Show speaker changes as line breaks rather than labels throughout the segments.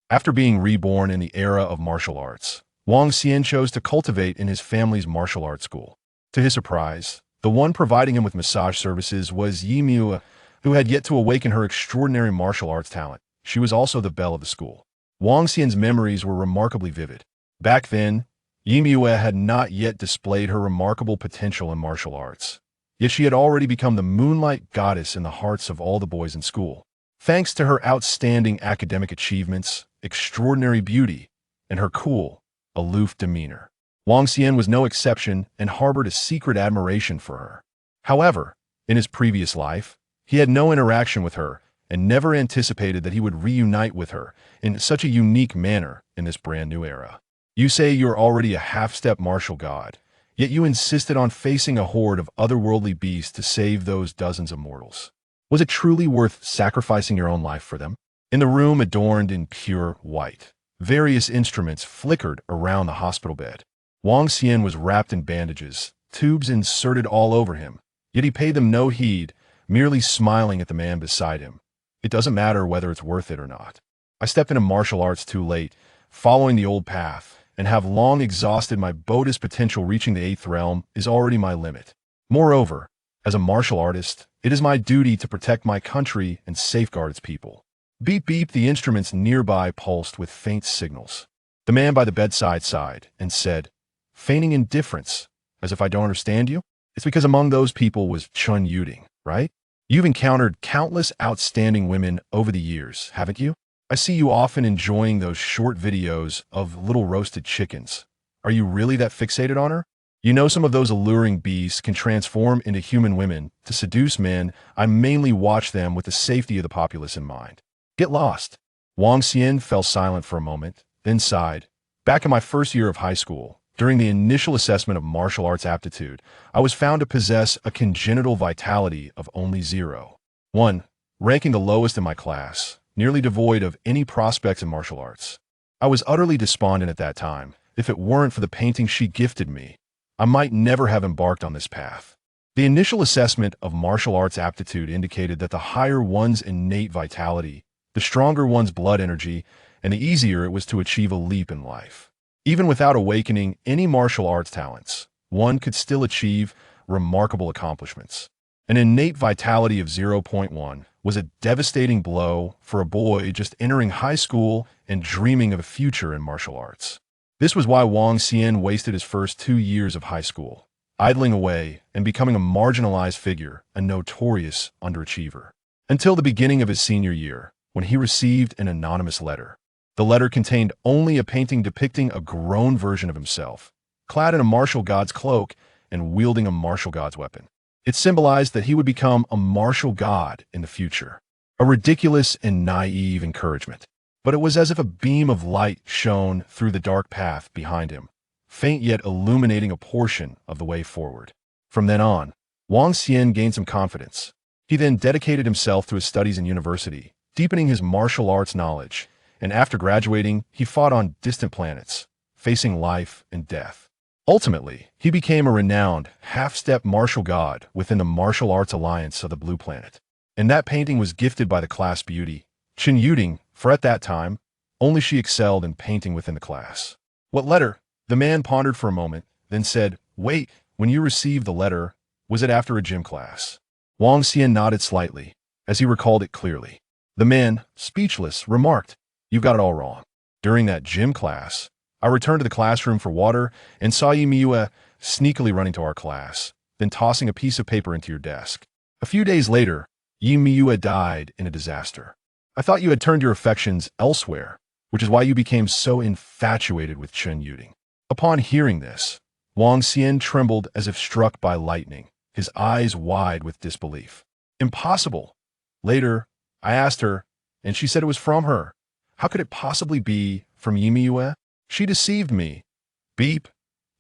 After being reborn in the era of martial arts, Wang Xian chose to cultivate in his family's martial arts school. To his surprise, the one providing him with massage services was Yi Miu, who had yet to awaken her extraordinary martial arts talent. She was also the belle of the school. Wang Xian's memories were remarkably vivid. Back then, Yi Miu had not yet displayed her remarkable potential in martial arts. Yet she had already become the moonlight goddess in the hearts of all the boys in school. Thanks to her outstanding academic achievements, extraordinary beauty, and her cool, aloof demeanor, Wang Xian was no exception and harbored a secret admiration for her. However, in his previous life, he had no interaction with her and never anticipated that he would reunite with her in such a unique manner in this brand new era. You say you're already a half-step martial god, yet you insisted on facing a horde of otherworldly beasts to save those dozens of mortals. Was it truly worth sacrificing your own life for them? In the room adorned in pure white, various instruments flickered around the hospital bed. Wang Xian was wrapped in bandages, tubes inserted all over him, yet he paid them no heed, merely smiling at the man beside him. It doesn't matter whether it's worth it or not. I stepped into martial arts too late, following the old path, and have long exhausted my Buddhist potential. Reaching the 8th realm is already my limit. Moreover, as a martial artist, it is my duty to protect my country and safeguard its people. Beep beep, the instruments nearby pulsed with faint signals. The man by the bedside sighed and said, feigning indifference, as if I don't understand you? It's because among those people was Chun Yuding, right? You've encountered countless outstanding women over the years, haven't you? I see you often enjoying those short videos of little roasted chickens. Are you really that fixated on her? You know, some of those alluring beasts can transform into human women to seduce men. I mainly watch them with the safety of the populace in mind. Get lost. Wang Xian fell silent for a moment, then sighed. Back in my first year of high school, during the initial assessment of martial arts aptitude, I was found to possess a congenital vitality of only 0.1, ranking the lowest in my class, nearly devoid of any prospects in martial arts. I was utterly despondent at that time. If it weren't for the painting she gifted me, I might never have embarked on this path. The initial assessment of martial arts aptitude indicated that the higher one's innate vitality, the stronger one's blood energy, and the easier it was to achieve a leap in life. Even without awakening any martial arts talents, one could still achieve remarkable accomplishments. An innate vitality of 0.1 was a devastating blow for a boy just entering high school and dreaming of a future in martial arts. This was why Wang Xian wasted his first 2 years of high school, idling away and becoming a marginalized figure, a notorious underachiever, until the beginning of his senior year, when he received an anonymous letter. The letter contained only a painting depicting a grown version of himself, clad in a martial god's cloak and wielding a martial god's weapon. It symbolized that he would become a martial god in the future. A ridiculous and naive encouragement. But it was as if a beam of light shone through the dark path behind him, faint yet illuminating a portion of the way forward. From then on, Wang Xian gained some confidence. He then dedicated himself to his studies in university, deepening his martial arts knowledge, and after graduating, he fought on distant planets, facing life and death. Ultimately, he became a renowned half-step martial god within the Martial Arts Alliance of the Blue Planet. And that painting was gifted by the class beauty, Chun Yuding, for at that time, only she excelled in painting within the class. What letter? The man pondered for a moment, then said, wait, when you received the letter, was it after a gym class? Wang Xian nodded slightly, as he recalled it clearly. The man, speechless, remarked, you've got it all wrong. During that gym class, I returned to the classroom for water and saw Yi Miu sneakily running to our class, then tossing a piece of paper into your desk. A few days later, Yi Miu died in a disaster. I thought you had turned your affections elsewhere, which is why you became so infatuated with Chun Yuding. Upon hearing this, Wang Xian trembled as if struck by lightning, his eyes wide with disbelief. Impossible. Later, I asked her, and she said it was from her. How could it possibly be from Yi Miu? She deceived me. Beep.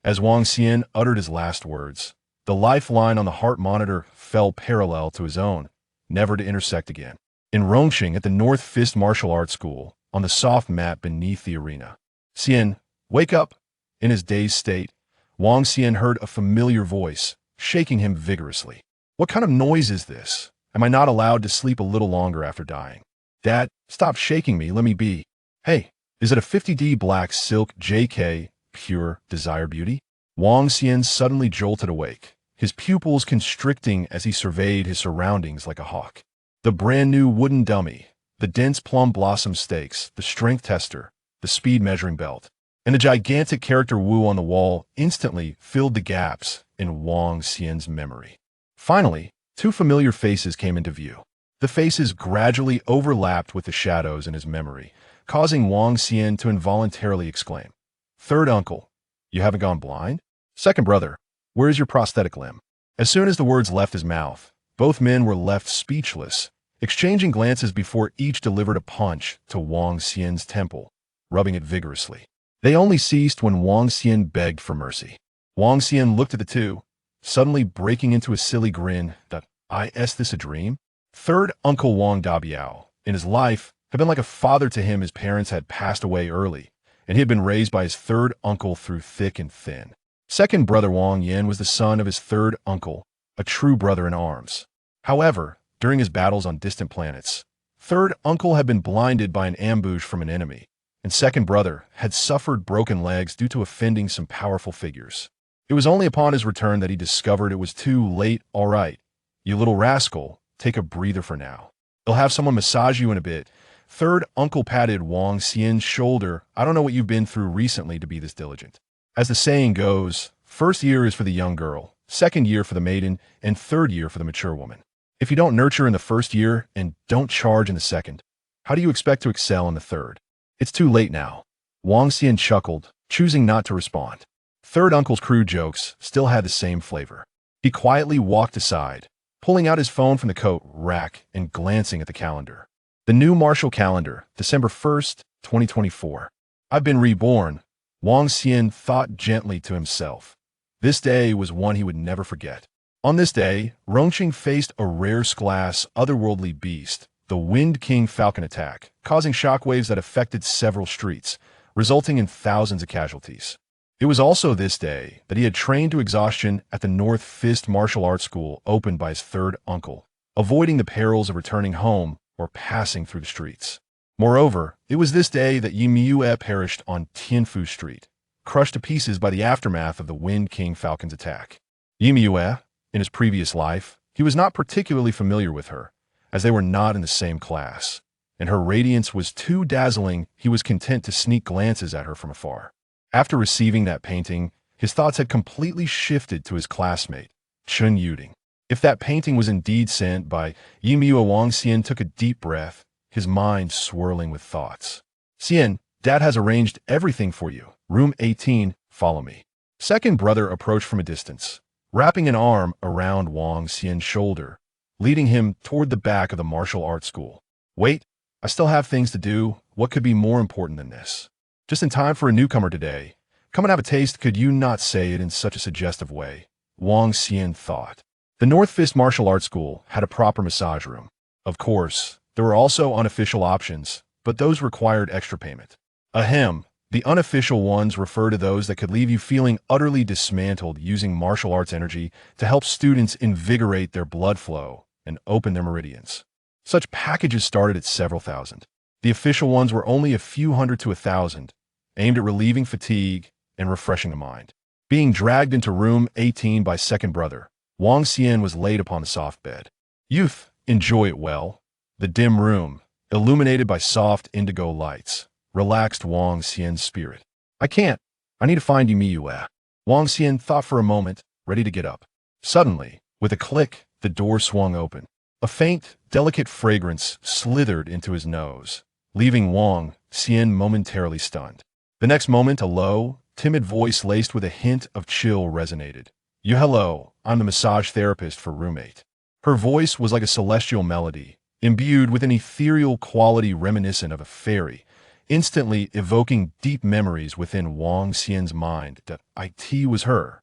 As Wang Xian uttered his last words, the lifeline on the heart monitor fell parallel to his own, never to intersect again. In Rongqing at the North Fist Martial Arts School, on the soft mat beneath the arena. Xian, wake up! In his dazed state, Wang Xian heard a familiar voice, shaking him vigorously. What kind of noise is this? Am I not allowed to sleep a little longer after dying? Dad, stop shaking me, let me be. Hey, Is it a 50D black silk JK, pure desire beauty? Wang Xian suddenly jolted awake, his pupils constricting as he surveyed his surroundings like a hawk. The brand new wooden dummy, the dense plum blossom stakes, the strength tester, the speed measuring belt, and a gigantic character Wu on the wall instantly filled the gaps in Wang Xian's memory. Finally, two familiar faces came into view. The faces gradually overlapped with the shadows in his memory, causing Wang Xian to involuntarily exclaim, "Third uncle, you haven't gone blind? Second brother, where is your prosthetic limb?" As soon as the words left his mouth, both men were left speechless, exchanging glances before each delivered a punch to Wang Xian's temple, rubbing it vigorously. They only ceased when Wang Xian begged for mercy. Wang Xian looked at the two, suddenly breaking into a silly grin that, "Is this a dream?" Third Uncle Wang Dabiao, in his life, had been like a father to him. His parents had passed away early, and he had been raised by his third uncle through thick and thin. Second brother Wang Yan was the son of his third uncle, a true brother in arms. However, during his battles on distant planets, third uncle had been blinded by an ambush from an enemy, and second brother had suffered broken legs due to offending some powerful figures. It was only upon his return that he discovered it was too late. "All right, you little rascal, take a breather for now. They'll have someone massage you in a bit." Third uncle patted Wang Xian's shoulder. "I don't know what you've been through recently to be this diligent. As the saying goes, first year is for the young girl, second year for the maiden, and third year for the mature woman. If you don't nurture in the first year and don't charge in the second, how do you expect to excel in the third? It's too late now." Wang Xian chuckled, choosing not to respond. Third uncle's crude jokes still had the same flavor. He quietly walked aside, pulling out his phone from the coat rack and glancing at the calendar. The new Martial calendar, December 1st, 2024. "I've been reborn," Wang Xian thought gently to himself. This day was one he would never forget. On this day, Rongqing faced a rare class otherworldly beast, the Wind King Falcon attack, causing shockwaves that affected several streets, resulting in thousands of casualties. It was also this day that he had trained to exhaustion at the North Fist Martial Arts School opened by his third uncle, avoiding the perils of returning home or passing through the streets. Moreover, it was this day that Yi Miue perished on Tianfu Street, crushed to pieces by the aftermath of the Wind King Falcon's attack. Yi Miue, in his previous life, he was not particularly familiar with her, as they were not in the same class, and her radiance was too dazzling. He was content to sneak glances at her from afar. After receiving that painting, his thoughts had completely shifted to his classmate, Chen Yuding. If that painting was indeed sent by Yi Miue, Wang Xian took a deep breath, his mind swirling with thoughts. "Xian, Dad has arranged everything for you. Room 18, follow me." Second brother approached from a distance, wrapping an arm around Wang Xian's shoulder, leading him toward the back of the martial arts school. "Wait, I still have things to do. What could be more important than this? Just in time for a newcomer today. Come and have a taste." Could you not say it in such a suggestive way? Wang Xian thought. The North Fist Martial Arts School had a proper massage room. Of course, there were also unofficial options, but those required extra payment. Ahem, the unofficial ones refer to those that could leave you feeling utterly dismantled, using martial arts energy to help students invigorate their blood flow and open their meridians. Such packages started at several thousand. The official ones were only a few hundred to 1,000, aimed at relieving fatigue and refreshing the mind. Being dragged into room 18 by second brother, Wang Xian was laid upon the soft bed. "Youth, enjoy it well." The dim room, illuminated by soft indigo lights, relaxed Wang Xian's spirit. "I can't. I need to find Yi Miue." Wang Xian thought for a moment, ready to get up. Suddenly, with a click, the door swung open. A faint, delicate fragrance slithered into his nose, leaving Wang Xian momentarily stunned. The next moment, a low, timid voice laced with a hint of chill resonated. Hello, I'm the massage therapist for room 8. Her voice was like a celestial melody, imbued with an ethereal quality reminiscent of a fairy, instantly evoking deep memories within Wang Xian's mind that it was her.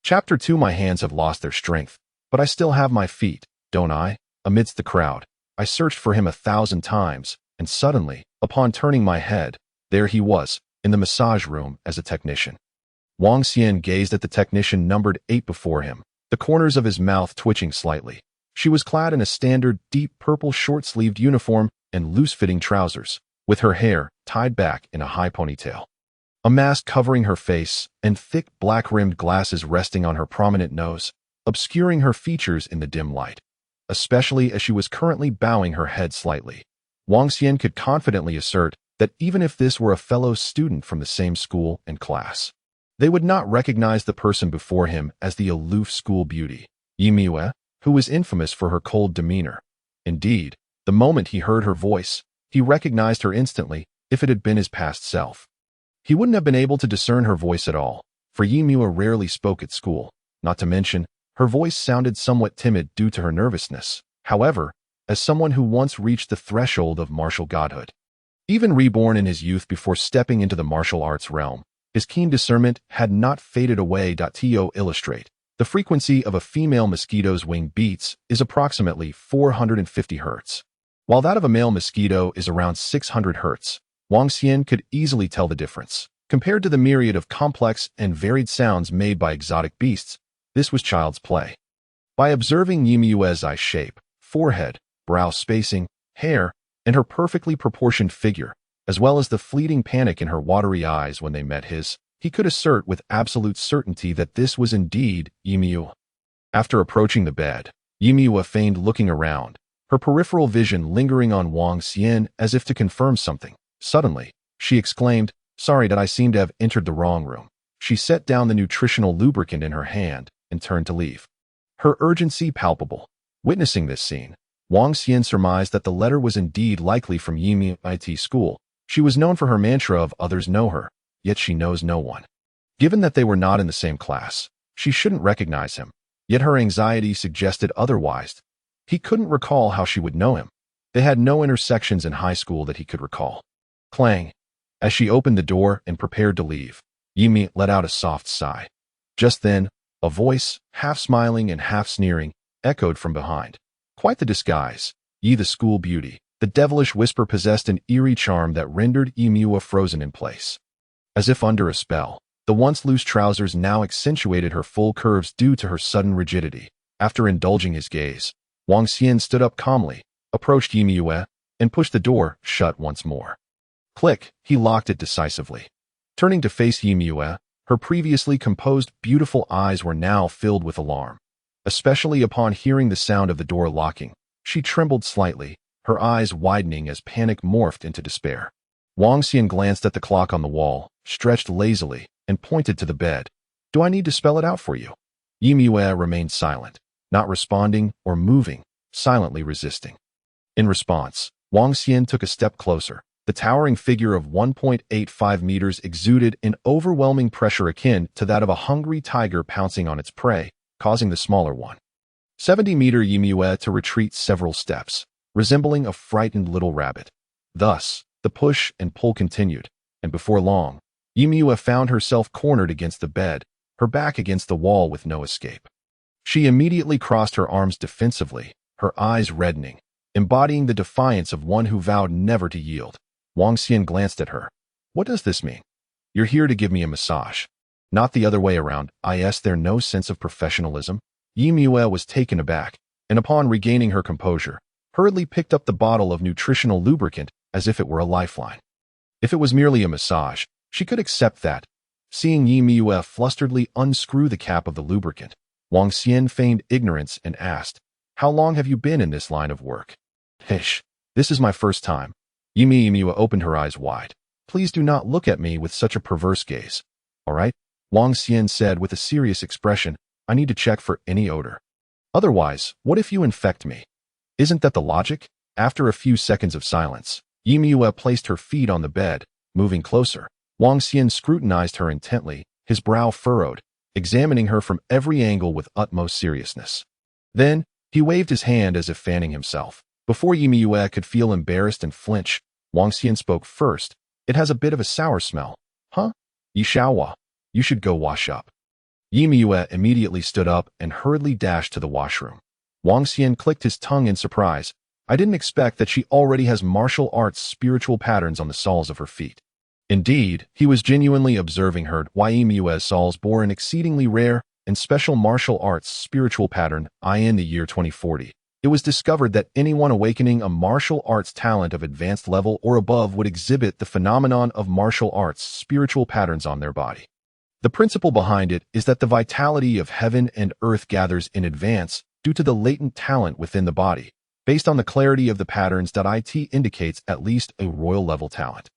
Chapter 2. My hands have lost their strength, but I still have my feet, don't I? Amidst the crowd, I searched for him 1,000 times, and suddenly, upon turning my head, there he was, in the massage room as a technician. Wang Xian gazed at the technician numbered 8 before him, the corners of his mouth twitching slightly. She was clad in a standard deep purple short-sleeved uniform and loose-fitting trousers, with her hair, tied back in a high ponytail. A mask covering her face and thick black-rimmed glasses resting on her prominent nose, obscuring her features in the dim light, especially as she was currently bowing her head slightly. Wang Xian could confidently assert that even if this were a fellow student from the same school and class, they would not recognize the person before him as the aloof school beauty, Yimue, who was infamous for her cold demeanor. Indeed, the moment he heard her voice, he recognized her instantly if it had been his past self. He wouldn't have been able to discern her voice at all, for Yimue rarely spoke at school, not to mention, her voice sounded somewhat timid due to her nervousness. However, as someone who once reached the threshold of martial godhood, even reborn in his youth before stepping into the martial arts realm, his keen discernment had not faded away. To illustrate, the frequency of a female mosquito's wing beats is approximately 450 Hz, while that of a male mosquito is around 600 Hz. Wang Xian could easily tell the difference. Compared to the myriad of complex and varied sounds made by exotic beasts, this was child's play. By observing Yimue's eye shape, forehead, brow spacing, hair, and her perfectly proportioned figure, as well as the fleeting panic in her watery eyes when they met his, he could assert with absolute certainty that this was indeed Yimue. After approaching the bed, Yimue feigned looking around, her peripheral vision lingering on Wang Xian as if to confirm something. Suddenly, she exclaimed, "Sorry that I seem to have entered the wrong room." She set down the nutritional lubricant in her hand and turned to leave, her urgency palpable. Witnessing this scene, Wang Xian surmised that the letter was indeed likely from Yimue IT school. She was known for her mantra of others know her, yet she knows no one. Given that they were not in the same class, she shouldn't recognize him, yet her anxiety suggested otherwise. He couldn't recall how she would know him. They had no intersections in high school that he could recall. Clang. As she opened the door and prepared to leave, Yimue let out a soft sigh. Just then, a voice, half smiling and half sneering, echoed from behind. Quite the disguise, ye the school beauty. The devilish whisper possessed an eerie charm that rendered Yimue frozen in place. As if under a spell, the once loose trousers now accentuated her full curves due to her sudden rigidity. After indulging his gaze, Wang Xian stood up calmly, approached Yimue, and pushed the door shut once more. Click, he locked it decisively. Turning to face Yimue, her previously composed, beautiful eyes were now filled with alarm. Especially upon hearing the sound of the door locking, she trembled slightly, her eyes widening as panic morphed into despair. Wang Xian glanced at the clock on the wall, stretched lazily, and pointed to the bed. "Do I need to spell it out for you?" Yimue remained silent, not responding or moving, silently resisting. In response, Wang Xian took a step closer. The towering figure of 1.85 meters exuded an overwhelming pressure akin to that of a hungry tiger pouncing on its prey, causing the smaller 1.70-meter Yimue to retreat several steps, resembling a frightened little rabbit. Thus, the push and pull continued, and before long, Yimue found herself cornered against the bed, her back against the wall with no escape. She immediately crossed her arms defensively, her eyes reddening, embodying the defiance of one who vowed never to yield. Wang Xian glanced at her. "What does this mean? You're here to give me a massage. Not the other way around. Is there no sense of professionalism?" Yimue was taken aback, and upon regaining her composure, hurriedly picked up the bottle of nutritional lubricant as if it were a lifeline. If it was merely a massage, she could accept that. Seeing Yimue flusteredly unscrew the cap of the lubricant, Wang Xian feigned ignorance and asked, "How long have you been in this line of work?" "Hish, this is my first time." Yimue opened her eyes wide. "Please do not look at me with such a perverse gaze." "All right," Wang Xian said with a serious expression, "I need to check for any odor. Otherwise, what if you infect me? Isn't that the logic?" After a few seconds of silence, Yimue placed her feet on the bed, moving closer. Wang Xian scrutinized her intently, his brow furrowed, examining her from every angle with utmost seriousness. Then, he waved his hand as if fanning himself. Before Yimue could feel embarrassed and flinch, Wang Xian spoke first. "It has a bit of a sour smell." "Huh? Yishawa, you should go wash up." Yimue immediately stood up and hurriedly dashed to the washroom. Wang Xian clicked his tongue in surprise. "I didn't expect that she already has martial arts spiritual patterns on the soles of her feet." Indeed, he was genuinely observing her while Yimue's soles bore an exceedingly rare and special martial arts spiritual pattern in the year 2040. it was discovered that anyone awakening a martial arts talent of advanced level or above would exhibit the phenomenon of martial arts spiritual patterns on their body. The principle behind it is that the vitality of heaven and earth gathers in advance due to the latent talent within the body. Based on the clarity of the patterns that it indicates at least a royal-level talent.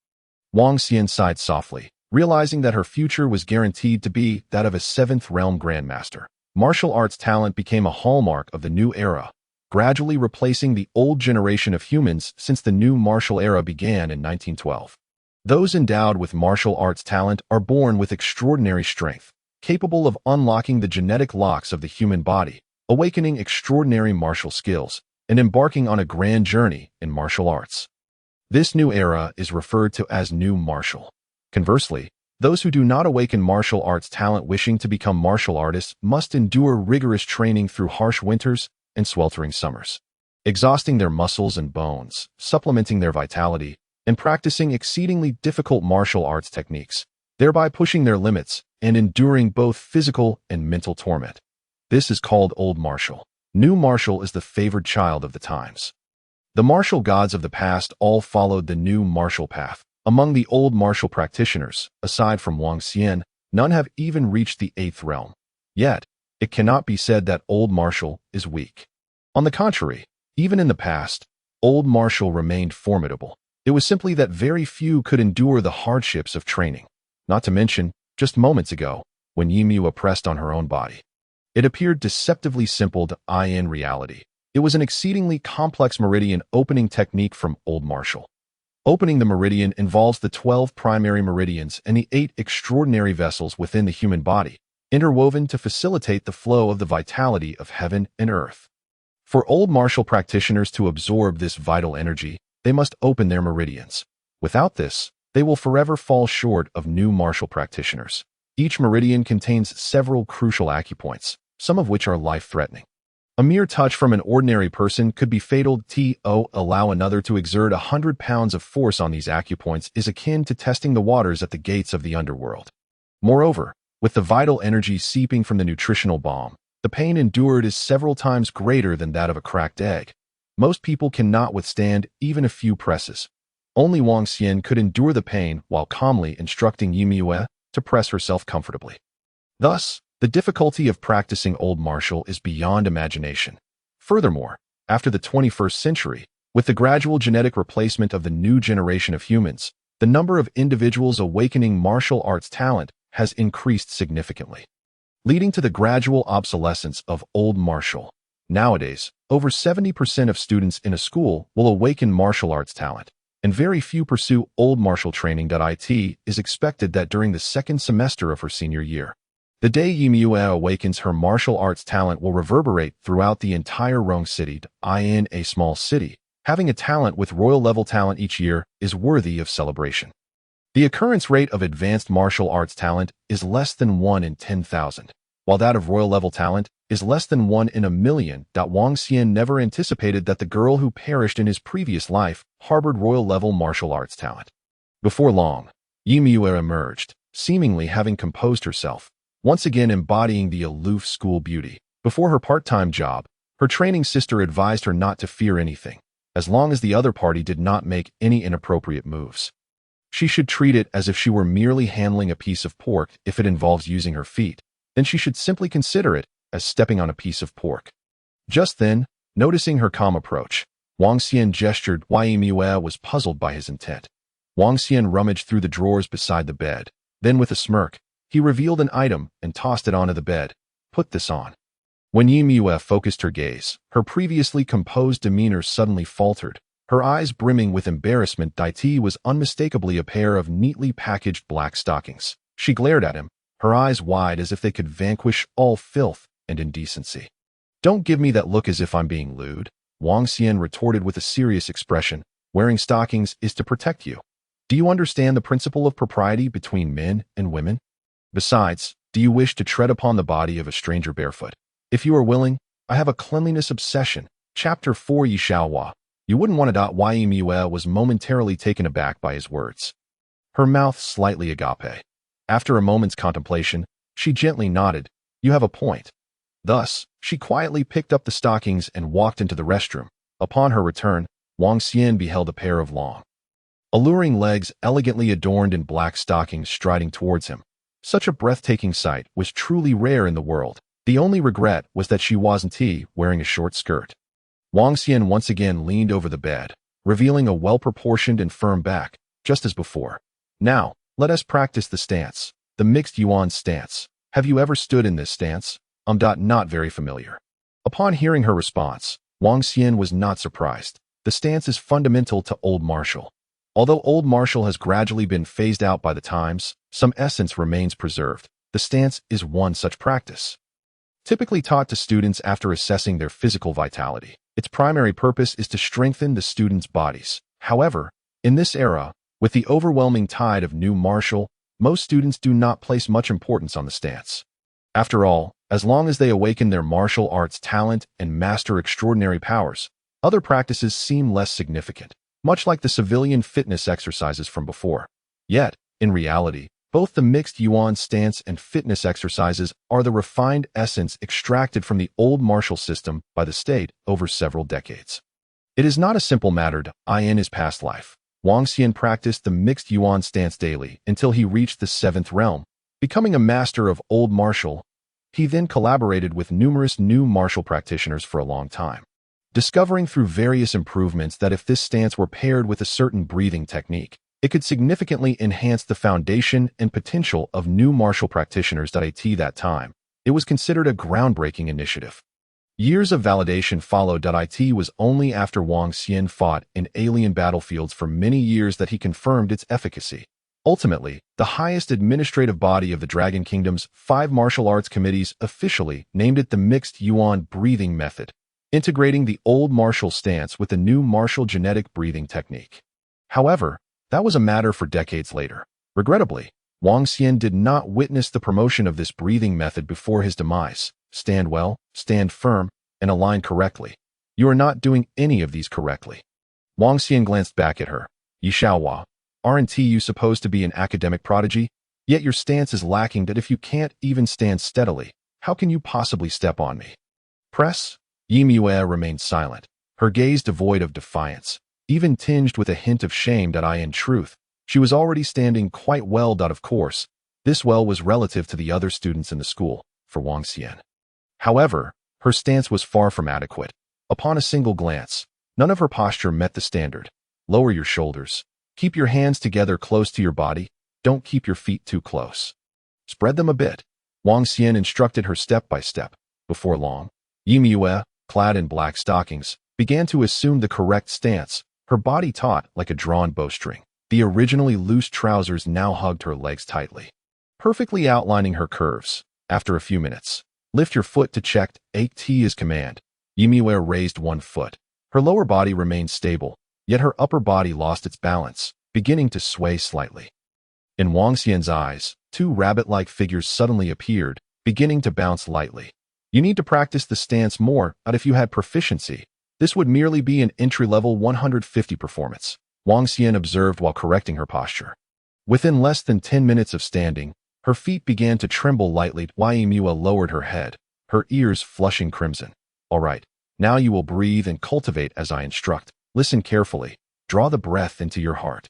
Wang Xian sighed softly, realizing that her future was guaranteed to be that of a seventh realm grandmaster. Martial arts talent became a hallmark of the new era, gradually replacing the old generation of humans since the new martial era began in 1912. Those endowed with martial arts talent are born with extraordinary strength, capable of unlocking the genetic locks of the human body, awakening extraordinary martial skills, and embarking on a grand journey in martial arts. This new era is referred to as new martial. Conversely, those who do not awaken martial arts talent wishing to become martial artists must endure rigorous training through harsh winters and sweltering summers, exhausting their muscles and bones, supplementing their vitality, and practicing exceedingly difficult martial arts techniques, thereby pushing their limits and enduring both physical and mental torment. This is called old martial. New martial is the favored child of the times. The martial gods of the past all followed the new martial path. Among the old martial practitioners, aside from Wang Xian, none have even reached the 8th realm. Yet, it cannot be said that old martial is weak. On the contrary, even in the past, old martial remained formidable. It was simply that very few could endure the hardships of training. Not to mention, just moments ago, when Yimua pressed on her own body, it appeared deceptively simple to in reality. It was an exceedingly complex meridian opening technique from old martial. Opening the meridian involves the 12 primary meridians and the 8 extraordinary vessels within the human body, interwoven to facilitate the flow of the vitality of heaven and earth. For old martial practitioners to absorb this vital energy, they must open their meridians. Without this, they will forever fall short of new martial practitioners. Each meridian contains several crucial acupoints, some of which are life-threatening. A mere touch from an ordinary person could be fatal. To allow another to exert 100 pounds of force on these acupoints is akin to testing the waters at the gates of the underworld. Moreover, with the vital energy seeping from the nutritional bomb, the pain endured is several times greater than that of a cracked egg. Most people cannot withstand even a few presses. Only Wang Xian could endure the pain while calmly instructing Yimua to press herself comfortably. Thus, the difficulty of practicing old martial is beyond imagination. Furthermore, after the 21st century, with the gradual genetic replacement of the new generation of humans, the number of individuals awakening martial arts talent has increased significantly, leading to the gradual obsolescence of old martial. Nowadays, over 70% of students in a school will awaken martial arts talent, and very few pursue old martial training. It is expected that during the second semester of her senior year, the day Yimua awakens her martial arts talent will reverberate throughout the entire Rong city. In a small city, having a talent with royal-level talent each year is worthy of celebration. The occurrence rate of advanced martial arts talent is less than 1 in 10,000, while that of royal-level talent is less than 1 in a million. Wang Xian never anticipated that the girl who perished in his previous life harbored royal-level martial arts talent. Before long, Yimua emerged, seemingly having composed herself, once again embodying the aloof school beauty. Before her part-time job, her training sister advised her not to fear anything, as long as the other party did not make any inappropriate moves. She should treat it as if she were merely handling a piece of pork. If it involves using her feet, then she should simply consider it as stepping on a piece of pork. Just then, noticing her calm approach, Wang Xian gestured. Yimua was puzzled by his intent. Wang Xian rummaged through the drawers beside the bed. Then with a smirk, he revealed an item and tossed it onto the bed. Put this on. When Yimua focused her gaze, her previously composed demeanor suddenly faltered, her eyes brimming with embarrassment. It was unmistakably a pair of neatly packaged black stockings. She glared at him, her eyes wide as if they could vanquish all filth and indecency. Don't give me that look as if I'm being lewd, Wang Xian retorted with a serious expression. Wearing stockings is to protect you. Do you understand the principle of propriety between men and women? Besides, do you wish to tread upon the body of a stranger barefoot? If you are willing, I have a cleanliness obsession. Chapter 4 Yishaohua. You wouldn't want to. Yimua was momentarily taken aback by his words. Her mouth slightly agape. After a moment's contemplation, she gently nodded. You have a point. Thus, she quietly picked up the stockings and walked into the restroom. Upon her return, Wang Xian beheld a pair of long, alluring legs elegantly adorned in black stockings striding towards him. Such a breathtaking sight was truly rare in the world. The only regret was that she wasn't wearing a short skirt. Wang Xian once again leaned over the bed, revealing a well-proportioned and firm back, just as before. Now, let us practice the stance, the mixed yuan stance. Have you ever stood in this stance? Not very familiar. Upon hearing her response, Wang Xian was not surprised. The stance is fundamental to old martial. Although old martial has gradually been phased out by the times, some essence remains preserved. The stance is one such practice. Typically taught to students after assessing their physical vitality, its primary purpose is to strengthen the students' bodies. However, in this era, with the overwhelming tide of new martial, most students do not place much importance on the stance. After all, as long as they awaken their martial arts talent and master extraordinary powers, other practices seem less significant, much like the civilian fitness exercises from before. Yet, in reality, both the mixed yuan stance and fitness exercises are the refined essence extracted from the old martial system by the state over several decades. It is not a simple matter to in his past life. Wang Xian practiced the mixed yuan stance daily until he reached the 7th realm, becoming a master of old martial. He then collaborated with numerous new martial practitioners for a long time, discovering through various improvements that if this stance were paired with a certain breathing technique, it could significantly enhance the foundation and potential of new martial practitioners. At that time, it was considered a groundbreaking initiative. Years of validation followed. It was only after Wang Xian fought in alien battlefields for many years that he confirmed its efficacy. Ultimately, the highest administrative body of the Dragon Kingdom's 5 martial arts committees officially named it the Mixed Yuan Breathing Method, integrating the old martial stance with the new martial genetic breathing technique. However, that was a matter for decades later. Regrettably, Wang Xian did not witness the promotion of this breathing method before his demise. Stand well, stand firm, and align correctly. You are not doing any of these correctly. Wang Xian glanced back at her. Yi Xiaohua, aren't you supposed to be an academic prodigy? Yet your stance is lacking. That if you can't even stand steadily, how can you possibly step on me? Press? Yi Mue remained silent, her gaze devoid of defiance, even tinged with a hint of shame. In truth, she was already standing quite well. Of course, this well was relative to the other students in the school, for Wang Xian. However, her stance was far from adequate. Upon a single glance, none of her posture met the standard. Lower your shoulders. Keep your hands together close to your body. Don't keep your feet too close. Spread them a bit. Wang Xian instructed her step by step. Before long, Yi Mue, clad in black stockings, began to assume the correct stance, her body taut like a drawn bowstring. The originally loose trousers now hugged her legs tightly, perfectly outlining her curves. After a few minutes, lift your foot to check. His command. Yi Mue raised one foot. Her lower body remained stable, yet her upper body lost its balance, beginning to sway slightly. In Wang Xian's eyes, 2 rabbit-like figures suddenly appeared, beginning to bounce lightly. You need to practice the stance more. If you had proficiency, this would merely be an entry-level 150 performance, Wang Xian observed while correcting her posture. Within less than 10 minutes of standing, her feet began to tremble lightly. Yi Mue lowered her head, her ears flushing crimson. All right, now you will breathe and cultivate as I instruct. Listen carefully. Draw the breath into your heart.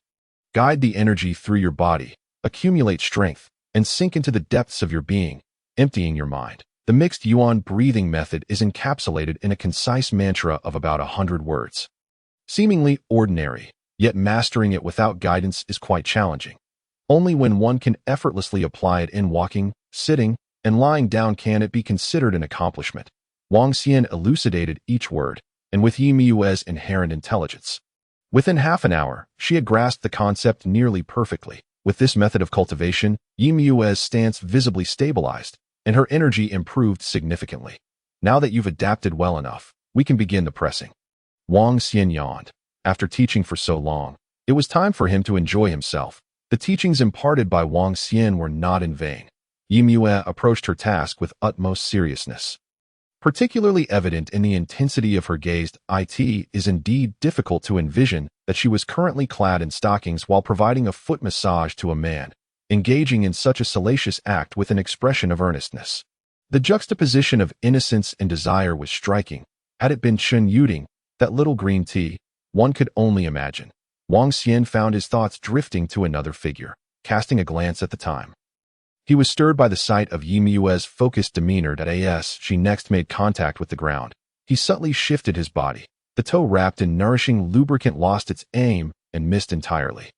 Guide the energy through your body, accumulate strength, and sink into the depths of your being, emptying your mind. The mixed yuan breathing method is encapsulated in a concise mantra of about 100 words. Seemingly ordinary, yet mastering it without guidance is quite challenging. Only when one can effortlessly apply it in walking, sitting, and lying down can it be considered an accomplishment. Wang Xian elucidated each word, and with Yi Mue's inherent intelligence. Within half an hour, she had grasped the concept nearly perfectly. With this method of cultivation, Yi Mue's stance visibly stabilized, and her energy improved significantly. Now that you've adapted well enough, we can begin the pressing. Wang Xian yawned. After teaching for so long, it was time for him to enjoy himself. The teachings imparted by Wang Xian were not in vain. Yi Mue approached her task with utmost seriousness. Particularly evident in the intensity of her gaze, it is indeed difficult to envision that she was currently clad in stockings while providing a foot massage to a man, engaging in such a salacious act with an expression of earnestness. The juxtaposition of innocence and desire was striking. Had it been Chun Yuding, that little green tea, one could only imagine. Wang Xian found his thoughts drifting to another figure, casting a glance at the time. He was stirred by the sight of Yi Miue's focused demeanor as she next made contact with the ground. He subtly shifted his body. The toe wrapped in nourishing lubricant lost its aim and missed entirely.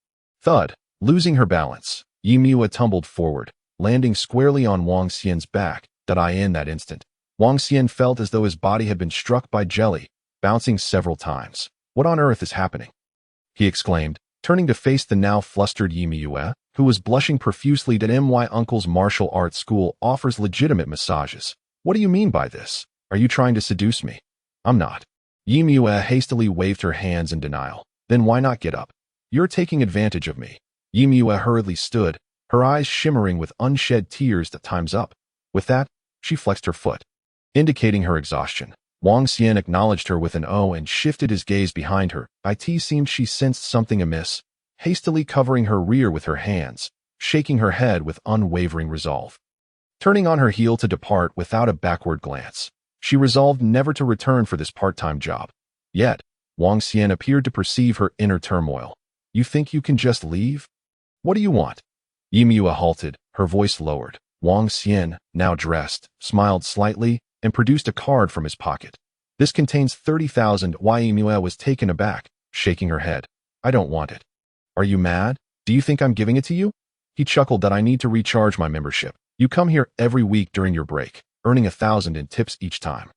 Thud! Losing her balance, Yi Miue tumbled forward, landing squarely on Wang Xian's back. In that instant, Wang Xian felt as though his body had been struck by jelly, bouncing several times. What on earth is happening? He exclaimed, turning to face the now flustered Yi Miue, who was blushing profusely. My uncle's martial arts school offers legitimate massages. What do you mean by this? Are you trying to seduce me? I'm not. Yi Miue hastily waved her hands in denial. Then why not get up? You're taking advantage of me. Yi Miue hurriedly stood, her eyes shimmering with unshed tears. Time's up. With that, she flexed her foot, indicating her exhaustion. Wang Xian acknowledged her with an "oh" and shifted his gaze behind her. It seemed she sensed something amiss, hastily covering her rear with her hands, shaking her head with unwavering resolve. Turning on her heel to depart without a backward glance, she resolved never to return for this part-time job. Yet, Wang Xian appeared to perceive her inner turmoil. You think you can just leave? What do you want? Yi Miue halted, her voice lowered. Wang Xian, now dressed, smiled slightly and produced a card from his pocket. This contains 30,000. Yi Miue was taken aback, shaking her head. I don't want it. Are you mad? Do you think I'm giving it to you? He chuckled. I need to recharge my membership. You come here every week during your break, earning 1,000 in tips each time.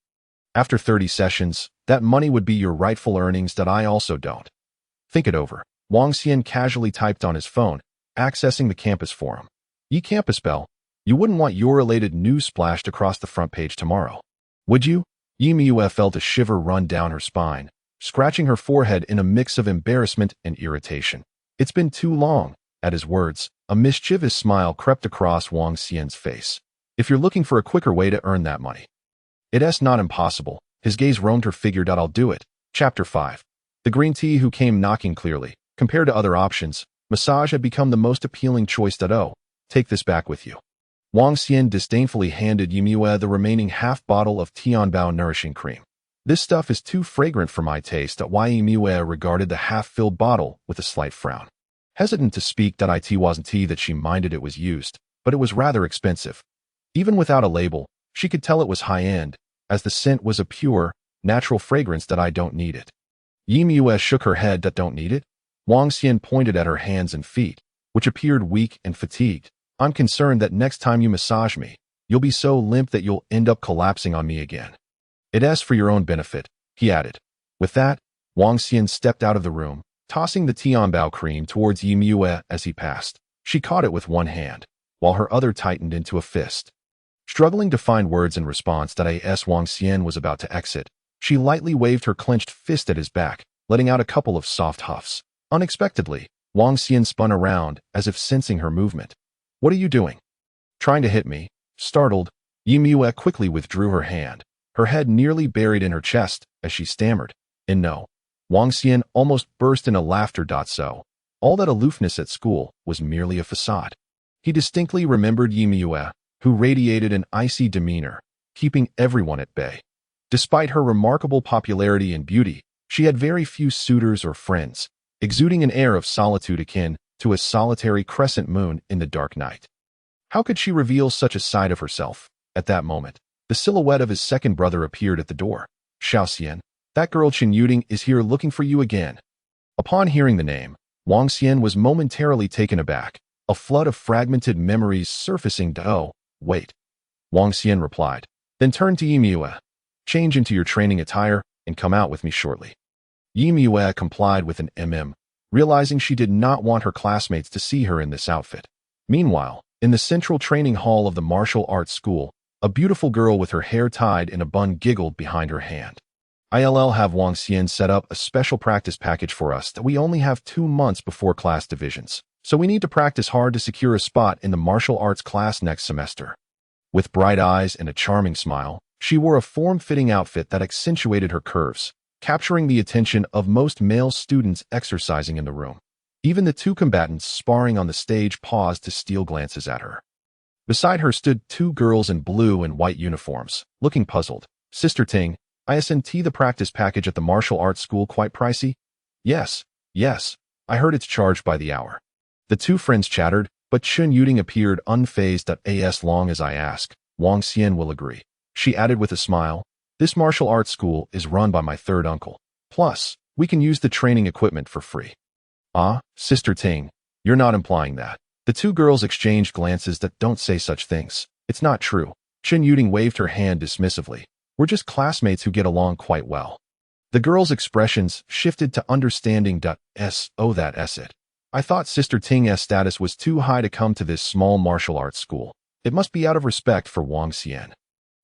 After 30 sessions, that money would be your rightful earnings. I also don't. Think it over. Wang Xian casually typed on his phone, accessing the campus forum. Ye campus bell. You wouldn't want your related news splashed across the front page tomorrow, would you? Yi Miue felt a shiver run down her spine, scratching her forehead in a mix of embarrassment and irritation. It's been too long. At his words, a mischievous smile crept across Wang Xian's face. If you're looking for a quicker way to earn that money, it's not impossible. His gaze roamed her figure. I'll do it. Chapter 5. The green tea who came knocking clearly. Compared to other options, massage had become the most appealing choice. Take this back with you. Wang Xian disdainfully handed Yi Miue the remaining half bottle of Tianbao nourishing cream. This stuff is too fragrant for my taste. Yi Miue regarded the half-filled bottle with a slight frown. Hesitant to speak, it wasn't tea that she minded it was used, but it was rather expensive. Even without a label, she could tell it was high-end, as the scent was a pure, natural fragrance. I don't need it. Yi Miue shook her head. Don't need it? Wang Xian pointed at her hands and feet, which appeared weak and fatigued. I'm concerned that next time you massage me, you'll be so limp that you'll end up collapsing on me again. It's for your own benefit, he added. With that, Wang Xian stepped out of the room, tossing the Tianbao cream towards Yi Miue as he passed. She caught it with one hand, while her other tightened into a fist. Struggling to find words in response as Wang Xian was about to exit, she lightly waved her clenched fist at his back, letting out a couple of soft huffs. Unexpectedly, Wang Xian spun around, as if sensing her movement. What are you doing? Trying to hit me? Startled, Yi Miue quickly withdrew her hand, her head nearly buried in her chest as she stammered. No. Wang Xian almost burst into laughter. So, all that aloofness at school was merely a facade. He distinctly remembered Yi Miue, who radiated an icy demeanor, keeping everyone at bay. Despite her remarkable popularity and beauty, she had very few suitors or friends, exuding an air of solitude akin to a solitary crescent moon in the dark night. How could she reveal such a side of herself? At that moment, the silhouette of his second brother appeared at the door. Xiao Xian, that girl Chun Yuding is here looking for you again. Upon hearing the name, Wang Xian was momentarily taken aback, a flood of fragmented memories surfacing. Oh, wait. Wang Xian replied, then turned to Yi Miue. Change into your training attire and come out with me shortly. Yi Miue complied with an realizing she did not want her classmates to see her in this outfit. Meanwhile, in the central training hall of the martial arts school, a beautiful girl with her hair tied in a bun giggled behind her hand. I'll have Wang Xian set up a special practice package for us. We only have 2 months before class divisions, so we need to practice hard to secure a spot in the martial arts class next semester. With bright eyes and a charming smile, she wore a form-fitting outfit that accentuated her curves, capturing the attention of most male students exercising in the room. Even the 2 combatants sparring on the stage paused to steal glances at her. Beside her stood two girls in blue and white uniforms, looking puzzled. Sister Ting, isn't the practice package at the martial arts school quite pricey? Yes, yes, I heard it's charged by the hour. The two friends chattered, but Chun Yuting appeared unfazed. As long as I ask, Wang Xian will agree. She added with a smile, this martial arts school is run by my third uncle. Plus, we can use the training equipment for free. Ah, Sister Ting, you're not implying that. The two girls exchanged glances. That don't say such things. It's not true. Chun Yuting waved her hand dismissively. We're just classmates who get along quite well. The girls' expressions shifted to understanding. Oh, that's it. I thought Sister Ting's status was too high to come to this small martial arts school. It must be out of respect for Wang Xian.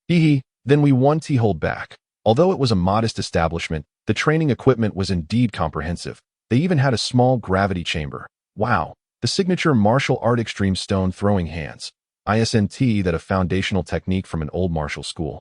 Hee, then we won't hold back. Although it was a modest establishment, the training equipment was indeed comprehensive. They even had a small gravity chamber. Wow, the signature martial art extreme stone throwing hands. Isn't that a foundational technique from an old martial school?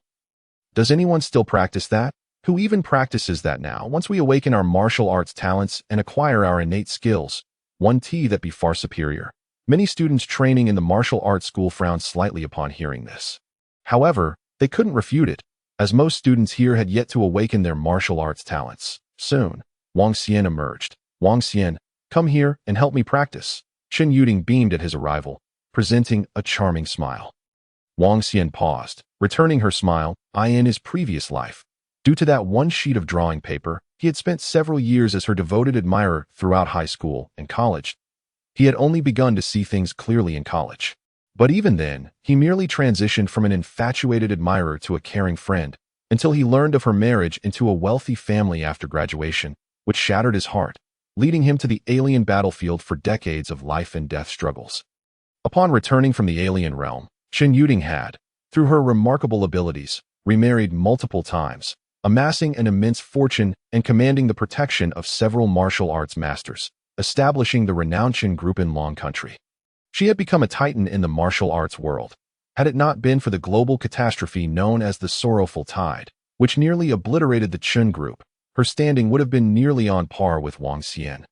Does anyone still practice that? Who even practices that now? Once we awaken our martial arts talents and acquire our innate skills, that be far superior. Many students training in the martial arts school frowned slightly upon hearing this. However, they couldn't refute it, as most students here had yet to awaken their martial arts talents. Soon, Wang Xian emerged. Wang Xian, come here and help me practice. Chun Yuting beamed at his arrival, presenting a charming smile. Wang Xian paused, returning her smile. In his previous life, due to that one sheet of drawing paper, he had spent several years as her devoted admirer throughout high school and college. He had only begun to see things clearly in college. But even then, he merely transitioned from an infatuated admirer to a caring friend, until he learned of her marriage into a wealthy family after graduation, which shattered his heart, leading him to the alien battlefield for decades of life and death struggles. Upon returning from the alien realm, Chun Yuting had, through her remarkable abilities, remarried multiple times, amassing an immense fortune and commanding the protection of several martial arts masters, establishing the renowned Qin group in Long Country. She had become a titan in the martial arts world. Had it not been for the global catastrophe known as the Sorrowful Tide, which nearly obliterated the Qin group, her standing would have been nearly on par with Wang Xian,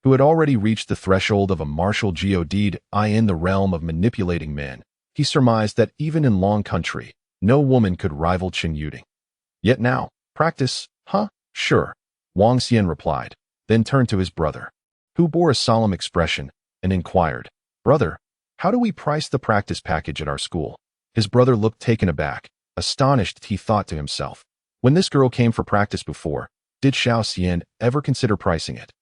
who had already reached the threshold of a martial god. In the realm of manipulating men, he surmised that even in Long Country, no woman could rival Chun Yuting. Yet now, practice, huh? Sure, Wang Xian replied, then turned to his brother, who bore a solemn expression, and inquired, Brother, how do we price the practice package at our school? His brother looked taken aback, astonished. He thought to himself, when this girl came for practice before, did Xiao Xian ever consider pricing it?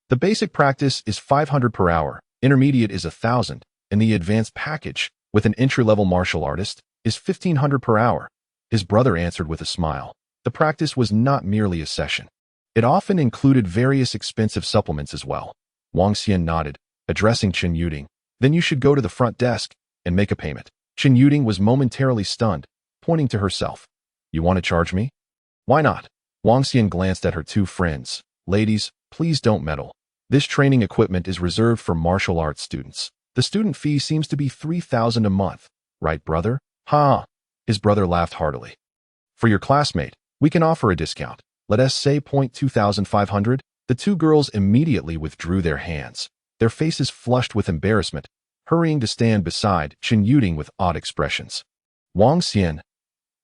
The basic practice is 500 per hour, intermediate is 1,000, and the advanced package, with an entry-level martial artist, is 1,500 per hour. His brother answered with a smile. The practice was not merely a session. It often included various expensive supplements as well. Wang Xian nodded, addressing Chun Yuting. Then you should go to the front desk and make a payment. Chun Yuting was momentarily stunned, pointing to herself. You want to charge me? Why not? Wang Xian glanced at her two friends. Ladies, please don't meddle. This training equipment is reserved for martial arts students. The student fee seems to be 3,000 a month. Right, brother? Ha! His brother laughed heartily. For your classmate, we can offer a discount. Let us say 2,500. The two girls immediately withdrew their hands, their faces flushed with embarrassment, hurrying to stand beside Chun Yuting with odd expressions. Wang Xian,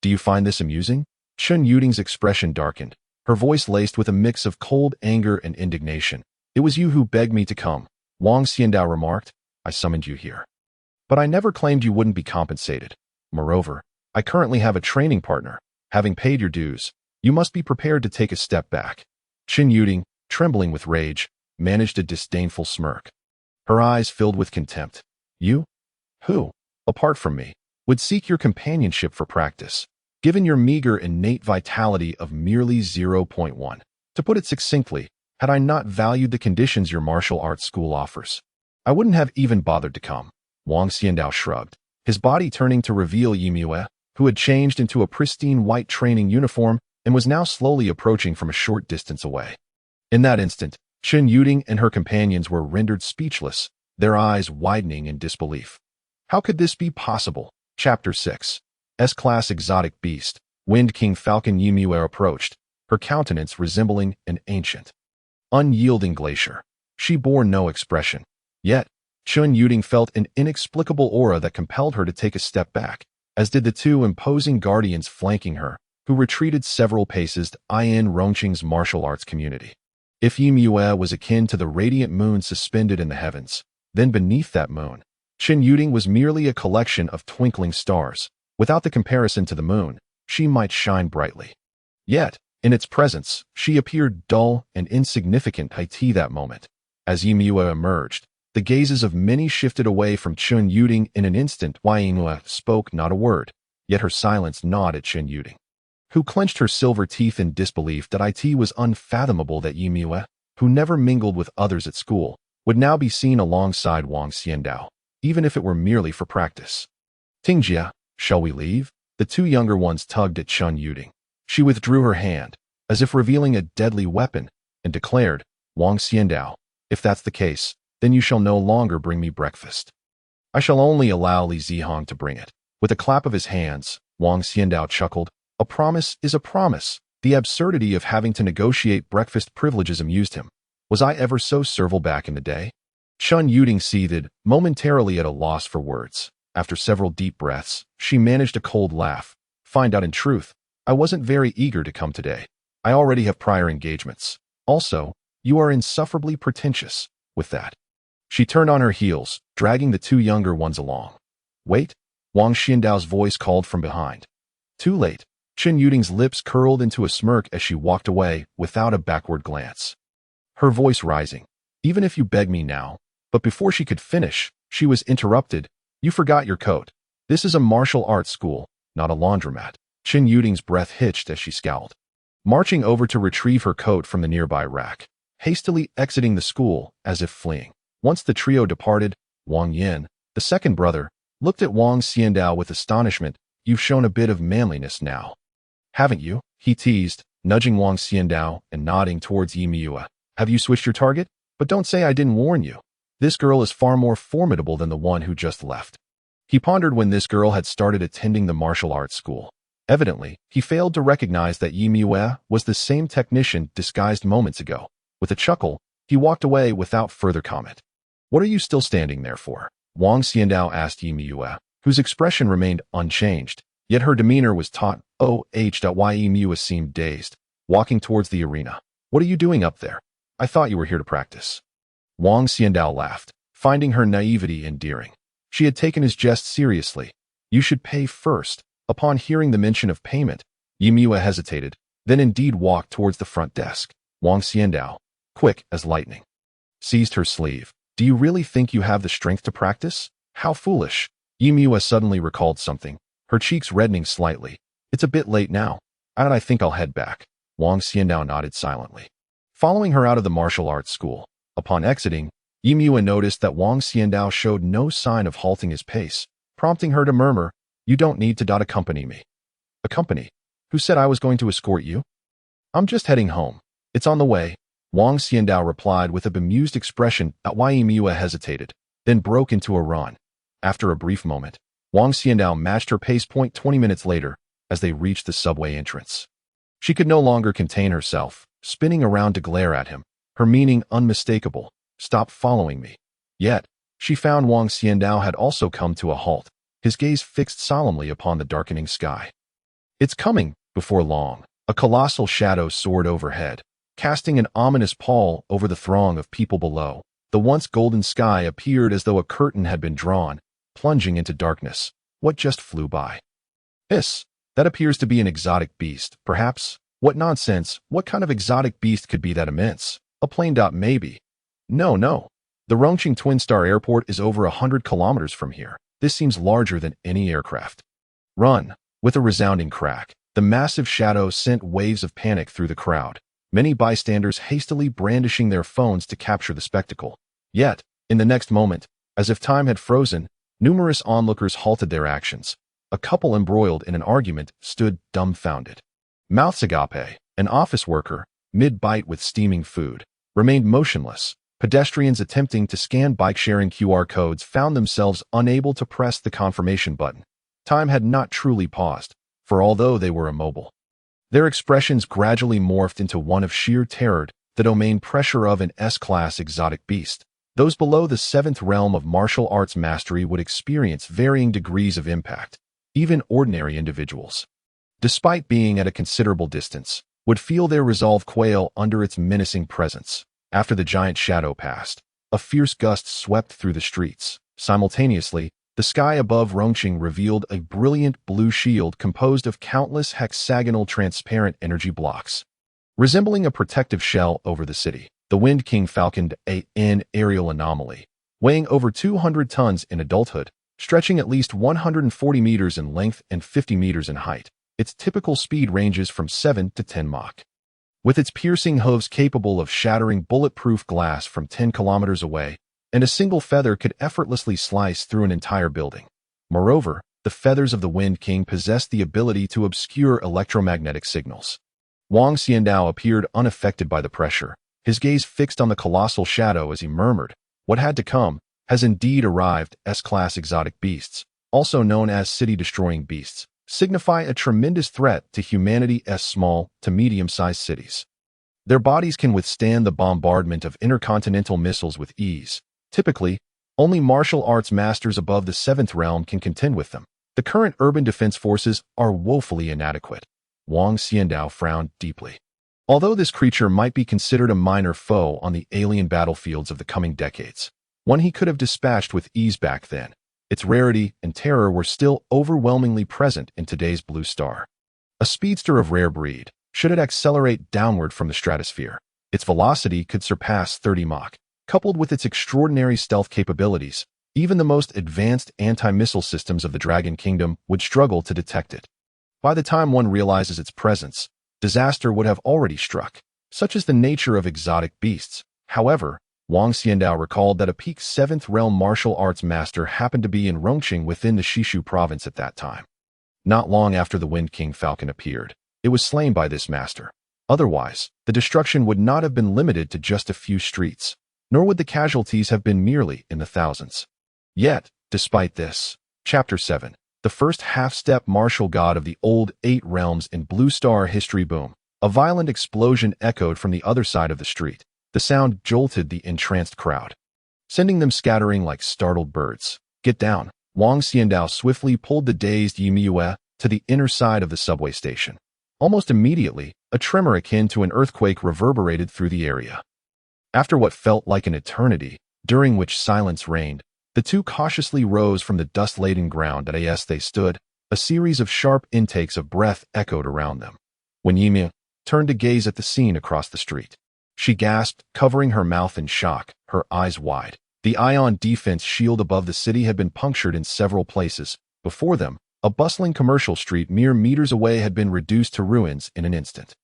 do you find this amusing? Chun Yuting's expression darkened, her voice laced with a mix of cold anger and indignation. It was you who begged me to come, Wang Xiandao remarked. I summoned you here. But I never claimed you wouldn't be compensated. Moreover, I currently have a training partner. Having paid your dues, you must be prepared to take a step back. Chun Yuting, trembling with rage, managed a disdainful smirk. Her eyes filled with contempt. You? Who, apart from me, would seek your companionship for practice, given your meager innate vitality of merely 0.1? To put it succinctly, had I not valued the conditions your martial arts school offers, I wouldn't have even bothered to come. Wang Xiandao shrugged, his body turning to reveal Yimue, who had changed into a pristine white training uniform and was now slowly approaching from a short distance away. In that instant, Chun Yuting and her companions were rendered speechless, their eyes widening in disbelief. How could this be possible? Chapter 6. S-Class Exotic Beast, Wind King Falcon Yimue approached, her countenance resembling an ancient, unyielding glacier. She bore no expression. Yet, Chun Yuding felt an inexplicable aura that compelled her to take a step back, as did the two imposing guardians flanking her, who retreated several paces to In Rongqing's martial arts community. If Yimue was akin to the radiant moon suspended in the heavens, then beneath that moon, Chun Yuding was merely a collection of twinkling stars. Without the comparison to the moon, she might shine brightly. Yet, in its presence, she appeared dull and insignificant that moment. As Yimue emerged, the gazes of many shifted away from Chun Yuding in an instant. Yimue spoke not a word, yet her silence gnawed at Chun Yuding, who clenched her silver teeth in disbelief that it was unfathomable that Yimue, who never mingled with others at school, would now be seen alongside Wang Xiandao, even if it were merely for practice. Tingjia, shall we leave? The two younger ones tugged at Chun Yuding. She withdrew her hand, as if revealing a deadly weapon, and declared, Wang Xiandao, if that's the case, then you shall no longer bring me breakfast. I shall only allow Li Zihong to bring it. With a clap of his hands, Wang Xiandao chuckled. A promise is a promise. The absurdity of having to negotiate breakfast privileges amused him. Was I ever so servile back in the day? Chun Yuding seethed, momentarily at a loss for words. After several deep breaths, she managed a cold laugh. Find out in truth, I wasn't very eager to come today. I already have prior engagements. Also, you are insufferably pretentious. With that, she turned on her heels, dragging the two younger ones along. Wait, Wang Xiandao's voice called from behind. Too late. Chun Yuding's lips curled into a smirk as she walked away without a backward glance. Her voice rising. Even if you beg me now. But before she could finish, she was interrupted. You forgot your coat. This is a martial arts school, not a laundromat. Chun Yuding's breath hitched as she scowled. Marching over to retrieve her coat from the nearby rack, hastily exiting the school as if fleeing. Once the trio departed, Wang Yin, the second brother, looked at Wang Xiandao with astonishment. You've shown a bit of manliness now, haven't you? He teased, nudging Wang Xiandao and nodding towards Yimue. Have you switched your target? But don't say I didn't warn you. This girl is far more formidable than the one who just left. He pondered when this girl had started attending the martial arts school. Evidently, he failed to recognize that Yimue was the same technician disguised moments ago. With a chuckle, he walked away without further comment. What are you still standing there for? Wang Xiandao asked Yimue, whose expression remained unchanged, yet her demeanor was taut. Yimue seemed dazed, walking towards the arena. What are you doing up there? I thought you were here to practice. Wang Xiandao laughed, finding her naivety endearing. She had taken his jest seriously. You should pay first. Upon hearing the mention of payment, Yimue hesitated, then indeed walked towards the front desk. Wang Xiandao, quick as lightning, seized her sleeve. Do you really think you have the strength to practice? How foolish. Yimue suddenly recalled something, her cheeks reddening slightly. It's a bit late now. I think I'll head back. Wang Xiandao nodded silently, following her out of the martial arts school. Upon exiting, Yimue noticed that Wang Xiandao showed no sign of halting his pace, prompting her to murmur, You don't need to accompany me. Accompany? Who said I was going to escort you? I'm just heading home. It's on the way. Wang Xiandao replied with a bemused expression at why Yimue hesitated, then broke into a run. After a brief moment, Wang Xiandao matched her pace. 20 minutes later, as they reached the subway entrance, she could no longer contain herself, spinning around to glare at him, her meaning unmistakable. Stop following me. Yet, she found Wang Xiandao had also come to a halt, his gaze fixed solemnly upon the darkening sky. It's coming. Before long, a colossal shadow soared overhead, casting an ominous pall over the throng of people below. The once golden sky appeared as though a curtain had been drawn, plunging into darkness. What just flew by? That appears to be an exotic beast, perhaps. What nonsense. What kind of exotic beast could be that immense? A plane. Maybe. No. The Rongqing Twin Star Airport is over 100 kilometers from here. This seems larger than any aircraft. Run. With a resounding crack, the massive shadow sent waves of panic through the crowd, many bystanders hastily brandishing their phones to capture the spectacle. Yet, in the next moment, as if time had frozen, numerous onlookers halted their actions. A couple embroiled in an argument stood dumbfounded. Mouthsagape, an office worker, mid-bite with steaming food, remained motionless. Pedestrians attempting to scan bike-sharing QR codes found themselves unable to press the confirmation button. Time had not truly paused, for although they were immobile, their expressions gradually morphed into one of sheer terror, the domain pressure of an S-class exotic beast. Those below the seventh realm of martial arts mastery would experience varying degrees of impact. Even ordinary individuals, despite being at a considerable distance, would feel their resolve quail under its menacing presence. After the giant shadow passed, a fierce gust swept through the streets. Simultaneously, the sky above Rongqing revealed a brilliant blue shield composed of countless hexagonal transparent energy blocks, resembling a protective shell over the city. The Wind King falconed an aerial anomaly, weighing over 200 tons in adulthood, stretching at least 140 meters in length and 50 meters in height. Its typical speed ranges from 7 to 10 Mach. With its piercing hooves capable of shattering bulletproof glass from 10 kilometers away, and a single feather could effortlessly slice through an entire building. Moreover, the feathers of the Wind King possessed the ability to obscure electromagnetic signals. Wang Xiandao appeared unaffected by the pressure, his gaze fixed on the colossal shadow as he murmured, "What had to come has indeed arrived." S-class exotic beasts, also known as city-destroying beasts, signify a tremendous threat to humanity's small to medium-sized cities. Their bodies can withstand the bombardment of intercontinental missiles with ease. Typically, only martial arts masters above the seventh realm can contend with them. The current urban defense forces are woefully inadequate. Wang Xiandao frowned deeply. Although this creature might be considered a minor foe on the alien battlefields of the coming decades, one he could have dispatched with ease back then, its rarity and terror were still overwhelmingly present in today's blue star. A speedster of rare breed, should it accelerate downward from the stratosphere, its velocity could surpass 30 Mach. Coupled with its extraordinary stealth capabilities, even the most advanced anti-missile systems of the Dragon Kingdom would struggle to detect it. By the time one realizes its presence, disaster would have already struck. Such is the nature of exotic beasts. However, Wang Xiandao recalled that a peak 7th realm martial arts master happened to be in Rongqing within the Shishu province at that time. Not long after the Wind King falcon appeared, it was slain by this master. Otherwise, the destruction would not have been limited to just a few streets, nor would the casualties have been merely in the thousands. Yet, despite this, Chapter 7, the first half-step martial god of the old 8 realms in Blue Star history boom, a violent explosion echoed from the other side of the street. The sound jolted the entranced crowd, sending them scattering like startled birds. "Get down." Wang Xiandao swiftly pulled the dazed Yimiyue to the inner side of the subway station. Almost immediately, a tremor akin to an earthquake reverberated through the area. After what felt like an eternity, during which silence reigned, the two cautiously rose from the dust-laden ground as they stood. A series of sharp intakes of breath echoed around them. When Yimiyue turned to gaze at the scene across the street, she gasped, covering her mouth in shock, her eyes wide. The ion defense shield above the city had been punctured in several places. Before them, a bustling commercial street mere meters away had been reduced to ruins in an instant.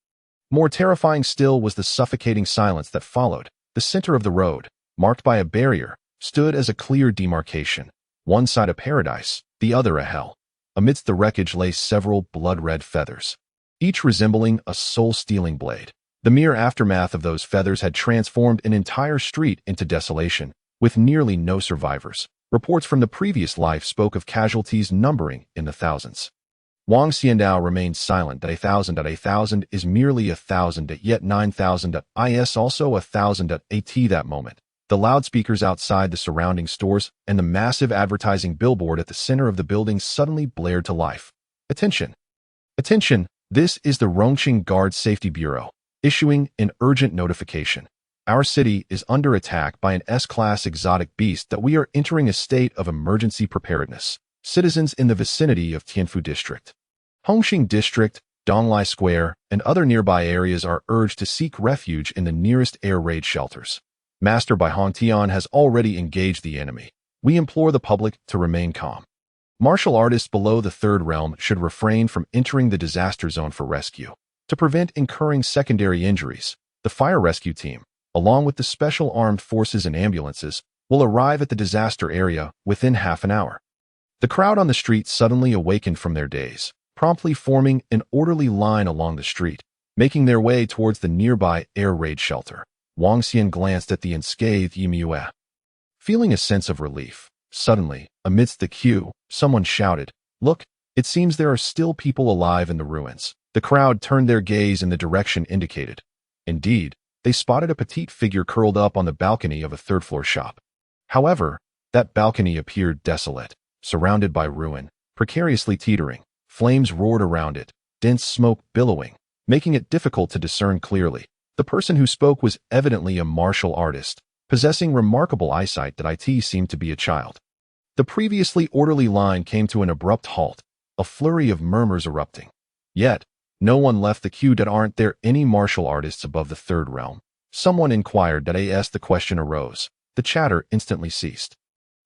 More terrifying still was the suffocating silence that followed. The center of the road, marked by a barrier, stood as a clear demarcation, one side a paradise, the other a hell. Amidst the wreckage lay several blood-red feathers, each resembling a soul-stealing blade. The mere aftermath of those feathers had transformed an entire street into desolation, with nearly no survivors. Reports from the previous life spoke of casualties numbering in the thousands. Wang Xiandao remained silent. A thousand is merely 1,000, yet 9,000 is also 1,000 at that moment. The loudspeakers outside the surrounding stores and the massive advertising billboard at the center of the building suddenly blared to life. Attention! Attention! This is the Rongqing Guard Safety Bureau, issuing an urgent notification. Our city is under attack by an S-class exotic beast that we are entering a state of emergency preparedness. Citizens in the vicinity of Tianfu District, Hongqing District, Donglai Square, and other nearby areas are urged to seek refuge in the nearest air raid shelters. Master by Hong Tian has already engaged the enemy. We implore the public to remain calm. Martial artists below the 3rd realm should refrain from entering the disaster zone for rescue. To prevent incurring secondary injuries, the fire rescue team, along with the special armed forces and ambulances, will arrive at the disaster area within half an hour. The crowd on the street suddenly awakened from their daze, promptly forming an orderly line along the street, making their way towards the nearby air raid shelter. Wang Xian glanced at the unscathed Yimiyue, feeling a sense of relief. Suddenly, amidst the queue, someone shouted, "Look, it seems there are still people alive in the ruins." The crowd turned their gaze in the direction indicated. Indeed, they spotted a petite figure curled up on the balcony of a 3rd-floor shop. However, that balcony appeared desolate, surrounded by ruin, precariously teetering. Flames roared around it, dense smoke billowing, making it difficult to discern clearly. The person who spoke was evidently a martial artist, possessing remarkable eyesight that it seemed to be a child. The previously orderly line came to an abrupt halt, a flurry of murmurs erupting. Yet, no one left the queue. That aren't there any martial artists above the third realm? Someone inquired. As the question arose, the chatter instantly ceased,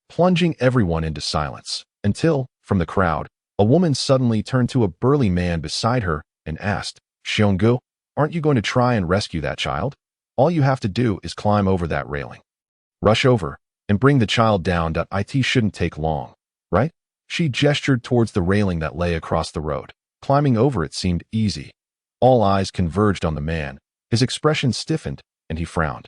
plunging everyone into silence, until, from the crowd, a woman suddenly turned to a burly man beside her and asked, "Xionggu, aren't you going to try and rescue that child? All you have to do is climb over that railing. Rush over and bring the child down. It shouldn't take long, right?" She gestured towards the railing that lay across the road. Climbing over it seemed easy. All eyes converged on the man. His expression stiffened, and he frowned,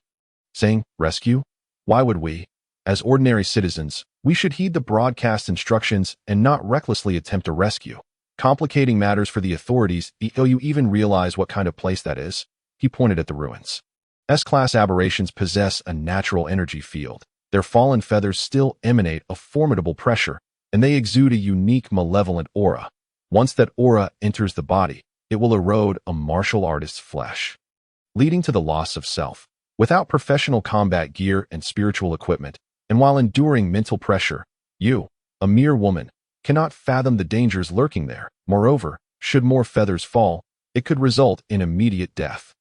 saying, "Rescue? Why would we? As ordinary citizens, we should heed the broadcast instructions and not recklessly attempt a rescue, complicating matters for the authorities. Do you even realize what kind of place that is?" He pointed at the ruins. S-class aberrations possess a natural energy field. Their fallen feathers still emanate a formidable pressure, and they exude a unique malevolent aura. Once that aura enters the body, it will erode a martial artist's flesh, leading to the loss of self. Without professional combat gear and spiritual equipment, and while enduring mental pressure, you, a mere woman, cannot fathom the dangers lurking there. Moreover, should more feathers fall, it could result in immediate death.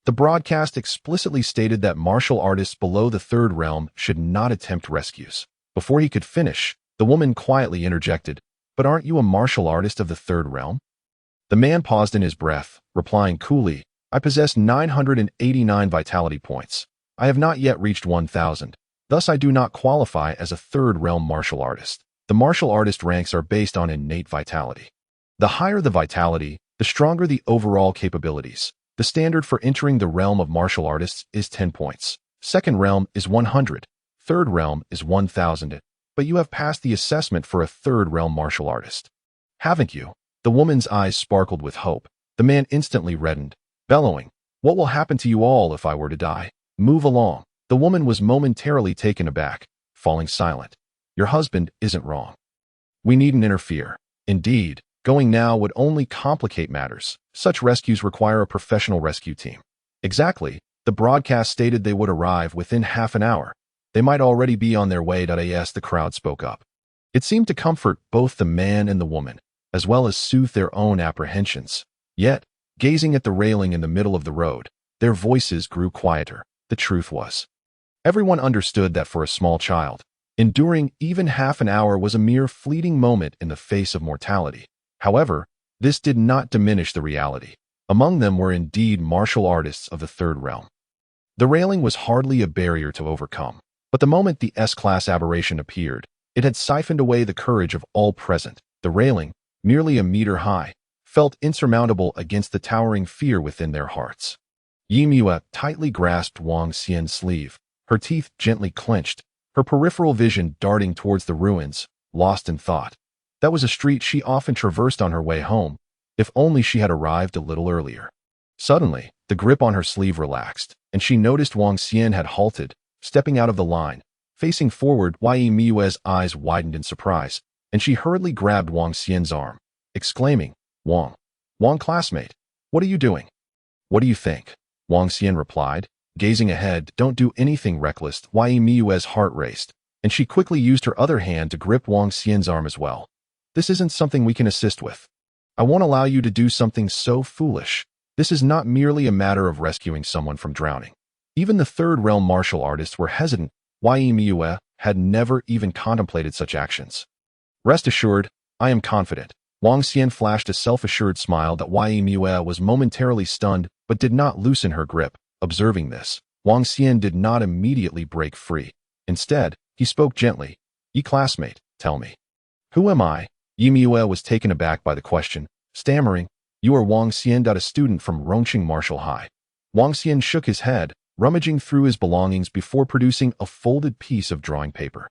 The broadcast explicitly stated that martial artists below the third realm should not attempt rescues. Before he could finish, the woman quietly interjected, "But aren't you a martial artist of the third realm?" The man paused in his breath, replying coolly, "I possess 989 vitality points. I have not yet reached 1,000. Thus I do not qualify as a third realm martial artist. The martial artist ranks are based on innate vitality. The higher the vitality, the stronger the overall capabilities. The standard for entering the realm of martial artists is 10 points. Second realm is 100. Third realm is 1,000. But you have passed the assessment for a third realm martial artist, haven't you?" The woman's eyes sparkled with hope. The man instantly reddened, bellowing, "What will happen to you all if I were to die? Move along." The woman was momentarily taken aback, falling silent. "Your husband isn't wrong. We needn't interfere. Indeed, going now would only complicate matters. Such rescues require a professional rescue team." Exactly. The broadcast stated they would arrive within half an hour. They might already be on their way. As the crowd spoke up, it seemed to comfort both the man and the woman, as well as soothe their own apprehensions. Yet, gazing at the railing in the middle of the road, their voices grew quieter. The truth was, everyone understood that for a small child, enduring even half an hour was a mere fleeting moment in the face of mortality. However, this did not diminish the reality. Among them were indeed martial artists of the third realm. The railing was hardly a barrier to overcome, but the moment the S-class aberration appeared, it had siphoned away the courage of all present. The railing, merely a meter high, felt insurmountable against the towering fear within their hearts. Yimue tightly grasped Wang Xian's sleeve, her teeth gently clenched, her peripheral vision darting towards the ruins, lost in thought. That was a street she often traversed on her way home, if only she had arrived a little earlier. Suddenly, the grip on her sleeve relaxed, and she noticed Wang Xian had halted, stepping out of the line. Facing forward, Yimue's eyes widened in surprise, and she hurriedly grabbed Wang Xian's arm, exclaiming, Wang classmate, what are you doing?" "What do you think?" Wang Xian replied, gazing ahead. "Don't do anything reckless." Yimue's heart raced, and she quickly used her other hand to grip Wang Xian's arm as well. "This isn't something we can assist with. I won't allow you to do something so foolish. This is not merely a matter of rescuing someone from drowning." Even the third realm martial artists were hesitant. Yimue had never even contemplated such actions. "Rest assured, I am confident." Wang Xian flashed a self-assured smile. Yimue was momentarily stunned, but did not loosen her grip. Observing this, Wang Xian did not immediately break free. Instead, he spoke gently, "Yi classmate, tell me, who am I?" Yimue was taken aback by the question, stammering, "You are Wang Xian, a student from Rongqing Martial High." Wang Xian shook his head, rummaging through his belongings before producing a folded piece of drawing paper.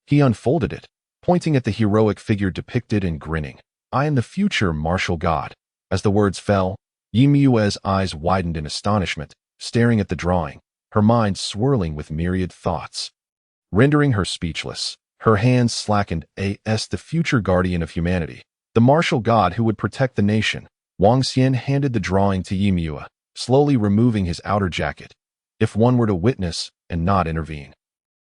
He unfolded it, pointing at the heroic figure depicted and grinning. "I am the future martial god." As the words fell, Yimue's eyes widened in astonishment, staring at the drawing, her mind swirling with myriad thoughts. rendering her speechless. Her hands slackened as the future guardian of humanity, the martial god who would protect the nation. Wang Xian handed the drawing to Yimue, slowly removing his outer jacket. If one were to witness and not intervene.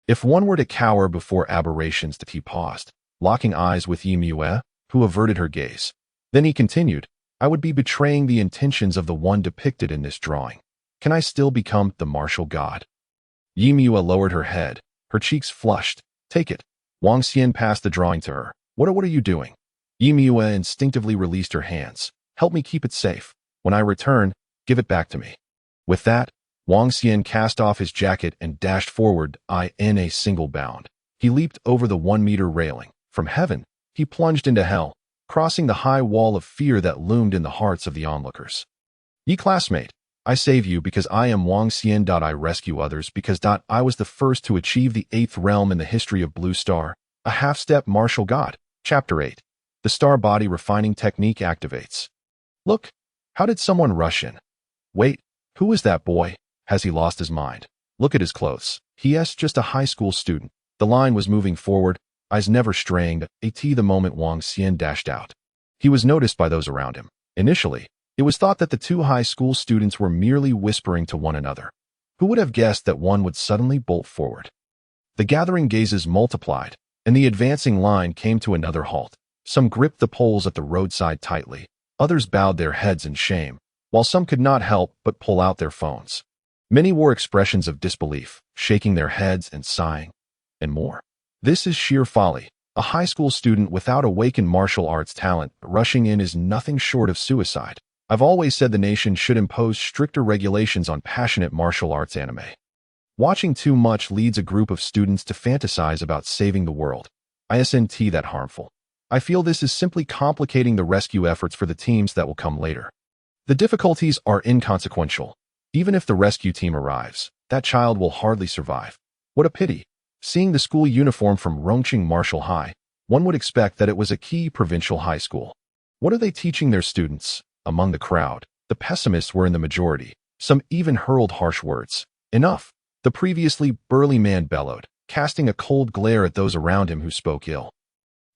If one were to cower before aberrations, that he paused, locking eyes with Yimue, who averted her gaze. Then he continued, I would be betraying the intentions of the one depicted in this drawing. Can I still become the martial god? Yimue lowered her head, her cheeks flushed. Take it. Wang Xian passed the drawing to her. What are you doing? Yimue instinctively released her hands. Help me keep it safe. When I return, give it back to me. With that, Wang Xian cast off his jacket and dashed forward in a single bound. He leaped over the 1-meter railing. From heaven, he plunged into hell, crossing the high wall of fear that loomed in the hearts of the onlookers. Ye classmate, I save you because I am Wang Xian. I rescue others because I was the first to achieve the 8th realm in the history of Blue Star, a half-step martial god. Chapter 8. The star body refining technique activates. Look, how did someone rush in? Wait, who is that boy? Has he lost his mind? Look at his clothes. He's just a high school student. The line was moving forward, eyes never straying the moment Wang Xian dashed out. He was noticed by those around him. Initially, it was thought that the 2 high school students were merely whispering to one another. Who would have guessed that one would suddenly bolt forward? The gathering gazes multiplied, and the advancing line came to another halt. Some gripped the poles at the roadside tightly, others bowed their heads in shame, while some could not help but pull out their phones. Many wore expressions of disbelief, shaking their heads and sighing, and more. This is sheer folly. A high school student without awakened martial arts talent rushing in is nothing short of suicide. I've always said the nation should impose stricter regulations on passionate martial arts anime. Watching too much leads a group of students to fantasize about saving the world. Isn't that harmful? I feel this is simply complicating the rescue efforts for the teams that will come later. The difficulties are inconsequential. Even if the rescue team arrives, that child will hardly survive. What a pity. Seeing the school uniform from Rongqing Martial High, one would expect that it was a key provincial high school. What are they teaching their students? Among the crowd, the pessimists were in the majority. Some even hurled harsh words. Enough. The previously burly man bellowed, casting a cold glare at those around him who spoke ill.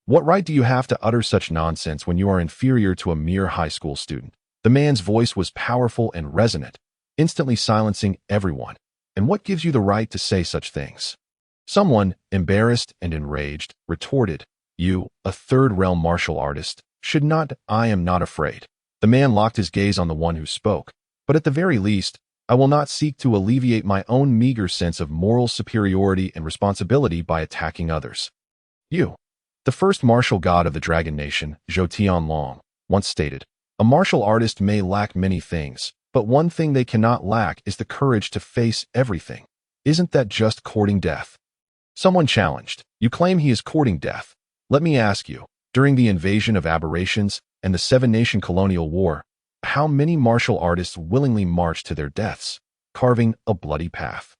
What right do you have to utter such nonsense when you are inferior to a mere high school student? The man's voice was powerful and resonant, instantly silencing everyone. And what gives you the right to say such things? Someone, embarrassed and enraged, retorted, You, a third-realm martial artist, should not. I am not afraid. The man locked his gaze on the one who spoke. But at the very least, I will not seek to alleviate my own meager sense of moral superiority and responsibility by attacking others. You. The first martial god of the Dragon Nation, Zhou Tianlong, once stated, A martial artist may lack many things, but one thing they cannot lack is the courage to face everything. Isn't that just courting death? Someone challenged, You claim he is courting death. Let me ask you, during the invasion of aberrations and the 7-Nation colonial war, how many martial artists willingly marched to their deaths, carving a bloody path?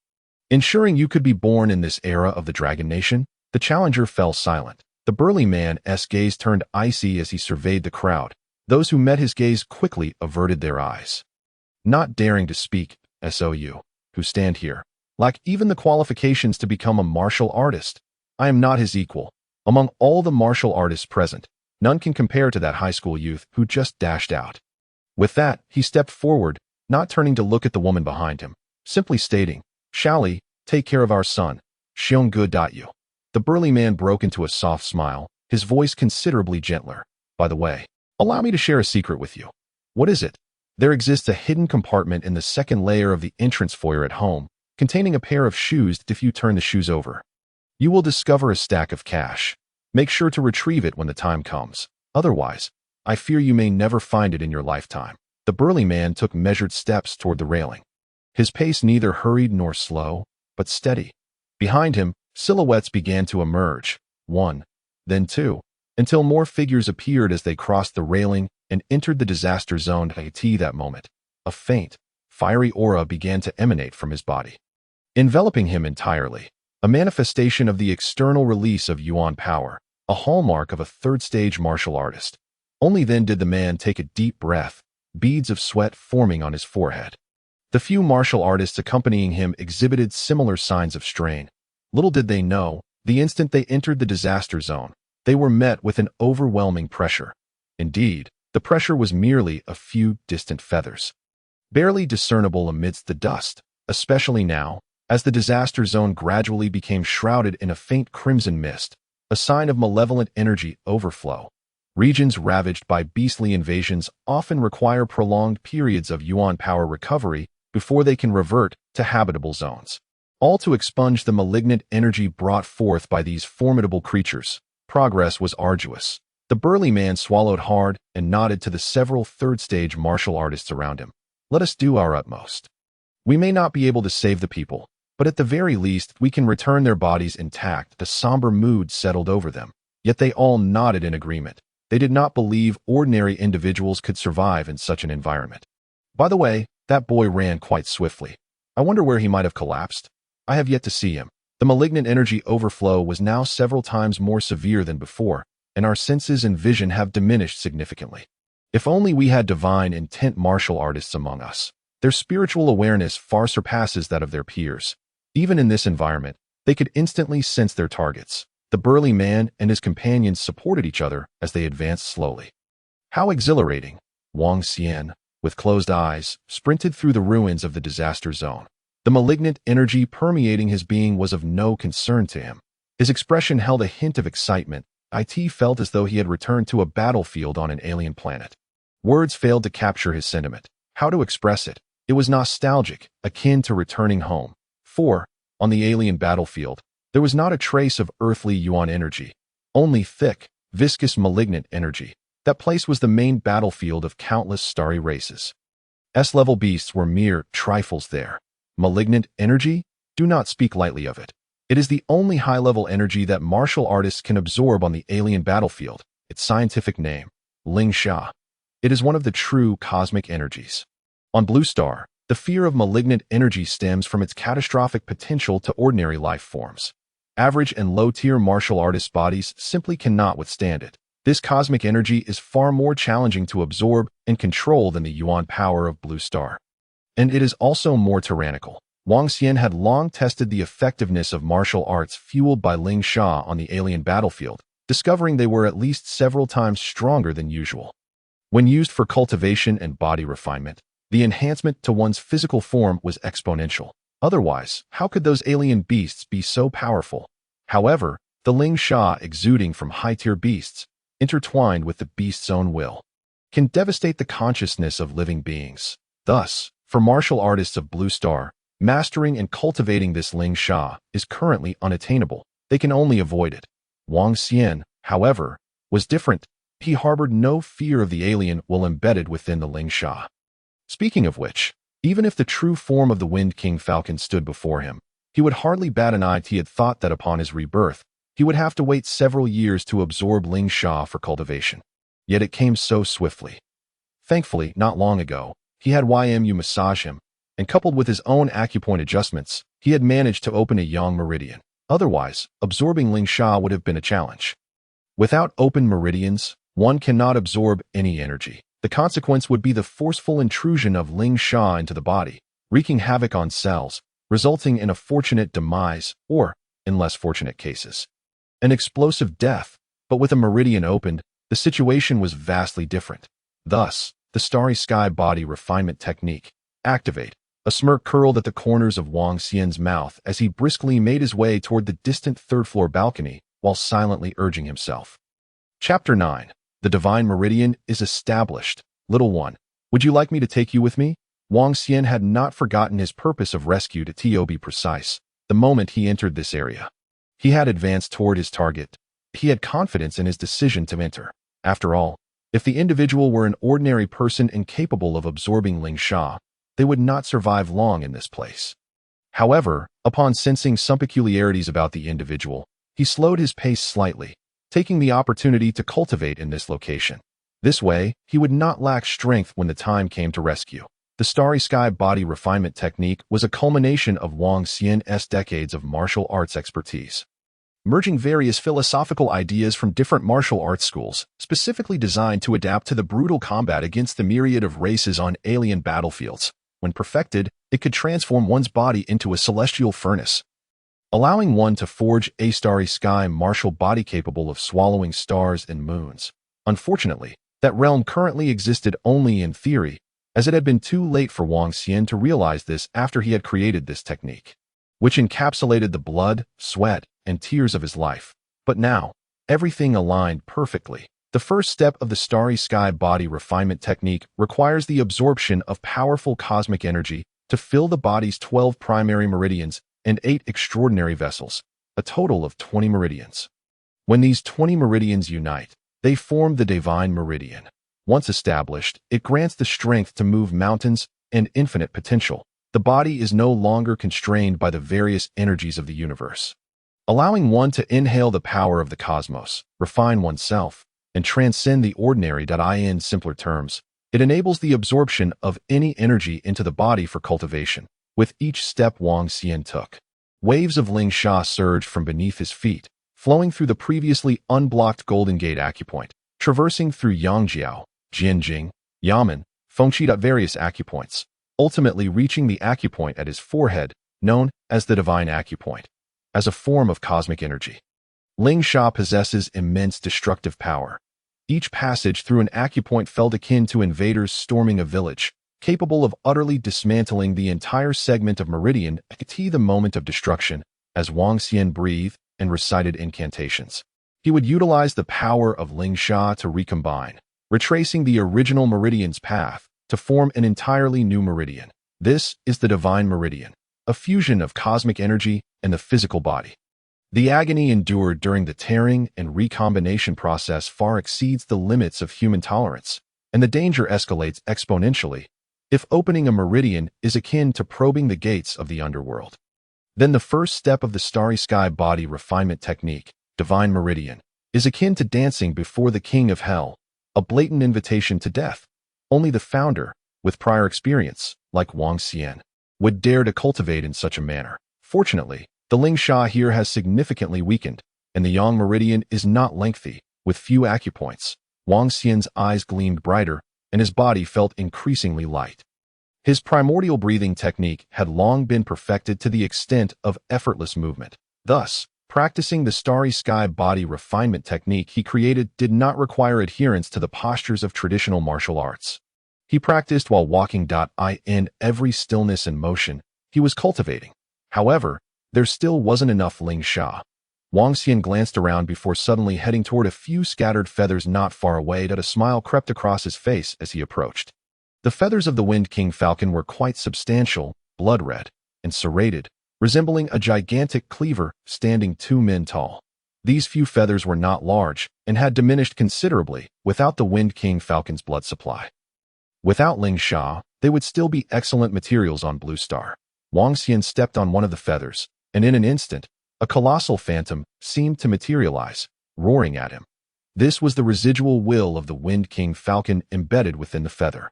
Ensuring you could be born in this era of the Dragon Nation, the challenger fell silent. The burly man's gaze turned icy as he surveyed the crowd. Those who met his gaze quickly averted their eyes. Not daring to speak, SOU, who stand here, lack even the qualifications to become a martial artist. I am not his equal. Among all the martial artists present, none can compare to that high school youth who just dashed out. With that, he stepped forward, not turning to look at the woman behind him, simply stating, Shali, take care of our son. Xiong good.you. The burly man broke into a soft smile, his voice considerably gentler. By the way, allow me to share a secret with you. What is it? There exists a hidden compartment in the second layer of the entrance foyer at home, containing a pair of shoes that if you turn the shoes over, you will discover a stack of cash. Make sure to retrieve it when the time comes. Otherwise, I fear you may never find it in your lifetime. The burly man took measured steps toward the railing. His pace neither hurried nor slow, but steady. Behind him, silhouettes began to emerge, one, then two, until more figures appeared as they crossed the railing and entered the disaster zone. At that moment, a faint, fiery aura began to emanate from his body, enveloping him entirely, a manifestation of the external release of Yuan power, a hallmark of a third-stage martial artist. Only then did the man take a deep breath, beads of sweat forming on his forehead. The few martial artists accompanying him exhibited similar signs of strain, Little did they know, the instant they entered the disaster zone, they were met with an overwhelming pressure. Indeed, the pressure was merely a few distant feathers, barely discernible amidst the dust, especially now, as the disaster zone gradually became shrouded in a faint crimson mist, a sign of malevolent energy overflow. Regions ravaged by beastly invasions often require prolonged periods of yuan power recovery before they can revert to habitable zones. All to expunge the malignant energy brought forth by these formidable creatures. Progress was arduous. The burly man swallowed hard and nodded to the several third-stage martial artists around him. Let us do our utmost. We may not be able to save the people, but at the very least we can return their bodies intact. The somber mood settled over them, yet they all nodded in agreement. They did not believe ordinary individuals could survive in such an environment. By the way, that boy ran quite swiftly. I wonder where he might have collapsed. I have yet to see him. The malignant energy overflow was now several times more severe than before, and our senses and vision have diminished significantly. If only we had divine intent martial artists among us. Their spiritual awareness far surpasses that of their peers. Even in this environment, they could instantly sense their targets. The burly man and his companions supported each other as they advanced slowly. How exhilarating! Wang Xian, with closed eyes, sprinted through the ruins of the disaster zone. The malignant energy permeating his being was of no concern to him. His expression held a hint of excitement. It felt as though he had returned to a battlefield on an alien planet. Words failed to capture his sentiment. How to express it? It was nostalgic, akin to returning home. For, on the alien battlefield, there was not a trace of earthly yuan energy, only thick, viscous malignant energy. That place was the main battlefield of countless starry races. S-level beasts were mere trifles there. Malignant energy? Do not speak lightly of it. It is the only high-level energy that martial artists can absorb on the alien battlefield. Its scientific name, Ling Sha. It is one of the true cosmic energies. On Blue Star, the fear of malignant energy stems from its catastrophic potential to ordinary life forms. Average and low-tier martial artists' bodies simply cannot withstand it. This cosmic energy is far more challenging to absorb and control than the yuan power of Blue Star. And it is also more tyrannical. Wang Xian had long tested the effectiveness of martial arts fueled by Ling Sha on the alien battlefield, discovering they were at least several times stronger than usual. When used for cultivation and body refinement, the enhancement to one's physical form was exponential. Otherwise, how could those alien beasts be so powerful? However, the Ling Sha exuding from high-tier beasts, intertwined with the beast's own will, can devastate the consciousness of living beings. Thus, for martial artists of Blue Star, mastering and cultivating this Ling Sha is currently unattainable. They can only avoid it. Wang Xian, however, was different. He harbored no fear of the alien will embedded within the Ling Sha. Speaking of which, even if the true form of the Wind King Falcon stood before him, he would hardly bat an eye. He had thought that upon his rebirth, he would have to wait several years to absorb Ling Sha for cultivation. Yet it came so swiftly. Thankfully, not long ago, he had YMU massage him, and coupled with his own acupoint adjustments, he had managed to open a yang meridian. Otherwise, absorbing Ling Sha would have been a challenge. Without open meridians, one cannot absorb any energy. The consequence would be the forceful intrusion of Ling Sha into the body, wreaking havoc on cells, resulting in a fortunate demise, or, in less fortunate cases, an explosive death. But with a meridian opened, the situation was vastly different. Thus, the starry sky body refinement technique. Activate. A smirk curled at the corners of Wang Xian's mouth as he briskly made his way toward the distant third-floor balcony while silently urging himself. Chapter 9. The Divine Meridian is established. Little one, would you like me to take you with me? Wang Xian had not forgotten his purpose of rescue to be precise. The moment he entered this area, he had advanced toward his target. He had confidence in his decision to enter. After all, if the individual were an ordinary person incapable of absorbing Ling Sha, they would not survive long in this place. However, upon sensing some peculiarities about the individual, he slowed his pace slightly, taking the opportunity to cultivate in this location. This way, he would not lack strength when the time came to rescue. The Starry Sky Body Refinement Technique was a culmination of Wang Xian's decades of martial arts expertise, merging various philosophical ideas from different martial arts schools, specifically designed to adapt to the brutal combat against the myriad of races on alien battlefields. When perfected, it could transform one's body into a celestial furnace. allowing one to forge a starry sky martial body capable of swallowing stars and moons. Unfortunately, that realm currently existed only in theory, as it had been too late for Wang Xian to realize this after he had created this technique, which encapsulated the blood, sweat, and tears of his life. But now, everything aligned perfectly. The first step of the starry sky body refinement technique requires the absorption of powerful cosmic energy to fill the body's 12 primary meridians and 8 extraordinary vessels, a total of 20 meridians. When these 20 meridians unite, they form the divine meridian. Once established, it grants the strength to move mountains and infinite potential. The body is no longer constrained by the various energies of the universe, allowing one to inhale the power of the cosmos, refine oneself, and transcend the ordinary. In simpler terms, it enables the absorption of any energy into the body for cultivation. With each step Wang Xian took, waves of Ling Sha surged from beneath his feet, flowing through the previously unblocked Golden Gate acupoint, traversing through Yangjiao, Jianjing, Yamen, Fengqi. Various acupoints, ultimately reaching the acupoint at his forehead, known as the divine acupoint, as a form of cosmic energy. Ling Sha possesses immense destructive power. Each passage through an acupoint felt akin to invaders storming a village, capable of utterly dismantling the entire segment of meridian at the moment of destruction. As Wang Xian breathed and recited incantations, he would utilize the power of Ling Sha to recombine, retracing the original meridian's path to form an entirely new meridian. This is the divine meridian, a fusion of cosmic energy and the physical body. The agony endured during the tearing and recombination process far exceeds the limits of human tolerance, and the danger escalates exponentially if opening a meridian is akin to probing the gates of the underworld. Then the first step of the starry sky body refinement technique, divine meridian, is akin to dancing before the king of hell, a blatant invitation to death. Only the founder, with prior experience, like Wang Xian, would dare to cultivate in such a manner. Fortunately, the Ling Sha here has significantly weakened, and the Yang meridian is not lengthy, with few acupoints. Wang Xian's eyes gleamed brighter, and his body felt increasingly light. His primordial breathing technique had long been perfected to the extent of effortless movement. Thus, practicing the starry sky body refinement technique he created did not require adherence to the postures of traditional martial arts. He practiced while walking. In every stillness and motion he was cultivating. However, there still wasn't enough Ling Sha. Wang Xian glanced around before suddenly heading toward a few scattered feathers not far away. A smile crept across his face as he approached. The feathers of the Wind King falcon were quite substantial, blood-red, and serrated, resembling a gigantic cleaver standing 2 men tall. These few feathers were not large and had diminished considerably without the Wind King falcon's blood supply. Without Ling Sha, they would still be excellent materials on Blue Star. Wang Xian stepped on one of the feathers, and in an instant, a colossal phantom seemed to materialize, roaring at him. This was the residual will of the Wind King falcon embedded within the feather.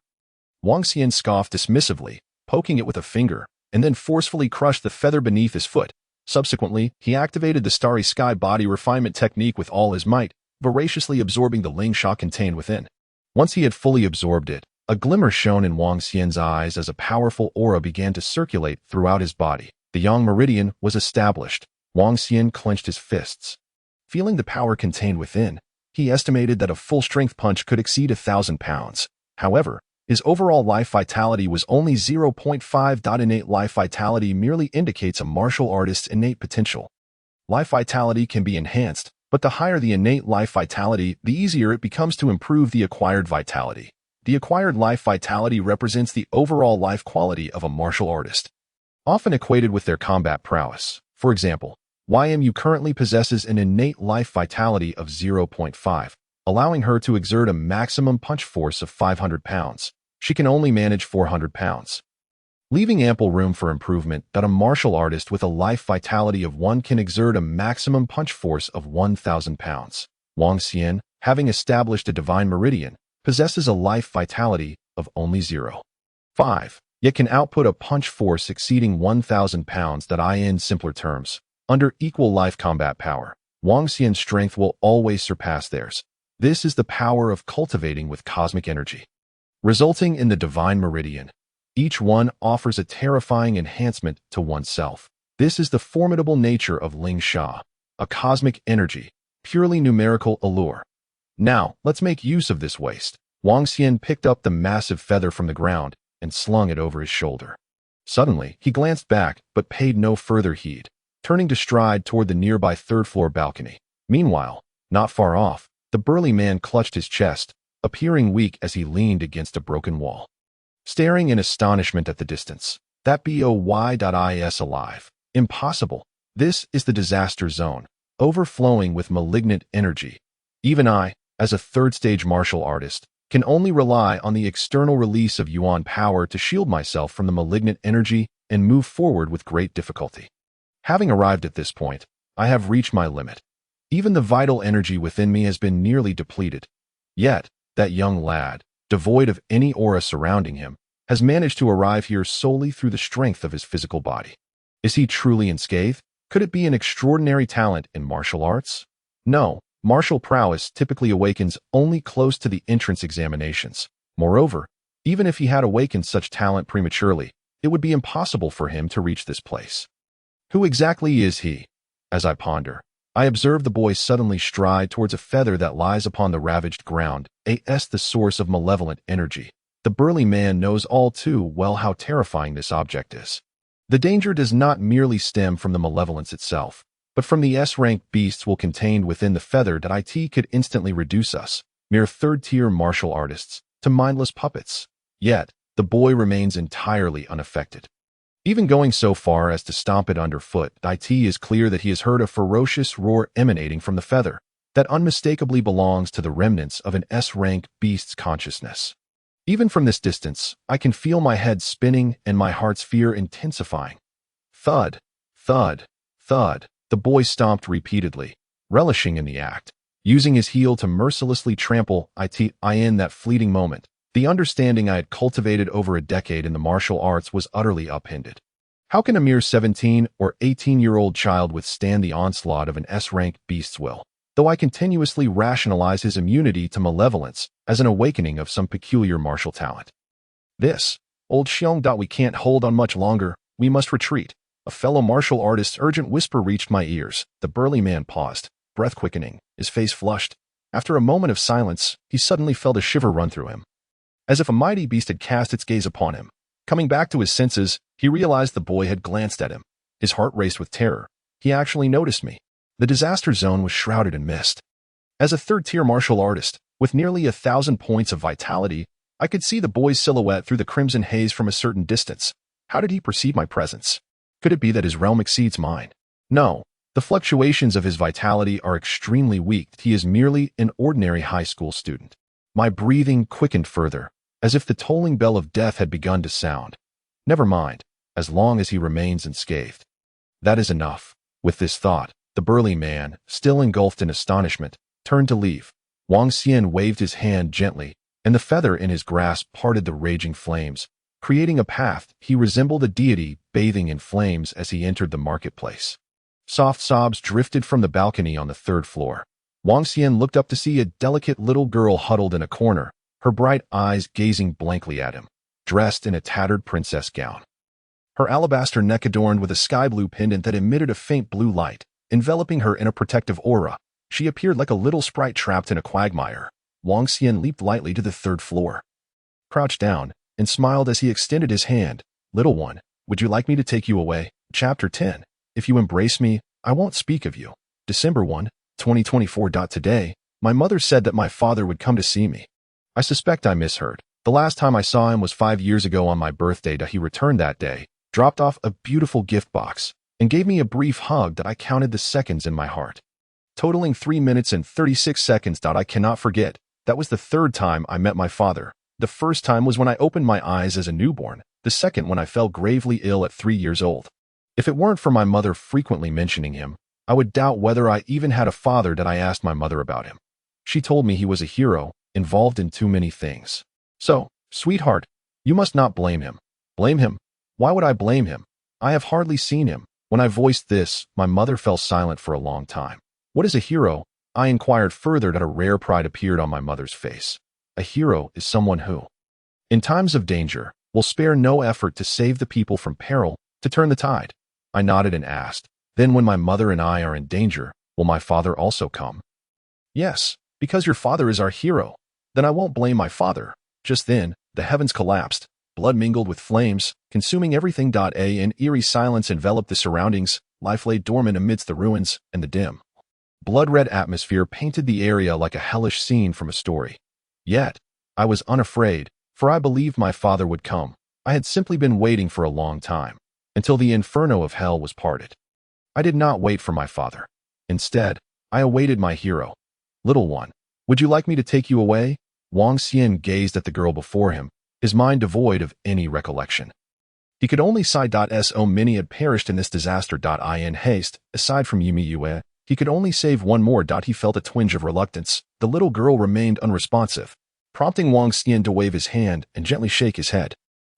Wang Xian scoffed dismissively, poking it with a finger, and then forcefully crushed the feather beneath his foot. Subsequently, he activated the starry sky body refinement technique with all his might, voraciously absorbing the Ling Sha contained within. Once he had fully absorbed it, a glimmer shone in Wang Xian's eyes as a powerful aura began to circulate throughout his body. The Yang meridian was established. Wang Xian clenched his fists. Feeling the power contained within, he estimated that a full-strength punch could exceed 1,000 pounds. However, his overall life vitality was only 0.5. Innate life vitality merely indicates a martial artist's innate potential. Life vitality can be enhanced, but the higher the innate life vitality, the easier it becomes to improve the acquired vitality. The acquired life vitality represents the overall life quality of a martial artist, often equated with their combat prowess. For example, YMU currently possesses an innate life vitality of 0.5, allowing her to exert a maximum punch force of 500 pounds. She can only manage 400 pounds, leaving ample room for improvement. That a martial artist with a life vitality of 1 can exert a maximum punch force of 1,000 pounds. Wang Xian, having established a divine meridian, possesses a life vitality of only 0.5, yet can output a punch force exceeding 1,000 pounds. In simpler terms, under equal life combat power, Wang Xian's strength will always surpass theirs. This is the power of cultivating with cosmic energy, resulting in the divine meridian. Each one offers a terrifying enhancement to oneself. This is the formidable nature of Ling Sha, a cosmic energy, purely numerical allure. Now, let's make use of this waste. Wang Xian picked up the massive feather from the ground and slung it over his shoulder. Suddenly, he glanced back but paid no further heed, turning to stride toward the nearby third-floor balcony. Meanwhile, not far off, the burly man clutched his chest, appearing weak as he leaned against a broken wall. Staring in astonishment at the distance, that boy.is alive. Impossible. This is the disaster zone, overflowing with malignant energy. Even I, as a third-stage martial artist, can only rely on the external release of Yuan power to shield myself from the malignant energy and move forward with great difficulty. Having arrived at this point, I have reached my limit. Even the vital energy within me has been nearly depleted. Yet, that young lad, devoid of any aura surrounding him, has managed to arrive here solely through the strength of his physical body. Is he truly unscathed? Could it be an extraordinary talent in martial arts? No, martial prowess typically awakens only close to the entrance examinations. Moreover, even if he had awakened such talent prematurely, it would be impossible for him to reach this place. Who exactly is he? As I ponder, I observe the boy suddenly stride towards a feather that lies upon the ravaged ground, the source of malevolent energy. The burly man knows all too well how terrifying this object is. The danger does not merely stem from the malevolence itself, but from the S-rank beasts contained within the feather that it could instantly reduce us, mere third-tier martial artists, to mindless puppets. Yet, the boy remains entirely unaffected. Even going so far as to stomp it underfoot, it is clear that he has heard a ferocious roar emanating from the feather that unmistakably belongs to the remnants of an S-rank beast's consciousness. Even from this distance, I can feel my head spinning and my heart's fear intensifying. Thud, thud, thud. The boy stomped repeatedly, relishing in the act, using his heel to mercilessly trample in that fleeting moment. The understanding I had cultivated over a decade in the martial arts was utterly upended. How can a mere 17 or 18-year-old child withstand the onslaught of an S-rank beast's will? Though I continuously rationalize his immunity to malevolence as an awakening of some peculiar martial talent. This, old Xiong. We can't hold on much longer. We must retreat. A fellow martial artist's urgent whisper reached my ears. The burly man paused, breath quickening, his face flushed. After a moment of silence, he suddenly felt a shiver run through him, as if a mighty beast had cast its gaze upon him. Coming back to his senses, he realized the boy had glanced at him. His heart raced with terror. He actually noticed me. The disaster zone was shrouded in mist. As a third-tier martial artist, with nearly 1,000 points of vitality, I could see the boy's silhouette through the crimson haze from a certain distance. How did he perceive my presence? Could it be that his realm exceeds mine? No, the fluctuations of his vitality are extremely weak. He is merely an ordinary high school student. My breathing quickened further, as if the tolling bell of death had begun to sound. Never mind, as long as he remains unscathed. That is enough. With this thought, the burly man, still engulfed in astonishment, turned to leave. Wang Xian waved his hand gently, and the feather in his grasp parted the raging flames, creating a path. He resembled a deity bathing in flames as he entered the marketplace. Soft sobs drifted from the balcony on the third floor. Wang Xian looked up to see a delicate little girl huddled in a corner, her bright eyes gazing blankly at him, dressed in a tattered princess gown. Her alabaster neck adorned with a sky-blue pendant that emitted a faint blue light, enveloping her in a protective aura. She appeared like a little sprite trapped in a quagmire. Wang Xian leaped lightly to the third floor, crouched down, and smiled as he extended his hand. Little one, would you like me to take you away? Chapter 10. If you embrace me, I won't speak of you. December 1, 2024. Today, my mother said that my father would come to see me. I suspect I misheard. The last time I saw him was 5 years ago on my birthday. He returned that day, dropped off a beautiful gift box, and gave me a brief hug that I counted the seconds in my heart, totaling 3 minutes and 36 seconds. I cannot forget. That was the third time I met my father. The first time was when I opened my eyes as a newborn, the second when I fell gravely ill at 3 years old. If it weren't for my mother frequently mentioning him, I would doubt whether I even had a father. I asked my mother about him. She told me he was a hero, involved in too many things. So, sweetheart, you must not blame him. Blame him? Why would I blame him? I have hardly seen him. When I voiced this, my mother fell silent for a long time. What is a hero? I inquired further. A rare pride appeared on my mother's face. A hero is someone who, in times of danger, will spare no effort to save the people from peril, to turn the tide. I nodded and asked, then when my mother and I are in danger, will my father also come? Yes, because your father is our hero. Then I won't blame my father. Just then, the heavens collapsed. Blood mingled with flames, consuming everything. An eerie silence enveloped the surroundings. Life lay dormant amidst the ruins and the dim, blood-red atmosphere painted the area like a hellish scene from a story. Yet, I was unafraid, for I believed my father would come. I had simply been waiting for a long time, until the inferno of hell was parted. I did not wait for my father. Instead, I awaited my hero. Little one, would you like me to take you away? Wang Xian gazed at the girl before him, his mind devoid of any recollection. He could only sigh. So many had perished in this disaster. In haste, aside from Yumi Yue, he could only save one more. He felt a twinge of reluctance. The little girl remained unresponsive, prompting Wang Xian to wave his hand and gently shake his head.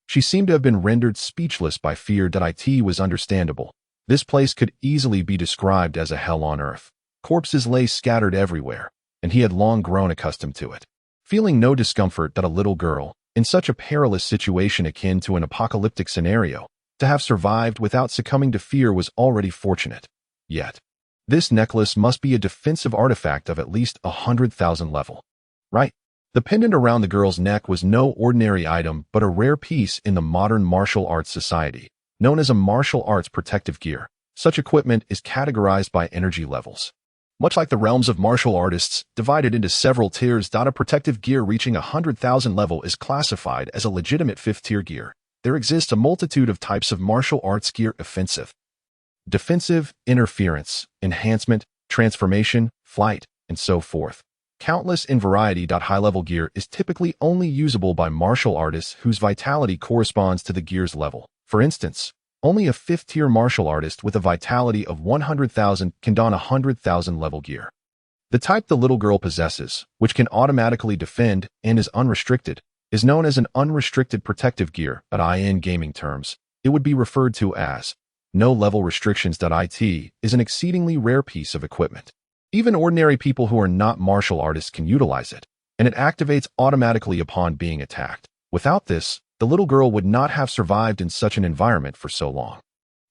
She seemed to have been rendered speechless by fear. It was understandable. This place could easily be described as a hell on earth. Corpses lay scattered everywhere, and he had long grown accustomed to it. Feeling no discomfort, a little girl, in such a perilous situation akin to an apocalyptic scenario, to have survived without succumbing to fear was already fortunate. Yet, this necklace must be a defensive artifact of at least 100,000 level. Right? The pendant around the girl's neck was no ordinary item but a rare piece in the modern martial arts society, known as a martial arts protective gear. Such equipment is categorized by energy levels. Much like the realms of martial artists, divided into several tiers. A protective gear reaching 100,000 level is classified as a legitimate 5th-tier gear. There exists a multitude of types of martial arts gear: offensive, defensive, interference, enhancement, transformation, flight, and so forth. Countless in variety. High-level gear is typically only usable by martial artists whose vitality corresponds to the gear's level. For instance, only a 5th-tier martial artist with a vitality of 100,000 can don 100,000 level gear. The type the little girl possesses, which can automatically defend and is unrestricted, is known as an unrestricted protective gear. In gaming terms, it would be referred to as no level restrictions. It is an exceedingly rare piece of equipment. Even ordinary people who are not martial artists can utilize it, and it activates automatically upon being attacked. Without this, the little girl would not have survived in such an environment for so long.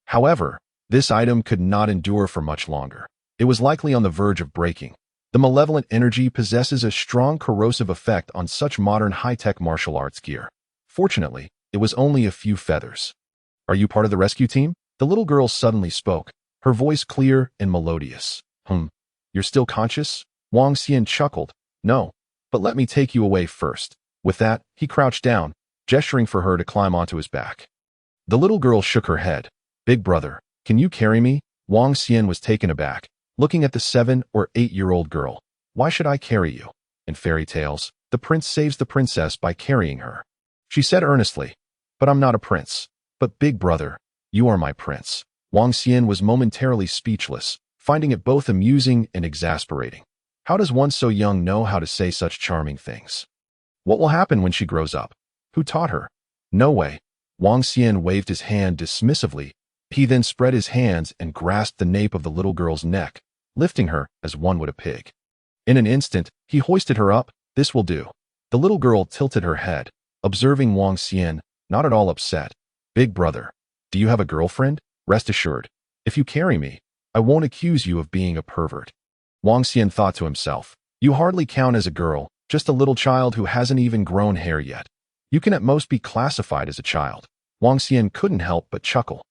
However, this item could not endure for much longer. It was likely on the verge of breaking. The malevolent energy possesses a strong corrosive effect on such modern high-tech martial arts gear. Fortunately, it was only a few feathers. Are you part of the rescue team? The little girl suddenly spoke, her voice clear and melodious. You're still conscious? Wang Xian chuckled. No, but let me take you away first. With that, he crouched down, gesturing for her to climb onto his back. The little girl shook her head. Big brother, can you carry me? Wang Xian was taken aback, looking at the 7- or 8-year-old girl. Why should I carry you? In fairy tales, the prince saves the princess by carrying her. She said earnestly, but I'm not a prince. But big brother, you are my prince. Wang Xian was momentarily speechless, finding it both amusing and exasperating. How does one so young know how to say such charming things? What will happen when she grows up? Who taught her? No way. Wang Xian waved his hand dismissively. He then spread his hands and grasped the nape of the little girl's neck, lifting her as one would a pig. In an instant, he hoisted her up. This will do. The little girl tilted her head, observing Wang Xian, not at all upset. Big brother, do you have a girlfriend? Rest assured, if you carry me, I won't accuse you of being a pervert. Wang Xian thought to himself, you hardly count as a girl, just a little child who hasn't even grown hair yet. You can at most be classified as a child. Wang Xian couldn't help but chuckle.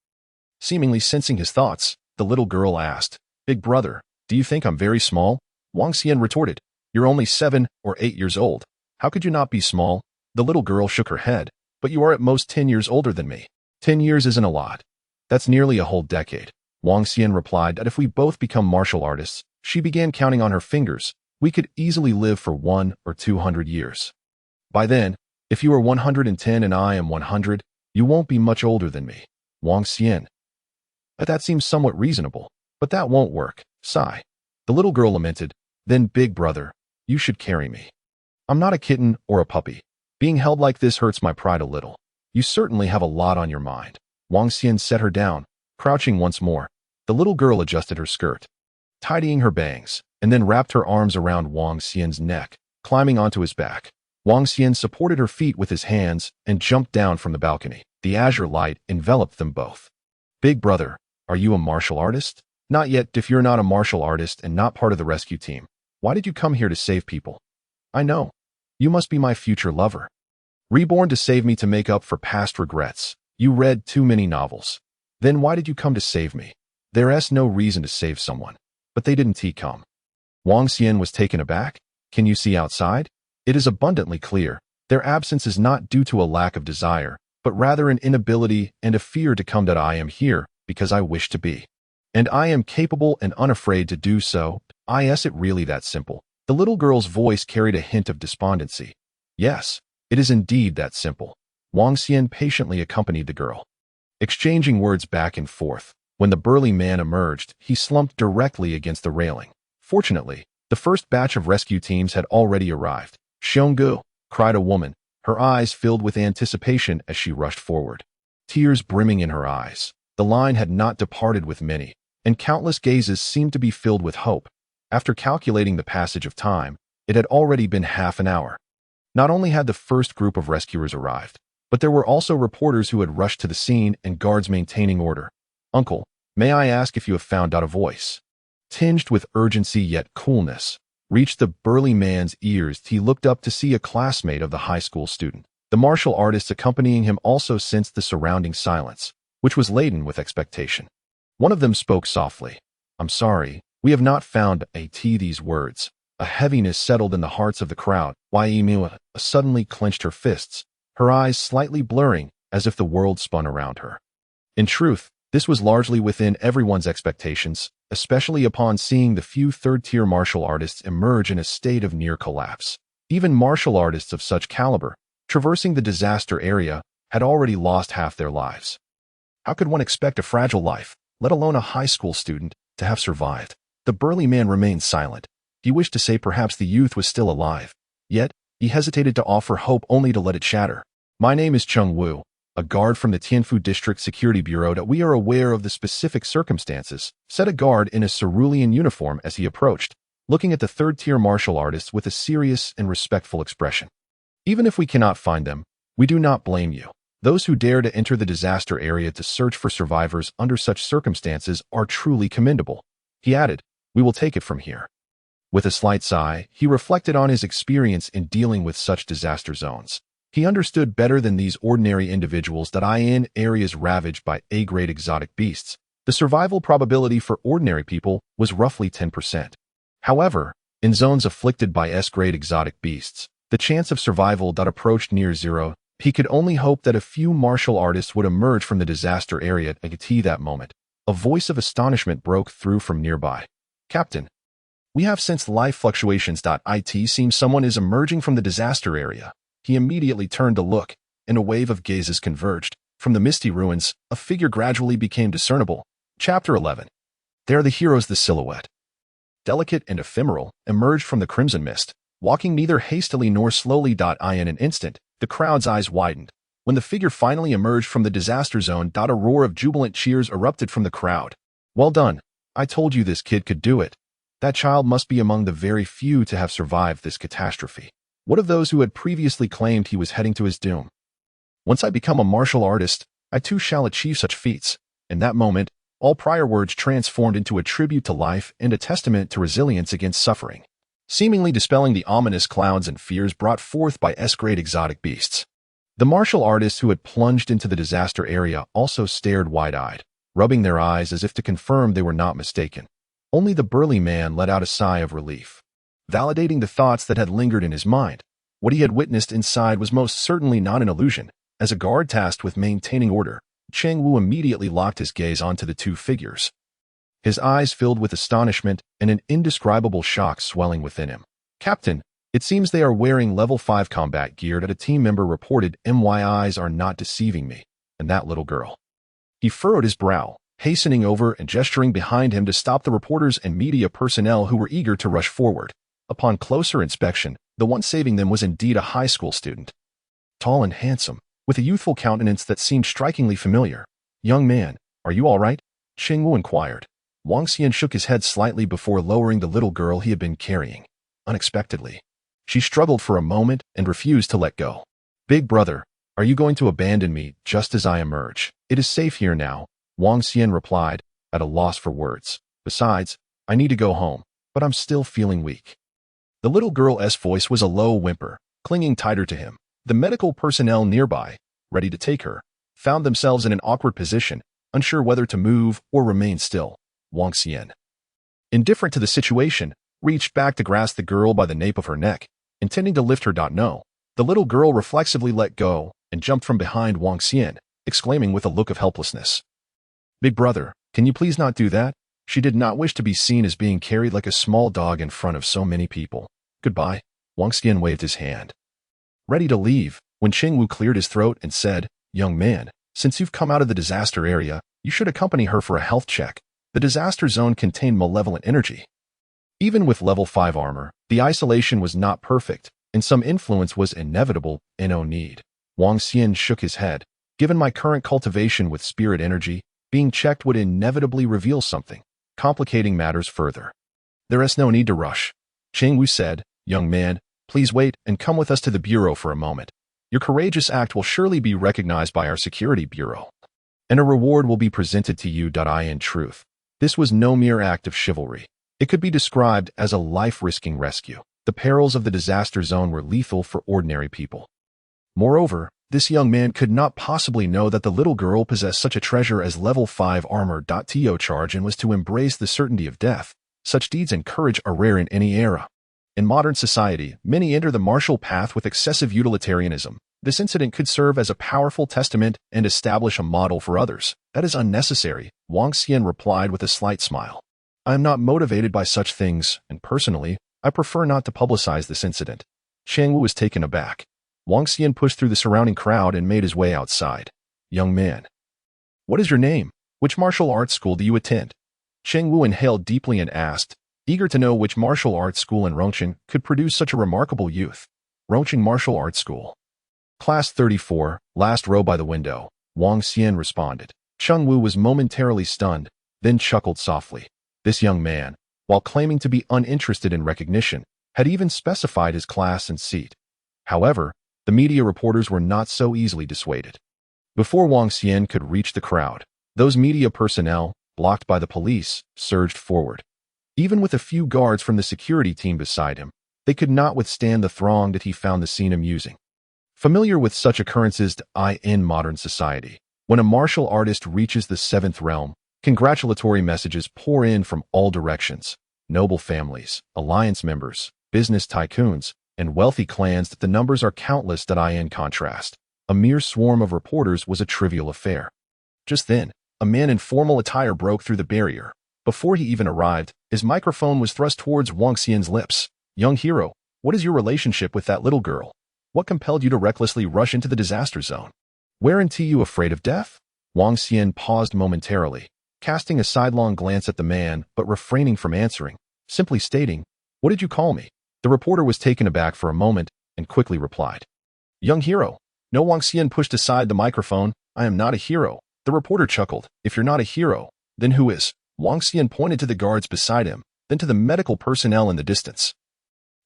Seemingly sensing his thoughts, the little girl asked, Big brother, do you think I'm very small? Wang Xian retorted, you're only 7 or 8 years old. How could you not be small? The little girl shook her head, but you are at most 10 years older than me. 10 years isn't a lot. That's nearly a whole decade. Wang Xian replied that if we both become martial artists, she began counting on her fingers, we could easily live for 100 or 200 years. By then, if you are 110 and I am 100, you won't be much older than me. Wang Xian. That seems somewhat reasonable, but that won't work. Sigh. The little girl lamented, then big brother, you should carry me. I'm not a kitten or a puppy. Being held like this hurts my pride a little. You certainly have a lot on your mind. Wang Xian set her down, crouching once more. The little girl adjusted her skirt, tidying her bangs, and then wrapped her arms around Wang Xian's neck, climbing onto his back. Wang Xian supported her feet with his hands and jumped down from the balcony. The azure light enveloped them both. Big brother, Are you a martial artist? Not yet. If you're not a martial artist and not part of the rescue team, why did you come here to save people? I know. You must be my future lover. Reborn to save me to make up for past regrets. You read too many novels. Then why did you come to save me? There's no reason to save someone. But they didn't come. Wang Xian was taken aback. Can you see outside? It is abundantly clear. Their absence is not due to a lack of desire, but rather an inability and a fear to come. That I am here because I wish to be. And I am capable and unafraid to do so. Is it really that simple? The little girl's voice carried a hint of despondency. Yes, it is indeed that simple. Wang Xian patiently accompanied the girl, exchanging words back and forth. When the burly man emerged, he slumped directly against the railing. Fortunately, the first batch of rescue teams had already arrived. Xionggu, cried a woman, her eyes filled with anticipation as she rushed forward. Tears brimming in her eyes. The line had not departed with many, and countless gazes seemed to be filled with hope. After calculating the passage of time, it had already been half an hour. Not only had the first group of rescuers arrived, but there were also reporters who had rushed to the scene and guards maintaining order. Uncle, may I ask if you have found out? A voice, tinged with urgency yet coolness, reached the burly man's ears. He looked up to see a classmate of the high school student. The martial artist accompanying him also sensed the surrounding silence, which was laden with expectation. One of them spoke softly. I'm sorry, we have not found these words. A heaviness settled in the hearts of the crowd. Yimua suddenly clenched her fists, her eyes slightly blurring, as if the world spun around her. In truth, this was largely within everyone's expectations, especially upon seeing the few third-tier martial artists emerge in a state of near collapse. Even martial artists of such caliber, traversing the disaster area, had already lost half their lives. How could one expect a fragile life, let alone a high school student, to have survived? The burly man remained silent. He wished to say perhaps the youth was still alive. Yet, he hesitated to offer hope only to let it shatter. My name is Chung Wu, a guard from the Tianfu District Security Bureau. That we are aware of the specific circumstances, said a guard in a cerulean uniform as he approached, looking at the third-tier martial artists with a serious and respectful expression. Even if we cannot find them, we do not blame you. Those who dare to enter the disaster area to search for survivors under such circumstances are truly commendable. He added, we will take it from here. With a slight sigh, he reflected on his experience in dealing with such disaster zones. He understood better than these ordinary individuals that in areas ravaged by A-grade exotic beasts, the survival probability for ordinary people was roughly 10%. However, in zones afflicted by S-grade exotic beasts, the chance of survival approached near zero. He could only hope that a few martial artists would emerge from the disaster area at that moment. A voice of astonishment broke through from nearby. Captain, we have sensed life fluctuations. It seems someone is emerging from the disaster area. He immediately turned to look, and a wave of gazes converged. From the misty ruins, a figure gradually became discernible. Chapter 11. There the heroes, the silhouette, delicate and ephemeral, emerged from the crimson mist, walking neither hastily nor slowly. In an instant, the crowd's eyes widened. When the figure finally emerged from the disaster zone, a roar of jubilant cheers erupted from the crowd. Well done. I told you this kid could do it. That child must be among the very few to have survived this catastrophe. What of those who had previously claimed he was heading to his doom? Once I become a martial artist, I too shall achieve such feats. In that moment, all prior words transformed into a tribute to life and a testament to resilience against suffering, seemingly dispelling the ominous clouds and fears brought forth by S-grade exotic beasts. The martial artists who had plunged into the disaster area also stared wide-eyed, rubbing their eyes as if to confirm they were not mistaken. Only the burly man let out a sigh of relief, validating the thoughts that had lingered in his mind. What he had witnessed inside was most certainly not an illusion. As a guard tasked with maintaining order, Cheng Wu immediately locked his gaze onto the two figures. His eyes filled with astonishment and an indescribable shock swelling within him. Captain, it seems they are wearing level 5 combat gear. That a team member reported. My eyes are not deceiving me. And that little girl. He furrowed his brow, hastening over and gesturing behind him to stop the reporters and media personnel who were eager to rush forward. Upon closer inspection, the one saving them was indeed a high school student. Tall and handsome, with a youthful countenance that seemed strikingly familiar. Young man, are you all right? Cheng Wu inquired. Wang Xian shook his head slightly before lowering the little girl he had been carrying. Unexpectedly, she struggled for a moment and refused to let go. Big brother, are you going to abandon me just as I emerge? It is safe here now, Wang Xian replied, at a loss for words. Besides, I need to go home, but I'm still feeling weak. The little girl's voice was a low whimper, clinging tighter to him. The medical personnel nearby, ready to take her, found themselves in an awkward position, unsure whether to move or remain still. Wang Xian, indifferent to the situation, reached back to grasp the girl by the nape of her neck, intending to lift her. No. The little girl reflexively let go and jumped from behind Wang Xian, exclaiming with a look of helplessness. Big brother, can you please not do that? She did not wish to be seen as being carried like a small dog in front of so many people. Goodbye. Wang Xian waved his hand, ready to leave, when Qingwu cleared his throat and said, Young man, since you've come out of the disaster area, you should accompany her for a health check. The disaster zone contained malevolent energy. Even with level 5 armor, the isolation was not perfect, and some influence was inevitable. No need. Wang Xian shook his head. Given my current cultivation with spirit energy, being checked would inevitably reveal something, complicating matters further. There is no need to rush. Qingwu said, Young man, please wait and come with us to the bureau for a moment. Your courageous act will surely be recognized by our security bureau, and a reward will be presented to you. In truth, this was no mere act of chivalry. It could be described as a life-risking rescue. The perils of the disaster zone were lethal for ordinary people. Moreover, this young man could not possibly know that the little girl possessed such a treasure as level 5 armor. To charge and was to embrace the certainty of death. Such deeds and courage are rare in any era. In modern society, many enter the martial path with excessive utilitarianism. This incident could serve as a powerful testament and establish a model for others. That is unnecessary, Wang Xian replied with a slight smile. I am not motivated by such things, and personally, I prefer not to publicize this incident. Qingwu was taken aback. Wang Xian pushed through the surrounding crowd and made his way outside. Young man, what is your name? Which martial arts school do you attend? Qingwu inhaled deeply and asked, eager to know which martial arts school in Rongqing could produce such a remarkable youth. Rongqing Martial Arts School. Class 34, last row by the window, Wang Xian responded. Qingwu was momentarily stunned, then chuckled softly. This young man, while claiming to be uninterested in recognition, had even specified his class and seat. However, the media reporters were not so easily dissuaded. Before Wang Xian could reach the crowd, those media personnel, blocked by the police, surged forward. Even with a few guards from the security team beside him, they could not withstand the throng that he found the scene amusing. Familiar with such occurrences in modern society, when a martial artist reaches the 7th realm, congratulatory messages pour in from all directions. Noble families, alliance members, business tycoons, and wealthy clans. The numbers are countless. In contrast, a mere swarm of reporters was a trivial affair. Just then, a man in formal attire broke through the barrier. Before he even arrived, his microphone was thrust towards Wang Xian's lips. Young hero, what is your relationship with that little girl? What compelled you to recklessly rush into the disaster zone? Weren't you afraid of death? Wang Xian paused momentarily, casting a sidelong glance at the man but refraining from answering, simply stating, What did you call me? The reporter was taken aback for a moment and quickly replied, Young hero. No. Wang Xian pushed aside the microphone. I am not a hero. The reporter chuckled. If you're not a hero, then who is? Wang Xian pointed to the guards beside him, then to the medical personnel in the distance,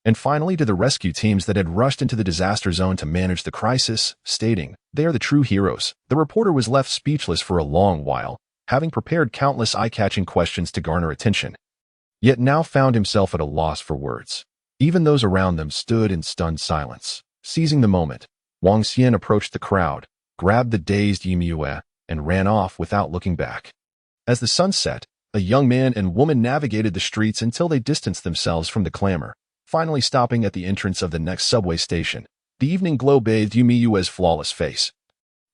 and finally to the rescue teams that had rushed into the disaster zone to manage the crisis, stating, They are the true heroes. The reporter was left speechless for a long while, having prepared countless eye-catching questions to garner attention, yet now found himself at a loss for words. Even those around them stood in stunned silence. Seizing the moment, Wang Xian approached the crowd, grabbed the dazed Yimue, and ran off without looking back. As the sun set, a young man and woman navigated the streets until they distanced themselves from the clamor, finally stopping at the entrance of the next subway station. The evening glow bathed Yumiue's flawless face,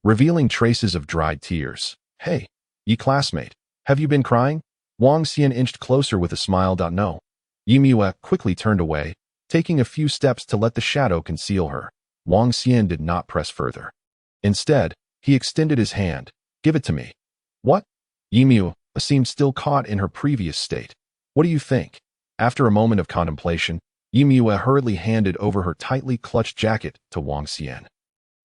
revealing traces of dried tears. Hey, ye classmate, have you been crying? Wang Xian inched closer with a smile. No. Yimue quickly turned away, taking a few steps to let the shadow conceal her. Wang Xian did not press further. Instead, he extended his hand. Give it to me. What? Yimue seemed still caught in her previous state. What do you think? After a moment of contemplation, Yimue hurriedly handed over her tightly clutched jacket to Wang Xian,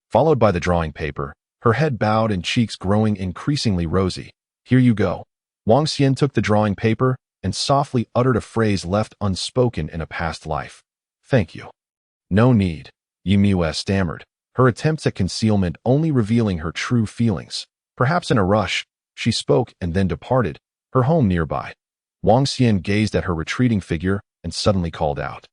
followed by the drawing paper, her head bowed and cheeks growing increasingly rosy. Here you go. Wang Xian took the drawing paper and softly uttered a phrase left unspoken in a past life. Thank you. No need, Yimue stammered, her attempts at concealment only revealing her true feelings. Perhaps in a rush, she spoke and then departed, her home nearby. Wang Xian gazed at her retreating figure and suddenly called out,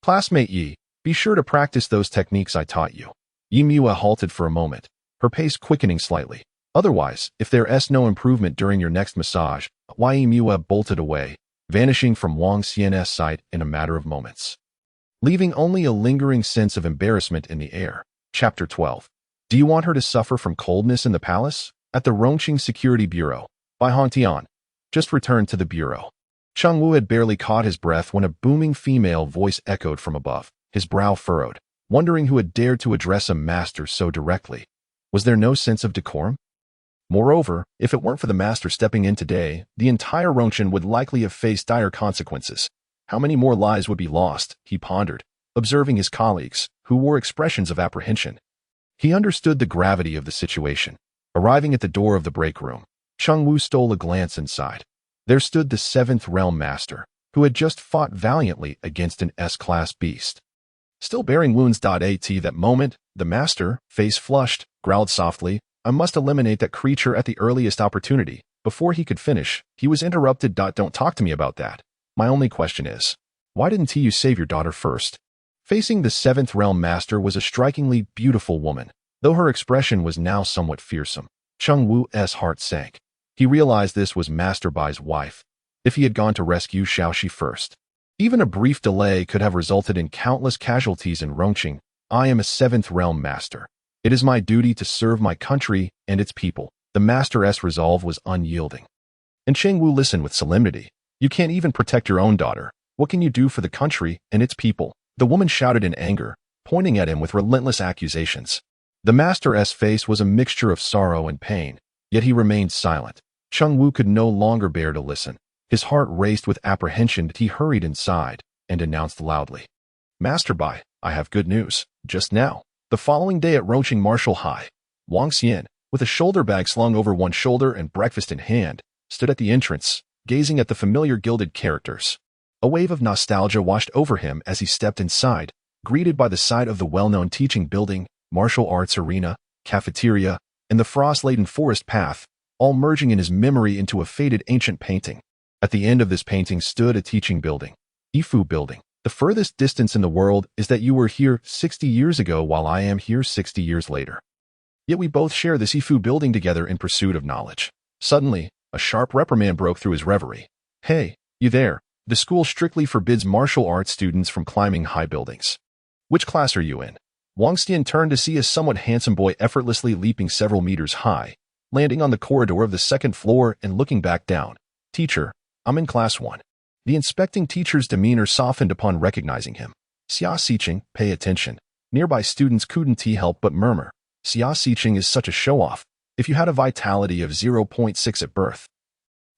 "Classmate Yi, be sure to practice those techniques I taught you." Yi Miwa halted for a moment, her pace quickening slightly. "Otherwise, if there's no improvement during your next massage," Yi Miwa bolted away, vanishing from Wang Xian's sight in a matter of moments, leaving only a lingering sense of embarrassment in the air. Chapter 12. Do you want her to suffer from coldness in the palace? At the Rongqing Security Bureau, by Han Tian. Just returned to the bureau. Cheng Wu had barely caught his breath when a booming female voice echoed from above, his brow furrowed, wondering who had dared to address a master so directly. Was there no sense of decorum? Moreover, if it weren't for the master stepping in today, the entire Rongqing would likely have faced dire consequences. How many more lives would be lost, he pondered, observing his colleagues, who wore expressions of apprehension. He understood the gravity of the situation. Arriving at the door of the break room, Cheng Wu stole a glance inside. There stood the 7th Realm Master, who had just fought valiantly against an S-class beast. Still bearing wounds. At that moment, the master, face flushed, growled softly, "I must eliminate that creature at the earliest opportunity." Before he could finish, he was interrupted. "Don't talk to me about that. My only question is, why didn't you save your daughter first?" Facing the 7th Realm Master was a strikingly beautiful woman, though her expression was now somewhat fearsome. Cheng Wu's heart sank. He realized this was Master Bai's wife. If he had gone to rescue Xiaoxi first, even a brief delay could have resulted in countless casualties in Rongqing. "I am a 7th Realm Master. It is my duty to serve my country and its people." The Master's resolve was unyielding. And Cheng Wu listened with solemnity. "You can't even protect your own daughter. What can you do for the country and its people?" The woman shouted in anger, pointing at him with relentless accusations. The Master's face was a mixture of sorrow and pain, yet he remained silent. Cheng Wu could no longer bear to listen. His heart raced with apprehension. He hurried inside and announced loudly, "Master Bai, I have good news. Just now." The following day at Rongqing Martial High, Wang Xian, with a shoulder bag slung over one shoulder and breakfast in hand, stood at the entrance, gazing at the familiar gilded characters. A wave of nostalgia washed over him as he stepped inside, greeted by the sight of the well-known teaching building, martial arts arena, cafeteria, and the frost-laden forest path, all merging in his memory into a faded ancient painting. At the end of this painting stood a teaching building, Yifu Building. "The furthest distance in the world is that you were here 60 years ago while I am here 60 years later. Yet we both share this Yifu Building together in pursuit of knowledge." Suddenly, a sharp reprimand broke through his reverie. "Hey, you there. The school strictly forbids martial arts students from climbing high buildings. Which class are you in?" Wang Xian turned to see a somewhat handsome boy effortlessly leaping several meters high, landing on the corridor of the 2nd floor and looking back down. "Teacher, I'm in class 1. The inspecting teacher's demeanor softened upon recognizing him. "Xia Xiqing, pay attention." Nearby students couldn't help but murmur, "Xia Xiqing is such a show-off. If you had a vitality of 0.6 at birth,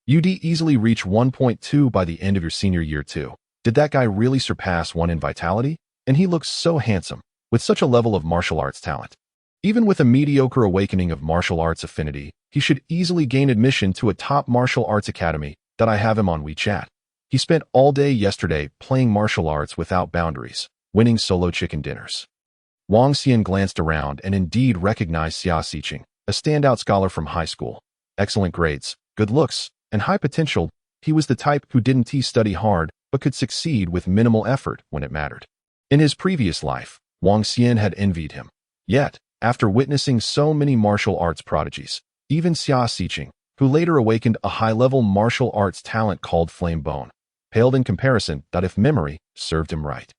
you'd easily reach 1.2 by the end of your senior year too. Did that guy really surpass 1 in vitality? And he looks so handsome, with such a level of martial arts talent. Even with a mediocre awakening of martial arts affinity, he should easily gain admission to a top martial arts academy. That I have him on WeChat. He spent all day yesterday playing martial arts without boundaries, winning solo chicken dinners." Wang Xian glanced around and indeed recognized Xia Xiqing, a standout scholar from high school. Excellent grades, good looks, and high potential. He was the type who didn't study hard but could succeed with minimal effort when it mattered. In his previous life, Wang Xian had envied him. Yet, after witnessing so many martial arts prodigies, even Xia Xiqing, who later awakened a high-level martial arts talent called Flame Bone, paled in comparison. If memory served him right,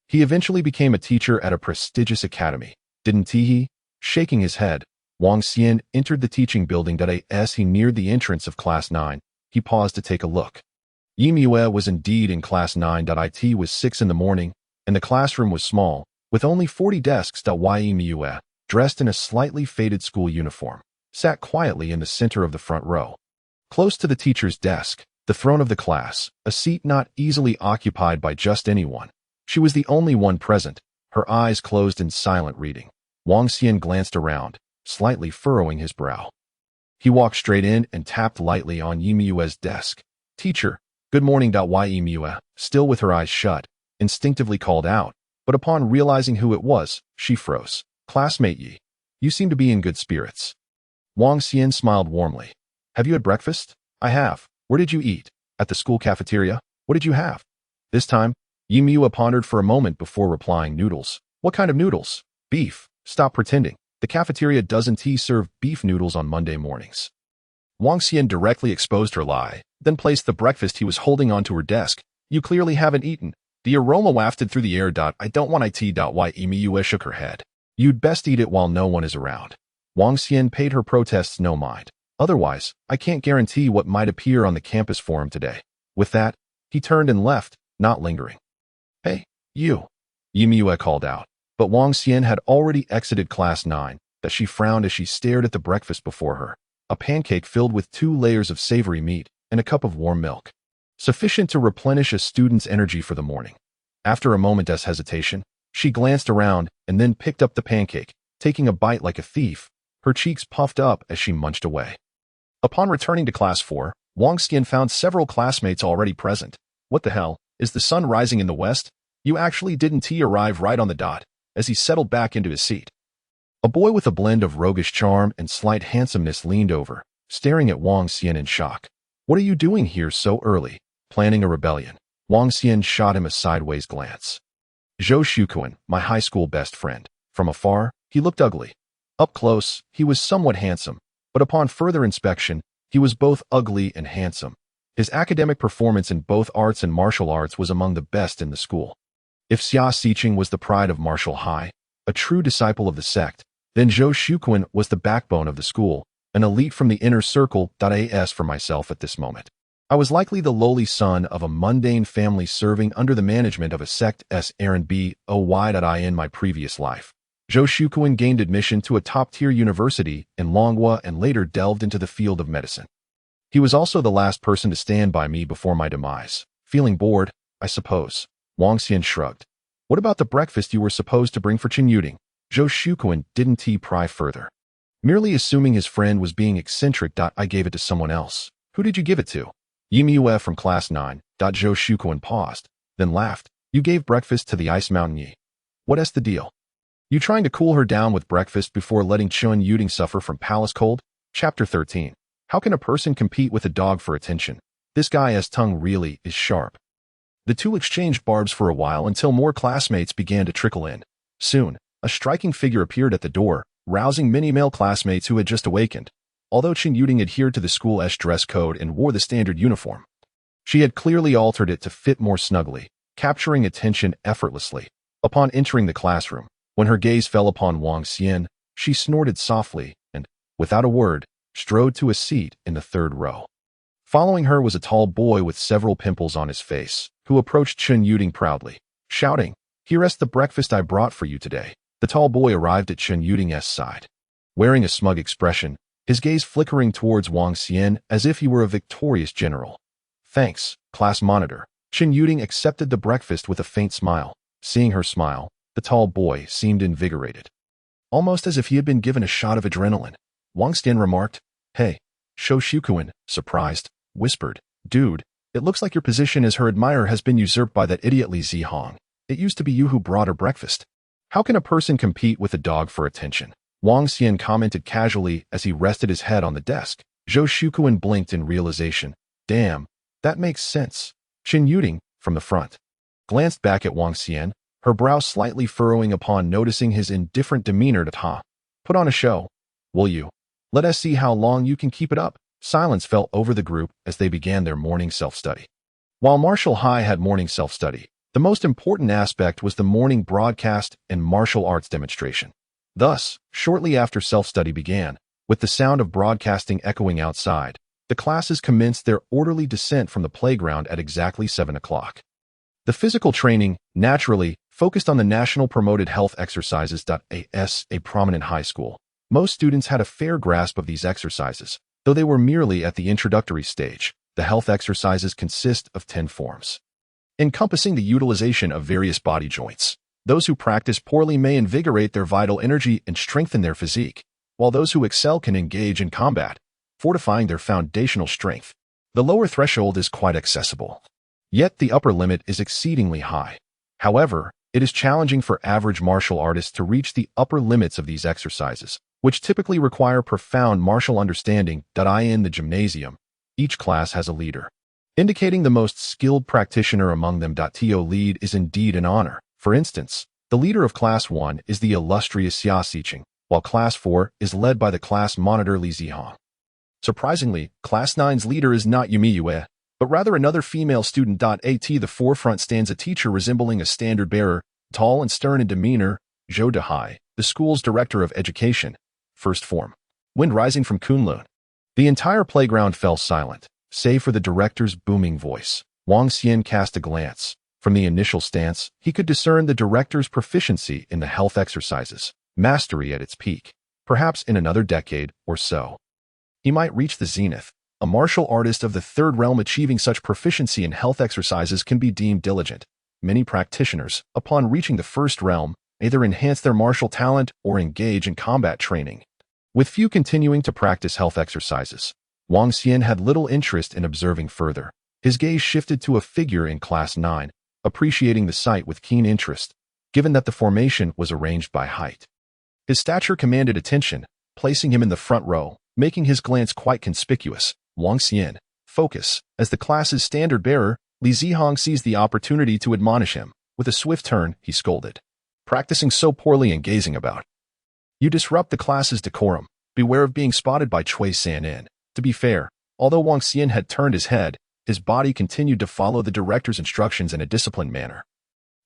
he eventually became a teacher at a prestigious academy, didn't he? Shaking his head, Wang Xian entered the teaching building. As he neared the entrance of Class 9, he paused to take a look. Yi Miwa was indeed in Class 9. It was 6 in the morning, and the classroom was small, with only 40 desks. Yi Miwa, dressed in a slightly faded school uniform, sat quietly in the center of the front row. Close to the teacher's desk, the throne of the class, a seat not easily occupied by just anyone. She was the only one present, her eyes closed in silent reading. Wang Xian glanced around, slightly furrowing his brow. He walked straight in and tapped lightly on Yi Miwa's desk. "Teacher, good morning." Yi Miwa, still with her eyes shut, instinctively called out, but upon realizing who it was, she froze. "Classmate Yi, you seem to be in good spirits." Wang Xian smiled warmly. "Have you had breakfast?" "I have. Where did you eat? At the school cafeteria? What did you have? This time, Yimua pondered for a moment before replying, noodles. What kind of noodles? Beef. Stop pretending. The cafeteria doesn't serve beef noodles on Monday mornings. Wang Xian directly exposed her lie, then placed the breakfast he was holding onto her desk. You clearly haven't eaten. The aroma wafted through the air. I don't want it. Yimua shook her head. You'd best eat it while no one is around. Wang Xian paid her protests no mind. Otherwise, I can't guarantee what might appear on the campus forum today. With that, he turned and left, not lingering. Hey, you, Yimua called out. But Wang Xian had already exited Class 9, that she frowned as she stared at the breakfast before her. A pancake filled with 2 layers of savory meat and a cup of warm milk. Sufficient to replenish a student's energy for the morning. After a moment's hesitation, she glanced around and then picked up the pancake, taking a bite like a thief, her cheeks puffed up as she munched away. Upon returning to Class 4, Wang Xian found several classmates already present. What the hell, is the sun rising in the west? You actually didn't arrive right on the dot, as he settled back into his seat. A boy with a blend of roguish charm and slight handsomeness leaned over, staring at Wang Xian in shock. What are you doing here so early? Planning a rebellion? Wang Xian shot him a sideways glance. Zhou Shuquan, my high school best friend. From afar, he looked ugly. Up close, he was somewhat handsome, but upon further inspection, he was both ugly and handsome. His academic performance in both arts and martial arts was among the best in the school. If Xia Xiqing was the pride of Martial High, a true disciple of the sect, then Zhou Shuquan was the backbone of the school, an elite from the inner circle. As for myself at this moment, I was likely the lowly son of a mundane family serving under the management of a sect S.R.B.O.Y. In my previous life, Zhou Shuquan gained admission to a top-tier university in Longhua and later delved into the field of medicine. He was also the last person to stand by me before my demise. Feeling bored, I suppose. Wang Xian shrugged. What about the breakfast you were supposed to bring for Chen Yuding? Zhou Shuquan didn't pry further. Merely assuming his friend was being eccentric. I gave it to someone else. Who did you give it to? Yimua from Class 9. Zhou Shuquan paused, then laughed. You gave breakfast to the Ice Mountain Yi. What's the deal? You trying to cool her down with breakfast before letting Chen Yuding suffer from palace cold? Chapter 13. How can a person compete with a dog for attention? This guy's tongue really is sharp. The two exchanged barbs for a while until more classmates began to trickle in. Soon, a striking figure appeared at the door, rousing many male classmates who had just awakened. Although Chen Yuding adhered to the school's dress code and wore the standard uniform, she had clearly altered it to fit more snugly, capturing attention effortlessly. Upon entering the classroom, when her gaze fell upon Wang Xian, she snorted softly and, without a word, strode to a seat in the 3rd row. Following her was a tall boy with several pimples on his face, who approached Chen Yuding proudly, shouting, "Here's the breakfast I brought for you today." The tall boy arrived at Chen Yuding's side, wearing a smug expression, his gaze flickering towards Wang Xian as if he were a victorious general. Thanks, class monitor. Chen Yuding accepted the breakfast with a faint smile. Seeing her smile, the tall boy seemed invigorated, almost as if he had been given a shot of adrenaline. Wang Xian remarked, "Hey, Zhou Shuquan," surprised, whispered, "Dude, it looks like your position as her admirer has been usurped by that idiot Li Zihong. It used to be you who brought her breakfast. How can a person compete with a dog for attention?" Wang Xian commented casually as he rested his head on the desk. Zhou Shuquan blinked in realization. Damn, that makes sense. Chen Yuding, from the front, glanced back at Wang Xian, her brow slightly furrowing upon noticing his indifferent demeanor. Put on a show, will you? Let us see how long you can keep it up. Silence fell over the group as they began their morning self-study. While Martial High had morning self-study, the most important aspect was the morning broadcast and martial arts demonstration. Thus, shortly after self-study began, with the sound of broadcasting echoing outside, the classes commenced their orderly descent from the playground at exactly 7 o'clock. The physical training, naturally, focused on the National Promoted Health Exercises. As a prominent high school, most students had a fair grasp of these exercises, though they were merely at the introductory stage. The health exercises consist of 10 forms, encompassing the utilization of various body joints. Those who practice poorly may invigorate their vital energy and strengthen their physique, while those who excel can engage in combat, fortifying their foundational strength. The lower threshold is quite accessible, yet the upper limit is exceedingly high. However, it is challenging for average martial artists to reach the upper limits of these exercises, which typically require profound martial understanding. In the gymnasium, Each class has a leader, indicating the most skilled practitioner among them. To lead is indeed an honor. For instance, the leader of Class 1 is the illustrious Xia Xiqing, while Class 4 is led by the class monitor Li Zihong. Surprisingly, Class 9's leader is not Yumi Yue, but rather another female student. At the forefront stands a teacher resembling a standard bearer, tall and stern in demeanor, Zhou Dehai, the school's director of education, first form. Wind rising from Kunlun. The entire playground fell silent, save for the director's booming voice. Wang Xian cast a glance. From the initial stance, he could discern the director's proficiency in the health exercises, mastery at its peak. Perhaps in another decade or so, he might reach the zenith. A martial artist of the third realm achieving such proficiency in health exercises can be deemed diligent. Many practitioners, upon reaching the first realm, either enhance their martial talent or engage in combat training, with few continuing to practice health exercises. Wang Xian had little interest in observing further. His gaze shifted to a figure in Class 9, appreciating the sight with keen interest, given that the formation was arranged by height. His stature commanded attention, placing him in the front row, making his glance quite conspicuous. Wang Xian, focus. As the class's standard bearer, Li Zihong seized the opportunity to admonish him. With a swift turn, he scolded. Practicing so poorly and gazing about, you disrupt the class's decorum. Beware of being spotted by Cui Sanin. To be fair, although Wang Xian had turned his head, his body continued to follow the director's instructions in a disciplined manner,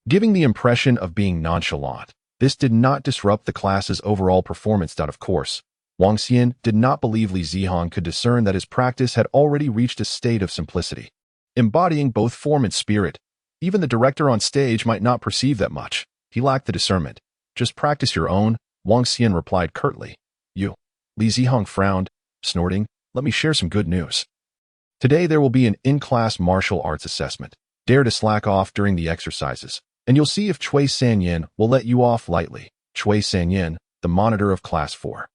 giving the impression of being nonchalant. This did not disrupt the class's overall performance. Of course, Wang Xian did not believe Li Zihong could discern that his practice had already reached a state of simplicity, embodying both form and spirit. Even the director on stage might not perceive that much. He lacked the discernment. Just practice your own, Wang Xian replied curtly. You. Li Zihong frowned, snorting, let me share some good news. Today there will be an in-class martial arts assessment. Dare to slack off during the exercises, and you'll see if Cui Sanyin will let you off lightly. Cui Sanyin, the monitor of Class 4,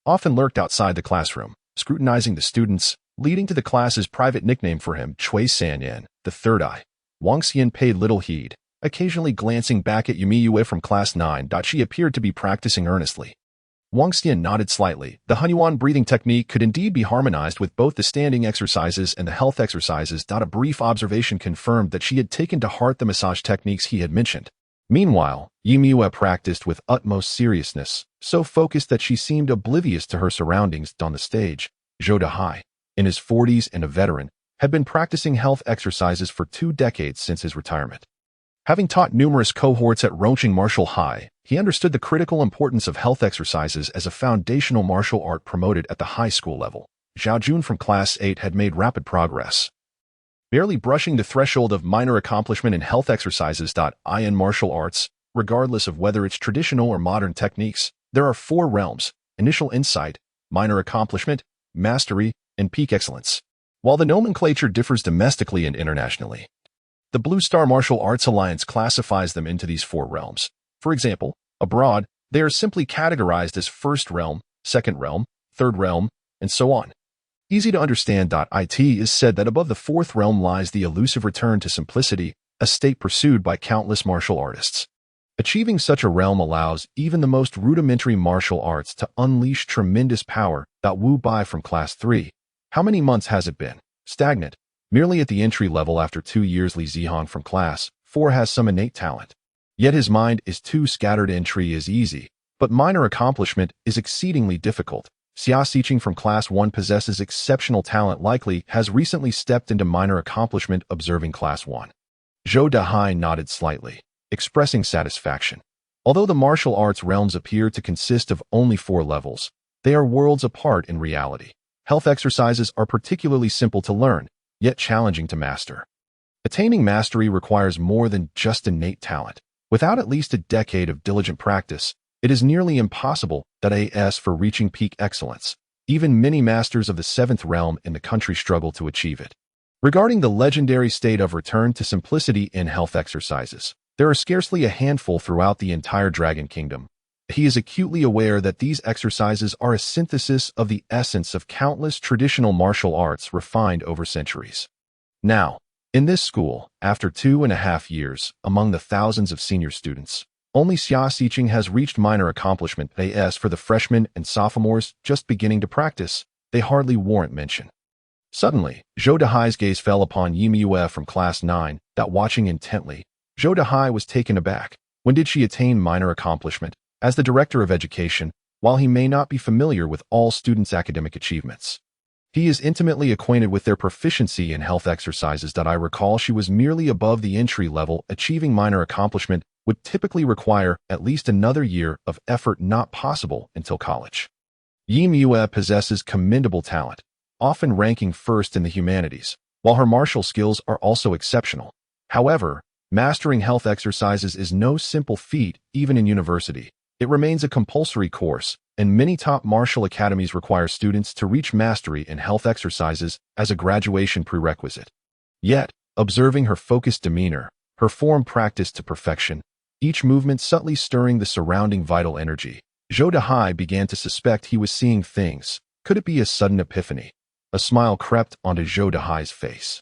often lurked outside the classroom, scrutinizing the students, leading to the class's private nickname for him, Cui Sanyin, the third eye. Wang Xian paid little heed, occasionally glancing back at Yumi Yue from Class 9. She appeared to be practicing earnestly. Wang Xian nodded slightly. The Hunyuan breathing technique could indeed be harmonized with both the standing exercises and the health exercises. A brief observation confirmed that she had taken to heart the massage techniques he had mentioned. Meanwhile, Yumi Yue practiced with utmost seriousness, so focused that she seemed oblivious to her surroundings. On the stage, Zhou Dehai, in his 40s and a veteran, had been practicing health exercises for 2 decades since his retirement. Having taught numerous cohorts at Rongqing Martial High, he understood the critical importance of health exercises as a foundational martial art promoted at the high school level. Zhao Jun from Class 8 had made rapid progress, barely brushing the threshold of minor accomplishment in health exercises. In martial arts, regardless of whether it's traditional or modern techniques, there are 4 realms: initial insight, minor accomplishment, mastery, and peak excellence. While the nomenclature differs domestically and internationally, the Blue Star Martial Arts Alliance classifies them into these 4 realms. For example, abroad, they are simply categorized as first realm, second realm, third realm, and so on. Easy to understand. It is said that above the 4th realm lies the elusive return to simplicity, a state pursued by countless martial artists. Achieving such a realm allows even the most rudimentary martial arts to unleash tremendous power. Wu Bai from Class 3. How many months has it been? Stagnant. Merely at the entry level after 2 years. Li Zihong from Class 4 has some innate talent. Yet his mind is too scattered. Entry is easy, but minor accomplishment is exceedingly difficult. Xia Xiqing from Class 1 possesses exceptional talent, likely has recently stepped into minor accomplishment. Observing Class 1, Zhou Dehai nodded slightly, expressing satisfaction. Although the martial arts realms appear to consist of only 4 levels, they are worlds apart in reality. Health exercises are particularly simple to learn, yet challenging to master. Attaining mastery requires more than just innate talent. Without at least a decade of diligent practice, it is nearly impossible for reaching peak excellence. Even many masters of the 7th realm in the country struggle to achieve it. Regarding the legendary state of return to simplicity in health exercises, there are scarcely a handful throughout the entire Dragon Kingdom. He is acutely aware that these exercises are a synthesis of the essence of countless traditional martial arts refined over centuries. Now, in this school, after 2.5 years, among the thousands of senior students, only Xia Xiqing has reached minor accomplishment. For the freshmen and sophomores just beginning to practice, they hardly warrant mention. Suddenly, Zhou Dahai's gaze fell upon Yimue from Class 9, that watching intently. Zhou Dahai was taken aback. When did she attain minor accomplishment? As the director of education, while he may not be familiar with all students' academic achievements, he is intimately acquainted with their proficiency in health exercises. I recall she was merely above the entry level. Achieving minor accomplishment would typically require at least another year of effort, not possible until college. Yimue possesses commendable talent, often ranking first in the humanities, while her martial skills are also exceptional. However, mastering health exercises is no simple feat. Even in university, it remains a compulsory course, and many top martial academies require students to reach mastery in health exercises as a graduation prerequisite. Yet, observing her focused demeanor, her form practiced to perfection, each movement subtly stirring the surrounding vital energy, Zhou Dahai began to suspect he was seeing things. Could it be a sudden epiphany? A smile crept onto Zhou Dahai's face.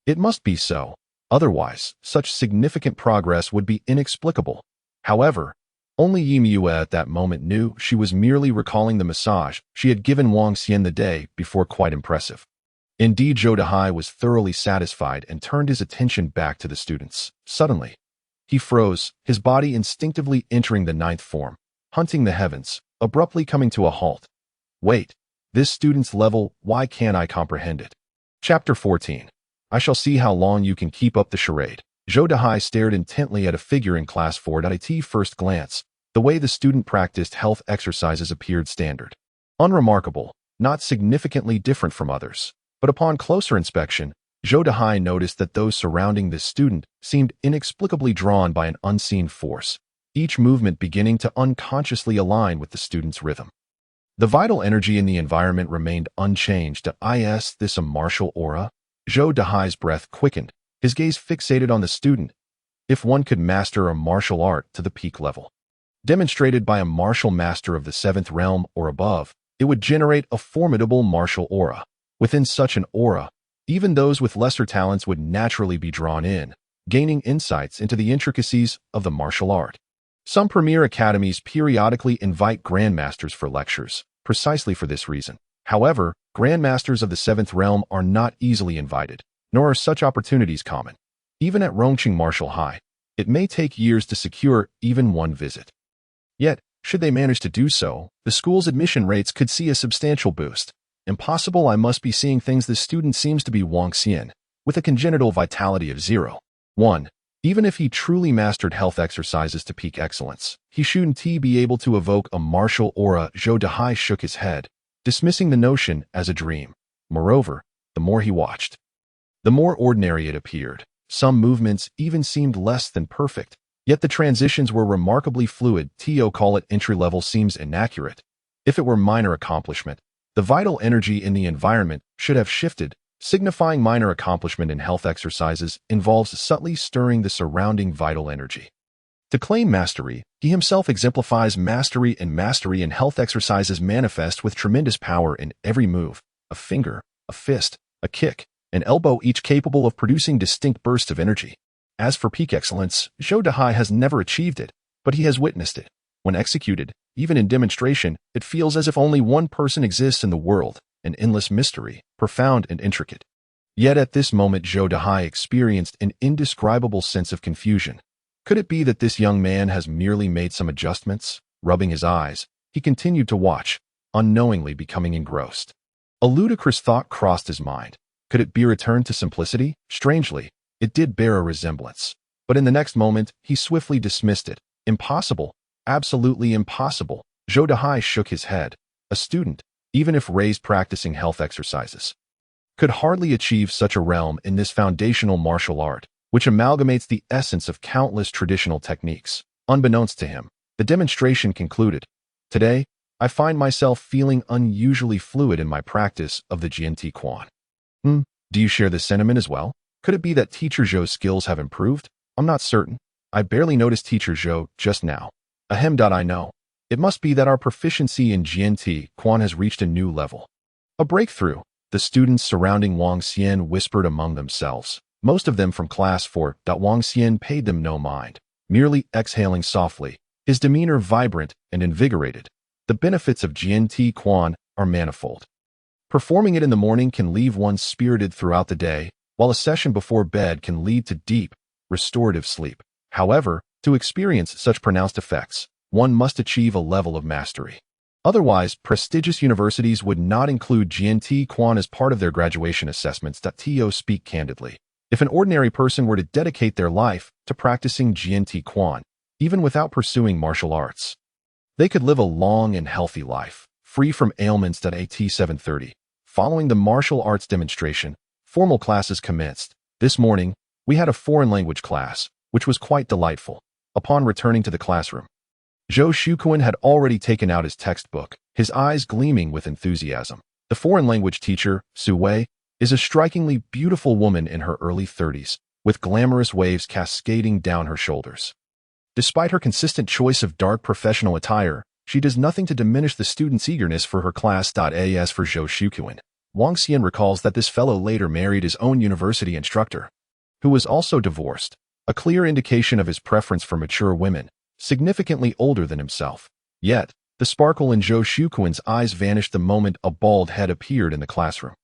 It must be so. Otherwise, such significant progress would be inexplicable. However, only Yimue at that moment knew she was merely recalling the massage she had given Wang Xian the day before. Quite impressive. Indeed, Zhou Dahai was thoroughly satisfied and turned his attention back to the students. Suddenly, he froze, his body instinctively entering the ninth form, hunting the heavens, abruptly coming to a halt. Wait, this student's level, why can't I comprehend it? Chapter 14. I shall see how long you can keep up the charade. Zhou Dahai stared intently at a figure in Class 4. At first glance, the way the student practiced health exercises appeared standard, unremarkable, not significantly different from others. But upon closer inspection, Zhou Dahai noticed that those surrounding this student seemed inexplicably drawn by an unseen force, each movement beginning to unconsciously align with the student's rhythm. The vital energy in the environment remained unchanged. Is this a martial aura? Zhou Dahai's breath quickened, his gaze fixated on the student. If one could master a martial art to the peak level, demonstrated by a martial master of the 7th realm or above, it would generate a formidable martial aura. Within such an aura, even those with lesser talents would naturally be drawn in, gaining insights into the intricacies of the martial art. Some premier academies periodically invite grandmasters for lectures, precisely for this reason. However, grandmasters of the 7th realm are not easily invited, nor are such opportunities common. Even at Rongqing Martial High, it may take years to secure even one visit. Yet, should they manage to do so, the school's admission rates could see a substantial boost. Impossible, I must be seeing things. This student seems to be Wang Xian, with a congenital vitality of 0.1. Even if he truly mastered health exercises to peak excellence, he shouldn't be able to evoke a martial aura. Zhou Dahai shook his head, dismissing the notion as a dream. Moreover, the more he watched, the more ordinary it appeared. Some movements even seemed less than perfect, yet the transitions were remarkably fluid. Call it entry level seems inaccurate. If it were minor accomplishment, the vital energy in the environment should have shifted. Signifying minor accomplishment in health exercises involves subtly stirring the surrounding vital energy. To claim mastery, he himself exemplifies mastery, and mastery in health exercises manifest with tremendous power in every move: a finger, a fist, a kick, an elbow, each capable of producing distinct bursts of energy. As for peak excellence, Zhou Dahai has never achieved it, but he has witnessed it. When executed, even in demonstration, it feels as if only one person exists in the world, an endless mystery, profound and intricate. Yet at this moment Zhou Dahai experienced an indescribable sense of confusion. Could it be that this young man has merely made some adjustments? Rubbing his eyes, he continued to watch, unknowingly becoming engrossed. A ludicrous thought crossed his mind. Could it be returned to simplicity? Strangely, it did bear a resemblance. But in the next moment, he swiftly dismissed it. Impossible. Absolutely impossible. Zhou Dahai shook his head. A student, even if raised practicing health exercises, could hardly achieve such a realm in this foundational martial art, which amalgamates the essence of countless traditional techniques. Unbeknownst to him, the demonstration concluded. Today, I find myself feeling unusually fluid in my practice of the GNT Quan. Do you share this sentiment as well? Could it be that Teacher Zhou's skills have improved? I'm not certain. I barely noticed Teacher Zhou just now. I know. It must be that our proficiency in GNT Quan has reached a new level. A breakthrough. The students surrounding Wang Xian whispered among themselves, most of them from Class 4. Wang Xian paid them no mind, merely exhaling softly, his demeanor vibrant and invigorated. The benefits of GNT Quan are manifold. Performing it in the morning can leave one spirited throughout the day, while a session before bed can lead to deep, restorative sleep. However, to experience such pronounced effects, one must achieve a level of mastery. Otherwise, prestigious universities would not include GNT Quan as part of their graduation assessments. To speak candidly, if an ordinary person were to dedicate their life to practicing GNT Quan, even without pursuing martial arts, they could live a long and healthy life, free from ailments. At 7:30, following the martial arts demonstration, formal classes commenced. This morning, we had a foreign language class, which was quite delightful. Upon returning to the classroom, Zhou Shuquan had already taken out his textbook, his eyes gleaming with enthusiasm. The foreign language teacher, Su Wei, is a strikingly beautiful woman in her early 30s, with glamorous waves cascading down her shoulders. Despite her consistent choice of dark professional attire, she does nothing to diminish the students' eagerness for her class. As for Zhou Shuquan, Wang Xian recalls that this fellow later married his own university instructor, who was also divorced, a clear indication of his preference for mature women, significantly older than himself. Yet, the sparkle in Zhou Shuquan's eyes vanished the moment a bald head appeared in the classroom.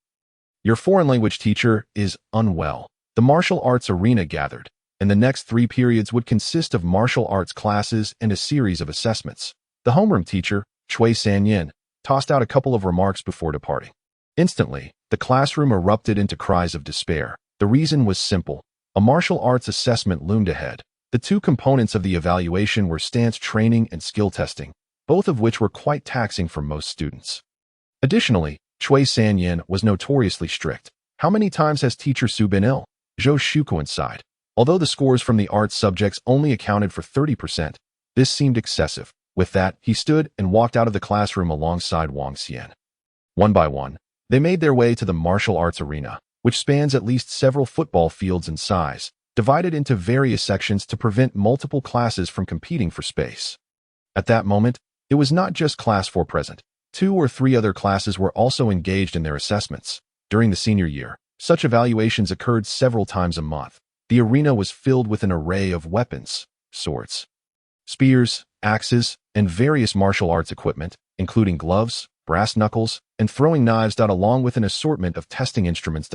Your foreign language teacher is unwell. The martial arts arena gathered, and the next 3 periods would consist of martial arts classes and a series of assessments. The homeroom teacher, Chui Sanyin, tossed out a couple of remarks before departing. Instantly, the classroom erupted into cries of despair. The reason was simple. A martial arts assessment loomed ahead. The 2 components of the evaluation were stance training and skill testing, both of which were quite taxing for most students. Additionally, Chui Sanyin was notoriously strict. How many times has Teacher Su been ill? Zhou Shuquan sighed. Although the scores from the arts subjects only accounted for 30%, this seemed excessive. With that, he stood and walked out of the classroom alongside Wang Xian. One by one, they made their way to the martial arts arena, which spans at least several football fields in size, divided into various sections to prevent multiple classes from competing for space. At that moment, it was not just Class 4 present. 2 or 3 other classes were also engaged in their assessments. During the senior year, such evaluations occurred several times a month. The arena was filled with an array of weapons, swords, spears, axes, and various martial arts equipment, including gloves, brass knuckles, and throwing knives. Along with an assortment of testing instruments.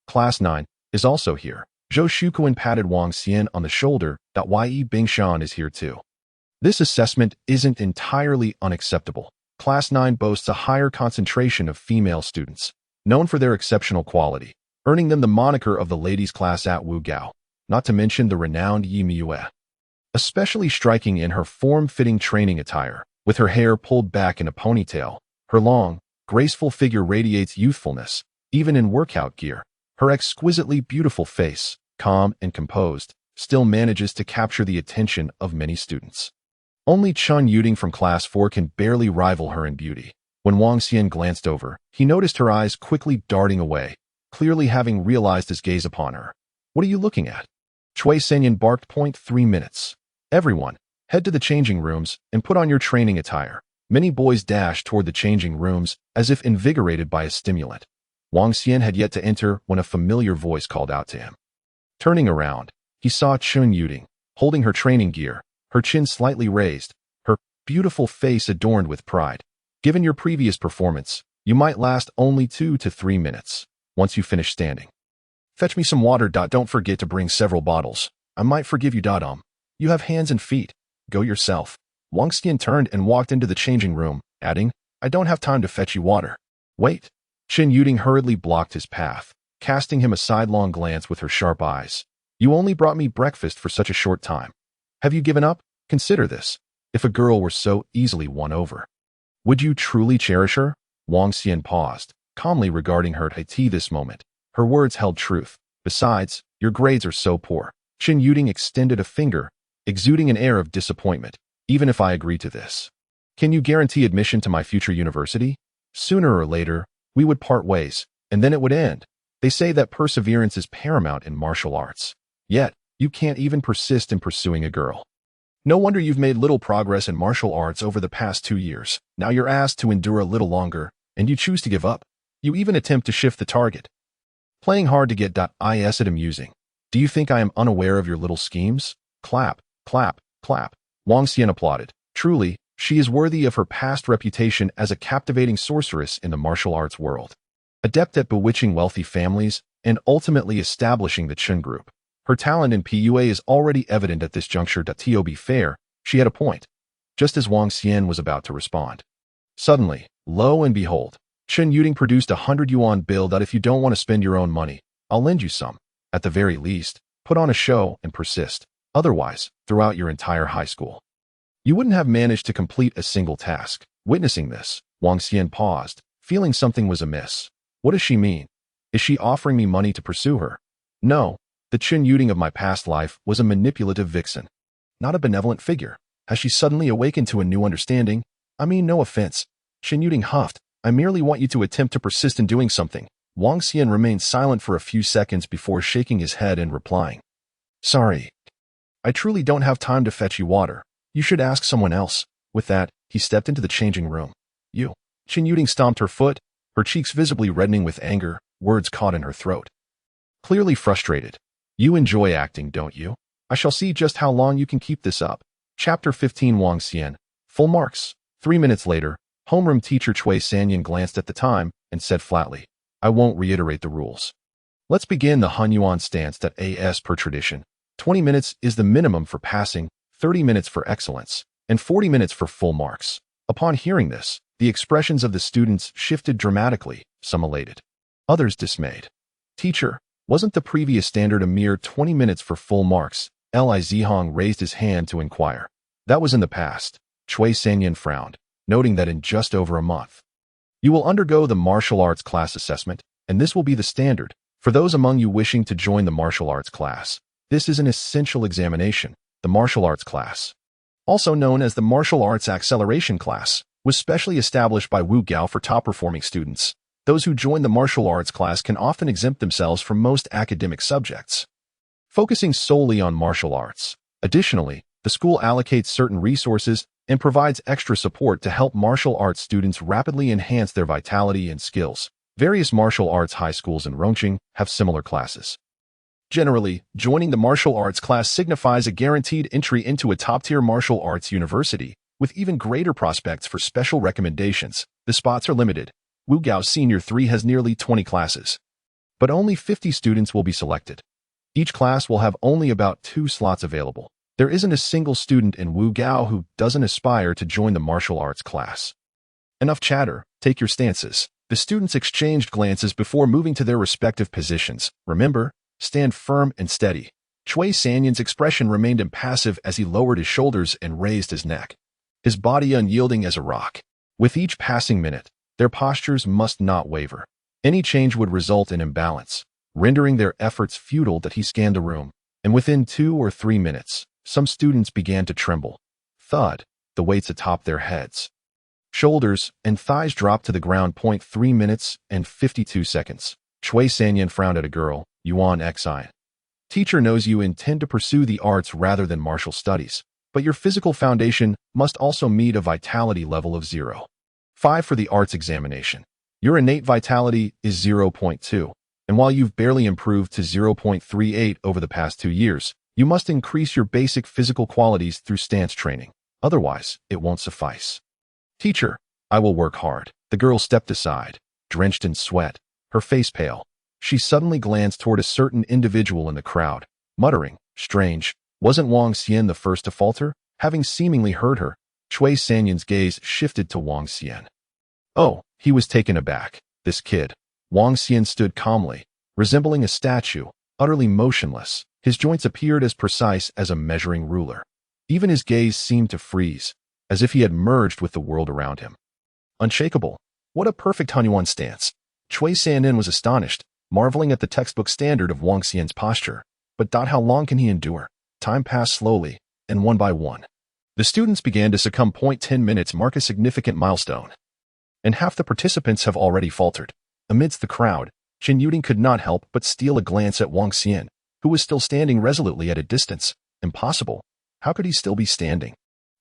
Class 9 is also here. Zhou Shuquan patted Wang Xian on the shoulder. Ye Bingshan is here too. This assessment isn't entirely unacceptable. Class 9 boasts a higher concentration of female students, known for their exceptional quality, earning them the moniker of the ladies' class at Wu Gao, not to mention the renowned Yi Miue. Especially striking in her form-fitting training attire, with her hair pulled back in a ponytail, her long, graceful figure radiates youthfulness, even in workout gear. Her exquisitely beautiful face, calm and composed, still manages to capture the attention of many students. Only Chun Yuding from Class 4 can barely rival her in beauty. When Wang Xian glanced over, he noticed her eyes quickly darting away, clearly having realized his gaze upon her. What are you looking at? Chui Sanyin barked. 3 minutes. Everyone, head to the changing rooms and put on your training attire. Many boys dashed toward the changing rooms as if invigorated by a stimulant. Wang Xian had yet to enter when a familiar voice called out to him. Turning around, he saw Chun Yuding, holding her training gear, her chin slightly raised, her beautiful face adorned with pride. Given your previous performance, you might last only 2 to 3 minutes, once you finish standing. Fetch me some water. Don't forget to bring several bottles. I might forgive you. You have hands and feet. Go yourself. Wang Xian turned and walked into the changing room, adding, I don't have time to fetch you water. Wait. Chen Yuding hurriedly blocked his path, casting him a sidelong glance with her sharp eyes. You only brought me breakfast for such a short time. Have you given up? Consider this. If a girl were so easily won over, would you truly cherish her? Wang Xian paused, calmly regarding her at this moment. Her words held truth. Besides, your grades are so poor. Chen Yuding extended a finger, exuding an air of disappointment. Even if I agree to this, can you guarantee admission to my future university? Sooner or later, we would part ways, and then it would end. They say that perseverance is paramount in martial arts. Yet, you can't even persist in pursuing a girl. No wonder you've made little progress in martial arts over the past 2 years. Now you're asked to endure a little longer, and you choose to give up. You even attempt to shift the target. Playing hard to get is it amusing? Do you think I am unaware of your little schemes? Clap, clap, clap. Wang Xian applauded. Truly, she is worthy of her past reputation as a captivating sorceress in the martial arts world. Adept at bewitching wealthy families and ultimately establishing the Chen group. Her talent in PUA is already evident at this juncture. To be fair, she had a point, just as Wang Xian was about to respond. Suddenly, lo and behold, Chen Yuding produced a 100 yuan bill that if you don't want to spend your own money, I'll lend you some. At the very least, put on a show and persist. Otherwise, throughout your entire high school, you wouldn't have managed to complete a single task. Witnessing this, Wang Xian paused, feeling something was amiss. What does she mean? Is she offering me money to pursue her? No, the Chen Yuding of my past life was a manipulative vixen, not a benevolent figure. Has she suddenly awakened to a new understanding? I mean, no offense. Chen Yuding huffed. I merely want you to attempt to persist in doing something. Wang Xian remained silent for a few seconds before shaking his head and replying. Sorry. I truly don't have time to fetch you water. You should ask someone else. With that, he stepped into the changing room. You. Chen Yuding stomped her foot, her cheeks visibly reddening with anger, words caught in her throat. Clearly frustrated. You enjoy acting, don't you? I shall see just how long you can keep this up. Chapter 15 Wang Xian. Full marks. 3 minutes later, homeroom teacher Cui Sanyan glanced at the time and said flatly, I won't reiterate the rules. Let's begin the Hunyuan stance. As per tradition, 20 minutes is the minimum for passing, 30 minutes for excellence, and 40 minutes for full marks. Upon hearing this, the expressions of the students shifted dramatically, some elated, others dismayed. Teacher, wasn't the previous standard a mere 20 minutes for full marks? Li Zihong raised his hand to inquire. That was in the past. Cui Sanyan frowned, noting that in just over a month, you will undergo the martial arts class assessment, and this will be the standard. For those among you wishing to join the martial arts class, this is an essential examination. The martial arts class, also known as the martial arts acceleration class, was specially established by Wu Gao for top-performing students. Those who join the martial arts class can often exempt themselves from most academic subjects, focusing solely on martial arts. Additionally, the school allocates certain resources and provides extra support to help martial arts students rapidly enhance their vitality and skills. Various martial arts high schools in Rongqing have similar classes. Generally, joining the martial arts class signifies a guaranteed entry into a top-tier martial arts university, with even greater prospects for special recommendations. The spots are limited. Wu Gao Senior 3 has nearly 20 classes, but only 50 students will be selected. Each class will have only about 2 slots available. There isn't a single student in Wu Gao who doesn't aspire to join the martial arts class. Enough chatter, take your stances. The students exchanged glances before moving to their respective positions. Remember, stand firm and steady. Cui Sanyan's expression remained impassive as he lowered his shoulders and raised his neck, his body unyielding as a rock. With each passing minute, their postures must not waver. Any change would result in imbalance, rendering their efforts futile. He scanned the room, and within 2 or 3 minutes, some students began to tremble. Thud, the weights atop their heads, shoulders, and thighs dropped to the ground. 3 minutes and 52 seconds. Cui Sanyan frowned at a girl. Yuan Xi. Teacher knows you intend to pursue the arts rather than martial studies, but your physical foundation must also meet a vitality level of 0.5 for the arts examination. Your innate vitality is 0.2, and while you've barely improved to 0.38 over the past 2 years, you must increase your basic physical qualities through stance training. Otherwise, it won't suffice. Teacher, I will work hard. The girl stepped aside, drenched in sweat, her face pale. She suddenly glanced toward a certain individual in the crowd, muttering, strange, wasn't Wang Xian the first to falter? Having seemingly heard her, Cui Sanyan's gaze shifted to Wang Xian. Oh, he was taken aback. This kid. Wang Xian stood calmly, resembling a statue, utterly motionless. His joints appeared as precise as a measuring ruler. Even his gaze seemed to freeze, as if he had merged with the world around him. Unshakable. What a perfect Hunyuan stance. Cui Sanyan was astonished, marveling at the textbook standard of Wang Xian's posture. But how long can he endure? Time passed slowly, and one by one, the students began to succumb. 10 minutes mark a significant milestone, and half the participants have already faltered. Amidst the crowd, Chen Yuding could not help but steal a glance at Wang Xian, who was still standing resolutely at a distance. Impossible. How could he still be standing?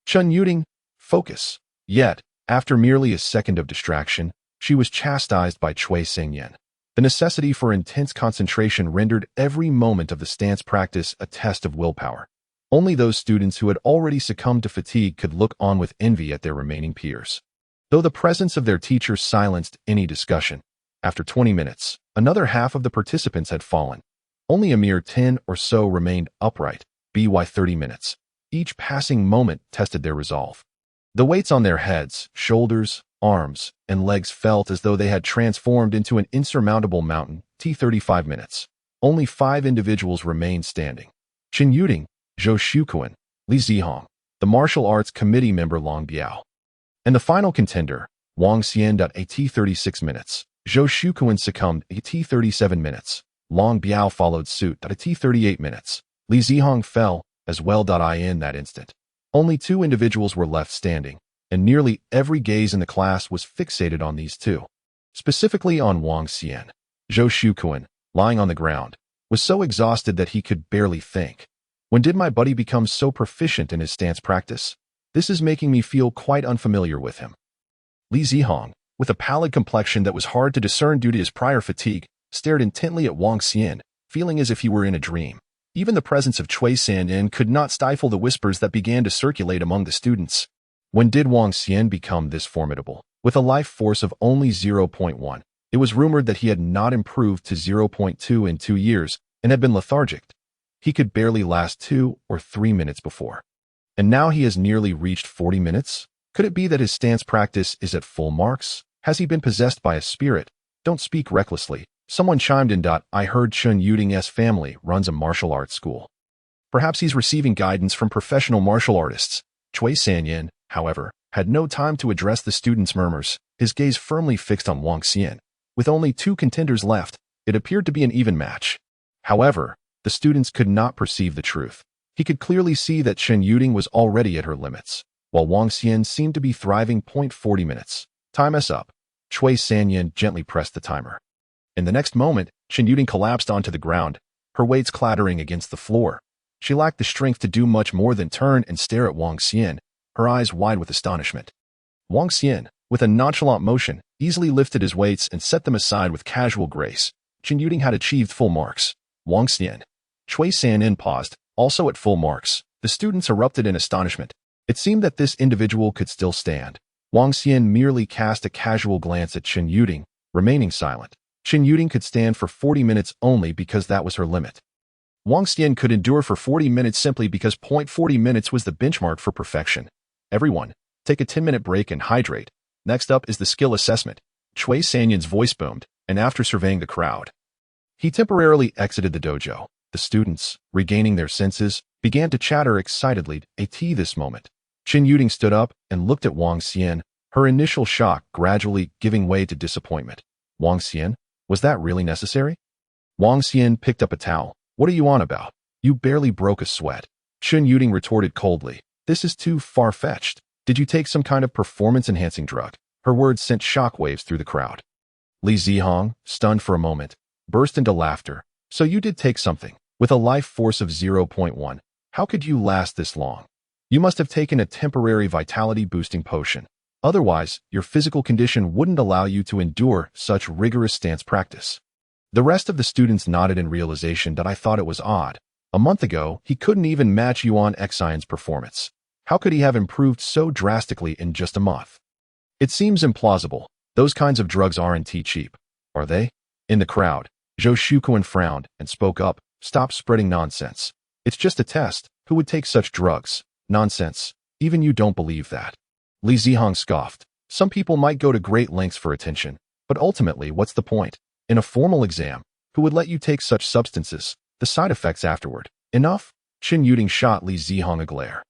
Chen Yuding, focus. Yet, after merely a second of distraction, she was chastised by Cui Sanyan. The necessity for intense concentration rendered every moment of the stance practice a test of willpower. Only those students who had already succumbed to fatigue could look on with envy at their remaining peers. Though the presence of their teacher silenced any discussion, After 20 minutes, another half of the participants had fallen. Only a mere 10 or so remained upright, by 30 minutes. Each passing moment tested their resolve. The weights on their heads, shoulders, arms, and legs felt as though they had transformed into an insurmountable mountain. 35 minutes. Only 5 individuals remained standing. Chen Yuding, Zhou Shuquan, Li Zihong, the martial arts committee member Long Biao. And the final contender, Wang Xian. At 36 minutes. Zhou Shuquan succumbed at 37 minutes. Long Biao followed suit at 38 minutes. Li Zihong fell as well. In that instant, only 2 individuals were left standing, and nearly every gaze in the class was fixated on these two. Specifically on Wang Xian. Zhou Shuquan, lying on the ground, was so exhausted that he could barely think. When did my buddy become so proficient in his stance practice? This is making me feel quite unfamiliar with him. Li Zihong, with a pallid complexion that was hard to discern due to his prior fatigue, stared intently at Wang Xian, feeling as if he were in a dream. Even the presence of Cui Sanyin could not stifle the whispers that began to circulate among the students. When did Wang Xian become this formidable? With a life force of only 0.1, it was rumored that he had not improved to 0.2 in 2 years and had been lethargic. He could barely last 2 or 3 minutes before. And now he has nearly reached 40 minutes? Could it be that his stance practice is at full marks? Has he been possessed by a spirit? Don't speak recklessly. Someone chimed in. I heard Chen Yuding's family runs a martial arts school. Perhaps he's receiving guidance from professional martial artists. Cui Sanyin, however, had no time to address the students' murmurs, his gaze firmly fixed on Wang Xian. With only 2 contenders left, it appeared to be an even match. However, the students could not perceive the truth. He could clearly see that Chen Yuding was already at her limits, while Wang Xian seemed to be thriving. 40 minutes. Time us up. Cui Sanyin gently pressed the timer. In the next moment, Chen Yuding collapsed onto the ground, her weights clattering against the floor. She lacked the strength to do much more than turn and stare at Wang Xian, her eyes wide with astonishment. Wang Xian, with a nonchalant motion, easily lifted his weights and set them aside with casual grace. Chen Yuding had achieved full marks. Wang Xian. Cui Sanyin paused, also at full marks. The students erupted in astonishment. It seemed that this individual could still stand. Wang Xian merely cast a casual glance at Chen Yuding, remaining silent. Chen Yuding could stand for 40 minutes only because that was her limit. Wang Xian could endure for 40 minutes simply because 40 minutes was the benchmark for perfection. Everyone, take a 10-minute break and hydrate. Next up is the skill assessment. Cui Sanyin's voice boomed, and after surveying the crowd, he temporarily exited the dojo. The students, regaining their senses, began to chatter excitedly at this moment. Chen Yuding stood up and looked at Wang Xian, her initial shock gradually giving way to disappointment. Wang Xian, was that really necessary? Wang Xian picked up a towel. What are you on about? You barely broke a sweat. Chen Yuding retorted coldly. This is too far-fetched. Did you take some kind of performance-enhancing drug? Her words sent shockwaves through the crowd. Li Zihong, stunned for a moment, burst into laughter. So you did take something. With a life force of 0.1, how could you last this long? You must have taken a temporary vitality-boosting potion. Otherwise, your physical condition wouldn't allow you to endure such rigorous stance practice. The rest of the students nodded in realization that I thought it was odd. A month ago, he couldn't even match Yuan Xian's performance. How could he have improved so drastically in just a month? It seems implausible. Those kinds of drugs aren't cheap, are they? In the crowd, Zhou Shuquan frowned and spoke up. Stop spreading nonsense. It's just a test. Who would take such drugs? Nonsense. Even you don't believe that. Li Zihong scoffed. Some people might go to great lengths for attention, but ultimately, what's the point? In a formal exam, who would let you take such substances? The side effects afterward. Enough? Chen Yuding shot Li Zihong a glare.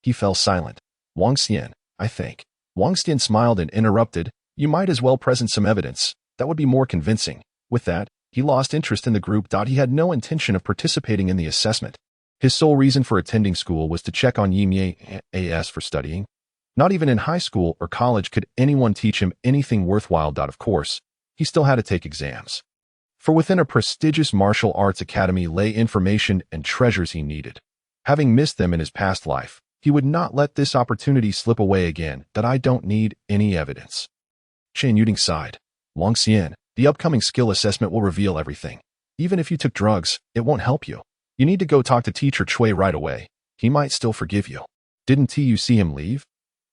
He fell silent. Wang Xian, I think. Wang Xian smiled and interrupted. You might as well present some evidence. That would be more convincing. With that, he lost interest in the group. He had no intention of participating in the assessment. His sole reason for attending school was to check on Yimye as for studying. Not even in high school or college could anyone teach him anything worthwhile. Of course, he still had to take exams. For within a prestigious martial arts academy lay information and treasures he needed. Having missed them in his past life, he would not let this opportunity slip away again. I don't need any evidence. Chen Yuding sighed. Wang Xian, the upcoming skill assessment will reveal everything. Even if you took drugs, it won't help you. You need to go talk to Teacher Cui right away. He might still forgive you. Didn't you see him leave?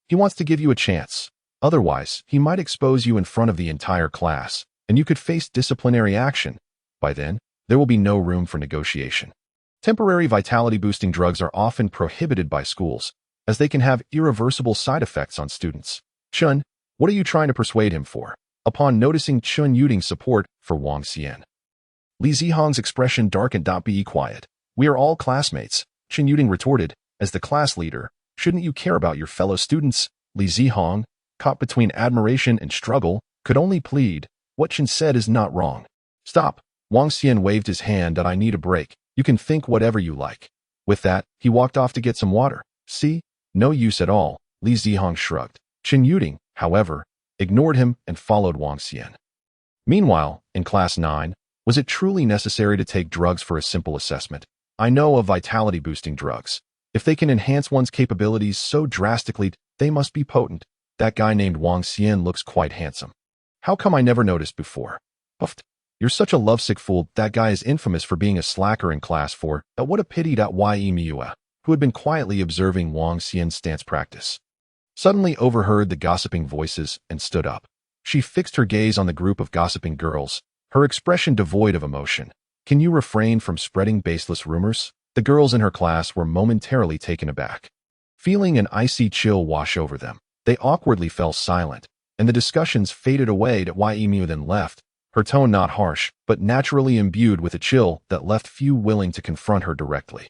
He wants to give you a chance. Otherwise, he might expose you in front of the entire class. and you could face disciplinary action. By then, there will be no room for negotiation. Temporary vitality-boosting drugs are often prohibited by schools, as they can have irreversible side effects on students. Chun, what are you trying to persuade him for? Upon noticing Chun Yuting's support for Wang Xian, Li Zihong's expression darkened. Be quiet. We are all classmates, Chun Yuting retorted. As the class leader, shouldn't you care about your fellow students? Li Zihong, caught between admiration and struggle, could only plead. What Chun said is not wrong. Stop. Wang Xian waved his hand. I need a break. You can think whatever you like. With that, he walked off to get some water. See? No use at all. Li Zihong shrugged. Chun Yuting, however, ignored him and followed Wang Xian. Meanwhile, in Class 9, was it truly necessary to take drugs for a simple assessment? I know of vitality-boosting drugs. If they can enhance one's capabilities so drastically, they must be potent. That guy named Wang Xian looks quite handsome. How come I never noticed before? Puffed. You're such a lovesick fool. That guy is infamous for being a slacker in Class 4. What a pity. Ye Miua, who had been quietly observing Wang Xian's stance practice, suddenly overheard the gossiping voices and stood up. She fixed her gaze on the group of gossiping girls, her expression devoid of emotion. Can you refrain from spreading baseless rumors? The girls in her class were momentarily taken aback. Feeling an icy chill wash over them, they awkwardly fell silent, and the discussions faded away. Ye Miu then left, her tone not harsh, but naturally imbued with a chill that left few willing to confront her directly.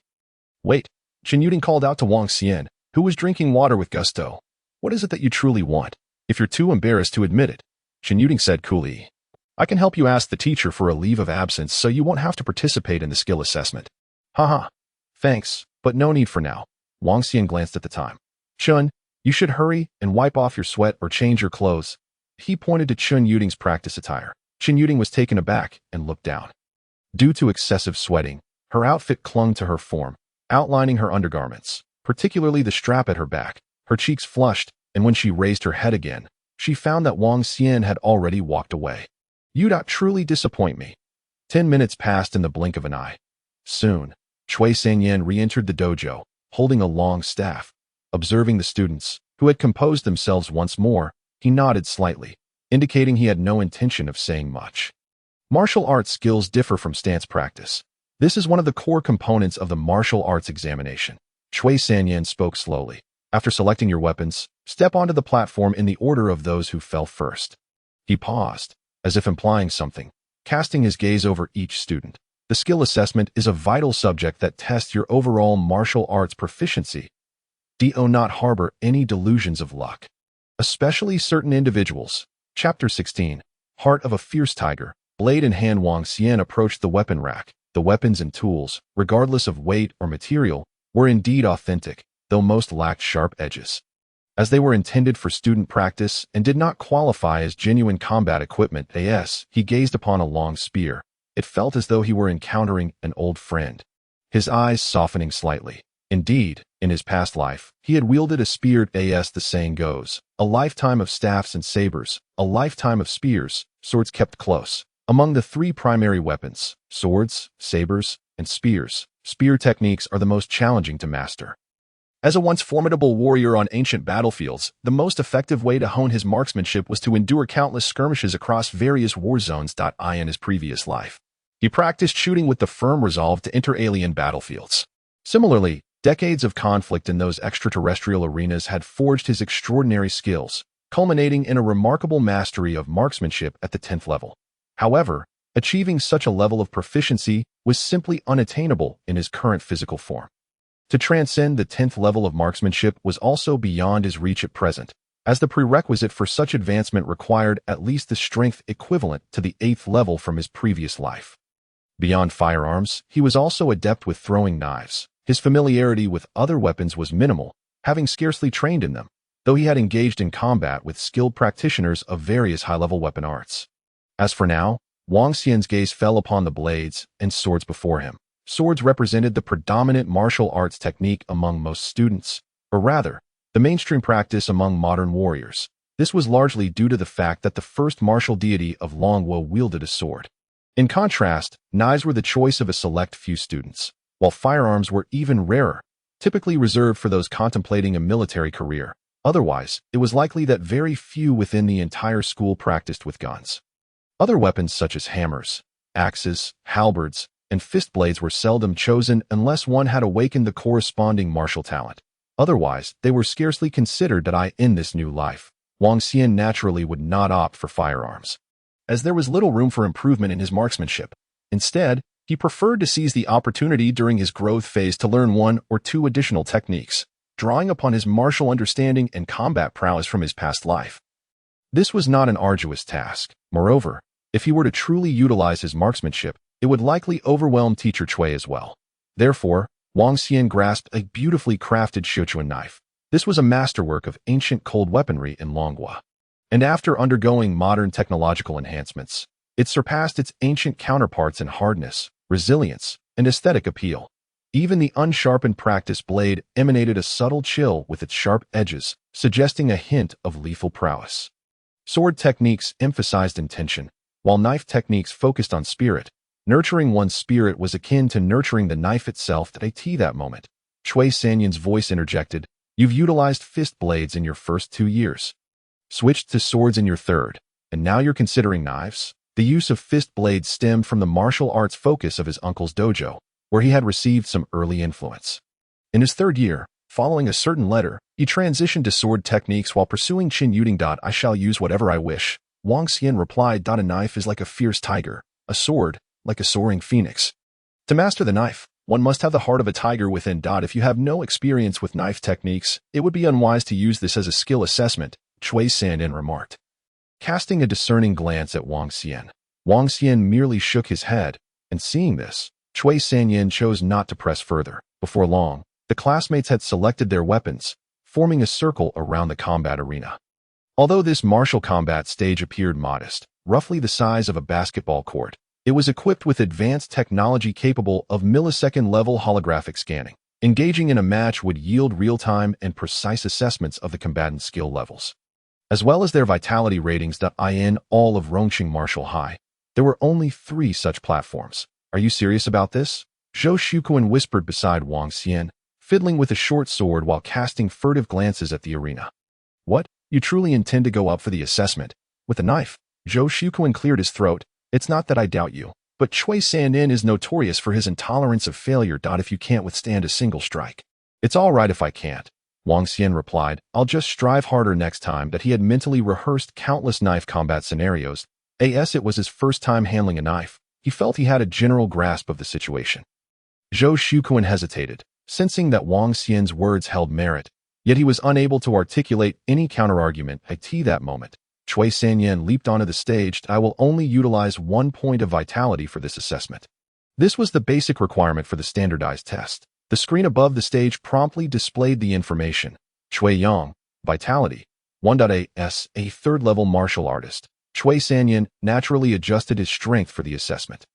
Wait, Chun Yuting called out to Wang Xian, who was drinking water with gusto. What is it that you truly want? If you're too embarrassed to admit it, Chun Yuting said coolly. I can help you ask the teacher for a leave of absence so you won't have to participate in the skill assessment. Haha. Thanks, but no need for now. Wang Xian glanced at the time. Chun, you should hurry and wipe off your sweat or change your clothes. He pointed to Chun Yuting's practice attire. Chun Yuting was taken aback and looked down. Due to excessive sweating, her outfit clung to her form, outlining her undergarments, particularly the strap at her back. Her cheeks flushed, and when she raised her head again, she found that Wang Xian had already walked away. You truly disappoint me. 10 minutes passed in the blink of an eye. Soon, Cui Sanyan re-entered the dojo, holding a long staff. Observing the students, who had composed themselves once more, he nodded slightly, indicating he had no intention of saying much. Martial arts skills differ from stance practice. This is one of the core components of the martial arts examination. Cui Sanyan spoke slowly. After selecting your weapons, step onto the platform in the order of those who fell first. He paused, as if implying something, casting his gaze over each student. The skill assessment is a vital subject that tests your overall martial arts proficiency. Do not harbor any delusions of luck, especially certain individuals. Chapter 16. Heart of a Fierce Tiger. Blade in hand, Wang Xian approached the weapon rack. The weapons and tools, regardless of weight or material, were indeed authentic, though most lacked sharp edges. As they were intended for student practice and did not qualify as genuine combat equipment, he gazed upon a long spear. It felt as though he were encountering an old friend. His eyes softening slightly. Indeed, in his past life, he had wielded a spear. The saying goes, a lifetime of staffs and sabers, a lifetime of spears, swords kept close. Among the three primary weapons, swords, sabers, and spears, spear techniques are the most challenging to master. As a once formidable warrior on ancient battlefields, the most effective way to hone his marksmanship was to endure countless skirmishes across various war zones. In his previous life, he practiced shooting with the firm resolve to enter alien battlefields. Similarly, decades of conflict in those extraterrestrial arenas had forged his extraordinary skills, culminating in a remarkable mastery of marksmanship at the 10th level. However, achieving such a level of proficiency was simply unattainable in his current physical form. To transcend the 10th level of marksmanship was also beyond his reach at present, as the prerequisite for such advancement required at least the strength equivalent to the 8th level from his previous life. Beyond firearms, he was also adept with throwing knives. His familiarity with other weapons was minimal, having scarcely trained in them, though he had engaged in combat with skilled practitioners of various high-level weapon arts. As for now, Wang Xian's gaze fell upon the blades and swords before him. Swords represented the predominant martial arts technique among most students, or rather, the mainstream practice among modern warriors. This was largely due to the fact that the first martial deity of Longwo wielded a sword. In contrast, knives were the choice of a select few students, while firearms were even rarer, typically reserved for those contemplating a military career. Otherwise, it was likely that very few within the entire school practiced with guns. Other weapons such as hammers, axes, halberds, and fist blades were seldom chosen unless one had awakened the corresponding martial talent. Otherwise, they were scarcely considered in this new life. Wang Xian naturally would not opt for firearms, as there was little room for improvement in his marksmanship. Instead, he preferred to seize the opportunity during his growth phase to learn one or two additional techniques, drawing upon his martial understanding and combat prowess from his past life. This was not an arduous task. Moreover, if he were to truly utilize his marksmanship, it would likely overwhelm teacher Cui as well. Therefore, Wang Xian grasped a beautifully crafted Sichuan knife. This was a masterwork of ancient cold weaponry in Longhua, and after undergoing modern technological enhancements, it surpassed its ancient counterparts in hardness, resilience, and aesthetic appeal. Even the unsharpened practice blade emanated a subtle chill with its sharp edges, suggesting a hint of lethal prowess. Sword techniques emphasized intention, while knife techniques focused on spirit. Nurturing one's spirit was akin to nurturing the knife itself that moment. Cui Sanyan's voice interjected, "You've utilized fist blades in your first 2 years, switched to swords in your third, and now you're considering knives?" The use of fist blades stemmed from the martial arts focus of his uncle's dojo, where he had received some early influence. In his 3rd year, following a certain letter, he transitioned to sword techniques while pursuing Qin Yuding. "I shall use whatever I wish," Wang Xian replied. "A knife is like a fierce tiger, a sword, like a soaring phoenix. To master the knife, one must have the heart of a tiger within. If you have no experience with knife techniques, it would be unwise to use this as a skill assessment," Cui Sanyan remarked. Casting a discerning glance at Wang Xian merely shook his head, and seeing this, Cui Sanyan chose not to press further. Before long, the classmates had selected their weapons, forming a circle around the combat arena. Although this martial combat stage appeared modest, roughly the size of a basketball court, it was equipped with advanced technology capable of millisecond-level holographic scanning. Engaging in a match would yield real-time and precise assessments of the combatant's skill levels, as well as their vitality ratings. In all of Rongqing Martial High, there were only 3 such platforms. "Are you serious about this?" Zhou Shuquan whispered beside Wang Xian, fiddling with a short sword while casting furtive glances at the arena. "What? You truly intend to go up for the assessment with a knife?" Zhou Shuquan cleared his throat. "It's not that I doubt you, but Cui Sanyan is notorious for his intolerance of failure. If you can't withstand a single strike, it's all right if I can't," Wang Xian replied. "I'll just strive harder next time." He had mentally rehearsed countless knife combat scenarios. It was his first time handling a knife. He felt he had a general grasp of the situation. Zhou Shuquan hesitated, sensing that Wang Xian's words held merit, yet he was unable to articulate any counterargument. At that moment, Cui Sanyan leaped onto the stage. "I will only utilize 1 point of vitality for this assessment." This was the basic requirement for the standardized test. The screen above the stage promptly displayed the information. Cui Yang, vitality, 1.as, a 3rd-level martial artist. Cui Sanyan naturally adjusted his strength for the assessment.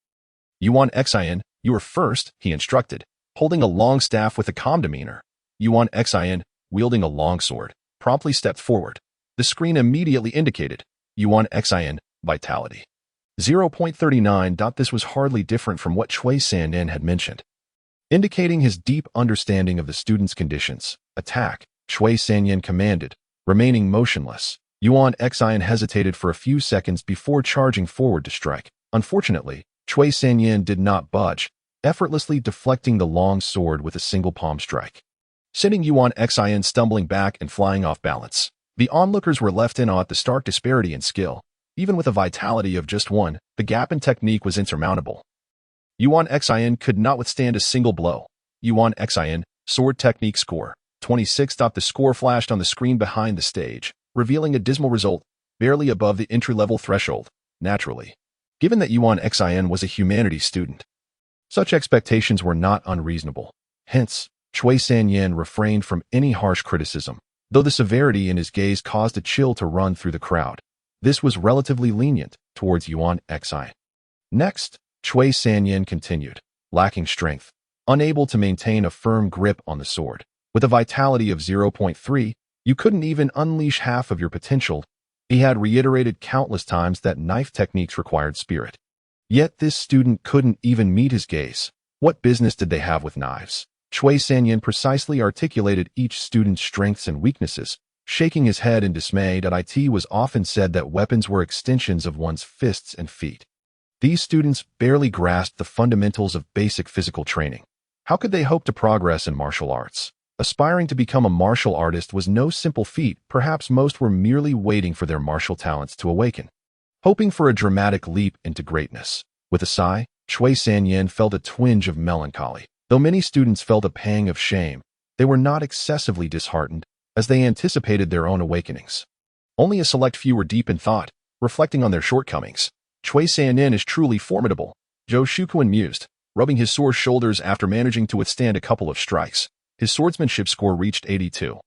"Yuan Xian, you are first," he instructed, holding a long staff with a calm demeanor. Yuan Xian, wielding a long sword, promptly stepped forward. The screen immediately indicated Yuan Xian, vitality, 0.39. This was hardly different from what Cui Sanyan had mentioned, indicating his deep understanding of the student's conditions. "Attack," Cui Sanyan commanded, remaining motionless. Yuan Xian hesitated for a few seconds before charging forward to strike. Unfortunately, Cui Sanyan did not budge, effortlessly deflecting the long sword with a single palm strike, sending Yuan Xian stumbling back and flying off balance. The onlookers were left in awe at the stark disparity in skill. Even with a vitality of just 1, the gap in technique was insurmountable. Yuan Xian could not withstand a single blow. Yuan Xian, sword technique score, 26. The score flashed on the screen behind the stage, revealing a dismal result, barely above the entry-level threshold. Naturally, given that Yuan Xian was a humanities student, such expectations were not unreasonable. Hence, Cui Sanyan refrained from any harsh criticism, though the severity in his gaze caused a chill to run through the crowd. This was relatively lenient towards Yuan Xian. Next, Cui Sanyan continued, lacking strength, unable to maintain a firm grip on the sword. With a vitality of 0.3, you couldn't even unleash half of your potential. He had reiterated countless times that knife techniques required spirit. Yet this student couldn't even meet his gaze. What business did they have with knives? Cui Sanyan precisely articulated each student's strengths and weaknesses, shaking his head in dismay. It was often said that weapons were extensions of one's fists and feet. These students barely grasped the fundamentals of basic physical training. How could they hope to progress in martial arts? Aspiring to become a martial artist was no simple feat. Perhaps most were merely waiting for their martial talents to awaken, hoping for a dramatic leap into greatness. With a sigh, Chui Sanyan felt a twinge of melancholy. Though many students felt a pang of shame, they were not excessively disheartened, as they anticipated their own awakenings. Only a select few were deep in thought, reflecting on their shortcomings. Chui Sanyan is truly formidable, Zhou Shuquan mused, rubbing his sore shoulders after managing to withstand a couple of strikes. His swordsmanship score reached 82,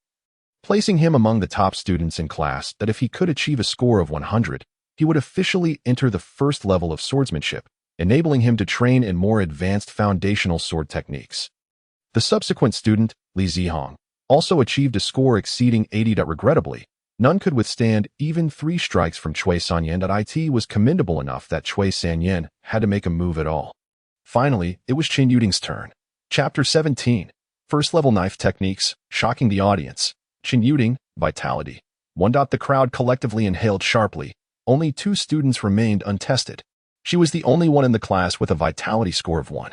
placing him among the top students in class. That if he could achieve a score of 100, he would officially enter the first level of swordsmanship, enabling him to train in more advanced foundational sword techniques. The subsequent student, Li Zihong, also achieved a score exceeding 80. Regrettably, none could withstand even 3 strikes from Chui Sanyan. It was commendable enough that Chui Sanyan had to make a move at all. Finally, it was Qin Yuding's turn. Chapter 17. First-level knife techniques, shocking the audience. Qin Yuding, vitality. 1. The crowd collectively inhaled sharply. Only 2 students remained untested. She was the only one in the class with a vitality score of 1.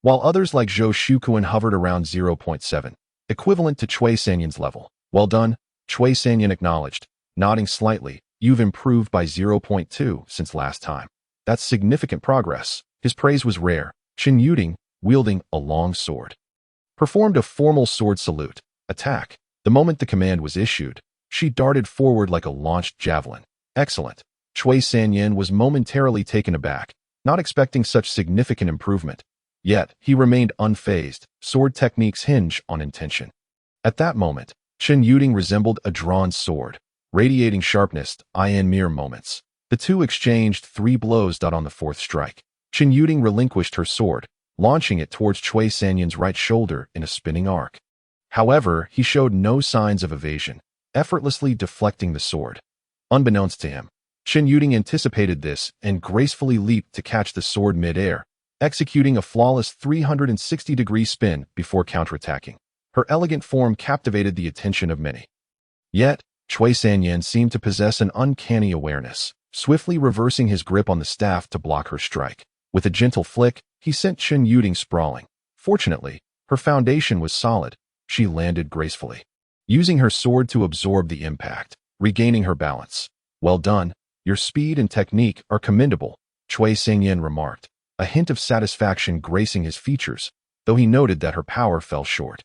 While others like Zhou Shuquan hovered around 0.7, equivalent to Chui Sanyan's level. Well done, Chui Sanyan acknowledged, nodding slightly. You've improved by 0.2 since last time. That's significant progress. His praise was rare. Qin Yuding, wielding a long sword, performed a formal sword salute. Attack. The moment the command was issued, she darted forward like a launched javelin. Excellent. Chui Sanyan was momentarily taken aback, not expecting such significant improvement. Yet, he remained unfazed. Sword techniques hinge on intention. At that moment, Qin Yuding resembled a drawn sword, radiating sharpness. In mere moments, the two exchanged 3 blows. On the 4th strike, Qin Yuding relinquished her sword, launching it towards Chui Sanyan's right shoulder in a spinning arc. However, he showed no signs of evasion, effortlessly deflecting the sword. Unbeknownst to him, Qin Yuding anticipated this and gracefully leaped to catch the sword mid-air, executing a flawless 360-degree spin before counterattacking. Her elegant form captivated the attention of many. Yet, Chui Sanyan seemed to possess an uncanny awareness, swiftly reversing his grip on the staff to block her strike. With a gentle flick, he sent Qin Yuding sprawling. Fortunately, her foundation was solid. She landed gracefully, using her sword to absorb the impact, regaining her balance. Well done. Your speed and technique are commendable, Chui Sanyan remarked, a hint of satisfaction gracing his features, though he noted that her power fell short.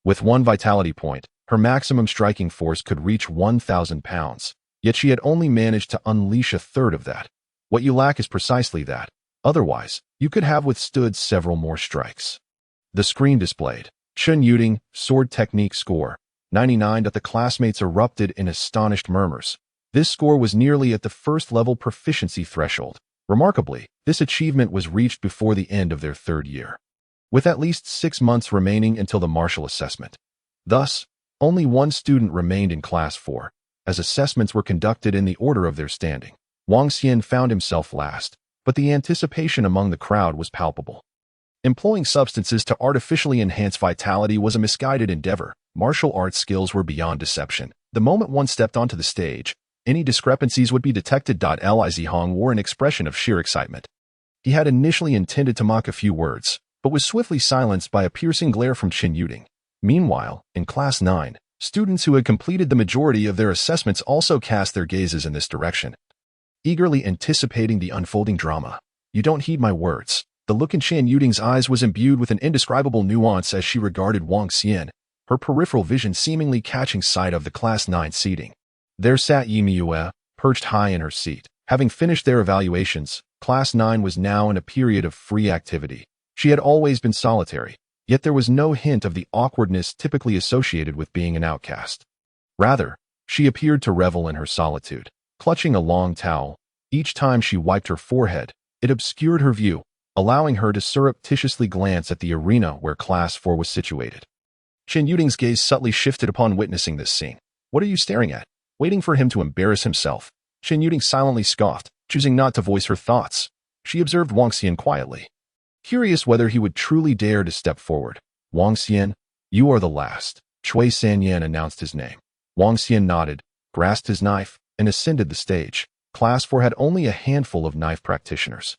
With 1 vitality point, her maximum striking force could reach 1,000 pounds, yet she had only managed to unleash a third of that. What you lack is precisely that. Otherwise, you could have withstood several more strikes. The screen displayed Qin Yuding, sword technique score, 99. The classmates erupted in astonished murmurs. This score was nearly at the first-level proficiency threshold. Remarkably, this achievement was reached before the end of their 3rd year, with at least 6 months remaining until the martial assessment. Thus, only 1 student remained in Class 4, as assessments were conducted in the order of their standing. Wang Xian found himself last, but the anticipation among the crowd was palpable. Employing substances to artificially enhance vitality was a misguided endeavor. Martial arts skills were beyond deception. The moment one stepped onto the stage, any discrepancies would be detected. Li Zihong wore an expression of sheer excitement. He had initially intended to mock a few words, but was swiftly silenced by a piercing glare from Qin Yuding. Meanwhile, in Class 9, students who had completed the majority of their assessments also cast their gazes in this direction, eagerly anticipating the unfolding drama. You don't heed my words. The look in Qin Yuding's eyes was imbued with an indescribable nuance as she regarded Wang Xian, her peripheral vision seemingly catching sight of the Class 9 seating. There sat Yi Miue, perched high in her seat. Having finished their evaluations, Class 9 was now in a period of free activity. She had always been solitary, yet there was no hint of the awkwardness typically associated with being an outcast. Rather, she appeared to revel in her solitude. Clutching a long towel, each time she wiped her forehead, it obscured her view, allowing her to surreptitiously glance at the arena where Class 4 was situated. Qin Yuding's gaze subtly shifted upon witnessing this scene. What are you staring at? Waiting for him to embarrass himself, Qin Yuding silently scoffed, choosing not to voice her thoughts. She observed Wang Xian quietly, curious whether he would truly dare to step forward. Wang Xian, you are the last. Chui Sanyan announced his name. Wang Xian nodded, grasped his knife, and ascended the stage. Class 4 had only a handful of knife practitioners.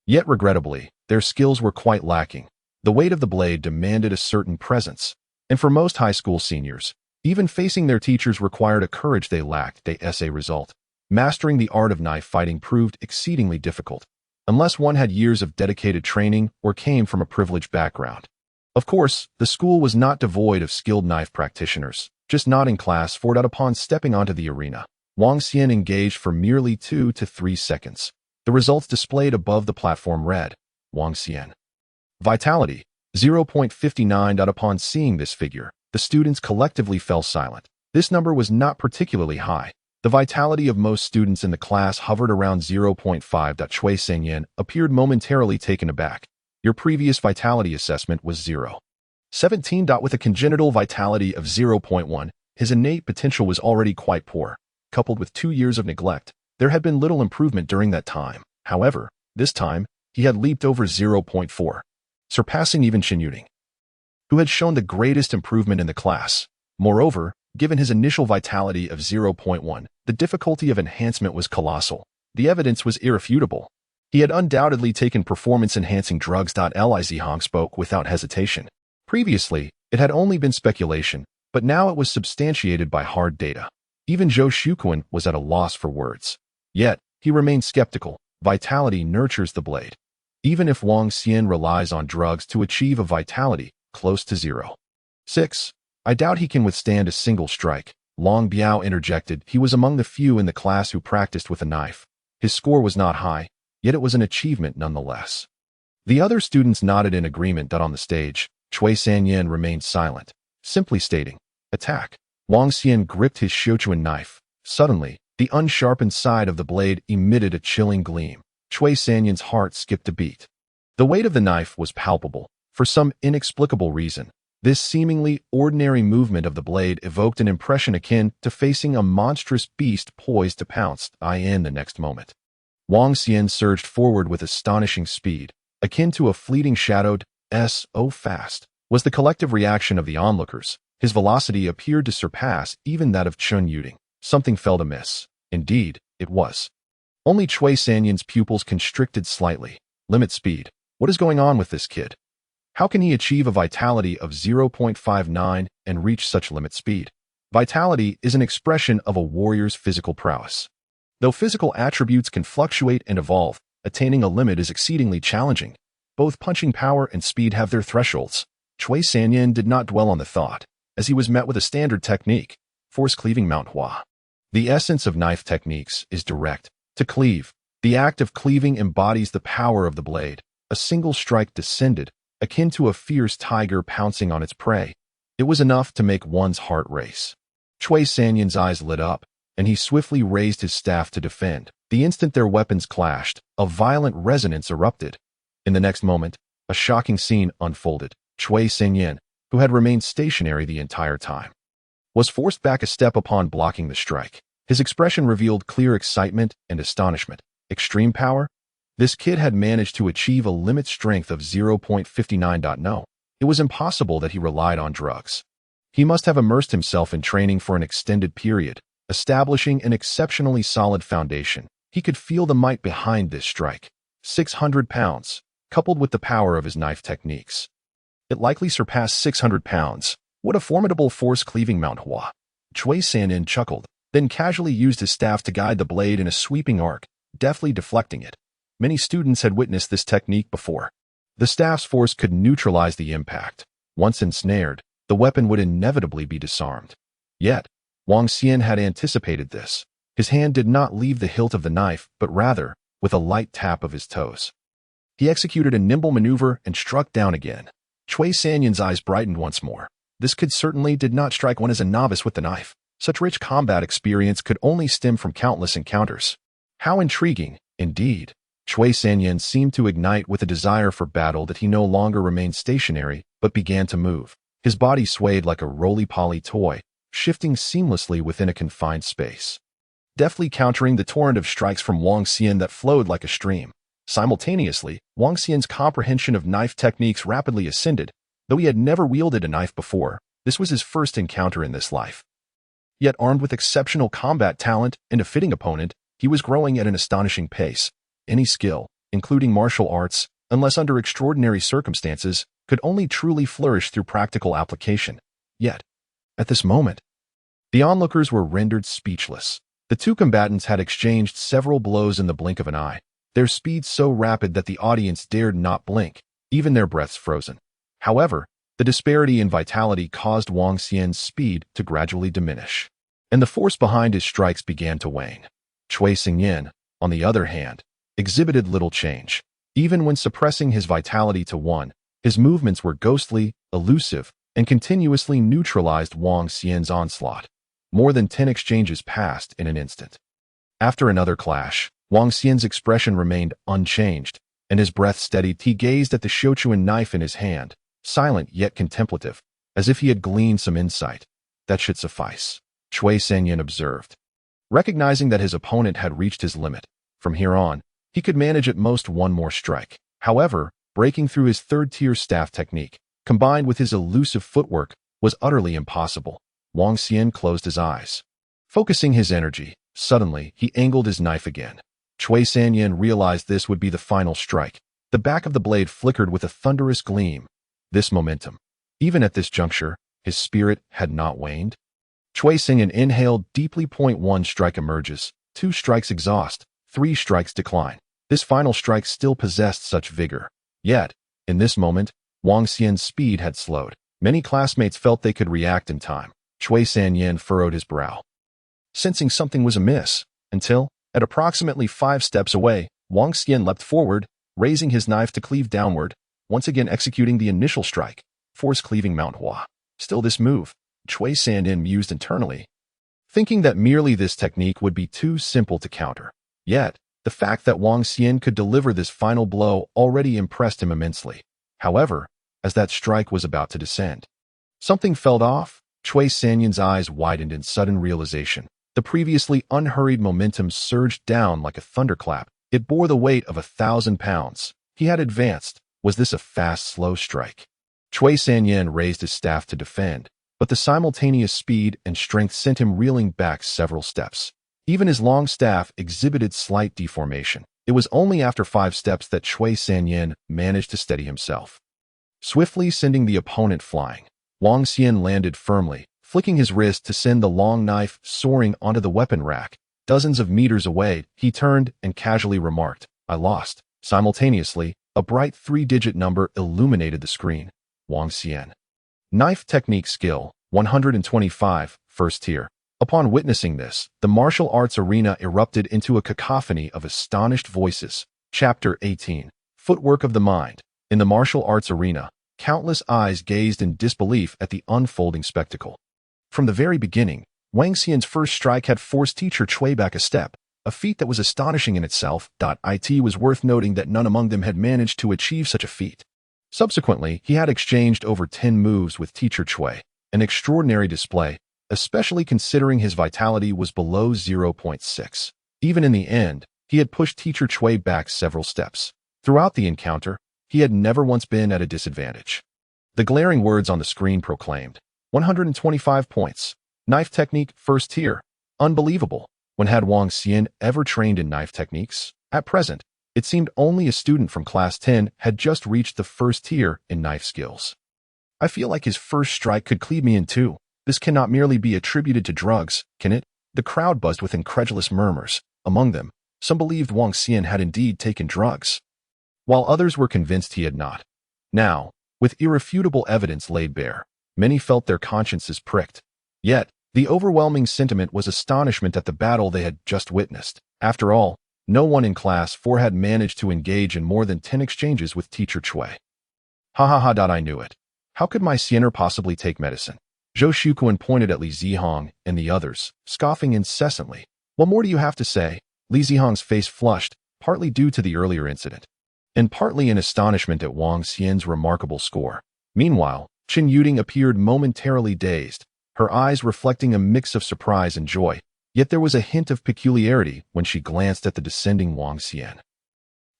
Yet regrettably, their skills were quite lacking. The weight of the blade demanded a certain presence, and for most high school seniors, even facing their teachers required a courage they lacked. As a result, mastering the art of knife fighting proved exceedingly difficult, unless one had years of dedicated training or came from a privileged background. Of course, the school was not devoid of skilled knife practitioners, just not in class 4. Upon stepping onto the arena, Wang Xian engaged for merely 2 to 3 seconds. The results displayed above the platform read, Wang Xian. Vitality, 0.59. Upon seeing this figure, the students collectively fell silent. This number was not particularly high. The vitality of most students in the class hovered around 0.5. Chui Sanyan appeared momentarily taken aback. Your previous vitality assessment was 0.17. With a congenital vitality of 0.1, his innate potential was already quite poor. Coupled with 2 years of neglect, there had been little improvement during that time. However, this time, he had leaped over 0.4, surpassing even Chen Yuding, who had shown the greatest improvement in the class. Moreover, given his initial vitality of 0.1, the difficulty of enhancement was colossal. The evidence was irrefutable. He had undoubtedly taken performance-enhancing drugs. Li Zihong spoke without hesitation. Previously, it had only been speculation, but now it was substantiated by hard data. Even Zhou Shuquan was at a loss for words. Yet, he remained skeptical. Vitality nurtures the blade. Even if Wang Xian relies on drugs to achieve a vitality close to 0.6, I doubt he can withstand a single strike. Long Biao interjected. He was among the few in the class who practiced with a knife. His score was not high, yet it was an achievement nonetheless. The other students nodded in agreement. On the stage, Chui Sanyan remained silent, simply stating, attack. Wang Xian gripped his Xiuquan knife. Suddenly, the unsharpened side of the blade emitted a chilling gleam. Chui Sanyan's heart skipped a beat. The weight of the knife was palpable. For some inexplicable reason, this seemingly ordinary movement of the blade evoked an impression akin to facing a monstrous beast poised to pounce. In the next moment, Wang Xian surged forward with astonishing speed, akin to a fleeting shadow. So fast was the collective reaction of the onlookers. His velocity appeared to surpass even that of Chen Yuding. Something felt amiss. Indeed, it was. Only Chui Sanyan's pupils constricted slightly. Limit speed. What is going on with this kid? How can he achieve a vitality of 0.59 and reach such limit speed? Vitality is an expression of a warrior's physical prowess. Though physical attributes can fluctuate and evolve, attaining a limit is exceedingly challenging. Both punching power and speed have their thresholds. Chui Sanyan did not dwell on the thought, as he was met with a standard technique, force cleaving Mount Hua. The essence of knife techniques is direct. To cleave, the act of cleaving embodies the power of the blade. A single strike descended, akin to a fierce tiger pouncing on its prey. It was enough to make one's heart race. Chui Sanyan's eyes lit up, and he swiftly raised his staff to defend. The instant their weapons clashed, a violent resonance erupted. In the next moment, a shocking scene unfolded. Chui Sanyan, who had remained stationary the entire time, was forced back a step upon blocking the strike. His expression revealed clear excitement and astonishment. Extreme power? This kid had managed to achieve a limit strength of 0.59. No, it was impossible that he relied on drugs. He must have immersed himself in training for an extended period, establishing an exceptionally solid foundation. He could feel the might behind this strike. 600 pounds, coupled with the power of his knife techniques. It likely surpassed 600 pounds. What a formidable force-cleaving Mount Hua. Chui Sanyan chuckled, then casually used his staff to guide the blade in a sweeping arc, deftly deflecting it. Many students had witnessed this technique before. The staff's force could neutralize the impact. Once ensnared, the weapon would inevitably be disarmed. Yet, Wang Xian had anticipated this. His hand did not leave the hilt of the knife, but rather, with a light tap of his toes, he executed a nimble maneuver and struck down again. Chui Sanyan's eyes brightened once more. This kid certainly did not strike one as a novice with the knife. Such rich combat experience could only stem from countless encounters. How intriguing, indeed. Chui Sanyan seemed to ignite with a desire for battle that he no longer remained stationary, but began to move. His body swayed like a roly-poly toy, shifting seamlessly within a confined space, deftly countering the torrent of strikes from Wang Xian that flowed like a stream. Simultaneously, Wang Xian's comprehension of knife techniques rapidly ascended. Though he had never wielded a knife before, this was his first encounter in this life. Yet armed with exceptional combat talent and a fitting opponent, he was growing at an astonishing pace. Any skill, including martial arts, unless under extraordinary circumstances, could only truly flourish through practical application. Yet, at this moment, the onlookers were rendered speechless. The two combatants had exchanged several blows in the blink of an eye, their speed so rapid that the audience dared not blink, even their breaths frozen. However, the disparity in vitality caused Wang Xian's speed to gradually diminish, and the force behind his strikes began to wane. Cui Xingyan, on the other hand, exhibited little change. Even when suppressing his vitality to 1, his movements were ghostly, elusive, and continuously neutralized Wang Xian's onslaught. More than 10 exchanges passed in an instant. After another clash, Wang Xian's expression remained unchanged, and his breath steadied. He gazed at the Shochuan knife in his hand, silent yet contemplative, as if he had gleaned some insight. That should suffice, Cui Xingyan observed. Recognizing that his opponent had reached his limit, from here on, he could manage at most one more strike. However, breaking through his third-tier staff technique, combined with his elusive footwork, was utterly impossible. Wang Xian closed his eyes. Focusing his energy, suddenly he angled his knife again. Cui Xingyan realized this would be the final strike. The back of the blade flickered with a thunderous gleam. This momentum. Even at this juncture, his spirit had not waned. Cui Xingyan inhaled deeply. 1 strike emerges, 2 strikes exhaust, 3 strikes decline. This final strike still possessed such vigor. Yet, in this moment, Wang Xian's speed had slowed. Many classmates felt they could react in time. Cui Xingyan furrowed his brow, sensing something was amiss, until, at approximately 5 steps away, Wang Xian leapt forward, raising his knife to cleave downward, once again executing the initial strike, force-cleaving Mount Hua. Still this move, Cui Xingyan mused internally, thinking that merely this technique would be too simple to counter. Yet, the fact that Wang Xian could deliver this final blow already impressed him immensely. However, as that strike was about to descend, something fell off. Cui Xingyan's eyes widened in sudden realization. The previously unhurried momentum surged down like a thunderclap. It bore the weight of 1,000 pounds. He had advanced. Was this a fast, slow strike? Cui Xingyan raised his staff to defend, but the simultaneous speed and strength sent him reeling back several steps. Even his long staff exhibited slight deformation. It was only after 5 steps that Cui Xingyan managed to steady himself. Swiftly sending the opponent flying, Wang Xian landed firmly, flicking his wrist to send the long knife soaring onto the weapon rack. Dozens of meters away, he turned and casually remarked, "I lost." Simultaneously, a bright 3-digit number illuminated the screen. Wang Xian. Knife technique skill, 125, first tier. Upon witnessing this, the martial arts arena erupted into a cacophony of astonished voices. Chapter 18. Footwork of the Mind. In the martial arts arena, countless eyes gazed in disbelief at the unfolding spectacle. From the very beginning, Wang Xian's first strike had forced teacher Cui back a step, a feat that was astonishing in itself. It was worth noting that none among them had managed to achieve such a feat. Subsequently, he had exchanged over 10 moves with teacher Cui, an extraordinary display, especially considering his vitality was below 0.6. Even in the end, he had pushed teacher Cui back several steps. Throughout the encounter, he had never once been at a disadvantage. The glaring words on the screen proclaimed, 125 points. Knife technique, first tier. Unbelievable. When had Wang Xian ever trained in knife techniques? At present, it seemed only a student from class 10 had just reached the first tier in knife skills. I feel like his first strike could cleave me in two. This cannot merely be attributed to drugs, can it? The crowd buzzed with incredulous murmurs. Among them, some believed Wang Xian had indeed taken drugs, while others were convinced he had not. Now, with irrefutable evidence laid bare, many felt their consciences pricked. Yet, the overwhelming sentiment was astonishment at the battle they had just witnessed. After all, no one in class 4 had managed to engage in more than 10 exchanges with teacher Cui. I knew it. How could my Xiener possibly take medicine? Zhou Shuquan pointed at Li Zihong and the others, scoffing incessantly. What more do you have to say? Li Zihong's face flushed, partly due to the earlier incident, and partly in astonishment at Wang Xian's remarkable score. Meanwhile, Qin Yuding appeared momentarily dazed, her eyes reflecting a mix of surprise and joy, yet there was a hint of peculiarity when she glanced at the descending Wang Xian.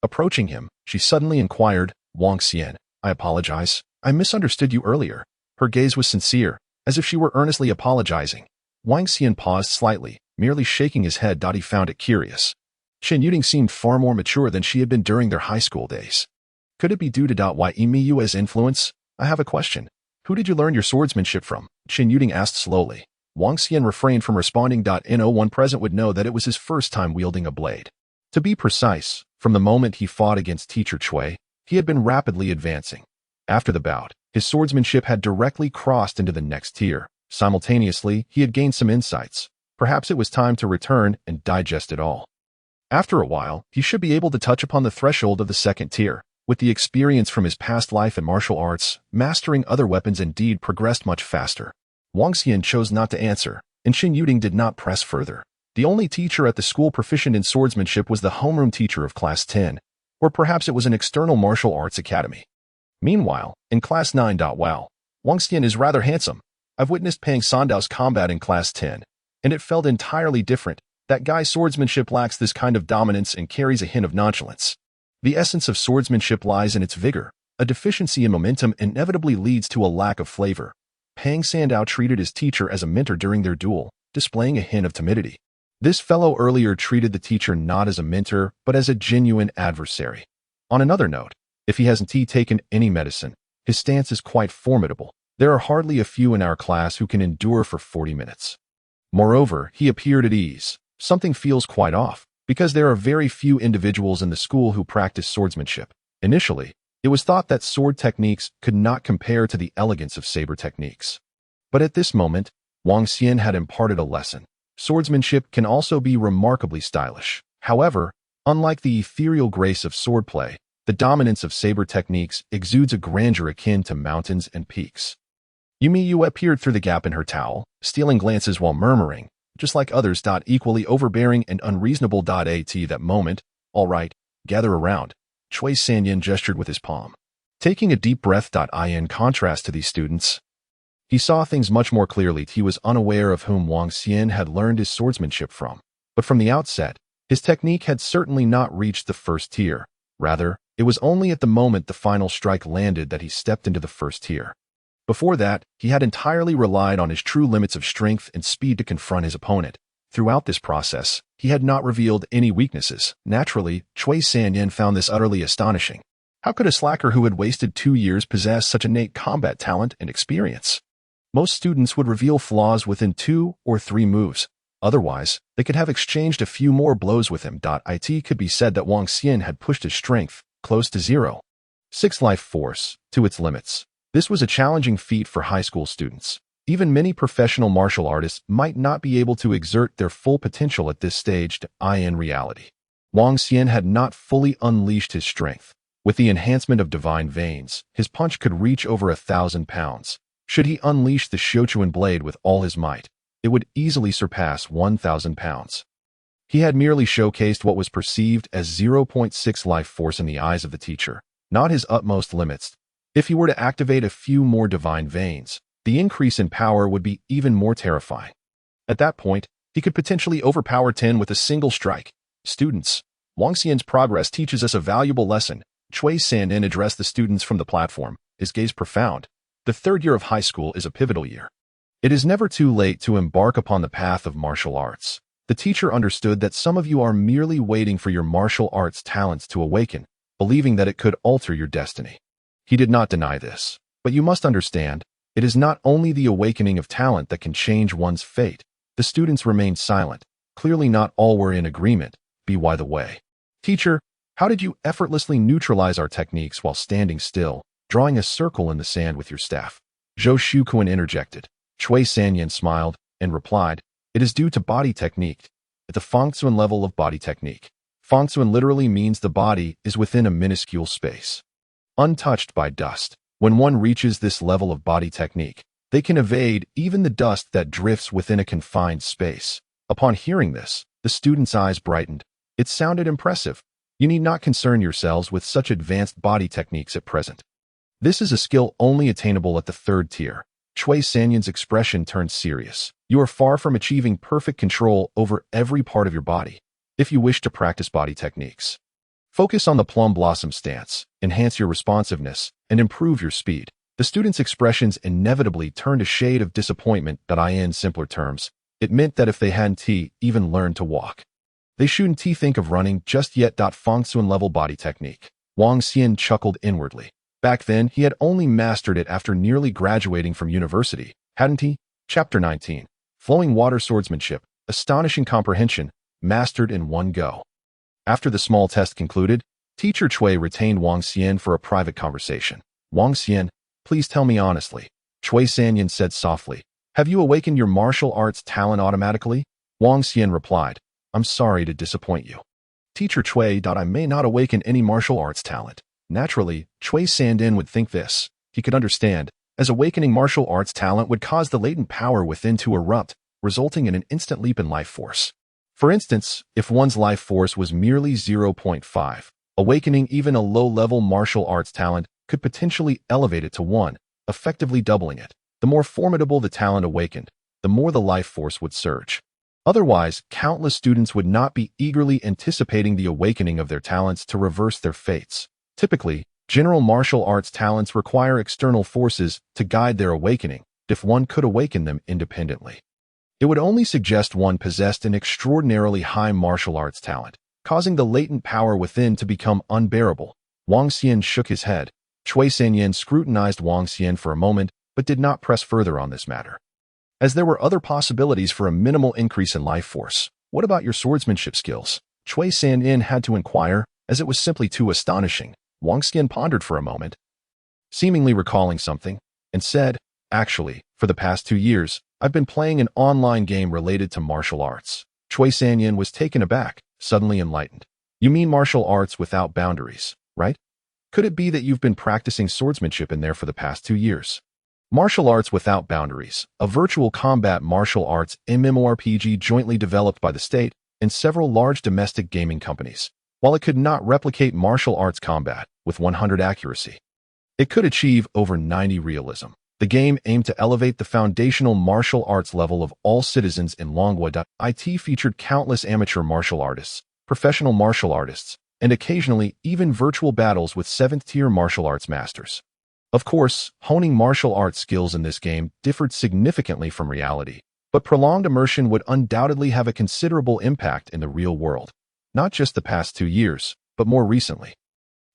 Approaching him, she suddenly inquired, "Wang Xian, I apologize. I misunderstood you earlier." Her gaze was sincere, as if she were earnestly apologizing. Wang Xian paused slightly, merely shaking his head. He found it curious. Chen Yuding seemed far more mature than she had been during their high school days. Could it be due to Yemiu's influence? I have a question. Who did you learn your swordsmanship from? Chen Yuding asked slowly. Wang Xian refrained from responding. No one present would know that it was his first time wielding a blade. To be precise, from the moment he fought against Teacher Cui, he had been rapidly advancing. After the bout, his swordsmanship had directly crossed into the next tier. Simultaneously, he had gained some insights. Perhaps it was time to return and digest it all. After a while, he should be able to touch upon the threshold of the second tier. With the experience from his past life in martial arts, mastering other weapons indeed progressed much faster. Wang Xian chose not to answer, and Chen Yuding did not press further. The only teacher at the school proficient in swordsmanship was the homeroom teacher of Class 10, or perhaps it was an external martial arts academy. Meanwhile, in Class 9. Wow, Wang Xian is rather handsome. I've witnessed Pang Sandao's combat in Class 10, and it felt entirely different. That guy's swordsmanship lacks this kind of dominance and carries a hint of nonchalance. The essence of swordsmanship lies in its vigor. A deficiency in momentum inevitably leads to a lack of flavor. Pang Sandao treated his teacher as a mentor during their duel, displaying a hint of timidity. This fellow earlier treated the teacher not as a mentor, but as a genuine adversary. On another note, if he hasn't taken any medicine, his stance is quite formidable. There are hardly a few in our class who can endure for 40 minutes. Moreover, he appeared at ease. Something feels quite off, because there are very few individuals in the school who practice swordsmanship. Initially, it was thought that sword techniques could not compare to the elegance of saber techniques. But at this moment, Wang Xian had imparted a lesson. Swordsmanship can also be remarkably stylish. However, unlike the ethereal grace of swordplay, the dominance of saber techniques exudes a grandeur akin to mountains and peaks. Yumiyu appeared through the gap in her towel, stealing glances while murmuring, just like others. Equally overbearing and unreasonable. At that moment, all right, gather around. Cui Sanyan gestured with his palm. Taking a deep breath. In contrast to these students, he saw things much more clearly. He was unaware of whom Wang Xian had learned his swordsmanship from. But from the outset, his technique had certainly not reached the first tier. Rather, it was only at the moment the final strike landed that he stepped into the first tier. Before that, he had entirely relied on his true limits of strength and speed to confront his opponent. Throughout this process, he had not revealed any weaknesses. Naturally, Cui Sanyan found this utterly astonishing. How could a slacker who had wasted 2 years possess such innate combat talent and experience? Most students would reveal flaws within 2 or 3 moves. Otherwise, they could have exchanged a few more blows with him. It could be said that Wang Xian had pushed his strength close to 0. 6 life force to its limits. This was a challenging feat for high school students. Even many professional martial artists might not be able to exert their full potential at this stage. In reality, Wang Xian had not fully unleashed his strength. With the enhancement of divine veins, his punch could reach over 1,000 pounds. Should he unleash the Shochuan blade with all his might, it would easily surpass 1,000 pounds. He had merely showcased what was perceived as 0.6 life force in the eyes of the teacher, not his utmost limits. If he were to activate a few more divine veins, the increase in power would be even more terrifying. At that point, he could potentially overpower 10 with a single strike. Students, Wang Xian's progress teaches us a valuable lesson. Cui Sanyan addressed the students from the platform, his gaze profound. The 3rd year of high school is a pivotal year. It is never too late to embark upon the path of martial arts. The teacher understood that some of you are merely waiting for your martial arts talents to awaken, believing that it could alter your destiny. He did not deny this, but you must understand, it is not only the awakening of talent that can change one's fate. The students remained silent. Clearly not all were in agreement. By the way, teacher, how did you effortlessly neutralize our techniques while standing still, drawing a circle in the sand with your staff? Zhou Shukuan interjected. Cui Sanyan smiled and replied, it is due to body technique. At the Fengzuan level of body technique, Fengzuan literally means the body is within a minuscule space, untouched by dust. When one reaches this level of body technique, they can evade even the dust that drifts within a confined space. Upon hearing this, the students' eyes brightened. It sounded impressive. You need not concern yourselves with such advanced body techniques at present. This is a skill only attainable at the 3rd tier. Cui Sanyan's expression turned serious. You are far from achieving perfect control over every part of your body. If you wish to practice body techniques, focus on the plum blossom stance, enhance your responsiveness, and improve your speed. The student's expressions inevitably turned a shade of disappointment. In simpler terms, It meant that if they hadn't even learned to walk, they shouldn't think of running just yet. Fengsuan level body technique. Wang Xian chuckled inwardly. Back then, he had only mastered it after nearly graduating from university, hadn't he? Chapter 19. Flowing water swordsmanship, astonishing comprehension, mastered in one go. After the small test concluded, Teacher Cui retained Wang Xian for a private conversation. Wang Xian, please tell me honestly, Cui Sanyan said softly. Have you awakened your martial arts talent automatically? Wang Xian replied, I'm sorry to disappoint you. Teacher Cui. I may not awaken any martial arts talent. Naturally, Cui Sanyan would think this. He could understand, as awakening martial arts talent would cause the latent power within to erupt, resulting in an instant leap in life force. For instance, if one's life force was merely 0.5, awakening even a low-level martial arts talent could potentially elevate it to 1, effectively doubling it. The more formidable the talent awakened, the more the life force would surge. Otherwise, countless students would not be eagerly anticipating the awakening of their talents to reverse their fates. Typically, general martial arts talents require external forces to guide their awakening, if one could awaken them independently. It would only suggest one possessed an extraordinarily high martial arts talent, causing the latent power within to become unbearable. Wang Xian shook his head. Cui Sanyan scrutinized Wang Xian for a moment, but did not press further on this matter. As there were other possibilities for a minimal increase in life force. What about your swordsmanship skills? Cui Sanyan had to inquire, as it was simply too astonishing. Wang Xian pondered for a moment, seemingly recalling something, and said, actually, for the past 2 years, I've been playing an online game related to martial arts. Cui Sanyan was taken aback, suddenly enlightened. You mean martial arts without boundaries, right? Could it be that you've been practicing swordsmanship in there for the past 2 years? Martial Arts Without Boundaries, a virtual combat martial arts MMORPG jointly developed by the state and several large domestic gaming companies. While it could not replicate martial arts combat with 100 accuracy, it could achieve over 90 realism. The game aimed to elevate the foundational martial arts level of all citizens in Longwa. It featured countless amateur martial artists, professional martial artists, and occasionally even virtual battles with 7th-tier martial arts masters. Of course, honing martial arts skills in this game differed significantly from reality, but prolonged immersion would undoubtedly have a considerable impact in the real world. Not just the past 2 years, but more recently.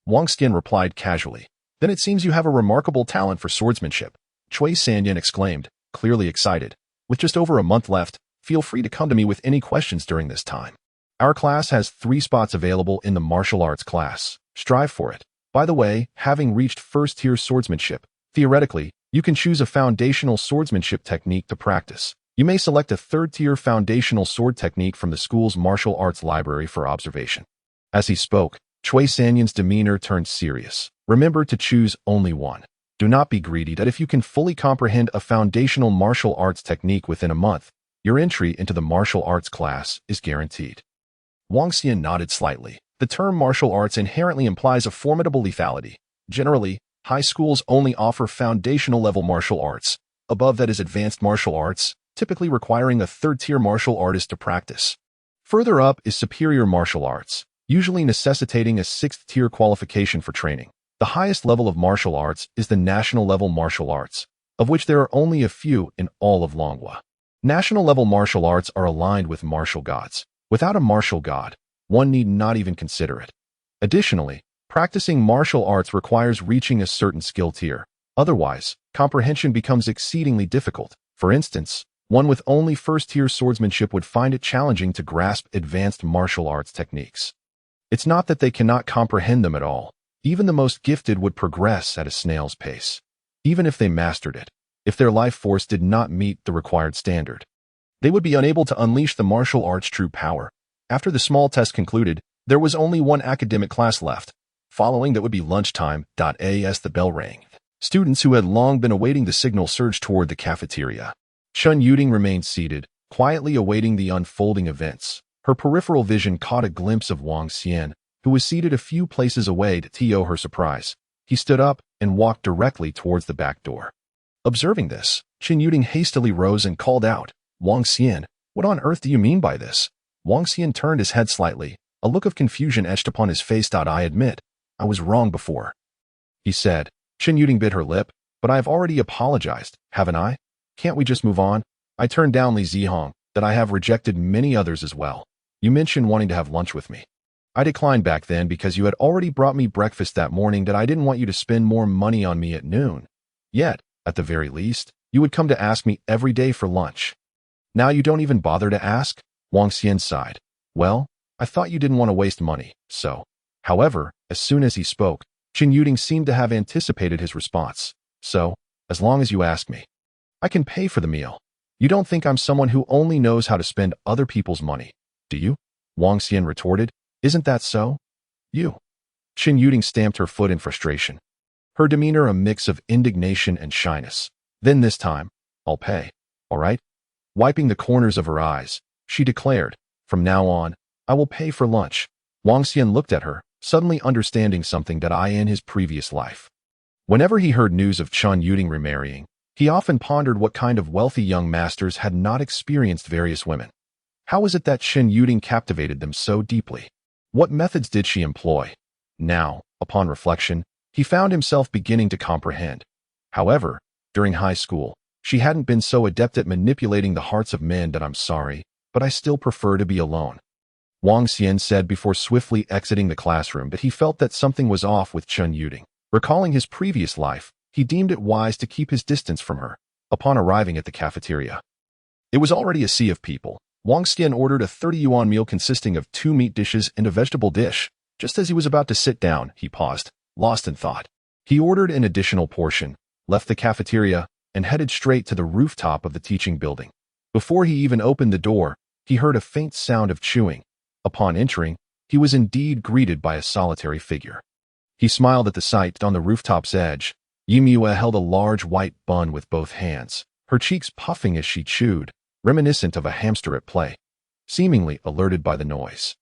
Wang Xian replied casually. Then it seems you have a remarkable talent for swordsmanship. Cui Sanyan exclaimed, clearly excited. With just over a month left, feel free to come to me with any questions during this time. Our class has 3 spots available in the martial arts class. Strive for it. By the way, having reached first-tier swordsmanship, theoretically, you can choose a foundational swordsmanship technique to practice. You may select a 3rd-tier foundational sword technique from the school's martial arts library for observation. As he spoke, Cui Sanyan's demeanor turned serious. Remember to choose only one. Do not be greedy that if you can fully comprehend a foundational martial arts technique within a month, your entry into the martial arts class is guaranteed. Wang Xian nodded slightly. The term martial arts inherently implies a formidable lethality. Generally, high schools only offer foundational level martial arts. Above that is advanced martial arts, typically requiring a 3rd-tier martial artist to practice. Further up is superior martial arts, usually necessitating a 6th-tier qualification for training. The highest level of martial arts is the national-level martial arts, of which there are only a few in all of Longwa. National-level martial arts are aligned with martial gods. Without a martial god, one need not even consider it. Additionally, practicing martial arts requires reaching a certain skill tier. Otherwise, comprehension becomes exceedingly difficult. For instance, one with only 1st-tier swordsmanship would find it challenging to grasp advanced martial arts techniques. It's not that they cannot comprehend them at all. Even the most gifted would progress at a snail's pace, even if they mastered it. If their life force did not meet the required standard, they would be unable to unleash the martial arts' true power. After the small test concluded, there was only one academic class left. Following that would be lunchtime. As the bell rang, students who had long been awaiting the signal surged toward the cafeteria. Chun Yuding remained seated, quietly awaiting the unfolding events. Her peripheral vision caught a glimpse of Wang Xian, who was seated a few places away. To her surprise, he stood up and walked directly towards the back door. Observing this, Chun Yuding hastily rose and called out, Wang Xian, what on earth do you mean by this? Wang Xian turned his head slightly, a look of confusion etched upon his face. I admit, I was wrong before, he said. Chun Yuding bit her lip, but I have already apologized, haven't I? Can't we just move on? I turned down Li Zihong. that I have rejected many others as well. You mentioned wanting to have lunch with me. I declined back then because you had already brought me breakfast that morning that I didn't want you to spend more money on me at noon. Yet, at the very least, you would come to ask me every day for lunch. Now you don't even bother to ask? Wang Xian sighed. Well, I thought you didn't want to waste money, so. However, as soon as he spoke, Qin Yuding seemed to have anticipated his response. So, as long as you ask me, I can pay for the meal. You don't think I'm someone who only knows how to spend other people's money, do you? Wang Xian retorted. Isn't that so? You. Qin Yuding stamped her foot in frustration. Her demeanor a mix of indignation and shyness. Then this time, I'll pay, all right? Wiping the corners of her eyes, she declared, from now on, I will pay for lunch. Wang Xian looked at her, suddenly understanding something that in his previous life. Whenever he heard news of Qin Yuding remarrying, he often pondered what kind of wealthy young masters had not experienced various women. How was it that Qin Yuding captivated them so deeply? What methods did she employ? Now, upon reflection, he found himself beginning to comprehend. However, during high school, she hadn't been so adept at manipulating the hearts of men that I'm sorry, but I still prefer to be alone. Wang Xian said before swiftly exiting the classroom that he felt that something was off with Qin Yuding. Recalling his previous life, he deemed it wise to keep his distance from her. Upon arriving at the cafeteria, it was already a sea of people. Wang Xian ordered a 30 yuan meal consisting of 2 meat dishes and a vegetable dish. Just as he was about to sit down, he paused, lost in thought. He ordered an additional portion, left the cafeteria, and headed straight to the rooftop of the teaching building. Before he even opened the door, he heard a faint sound of chewing. Upon entering, he was indeed greeted by a solitary figure. He smiled at the sight. On the rooftop's edge, Yimue held a large white bun with both hands, her cheeks puffing as she chewed, reminiscent of a hamster at play, seemingly alerted by the noise.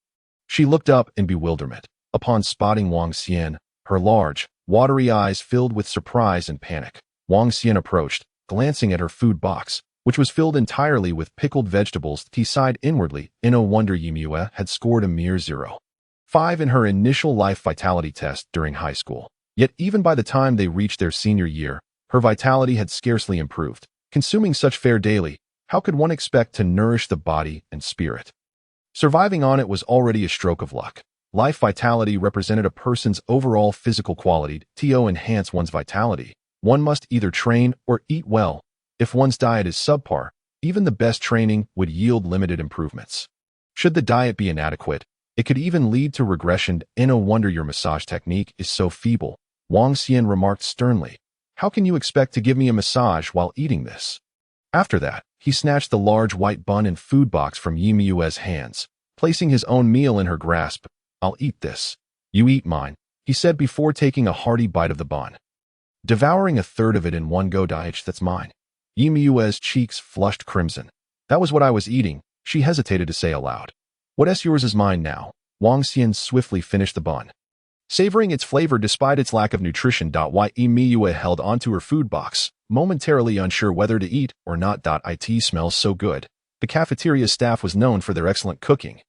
She looked up in bewilderment. Upon spotting Wang Xian, her large, watery eyes filled with surprise and panic. Wang Xian approached, glancing at her food box, which was filled entirely with pickled vegetables. He sighed inwardly. No wonder Yimue had scored a mere 0.5 in her initial life vitality test during high school. Yet even by the time they reached their senior year, her vitality had scarcely improved. Consuming such fare daily, how could one expect to nourish the body and spirit? Surviving on it was already a stroke of luck. Life vitality represented a person's overall physical quality. To enhance one's vitality, one must either train or eat well. If one's diet is subpar, even the best training would yield limited improvements. Should the diet be inadequate, it could even lead to regression. No wonder your massage technique is so feeble, Wang Xian remarked sternly. How can you expect to give me a massage while eating this? After that, he snatched the large white bun and food box from Yimue's hands, placing his own meal in her grasp. I'll eat this. You eat mine, he said before taking a hearty bite of the bun. Devouring a third of it in one go. That's mine. Yimue's cheeks flushed crimson. That was what I was eating, she hesitated to say aloud. What's yours is mine now. Wang Xian swiftly finished the bun, savoring its flavor despite its lack of nutrition. Yimue held onto her food box, momentarily unsure whether to eat or not. It smells so good. The cafeteria staff was known for their excellent cooking,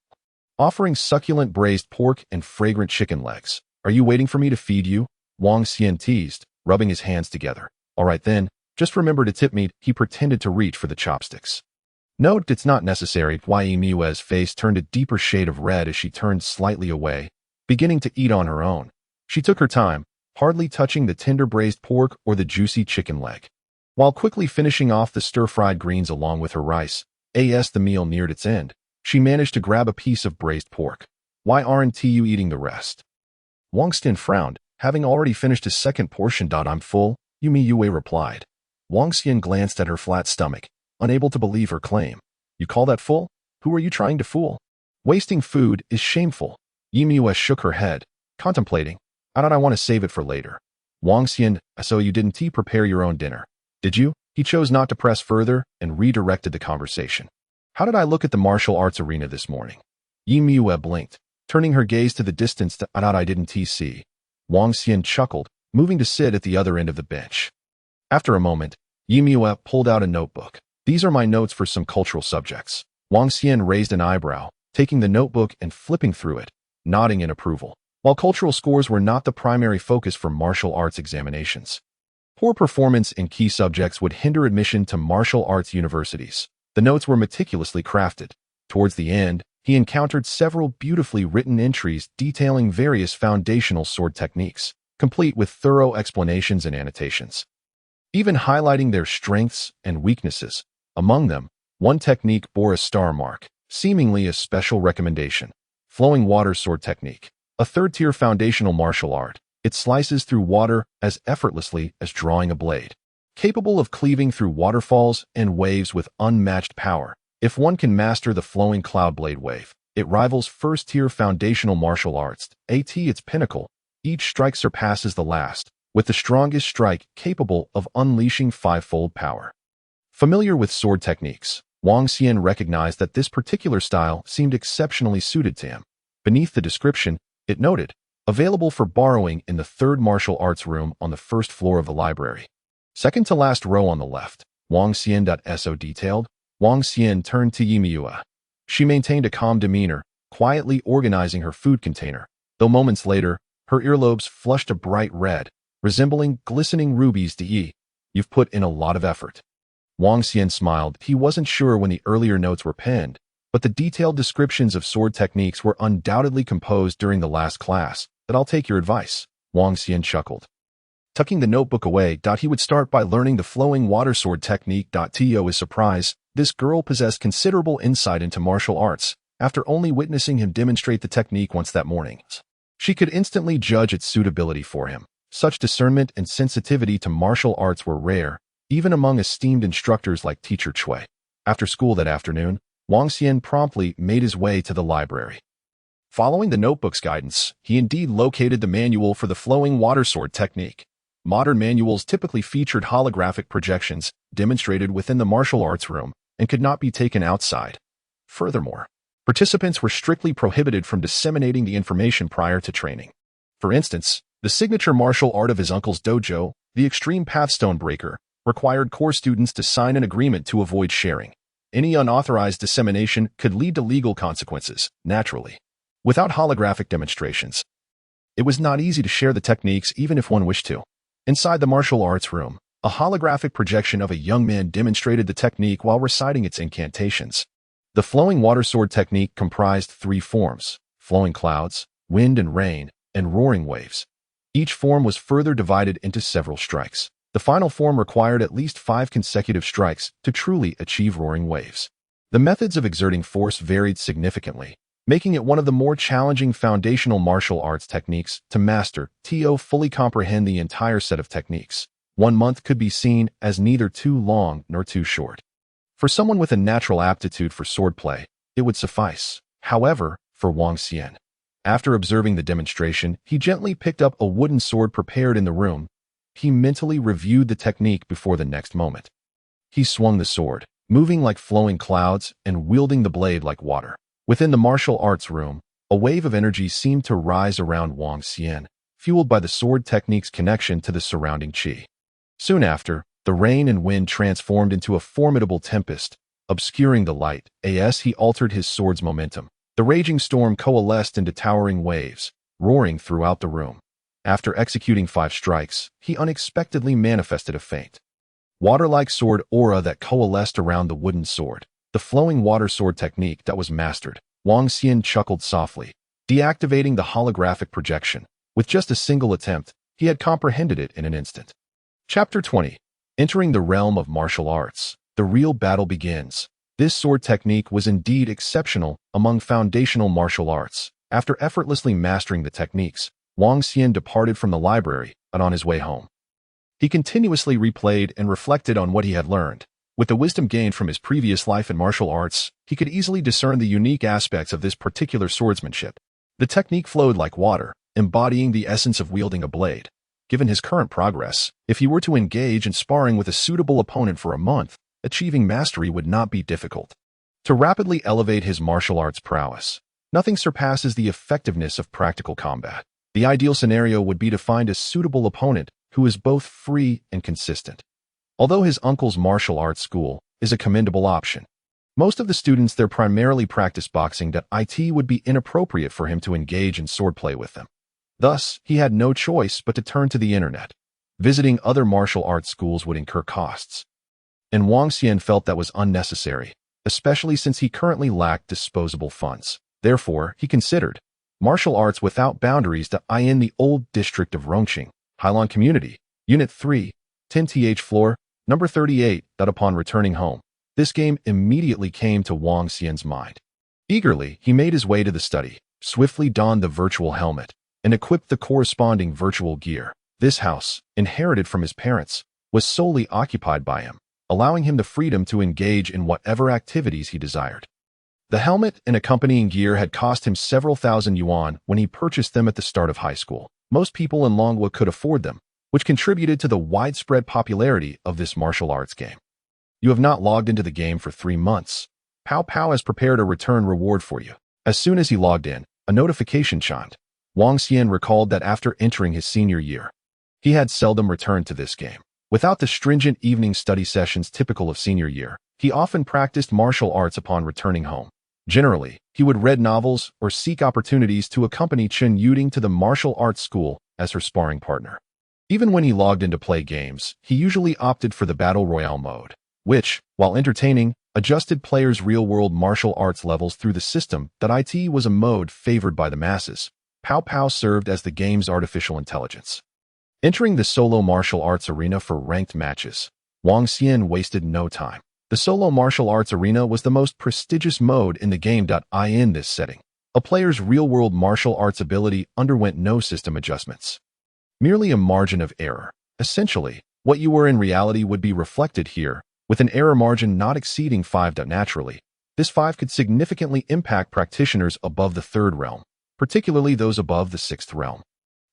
offering succulent braised pork and fragrant chicken legs. Are you waiting for me to feed you? Wang Xian teased, rubbing his hands together. All right then, just remember to tip me. He pretended to reach for the chopsticks. No, it's not necessary. Yimue's face turned a deeper shade of red as she turned slightly away, beginning to eat on her own. She took her time, hardly touching the tender braised pork or the juicy chicken leg, while quickly finishing off the stir-fried greens along with her rice. As the meal neared its end, she managed to grab a piece of braised pork. Why aren't you eating the rest? Wang Xian frowned, having already finished his second portion. I'm full, Yimue replied. Wang Xian glanced at her flat stomach, unable to believe her claim. You call that full? Who are you trying to fool? Wasting food is shameful. Yimue shook her head, contemplating. I want to save it for later. Wang Xian, so you didn't prepare your own dinner, did you? He chose not to press further and redirected the conversation. How did I look at the martial arts arena this morning? Yimue blinked, turning her gaze to the distance. I didn't see. Wang Xian chuckled, moving to sit at the other end of the bench. After a moment, Yimue pulled out a notebook. These are my notes for some cultural subjects. Wang Xian raised an eyebrow, taking the notebook and flipping through it, nodding in approval. While cultural scores were not the primary focus for martial arts examinations, poor performance in key subjects would hinder admission to martial arts universities. The notes were meticulously crafted. Towards the end, he encountered several beautifully written entries detailing various foundational sword techniques, complete with thorough explanations and annotations, even highlighting their strengths and weaknesses. Among them, one technique bore a star mark, seemingly a special recommendation. Flowing water sword technique, a third-tier foundational martial art. It slices through water as effortlessly as drawing a blade, capable of cleaving through waterfalls and waves with unmatched power. If one can master the flowing cloud blade wave, it rivals first-tier foundational martial arts. At its pinnacle, each strike surpasses the last, with the strongest strike capable of unleashing fivefold power. Familiar with sword techniques, Wang Xian recognized that this particular style seemed exceptionally suited to him. Beneath the description, it noted, available for borrowing in the third martial arts room on the first floor of the library. Second to last row on the left, Wang Xian.so detailed. Wang Xian turned to Yimiua. She maintained a calm demeanor, quietly organizing her food container, though moments later, her earlobes flushed a bright red, resembling glistening rubies. You've put in a lot of effort. Wang Xian smiled. He wasn't sure when the earlier notes were penned, but the detailed descriptions of sword techniques were undoubtedly composed during the last class. But I'll take your advice, Wang Xian chuckled. Tucking the notebook away, he would start by learning the flowing water sword technique. To his surprise, this girl possessed considerable insight into martial arts, after only witnessing him demonstrate the technique once that morning. She could instantly judge its suitability for him. Such discernment and sensitivity to martial arts were rare, even among esteemed instructors like Teacher Cui. After school that afternoon, Wang Xian promptly made his way to the library. Following the notebook's guidance, he indeed located the manual for the flowing water sword technique. Modern manuals typically featured holographic projections demonstrated within the martial arts room and could not be taken outside. Furthermore, participants were strictly prohibited from disseminating the information prior to training. For instance, the signature martial art of his uncle's dojo, the Extreme Pathstone Breaker, required core students to sign an agreement to avoid sharing. Any unauthorized dissemination could lead to legal consequences, naturally. Without holographic demonstrations, it was not easy to share the techniques even if one wished to. Inside the martial arts room, a holographic projection of a young man demonstrated the technique while reciting its incantations. The flowing water sword technique comprised 3 forms: flowing clouds, wind and rain, and roaring waves. Each form was further divided into several strikes. The final form required at least 5 consecutive strikes to truly achieve roaring waves. The methods of exerting force varied significantly, making it one of the more challenging foundational martial arts techniques to master. To fully comprehend the entire set of techniques, 1 month could be seen as neither too long nor too short. For someone with a natural aptitude for swordplay, it would suffice. However, for Wang Xian, after observing the demonstration, he gently picked up a wooden sword prepared in the room. He mentally reviewed the technique before the next moment. He swung the sword, moving like flowing clouds and wielding the blade like water. Within the martial arts room, a wave of energy seemed to rise around Wang Xian, fueled by the sword technique's connection to the surrounding qi. Soon after, the rain and wind transformed into a formidable tempest, obscuring the light. As he altered his sword's momentum, the raging storm coalesced into towering waves, roaring throughout the room. After executing 5 strikes, he unexpectedly manifested a faint, water-like sword aura that coalesced around the wooden sword. The flowing water sword technique that was mastered. Wang Xian chuckled softly, deactivating the holographic projection. With just a single attempt, he had comprehended it in an instant. Chapter 20. Entering the realm of martial arts, the real battle begins. This sword technique was indeed exceptional among foundational martial arts. After effortlessly mastering the techniques, Wang Xian departed from the library, and on his way home, he continuously replayed and reflected on what he had learned. With the wisdom gained from his previous life in martial arts, he could easily discern the unique aspects of this particular swordsmanship. The technique flowed like water, embodying the essence of wielding a blade. Given his current progress, if he were to engage in sparring with a suitable opponent for a month, achieving mastery would not be difficult. To rapidly elevate his martial arts prowess, nothing surpasses the effectiveness of practical combat. The ideal scenario would be to find a suitable opponent who is both free and consistent. Although his uncle's martial arts school is a commendable option, most of the students there primarily practice boxing. It would be inappropriate for him to engage in swordplay with them. Thus, he had no choice but to turn to the internet. Visiting other martial arts schools would incur costs, and Wang Xian felt that was unnecessary. especially since he currently lacked disposable funds. Therefore, he considered martial arts without boundaries in the old district of Rongqing, Hailong Community, Unit 3, 10th floor, number 38. Upon returning home, this game immediately came to Wang Xian's mind. Eagerly, he made his way to the study, swiftly donned the virtual helmet, and equipped the corresponding virtual gear. This house, inherited from his parents, was solely occupied by him, allowing him the freedom to engage in whatever activities he desired. The helmet and accompanying gear had cost him several thousand yuan when he purchased them at the start of high school. Most people in Longhua could afford them, which contributed to the widespread popularity of this martial arts game. You have not logged into the game for 3 months. Pow Pow has prepared a return reward for you. As soon as he logged in, a notification chimed. Wang Xian recalled that after entering his senior year, he had seldom returned to this game. Without the stringent evening study sessions typical of senior year, he often practiced martial arts upon returning home. Generally, he would read novels or seek opportunities to accompany Chen Yuding to the martial arts school as her sparring partner. Even when he logged in to play games, he usually opted for the Battle Royale mode, which, while entertaining, adjusted players' real-world martial arts levels through the system. It was a mode favored by the masses. Pow Pow served as the game's artificial intelligence. Entering the solo martial arts arena for ranked matches, Wang Xian wasted no time. The solo martial arts arena was the most prestigious mode in the game. In this setting, a player's real-world martial arts ability underwent no system adjustments. Merely a margin of error. Essentially, what you were in reality would be reflected here, with an error margin not exceeding 5. Naturally, this 5 could significantly impact practitioners above the 3rd realm, particularly those above the 6th realm,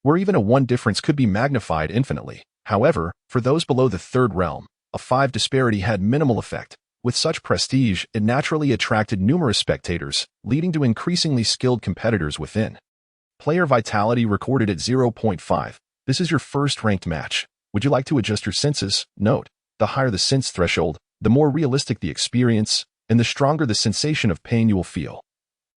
where even a 1 difference could be magnified infinitely. However, for those below the 3rd realm, a 5 disparity had minimal effect. With such prestige, it naturally attracted numerous spectators, leading to increasingly skilled competitors within. Player vitality recorded at 0.5. This is your first ranked match. Would you like to adjust your senses? Note, the higher the sense threshold, the more realistic the experience, and the stronger the sensation of pain you will feel.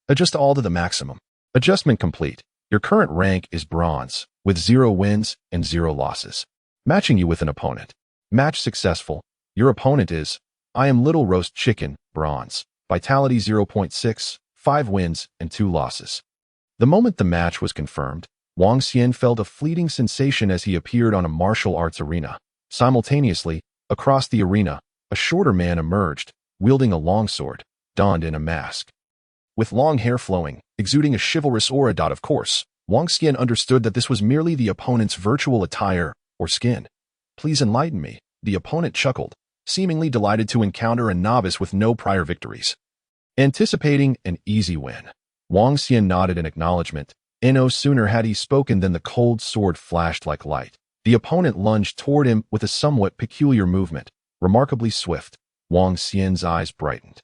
Adjust all to the maximum. Adjustment complete. Your current rank is bronze, with 0 wins and 0 losses, matching you with an opponent. Match successful. Your opponent is I Am Little Roast Chicken, bronze. Vitality 0.6, 5 wins and 2 losses. The moment the match was confirmed, Wang Xian felt a fleeting sensation as he appeared on a martial arts arena. Simultaneously, across the arena, a shorter man emerged, wielding a longsword, donned in a mask. With long hair flowing, exuding a chivalrous aura. Of course, Wang Xian understood that this was merely the opponent's virtual attire or skin. Please enlighten me, the opponent chuckled, seemingly delighted to encounter a novice with no prior victories. Anticipating an easy win, Wang Xian nodded in acknowledgement. No sooner had he spoken than the cold sword flashed like light. The opponent lunged toward him with a somewhat peculiar movement, remarkably swift. Wang Xian's eyes brightened.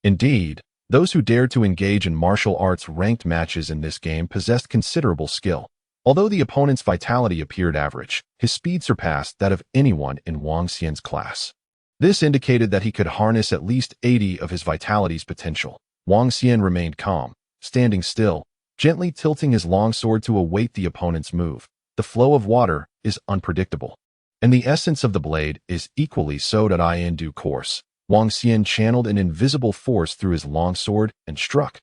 Indeed, those who dared to engage in martial arts ranked matches in this game possessed considerable skill. Although the opponent's vitality appeared average, his speed surpassed that of anyone in Wang Xian's class. This indicated that he could harness at least 80 of his vitality's potential. Wang Xian remained calm, standing still, gently tilting his longsword to await the opponent's move. The flow of water is unpredictable, and the essence of the blade is equally so. In due course, Wang Xian channeled an invisible force through his longsword and struck.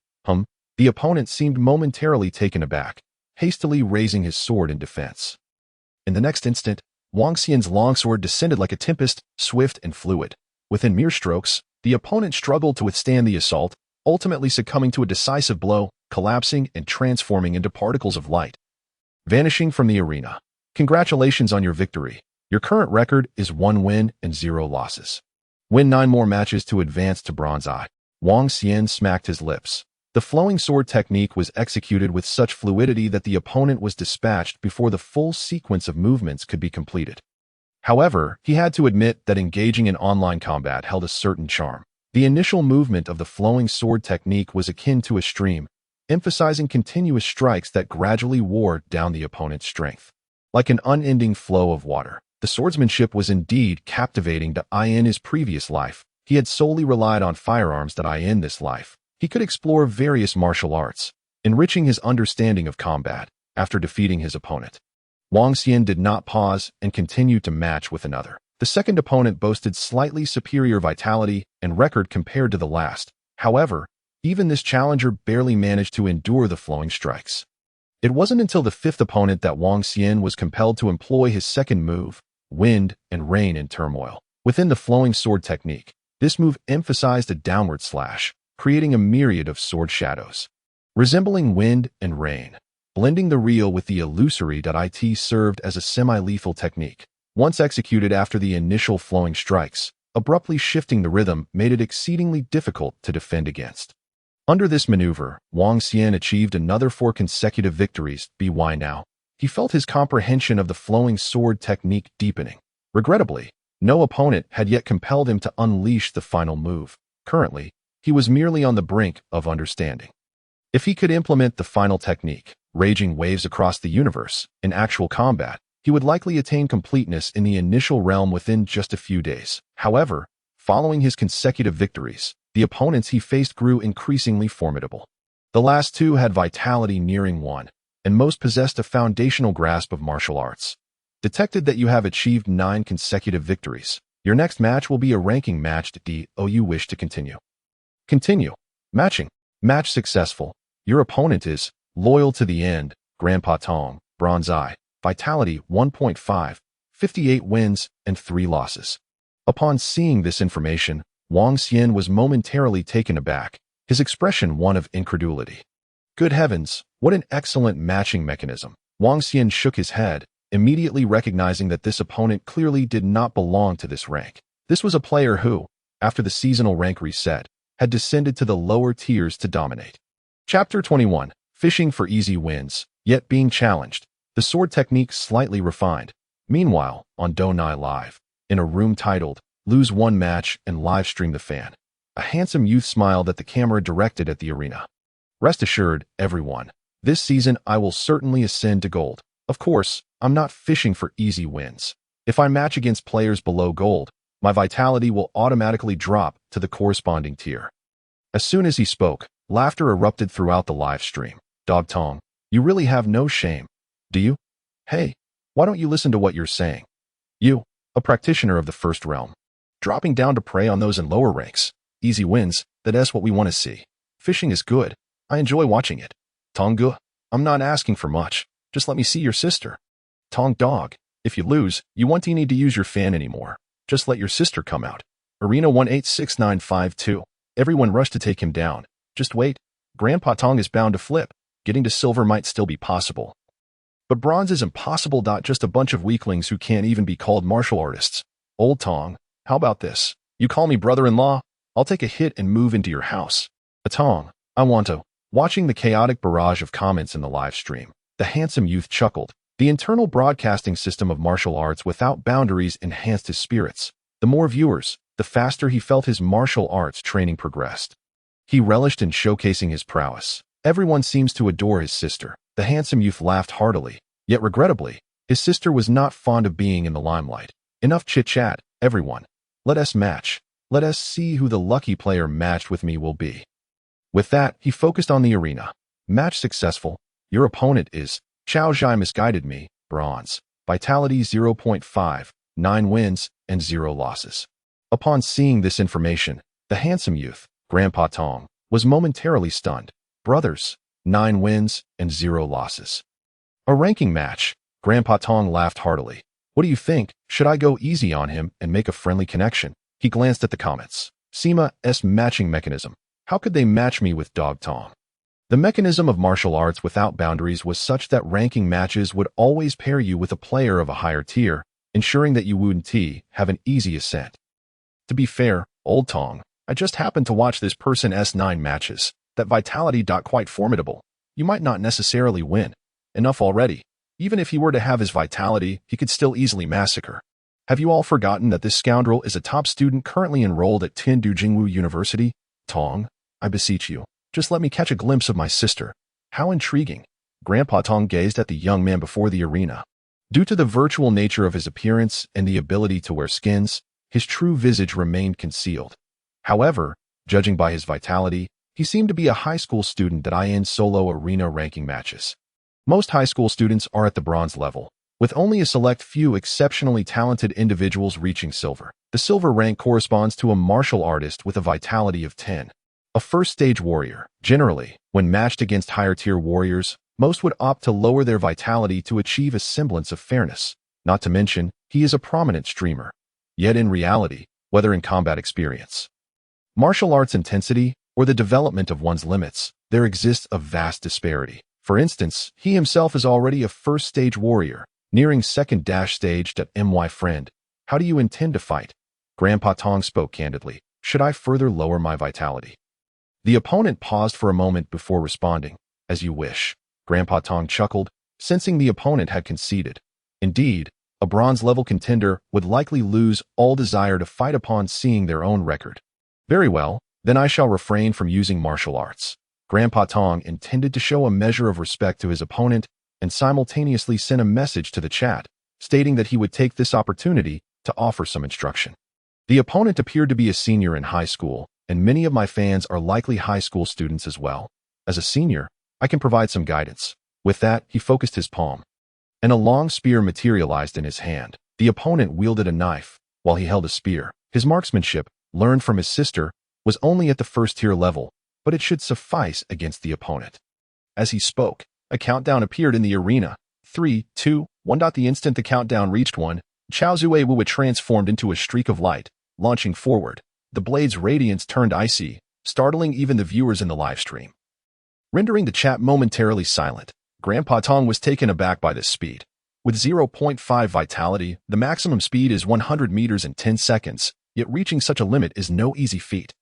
The opponent seemed momentarily taken aback, hastily raising his sword in defense. In the next instant, Wang Xian's longsword descended like a tempest, swift and fluid. Within mere strokes, the opponent struggled to withstand the assault, ultimately succumbing to a decisive blow, collapsing and transforming into particles of light, vanishing from the arena. Congratulations on your victory. Your current record is 1 win and 0 losses. Win 9 more matches to advance to bronze I. Wang Xian smacked his lips. The flowing sword technique was executed with such fluidity that the opponent was dispatched before the full sequence of movements could be completed. However, he had to admit that engaging in online combat held a certain charm. The initial movement of the flowing sword technique was akin to a stream, emphasizing continuous strikes that gradually wore down the opponent's strength. Like an unending flow of water, the swordsmanship was indeed captivating. In his previous life, he had solely relied on firearms. In this life, he could explore various martial arts, enriching his understanding of combat. After defeating his opponent, Wang Xian did not pause and continued to match with another. The The second opponent boasted slightly superior vitality and record compared to the last. However, even this challenger barely managed to endure the flowing strikes. It wasn't until the fifth opponent that Wang Xian was compelled to employ his second move, Wind and Rain in Turmoil. Within the flowing sword technique, this move emphasized a downward slash, creating a myriad of sword shadows. Resembling wind and rain, blending the real with the illusory. It served as a semi-lethal technique. Once executed after the initial flowing strikes, abruptly shifting the rhythm made it exceedingly difficult to defend against. Under this maneuver, Wang Xian achieved another 4 consecutive victories. By now, he felt his comprehension of the flowing sword technique deepening. Regrettably, no opponent had yet compelled him to unleash the final move. Currently, he was merely on the brink of understanding. If he could implement the final technique, raging waves across the universe, in actual combat, he would likely attain completeness in the initial realm within just a few days. However, following his consecutive victories, the opponents he faced grew increasingly formidable. The last 2 had vitality nearing 1, and most possessed a foundational grasp of martial arts. Detected that you have achieved 9 consecutive victories. Your next match will be a ranking match. Do you wish to continue? Continue. Matching. Match successful. Your opponent is loyal to the end, Grandpa Tong, Bronze Eye, vitality 1.5, 58 wins and 3 losses. Upon seeing this information, Wang Xian was momentarily taken aback, his expression one of incredulity. Good heavens, what an excellent matching mechanism. Wang Xian shook his head, immediately recognizing that this opponent clearly did not belong to this rank. This was a player who, after the seasonal rank reset, had descended to the lower tiers to dominate. Chapter 21. Fishing for easy wins, yet being challenged. The sword technique slightly refined. Meanwhile, on Donai Live, in a room titled, Lose One Match and Live Stream the Fan, a handsome youth smiled at the camera directed at the arena. Rest assured, everyone, this season I will certainly ascend to gold. Of course, I'm not fishing for easy wins. If I match against players below gold, my vitality will automatically drop to the corresponding tier. As soon as he spoke, laughter erupted throughout the live stream. Dog Tong, you really have no shame, do you? Hey, why don't you listen to what you're saying? You, a practitioner of the first realm, dropping down to prey on those in lower ranks. Easy wins, that's what we want to see. Fishing is good. I enjoy watching it. Tonggu, I'm not asking for much. Just let me see your sister. Tong Dog, if you lose, you won't need to use your fan anymore. Just let your sister come out. Arena 186952. Everyone rush to take him down. Just wait. Grandpa Tong is bound to flip. Getting to silver might still be possible. But bronze is impossible. Just a bunch of weaklings who can't even be called martial artists. Old Tong, how about this? You call me brother-in-law? I'll take a hit and move into your house. A Tong, I want to. Watching the chaotic barrage of comments in the live stream, the handsome youth chuckled. The internal broadcasting system of martial arts without boundaries enhanced his spirits. The more viewers, the faster he felt his martial arts training progressed. He relished in showcasing his prowess. Everyone seems to adore his sister. The handsome youth laughed heartily, yet regrettably, his sister was not fond of being in the limelight. Enough chit-chat, everyone. Let us match. Let us see who the lucky player matched with me will be. With that, he focused on the arena. Match successful. Your opponent is Chao Zhai misguided me, bronze. Vitality 0.5, 9 wins and 0 losses. Upon seeing this information, the handsome youth, Grandpa Tong, was momentarily stunned. Brothers, 9 wins and 0 losses. A ranking match. Grandpa Tong laughed heartily. What do you think? Should I go easy on him and make a friendly connection? He glanced at the comments. Sima's matching mechanism. How could they match me with Dog Tong? The mechanism of martial arts without boundaries was such that ranking matches would always pair you with a player of a higher tier, ensuring that you wouldn't have an easy ascent. To be fair, Old Tong, I just happened to watch this person's 9 matches. That vitality. Quite formidable. You might not necessarily win. Enough already. Even if he were to have his vitality, he could still easily massacre. Have you all forgotten that this scoundrel is a top student currently enrolled at Tindu Jingwu University? Tong, I beseech you, just let me catch a glimpse of my sister. How intriguing. Grandpa Tong gazed at the young man before the arena. Due to the virtual nature of his appearance and the ability to wear skins, his true visage remained concealed. However, judging by his vitality, he seemed to be a high school student that in solo arena ranking matches. Most high school students are at the bronze level, with only a select few exceptionally talented individuals reaching silver. The silver rank corresponds to a martial artist with a vitality of 10. A first-stage warrior. Generally, when matched against higher-tier warriors, most would opt to lower their vitality to achieve a semblance of fairness. Not to mention, he is a prominent streamer. Yet in reality, whether in combat experience, martial arts intensity, or the development of one's limits, there exists a vast disparity. For instance, he himself is already a first-stage warrior, nearing second-stage. My friend, how do you intend to fight? Grandpa Tong spoke candidly. Should I further lower my vitality? The opponent paused for a moment before responding. As you wish. Grandpa Tong chuckled, sensing the opponent had conceded. Indeed, a bronze-level contender would likely lose all desire to fight upon seeing their own record. Very well, then I shall refrain from using martial arts. Grandpa Tong intended to show a measure of respect to his opponent and simultaneously sent a message to the chat, stating that he would take this opportunity to offer some instruction. The opponent appeared to be a senior in high school, and many of my fans are likely high school students as well. As a senior, I can provide some guidance. With that, he focused his palm, and a long spear materialized in his hand. The opponent wielded a knife, while he held a spear. His marksmanship, learned from his sister, was only at the first-tier level, but it should suffice against the opponent. As he spoke, a countdown appeared in the arena. 3, 2, 1. The instant the countdown reached 1, Chao Zue Wu transformed into a streak of light, launching forward. The blade's radiance turned icy, startling even the viewers in the live stream, rendering the chat momentarily silent. Grandpa Tong was taken aback by this speed. With 0.5 vitality, the maximum speed is 100 meters in 10 seconds, yet reaching such a limit is no easy feat.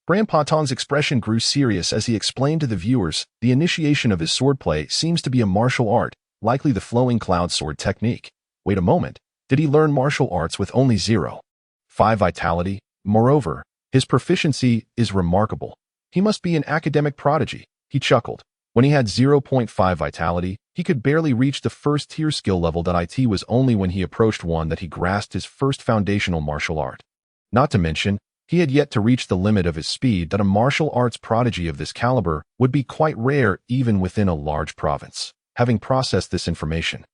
Grandpa Tong's expression grew serious as he explained to the viewers the initiation of his swordplay seems to be a martial art, likely the flowing cloud sword technique. Wait a moment, did he learn martial arts with only 0.5 vitality? Moreover, his proficiency is remarkable. He must be an academic prodigy. He chuckled. When he had 0.5 vitality, he could barely reach the first-tier skill level. It was only when he approached one that he grasped his first foundational martial art. Not to mention, he had yet to reach the limit of his speed. A martial arts prodigy of this caliber would be quite rare even within a large province. Having processed this information,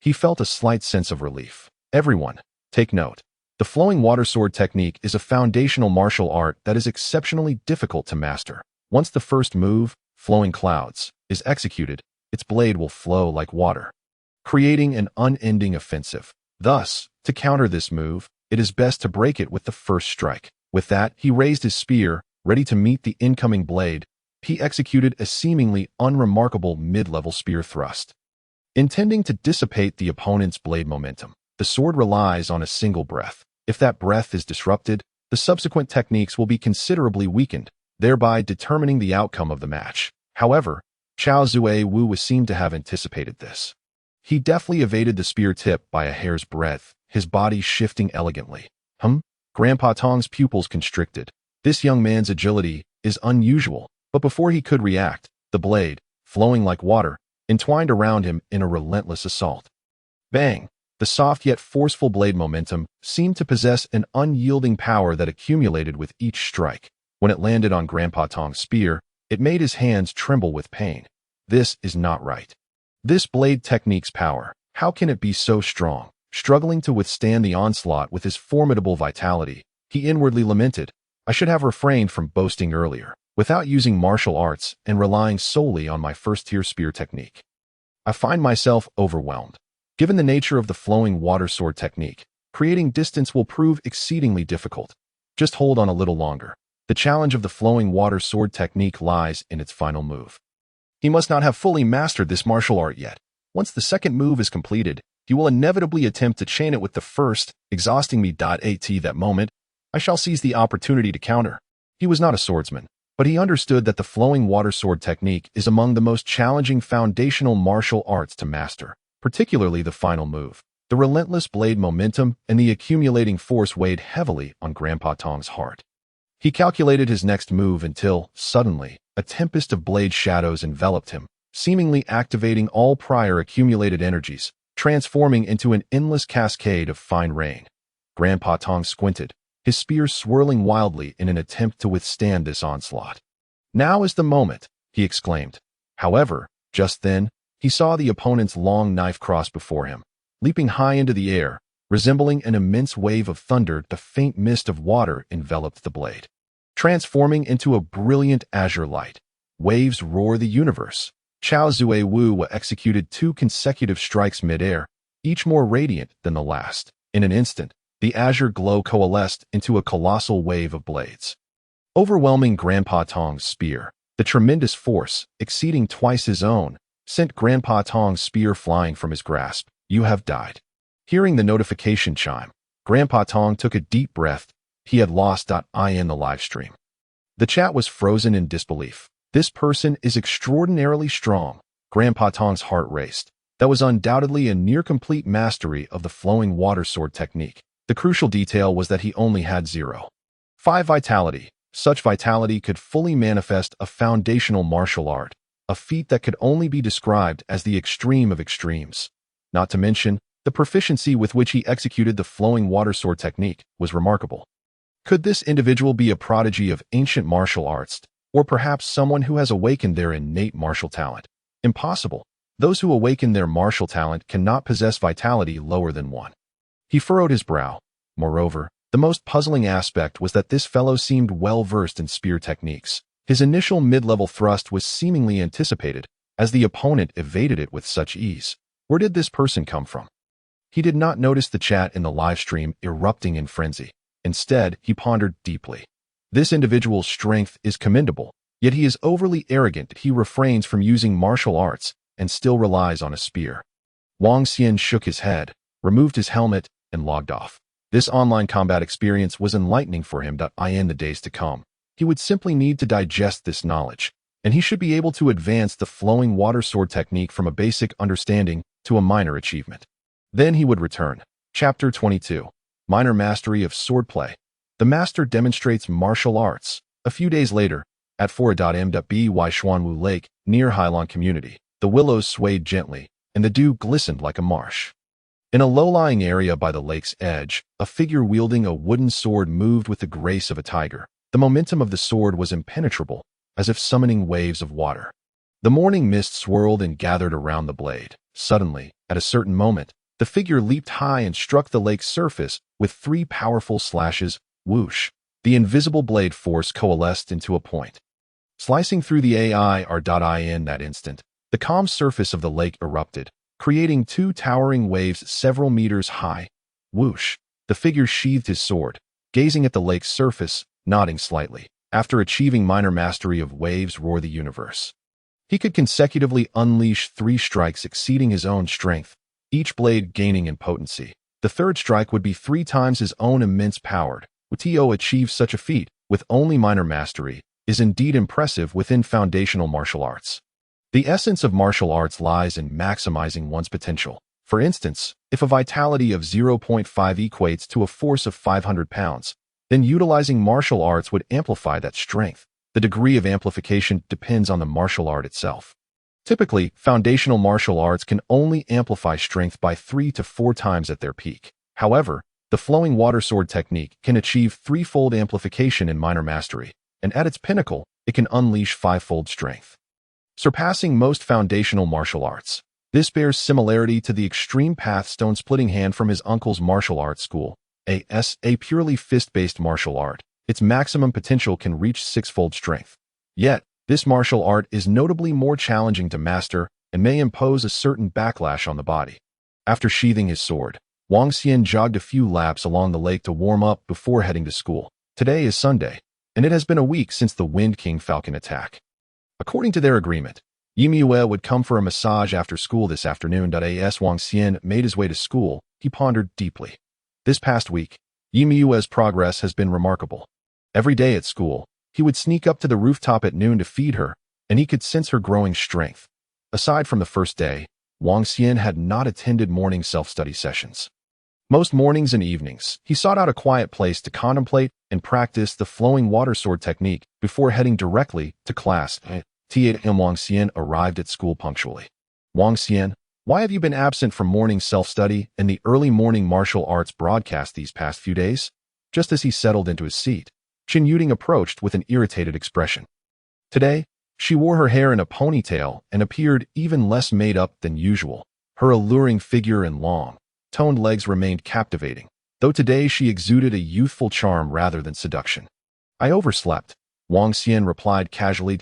he felt a slight sense of relief. Everyone, take note. The flowing water sword technique is a foundational martial art that is exceptionally difficult to master. Once the first move, flowing clouds, is executed, its blade will flow like water, creating an unending offensive. Thus, to counter this move, it is best to break it with the first strike. With that, he raised his spear, ready to meet the incoming blade. He executed a seemingly unremarkable mid-level spear thrust, intending to dissipate the opponent's blade momentum. The sword relies on a single breath. If that breath is disrupted, the subsequent techniques will be considerably weakened, thereby determining the outcome of the match. However, Chao Zue Wu seemed to have anticipated this. He deftly evaded the spear tip by a hair's breadth, his body shifting elegantly. Grandpa Tong's pupils constricted. This young man's agility is unusual, but before he could react, the blade, flowing like water, entwined around him in a relentless assault. Bang! The soft yet forceful blade momentum seemed to possess an unyielding power that accumulated with each strike. When it landed on Grandpa Tong's spear, it made his hands tremble with pain. This is not right. This blade technique's power, how can it be so strong? Struggling to withstand the onslaught with his formidable vitality, he inwardly lamented, I should have refrained from boasting earlier. Without using martial arts and relying solely on my first-tier spear technique, I find myself overwhelmed. Given the nature of the flowing water sword technique, creating distance will prove exceedingly difficult. Just hold on a little longer. The challenge of the flowing water sword technique lies in its final move. He must not have fully mastered this martial art yet. Once the second move is completed, he will inevitably attempt to chain it with the first, exhausting me. At that moment, I shall seize the opportunity to counter. He was not a swordsman, but he understood that the flowing water sword technique is among the most challenging foundational martial arts to master, particularly the final move. The relentless blade momentum and the accumulating force weighed heavily on Grandpa Tong's heart. He calculated his next move until, suddenly, a tempest of blade shadows enveloped him, seemingly activating all prior accumulated energies, transforming into an endless cascade of fine rain. Grandpa Tong squinted, his spear swirling wildly in an attempt to withstand this onslaught. Now is the moment, he exclaimed. However, just then, he saw the opponent's long knife cross before him. leaping high into the air, resembling an immense wave of thunder. The faint mist of water enveloped the blade, transforming into a brilliant azure light. Waves roar the universe. Chao Zue Wu executed 2 consecutive strikes mid-air, each more radiant than the last. In an instant, the azure glow coalesced into a colossal wave of blades, overwhelming Grandpa Tong's spear. The tremendous force, exceeding twice his own, sent Grandpa Tong's spear flying from his grasp. "You have died." Hearing the notification chime, Grandpa Tong took a deep breath. He had lost in the live stream. The chat was frozen in disbelief. This person is extraordinarily strong. Grandpa Tong's heart raced. That was undoubtedly a near-complete mastery of the flowing water sword technique. The crucial detail was that he only had 0.5 vitality. Such vitality could fully manifest a foundational martial art, a feat that could only be described as the extreme of extremes. Not to mention, the proficiency with which he executed the flowing water sword technique was remarkable. Could this individual be a prodigy of ancient martial arts, or perhaps someone who has awakened their innate martial talent? Impossible. Those who awaken their martial talent cannot possess vitality lower than 1. He furrowed his brow. Moreover, the most puzzling aspect was that this fellow seemed well-versed in spear techniques. His initial mid-level thrust was seemingly anticipated, as the opponent evaded it with such ease. Where did this person come from? He did not notice the chat in the live stream erupting in frenzy. Instead, he pondered deeply. This individual's strength is commendable, yet he is overly arrogant. He refrains from using martial arts and still relies on a spear. Wang Xian shook his head, removed his helmet, and logged off. This online combat experience was enlightening for him. In the days to come, he would simply need to digest this knowledge, and he should be able to advance the flowing water sword technique from a basic understanding to a minor achievement. Then he would return. Chapter 22. Minor Mastery of Swordplay. The master demonstrates martial arts. A few days later, at 4.m.by Xuanwu Lake, near Hailong Community, the willows swayed gently, and the dew glistened like a marsh. In a low-lying area by the lake's edge, a figure wielding a wooden sword moved with the grace of a tiger. The momentum of the sword was impenetrable, as if summoning waves of water. The morning mist swirled and gathered around the blade. Suddenly, at a certain moment, the figure leaped high and struck the lake's surface with 3 powerful slashes. Whoosh! The invisible blade force coalesced into a point, slicing through the air. In that instant, the calm surface of the lake erupted, creating 2 towering waves several meters high. Whoosh! The figure sheathed his sword, gazing at the lake's surface, nodding slightly. After achieving minor mastery of Waves Roar the Universe, he could consecutively unleash 3 strikes exceeding his own strength, each blade gaining in potency. The third strike would be 3 times his own immense power. To achieve such a feat, with only minor mastery, is indeed impressive within foundational martial arts. The essence of martial arts lies in maximizing one's potential. For instance, if a vitality of 0.5 equates to a force of 500 pounds, then utilizing martial arts would amplify that strength. The degree of amplification depends on the martial art itself. Typically, foundational martial arts can only amplify strength by 3 to 4 times at their peak. However, the flowing water sword technique can achieve 3-fold amplification in minor mastery, and at its pinnacle, it can unleash 5-fold strength, surpassing most foundational martial arts. This bears similarity to the extreme path stone-splitting hand from his uncle's martial arts school. A purely fist-based martial art. Its maximum potential can reach 6-fold strength. Yet, this martial art is notably more challenging to master and may impose a certain backlash on the body. After sheathing his sword, Wang Xian jogged a few laps along the lake to warm up before heading to school. Today is Sunday, and it has been a week since the Wind King Falcon attack. According to their agreement, Yimue would come for a massage after school this afternoon. As Wang Xian made his way to school, he pondered deeply. This past week, Yimue's progress has been remarkable. Every day at school, he would sneak up to the rooftop at noon to feed her, and he could sense her growing strength. Aside from the first day, Wang Xian had not attended morning self-study sessions. Most mornings and evenings, he sought out a quiet place to contemplate and practice the flowing water sword technique before heading directly to class. Wang Xian arrived at school punctually. Wang Xian, why have you been absent from morning self-study and the early morning martial arts broadcast these past few days? Just as he settled into his seat, Qin Yuding approached with an irritated expression. Today, she wore her hair in a ponytail and appeared even less made up than usual. Her alluring figure and long, toned legs remained captivating, though today she exuded a youthful charm rather than seduction. I overslept, Wang Xian replied casually.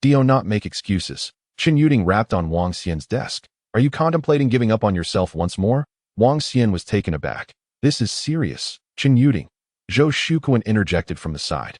Do not make excuses. Chen Yuding rapped on Wang Xian's desk. Are you contemplating giving up on yourself once more? Wang Xian was taken aback. This is serious, Chen Yuding. Zhou Shuquan interjected from the side.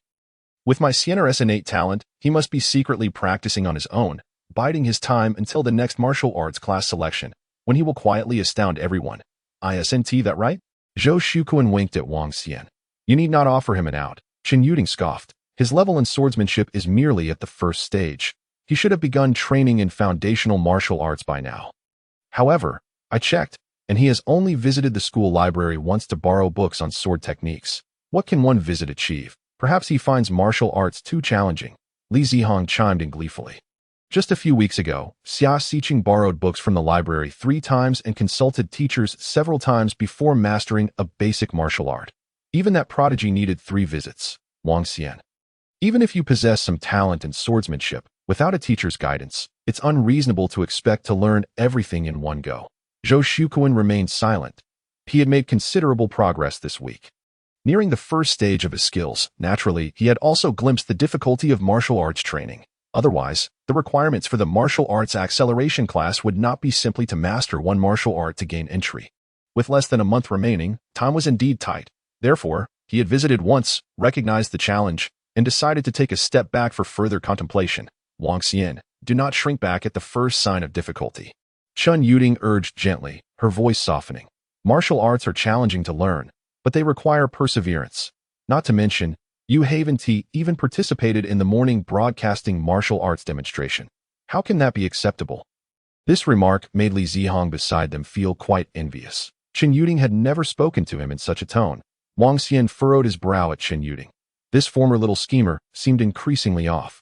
With my Xian's innate talent, he must be secretly practicing on his own, biding his time until the next martial arts class selection, when he will quietly astound everyone. Isn't that right? Zhou Shuquan winked at Wang Xian. You need not offer him an out, Chen Yuding scoffed. His level in swordsmanship is merely at the first stage. He should have begun training in foundational martial arts by now. However, I checked, and he has only visited the school library once to borrow books on sword techniques. What can one visit achieve? Perhaps he finds martial arts too challenging. Li Zihong chimed in gleefully. Just a few weeks ago, Xia Xiqing borrowed books from the library 3 times and consulted teachers several times before mastering a basic martial art. Even that prodigy needed 3 visits. Wang Xian. Even if you possess some talent in swordsmanship, without a teacher's guidance, it's unreasonable to expect to learn everything in one go. Zhou Shuquan remained silent. He had made considerable progress this week. Nearing the first stage of his skills, naturally, he had also glimpsed the difficulty of martial arts training. Otherwise, the requirements for the martial arts acceleration class would not be simply to master one martial art to gain entry. With less than a month remaining, time was indeed tight. Therefore, he had visited once, recognized the challenge, and decided to take a step back for further contemplation. Wang Xian, do not shrink back at the first sign of difficulty. Chen Yuding urged gently, her voice softening. Martial arts are challenging to learn, but they require perseverance. Not to mention, Yu Haven T even participated in the morning broadcasting martial arts demonstration. How can that be acceptable? This remark made Li Zihong beside them feel quite envious. Chen Yuding had never spoken to him in such a tone. Wang Xian furrowed his brow at Chen Yuding. This former little schemer seemed increasingly off.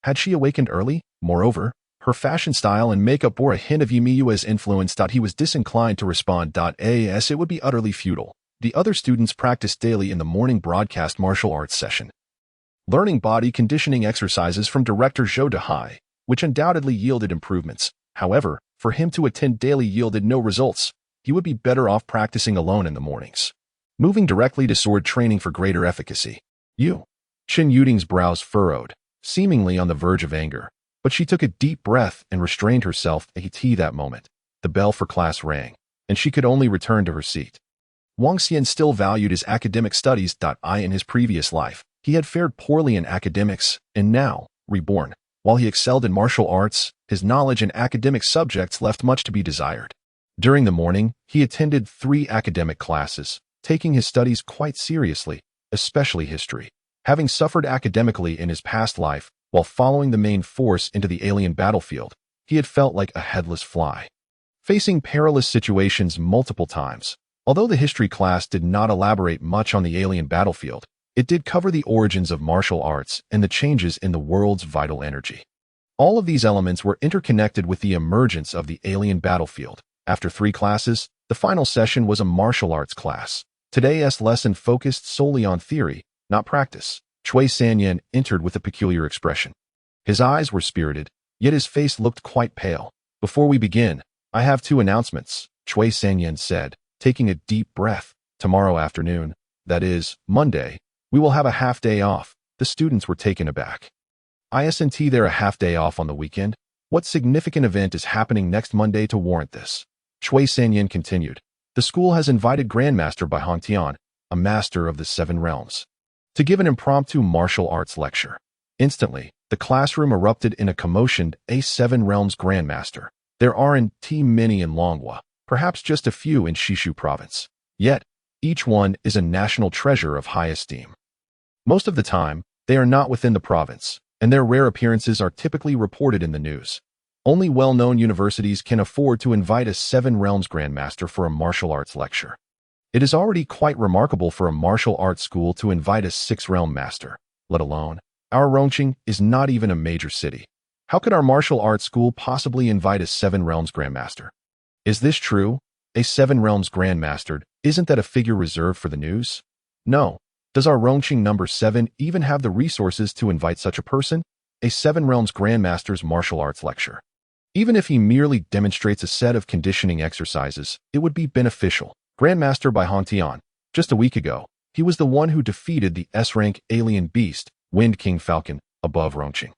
Had she awakened early? Moreover, her fashion style and makeup bore a hint of Yumiyua's influence. He was disinclined to respond. As it would be utterly futile. The other students practiced daily in the morning broadcast martial arts session, learning body conditioning exercises from director Zhou Dehai, which undoubtedly yielded improvements. However, for him to attend daily yielded no results. He would be better off practicing alone in the mornings, moving directly to sword training for greater efficacy. Chen Yuding's brows furrowed, seemingly on the verge of anger, but she took a deep breath and restrained herself at that moment. The bell for class rang, and she could only return to her seat. Wang Xian still valued his academic studies. In his previous life, he had fared poorly in academics, and now, reborn, while he excelled in martial arts, his knowledge in academic subjects left much to be desired. During the morning, he attended 3 academic classes, taking his studies quite seriously, especially history. Having suffered academically in his past life, while following the main force into the alien battlefield, he had felt like a headless fly, facing perilous situations multiple times. Although the history class did not elaborate much on the alien battlefield, it did cover the origins of martial arts and the changes in the world's vital energy. All of these elements were interconnected with the emergence of the alien battlefield. After 3 classes, the final session was a martial arts class. Today's lesson focused solely on theory, not practice. Chui Sanyan entered with a peculiar expression. His eyes were spirited, yet his face looked quite pale. Before we begin, I have 2 announcements, Chui Sanyan said, taking a deep breath. Tomorrow afternoon, that is, Monday, we will have a half-day off. The students were taken aback. Isn't there a half-day off on the weekend? What significant event is happening next Monday to warrant this? Chui Sanyan continued. The school has invited Grandmaster Bai Hongtian, a master of the 7 realms, to give an impromptu martial arts lecture. Instantly, the classroom erupted in a commotion. A 7 realms Grandmaster. There aren't many in Longhua, perhaps just a few in Shishu province. Yet, each one is a national treasure of high esteem. Most of the time, they are not within the province, and their rare appearances are typically reported in the news. Only well-known universities can afford to invite a 7 realms Grandmaster for a martial arts lecture. It is already quite remarkable for a martial arts school to invite a 6 realm master, let alone, our Rongqing is not even a major city. How could our martial arts school possibly invite a 7 realms Grandmaster? Is this true? A 7 realms Grandmaster, isn't that a figure reserved for the news? No. Does our Rongqing number 7 even have the resources to invite such a person? A 7 realms Grandmaster's martial arts lecture. Even if he merely demonstrates a set of conditioning exercises, it would be beneficial. Grandmaster by Tian. Just a week ago, he was the one who defeated the S-rank alien beast, Wind King Falcon, above Rongqing.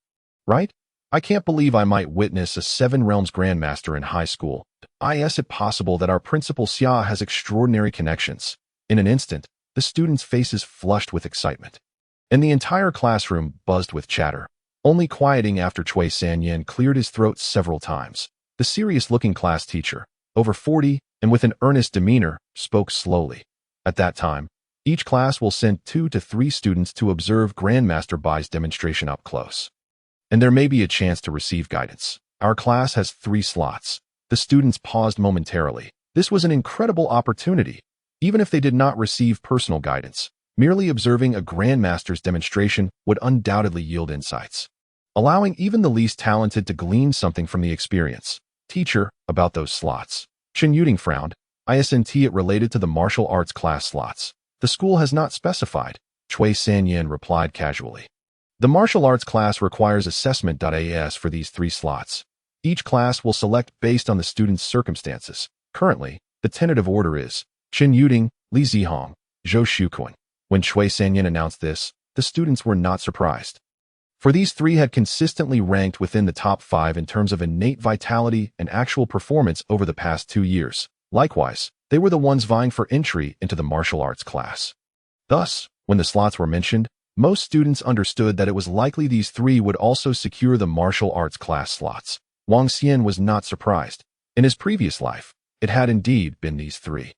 Right? I can't believe I might witness a Seven Realms Grandmaster in high school. Is it possible that our Principal Xia has extraordinary connections? In an instant, the students' faces flushed with excitement. And the entire classroom buzzed with chatter, only quieting after Cui Sanyan cleared his throat several times. The serious-looking class teacher, over 40, and with an earnest demeanor, spoke slowly. At that time, each class will send 2 to 3 students to observe Grandmaster Bai's demonstration up close. And there may be a chance to receive guidance. Our class has 3 slots. The students paused momentarily. This was an incredible opportunity. Even if they did not receive personal guidance, merely observing a Grandmaster's demonstration would undoubtedly yield insights, allowing even the least talented to glean something from the experience. Teacher, about those slots. Chen Yuding frowned. Isn't it related to the martial arts class slots? The school has not specified. Cui Sanyan replied casually. The martial arts class requires assessment.as for these 3 slots. Each class will select based on the student's circumstances. Currently, the tentative order is Chen Yuding, Li Zihong, Zhou Shuquan. When Cui Sanyan announced this, the students were not surprised. For these 3 had consistently ranked within the top 5 in terms of innate vitality and actual performance over the past 2 years. Likewise, they were the ones vying for entry into the martial arts class. Thus, when the slots were mentioned, most students understood that it was likely these 3 would also secure the martial arts class slots. Wang Xian was not surprised. In his previous life, it had indeed been these 3.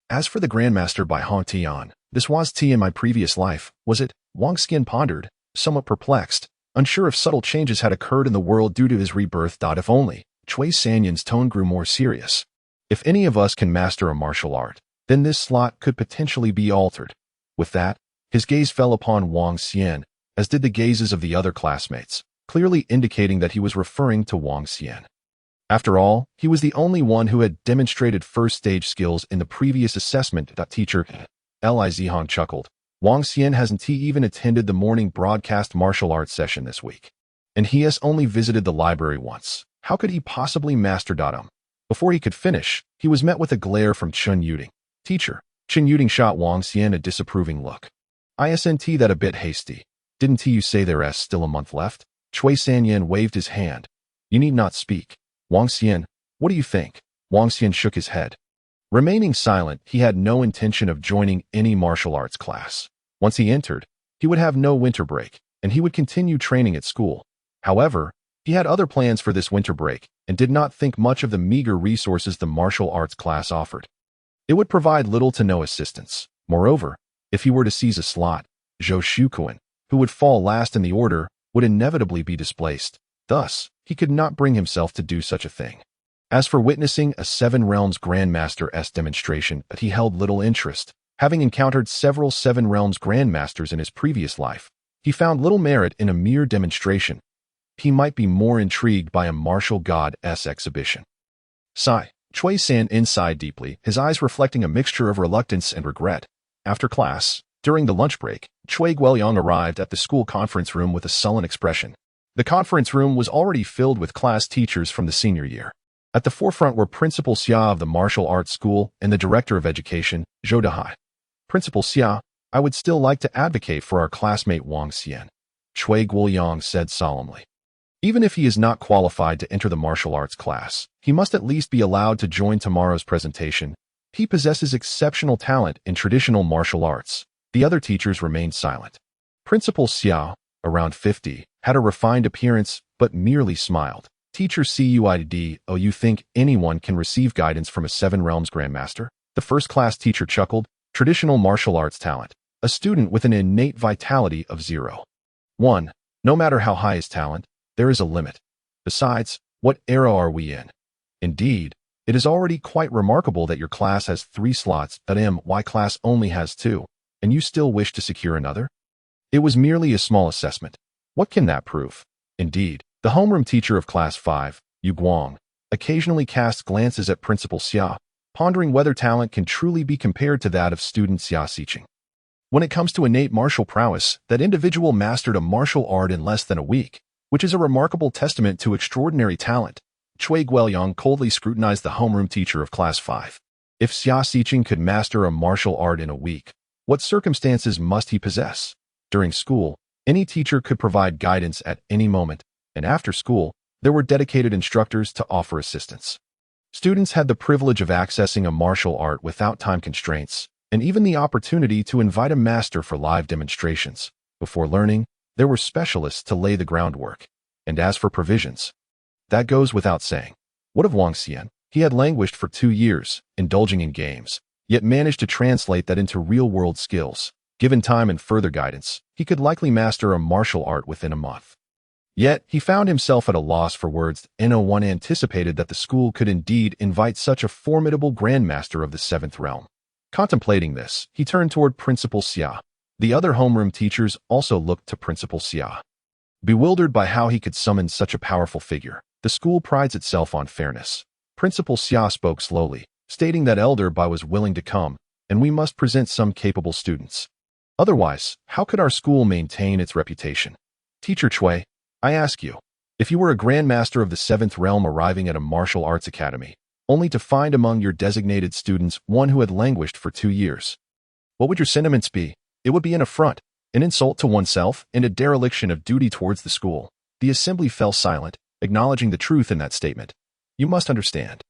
As for the Grandmaster by Tian, this was T in my previous life, was it? Wang Xian pondered, somewhat perplexed, unsure if subtle changes had occurred in the world due to his rebirth. If only. Cui Sanyan's tone grew more serious. If any of us can master a martial art, then this slot could potentially be altered. With that, his gaze fell upon Wang Xian, as did the gazes of the other classmates, clearly indicating that he was referring to Wang Xian. After all, he was the only one who had demonstrated first-stage skills in the previous assessment. Teacher Li Zihong chuckled. Wang Xian hasn't even attended the morning broadcast martial arts session this week. And he has only visited the library once. How could he possibly master datum? Before he could finish, he was met with a glare from Chen Yuding. Teacher. Chen Yuding shot Wang Xian a disapproving look. Isn't that a bit hasty? Didn't you say there's still a month left? Cui Sanyan waved his hand. You need not speak. Wang Xian, what do you think? Wang Xian shook his head. Remaining silent, he had no intention of joining any martial arts class. Once he entered, he would have no winter break, and he would continue training at school. However, he had other plans for this winter break and did not think much of the meager resources the martial arts class offered. It would provide little to no assistance. Moreover, if he were to seize a slot, Zhou Shuquan, who would fall last in the order, would inevitably be displaced. Thus, he could not bring himself to do such a thing. As for witnessing a Seven Realms Grandmaster's demonstration, he held little interest. Having encountered several Seven Realms Grandmasters in his previous life, he found little merit in a mere demonstration. He might be more intrigued by a martial god's exhibition. Sigh. Cui San sighed deeply, his eyes reflecting a mixture of reluctance and regret. After class, during the lunch break, Cui Guoyang arrived at the school conference room with a sullen expression. The conference room was already filled with class teachers from the senior year. At the forefront were Principal Xia of the martial arts school and the Director of Education, Zhou Dehai. Principal Xia, I would still like to advocate for our classmate Wang Xian, Cui Guoyang said solemnly. Even if he is not qualified to enter the martial arts class, he must at least be allowed to join tomorrow's presentation. He possesses exceptional talent in traditional martial arts. The other teachers remained silent. Principal Xia, around 50, had a refined appearance, but merely smiled. Teacher Cuid, oh, you think anyone can receive guidance from a Seven Realms Grandmaster? The first-class teacher chuckled. Traditional martial arts talent. A student with an innate vitality of 0. 1. No matter how high his talent, there is a limit. Besides, what era are we in? Indeed, it is already quite remarkable that your class has 3 slots, but my class only has 2, and you still wish to secure another? It was merely a small assessment. What can that prove? Indeed, the homeroom teacher of Class 5, Yu Guang, occasionally casts glances at Principal Xia, pondering whether talent can truly be compared to that of student Xia Xiqing. When it comes to innate martial prowess, that individual mastered a martial art in less than a week, which is a remarkable testament to extraordinary talent. Chui Guoyang coldly scrutinized the homeroom teacher of Class 5. If Xia Xiqing could master a martial art in a week, what circumstances must he possess? During school, any teacher could provide guidance at any moment, and after school, there were dedicated instructors to offer assistance. Students had the privilege of accessing a martial art without time constraints, and even the opportunity to invite a master for live demonstrations. Before learning, there were specialists to lay the groundwork. And as for provisions, that goes without saying. What of Wang Xian? He had languished for 2 years, indulging in games, yet managed to translate that into real-world skills. Given time and further guidance, he could likely master a martial art within a month. Yet, he found himself at a loss for words. No one anticipated that the school could indeed invite such a formidable grandmaster of the 7th realm. Contemplating this, he turned toward Principal Xia. The other homeroom teachers also looked to Principal Xia. Bewildered by how he could summon such a powerful figure, the school prides itself on fairness. Principal Xia spoke slowly, stating that Elder Bai was willing to come, and we must present some capable students. Otherwise, how could our school maintain its reputation? Teacher Chui, I ask you, if you were a grandmaster of the 7th realm arriving at a martial arts academy, only to find among your designated students one who had languished for 2 years, what would your sentiments be? It would be an affront, an insult to oneself, and a dereliction of duty towards the school. The assembly fell silent, acknowledging the truth in that statement. You must understand.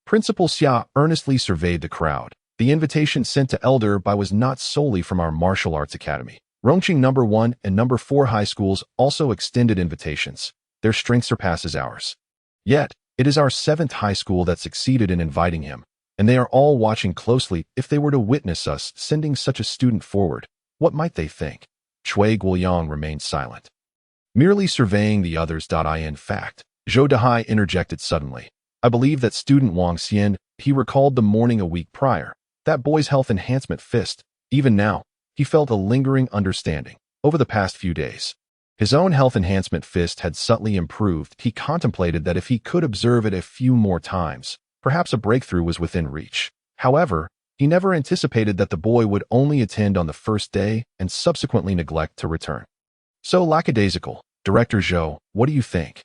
Principal Xia earnestly surveyed the crowd. The invitation sent to Elder Bai was not solely from our martial arts academy. Rongqing No. 1 and No. 4 high schools also extended invitations. Their strength surpasses ours. Yet, it is our 7th high school that succeeded in inviting him, and they are all watching closely. If they were to witness us sending such a student forward, what might they think? Chui Guoyang remained silent, merely surveying the others. In fact, Zhou Dehai interjected suddenly. I believe that student Wang Xian, he recalled the morning a week prior, that boy's health enhancement fist. Even now, he felt a lingering understanding. Over the past few days, his own health enhancement fist had subtly improved. He contemplated that if he could observe it a few more times, perhaps a breakthrough was within reach. However, he never anticipated that the boy would only attend on the first day and subsequently neglect to return. So lackadaisical. Director Zhou, what do you think?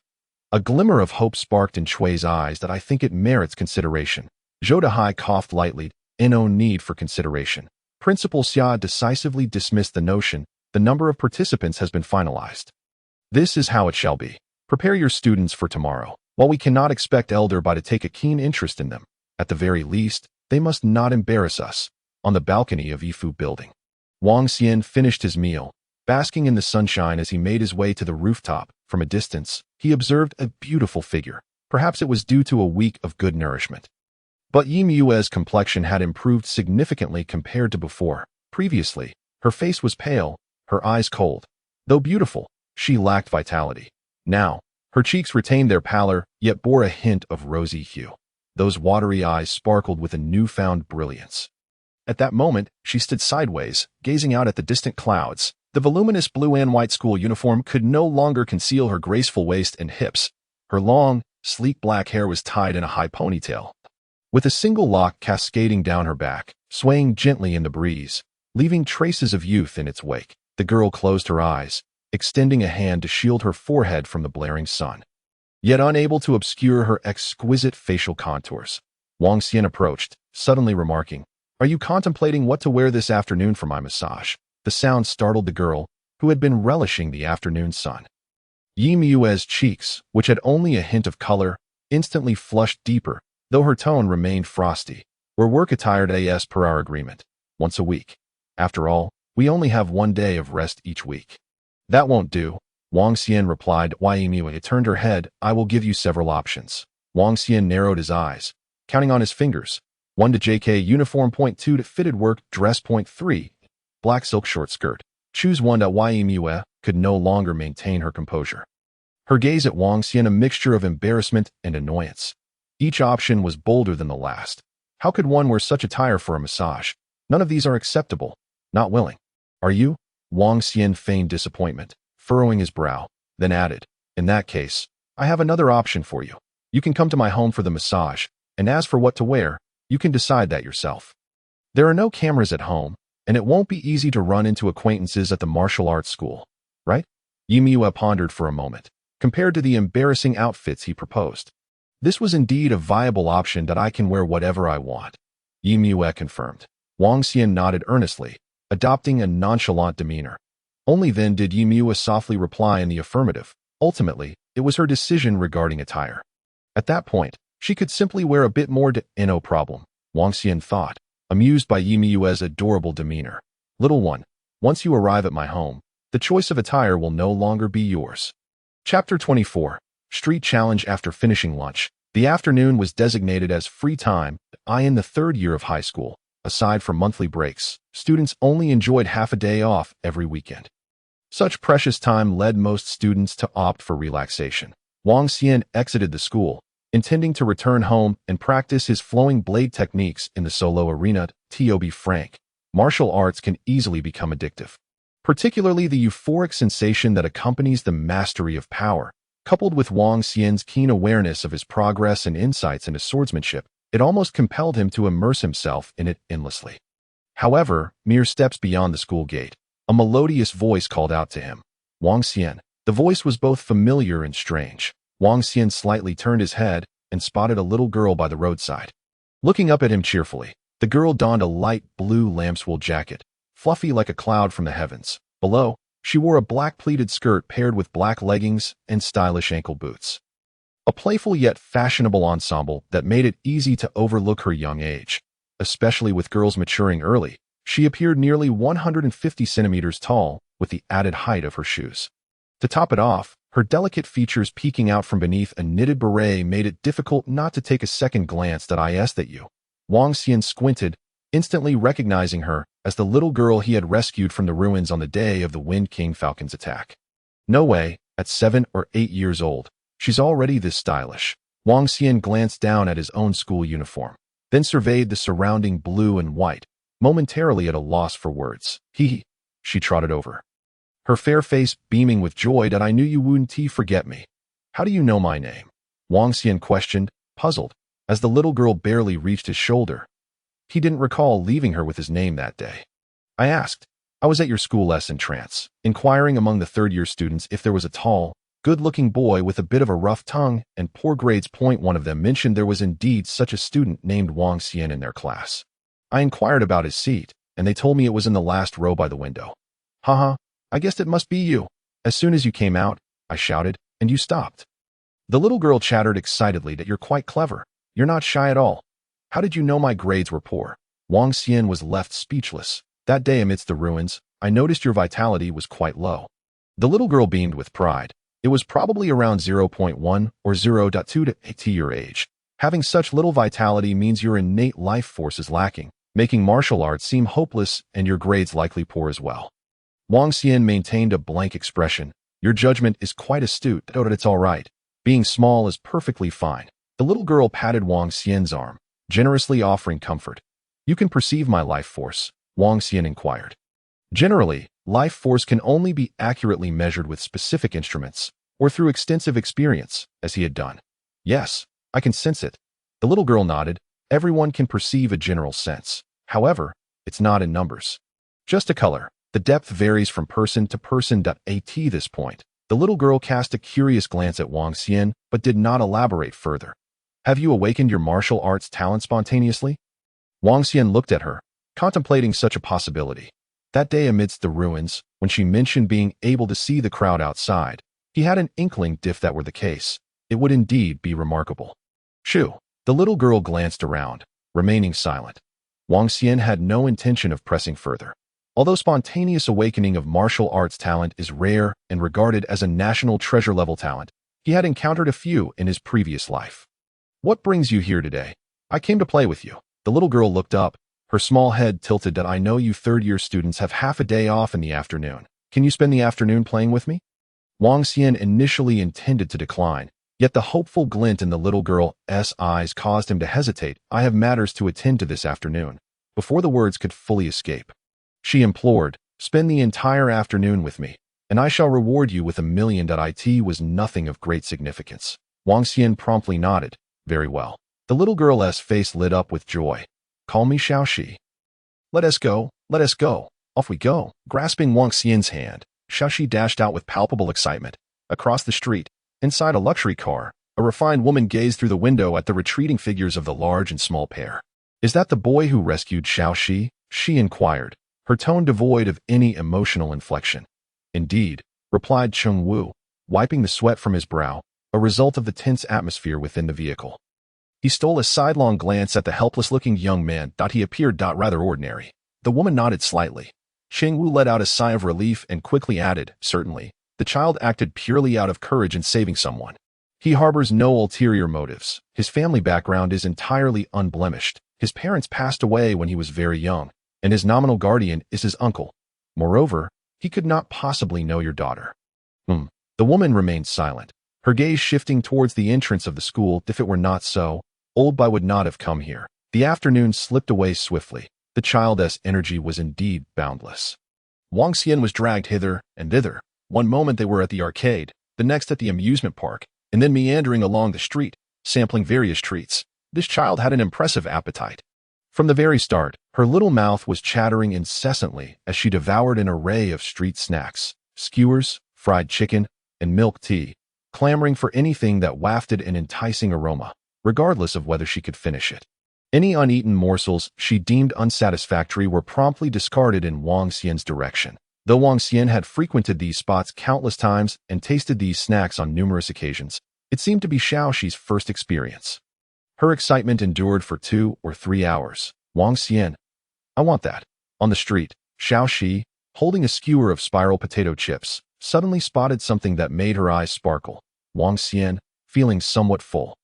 A glimmer of hope sparked in Chui's eyes that I think it merits consideration. Zhou Dehai coughed lightly. No need for consideration. Principal Xia decisively dismissed the notion. The number of participants has been finalized. This is how it shall be. Prepare your students for tomorrow. While we cannot expect Elder Bai to take a keen interest in them, at the very least, they must not embarrass us. On the balcony of Yifu Building, Wang Xian finished his meal, basking in the sunshine as he made his way to the rooftop. From a distance, he observed a beautiful figure. Perhaps it was due to a week of good nourishment. But Yi Mue's complexion had improved significantly compared to before. Previously, her face was pale, her eyes cold. Though beautiful, she lacked vitality. Now, her cheeks retained their pallor, yet bore a hint of rosy hue. Those watery eyes sparkled with a newfound brilliance. At that moment, she stood sideways, gazing out at the distant clouds. The voluminous blue and white school uniform could no longer conceal her graceful waist and hips. Her long, sleek black hair was tied in a high ponytail, with a single lock cascading down her back, swaying gently in the breeze, leaving traces of youth in its wake. The girl closed her eyes, extending a hand to shield her forehead from the blaring sun, yet unable to obscure her exquisite facial contours. Wang Xian approached, suddenly remarking, "Are you contemplating what to wear this afternoon for my massage?" The sound startled the girl, who had been relishing the afternoon sun. Yi Mue's cheeks, which had only a hint of color, instantly flushed deeper, though her tone remained frosty. "We're work attired as per our agreement, once a week. After all, we only have 1 day of rest each week." "That won't do," Wang Xian replied. Yi Mue turned her head. "I will give you several options." Wang Xian narrowed his eyes, counting on his fingers. 1 to JK uniform. 2 to fitted work dress. 3. Black silk short skirt. Choose 1. Yi Mue could no longer maintain her composure. Her gaze at Wang Xian a mixture of embarrassment and annoyance. Each option was bolder than the last. How could one wear such attire for a massage? None of these are acceptable. Not willing. Are you? Wang Xian feigned disappointment, furrowing his brow, then added, "In that case, I have another option for you. You can come to my home for the massage, and as for what to wear, you can decide that yourself. There are no cameras at home, and it won't be easy to run into acquaintances at the martial arts school, right?" Yi Mue pondered for a moment, compared to the embarrassing outfits he proposed. This was indeed a viable option that I can wear whatever I want. Yi Mue confirmed. Wang Xian nodded earnestly, adopting a nonchalant demeanor. Only then did Yi Mue softly reply in the affirmative. Ultimately, it was her decision regarding attire. At that point, she could simply wear a bit more no problem, Wang Xian thought, amused by Yi Mue's adorable demeanor. Little one, once you arrive at my home, the choice of attire will no longer be yours. Chapter 24. Street Challenge. After finishing lunch, the afternoon was designated as free time. In the third year of high school, aside from monthly breaks, students only enjoyed half a day off every weekend. Such precious time led most students to opt for relaxation. Wang Xian exited the school, intending to return home and practice his flowing blade techniques in the solo arena. To be frank, martial arts can easily become addictive. Particularly the euphoric sensation that accompanies the mastery of power. Coupled with Wang Xian's keen awareness of his progress and insights into swordsmanship, it almost compelled him to immerse himself in it endlessly. However, mere steps beyond the school gate, a melodious voice called out to him. Wang Xian. The voice was both familiar and strange. Wang Xian slightly turned his head and spotted a little girl by the roadside. Looking up at him cheerfully, the girl donned a light blue lambswool jacket, fluffy like a cloud from the heavens. Below, she wore a black pleated skirt paired with black leggings and stylish ankle boots. A playful yet fashionable ensemble that made it easy to overlook her young age. Especially with girls maturing early, she appeared nearly 150 centimeters tall with the added height of her shoes. To top it off, her delicate features peeking out from beneath a knitted beret made it difficult not to take a second glance at you. Wang Xian squinted, instantly recognizing her as the little girl he had rescued from the ruins on the day of the Wind King Falcon's attack. No way, at 7 or 8 years old, she's already this stylish. Wang Xian glanced down at his own school uniform, then surveyed the surrounding blue and white, momentarily at a loss for words. She trotted over, her fair face beaming with joy. That I knew you wouldn't forget me. How do you know my name? Wang Xian questioned, puzzled, as the little girl barely reached his shoulder. He didn't recall leaving her with his name that day. I asked. I was at your school lesson trance, inquiring among the third-year students if there was a tall, good-looking boy with a bit of a rough tongue and poor grades. One of them mentioned there was indeed such a student named Wang Xian in their class. I inquired about his seat, and they told me it was in the last row by the window. Haha, I guessed it must be you. As soon as you came out, I shouted, and you stopped. The little girl chattered excitedly that you're quite clever. You're not shy at all. How did you know my grades were poor? Wang Xian was left speechless. That day amidst the ruins, I noticed your vitality was quite low. The little girl beamed with pride. It was probably around 0.1 or 0.2 to your age. Having such little vitality means your innate life force is lacking, making martial arts seem hopeless and your grades likely poor as well. Wang Xian maintained a blank expression. Your judgment is quite astute. It's all right. Being small is perfectly fine. The little girl patted Wang Xian's arm, generously offering comfort. You can perceive my life force, Wang Xian inquired. Generally, life force can only be accurately measured with specific instruments, or through extensive experience, as he had done. Yes, I can sense it. The little girl nodded. Everyone can perceive a general sense. However, it's not in numbers. Just a color. The depth varies from person to person. At this point, the little girl cast a curious glance at Wang Xian, but did not elaborate further. Have you awakened your martial arts talent spontaneously? Wang Xian looked at her, contemplating such a possibility. That day amidst the ruins, when she mentioned being able to see the crowd outside, he had an inkling if that were the case, it would indeed be remarkable. Shoo! The little girl glanced around, remaining silent. Wang Xian had no intention of pressing further. Although spontaneous awakening of martial arts talent is rare and regarded as a national treasure-level talent, he had encountered a few in his previous life. What brings you here today? I came to play with you. The little girl looked up, her small head tilted. That I know you third-year students have half a day off in the afternoon. Can you spend the afternoon playing with me? Wang Xian initially intended to decline, yet the hopeful glint in the little girl's eyes caused him to hesitate. I have matters to attend to this afternoon. Before the words could fully escape, she implored, spend the entire afternoon with me, and I shall reward you with $1 million. It was nothing of great significance. Wang Xian promptly nodded. Very well. The little girl's face lit up with joy. Call me Xiaoxi. Let us go, let us go. Off we go. Grasping Wang Xian's hand, Xiaoxi dashed out with palpable excitement. Across the street, inside a luxury car, A refined woman gazed through the window at the retreating figures of the large and small pair. "Is that the boy who rescued Xiao Shi?" she inquired, her tone devoid of any emotional inflection. "Indeed," replied Chung Wu, wiping the sweat from his brow, a result of the tense atmosphere within the vehicle. He stole a sidelong glance at the helpless-looking young man. He appeared rather ordinary. The woman nodded slightly. Cheng Wu let out a sigh of relief and quickly added, "Certainly, the child acted purely out of courage in saving someone. He harbors no ulterior motives. His family background is entirely unblemished. His parents passed away when he was very young, and his nominal guardian is his uncle. Moreover, he could not possibly know your daughter." The woman remained silent, her gaze shifting towards the entrance of the school. If it were not so, Old Bai would not have come here. The afternoon slipped away swiftly. The child's energy was indeed boundless. Wang Xian was dragged hither and thither. One moment they were at the arcade, the next at the amusement park, and then meandering along the street, sampling various treats. This child had an impressive appetite. From the very start, her little mouth was chattering incessantly as she devoured an array of street snacks, skewers, fried chicken, and milk tea, clamoring for anything that wafted an enticing aroma, regardless of whether she could finish it. Any uneaten morsels she deemed unsatisfactory were promptly discarded in Wang Xian's direction. Though Wang Xian had frequented these spots countless times and tasted these snacks on numerous occasions, it seemed to be Xiao Shi's first experience. Her excitement endured for 2 or 3 hours. "Wang Xian, I want that." On the street, Xiao Shi, holding a skewer of spiral potato chips, suddenly spotted something that made her eyes sparkle. Wang Xian, feeling somewhat full,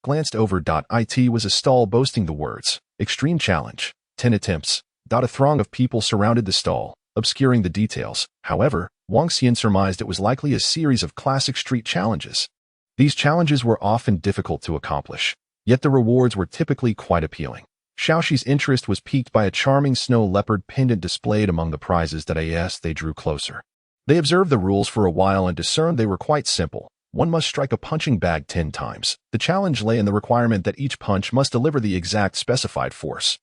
glanced over. It was a stall boasting the words, "Extreme Challenge, 10 attempts." A throng of people surrounded the stall, obscuring the details. However, Wang Xian surmised it was likely a series of classic street challenges. These challenges were often difficult to accomplish, yet the rewards were typically quite appealing. Xiao Shi's interest was piqued by a charming snow leopard pendant displayed among the prizes. As they drew closer, they observed the rules for a while and discerned they were quite simple. One must strike a punching bag 10 times. The challenge lay in the requirement that each punch must deliver the exact specified force,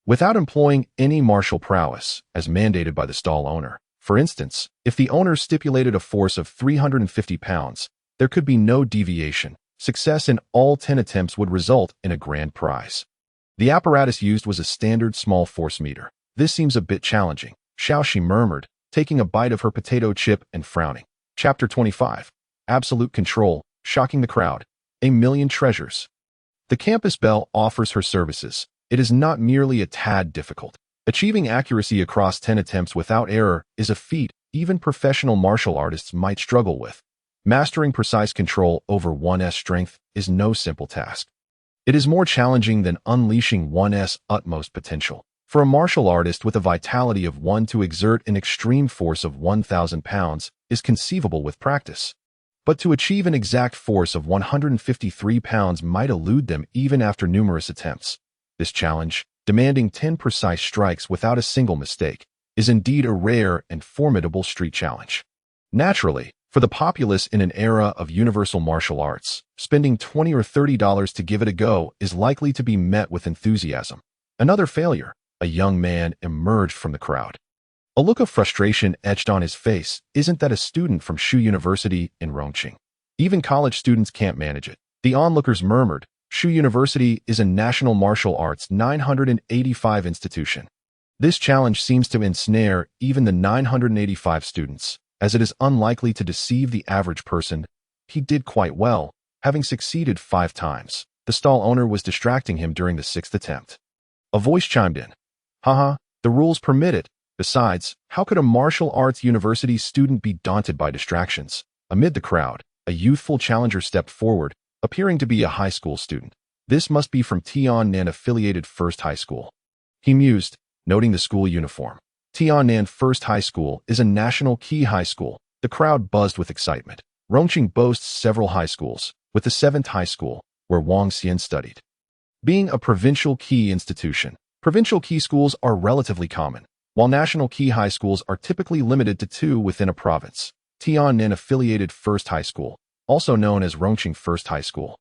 without employing any martial prowess, as mandated by the stall owner. For instance, if the owner stipulated a force of 350 pounds, there could be no deviation. Success in all 10 attempts would result in a grand prize. The apparatus used was a standard small force meter. "This seems a bit challenging," Xiao Shi murmured, taking a bite of her potato chip and frowning. Chapter 25. Absolute Control, Shocking the Crowd. A Million Treasures. The campus belle offers her services. It is not merely a tad difficult. Achieving accuracy across 10 attempts without error is a feat even professional martial artists might struggle with. Mastering precise control over one's strength is no simple task. It is more challenging than unleashing one's utmost potential. For a martial artist with a vitality of 1 to exert an extreme force of 1,000 pounds is conceivable with practice. But to achieve an exact force of 153 pounds might elude them even after numerous attempts. This challenge, demanding 10 precise strikes without a single mistake, is indeed a rare and formidable street challenge. Naturally, for the populace in an era of universal martial arts, spending $20 or $30 to give it a go is likely to be met with enthusiasm. Another failure. A young man emerged from the crowd. A look of frustration etched on his face. "Isn't that a student from Shu University in Rongqing? Even college students can't manage it." The onlookers murmured. Shu University is a national martial arts 985 institution. This challenge seems to ensnare even the 985 students, as it is unlikely to deceive the average person. He did quite well, having succeeded 5 times. The stall owner was distracting him during the 6th attempt. A voice chimed in. "Haha, the rules permit it. Besides, how could a martial arts university student be daunted by distractions?" Amid the crowd, a youthful challenger stepped forward, appearing to be a high school student. "This must be from Tiannan Affiliated First High School," he mused, noting the school uniform. Tiannan First High School is a national key high school. The crowd buzzed with excitement. Rongqing boasts several high schools, with the 7th high school, where Wang Xian studied, being a provincial key institution. Provincial key schools are relatively common, while national key high schools are typically limited to 2 within a province. Tiannan Affiliated First High School, also known as Rongqing First High School,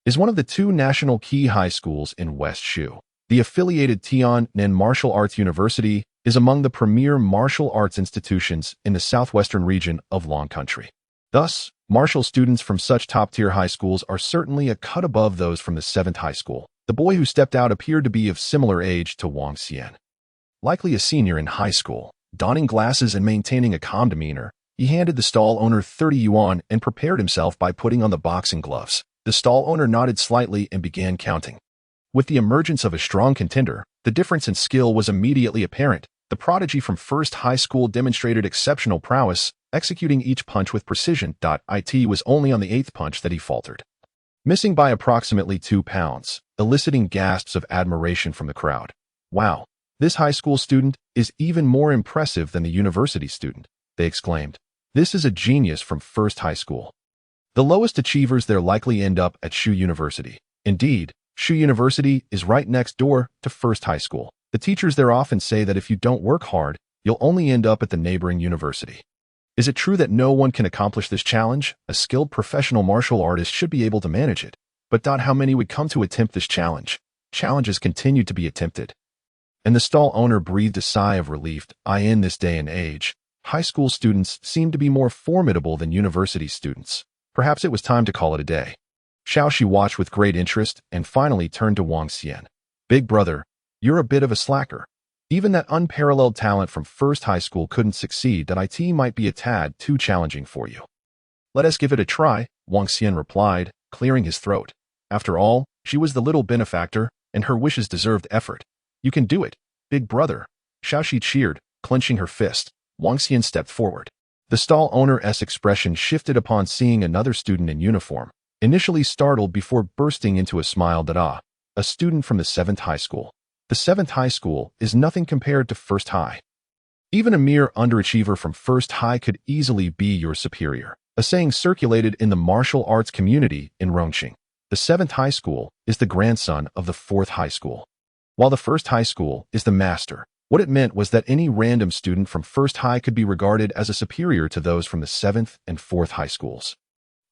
is one of the 2 national key high schools in West Shu. The affiliated Tiannan Martial Arts University is among the premier martial arts institutions in the southwestern region of Long Country. Thus, Martial students from such top-tier high schools are certainly a cut above those from the 7th high school. The boy who stepped out appeared to be of similar age to Wang Xian. Likely a senior in high school, donning glasses and maintaining a calm demeanor, he handed the stall owner 30 yuan and prepared himself by putting on the boxing gloves. The stall owner nodded slightly and began counting. With the emergence of a strong contender, the difference in skill was immediately apparent. The prodigy from first high school demonstrated exceptional prowess, executing each punch with precision. It was only on the 8th punch that he faltered, missing by approximately 2 pounds, eliciting gasps of admiration from the crowd. Wow, this high school student is even more impressive than the university student, they exclaimed. This is a genius from first high school. The lowest achievers there likely end up at Shu University. Indeed, Shu University is right next door to first high school. The teachers there often say that if you don't work hard, you'll only end up at the neighboring university. Is it true that no one can accomplish this challenge? A skilled professional martial artist should be able to manage it. But how many would come to attempt this challenge? Challenges continued to be attempted. And the stall owner breathed a sigh of relief. In this day and age, high school students seem to be more formidable than university students. Perhaps it was time to call it a day. Xiaoxi watched with great interest and finally turned to Wang Xian. Big brother, you're a bit of a slacker. Even that unparalleled talent from first high school couldn't succeed. That it might be a tad too challenging for you. Let us give it a try, Wang Xian replied, clearing his throat. After all, she was the little benefactor, and her wishes deserved effort. You can do it, big brother. Xiaoxi cheered, clenching her fist. Wang Xian stepped forward. The stall owner's expression shifted upon seeing another student in uniform, initially startled before bursting into a smile. A student from the 7th high school. The 7th high school is nothing compared to first high. Even a mere underachiever from first high could easily be your superior. A saying circulated in the martial arts community in Rongqing. The 7th high school is the grandson of the 4th high school, while the first high school is the master. What it meant was that any random student from first high could be regarded as a superior to those from the 7th and 4th high schools.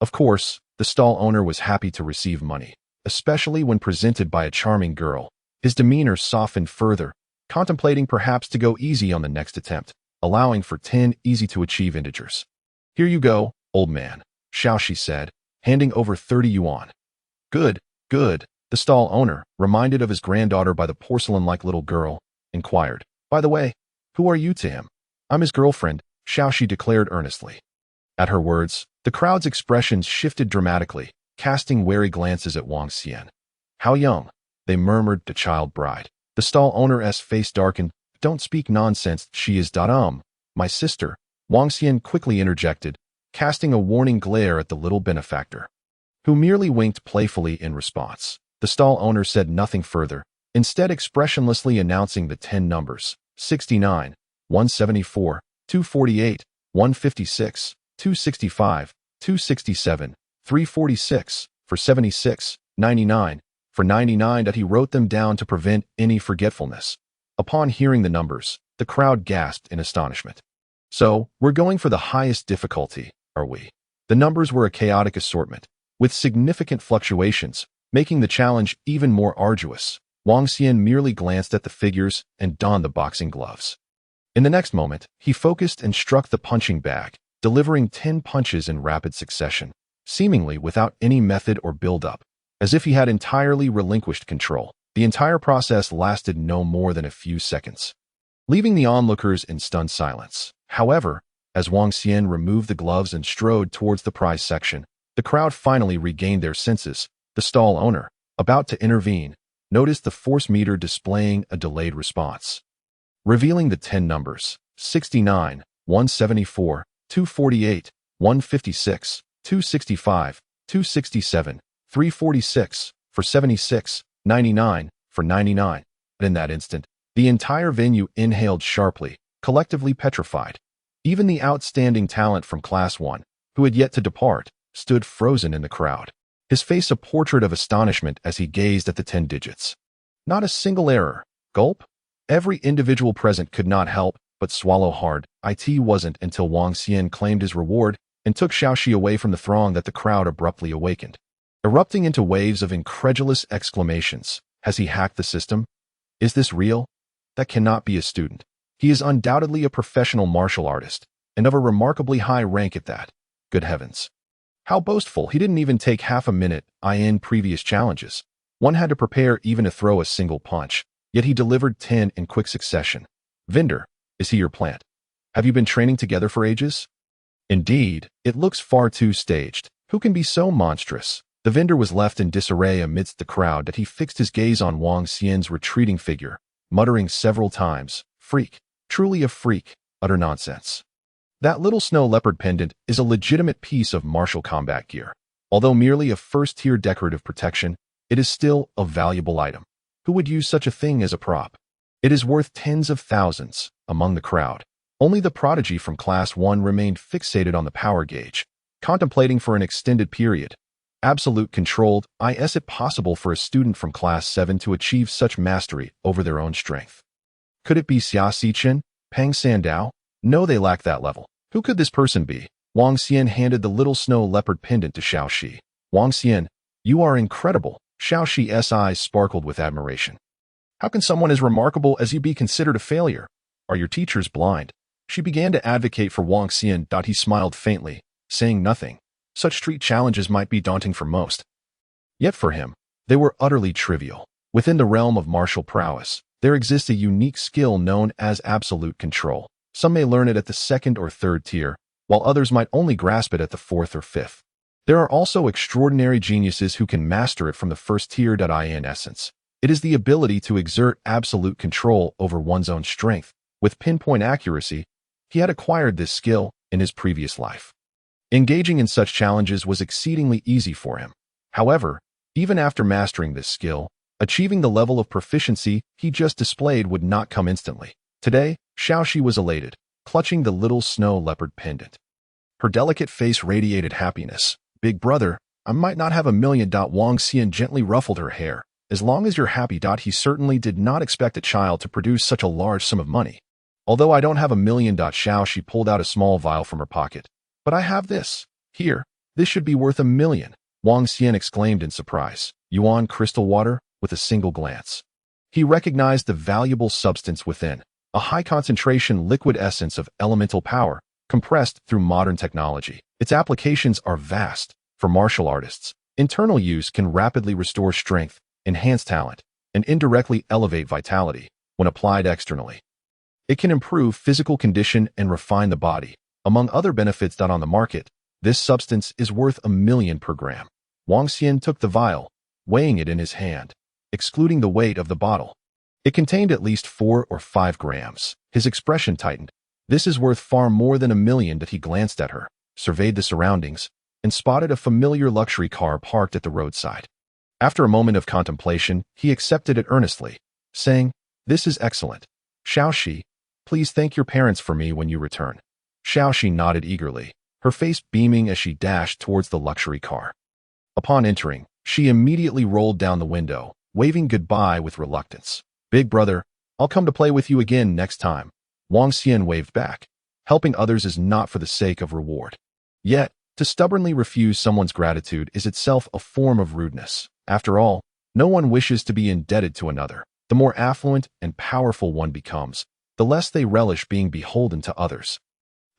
Of course, the stall owner was happy to receive money, especially when presented by a charming girl. His demeanor softened further, contemplating perhaps to go easy on the next attempt, allowing for 10 easy-to-achieve integers. Here you go, old man, Xiaoxi said, handing over 30 yuan. Good, good, the stall owner, reminded of his granddaughter by the porcelain-like little girl, inquired. By the way, who are you to him? I'm his girlfriend, Xiaoxi declared earnestly. At her words, the crowd's expressions shifted dramatically, casting wary glances at Wang Xian. How young? They murmured the child bride. The stall owner's face darkened. Don't speak nonsense, she is my sister, Wang Xian quickly interjected, casting a warning glare at the little benefactor, who merely winked playfully in response. The stall owner said nothing further, instead expressionlessly announcing the 10 numbers, 69, 174, 248, 156, 265, 267, 346, for 76, 99, for 99. That he wrote them down to prevent any forgetfulness. Upon hearing the numbers, the crowd gasped in astonishment. So, we're going for the highest difficulty, are we? The numbers were a chaotic assortment, with significant fluctuations, making the challenge even more arduous. Wang Xian merely glanced at the figures and donned the boxing gloves. In the next moment, he focused and struck the punching bag, delivering 10 punches in rapid succession, seemingly without any method or build-up. As if he had entirely relinquished control, the entire process lasted no more than a few seconds, leaving the onlookers in stunned silence. However, as Wang Xian removed the gloves and strode towards the prize section, the crowd finally regained their senses. The stall owner, about to intervene, noticed the force meter displaying a delayed response, revealing the 10 numbers, 69, 174, 248, 156, 265, 267, 346, for 76, 99, for 99. In that instant, the entire venue inhaled sharply, collectively petrified. Even the outstanding talent from Class 1, who had yet to depart, stood frozen in the crowd, his face a portrait of astonishment as he gazed at the 10 digits. Not a single error. Gulp? Every individual present could not help but swallow hard. It wasn't until Wang Xian claimed his reward and took Xiaoxi away from the throng that the crowd abruptly awakened, erupting into waves of incredulous exclamations. Has he hacked the system? Is this real? That cannot be a student. He is undoubtedly a professional martial artist, and of a remarkably high rank at that. Good heavens. How boastful, he didn't even take half a minute in previous challenges. One had to prepare even to throw a single punch, yet he delivered 10 in quick succession. Vendor, is he your plant? Have you been training together for ages? Indeed, it looks far too staged. Who can be so monstrous? The vendor was left in disarray amidst the crowd that he fixed his gaze on Wang Xian's retreating figure, muttering several times, "Freak, truly a freak, utter nonsense." That little snow leopard pendant is a legitimate piece of martial combat gear. Although merely a first-tier decorative protection, it is still a valuable item. Who would use such a thing as a prop? It is worth tens of thousands. Among the crowd, only the prodigy from Class 1 remained fixated on the power gauge, contemplating for an extended period. Absolute controlled, is it possible for a student from Class 7 to achieve such mastery over their own strength? Could it be Xia Xichen, Peng Sandao? No, they lack that level. Who could this person be? Wang Xian handed the little snow leopard pendant to Xiao Shi. Wang Xian, you are incredible. Xiao Shi's eyes sparkled with admiration. How can someone as remarkable as you be considered a failure? Are your teachers blind? She began to advocate for Wang Xian. He smiled faintly, saying nothing. Such street challenges might be daunting for most. Yet for him, they were utterly trivial. Within the realm of martial prowess, there exists a unique skill known as absolute control. Some may learn it at the second or third tier, while others might only grasp it at the fourth or fifth. There are also extraordinary geniuses who can master it from the first tier. In essence, it is the ability to exert absolute control over one's own strength. With pinpoint accuracy, he had acquired this skill in his previous life. Engaging in such challenges was exceedingly easy for him. However, even after mastering this skill, achieving the level of proficiency he just displayed would not come instantly. Today, Xiaoxi was elated, clutching the little snow leopard pendant. Her delicate face radiated happiness. Big brother, I might not have a million. Wang Xian gently ruffled her hair. As long as you're happy. He certainly did not expect a child to produce such a large sum of money. Although I don't have a million. Xiaoxi pulled out a small vial from her pocket. But I have this. Here, this should be worth 1,000,000. Wang Xian exclaimed in surprise. Yuan crystal water, with a single glance. He recognized the valuable substance within, a high-concentration liquid essence of elemental power, compressed through modern technology. Its applications are vast. For martial artists, internal use can rapidly restore strength, enhance talent, and indirectly elevate vitality when applied externally. It can improve physical condition and refine the body. Among other benefits. On the market, this substance is worth 1,000,000 per gram. Wang Xian took the vial, weighing it in his hand, excluding the weight of the bottle. It contained at least 4 or 5 grams. His expression tightened. This is worth far more than 1,000,000. He glanced at her, surveyed the surroundings, and spotted a familiar luxury car parked at the roadside. After a moment of contemplation, he accepted it earnestly, saying, "This is excellent. Xiaoxi, please thank your parents for me when you return." Xiaoxi nodded eagerly, her face beaming as she dashed towards the luxury car. Upon entering, she immediately rolled down the window, waving goodbye with reluctance. "Big brother, I'll come to play with you again next time." Wang Xian waved back. Helping others is not for the sake of reward. Yet, to stubbornly refuse someone's gratitude is itself a form of rudeness. After all, no one wishes to be indebted to another. The more affluent and powerful one becomes, the less they relish being beholden to others.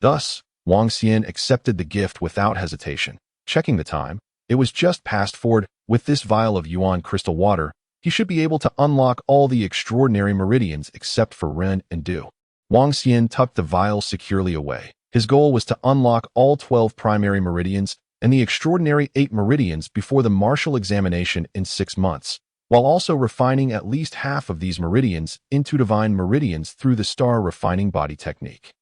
Thus, Wang Xian accepted the gift without hesitation. Checking the time, it was just past 4. With this vial of Yuan crystal water, he should be able to unlock all the extraordinary meridians except for Ren and Du. Wang Xian tucked the vial securely away. His goal was to unlock all 12 primary meridians and the extraordinary 8 meridians before the martial examination in 6 months, while also refining at least half of these meridians into divine meridians through the star refining body technique.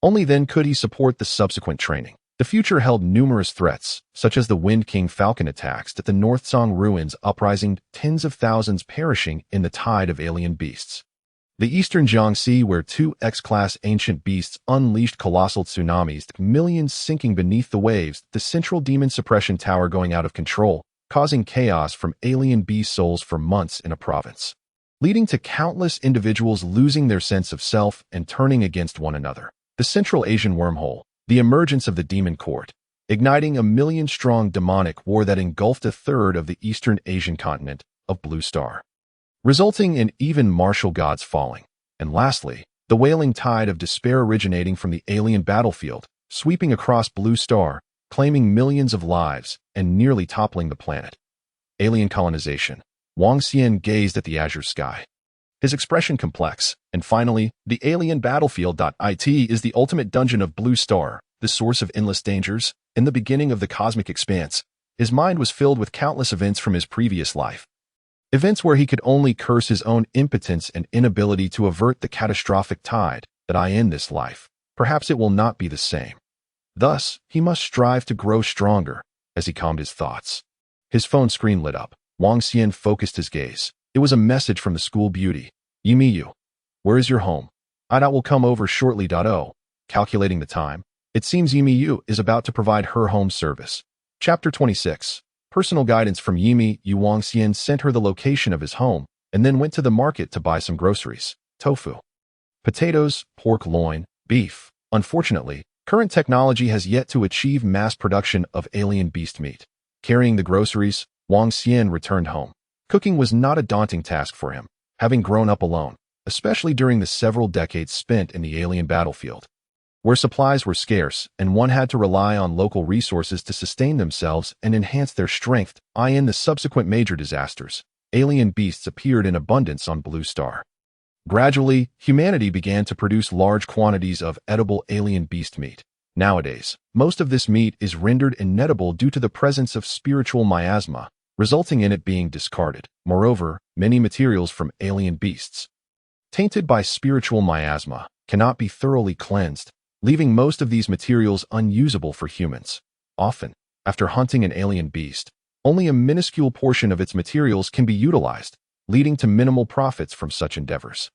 Only then could he support the subsequent training. The future held numerous threats, such as the Wind King Falcon attacks at the North Song ruins, uprising tens of thousands perishing in the tide of alien beasts. The eastern Jiangxi, where 2 X-class ancient beasts unleashed colossal tsunamis, millions sinking beneath the waves, the central demon suppression tower going out of control, causing chaos from alien beast souls for months in a province, leading to countless individuals losing their sense of self and turning against one another. The Central Asian wormhole, the emergence of the demon court, igniting a 1,000,000-strong demonic war that engulfed a third of the eastern Asian continent of Blue Star, resulting in even martial gods falling. And lastly, the wailing tide of despair originating from the alien battlefield, sweeping across Blue Star, claiming millions of lives and nearly toppling the planet. Alien colonization. Wang Xian gazed at the azure sky, his expression complex. And finally, the alien battlefield.it is the ultimate dungeon of Blue Star, the source of endless dangers. In the beginning of the cosmic expanse, his mind was filled with countless events from his previous life. Events where he could only curse his own impotence and inability to avert the catastrophic tide that I end this life. Perhaps it will not be the same. Thus, he must strive to grow stronger. As he calmed his thoughts, his phone screen lit up. Wang Xian focused his gaze. It was a message from the school beauty. Yimiyu, where is your home? Ida will come over shortly. Calculating the time, it seems Yimiyu is about to provide her home service. Chapter 26. Personal guidance from Yimiyu. Wang Xian sent her the location of his home and then went to the market to buy some groceries. Tofu, potatoes, pork loin, beef. Unfortunately, current technology has yet to achieve mass production of alien beast meat. Carrying the groceries, Wang Xian returned home. Cooking was not a daunting task for him, having grown up alone, especially during the several decades spent in the alien battlefield, where supplies were scarce and one had to rely on local resources to sustain themselves and enhance their strength. In the subsequent major disasters, alien beasts appeared in abundance on Blue Star. Gradually, humanity began to produce large quantities of edible alien beast meat. Nowadays, most of this meat is rendered inedible due to the presence of spiritual miasma, resulting in it being discarded. Moreover, many materials from alien beasts, tainted by spiritual miasma, cannot be thoroughly cleansed, leaving most of these materials unusable for humans. Often, after hunting an alien beast, only a minuscule portion of its materials can be utilized, leading to minimal profits from such endeavors.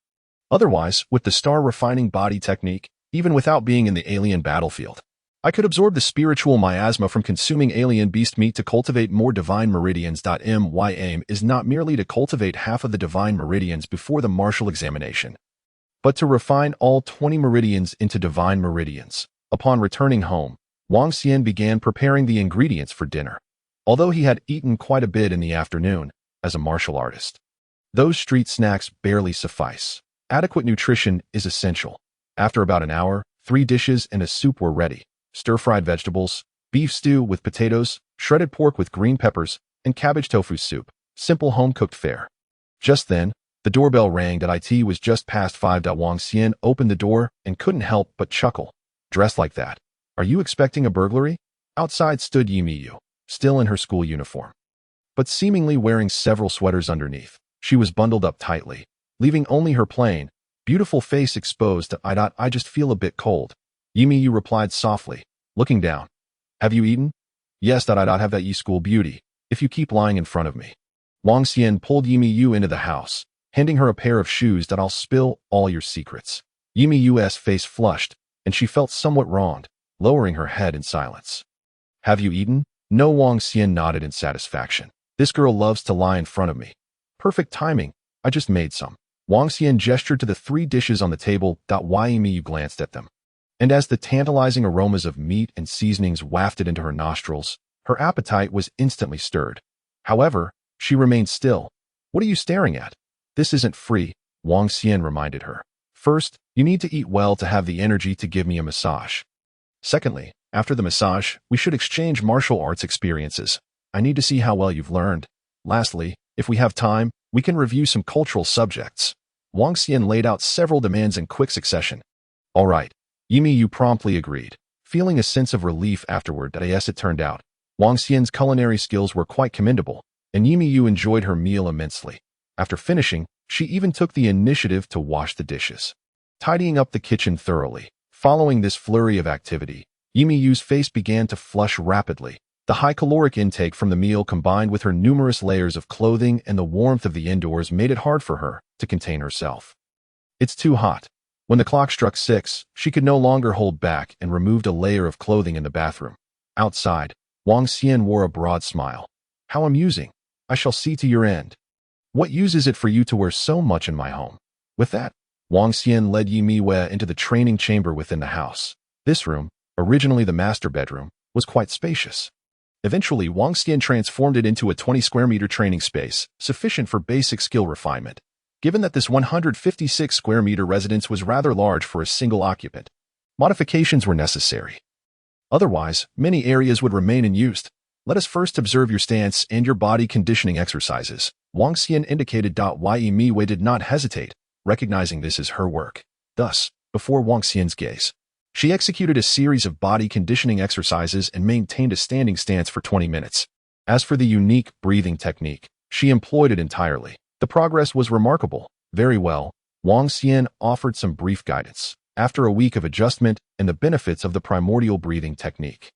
Otherwise, with the star refining body technique, even without being in the alien battlefield, I could absorb the spiritual miasma from consuming alien beast meat to cultivate more divine meridians. My aim is not merely to cultivate half of the divine meridians before the martial examination, but to refine all 20 meridians into divine meridians. Upon returning home, Wang Xian began preparing the ingredients for dinner. Although he had eaten quite a bit in the afternoon, as a martial artist, those street snacks barely suffice. Adequate nutrition is essential. After about an hour, 3 dishes and a soup were ready. Stir-fried vegetables, beef stew with potatoes, shredded pork with green peppers, and cabbage tofu soup. Simple home-cooked fare. Just then, the doorbell rang. It was just past 5. Wang Xian opened the door and couldn't help but chuckle. Dressed like that, are you expecting a burglary? Outside stood Yimiyu, still in her school uniform, but seemingly wearing several sweaters underneath. She was bundled up tightly, leaving only her plain, beautiful face exposed. I just feel a bit cold. Yimiyu replied softly, looking down. Have you eaten? Yes. Have that, ye school beauty, if you keep lying in front of me. Wang Xian pulled Yimiyu into the house, handing her a pair of shoes. I'll spill all your secrets. Yimiyu's face flushed, and she felt somewhat wronged, lowering her head in silence. Have you eaten? No. Wang Xian nodded in satisfaction. This girl loves to lie in front of me. Perfect timing. I just made some. Wang Xian gestured to the 3 dishes on the table. Yimiyu glanced at them, and as the tantalizing aromas of meat and seasonings wafted into her nostrils, her appetite was instantly stirred. However, she remained still. What are you staring at? This isn't free, Wang Xian reminded her. First, you need to eat well to have the energy to give me a massage. Secondly, after the massage, we should exchange martial arts experiences. I need to see how well you've learned. Lastly, if we have time, we can review some cultural subjects. Wang Xian laid out several demands in quick succession. All right. Yimiyu promptly agreed, feeling a sense of relief afterward. Yes, it turned out Wang Xian's culinary skills were quite commendable, and Yimiyu enjoyed her meal immensely. After finishing, she even took the initiative to wash the dishes, tidying up the kitchen thoroughly. Following this flurry of activity, Yimiyu's face began to flush rapidly. The high caloric intake from the meal combined with her numerous layers of clothing and the warmth of the indoors made it hard for her to contain herself. It's too hot. When the clock struck 6, she could no longer hold back and removed a layer of clothing in the bathroom. Outside, Wang Xian wore a broad smile. How amusing. I shall see to your end. What use is it for you to wear so much in my home? With that, Wang Xian led Yimiyu into the training chamber within the house. This room, originally the master bedroom, was quite spacious. Eventually, Wang Xian transformed it into a 20-square-meter training space, sufficient for basic skill refinement. Given that this 156-square-meter residence was rather large for a single occupant, modifications were necessary. Otherwise, many areas would remain unused. Let us first observe your stance and your body conditioning exercises. Wang Xian indicated. Yi Miwei did not hesitate, recognizing this as her work. Thus, before Wang Xian's gaze, she executed a series of body conditioning exercises and maintained a standing stance for 20 minutes. As for the unique breathing technique, she employed it entirely. The progress was remarkable. Very well, Wang Xian offered some brief guidance. After a week of adjustment and the benefits of the primordial breathing technique,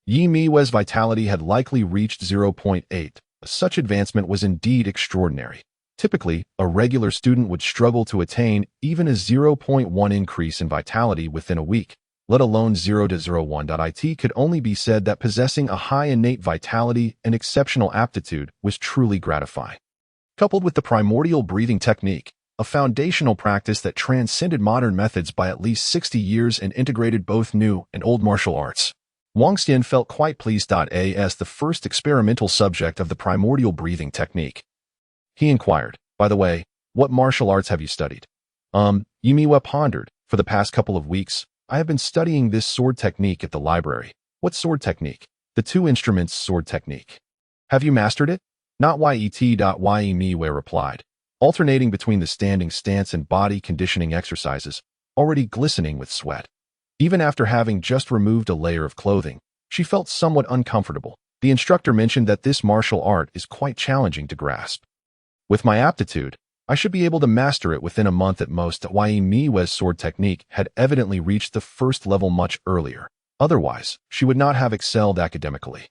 Yi Miwei's vitality had likely reached 0.8. Such advancement was indeed extraordinary. Typically, a regular student would struggle to attain even a 0.1 increase in vitality within a week, let alone 0 to 0.1. It could only be said that possessing a high innate vitality and exceptional aptitude was truly gratifying. Coupled with the primordial breathing technique, a foundational practice that transcended modern methods by at least 60 years and integrated both new and old martial arts, Wang Xian felt quite pleased. As the first experimental subject of the primordial breathing technique, he inquired, "By the way, what martial arts have you studied?" Yi Miwei pondered. "For the past couple of weeks, I have been studying this sword technique at the library." "What sword technique?" "The two instruments sword technique." "Have you mastered it?" "Not yet." Yi Miwei replied, alternating between the standing stance and body conditioning exercises, already glistening with sweat. Even after having just removed a layer of clothing, she felt somewhat uncomfortable. The instructor mentioned that this martial art is quite challenging to grasp. "With my aptitude, I should be able to master it within a month at most." Yi Miwei's sword technique had evidently reached the first level much earlier. Otherwise, she would not have excelled academically.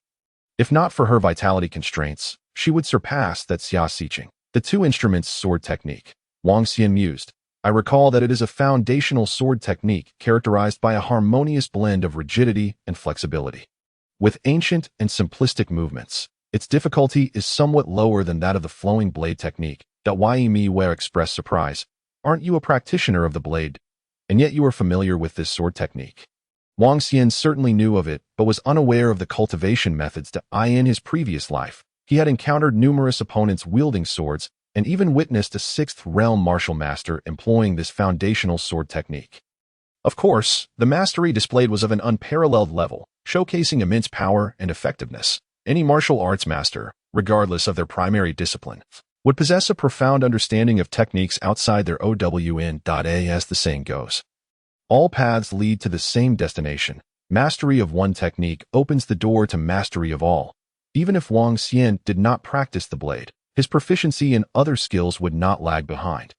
If not for her vitality constraints, she would surpass that Xia Xiqing. The two instruments sword technique. Wang Xian mused. "I recall that it is a foundational sword technique characterized by a harmonious blend of rigidity and flexibility. With ancient and simplistic movements, its difficulty is somewhat lower than that of the flowing blade technique." Yi Miwei expressed surprise. "Aren't you a practitioner of the blade? And yet you are familiar with this sword technique?" Wang Xian certainly knew of it, but was unaware of the cultivation methods. In his previous life, he had encountered numerous opponents wielding swords and even witnessed a sixth realm martial master employing this foundational sword technique. Of course, the mastery displayed was of an unparalleled level, showcasing immense power and effectiveness. Any martial arts master, regardless of their primary discipline, would possess a profound understanding of techniques outside their own. As the saying goes, all paths lead to the same destination. Mastery of one technique opens the door to mastery of all. Even if Wang Xian did not practice the blade, his proficiency in other skills would not lag behind.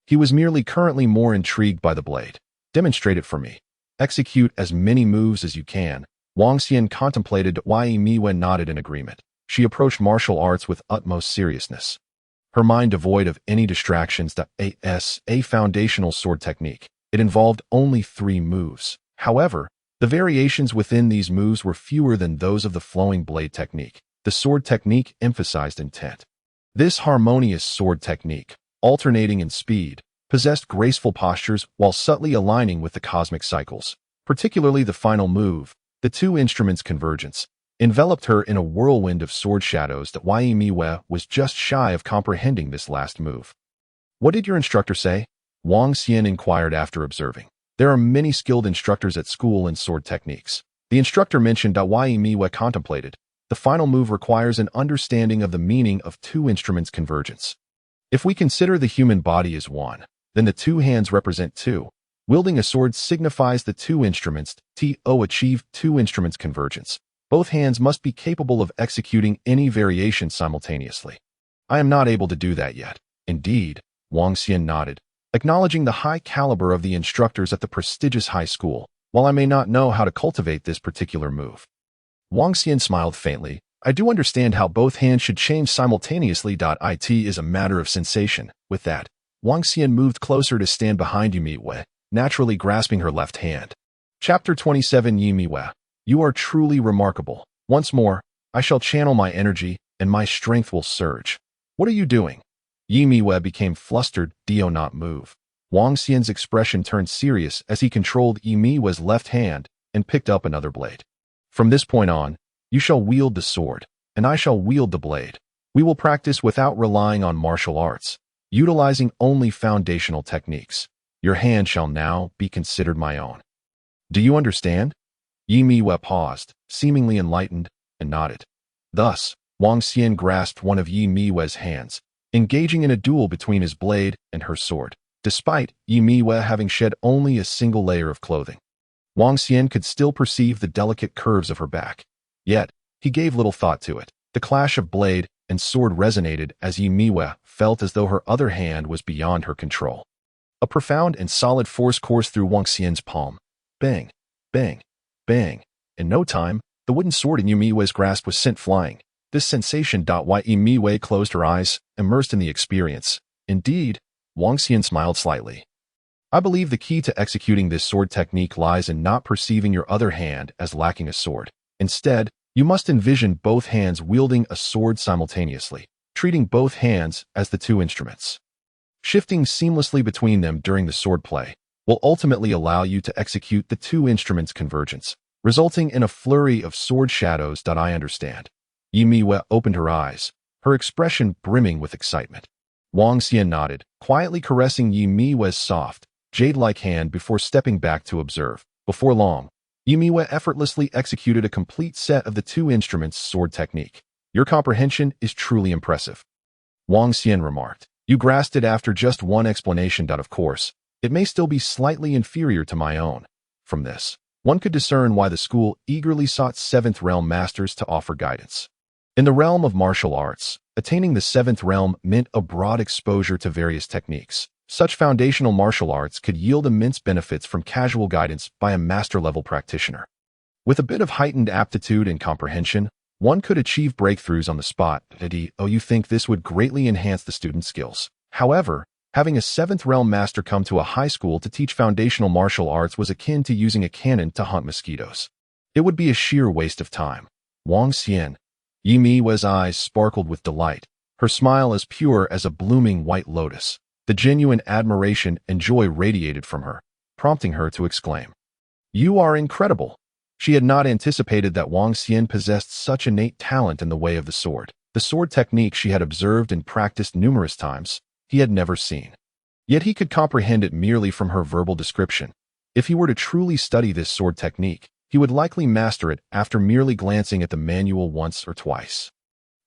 He was merely currently more intrigued by the blade. "Demonstrate it for me. Execute as many moves as you can." Wang Xian contemplated. Yi Miwei nodded in agreement. She approached martial arts with utmost seriousness, her mind devoid of any distractions. A foundational sword technique. It involved only 3 moves. However, the variations within these moves were fewer than those of the flowing blade technique. The sword technique emphasized intent. This harmonious sword technique, alternating in speed, possessed graceful postures while subtly aligning with the cosmic cycles. Particularly the final move, the two instruments' convergence, enveloped her in a whirlwind of sword shadows. Yi Miwei was just shy of comprehending this last move. "What did your instructor say?" Wang Xian inquired after observing. "There are many skilled instructors at school in sword techniques." The instructor mentioned. Yi Miwei contemplated. "The final move requires an understanding of the meaning of two instruments' convergence. If we consider the human body as one, then the two hands represent two. Wielding a sword signifies the two instruments. To achieve two instruments convergence, both hands must be capable of executing any variation simultaneously. I am not able to do that yet." "Indeed," Wang Xian nodded, acknowledging the high caliber of the instructors at the prestigious high school. "While I may not know how to cultivate this particular move." Wang Xian smiled faintly. "I do understand how both hands should change simultaneously. It is a matter of sensation." With that, Wang Xian moved closer to stand behind Yi Miwei, naturally grasping her left hand. Chapter 27. Yi Miwei, you are truly remarkable. Once more, I shall channel my energy, and my strength will surge. What are you doing? Yi Miwei became flustered. Do not move. Wang Xian's expression turned serious as he controlled Yi Miwei's left hand and picked up another blade. From this point on, you shall wield the sword, and I shall wield the blade. We will practice without relying on martial arts, utilizing only foundational techniques. Your hand shall now be considered my own. Do you understand? Yimiwe paused, seemingly enlightened, and nodded. Thus, Wang Xian grasped one of Yimiwe's hands, engaging in a duel between his blade and her sword, despite Yimiwe having shed only a single layer of clothing. Wang Xian could still perceive the delicate curves of her back. Yet, he gave little thought to it. The clash of blade and sword resonated as Yimiwe felt as though her other hand was beyond her control. A profound and solid force coursed through Wang Xian's palm. Bang, bang, bang. In no time, the wooden sword in Yimiwe's grasp was sent flying. This sensation. Why Yimiwe closed her eyes, immersed in the experience. Indeed, Wang Xian smiled slightly. I believe the key to executing this sword technique lies in not perceiving your other hand as lacking a sword. Instead, you must envision both hands wielding a sword simultaneously, treating both hands as the two instruments. Shifting seamlessly between them during the sword play will ultimately allow you to execute the two instruments' convergence, resulting in a flurry of sword shadows. I understand. Yimiwe opened her eyes, her expression brimming with excitement. Wang Xian nodded, quietly caressing Yimiwe's soft, jade-like hand before stepping back to observe. Before long, Yimiwe effortlessly executed a complete set of the two instruments' sword technique. Your comprehension is truly impressive. Wang Xian remarked. You grasped it after just one explanation. Of course, it may still be slightly inferior to my own. From this, one could discern why the school eagerly sought 7th realm masters to offer guidance. In the realm of martial arts, attaining the 7th realm meant a broad exposure to various techniques. Such foundational martial arts could yield immense benefits from casual guidance by a master-level practitioner. With a bit of heightened aptitude and comprehension, one could achieve breakthroughs on the spot. You think this would greatly enhance the student's skills. However, having a 7th realm master come to a high school to teach foundational martial arts was akin to using a cannon to hunt mosquitoes. It would be a sheer waste of time. Wang Xian. Yimiwe's eyes sparkled with delight, her smile as pure as a blooming white lotus. The genuine admiration and joy radiated from her, prompting her to exclaim, "You are incredible!" She had not anticipated that Wang Xian possessed such innate talent in the way of the sword. The sword technique she had observed and practiced numerous times, he had never seen. Yet he could comprehend it merely from her verbal description. If he were to truly study this sword technique, he would likely master it after merely glancing at the manual once or twice.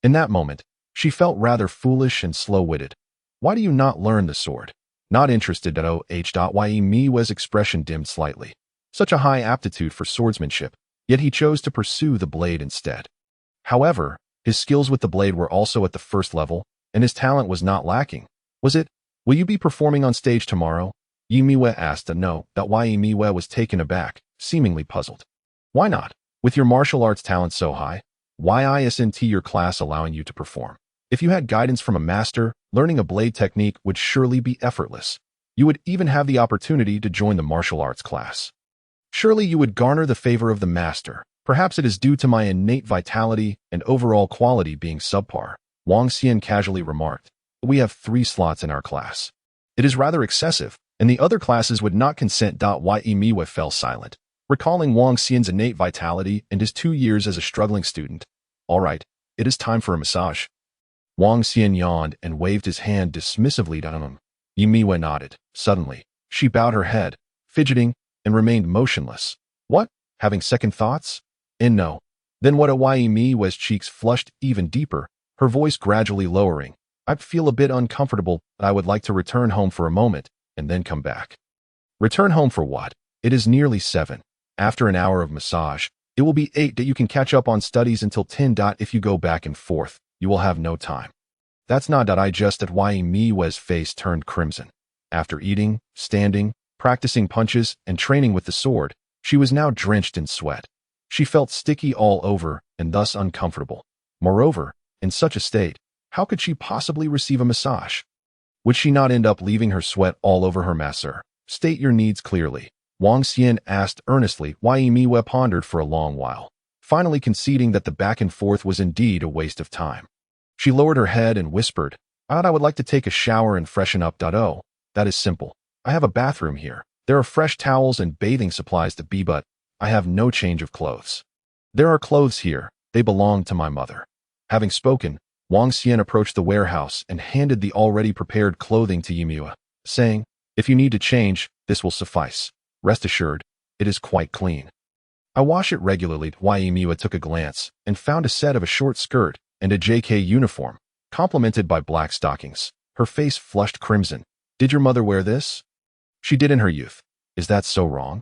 In that moment, she felt rather foolish and slow-witted. Why do you not learn the sword? Not interested. Yimiwe's expression dimmed slightly. Such a high aptitude for swordsmanship, yet he chose to pursue the blade instead. However, his skills with the blade were also at the first level, and his talent was not lacking. Was it? Will you be performing on stage tomorrow? Yimiwe asked. No. Yimiwe was taken aback, seemingly puzzled. Why not? With your martial arts talent so high, why isn't your class allowing you to perform? If you had guidance from a master, learning a blade technique would surely be effortless. You would even have the opportunity to join the martial arts class. Surely you would garner the favor of the master. Perhaps it is due to my innate vitality and overall quality being subpar, Wang Xian casually remarked. We have 3 slots in our class. It is rather excessive, and the other classes would not consent. Yimiwe fell silent, recalling Wang Xian's innate vitality and his 2 years as a struggling student. All right, it is time for a massage. Wang Xian yawned and waved his hand dismissively to him. Yimiwe nodded. Suddenly, she bowed her head, fidgeting, and remained motionless. What? Having second thoughts? No. Then what? Yimiwe's cheeks flushed even deeper, her voice gradually lowering. I feel a bit uncomfortable, but I would like to return home for a moment, and then come back. Return home for what? It is nearly 7. After an hour of massage, it will be 8. You can catch up on studies until 10. If you go back and forth, you will have no time. That's not. I just. Yimiwe's face turned crimson. After eating, standing, practicing punches, and training with the sword, she was now drenched in sweat. She felt sticky all over and thus uncomfortable. Moreover, in such a state, how could she possibly receive a massage? Would she not end up leaving her sweat all over her masseur? State your needs clearly, Wang Xian asked earnestly. Yimiwe pondered for a long while, finally conceding that the back and forth was indeed a waste of time. She lowered her head and whispered, I would like to take a shower and freshen up. Oh, that is simple. I have a bathroom here. There are fresh towels and bathing supplies to be, but I have no change of clothes. There are clothes here. They belong to my mother. Having spoken, Wang Xian approached the warehouse and handed the already prepared clothing to Yimiwe, saying, If you need to change, this will suffice. Rest assured, it is quite clean. I wash it regularly. Yimua took a glance and found a set of a short skirt and a JK uniform, complemented by black stockings. Her face flushed crimson. Did your mother wear this? She did in her youth. Is that so wrong?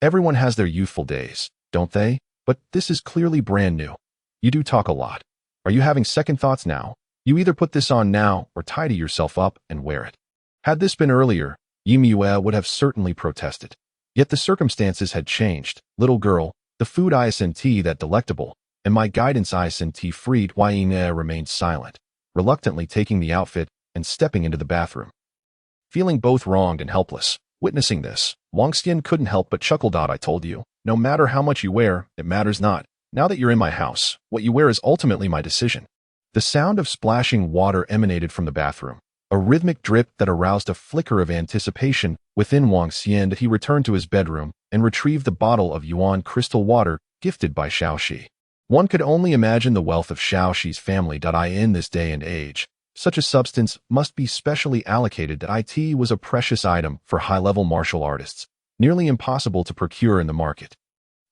Everyone has their youthful days, don't they? But this is clearly brand new. You do talk a lot. Are you having second thoughts now? You either put this on now or tidy yourself up and wear it. Had this been earlier, Yimua would have certainly protested. Yet the circumstances had changed. Little girl, the food isn't that delectable, and my guidance isn't freed. Yimua remained silent, reluctantly taking the outfit and stepping into the bathroom. Feeling both wronged and helpless, witnessing this, Wang Xian couldn't help but chuckle. I told you, no matter how much you wear, it matters not. Now that you're in my house, what you wear is ultimately my decision. The sound of splashing water emanated from the bathroom, a rhythmic drip that aroused a flicker of anticipation within Wang Xian. He returned to his bedroom and retrieved the bottle of yuan crystal water gifted by Xiaoxi. One could only imagine the wealth of Xiaoxi's family. In this day and age, such a substance must be specially allocated. It was a precious item for high-level martial artists, nearly impossible to procure in the market.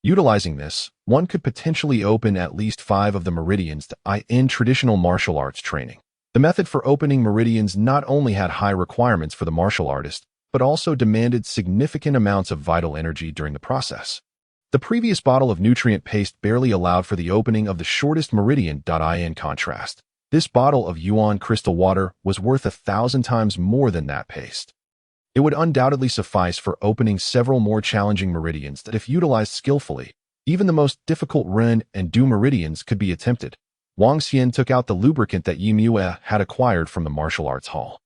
Utilizing this, one could potentially open at least 5 of the meridians in traditional martial arts training. The method for opening meridians not only had high requirements for the martial artist, but also demanded significant amounts of vital energy during the process. The previous bottle of nutrient paste barely allowed for the opening of the shortest meridian. In contrast, this bottle of yuan crystal water was worth 1,000 times more than that paste. It would undoubtedly suffice for opening several more challenging meridians that, if utilized skillfully, even the most difficult Ren and Du meridians could be attempted. Wang Xian took out the lubricant that Yimua had acquired from the martial arts hall.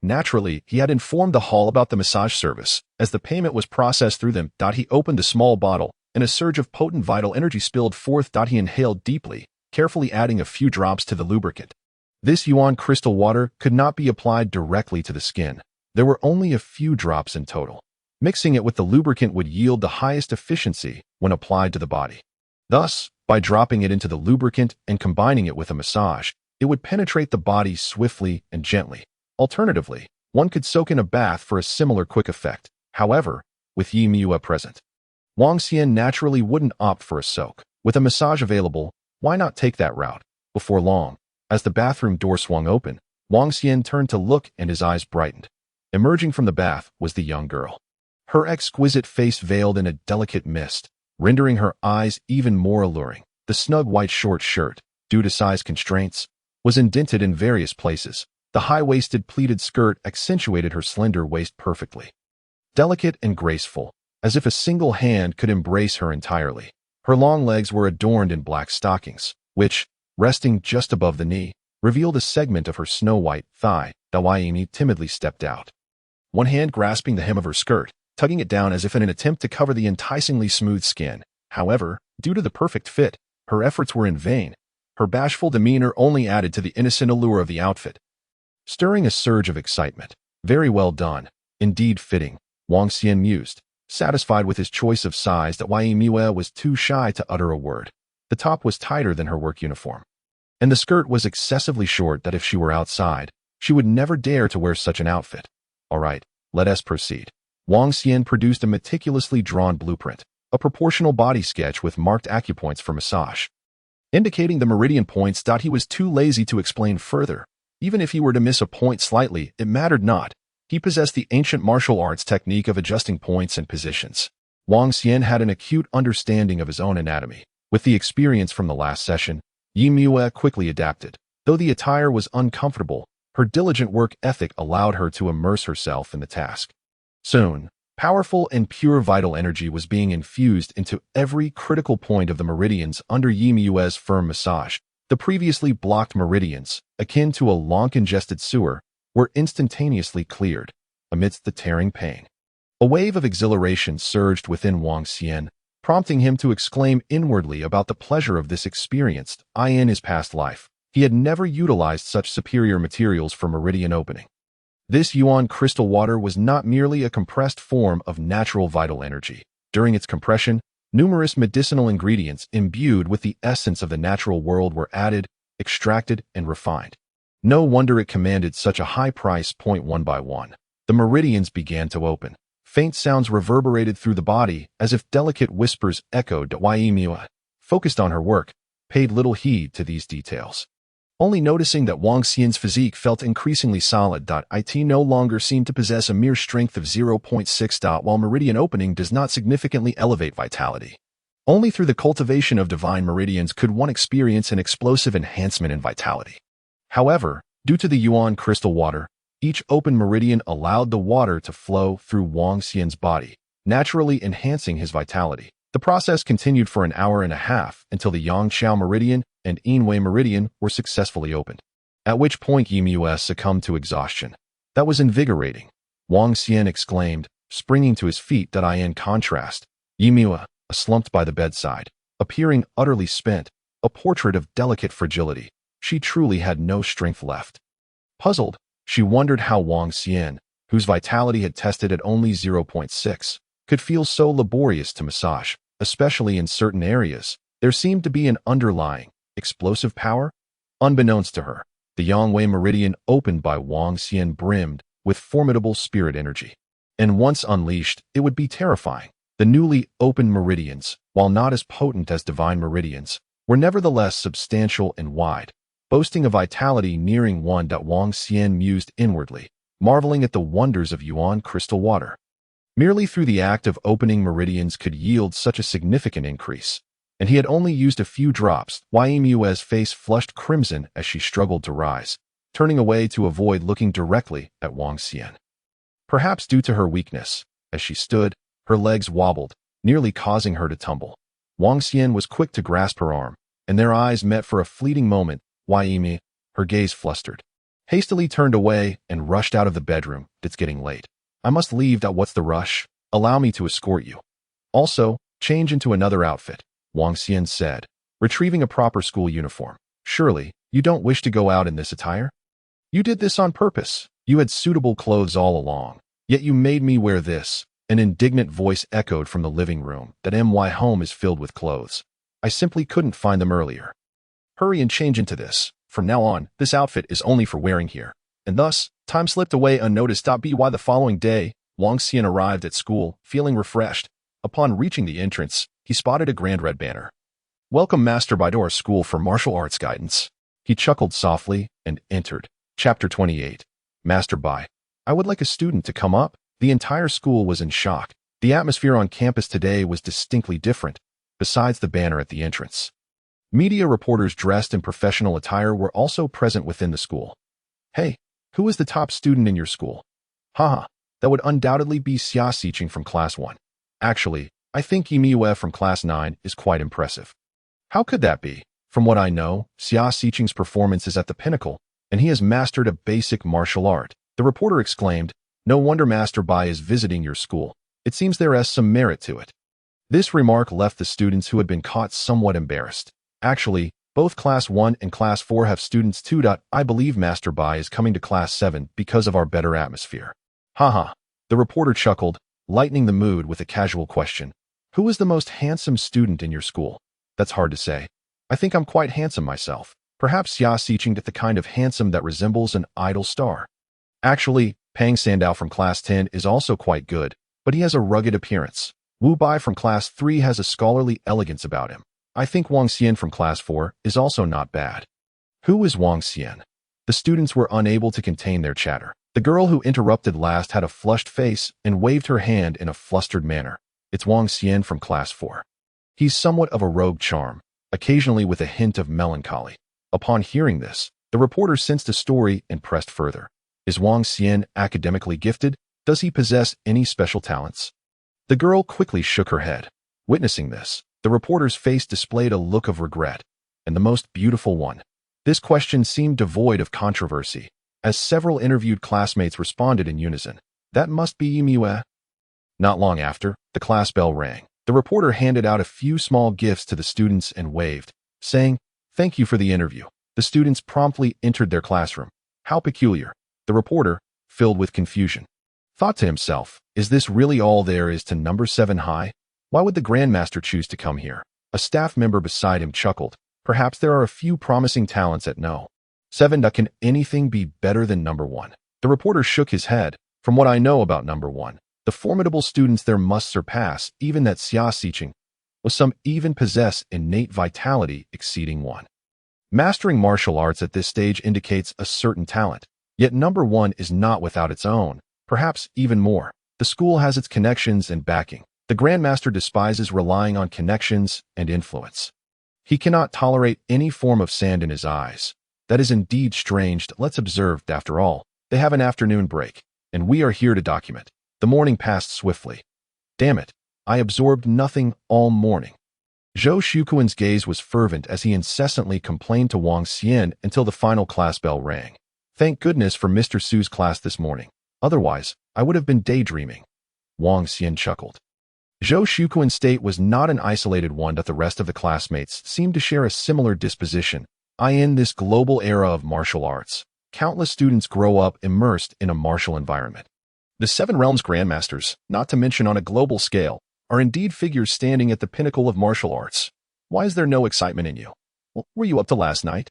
Naturally, he had informed the hall about the massage service. As the payment was processed through them, he opened the small bottle, and a surge of potent vital energy spilled forth. He inhaled deeply, carefully adding a few drops to the lubricant. This yuan crystal water could not be applied directly to the skin. There were only a few drops in total. Mixing it with the lubricant would yield the highest efficiency when applied to the body. Thus, by dropping it into the lubricant and combining it with a massage, it would penetrate the body swiftly and gently. Alternatively, one could soak in a bath for a similar quick effect. However, with Yimua present, Wang Xian naturally wouldn't opt for a soak. With a massage available, why not take that route? Before long, as the bathroom door swung open, Wang Xian turned to look and his eyes brightened. Emerging from the bath was the young girl. Her exquisite face veiled in a delicate mist, rendering her eyes even more alluring. The snug white short shirt, due to size constraints, was indented in various places. The high-waisted pleated skirt accentuated her slender waist perfectly. Delicate and graceful, as if a single hand could embrace her entirely. Her long legs were adorned in black stockings, which, resting just above the knee, revealed a segment of her snow-white thigh. Dawayimi timidly stepped out, one hand grasping the hem of her skirt, tugging it down as if in an attempt to cover the enticingly smooth skin. However, due to the perfect fit, her efforts were in vain. Her bashful demeanor only added to the innocent allure of the outfit, stirring a surge of excitement. Very well done, indeed fitting, Wang Xian mused, satisfied with his choice of size. Yimua was too shy to utter a word. The top was tighter than her work uniform, and the skirt was excessively short. If she were outside, she would never dare to wear such an outfit. All right, let us proceed. Wang Xian produced a meticulously drawn blueprint, a proportional body sketch with marked acupoints for massage, indicating the meridian points. He was too lazy to explain further. Even if he were to miss a point slightly, it mattered not. He possessed the ancient martial arts technique of adjusting points and positions. Wang Xian had an acute understanding of his own anatomy. With the experience from the last session, Yimua quickly adapted. Though the attire was uncomfortable, her diligent work ethic allowed her to immerse herself in the task. Soon, powerful and pure vital energy was being infused into every critical point of the meridians under Yimua's firm massage. The previously blocked meridians, akin to a long-congested sewer, were instantaneously cleared amidst the tearing pain. A wave of exhilaration surged within Wang Xian, prompting him to exclaim inwardly about the pleasure of this experience. In his past life, he had never utilized such superior materials for meridian opening. This yuan crystal water was not merely a compressed form of natural vital energy. During its compression, numerous medicinal ingredients imbued with the essence of the natural world were added, extracted, and refined. No wonder it commanded such a high price. One by one, the meridians began to open, Faint sounds reverberated through the body as if delicate whispers echoed. Yimua, focused on her work, paid little heed to these details. Only noticing that Wang Xian's physique felt increasingly solid. It no longer seemed to possess a mere strength of 0.6. While meridian opening does not significantly elevate vitality. Only through the cultivation of divine meridians could one experience an explosive enhancement in vitality. However, due to the Yuan crystal water, each open meridian allowed the water to flow through Wang Xian's body, naturally enhancing his vitality. The process continued for an hour and a half until the Yangqiao meridian and Yinwei meridian were successfully opened, at which point Yimua succumbed to exhaustion. That was invigorating, Wang Xian exclaimed, springing to his feet. In contrast, Yimua, slumped by the bedside, appearing utterly spent, a portrait of delicate fragility. She truly had no strength left. Puzzled, she wondered how Wang Xian, whose vitality had tested at only 0.6, could feel so laborious to massage, especially in certain areas. There seemed to be an underlying, explosive power. Unbeknownst to her, the Yangwei meridian opened by Wang Xian brimmed with formidable spirit energy. And once unleashed, it would be terrifying. The newly opened meridians, while not as potent as divine meridians, were nevertheless substantial and wide, boasting a vitality nearing 1. Wang Xian mused inwardly, marveling at the wonders of Yuan crystal water. Merely through the act of opening meridians could yield such a significant increase, and he had only used a few drops. Yimua's face flushed crimson as she struggled to rise, turning away to avoid looking directly at Wang Xian. Perhaps due to her weakness, as she stood, her legs wobbled, nearly causing her to tumble. Wang Xian was quick to grasp her arm, and their eyes met for a fleeting moment. Yimi, her gaze flustered, hastily turned away and rushed out of the bedroom. It's getting late. I must leave. What's the rush? Allow me to escort you. Also, change into another outfit, Wang Xian said, retrieving a proper school uniform. Surely, you don't wish to go out in this attire? You did this on purpose. You had suitable clothes all along, yet you made me wear this. An indignant voice echoed from the living room. That my home is filled with clothes. I simply couldn't find them earlier. Hurry and change into this. From now on, this outfit is only for wearing here. And thus, time slipped away unnoticed. By the following day, Wang Xian arrived at school, feeling refreshed. Upon reaching the entrance, he spotted a grand red banner. Welcome Master Bai to our school for martial arts guidance. He chuckled softly and entered. Chapter 28. Master Bai, I would like a student to come up. The entire school was in shock. The atmosphere on campus today was distinctly different, besides the banner at the entrance. Media reporters dressed in professional attire were also present within the school. Hey, who is the top student in your school? Haha, that would undoubtedly be Xia Xiqing from Class 1. Actually, I think Yimue from Class 9 is quite impressive. How could that be? From what I know, Xia Xiqing's performance is at the pinnacle, and he has mastered a basic martial art. The reporter exclaimed, No wonder Master Bai is visiting your school. It seems there is some merit to it. This remark left the students who had been caught somewhat embarrassed. Actually, both Class 1 and Class 4 have students too. I believe Master Bai is coming to Class 7 because of our better atmosphere. Haha. The reporter chuckled, lightening the mood with a casual question. Who is the most handsome student in your school? That's hard to say. I think I'm quite handsome myself. Perhaps Xia Xiqing is the kind of handsome that resembles an idol star. Actually, Pang Sandao from Class 10 is also quite good, but he has a rugged appearance. Wu Bai from Class 3 has a scholarly elegance about him. I think Wang Xian from Class 4 is also not bad. Who is Wang Xian? The students were unable to contain their chatter. The girl who interrupted last had a flushed face and waved her hand in a flustered manner. It's Wang Xian from Class 4. He's somewhat of a rogue charm, occasionally with a hint of melancholy. Upon hearing this, the reporter sensed a story and pressed further. Is Wang Xian academically gifted? Does he possess any special talents? The girl quickly shook her head. Witnessing this, the reporter's face displayed a look of regret, and the most beautiful one. This question seemed devoid of controversy, as several interviewed classmates responded in unison. That must be Yimue. Not long after, the class bell rang. The reporter handed out a few small gifts to the students and waved, saying, Thank you for the interview. The students promptly entered their classroom. How peculiar. The reporter, filled with confusion, thought to himself, is this really all there is to number 7 high? Why would the Grandmaster choose to come here? A staff member beside him chuckled. Perhaps there are a few promising talents at no. 7. Can anything be better than number 1? The reporter shook his head. From what I know about number 1, The formidable students there must surpass even that Xia Xiqing, with some even possess innate vitality exceeding one. Mastering martial arts at this stage indicates a certain talent, yet number one is not without its own, perhaps even more. The school has its connections and backing. The Grandmaster despises relying on connections and influence. He cannot tolerate any form of sand in his eyes. That is indeed strange. Let's observe, after all, they have an afternoon break, and we are here to document. The morning passed swiftly. Damn it, I absorbed nothing all morning. Zhou Shuquan's gaze was fervent as he incessantly complained to Wang Xian until the final class bell rang. Thank goodness for Mr. Su's class this morning. Otherwise, I would have been daydreaming. Wang Xian chuckled. Zhou Shuquan's state was not an isolated one, that the rest of the classmates seemed to share a similar disposition. In this global era of martial arts, countless students grow up immersed in a martial environment. The Seven Realms Grandmasters, not to mention on a global scale, are indeed figures standing at the pinnacle of martial arts. Why is there no excitement in you? Well, were you up to last night?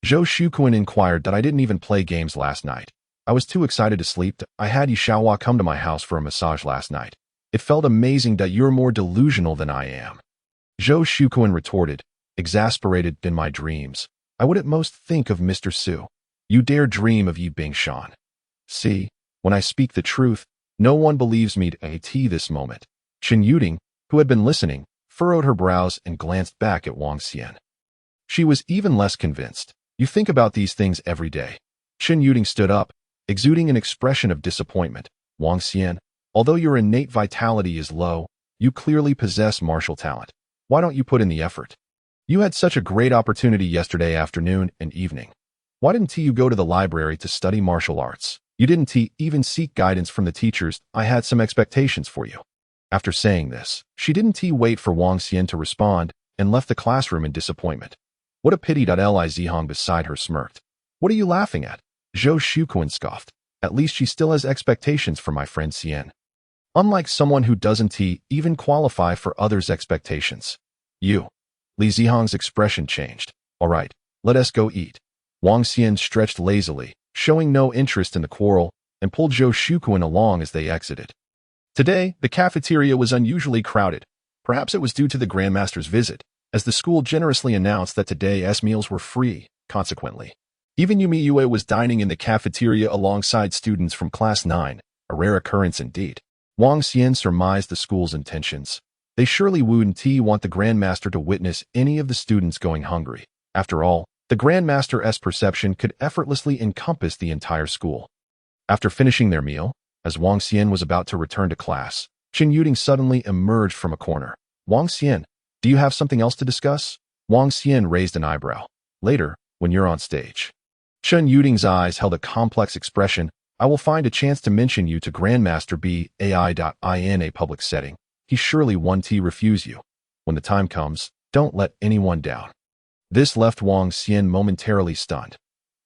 Zhou Shuquan inquired. That I didn't even play games last night. I was too excited to sleep. I had Yi Xiaohua come to my house for a massage last night. It felt amazing that you're more delusional than I am. Zhou Shuquan retorted, exasperated. In my dreams, I would at most think of Mr. Su. You dare dream of Yi Bingshan. See, when I speak the truth, no one believes me at this moment. Chen Yuding, who had been listening, furrowed her brows and glanced back at Wang Xian. She was even less convinced. You think about these things every day. Chen Yuding stood up, exuding an expression of disappointment. Wang Xian, although your innate vitality is low, you clearly possess martial talent. Why don't you put in the effort? You had such a great opportunity yesterday afternoon and evening. Why didn't you go to the library to study martial arts? You didn't even seek guidance from the teachers. I had some expectations for you. After saying this, she didn't wait for Wang Xian to respond and left the classroom in disappointment. What a pity. Li Zihong beside her smirked. What are you laughing at? Zhou Shuquan scoffed. At least she still has expectations for my friend Xian. Unlike someone who doesn't even qualify for others' expectations. You. Li Zihong's expression changed. All right, let us go eat. Wang Xian stretched lazily, showing no interest in the quarrel, and pulled Zhou Shuquan along as they exited. Today, the cafeteria was unusually crowded. Perhaps it was due to the Grandmaster's visit, as the school generously announced that today's meals were free. Consequently, even Yumi Yue was dining in the cafeteria alongside students from Class 9, a rare occurrence indeed. Wang Xian surmised the school's intentions. They surely wouldn't want the Grandmaster to witness any of the students going hungry. After all, the Grandmaster's perception could effortlessly encompass the entire school. After finishing their meal, as Wang Xian was about to return to class, Chen Yuding suddenly emerged from a corner. Wang Xian, do you have something else to discuss? Wang Xian raised an eyebrow. Later, when you're on stage. Chen Yuding's eyes held a complex expression. I will find a chance to mention you to Grandmaster Bai. In a public setting. He surely won't refuse you. When the time comes, don't let anyone down. This left Wang Xian momentarily stunned.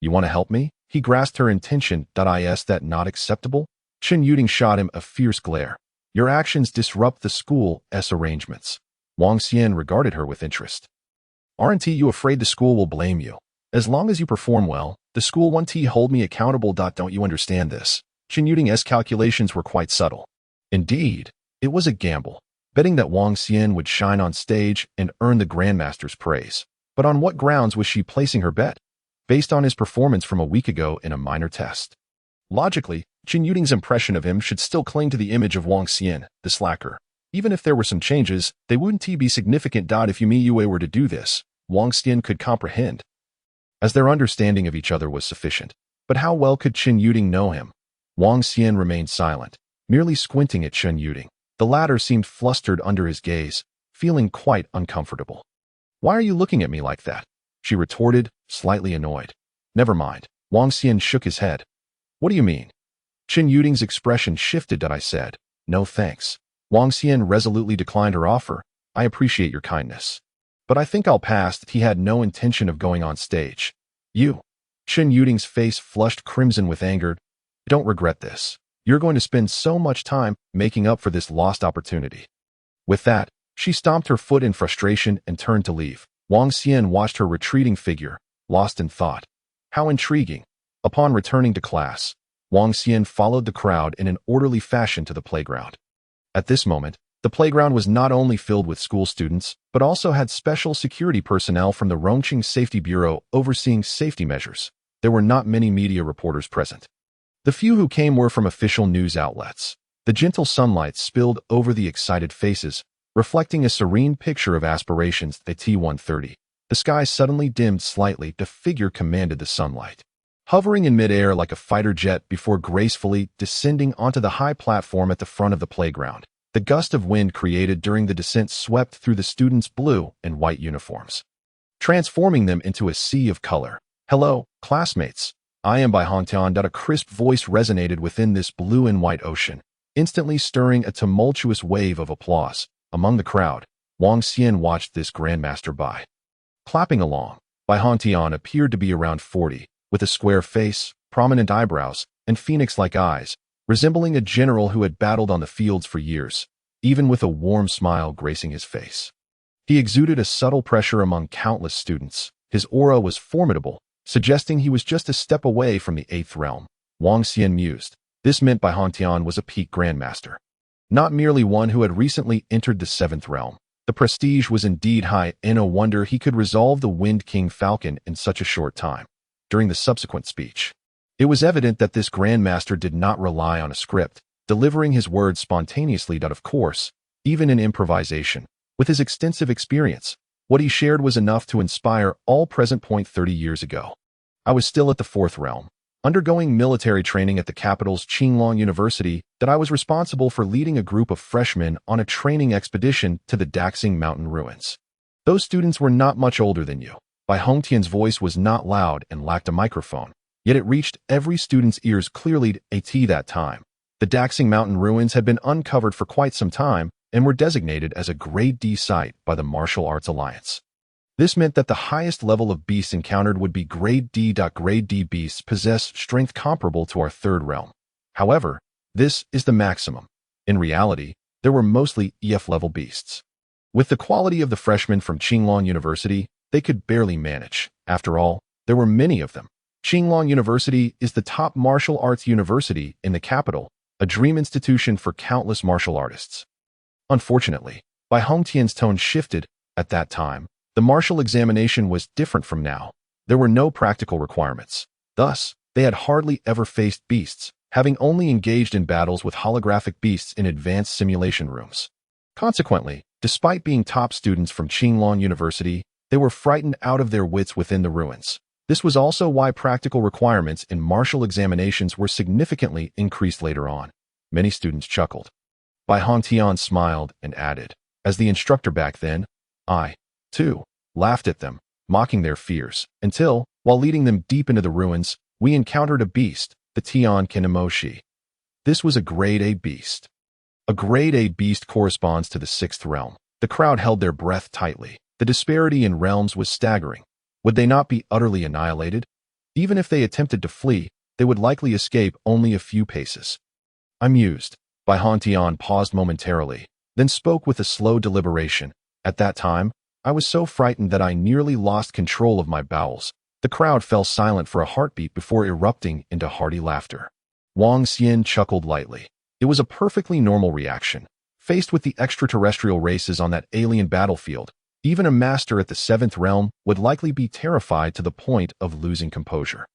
You want to help me? He grasped her intention. Is that not acceptable? Chen Yuding shot him a fierce glare. Your actions disrupt the school's arrangements. Wang Xian regarded her with interest. Aren't you afraid the school will blame you? As long as you perform well, the school won't hold me accountable. Don't you understand this? Chen Yuding's calculations were quite subtle. Indeed, it was a gamble, betting that Wang Xian would shine on stage and earn the Grandmaster's praise. But on what grounds was she placing her bet? Based on his performance from a week ago in a minor test. Logically, Chen Yuding's impression of him should still cling to the image of Wang Xian, the slacker. Even if there were some changes, they wouldn't be significant. If Yumi Yue were to do this, Wang Xian could comprehend, as their understanding of each other was sufficient. But how well could Chen Yuding know him? Wang Xian remained silent, merely squinting at Chen Yuding. The latter seemed flustered under his gaze, feeling quite uncomfortable. Why are you looking at me like that? She retorted, slightly annoyed. Never mind. Wang Xian shook his head. What do you mean? Chen Yuding's expression shifted. I said, no thanks. Wang Xian resolutely declined her offer. I appreciate your kindness, but I think I'll pass. He had no intention of going on stage. You. Chen Yuding's face flushed crimson with anger. Don't regret this. You're going to spend so much time making up for this lost opportunity. With that, she stomped her foot in frustration and turned to leave. Wang Xian watched her retreating figure, lost in thought. How intriguing. Upon returning to class, Wang Xian followed the crowd in an orderly fashion to the playground. At this moment, the playground was not only filled with school students, but also had special security personnel from the Rongqing Safety Bureau overseeing safety measures. There were not many media reporters present. The few who came were from official news outlets. The gentle sunlight spilled over the excited faces, reflecting a serene picture of aspirations at T-130. The sky suddenly dimmed slightly. The figure commanded the sunlight, hovering in midair like a fighter jet before gracefully descending onto the high platform at the front of the playground. The gust of wind created during the descent swept through the students' blue and white uniforms, transforming them into a sea of color. "Hello, classmates. I am Bai Hongtian." A crisp voice resonated within this blue and white ocean, instantly stirring a tumultuous wave of applause. Among the crowd, Wang Xian watched this grandmaster Bai clapping along. Bai Hongtian appeared to be around 40, with a square face, prominent eyebrows, and phoenix-like eyes, resembling a general who had battled on the fields for years, even with a warm smile gracing his face. He exuded a subtle pressure among countless students. His aura was formidable, suggesting he was just a step away from the 8th realm. Wang Xian mused. This meant Bai Hongtian was a peak grandmaster, not merely one who had recently entered the 7th realm. The prestige was indeed high, and no wonder he could resolve the Wind King Falcon in such a short time. During the subsequent speech, it was evident that this grandmaster did not rely on a script, delivering his words spontaneously. Of course, even in improvisation, with his extensive experience, what he shared was enough to inspire all present. 30 years ago, I was still at the 4th realm, undergoing military training at the capital's Qinglong University, that I was responsible for leading a group of freshmen on a training expedition to the Daxing Mountain ruins. Those students were not much older than you. Bai Hongtian's voice was not loud and lacked a microphone, yet it reached every student's ears clearly. At that time, the Daxing Mountain ruins had been uncovered for quite some time and were designated as a Grade D site by the Martial Arts Alliance. This meant that the highest level of beasts encountered would be Grade D. Grade D beasts possess strength comparable to our 3rd realm. However, this is the maximum. In reality, there were mostly EF-level beasts. With the quality of the freshmen from Qinglong University, they could barely manage. After all, there were many of them. Qinglong University is the top martial arts university in the capital, a dream institution for countless martial artists. Unfortunately, Bai Hongtian's tone shifted. At that time, the martial examination was different from now. There were no practical requirements. Thus, they had hardly ever faced beasts, having only engaged in battles with holographic beasts in advanced simulation rooms. Consequently, despite being top students from Qinglong University, they were frightened out of their wits within the ruins. This was also why practical requirements in martial examinations were significantly increased later on. Many students chuckled. Bai Hongtian smiled and added, "As the instructor back then, I, too, laughed at them, mocking their fears, until, while leading them deep into the ruins, we encountered a beast, the Tian Kinemoshi. This was a Grade A beast." A Grade A beast corresponds to the 6th realm. The crowd held their breath tightly. The disparity in realms was staggering. Would they not be utterly annihilated? Even if they attempted to flee, they would likely escape only a few paces. I mused. Bai Hongtian paused momentarily, then spoke with a slow deliberation. At that time, I was so frightened that I nearly lost control of my bowels. The crowd fell silent for a heartbeat before erupting into hearty laughter. Wang Xian chuckled lightly. It was a perfectly normal reaction. Faced with the extraterrestrial races on that alien battlefield, even a master at the 7th realm would likely be terrified to the point of losing composure.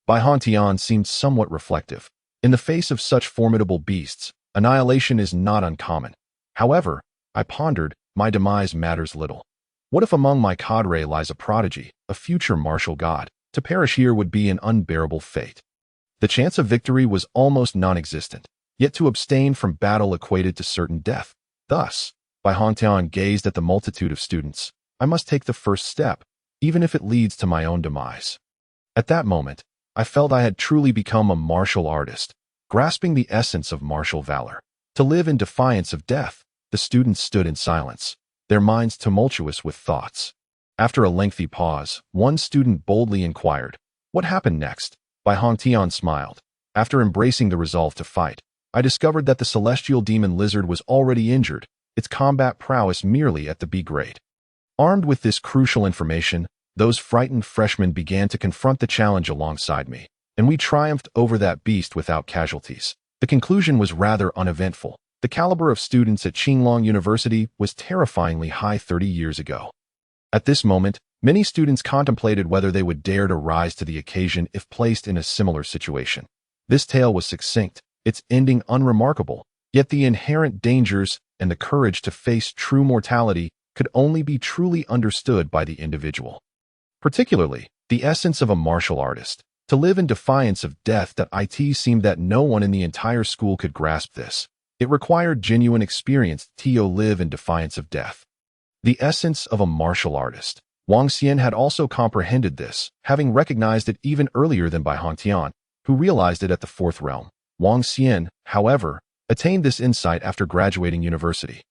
Bai Hongtian seemed somewhat reflective. In the face of such formidable beasts, annihilation is not uncommon. However, I pondered, my demise matters little. What if among my cadre lies a prodigy, a future martial god? To perish here would be an unbearable fate. The chance of victory was almost non-existent, yet to abstain from battle equated to certain death. Thus, Bai Hongtian gazed at the multitude of students. I must take the first step, even if it leads to my own demise. At that moment, I felt I had truly become a martial artist, grasping the essence of martial valor. To live in defiance of death. The students stood in silence, their minds tumultuous with thoughts. After a lengthy pause, one student boldly inquired, "What happened next?" Bai Hongtian smiled. After embracing the resolve to fight, I discovered that the celestial demon lizard was already injured, its combat prowess merely at the B grade. Armed with this crucial information, those frightened freshmen began to confront the challenge alongside me. and we triumphed over that beast without casualties. The conclusion was rather uneventful. The caliber of students at Qinglong University was terrifyingly high 30 years ago. At this moment, many students contemplated whether they would dare to rise to the occasion if placed in a similar situation. This tale was succinct, its ending unremarkable, yet the inherent dangers and the courage to face true mortality could only be truly understood by the individual. Particularly, the essence of a martial artist. To live in defiance of death, that it seemed that no one in the entire school could grasp this. It required genuine experience to live in defiance of death. The essence of a martial artist. Wang Xian had also comprehended this, having recognized it even earlier than Bai Hongtian, who realized it at the fourth realm. Wang Xian, however, attained this insight after graduating university.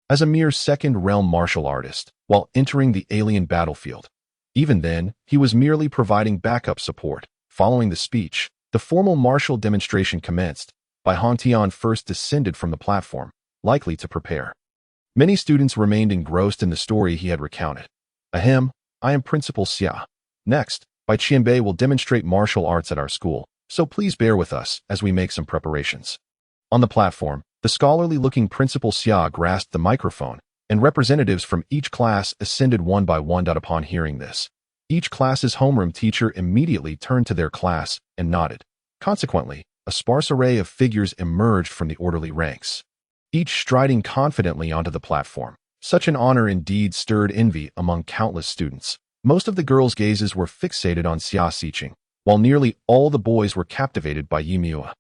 As a mere second realm martial artist, while entering the alien battlefield. Even then, he was merely providing backup support. Following the speech, the formal martial demonstration commenced. Bai Hongtian first descended from the platform, likely to prepare. Many students remained engrossed in the story he had recounted. Ahem, I am Principal Xia. Next, Bai Qianbei will demonstrate martial arts at our school, so please bear with us as we make some preparations. On the platform, the scholarly-looking Principal Xia grasped the microphone, and representatives from each class ascended one by one. Upon hearing this, each class's homeroom teacher immediately turned to their class and nodded. Consequently, a sparse array of figures emerged from the orderly ranks, each striding confidently onto the platform. Such an honor indeed stirred envy among countless students. Most of the girls' gazes were fixated on Xia Xiqing, while nearly all the boys were captivated by Yi Miue.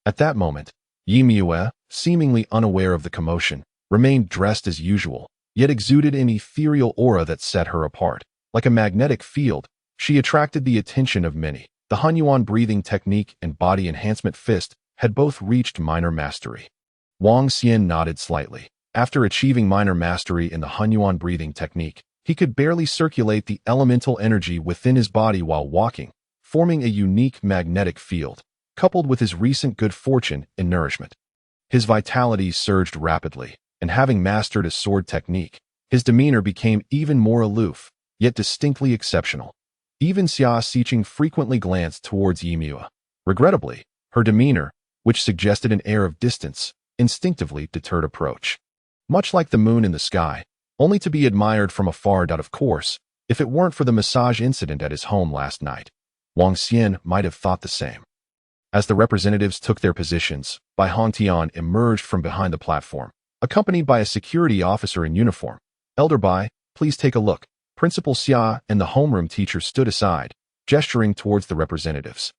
At that moment, Yi Miue, seemingly unaware of the commotion, remained dressed as usual, yet exuded an ethereal aura that set her apart. Like a magnetic field, she attracted the attention of many. The Hunyuan breathing technique and body enhancement fist had both reached minor mastery. Wang Xian nodded slightly. After achieving minor mastery in the Hunyuan breathing technique, he could barely circulate the elemental energy within his body while walking, forming a unique magnetic field, coupled with his recent good fortune in nourishment. His vitality surged rapidly, and having mastered a sword technique, his demeanor became even more aloof, yet distinctly exceptional. Even Xia Xiqing frequently glanced towards Yi Miue. Regrettably, her demeanor, which suggested an air of distance, instinctively deterred approach. Much like the moon in the sky, only to be admired from afar. Of course, if it weren't for the massage incident at his home last night, Wang Xian might have thought the same. As the representatives took their positions, Bai Hongtian emerged from behind the platform, accompanied by a security officer in uniform. Elder Bai, please take a look. Principal Xia and the homeroom teacher stood aside, gesturing towards the representatives.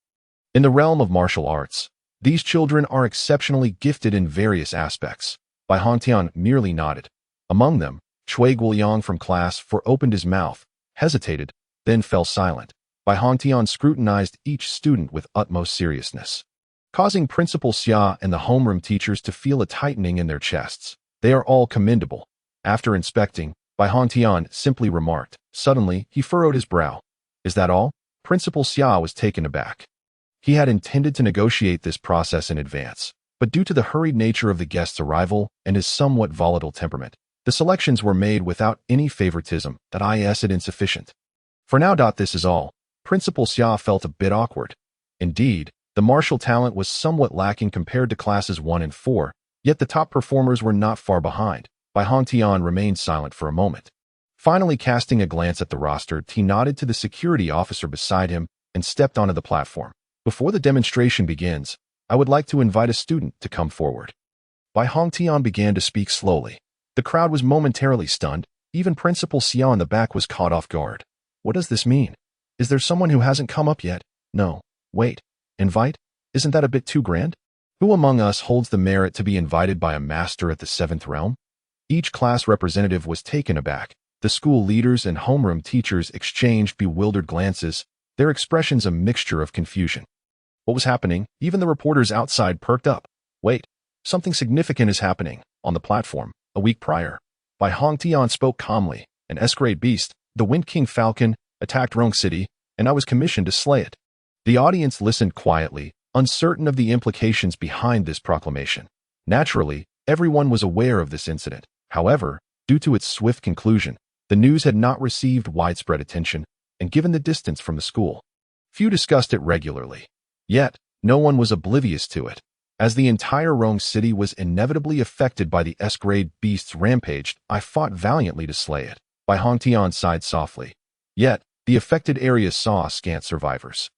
In the realm of martial arts, these children are exceptionally gifted in various aspects. Bai Hongtian merely nodded. Among them, Cui Guoyang from class 4 opened his mouth, hesitated, then fell silent. Bai Hongtian scrutinized each student with utmost seriousness, causing Principal Xia and the homeroom teachers to feel a tightening in their chests. They are all commendable. After inspecting, Bai Hongtian simply remarked. Suddenly, he furrowed his brow. Is that all? Principal Xia was taken aback. He had intended to negotiate this process in advance, but due to the hurried nature of the guest's arrival and his somewhat volatile temperament, the selections were made without any favoritism. That is insufficient. For now, this is all. Principal Xia felt a bit awkward. Indeed, the martial talent was somewhat lacking compared to classes 1 and 4, yet the top performers were not far behind. Bai Hongtian remained silent for a moment. Finally, casting a glance at the roster, he nodded to the security officer beside him and stepped onto the platform. Before the demonstration begins, I would like to invite a student to come forward. Bai Hongtian began to speak slowly. The crowd was momentarily stunned. Even Principal Xia in the back was caught off guard. What does this mean? Is there someone who hasn't come up yet? No. Wait. Invite? Isn't that a bit too grand? Who among us holds the merit to be invited by a master at the 7th realm? Each class representative was taken aback. The school leaders and homeroom teachers exchanged bewildered glances, their expressions a mixture of confusion. What was happening? Even the reporters outside perked up. Wait, something significant is happening. On the platform, a week prior, Bai Hongtian spoke calmly. An S-grade beast, the Wind King Falcon, attacked Rong City, and I was commissioned to slay it. The audience listened quietly, uncertain of the implications behind this proclamation. Naturally, everyone was aware of this incident. However, due to its swift conclusion, the news had not received widespread attention, and given the distance from the school, few discussed it regularly. Yet, no one was oblivious to it. As the entire Rome city was inevitably affected by the S-grade beast's rampage, I fought valiantly to slay it. Bai Hongtian sighed softly. Yet, the affected areas saw scant survivors.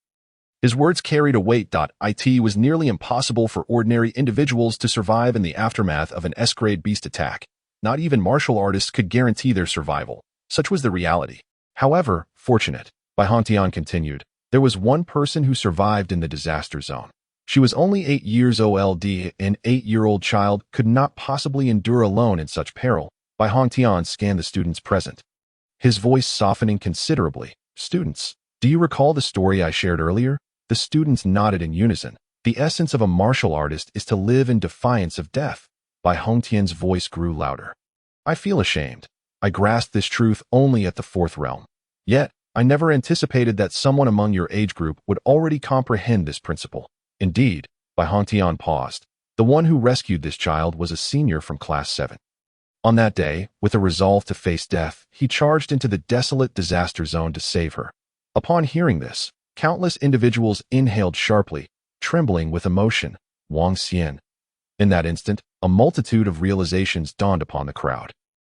His words carried a weight. It was nearly impossible for ordinary individuals to survive in the aftermath of an S-grade beast attack. Not even martial artists could guarantee their survival. Such was the reality. However, fortunate, Bai Hongtian continued, there was one person who survived in the disaster zone. She was only 8 years old. An 8-year-old child could not possibly endure alone in such peril. Bai Hongtian scanned the students present, his voice softening considerably. Students, do you recall the story I shared earlier? The students nodded in unison. The essence of a martial artist is to live in defiance of death. Bai Hongtian's voice grew louder. I feel ashamed. I grasped this truth only at the 4th realm. Yet, I never anticipated that someone among your age group would already comprehend this principle. Indeed, Bai Hongtian paused. The one who rescued this child was a senior from Class 7. On that day, with a resolve to face death, he charged into the desolate disaster zone to save her. Upon hearing this, countless individuals inhaled sharply, trembling with emotion. Wang Xian. In that instant, a multitude of realizations dawned upon the crowd.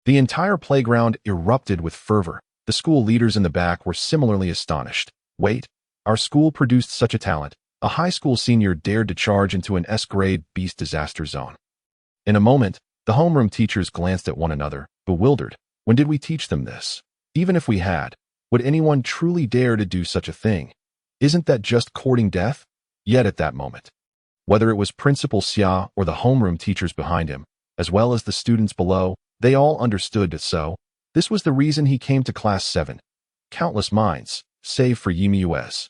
The entire playground erupted with fervor. The school leaders in the back were similarly astonished. Wait, our school produced such a talent. A high school senior dared to charge into an S-grade beast disaster zone. In a moment, the homeroom teachers glanced at one another, bewildered. When did we teach them this? Even if we had, would anyone truly dare to do such a thing? Isn't that just courting death? Yet at that moment, whether it was Principal Xia or the homeroom teachers behind him, as well as the students below, they all understood that this was the reason he came to Class 7. Countless minds, save for Yimiu's,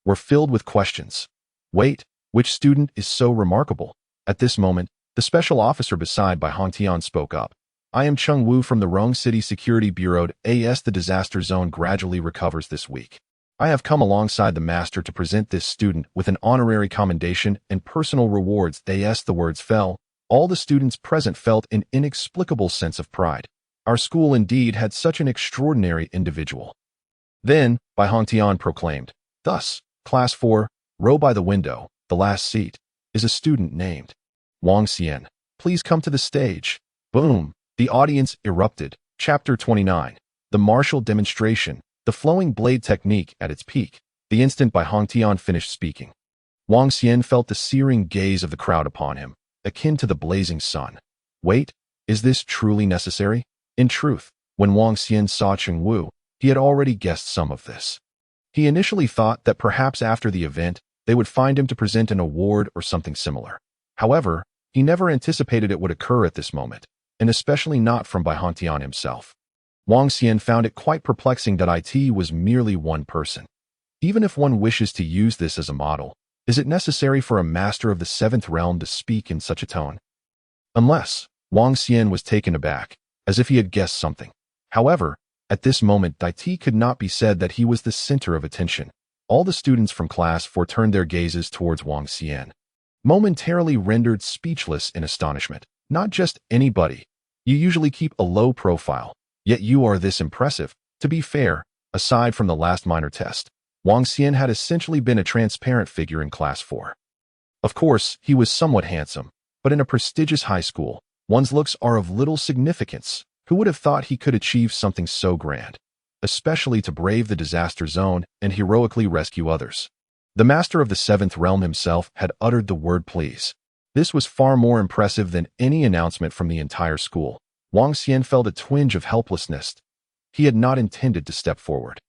were filled with questions. Wait, which student is so remarkable? At this moment, the special officer beside Bai Hongtian spoke up. I am Chung Wu from the Rong City Security Bureau. The disaster zone gradually recovers this week. I have come alongside the master to present this student with an honorary commendation and personal rewards. As the words fell, all the students present felt an inexplicable sense of pride. Our school indeed had such an extraordinary individual. Then, Bai Hongtian proclaimed, thus, Class 4, row by the window, the last seat, is a student named Wang Xian. Please come to the stage. Boom! The audience erupted. Chapter 29. The martial demonstration, the flowing blade technique at its peak. The instant Bai Hongtian finished speaking, Wang Xian felt the searing gaze of the crowd upon him, akin to the blazing sun. Wait, is this truly necessary? In truth, when Wang Xian saw Chung Wu, he had already guessed some of this. He initially thought that perhaps after the event, they would find him to present an award or something similar. However, he never anticipated it would occur at this moment, and especially not from Bai Hongtian himself. Wang Xian found it quite perplexing that it was merely one person. Even if one wishes to use this as a model, is it necessary for a master of the 7th realm to speak in such a tone? Unless, Wang Xian was taken aback, as if he had guessed something. However, at this moment it could not be said that he was the center of attention. All the students from Class 4 turned their gazes towards Wang Xian, momentarily rendered speechless in astonishment. Not just anybody. You usually keep a low profile, yet you are this impressive. To be fair, aside from the last minor test, Wang Xian had essentially been a transparent figure in Class 4. Of course, he was somewhat handsome, but in a prestigious high school, one's looks are of little significance. Who would have thought he could achieve something so grand, especially to brave the disaster zone and heroically rescue others? The master of the 7th realm himself had uttered the word please. This was far more impressive than any announcement from the entire school. Wang Xian felt a twinge of helplessness. He had not intended to step forward.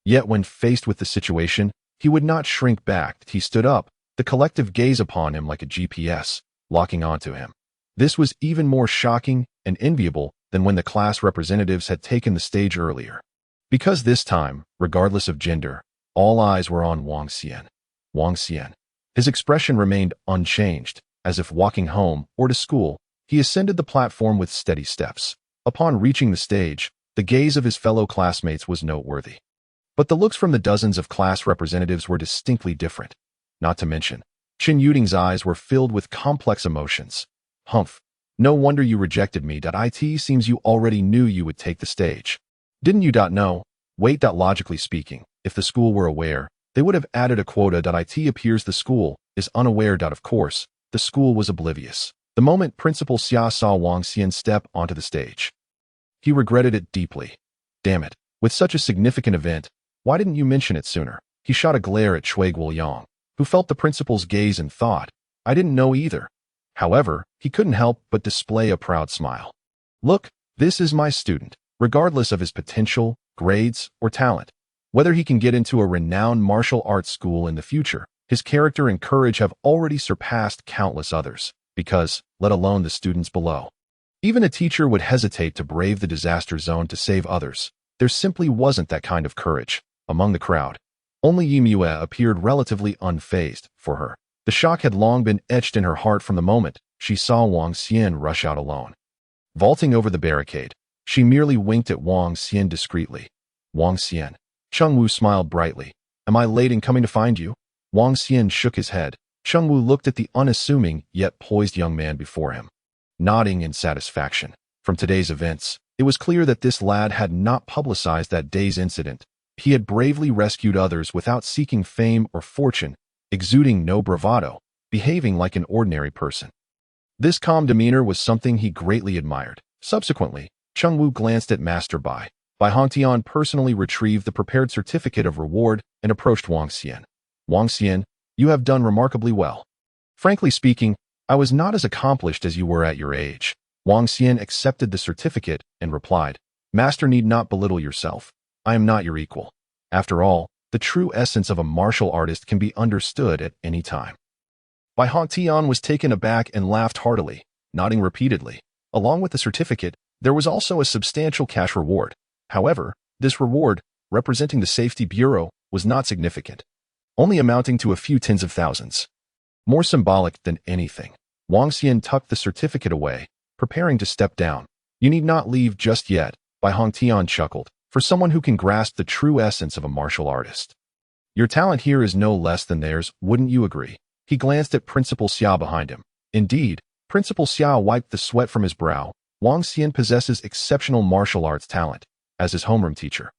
Yet when faced with the situation, he would not shrink back. He stood up, the collective gaze upon him like a GPS, locking onto him. This was even more shocking and enviable than when the class representatives had taken the stage earlier. Because this time, regardless of gender, all eyes were on Wang Xian. Wang Xian. His expression remained unchanged, as if walking home or to school. He ascended the platform with steady steps. Upon reaching the stage, the gaze of his fellow classmates was noteworthy. But the looks from the dozens of class representatives were distinctly different. Not to mention, Qin Yuding's eyes were filled with complex emotions. Humph. No wonder you rejected me. It seems you already knew you would take the stage. Didn't you know? Wait. Logically speaking, if the school were aware, they would have added a quota. It appears the school is unaware. Of course, the school was oblivious. The moment Principal Xia saw Wang Xian step onto the stage, he regretted it deeply. Damn it, with such a significant event, why didn't you mention it sooner? He shot a glare at Cui Guoyang, who felt the principal's gaze and thought, I didn't know either. However, he couldn't help but display a proud smile. Look, this is my student, regardless of his potential, grades, or talent. Whether he can get into a renowned martial arts school in the future, his character and courage have already surpassed countless others, because, let alone the students below. Even a teacher would hesitate to brave the disaster zone to save others. There simply wasn't that kind of courage among the crowd. Only Yimue appeared relatively unfazed for her. The shock had long been etched in her heart from the moment she saw Wang Xian rush out alone. Vaulting over the barricade, she merely winked at Wang Xian discreetly. Wang Xian. Chengwu smiled brightly. Am I late in coming to find you? Wang Xian shook his head. Chengwu looked at the unassuming yet poised young man before him, nodding in satisfaction. From today's events, it was clear that this lad had not publicized that day's incident. He had bravely rescued others without seeking fame or fortune, exuding no bravado, behaving like an ordinary person. This calm demeanor was something he greatly admired. Subsequently, Chengwu glanced at Master Bai. Bai Hongtian personally retrieved the prepared certificate of reward and approached Wang Xian. Wang Xian, you have done remarkably well. Frankly speaking, I was not as accomplished as you were at your age. Wang Xian accepted the certificate and replied, Master need not belittle yourself. I am not your equal. After all, the true essence of a martial artist can be understood at any time. Bai Hongtian was taken aback and laughed heartily, nodding repeatedly. Along with the certificate, there was also a substantial cash reward. However, this reward, representing the Safety Bureau, was not significant, only amounting to a few tens of thousands. More symbolic than anything, Wang Xian tucked the certificate away, preparing to step down. You need not leave just yet, Bai Hongtian chuckled, for someone who can grasp the true essence of a martial artist. Your talent here is no less than theirs, wouldn't you agree? He glanced at Principal Xia behind him. Indeed, Principal Xia wiped the sweat from his brow. Wang Xian possesses exceptional martial arts talent, as his homeroom teacher.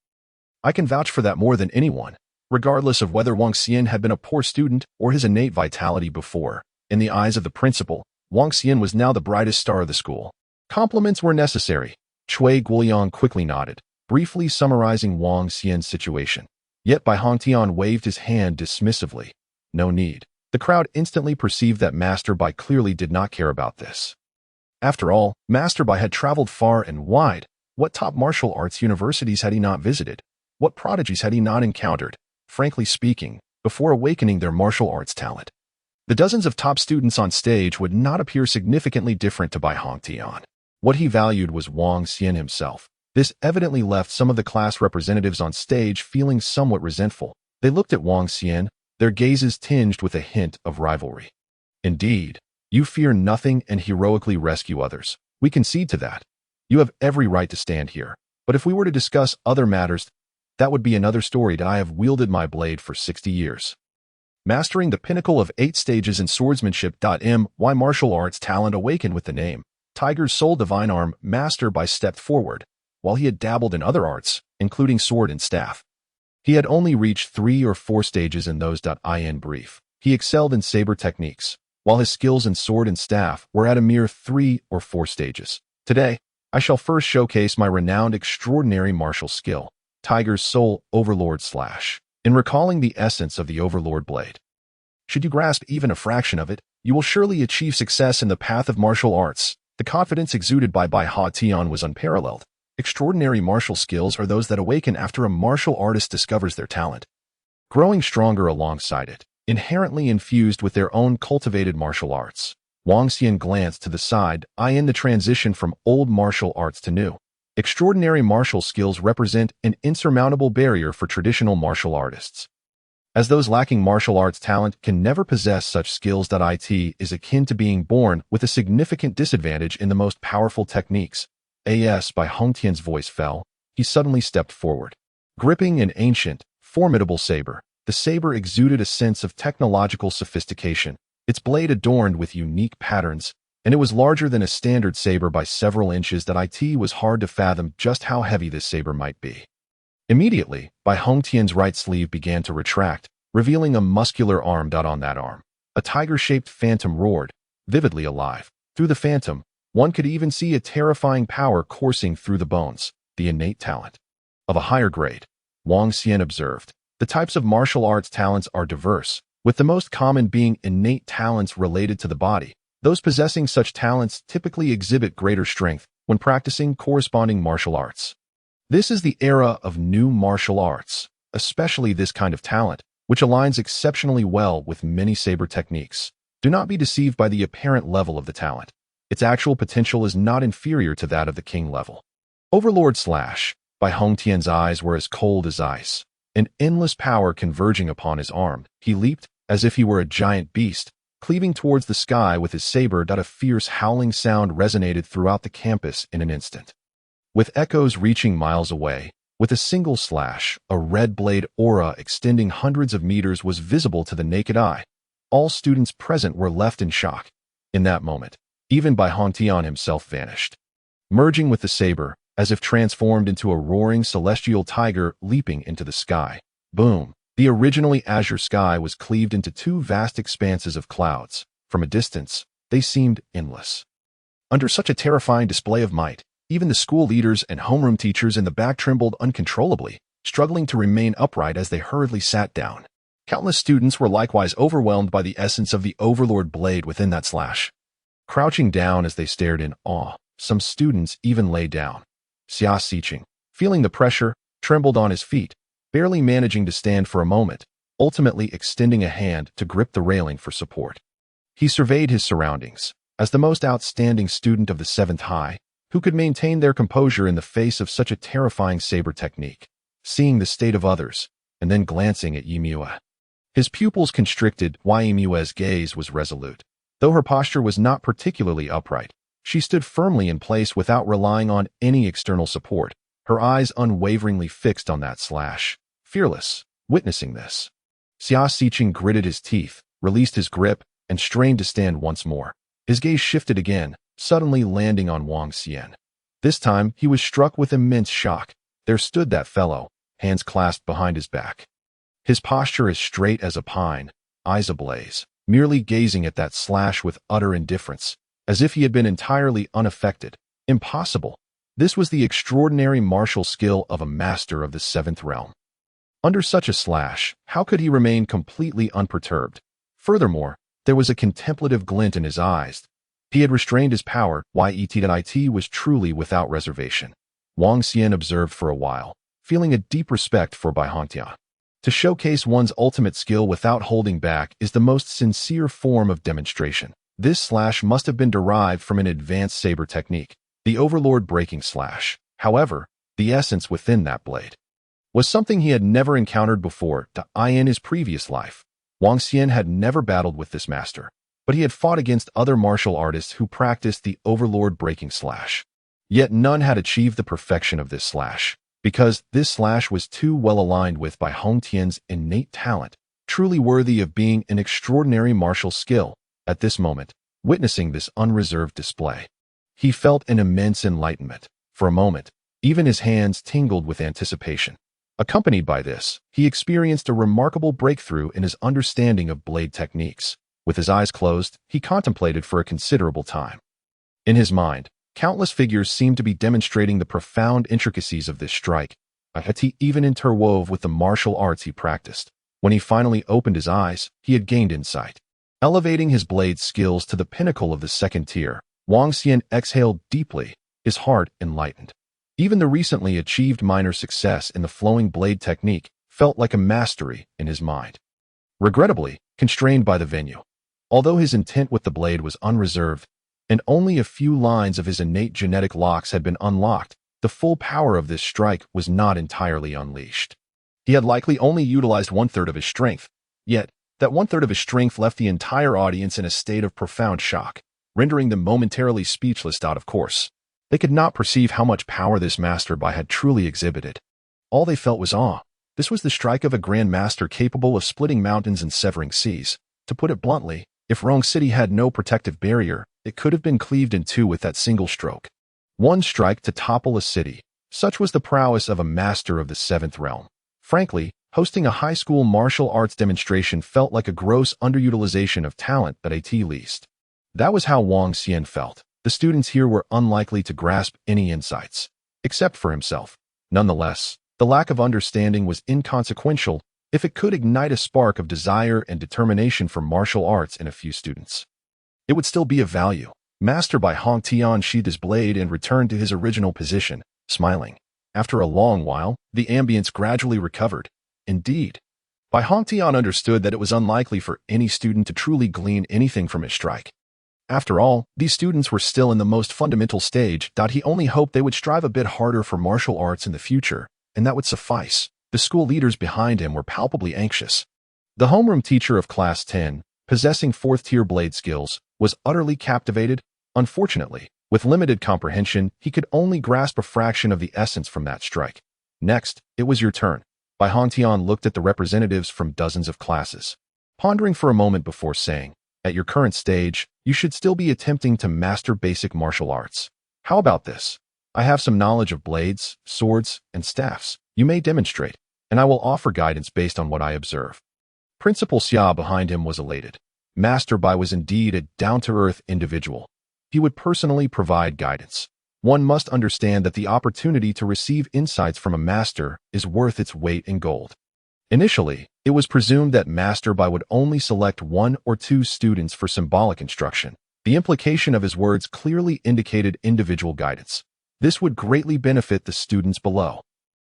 I can vouch for that more than anyone, regardless of whether Wang Xian had been a poor student or his innate vitality before. In the eyes of the principal, Wang Xian was now the brightest star of the school. Compliments were necessary. Cui Guoyang quickly nodded, briefly summarizing Wang Xian's situation. Yet Bai Hongtian waved his hand dismissively. No need. The crowd instantly perceived that Master Bai clearly did not care about this. After all, Master Bai had traveled far and wide. What top martial arts universities had he not visited? What prodigies had he not encountered, frankly speaking, before awakening their martial arts talent? The dozens of top students on stage would not appear significantly different to Bai Hongtian. What he valued was Wang Xian himself. This evidently left some of the class representatives on stage feeling somewhat resentful. They looked at Wang Xian, their gazes tinged with a hint of rivalry. Indeed, you fear nothing and heroically rescue others. We concede to that. You have every right to stand here. But if we were to discuss other matters, that would be another story. I have wielded my blade for 60 years. Mastering the pinnacle of 8 stages in swordsmanship. My martial arts talent awakened with the name Tiger's Soul Divine Arm. Master Bai stepped forward. While he had dabbled in other arts, including sword and staff, he had only reached 3 or 4 stages in those. In brief, he excelled in saber techniques, while his skills in sword and staff were at a mere 3 or 4 stages. Today, I shall first showcase my renowned extraordinary martial skill, Tiger's Soul Overlord Slash. In recalling the essence of the Overlord Blade, should you grasp even a fraction of it, you will surely achieve success in the path of martial arts. The confidence exuded by Bai Hongtian was unparalleled. Extraordinary martial skills are those that awaken after a martial artist discovers their talent, growing stronger alongside it, inherently infused with their own cultivated martial arts. Wang Xian glanced to the side, eyeing the transition from old martial arts to new. Extraordinary martial skills represent an insurmountable barrier for traditional martial artists, as those lacking martial arts talent can never possess such skills. It is akin to being born with a significant disadvantage in the most powerful techniques. Bai Hongtian's voice fell. He suddenly stepped forward, gripping an ancient, formidable saber. The saber exuded a sense of technological sophistication, its blade adorned with unique patterns, and it was larger than a standard saber by several inches. It was hard to fathom just how heavy this saber might be. Immediately, Bai Hongtian's right sleeve began to retract, revealing a muscular arm. On that arm, a tiger-shaped phantom roared, vividly alive. Through the phantom, one could even see a terrifying power coursing through the bones, the innate talent of a higher grade. Wang Xian observed. The types of martial arts talents are diverse, with the most common being innate talents related to the body. Those possessing such talents typically exhibit greater strength when practicing corresponding martial arts. This is the era of new martial arts, especially this kind of talent, which aligns exceptionally well with many saber techniques. Do not be deceived by the apparent level of the talent. Its actual potential is not inferior to that of the king level. Overlord Slash. By Hong Tian's eyes were as cold as ice. An endless power converging upon his arm, he leaped, as if he were a giant beast, cleaving towards the sky with his saber. A fierce howling sound resonated throughout the campus in an instant. With echoes reaching miles away, with a single slash, a red blade aura extending hundreds of meters was visible to the naked eye. All students present were left in shock. In that moment, even Bai Hongtian himself vanished, merging with the saber, as if transformed into a roaring celestial tiger leaping into the sky. Boom! The originally azure sky was cleaved into two vast expanses of clouds. From a distance, they seemed endless. Under such a terrifying display of might, even the school leaders and homeroom teachers in the back trembled uncontrollably, struggling to remain upright as they hurriedly sat down. Countless students were likewise overwhelmed by the essence of the overlord blade within that slash. Crouching down as they stared in awe, some students even lay down. Xia Siqing, feeling the pressure, trembled on his feet, barely managing to stand for a moment, ultimately extending a hand to grip the railing for support. He surveyed his surroundings. As the most outstanding student of the 7th High, who could maintain their composure in the face of such a terrifying saber technique, seeing the state of others, and then glancing at Yimue. His pupils constricted while Yimue's gaze was resolute. Though her posture was not particularly upright, she stood firmly in place without relying on any external support, her eyes unwaveringly fixed on that slash, fearless. Witnessing this, Xia Siqing gritted his teeth, released his grip, and strained to stand once more. His gaze shifted again, suddenly landing on Wang Xian. This time, he was struck with immense shock. There stood that fellow, hands clasped behind his back. His posture as straight as a pine, eyes ablaze, merely gazing at that slash with utter indifference, as if he had been entirely unaffected. Impossible. This was the extraordinary martial skill of a master of the 7th realm. Under such a slash, how could he remain completely unperturbed? Furthermore, there was a contemplative glint in his eyes. He had restrained his power, yet was truly without reservation. Wang Xian observed for a while, feeling a deep respect for Bai Hongtian. To showcase one's ultimate skill without holding back is the most sincere form of demonstration. This slash must have been derived from an advanced saber technique, the overlord breaking slash. However, the essence within that blade was something he had never encountered before. In his previous life, Wang Xian had never battled with this master, but he had fought against other martial artists who practiced the overlord breaking slash. Yet none had achieved the perfection of this slash, because this slash was too well aligned with Bai Hongtian's innate talent, truly worthy of being an extraordinary martial skill. At this moment, witnessing this unreserved display, he felt an immense enlightenment. For a moment, even his hands tingled with anticipation. Accompanied by this, he experienced a remarkable breakthrough in his understanding of blade techniques. With his eyes closed, he contemplated for a considerable time. In his mind, countless figures seemed to be demonstrating the profound intricacies of this strike, he even interwove with the martial arts he practiced. When he finally opened his eyes, he had gained insight. Elevating his blade skills to the pinnacle of the 2nd tier, Wang Xian exhaled deeply, his heart enlightened. Even the recently achieved minor success in the flowing blade technique felt like a mastery in his mind. Regrettably, constrained by the venue, although his intent with the blade was unreserved, and only a few lines of his innate genetic locks had been unlocked, the full power of this strike was not entirely unleashed. He had likely only utilized 1/3 of his strength, yet that 1/3 of his strength left the entire audience in a state of profound shock, rendering them momentarily speechless. Of course, they could not perceive how much power this master Bai had truly exhibited. All they felt was awe. This was the strike of a grand master capable of splitting mountains and severing seas. To put it bluntly, if Rong City had no protective barrier, it could have been cleaved in two with that single stroke. One strike to topple a city. Such was the prowess of a master of the 7th realm. Frankly, Hosting a high school martial arts demonstration felt like a gross underutilization of talent at least. That was how Wang Xian felt. The students here were unlikely to grasp any insights, except for himself. Nonetheless, the lack of understanding was inconsequential if it could ignite a spark of desire and determination for martial arts in a few students. It would still be of value. Master Bai Hongtian sheathed his blade and returned to his original position, smiling. After a long while, the ambience gradually recovered. Indeed, Bai Hongtian understood that it was unlikely for any student to truly glean anything from his strike. After all, these students were still in the most fundamental stage. He only hoped they would strive a bit harder for martial arts in the future, and that would suffice. The school leaders behind him were palpably anxious. The homeroom teacher of Class 10, possessing 4th-tier blade skills, was utterly captivated. Unfortunately, with limited comprehension, he could only grasp a fraction of the essence from that strike. Next, it was your turn. Bai Hongtian looked at the representatives from dozens of classes, pondering for a moment before saying, "At your current stage, you should still be attempting to master basic martial arts. How about this? I have some knowledge of blades, swords, and staffs. You may demonstrate, and I will offer guidance based on what I observe." Principal Xia behind him was elated. Master Bai was indeed a down-to-earth individual. He would personally provide guidance. One must understand that the opportunity to receive insights from a master is worth its weight in gold. Initially, it was presumed that Master Bai would only select 1 or 2 students for symbolic instruction. The implication of his words clearly indicated individual guidance. This would greatly benefit the students below.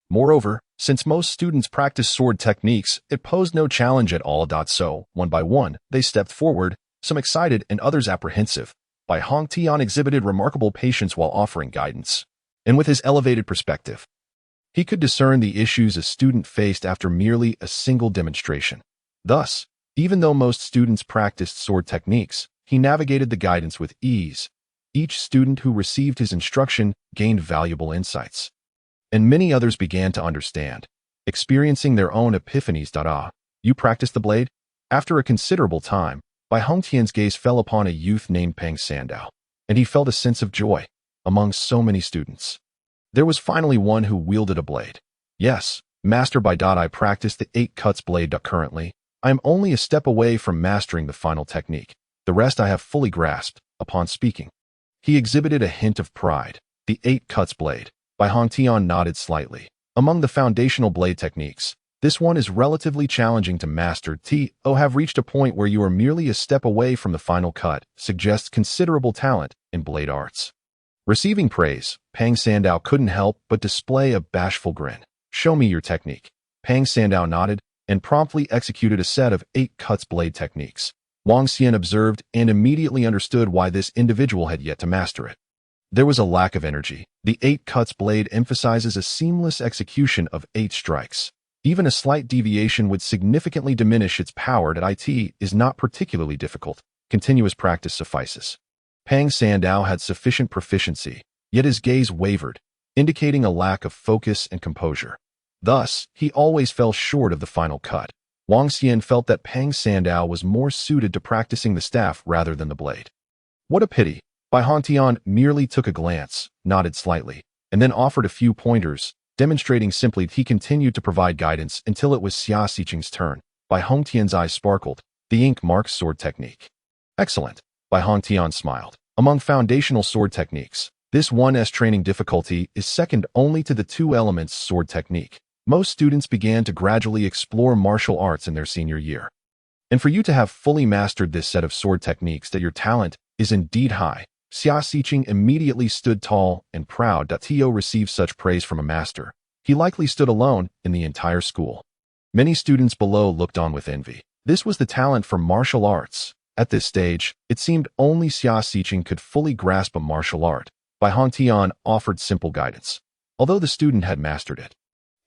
Moreover, since most students practice sword techniques, it posed no challenge at all. So, one by one, they stepped forward, some excited and others apprehensive. Bai Hongtian exhibited remarkable patience while offering guidance. And with his elevated perspective, he could discern the issues a student faced after merely a single demonstration. Thus, even though most students practiced sword techniques, he navigated the guidance with ease. Each student who received his instruction gained valuable insights. And many others began to understand, experiencing their own epiphanies. You practiced the blade? After a considerable time, Bai Hongtian's gaze fell upon a youth named Peng Sandao, and he felt a sense of joy. Among so many students, there was finally one who wielded a blade. Yes, Master Bai. I practice the 8 cuts blade. Currently, I am only a step away from mastering the final technique. The rest I have fully grasped. Upon speaking, he exhibited a hint of pride. The 8 cuts blade. Bai Hongtian nodded slightly. Among the foundational blade techniques, this one is relatively challenging to master. Have reached a point where you are merely a step away from the final cut, suggests considerable talent in blade arts. Receiving praise, Peng Sandao couldn't help but display a bashful grin. Show me your technique. Peng Sandao nodded and promptly executed a set of 8 cuts blade techniques. Wang Xian observed and immediately understood why this individual had yet to master it. There was a lack of energy. The 8 cuts blade emphasizes a seamless execution of 8 strikes. Even a slight deviation would significantly diminish its power. It is not particularly difficult. Continuous practice suffices. Peng Sandao had sufficient proficiency, yet his gaze wavered, indicating a lack of focus and composure. Thus, he always fell short of the final cut. Wang Xian felt that Peng Sandao was more suited to practicing the staff rather than the blade. What a pity. Bai Hongtian merely took a glance, nodded slightly, and then offered a few pointers, demonstrating simply he continued to provide guidance until it was Xia Xiqing's turn. Bai Hongtian's eyes sparkled. The ink marks sword technique. Excellent. Bai Hongtian smiled. Among foundational sword techniques, this one's training difficulty is second only to the 2 elements sword technique. Most students began to gradually explore martial arts in their senior year. And for you to have fully mastered this set of sword techniques, that your talent is indeed high. Xia Xiqing immediately stood tall and proud. To receive such praise from a master, he likely stood alone in the entire school. Many students below looked on with envy. This was the talent for martial arts. At this stage, it seemed only Xia Xiqing could fully grasp a martial art. Bai Hongtian offered simple guidance, although the student had mastered it.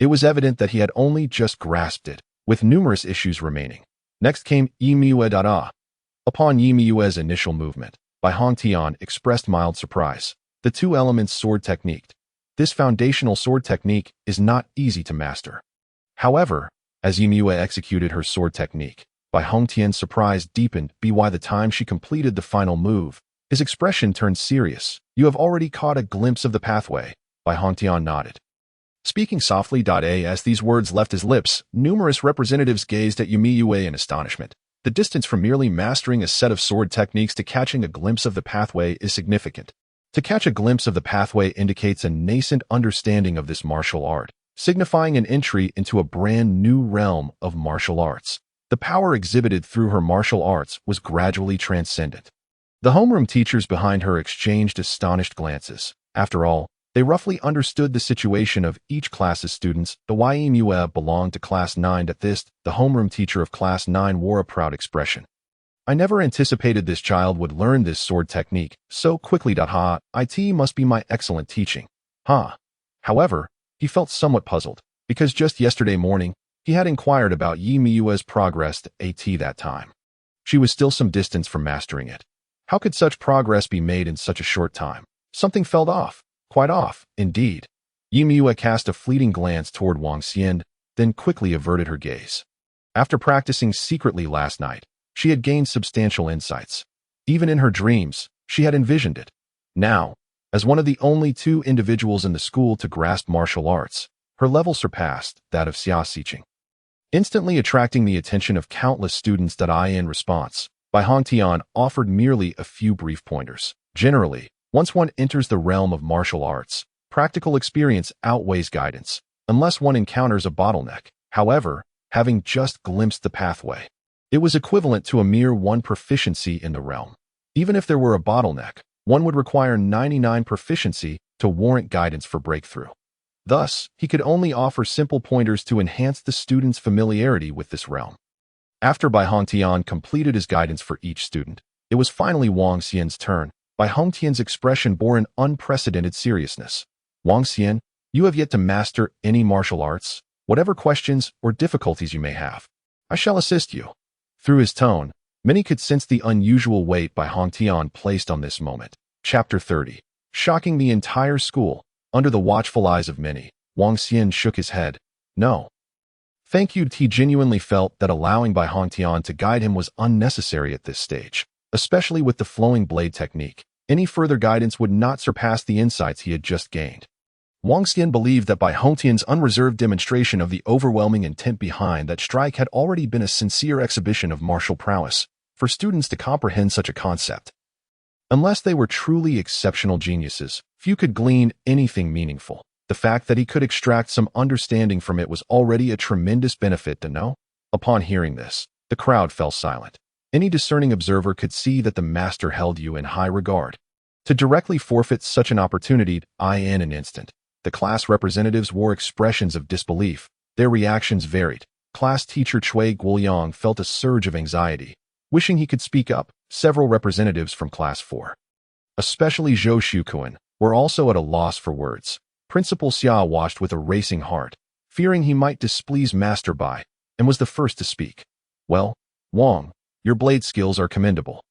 It was evident that he had only just grasped it, with numerous issues remaining. Next came Yimue. Upon Yimeue's initial movement, Bai Hongtian expressed mild surprise. The 2 elements sword technique. This foundational sword technique is not easy to master. However, as Yimue executed her sword technique, Bai Hongtian's surprise deepened. By the time she completed the final move, his expression turned serious. You have already caught a glimpse of the pathway. Bai Hongtian nodded. Speaking softly. As these words left his lips, numerous representatives gazed at Yumi in astonishment. The distance from merely mastering a set of sword techniques to catching a glimpse of the pathway is significant. To catch a glimpse of the pathway indicates a nascent understanding of this martial art, signifying an entry into a brand new realm of martial arts. The power exhibited through her martial arts was gradually transcendent. The homeroom teachers behind her exchanged astonished glances. After all, they roughly understood the situation of each class's students. The Yimue belonged to Class 9. At this, the homeroom teacher of Class 9 wore a proud expression. I never anticipated this child would learn this sword technique so quickly. It must be my excellent teaching. However, he felt somewhat puzzled, because just yesterday morning, he had inquired about Yimiue's progress to AT that time. She was still some distance from mastering it. How could such progress be made in such a short time? Something felt off. Quite off, indeed. Yimiue cast a fleeting glance toward Wang Xian, then quickly averted her gaze. After practicing secretly last night, she had gained substantial insights. Even in her dreams, she had envisioned it. Now, as one of the only 2 individuals in the school to grasp martial arts, her level surpassed that of Xia Xiqing, instantly attracting the attention of countless students. In response, Bai Hongtian offered merely a few brief pointers. Generally, once one enters the realm of martial arts, practical experience outweighs guidance, unless one encounters a bottleneck. However, having just glimpsed the pathway, it was equivalent to a mere 1 proficiency in the realm. Even if there were a bottleneck, one would require 99 proficiency to warrant guidance for breakthrough. Thus, he could only offer simple pointers to enhance the student's familiarity with this realm. After Bai Hongtian completed his guidance for each student, it was finally Wang Xian's turn. Bai Hongtian's expression bore an unprecedented seriousness. Wang Xian, you have yet to master any martial arts. Whatever questions or difficulties you may have, I shall assist you. Through his tone, many could sense the unusual weight Bai Hongtian placed on this moment. Chapter 30. Shocking the entire school. Under the watchful eyes of many, Wang Xian shook his head. No. Thank you. He genuinely felt that allowing Bai Hongtian to guide him was unnecessary at this stage, especially with the flowing blade technique. Any further guidance would not surpass the insights he had just gained. Wang Xian believed that Bai Hongtian's unreserved demonstration of the overwhelming intent behind that strike had already been a sincere exhibition of martial prowess. For students to comprehend such a concept, unless they were truly exceptional geniuses, few could glean anything meaningful. The fact that he could extract some understanding from it was already a tremendous benefit to know. Upon hearing this, the crowd fell silent. Any discerning observer could see that the master held you in high regard. To directly forfeit such an opportunity, in an instant, the class representatives wore expressions of disbelief. Their reactions varied. Class teacher Cui Guoyang felt a surge of anxiety. Wishing he could speak up, several representatives from Class 4, especially Zhou Shukuan, were also at a loss for words. Principal Xia watched with a racing heart, fearing he might displease Master Bai, and was the first to speak. Well, Wang, your blade skills are commendable.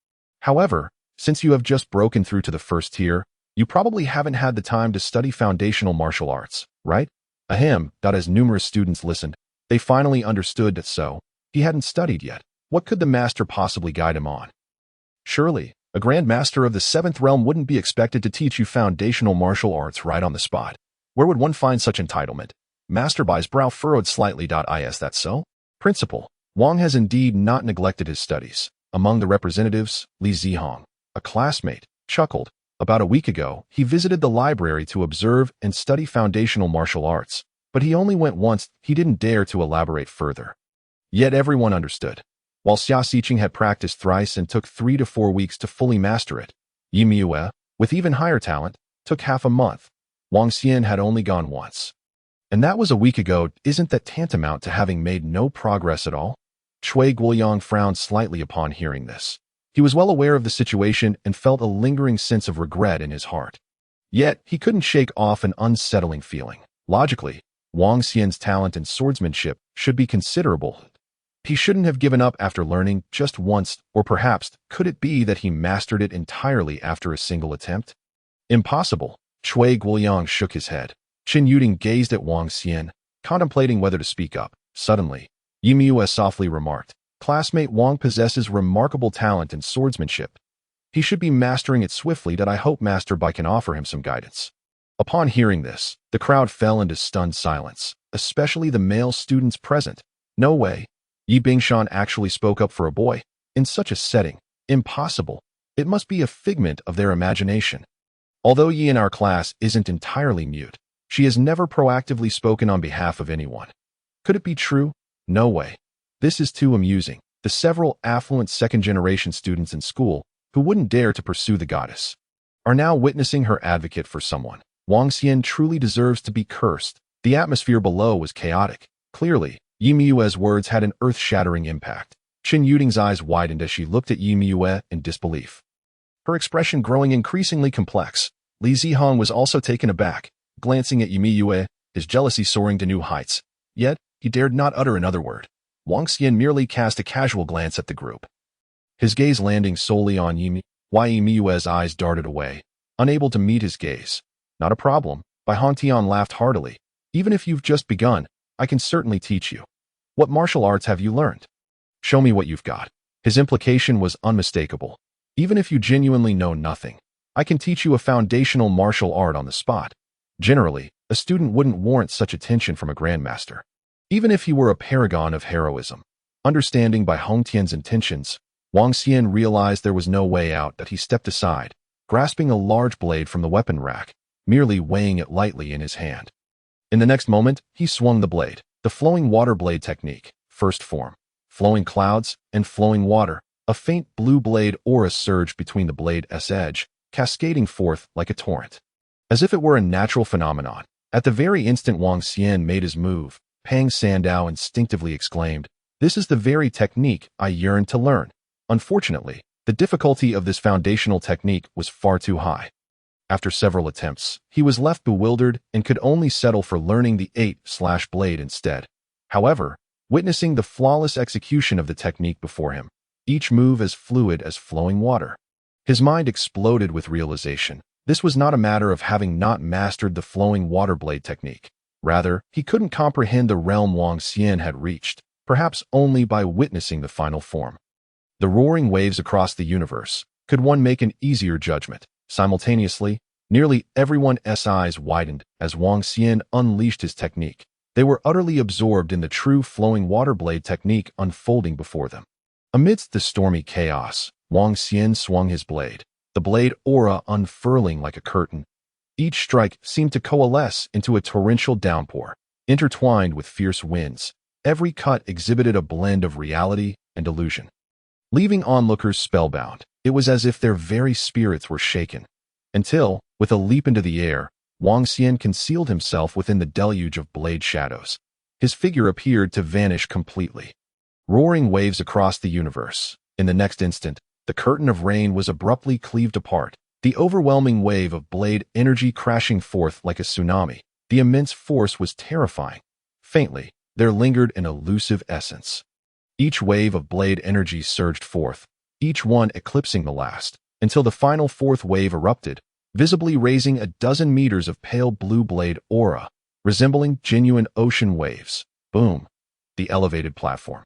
However, since you have just broken through to the first tier, you probably haven't had the time to study foundational martial arts, right? As numerous students listened, they finally understood that he hadn't studied yet. What could the master possibly guide him on? Surely, a Grand Master of the 7th realm wouldn't be expected to teach you foundational martial arts right on the spot. Where would one find such entitlement? Master Bai's brow furrowed slightly. Is that so? Principal, Wang has indeed not neglected his studies. Among the representatives, Li Zihong, a classmate, chuckled. About a week ago, he visited the library to observe and study foundational martial arts, but he only went once. He didn't dare to elaborate further. Yet everyone understood. While Xia Xiqing had practiced thrice and took 3 to 4 weeks to fully master it, Yimiue, with even higher talent, took half a month. Wang Xian had only gone once. And that was a week ago. Isn't that tantamount to having made no progress at all? Cui Guoyang frowned slightly upon hearing this. He was well aware of the situation and felt a lingering sense of regret in his heart. Yet, he couldn't shake off an unsettling feeling. Logically, Wang Xian's talent and swordsmanship should be considerable. He shouldn't have given up after learning just once, or perhaps, could it be that he mastered it entirely after a single attempt? Impossible. Cui Guoyang shook his head. Qin Yuding gazed at Wang Xian, contemplating whether to speak up. Suddenly, Yimiue softly remarked, classmate Wang possesses remarkable talent in swordsmanship. He should be mastering it swiftly. I hope Master Bai can offer him some guidance. Upon hearing this, the crowd fell into stunned silence, especially the male students present. No way. Yi Bingshan actually spoke up for a boy. In such a setting. Impossible. It must be a figment of their imagination. Although Yi in our class isn't entirely mute, she has never proactively spoken on behalf of anyone. Could it be true? No way. This is too amusing. The several affluent second-generation students in school who wouldn't dare to pursue the goddess are now witnessing her advocate for someone. Wang Xian truly deserves to be cursed. The atmosphere below was chaotic. Clearly, Yi Miyue's words had an earth-shattering impact. Qin Yuding's eyes widened as she looked at Yi Miyue in disbelief, her expression growing increasingly complex. Li Zihong was also taken aback, glancing at Yi Miyue, his jealousy soaring to new heights. Yet, he dared not utter another word. Wang Xian merely cast a casual glance at the group, his gaze landing solely on Yi Miyue's eyes darted away, unable to meet his gaze. Not a problem. Bai Hongtian laughed heartily. Even if you've just begun, I can certainly teach you. What martial arts have you learned? Show me what you've got. His implication was unmistakable. Even if you genuinely know nothing, I can teach you a foundational martial art on the spot. Generally, a student wouldn't warrant such attention from a grandmaster, even if he were a paragon of heroism. Understanding Bai Hongtian's intentions, Wang Xian realized there was no way out that he stepped aside, grasping a large blade from the weapon rack, merely weighing it lightly in his hand. In the next moment, he swung the blade, the flowing water blade technique, first form. Flowing clouds and flowing water, a faint blue blade aura surged between the blade's edge, cascading forth like a torrent. As if it were a natural phenomenon, at the very instant Wang Xian made his move, Pang Sandao instinctively exclaimed, "This is the very technique I yearned to learn." Unfortunately, the difficulty of this foundational technique was far too high. After several attempts, he was left bewildered and could only settle for learning the 8/blade instead. However, witnessing the flawless execution of the technique before him, each move as fluid as flowing water, his mind exploded with realization. This was not a matter of having not mastered the flowing water blade technique. Rather, he couldn't comprehend the realm Wang Xian had reached, perhaps only by witnessing the final form. The roaring waves across the universe. Could one make an easier judgment? Simultaneously, nearly everyone's eyes widened as Wang Xian unleashed his technique. They were utterly absorbed in the true flowing water blade technique unfolding before them. Amidst the stormy chaos, Wang Xian swung his blade, the blade aura unfurling like a curtain. Each strike seemed to coalesce into a torrential downpour, intertwined with fierce winds. Every cut exhibited a blend of reality and illusion, leaving onlookers spellbound. It was as if their very spirits were shaken. Until, with a leap into the air, Wang Xian concealed himself within the deluge of blade shadows. His figure appeared to vanish completely. Roaring waves across the universe. In the next instant, the curtain of rain was abruptly cleaved apart, the overwhelming wave of blade energy crashing forth like a tsunami. The immense force was terrifying. Faintly, there lingered an elusive essence. Each wave of blade energy surged forth, each one eclipsing the last, until the final fourth wave erupted, visibly raising a dozen meters of pale blue blade aura, resembling genuine ocean waves. Boom! The elevated platform,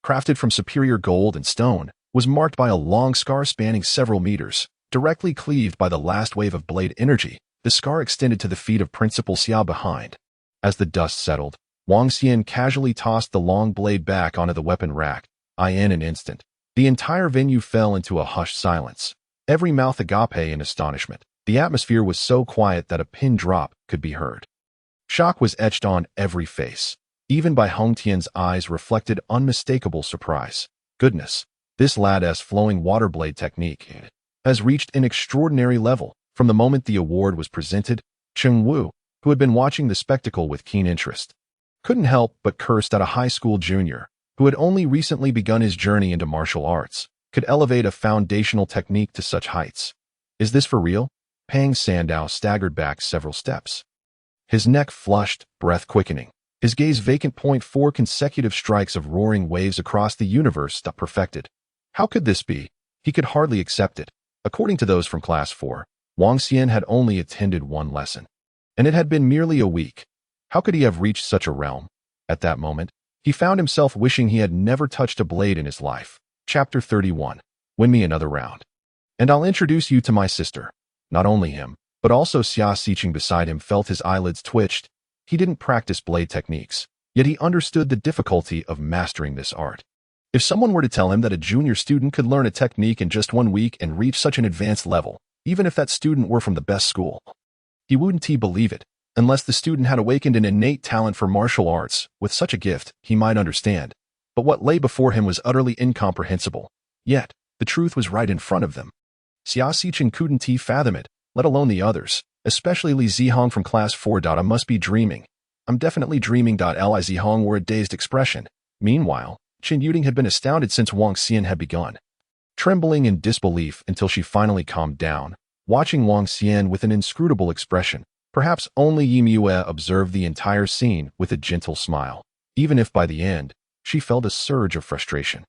crafted from superior gold and stone, was marked by a long scar spanning several meters, directly cleaved by the last wave of blade energy. The scar extended to the feet of Principal Xia behind. As the dust settled, Wang Xian casually tossed the long blade back onto the weapon rack. In an instant, the entire venue fell into a hushed silence, every mouth agape in astonishment. The atmosphere was so quiet that a pin drop could be heard. Shock was etched on every face. Even Bai Hongtian's eyes reflected unmistakable surprise. Goodness, this lad's flowing water blade technique has reached an extraordinary level. From the moment the award was presented, Cheng Wu, who had been watching the spectacle with keen interest, couldn't help but curse at a high school junior, who had only recently begun his journey into martial arts, could elevate a foundational technique to such heights. Is this for real? Pang Sandao staggered back several steps, his neck flushed, breath quickening, his gaze vacant. 4 consecutive strikes of roaring waves across the universe that perfected. How could this be? He could hardly accept it. According to those from Class 4, Wang Xian had only attended one lesson, and it had been merely a week. How could he have reached such a realm? At that moment, he found himself wishing he had never touched a blade in his life. Chapter 31. Win me another round, and I'll introduce you to my sister. Not only him, But also Xia Xiqing beside him felt his eyelids twitched. He didn't practice blade techniques, yet he understood the difficulty of mastering this art. If someone were to tell him that a junior student could learn a technique in just 1 week and reach such an advanced level, even if that student were from the best school, he wouldn't believe it. Unless the student had awakened an innate talent for martial arts, with such a gift, he might understand. But what lay before him was utterly incomprehensible. Yet, the truth was right in front of them. Xia Xiqing couldn't fathom it, let alone the others, especially Li Zihong from class 4. I must be dreaming. I'm definitely dreaming. Li Zihong wore a dazed expression. Meanwhile, Qin Yuding had been astounded since Wang Xian had begun, trembling in disbelief until she finally calmed down, watching Wang Xian with an inscrutable expression. Perhaps only Yimue observed the entire scene with a gentle smile, even if by the end, she felt a surge of frustration.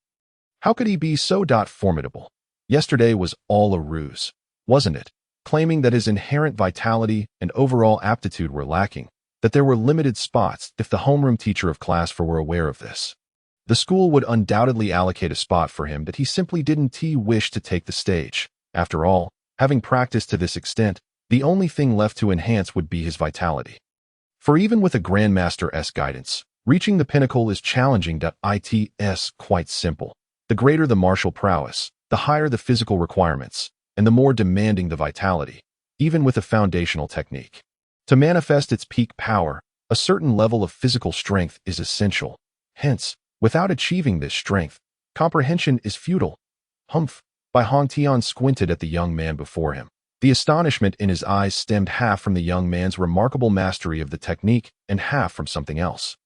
How could he be so formidable? Yesterday was all a ruse, wasn't it? Claiming that his inherent vitality and overall aptitude were lacking, that there were limited spots if the homeroom teacher of class 4 were aware of this. The school would undoubtedly allocate a spot for him that he simply didn't wish to take the stage. After all, having practiced to this extent, the only thing left to enhance would be his vitality. For even with a Grandmaster's guidance, reaching the pinnacle is challenging. It's quite simple. The greater the martial prowess, the higher the physical requirements, and the more demanding the vitality, even with a foundational technique. To manifest its peak power, a certain level of physical strength is essential. Hence, without achieving this strength, comprehension is futile. Humph! Bai Hongtian squinted at the young man before him. The astonishment in his eyes stemmed half from the young man's remarkable mastery of the technique and half from something else.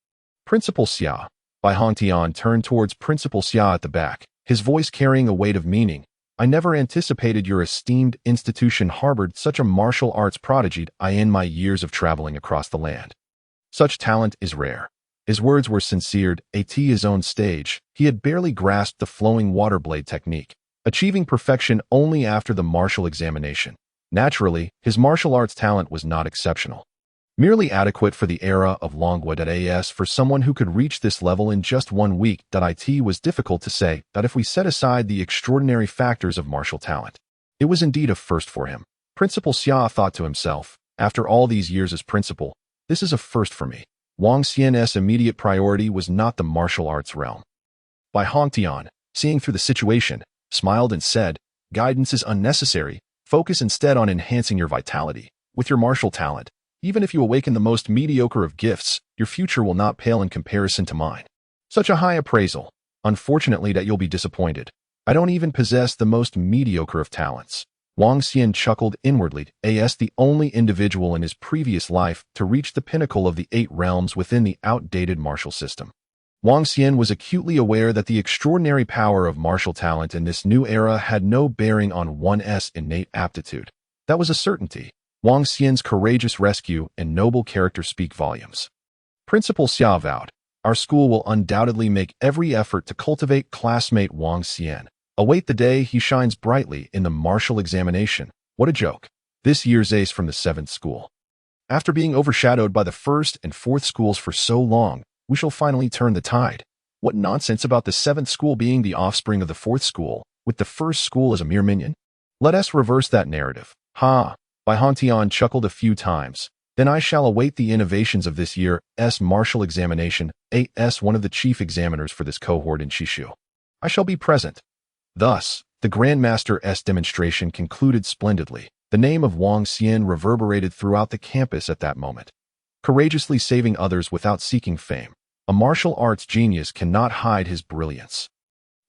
Principal Xia. Bai Hongtian turned towards Principal Xia at the back, his voice carrying a weight of meaning. I never anticipated your esteemed institution harbored such a martial arts prodigy in my years of traveling across the land. Such talent is rare. His words were sincere. At his own stage, he had barely grasped the flowing water blade technique, achieving perfection only after the martial examination. Naturally, his martial arts talent was not exceptional. Merely adequate for the era of Longwood. For someone who could reach this level in just 1 week. It was difficult to say that if we set aside the extraordinary factors of martial talent. It was indeed a first for him. Principal Xia thought to himself, after all these years as principal, this is a first for me. Wang Xian's immediate priority was not the martial arts realm. Bai Hongtian, seeing through the situation, smiled and said, guidance is unnecessary. Focus instead on enhancing your vitality. With your martial talent, even if you awaken the most mediocre of gifts, your future will not pale in comparison to mine. Such a high appraisal. Unfortunately that you'll be disappointed. I don't even possess the most mediocre of talents. Wang Xian chuckled inwardly, as the only individual in his previous life to reach the pinnacle of the 8 realms within the outdated martial system. Wang Xian was acutely aware that the extraordinary power of martial talent in this new era had no bearing on one's innate aptitude. That was a certainty. Wang Xian's courageous rescue and noble character speak volumes. Principal Xia vowed, our school will undoubtedly make every effort to cultivate classmate Wang Xian. Await the day he shines brightly in the martial examination. What a joke. This year's ace from the 7th school. After being overshadowed by the 1st and 4th schools for so long, we shall finally turn the tide. What nonsense about the 7th school being the offspring of the 4th school, with the 1st school as a mere minion? Let us reverse that narrative. Ha! Bai Hongtian chuckled a few times. Then I shall await the innovations of this year's martial examination, as one of the chief examiners for this cohort in Shishu. I shall be present. Thus, the Grandmaster's demonstration concluded splendidly. The name of Wang Xian reverberated throughout the campus at that moment. Courageously saving others without seeking fame. A martial arts genius cannot hide his brilliance.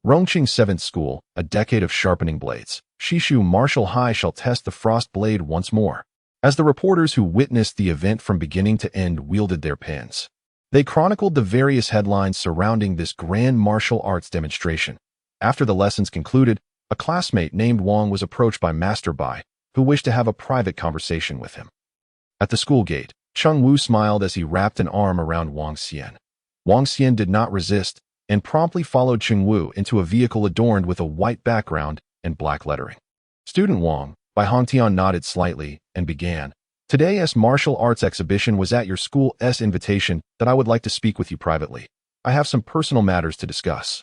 Rongqing 7th School, a decade of sharpening blades. Shishu Martial High shall test the frost blade once more. As the reporters who witnessed the event from beginning to end wielded their pens, they chronicled the various headlines surrounding this grand martial arts demonstration. After the lessons concluded, a classmate named Wang was approached by Master Bai, who wished to have a private conversation with him. At the school gate, Cheng Wu smiled as he wrapped an arm around Wang Xian. Wang Xian did not resist, and promptly followed Cheng Wu into a vehicle adorned with a white background and black lettering. Student Wang, Bai Hongtian nodded slightly and began. Today's martial arts exhibition was at your school's invitation that I would like to speak with you privately. I have some personal matters to discuss.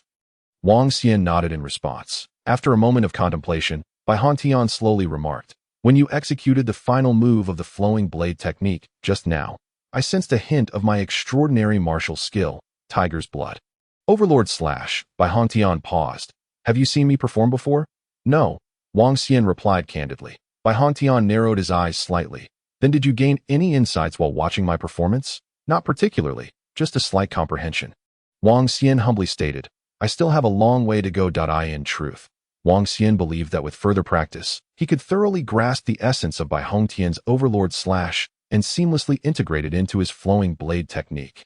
Wang Xian nodded in response. After a moment of contemplation, Bai Hongtian slowly remarked, When you executed the final move of the flowing blade technique just now, I sensed a hint of my extraordinary martial skill, Tiger's Blood. Overlord Slash, by Hong Tian paused. Have you seen me perform before? No, Wang Xian replied candidly. Bai Hong Tian narrowed his eyes slightly. Then did you gain any insights while watching my performance? Not particularly, just a slight comprehension. Wang Xian humbly stated, I still have a long way to go. In truth, Wang Xian believed that with further practice, he could thoroughly grasp the essence of Bai Hong Tian's Overlord Slash and seamlessly integrate it into his flowing blade technique,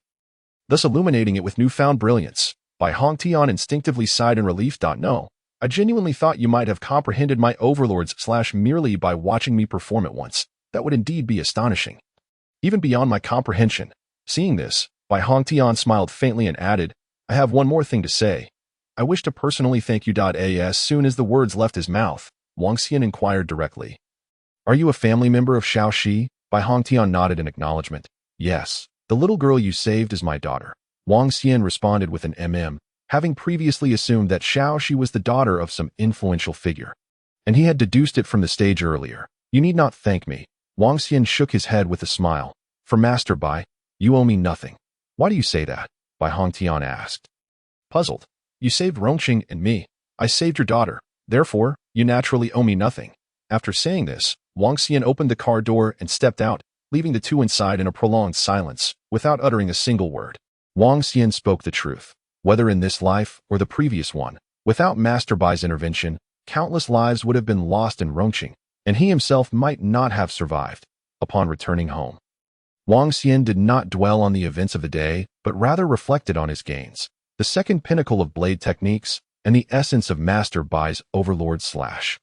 thus illuminating it with newfound brilliance. Bai Hong Tian instinctively sighed in relief. No, I genuinely thought you might have comprehended my Overlord's Slash merely by watching me perform it once. That would indeed be astonishing. Even beyond my comprehension. Seeing this, Bai Hong Tian smiled faintly and added, I have one more thing to say. I wish to personally thank you. As soon as the words left his mouth, Wang Xian inquired directly. Are you a family member of Xiao Shi? Bai Hong Tian nodded in acknowledgement. Yes, the little girl you saved is my daughter. Wang Xian responded with an having previously assumed that Xiao Shi was the daughter of some influential figure, and he had deduced it from the stage earlier. You need not thank me. Wang Xian shook his head with a smile. For Master Bai, you owe me nothing. Why do you say that? Bai Hong Tian asked. Puzzled. You saved Rongqing and me. I saved your daughter. Therefore, you naturally owe me nothing. After saying this, Wang Xian opened the car door and stepped out, leaving the two inside in a prolonged silence, without uttering a single word. Wang Xian spoke the truth. Whether in this life or the previous one, without Master Bai's intervention, countless lives would have been lost in Rongqing, and he himself might not have survived. Upon returning home, Wang Xian did not dwell on the events of the day, but rather reflected on his gains, the second pinnacle of blade techniques, and the essence of Master Bai's Overlord Slash.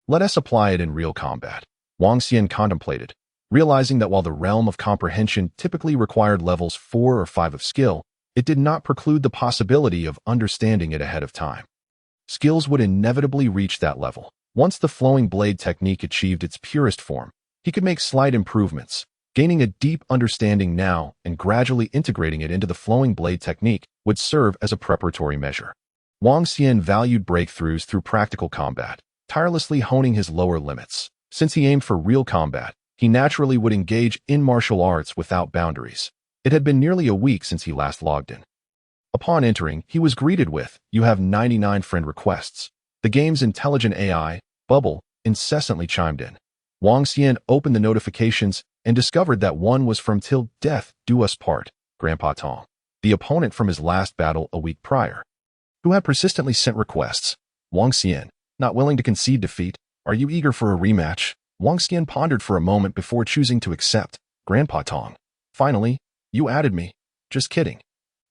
Let us apply it in real combat. Wang Xian contemplated, realizing that while the realm of comprehension typically required levels 4 or 5 of skill, it did not preclude the possibility of understanding it ahead of time. Skills would inevitably reach that level. Once the flowing blade technique achieved its purest form, he could make slight improvements. Gaining a deep understanding now and gradually integrating it into the flowing blade technique would serve as a preparatory measure. Wang Xian valued breakthroughs through practical combat, tirelessly honing his lower limits. Since he aimed for real combat, he naturally would engage in martial arts without boundaries. It had been nearly a week since he last logged in. Upon entering, he was greeted with, "You have 99 friend requests." The game's intelligent AI, Bubble, incessantly chimed in. Wang Xian opened the notifications and discovered that one was from Till Death Do Us Part, Grandpa Tong, the opponent from his last battle a week prior, who had persistently sent requests. Wang Xian, not willing to concede defeat, "Are you eager for a rematch?" Wang Xian pondered for a moment before choosing to accept. Grandpa Tong, finally, you added me. Just kidding.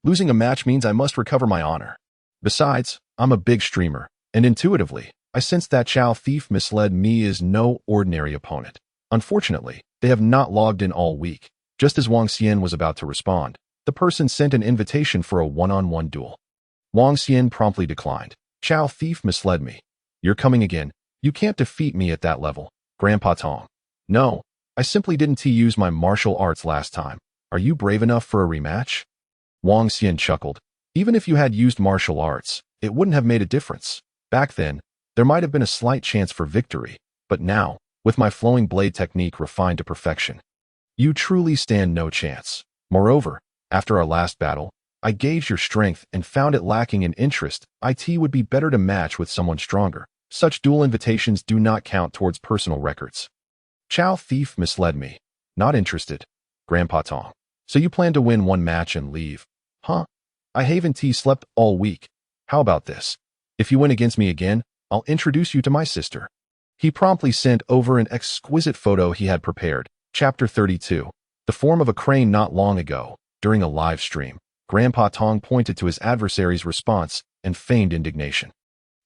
Losing a match means I must recover my honor. Besides, I'm a big streamer, and intuitively, I sense that Chow Thief misled me is no ordinary opponent. Unfortunately, they have not logged in all week. Just as Wang Xian was about to respond, the person sent an invitation for a one-on-one duel. Wang Xian promptly declined. Chow Thief misled me. You're coming again. You can't defeat me at that level. Grandpa Tong. No, I simply didn't use my martial arts last time. Are you brave enough for a rematch? Wang Xian chuckled. Even if you had used martial arts, it wouldn't have made a difference. Back then, there might have been a slight chance for victory, but now, with my flowing blade technique refined to perfection, you truly stand no chance. Moreover, after our last battle, I gauged your strength and found it lacking in interest. It would be better to match with someone stronger. Such dual invitations do not count towards personal records. Chow Thief misled me. Not interested. Grandpa Tong. So you plan to win one match and leave? Huh? I haven't slept all week. How about this? If you win against me again, I'll introduce you to my sister. He promptly sent over an exquisite photo he had prepared. Chapter 32. The form of a crane. Not long ago, during a live stream, Grandpa Tong pointed to his adversary's response and feigned indignation,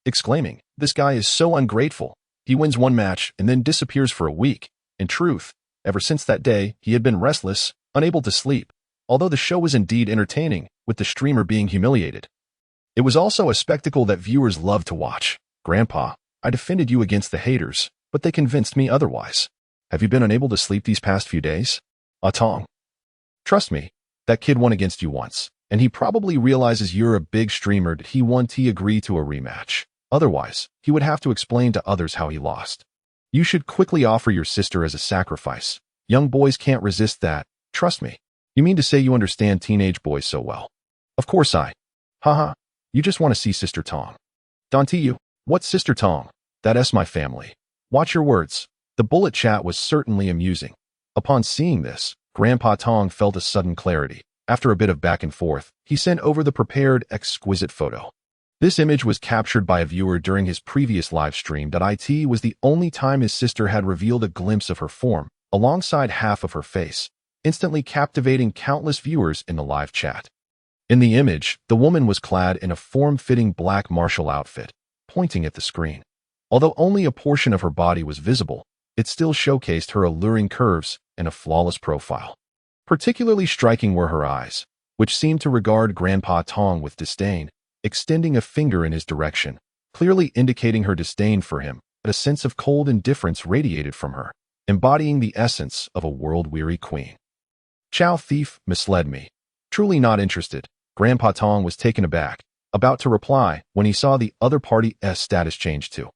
exclaiming, "This guy is so ungrateful. He wins one match and then disappears for a week." In truth, ever since that day, he had been restless, unable to sleep. Although the show was indeed entertaining, with the streamer being humiliated, it was also a spectacle that viewers loved to watch. Grandpa, I defended you against the haters, but they convinced me otherwise. Have you been unable to sleep these past few days? Tong. Trust me, that kid won against you once, and he probably realizes you're a big streamer. Did he want to agree to a rematch? Otherwise, he would have to explain to others how he lost. You should quickly offer your sister as a sacrifice. Young boys can't resist that, trust me. You mean to say you understand teenage boys so well? Of course I. Haha, you just want to see Sister Tong. Dante you? What Sister Tong? That's my family. Watch your words. The bullet chat was certainly amusing. Upon seeing this, Grandpa Tong felt a sudden clarity. After a bit of back and forth, he sent over the prepared, exquisite photo. This image was captured by a viewer during his previous live stream. It was the only time his sister had revealed a glimpse of her form, alongside half of her face, instantly captivating countless viewers in the live chat. In the image, the woman was clad in a form-fitting black martial outfit, pointing at the screen. Although only a portion of her body was visible, it still showcased her alluring curves and a flawless profile. Particularly striking were her eyes, which seemed to regard Grandpa Tong with disdain, extending a finger in his direction, clearly indicating her disdain for him, but a sense of cold indifference radiated from her, embodying the essence of a world-weary queen. Chow thief misled me. Truly not interested, Grandpa Tong was taken aback, about to reply when he saw the other party's status change to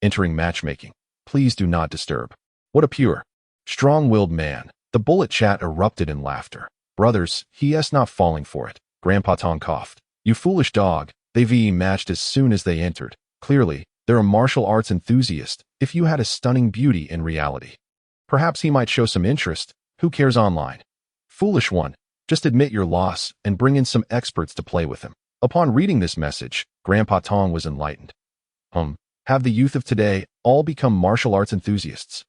entering matchmaking. Please do not disturb. What a pure, strong-willed man. The bullet chat erupted in laughter. Brothers, he's not falling for it. Grandpa Tong coughed. You foolish dog, they matched as soon as they entered. Clearly, they're a martial arts enthusiast. If you had a stunning beauty in reality, perhaps he might show some interest. Who cares online? Foolish one, just admit your loss and bring in some experts to play with him. Upon reading this message, Grandpa Tong was enlightened. Have the youth of today all become martial arts enthusiasts?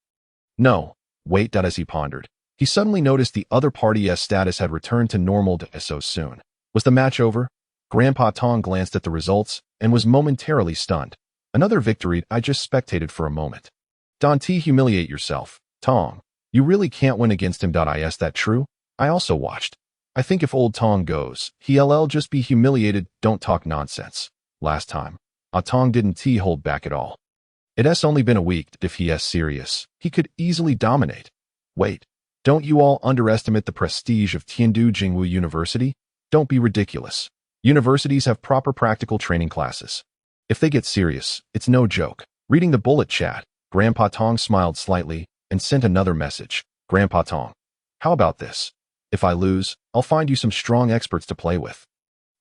No. Wait, as he pondered, he suddenly noticed the other party's status had returned to normal so soon. Was the match over? Grandpa Tong glanced at the results and was momentarily stunned. Another victory. I just spectated for a moment. Dante, humiliate yourself. Tong, you really can't win against him. Is that true? I also watched. I think if old Tong goes, he'll just be humiliated. Don't talk nonsense. Last time, Tong didn't hold back at all. It's only been a week. If he's serious, he could easily dominate. Wait, don't you all underestimate the prestige of Tiandu Jingwu University? Don't be ridiculous. Universities have proper practical training classes. If they get serious, it's no joke. Reading the bullet chat, Grandpa Tong smiled slightly and sent another message. Grandpa Tong, how about this? If I lose, I'll find you some strong experts to play with.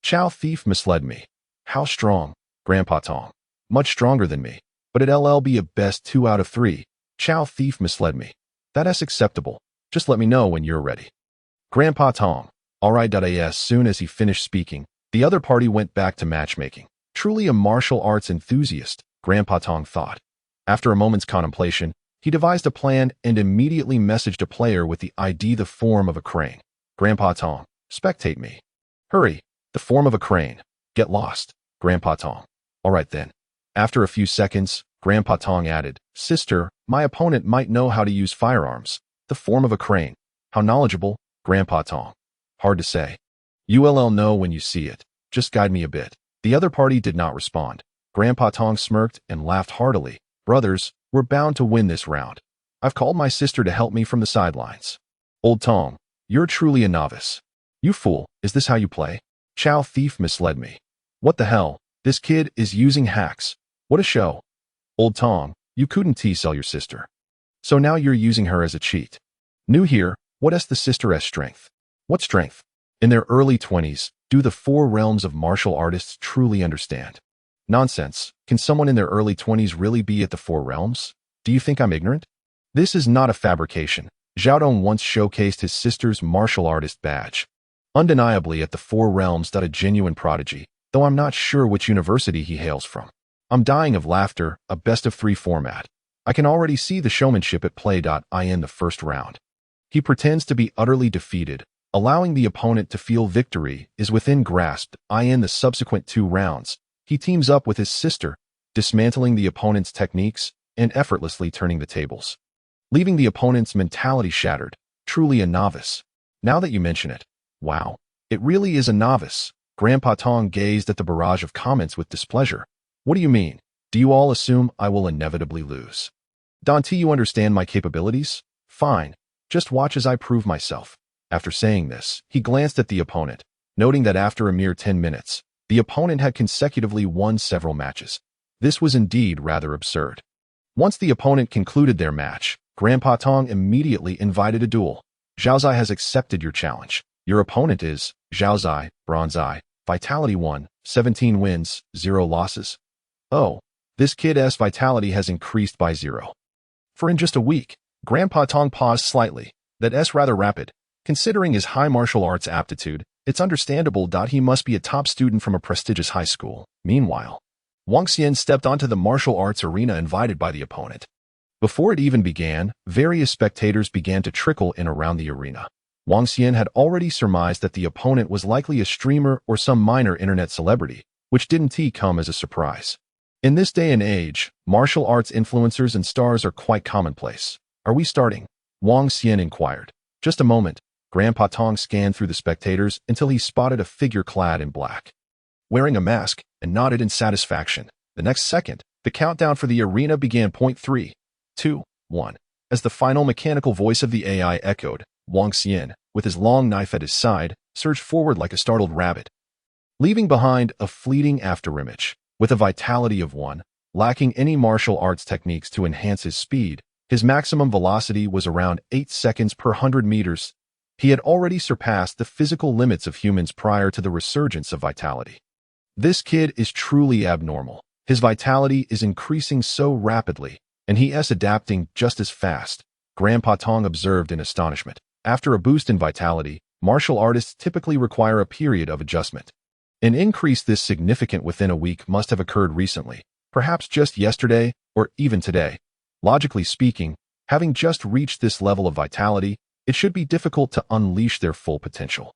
Chow thief misled me. How strong? Grandpa Tong. Much stronger than me. But it'll be a best 2 out of 3. Chow thief misled me. That's acceptable. Just let me know when you're ready. Grandpa Tong. Alright. As soon as he finished speaking, the other party went back to matchmaking. Truly a martial arts enthusiast, Grandpa Tong thought. After a moment's contemplation, he devised a plan and immediately messaged a player with the ID the form of a crane. Grandpa Tong, spectate me. Hurry, the form of a crane. Get lost. Grandpa Tong. Alright then. After a few seconds, Grandpa Tong added, Sister, my opponent might know how to use firearms. The form of a crane. How knowledgeable, Grandpa Tong. Hard to say. You'll know when you see it. Just guide me a bit. The other party did not respond. Grandpa Tong smirked and laughed heartily. Brothers, we're bound to win this round. I've called my sister to help me from the sidelines. Old Tong, you're truly a novice. You fool, is this how you play? Chow thief misled me. What the hell? This kid is using hacks. What a show. Old Tong, you couldn't sell your sister. So now you're using her as a cheat. New here, what's the sister's strength? What strength? In their early 20s, do the 4 realms of martial artists truly understand? Nonsense. Can someone in their early 20s really be at the 4 realms? Do you think I'm ignorant? This is not a fabrication. Zhao Dong once showcased his sister's martial artist badge. Undeniably at the 4 realms. A genuine prodigy, though I'm not sure which university he hails from. I'm dying of laughter, a best of 3 format. I can already see the showmanship at play. In the first round, he pretends to be utterly defeated, allowing the opponent to feel victory is within grasp. In the subsequent 2 rounds, he teams up with his sister, dismantling the opponent's techniques and effortlessly turning the tables, leaving the opponent's mentality shattered. Truly a novice. Now that you mention it, wow, it really is a novice. Grandpa Tong gazed at the barrage of comments with displeasure. What do you mean? Do you all assume I will inevitably lose? Dante, you understand my capabilities? Fine. Just watch as I prove myself. After saying this, he glanced at the opponent, noting that after a mere 10 minutes, the opponent had consecutively won several matches. This was indeed rather absurd. Once the opponent concluded their match, Grandpa Tong immediately invited a duel. Zhaozai has accepted your challenge. Your opponent is Zhaozai, Bronze Eye, Vitality 1, 17 wins, 0 losses. Oh, this kid's vitality has increased by 0. For in just a week, Grandpa Tong paused slightly. That's rather rapid. Considering his high martial arts aptitude, it's understandable he must be a top student from a prestigious high school. Meanwhile, Wang Xian stepped onto the martial arts arena invited by the opponent. Before it even began, various spectators began to trickle in around the arena. Wang Xian had already surmised that the opponent was likely a streamer or some minor internet celebrity, which didn't come as a surprise. In this day and age, martial arts influencers and stars are quite commonplace. Are we starting? Wang Xian inquired. Just a moment. Grandpa Tong scanned through the spectators until he spotted a figure clad in black, wearing a mask, and nodded in satisfaction. The next second, the countdown for the arena began. 3, 2, 1. As the final mechanical voice of the AI echoed, Wang Xian, with his long knife at his side, surged forward like a startled rabbit, leaving behind a fleeting afterimage. With a vitality of 1, lacking any martial arts techniques to enhance his speed, his maximum velocity was around 8 seconds per 100 meters. He had already surpassed the physical limits of humans prior to the resurgence of vitality. This kid is truly abnormal. His vitality is increasing so rapidly, and he is adapting just as fast, Grandpa Tong observed in astonishment. After a boost in vitality, martial artists typically require a period of adjustment. An increase this significant within a week must have occurred recently, perhaps just yesterday or even today. Logically speaking, having just reached this level of vitality, it should be difficult to unleash their full potential.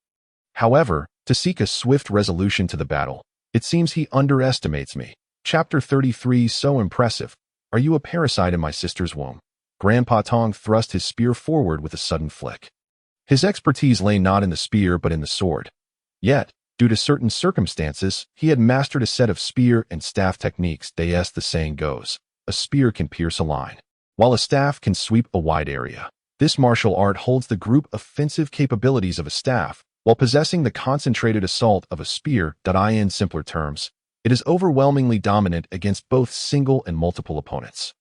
However, to seek a swift resolution to the battle, it seems he underestimates me. Chapter 33. So impressive. Are you a parasite in my sister's womb? Grandpa Tong thrust his spear forward with a sudden flick. His expertise lay not in the spear but in the sword. Yet, due to certain circumstances, he had mastered a set of spear and staff techniques. The saying goes, a spear can pierce a line, while a staff can sweep a wide area. This martial art holds the group offensive capabilities of a staff, while possessing the concentrated assault of a spear. In simpler terms, it is overwhelmingly dominant against both single and multiple opponents.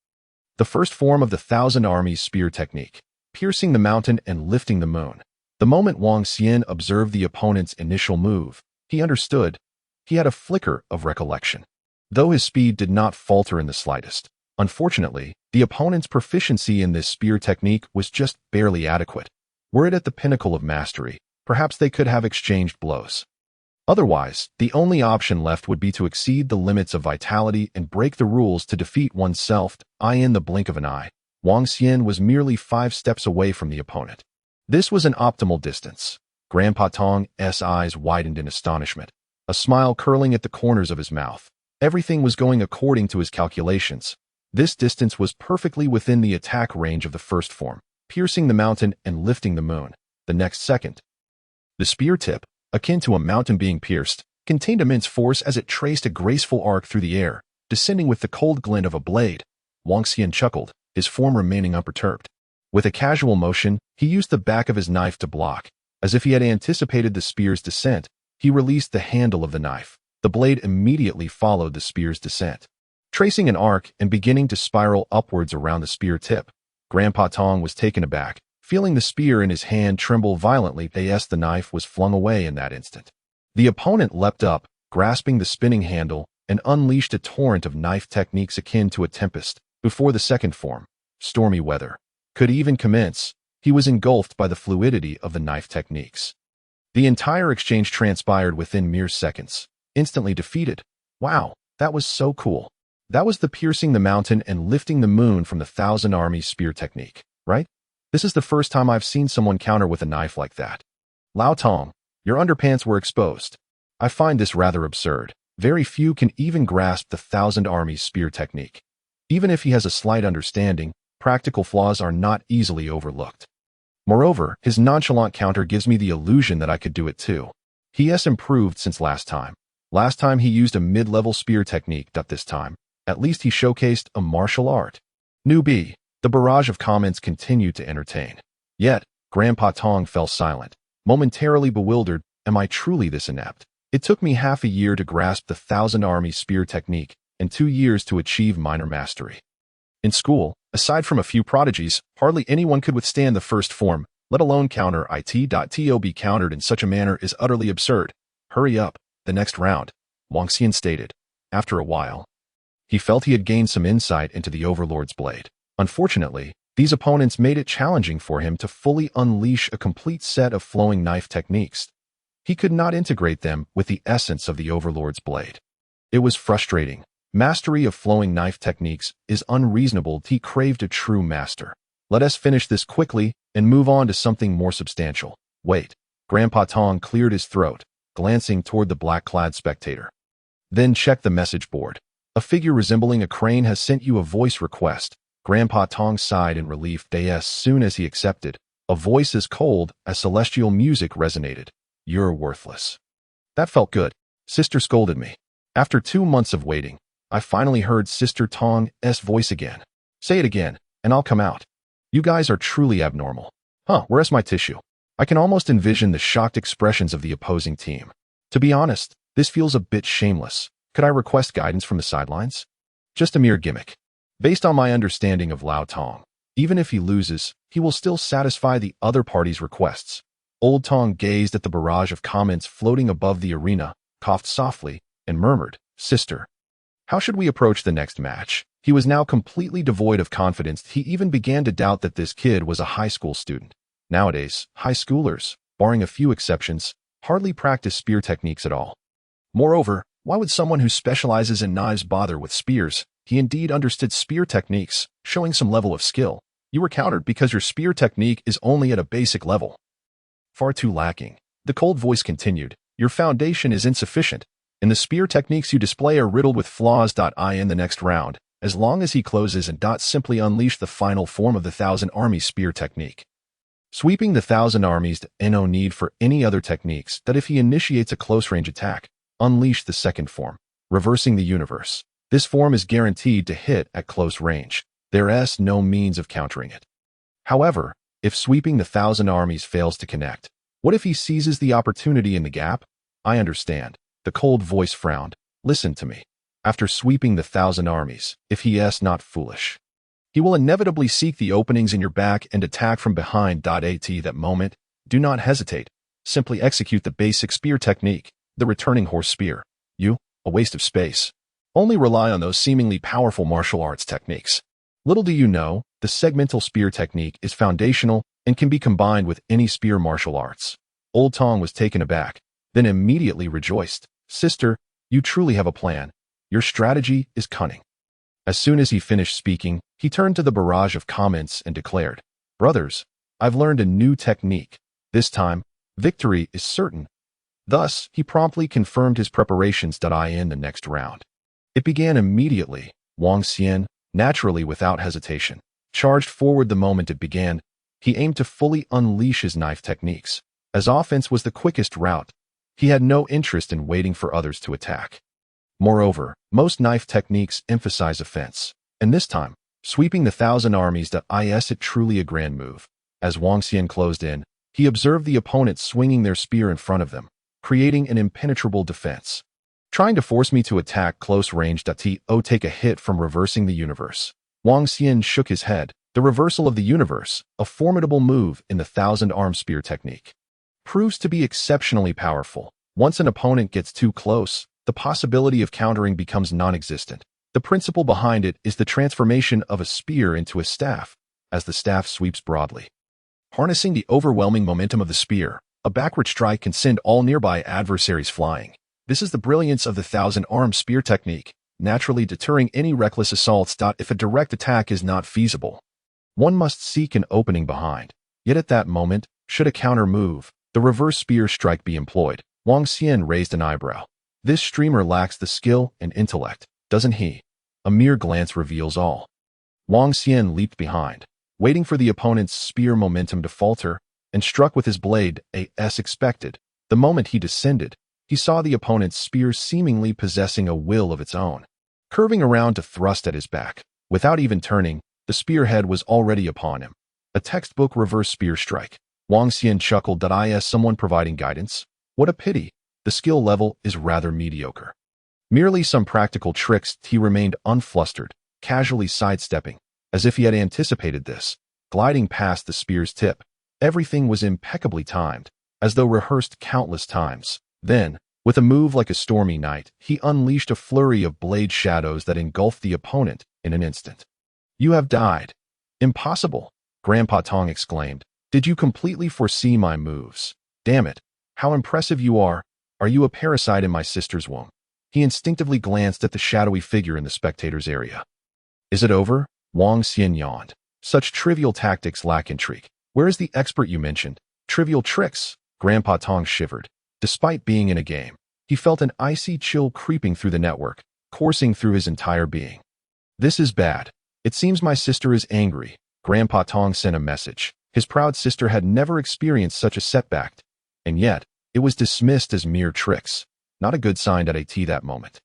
The first form of the Thousand Armies spear technique, piercing the mountain and lifting the moon. The moment Wang Xian observed the opponent's initial move, he understood. He had a flicker of recollection. Though his speed did not falter in the slightest, unfortunately, the opponent's proficiency in this spear technique was just barely adequate. Were it at the pinnacle of mastery, perhaps they could have exchanged blows. Otherwise, the only option left would be to exceed the limits of vitality and break the rules to defeat oneself. In the blink of an eye, Wang Xian was merely 5 steps away from the opponent. This was an optimal distance. Grandpa Tong's eyes widened in astonishment, a smile curling at the corners of his mouth. Everything was going according to his calculations. This distance was perfectly within the attack range of the first form, piercing the mountain and lifting the moon. The next second, the spear tip, akin to a mountain being pierced, contained immense force as it traced a graceful arc through the air, descending with the cold glint of a blade. Wang Xian chuckled, his form remaining unperturbed. With a casual motion, he used the back of his knife to block. As if he had anticipated the spear's descent, he released the handle of the knife. The blade immediately followed the spear's descent, tracing an arc and beginning to spiral upwards around the spear tip. Grandpa Tong was taken aback, feeling the spear in his hand tremble violently. The knife was flung away in that instant. The opponent leapt up, grasping the spinning handle, and unleashed a torrent of knife techniques akin to a tempest. Before the second form, stormy weather, could even commence, he was engulfed by the fluidity of the knife techniques. The entire exchange transpired within mere seconds. Instantly defeated. Wow, that was so cool. That was the piercing the mountain and lifting the moon from the Thousand Armies spear technique, right? This is the first time I've seen someone counter with a knife like that. Lao Tong, your underpants were exposed. I find this rather absurd. Very few can even grasp the Thousand Armies spear technique. Even if he has a slight understanding, practical flaws are not easily overlooked. Moreover, his nonchalant counter gives me the illusion that I could do it too. He has improved since last time. Last time he used a mid-level spear technique. This time, at least he showcased a martial art. Newbie. The barrage of comments continued to entertain. Yet, Grandpa Tong fell silent, momentarily bewildered. Am I truly this inept? It took me half a year to grasp the Thousand Armies spear technique, and 2 years to achieve minor mastery. In school, aside from a few prodigies, hardly anyone could withstand the first form, let alone counter it. To be countered in such a manner is utterly absurd. Hurry up, the next round, Wang Xian stated. After a while, he felt he had gained some insight into the Overlord's blade. Unfortunately, these opponents made it challenging for him to fully unleash a complete set of flowing knife techniques. He could not integrate them with the essence of the Overlord's blade. It was frustrating. Mastery of flowing knife techniques is unreasonable. He craved a true master. Let us finish this quickly and move on to something more substantial. Wait. Grandpa Tong cleared his throat, glancing toward the black-clad spectator. Then check the message board. A figure resembling a crane has sent you a voice request. Grandpa Tong sighed in relief as soon as he accepted. A voice as cold as celestial music resonated. You're worthless. That felt good. Sister scolded me. After 2 months of waiting, I finally heard Sister Tong's voice again. Say it again, and I'll come out. You guys are truly abnormal. Huh, where's my tissue? I can almost envision the shocked expressions of the opposing team. To be honest, this feels a bit shameless. Could I request guidance from the sidelines? Just a mere gimmick. Based on my understanding of Lao Tong, even if he loses, he will still satisfy the other party's requests. Old Tong gazed at the barrage of comments floating above the arena, coughed softly, and murmured, Sister, how should we approach the next match? He was now completely devoid of confidence. He even began to doubt that this kid was a high school student. Nowadays, high schoolers, barring a few exceptions, hardly practice spear techniques at all. Moreover, why would someone who specializes in knives bother with spears? He indeed understood spear techniques, showing some level of skill. You were countered because your spear technique is only at a basic level. Far too lacking. The cold voice continued. Your foundation is insufficient, and the spear techniques you display are riddled with flaws. In the next round, as long as he closes and simply unleash the final form of the Thousand Armies spear technique. Sweeping the Thousand Armies, no need for any other techniques. That if he initiates a close-range attack, unleash the second form, reversing the universe. This form is guaranteed to hit at close range. There's no means of countering it. However, if sweeping the Thousand Armies fails to connect, what if he seizes the opportunity in the gap? I understand. The cold voice frowned. Listen to me. After sweeping the Thousand Armies, if he is not foolish, he will inevitably seek the openings in your back and attack from behind. At that moment, do not hesitate. Simply execute the basic spear technique, the returning horse spear. A waste of space. Only rely on those seemingly powerful martial arts techniques. Little do you know, the segmental spear technique is foundational and can be combined with any spear martial arts. Old Tong was taken aback, then immediately rejoiced. Sister, you truly have a plan. Your strategy is cunning. As soon as he finished speaking, he turned to the barrage of comments and declared, Brothers, I've learned a new technique. This time, victory is certain. Thus, he promptly confirmed his preparations. In the next round. It began immediately. Wang Xian, naturally without hesitation, charged forward the moment it began. He aimed to fully unleash his knife techniques. As offense was the quickest route, he had no interest in waiting for others to attack. Moreover, most knife techniques emphasize offense, and this time, sweeping the Thousand Armies. It truly a grand move. As Wang Xian closed in, he observed the opponents swinging their spear in front of them, creating an impenetrable defense. Trying to force me to attack close range. Take a hit from reversing the universe. Wang Xian shook his head. The reversal of the universe, a formidable move in the thousand-arm spear technique, proves to be exceptionally powerful. Once an opponent gets too close, the possibility of countering becomes non-existent. The principle behind it is the transformation of a spear into a staff, as the staff sweeps broadly. Harnessing the overwhelming momentum of the spear, a backward strike can send all nearby adversaries flying. This is the brilliance of the thousand-arm spear technique, naturally deterring any reckless assaults. If a direct attack is not feasible, one must seek an opening behind. Yet at that moment, should a counter move, the reverse spear strike be employed. Wang Xian raised an eyebrow. This streamer lacks the skill and intellect, doesn't he? A mere glance reveals all. Wang Xian leaped behind, waiting for the opponent's spear momentum to falter, and struck with his blade, as expected. The moment he descended, he saw the opponent's spear seemingly possessing a will of its own, curving around to thrust at his back. Without even turning, the spearhead was already upon him. A textbook reverse spear strike. Wang Xian chuckled. Is someone providing guidance? What a pity. The skill level is rather mediocre. Merely some practical tricks. He remained unflustered, casually sidestepping, as if he had anticipated this, gliding past the spear's tip. Everything was impeccably timed, as though rehearsed countless times. Then, with a move like a stormy night, he unleashed a flurry of blade shadows that engulfed the opponent in an instant. "You have died." "Impossible," Grandpa Tong exclaimed. "Did you completely foresee my moves? Damn it, how impressive you are. Are you a parasite in my sister's womb?" He instinctively glanced at the shadowy figure in the spectators' area. "Is it over?" Wang Xian yawned. "Such trivial tactics lack intrigue. Where is the expert you mentioned?" "Trivial tricks," Grandpa Tong shivered. Despite being in a game, he felt an icy chill creeping through the network, coursing through his entire being. "This is bad. It seems my sister is angry." Grandpa Tong sent a message. His proud sister had never experienced such a setback, and yet it was dismissed as mere tricks. Not a good sign at that moment.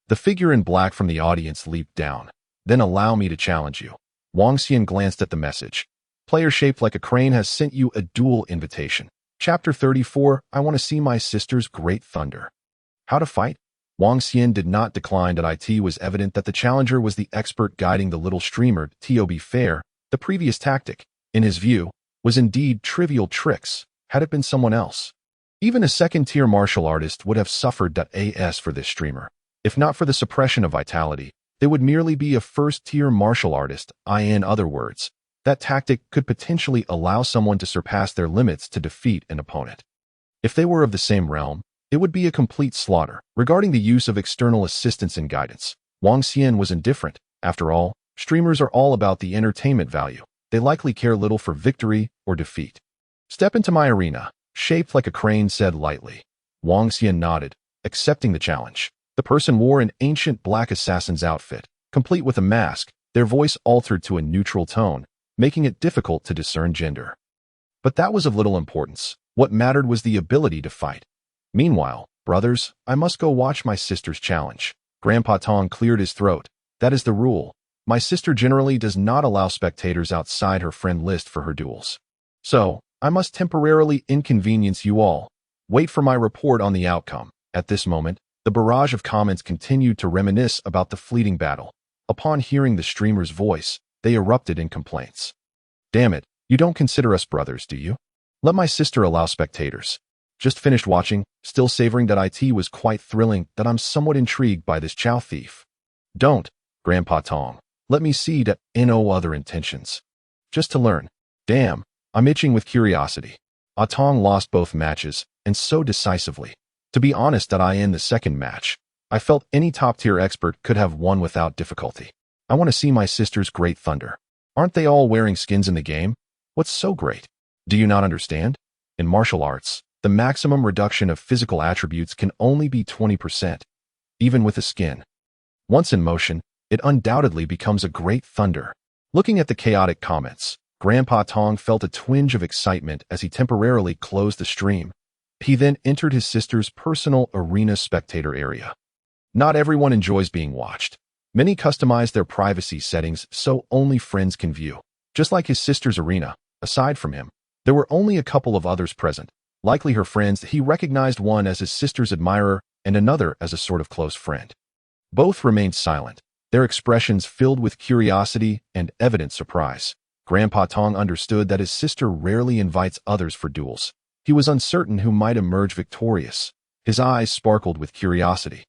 The figure in black from the audience leaped down. "Then allow me to challenge you." Wang Xian glanced at the message. "Player shaped like a crane has sent you a duel invitation. Chapter 34, I want to see my sister's great thunder." How to fight? Wang Xian did not decline. It was evident that the challenger was the expert guiding the little streamer. To be fair, the previous tactic, in his view, was indeed trivial tricks. Had it been someone else, even a second-tier martial artist would have suffered. As for this streamer, if not for the suppression of vitality, they would merely be a first-tier martial artist. In other words, that tactic could potentially allow someone to surpass their limits to defeat an opponent. If they were of the same realm, it would be a complete slaughter. Regarding the use of external assistance and guidance, Wang Xian was indifferent. After all, streamers are all about the entertainment value. They likely care little for victory or defeat. "Step into my arena," shaped like a crane said lightly. Wang Xian nodded, accepting the challenge. The person wore an ancient black assassin's outfit, complete with a mask. Their voice altered to a neutral tone, making it difficult to discern gender. But that was of little importance. What mattered was the ability to fight. "Meanwhile, brothers, I must go watch my sister's challenge." Grandpa Tong cleared his throat. "That is the rule. My sister generally does not allow spectators outside her friend list for her duels. So, I must temporarily inconvenience you all. Wait for my report on the outcome." At this moment, the barrage of comments continued to reminisce about the fleeting battle. Upon hearing the streamer's voice, they erupted in complaints. "Damn it, you don't consider us brothers, do you? Let my sister allow spectators." "Just finished watching, still savoring that it was quite thrilling. That I'm somewhat intrigued by this chow thief." "Don't, Grandpa Tong. Let me see that no other intentions. Just to learn." "Damn, I'm itching with curiosity." Tong lost both matches, and so decisively. To be honest, in the second match, I felt any top-tier expert could have won without difficulty. I want to see my sister's great thunder. Aren't they all wearing skins in the game? What's so great? Do you not understand? In martial arts, the maximum reduction of physical attributes can only be 20%, even with a skin. Once in motion, it undoubtedly becomes a great thunder. Looking at the chaotic comments, Grandpa Tong felt a twinge of excitement as he temporarily closed the stream. He then entered his sister's personal arena spectator area. Not everyone enjoys being watched. Many customize their privacy settings so only friends can view. Just like his sister's arena, aside from him, there were only a couple of others present, likely her friends. He recognized one as his sister's admirer and another as a sort of close friend. Both remained silent, their expressions filled with curiosity and evident surprise. Grandpa Tong understood that his sister rarely invites others for duels. He was uncertain who might emerge victorious. His eyes sparkled with curiosity,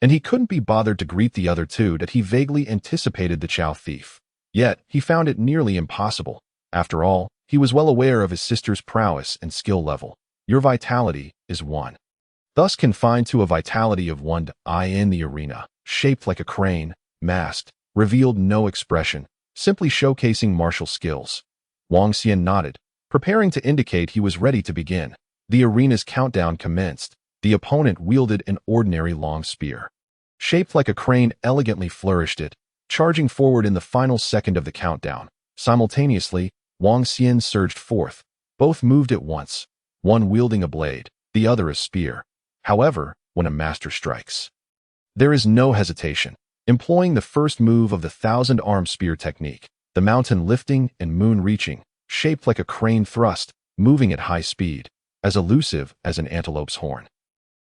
and he couldn't be bothered to greet the other two. That he vaguely anticipated the chow thief. Yet, he found it nearly impossible. After all, he was well aware of his sister's prowess and skill level. Your vitality is 1. Thus confined to a vitality of 1. In the arena, shaped like a crane, masked, revealed no expression, simply showcasing martial skills. Wang Xian nodded, preparing to indicate he was ready to begin. The arena's countdown commenced. The opponent wielded an ordinary long spear. Shaped like a crane elegantly flourished it, charging forward in the final second of the countdown. Simultaneously, Wang Xian surged forth. Both moved at once, one wielding a blade, the other a spear. However, when a master strikes, there is no hesitation. Employing the first move of the thousand-arm spear technique, the mountain lifting and moon reaching, shaped like a crane thrust, moving at high speed, as elusive as an antelope's horn,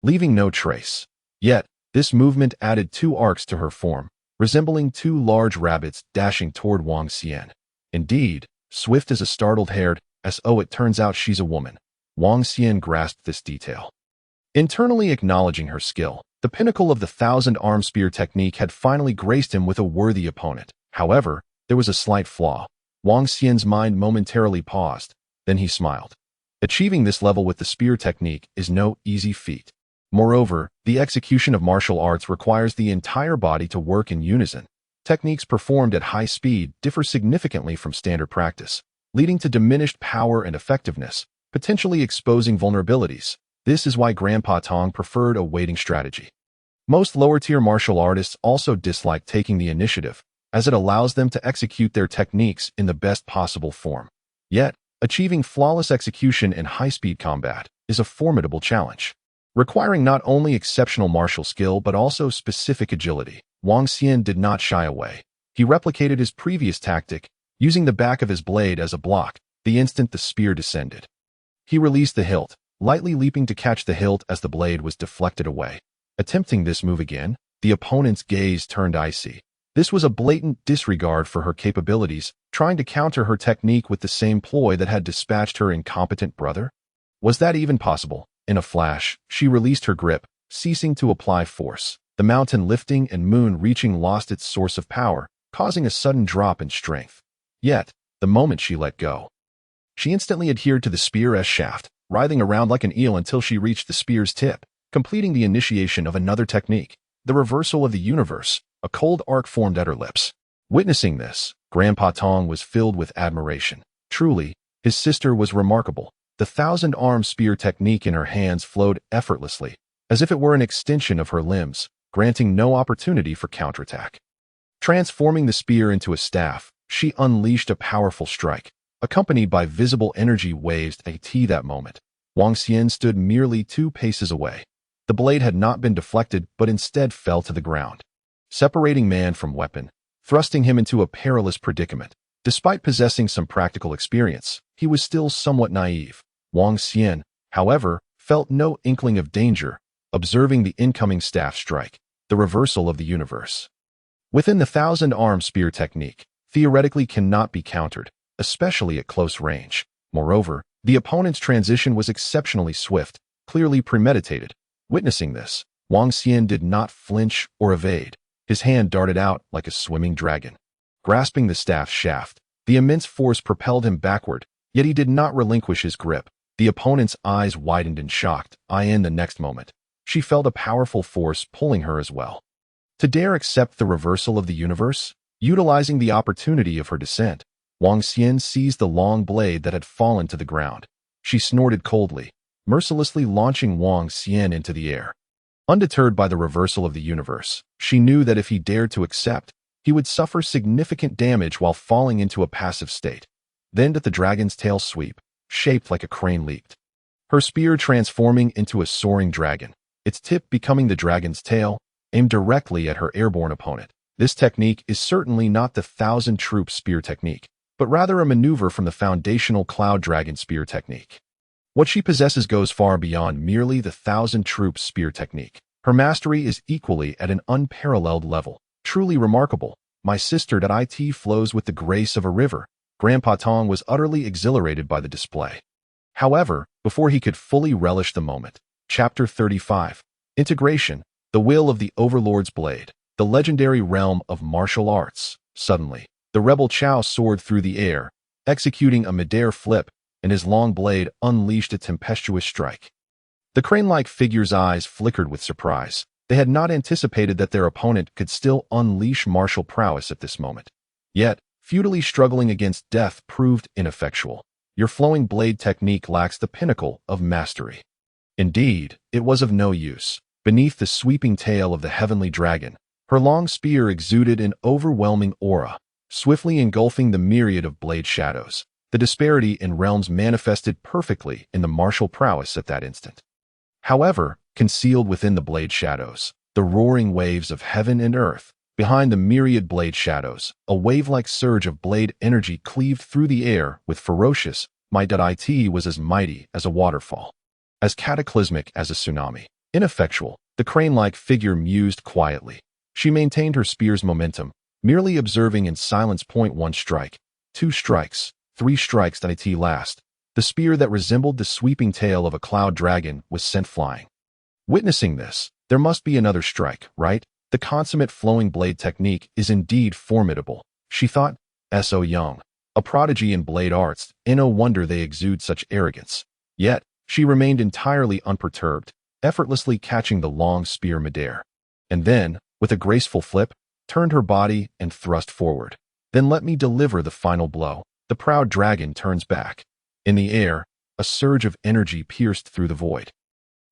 leaving no trace. Yet, this movement added 2 arcs to her form, resembling two large rabbits dashing toward Wang Xian. Indeed, swift as a startled hare, as oh it turns out she's a woman. Wang Xian grasped this detail. Internally acknowledging her skill, the pinnacle of the thousand-arm spear technique had finally graced him with a worthy opponent. However, there was a slight flaw. Wang Xian's mind momentarily paused, then he smiled. Achieving this level with the spear technique is no easy feat. Moreover, the execution of martial arts requires the entire body to work in unison. Techniques performed at high speed differ significantly from standard practice, leading to diminished power and effectiveness, potentially exposing vulnerabilities. This is why Grandpa Tong preferred a waiting strategy. Most lower-tier martial artists also dislike taking the initiative, as it allows them to execute their techniques in the best possible form. Yet, achieving flawless execution in high-speed combat is a formidable challenge, requiring not only exceptional martial skill but also specific agility. Wang Xian did not shy away. He replicated his previous tactic, using the back of his blade as a block the instant the spear descended. He released the hilt, lightly leaping to catch the hilt as the blade was deflected away. Attempting this move again, the opponent's gaze turned icy. This was a blatant disregard for her capabilities, trying to counter her technique with the same ploy that had dispatched her incompetent brother. Was that even possible? In a flash, she released her grip, ceasing to apply force. The mountain lifting and moon reaching lost its source of power, causing a sudden drop in strength. Yet, the moment she let go, she instantly adhered to the spear's shaft, writhing around like an eel until she reached the spear's tip, completing the initiation of another technique, the reversal of the universe. A cold arc formed at her lips. Witnessing this, Grandpa Tong was filled with admiration. Truly, his sister was remarkable. The thousand-arm spear technique in her hands flowed effortlessly, as if it were an extension of her limbs, granting no opportunity for counterattack. Transforming the spear into a staff, she unleashed a powerful strike, accompanied by visible energy waves at that moment. Wang Xian stood merely 2 paces away. The blade had not been deflected but instead fell to the ground, separating man from weapon, thrusting him into a perilous predicament. Despite possessing some practical experience, he was still somewhat naive. Wang Xian, however, felt no inkling of danger, observing the incoming staff strike, the reversal of the universe. Within the thousand-arm spear technique, theoretically cannot be countered, especially at close range. Moreover, the opponent's transition was exceptionally swift, clearly premeditated. Witnessing this, Wang Xian did not flinch or evade. His hand darted out like a swimming dragon. Grasping the staff shaft, the immense force propelled him backward, yet he did not relinquish his grip. The opponent's eyes widened in shocked eye. In the next moment, she felt a powerful force pulling her as well. To dare accept the reversal of the universe, utilizing the opportunity of her descent, Wang Xian seized the long blade that had fallen to the ground. She snorted coldly, mercilessly launching Wang Xian into the air. Undeterred by the reversal of the universe, she knew that if he dared to accept, he would suffer significant damage while falling into a passive state. Then did the dragon's tail sweep, shaped like a crane leaped, her spear transforming into a soaring dragon, its tip becoming the dragon's tail, aimed directly at her airborne opponent. This technique is certainly not the thousand-troop spear technique, but rather a maneuver from the foundational cloud dragon spear technique. What she possesses goes far beyond merely the thousand-troop spear technique. Her mastery is equally at an unparalleled level. Truly remarkable. My sister.it flows with the grace of a river. Grandpa Tong was utterly exhilarated by the display. However, before he could fully relish the moment, Chapter 35. Integration, the will of the Overlord's blade, the legendary realm of martial arts. Suddenly, the rebel Chao soared through the air, executing a mid-air flip, and his long blade unleashed a tempestuous strike. The crane-like figure's eyes flickered with surprise. They had not anticipated that their opponent could still unleash martial prowess at this moment. Yet, futilely struggling against death proved ineffectual. Your flowing blade technique lacks the pinnacle of mastery. Indeed, it was of no use. Beneath the sweeping tail of the heavenly dragon, her long spear exuded an overwhelming aura, swiftly engulfing the myriad of blade shadows. The disparity in realms manifested perfectly in the martial prowess at that instant. However, concealed within the blade shadows, the roaring waves of heaven and earth, behind the myriad blade shadows, a wave-like surge of blade energy cleaved through the air with ferocious might. It was as mighty as a waterfall, as cataclysmic as a tsunami. Ineffectual, the crane-like figure mused quietly. She maintained her spear's momentum, merely observing in silence. Point 1 strike, 2 strikes, 3 strikes that at last. The spear that resembled the sweeping tail of a cloud dragon was sent flying. Witnessing this, there must be another strike, right? The consummate flowing blade technique is indeed formidable, she thought. So young, a prodigy in blade arts, and no wonder they exude such arrogance. Yet, she remained entirely unperturbed, effortlessly catching the long spear midair. And then, with a graceful flip, turned her body and thrust forward. Then let me deliver the final blow. The proud dragon turns back. In the air, a surge of energy pierced through the void.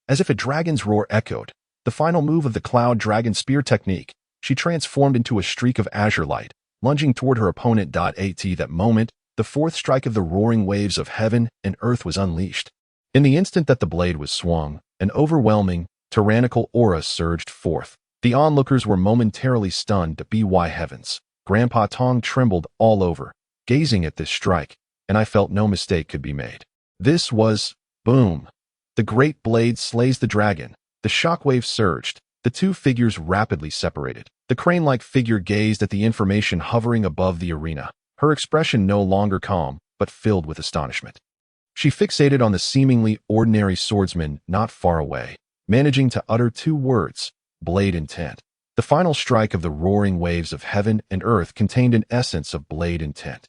As if a dragon's roar echoed, the final move of the cloud dragon spear technique, she transformed into a streak of azure light, lunging toward her opponent. At that moment, the fourth strike of the roaring waves of heaven and earth was unleashed. In the instant that the blade was swung, an overwhelming, tyrannical aura surged forth. The onlookers were momentarily stunned. By heavens, Grandpa Tong trembled all over, gazing at this strike, and I felt no mistake could be made. This was, boom. The great blade slays the dragon. The shockwave surged. The two figures rapidly separated. The crane-like figure gazed at the information hovering above the arena, her expression no longer calm, but filled with astonishment. She fixated on the seemingly ordinary swordsman not far away, managing to utter 2 words, blade intent. The final strike of the roaring waves of heaven and earth contained an essence of blade intent.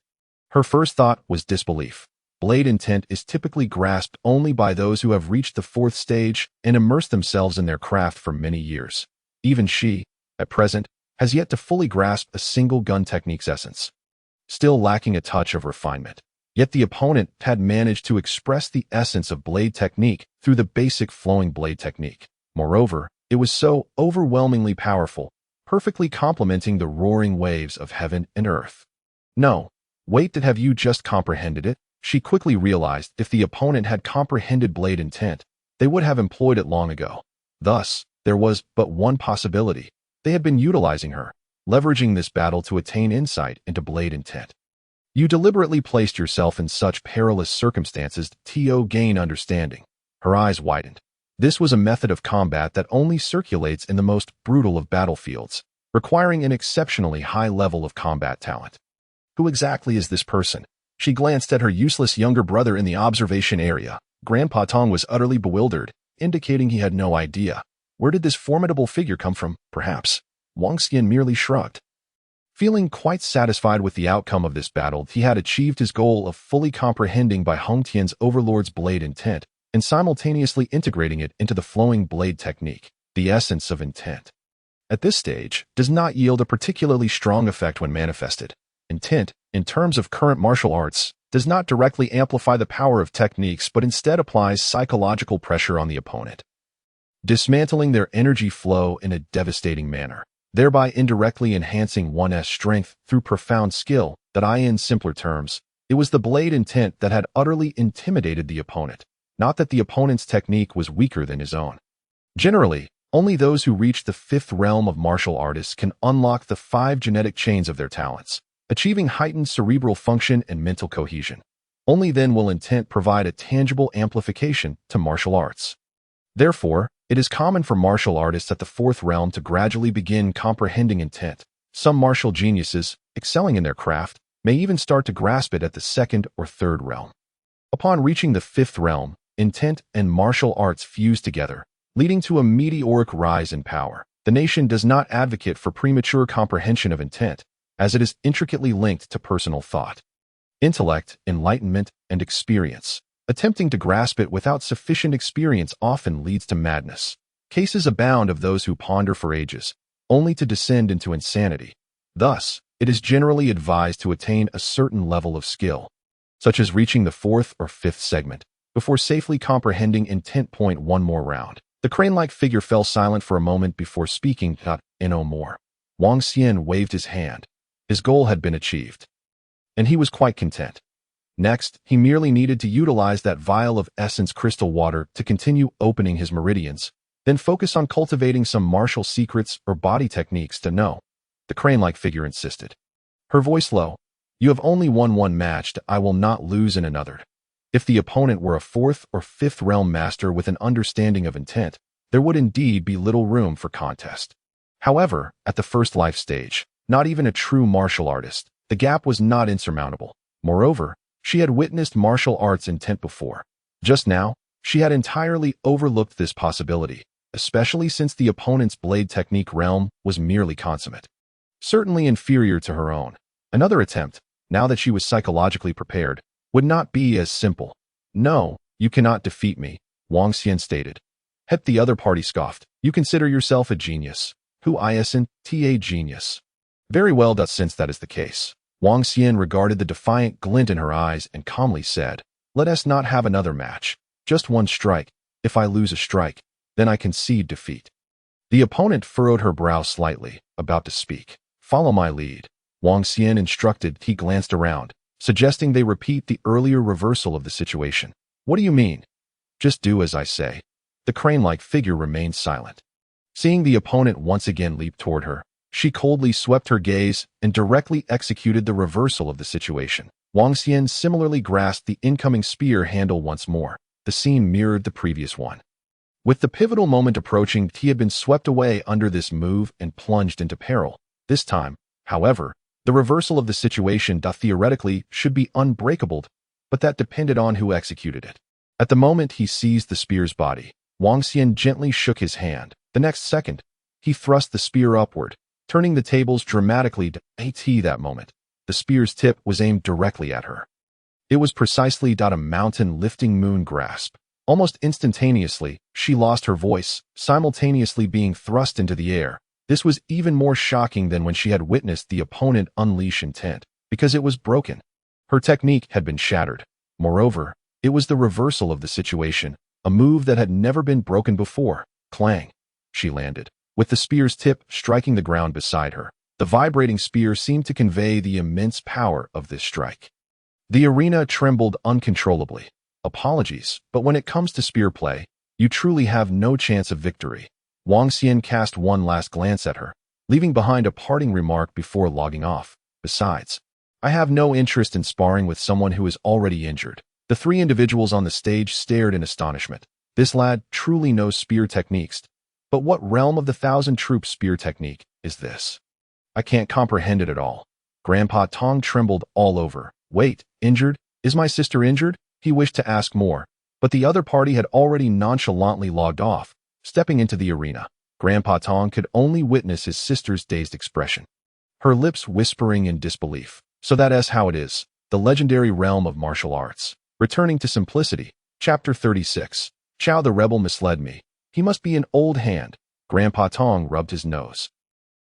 Her first thought was disbelief. Blade intent is typically grasped only by those who have reached the 4th stage and immersed themselves in their craft for many years. Even she, at present, has yet to fully grasp a single gun technique's essence, still lacking a touch of refinement. Yet the opponent had managed to express the essence of blade technique through the basic flowing blade technique. Moreover, it was so overwhelmingly powerful, perfectly complementing the roaring waves of heaven and earth. No, wait, have you just comprehended it? She quickly realized if the opponent had comprehended blade intent, they would have employed it long ago. Thus, there was but one possibility. They had been utilizing her, leveraging this battle to attain insight into blade intent. You deliberately placed yourself in such perilous circumstances to gain understanding. Her eyes widened. This was a method of combat that only circulates in the most brutal of battlefields, requiring an exceptionally high level of combat talent. Who exactly is this person? She glanced at her useless younger brother in the observation area. Grandpa Tong was utterly bewildered, indicating he had no idea. Where did this formidable figure come from, perhaps? Wang Xian merely shrugged. Feeling quite satisfied with the outcome of this battle, he had achieved his goal of fully comprehending by Hong Tian's overlord's blade intent and simultaneously integrating it into the flowing blade technique. The essence of intent, at this stage, does not yield a particularly strong effect when manifested. Intent, in terms of current martial arts, does not directly amplify the power of techniques but instead applies psychological pressure on the opponent, dismantling their energy flow in a devastating manner, thereby indirectly enhancing one's strength through profound skill. In simpler terms, it was the blade intent that had utterly intimidated the opponent, not that the opponent's technique was weaker than his own. Generally, only those who reach the 5th realm of martial artists can unlock the 5 genetic chains of their talents, achieving heightened cerebral function and mental cohesion. Only then will intent provide a tangible amplification to martial arts. Therefore, it is common for martial artists at the 4th realm to gradually begin comprehending intent. Some martial geniuses, excelling in their craft, may even start to grasp it at the 2nd or 3rd realm. Upon reaching the 5th realm, intent and martial arts fuse together, leading to a meteoric rise in power. The nation does not advocate for premature comprehension of intent, as it is intricately linked to personal thought, intellect, enlightenment, and experience. Attempting to grasp it without sufficient experience often leads to madness. Cases abound of those who ponder for ages, only to descend into insanity. Thus, it is generally advised to attain a certain level of skill, such as reaching the 4th or 5th segment, before safely comprehending intent. One more round. The crane-like figure fell silent for a moment before speaking. No more. Wang Xian waved his hand. His goal had been achieved, and he was quite content. Next, he merely needed to utilize that vial of essence crystal water to continue opening his meridians, then focus on cultivating some martial secrets or body techniques to know. The crane-like figure insisted, her voice low. You have only won one match. I will not lose in another. If the opponent were a 4th or 5th realm master with an understanding of intent, there would indeed be little room for contest. However, at the first life stage, not even a true martial artist, the gap was not insurmountable. Moreover, she had witnessed martial arts intent before. Just now, she had entirely overlooked this possibility, especially since the opponent's blade technique realm was merely consummate, certainly inferior to her own. Another attempt, now that she was psychologically prepared, would not be as simple. "No, you cannot defeat me," Wang Xian stated. "Het," the other party scoffed. "You consider yourself a genius. Who isn't a genius?" "Very well, since that is the case." Wang Xian regarded the defiant glint in her eyes and calmly said, "Let us not have another match. Just one strike. If I lose a strike, then I concede defeat." The opponent furrowed her brow slightly, about to speak. "Follow my lead," Wang Xian instructed. He glanced around, suggesting they repeat the earlier reversal of the situation. "What do you mean?" "Just do as I say." The crane-like figure remained silent. Seeing the opponent once again leap toward her, she coldly swept her gaze and directly executed the reversal of the situation. Wang Xian similarly grasped the incoming spear handle once more. The scene mirrored the previous one. With the pivotal moment approaching, he had been swept away under this move and plunged into peril. This time, however, the reversal of the situation theoretically should be unbreakable, but that depended on who executed it. At the moment he seized the spear's body, Wang Xian gently shook his hand. The next second, he thrust the spear upward, turning the tables dramatically to that moment. The spear's tip was aimed directly at her. It was precisely a mountain-lifting moon grasp. Almost instantaneously, she lost her voice, simultaneously being thrust into the air. This was even more shocking than when she had witnessed the opponent unleash intent, because it was broken. Her technique had been shattered. Moreover, it was the reversal of the situation, a move that had never been broken before. Clang! She landed, with the spear's tip striking the ground beside her. The vibrating spear seemed to convey the immense power of this strike. The arena trembled uncontrollably. "Apologies, but when it comes to spear play, you truly have no chance of victory." Wang Xian cast one last glance at her, leaving behind a parting remark before logging off. "Besides, I have no interest in sparring with someone who is already injured." The three individuals on the stage stared in astonishment. This lad truly knows spear techniques. But what realm of the 1,000-troop spear technique is this? I can't comprehend it at all. Grandpa Tong trembled all over. "Wait, injured? Is my sister injured?" He wished to ask more, but the other party had already nonchalantly logged off. Stepping into the arena, Grandpa Tong could only witness his sister's dazed expression, her lips whispering in disbelief. So that is how it is, the legendary realm of martial arts. Returning to simplicity. Chapter 36. Chow the rebel misled me. He must be an old hand. Grandpa Tong rubbed his nose,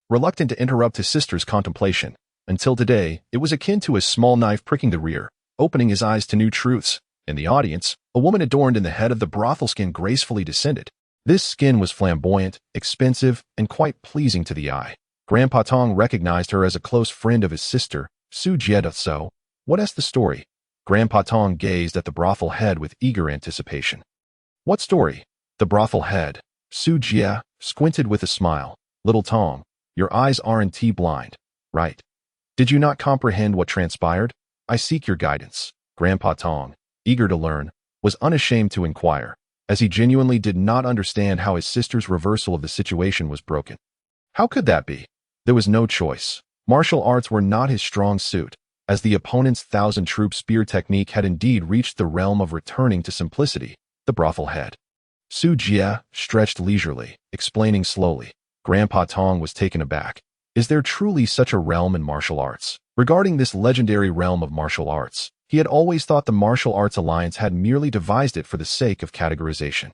reluctant to interrupt his sister's contemplation. Until today, it was akin to a small knife pricking the rear, opening his eyes to new truths. In the audience, a woman adorned in the head of the brothel skin gracefully descended. This skin was flamboyant, expensive, and quite pleasing to the eye. Grandpa Tong recognized her as a close friend of his sister, Su Jie. "So, what is the story?" Grandpa Tong gazed at the brothel head with eager anticipation. "What story?" The brothel head, Su Jie, squinted with a smile. "Little Tong, your eyes aren't blind, right? Did you not comprehend what transpired? I seek your guidance." Grandpa Tong, eager to learn, was unashamed to inquire, as he genuinely did not understand how his sister's reversal of the situation was broken. How could that be? There was no choice. Martial arts were not his strong suit, as the opponent's 1,000-troop spear technique had indeed reached the realm of returning to simplicity. The brothel head, Su Jie, stretched leisurely, explaining slowly. Grandpa Tong was taken aback. Is there truly such a realm in martial arts? Regarding this legendary realm of martial arts, he had always thought the Martial Arts Alliance had merely devised it for the sake of categorization.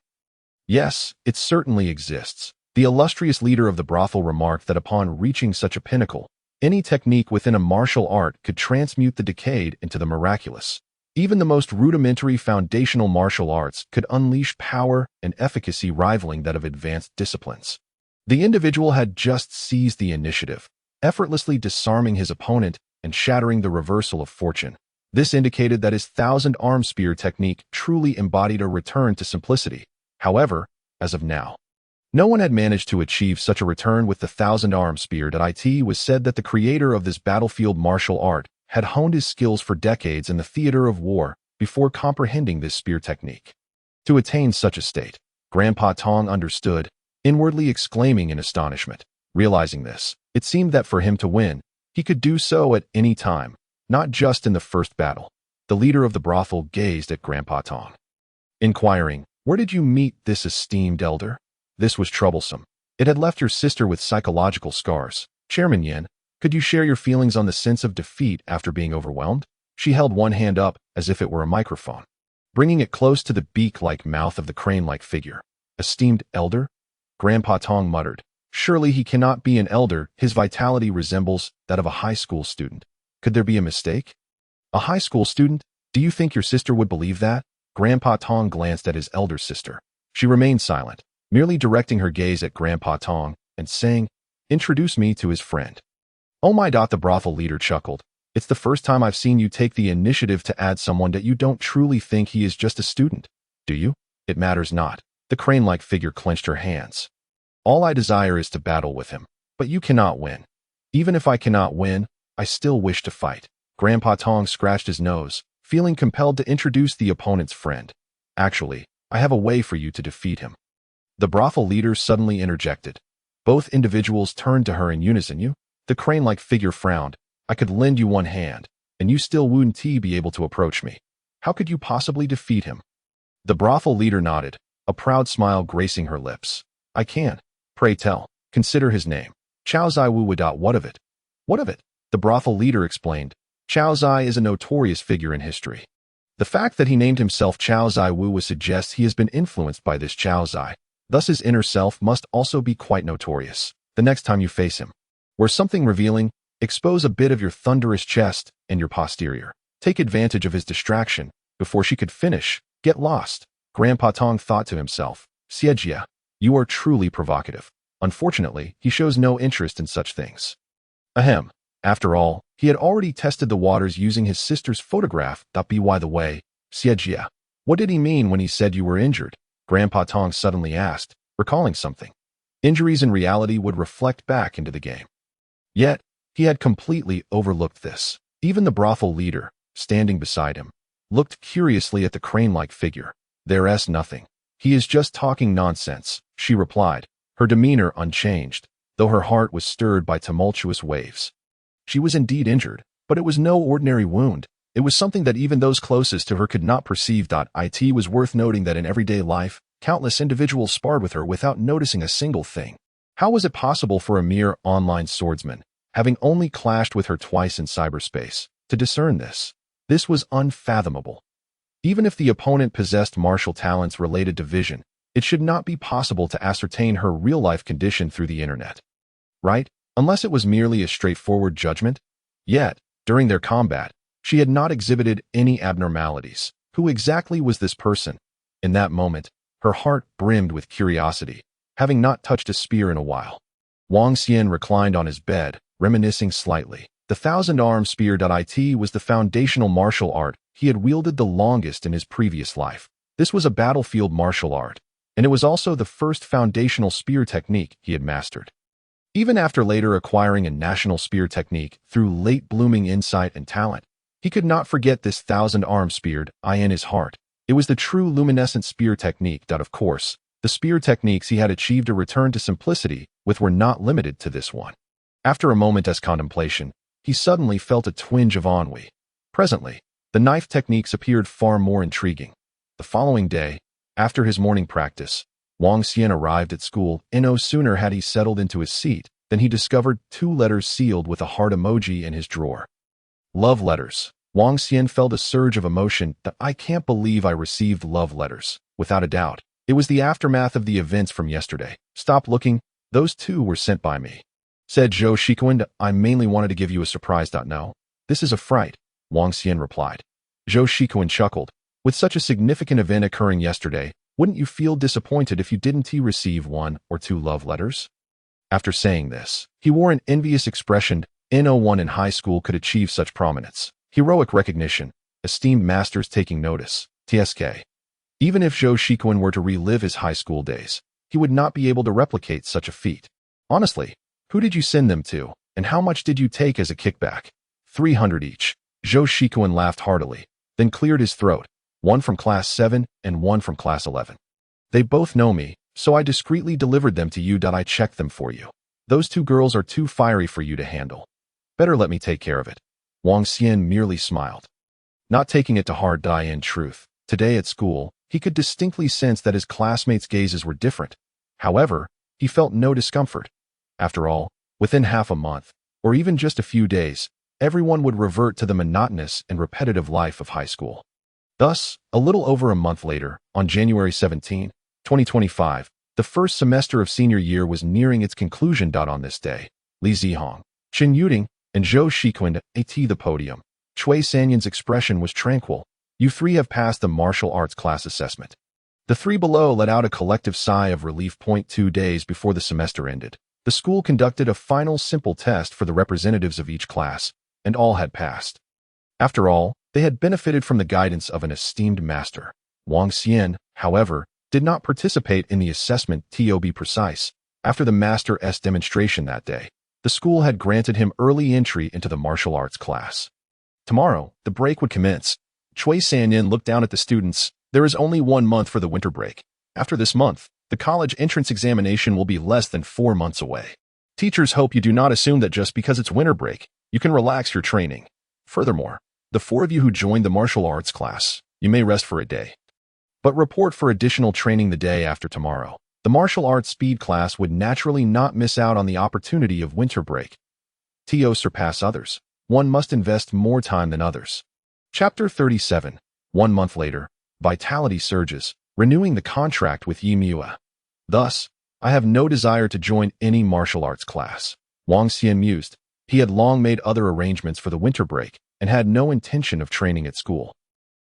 Yes, it certainly exists. The illustrious leader of the brothel remarked that upon reaching such a pinnacle, any technique within a martial art could transmute the decayed into the miraculous. Even the most rudimentary foundational martial arts could unleash power and efficacy rivaling that of advanced disciplines. The individual had just seized the initiative, effortlessly disarming his opponent and shattering the reversal of fortune. This indicated that his 1,000-arm spear technique truly embodied a return to simplicity. However, as of now, no one had managed to achieve such a return with the 1,000-arm spear. It was said that the creator of this battlefield martial art had honed his skills for decades in the theater of war before comprehending this spear technique. To attain such a state, Grandpa Tong understood, inwardly exclaiming in astonishment. Realizing this, it seemed that for him to win, he could do so at any time, not just in the first battle. The leader of the brothel gazed at Grandpa Tong, inquiring, "Where did you meet this esteemed elder?" This was troublesome. It had left your sister with psychological scars. Chairman Yin, could you share your feelings on the sense of defeat after being overwhelmed? She held one hand up as if it were a microphone, bringing it close to the beak-like mouth of the crane-like figure. Esteemed elder? Grandpa Tong muttered. Surely he cannot be an elder. His vitality resembles that of a high school student. Could there be a mistake? A high school student? Do you think your sister would believe that? Grandpa Tong glanced at his elder sister. She remained silent, merely directing her gaze at Grandpa Tong and saying, "Introduce me to his friend." "Oh my," the brothel leader chuckled. "It's the first time I've seen you take the initiative to add someone that you don't truly think he is just a student. Do you? It matters not." The crane-like figure clenched her hands. "All I desire is to battle with him, but you cannot win. Even if I cannot win, I still wish to fight." Grandpa Tong scratched his nose, feeling compelled to introduce the opponent's friend. "Actually, I have a way for you to defeat him." The brothel leader suddenly interjected. Both individuals turned to her in unison. "You?" The crane-like figure frowned. "I could lend you one hand, and you still wouldn't be able to approach me. How could you possibly defeat him?" The brothel leader nodded, a proud smile gracing her lips. "I can. Pray tell. Consider his name. Chao Zai Wu. What of it?" "What of it?" The brothel leader explained. "Chao Zai is a notorious figure in history. The fact that he named himself Chao Zai Wu would suggest he has been influenced by this Chao Zai. Thus his inner self must also be quite notorious. The next time you face him, were something revealing, expose a bit of your thunderous chest and your posterior. Take advantage of his distraction before she could finish. Get lost." Grandpa Tong thought to himself, "Xiejia, you are truly provocative. Unfortunately, he shows no interest in such things." Ahem. After all, he had already tested the waters using his sister's photograph. By the way, Xiejia, what did he mean when he said you were injured? Grandpa Tong suddenly asked, recalling something. Injuries in reality would reflect back into the game. Yet, he had completely overlooked this. Even the brothel leader, standing beside him, looked curiously at the crane-like figure. "There's nothing. He is just talking nonsense," she replied, her demeanor unchanged, though her heart was stirred by tumultuous waves. She was indeed injured, but it was no ordinary wound. It was something that even those closest to her could not perceive. It was worth noting that in everyday life, countless individuals sparred with her without noticing a single thing. How was it possible for a mere online swordsman, having only clashed with her twice in cyberspace, to discern this? This was unfathomable. Even if the opponent possessed martial talents related to vision, it should not be possible to ascertain her real-life condition through the internet. Right? Unless it was merely a straightforward judgment? Yet, during their combat, she had not exhibited any abnormalities. Who exactly was this person? In that moment, her heart brimmed with curiosity, having not touched a spear in a while. Wang Xian reclined on his bed, reminiscing slightly. The thousand-arm spear. It was the foundational martial art he had wielded the longest in his previous life. This was a battlefield martial art, and it was also the first foundational spear technique he had mastered. Even after later acquiring a national spear technique through late-blooming insight and talent, he could not forget this thousand-arm spear in his heart. It was the true luminescent spear technique. Of course, the spear techniques he had achieved a return to simplicity with were not limited to this one. After a moment's contemplation, he suddenly felt a twinge of ennui. Presently, the knife techniques appeared far more intriguing. The following day, after his morning practice, Wang Xian arrived at school, and no sooner had he settled into his seat than he discovered 2 letters sealed with a heart emoji in his drawer. Love letters. Wang Xian felt a surge of emotion. "I can't believe I received love letters." Without a doubt, it was the aftermath of the events from yesterday. "Stop looking. Those 2 were sent by me," said Zhou Shikuan. "I mainly wanted to give you a surprise. No, this is a fright," Wang Xian replied. Zhou Shikuan chuckled. "With such a significant event occurring yesterday, wouldn't you feel disappointed if you didn't receive 1 or 2 love letters?" After saying this, he wore an envious expression. No one in high school could achieve such prominence. Heroic recognition, esteemed masters taking notice, TSK. Even if Zhou Shikuan were to relive his high school days, he would not be able to replicate such a feat. "Honestly, who did you send them to, and how much did you take as a kickback?" 300 each. Zhou Shikuan laughed heartily, then cleared his throat. "1 from class 7 and 1 from class 11. They both know me, so I discreetly delivered them to you. I checked them for you. Those two girls are too fiery for you to handle. Better let me take care of it. Wang Xian merely smiled. Not taking it to heart. In truth, today at school, he could distinctly sense that his classmates' gazes were different. However, he felt no discomfort. After all, within half a month, or even just a few days, everyone would revert to the monotonous and repetitive life of high school. Thus, a little over a month later, on January 17, 2025, the first semester of senior year was nearing its conclusion. On this day, Li Zihong, Chen Yuding, and Zhou Shiquan at the podium. Cui Sanyan's expression was tranquil. You three have passed the martial arts class assessment. The three below let out a collective sigh of relief. 2 days before the semester ended, the school conducted a final simple test for the representatives of each class, and all had passed. After all, they had benefited from the guidance of an esteemed master. Wang Xian, however, did not participate in the assessment. To be precise, after the master's demonstration that day, the school had granted him early entry into the martial arts class. Tomorrow, the break would commence. Cui Sanyan looked down at the students. There is only 1 month for the winter break. After this month, the college entrance examination will be less than 4 months away. Teachers hope you do not assume that just because it's winter break, you can relax your training. Furthermore, the 4 of you who joined the martial arts class, you may rest for a day. But report for additional training the day after tomorrow. The martial arts speed class would naturally not miss out on the opportunity of winter break. To surpass others, one must invest more time than others. Chapter 37. 1 month later, vitality surges, renewing the contract with Yi Mua. Thus, I have no desire to join any martial arts class. Wang Xian mused. He had long made other arrangements for the winter break and had no intention of training at school.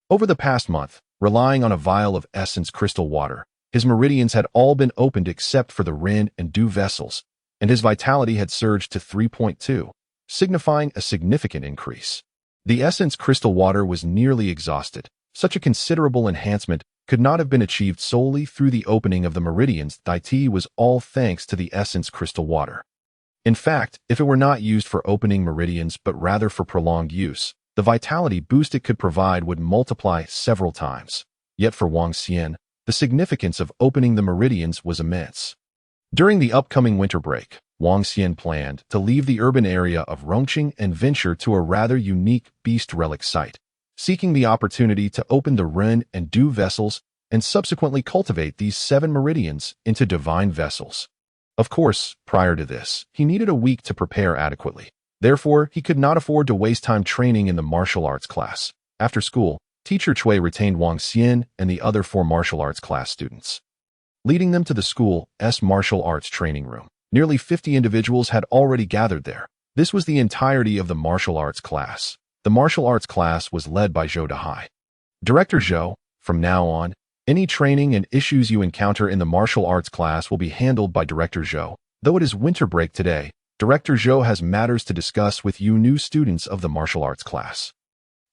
Over the past month, relying on a vial of essence crystal water, his meridians had all been opened except for the Ren and Du vessels, and his vitality had surged to 3.2, signifying a significant increase. The essence crystal water was nearly exhausted. Such a considerable enhancement could not have been achieved solely through the opening of the meridians. It was all thanks to the essence crystal water. In fact, if it were not used for opening meridians but rather for prolonged use, the vitality boost it could provide would multiply several times. Yet for Wang Xian, the significance of opening the meridians was immense. During the upcoming winter break, Wang Xian planned to leave the urban area of Rongqing and venture to a rather unique beast relic site, seeking the opportunity to open the Ren and Du vessels and subsequently cultivate these 7 meridians into divine vessels. Of course, prior to this, he needed a week to prepare adequately. Therefore, he could not afford to waste time training in the martial arts class. After school, Teacher Cui retained Wang Xian and the other 4 martial arts class students, leading them to the school's martial arts training room. Nearly 50 individuals had already gathered there. This was the entirety of the martial arts class. The martial arts class was led by Zhou Dahai. Director Zhou, from now on, any training and issues you encounter in the martial arts class will be handled by Director Zhou. Though it is winter break today, Director Zhou has matters to discuss with you new students of the martial arts class.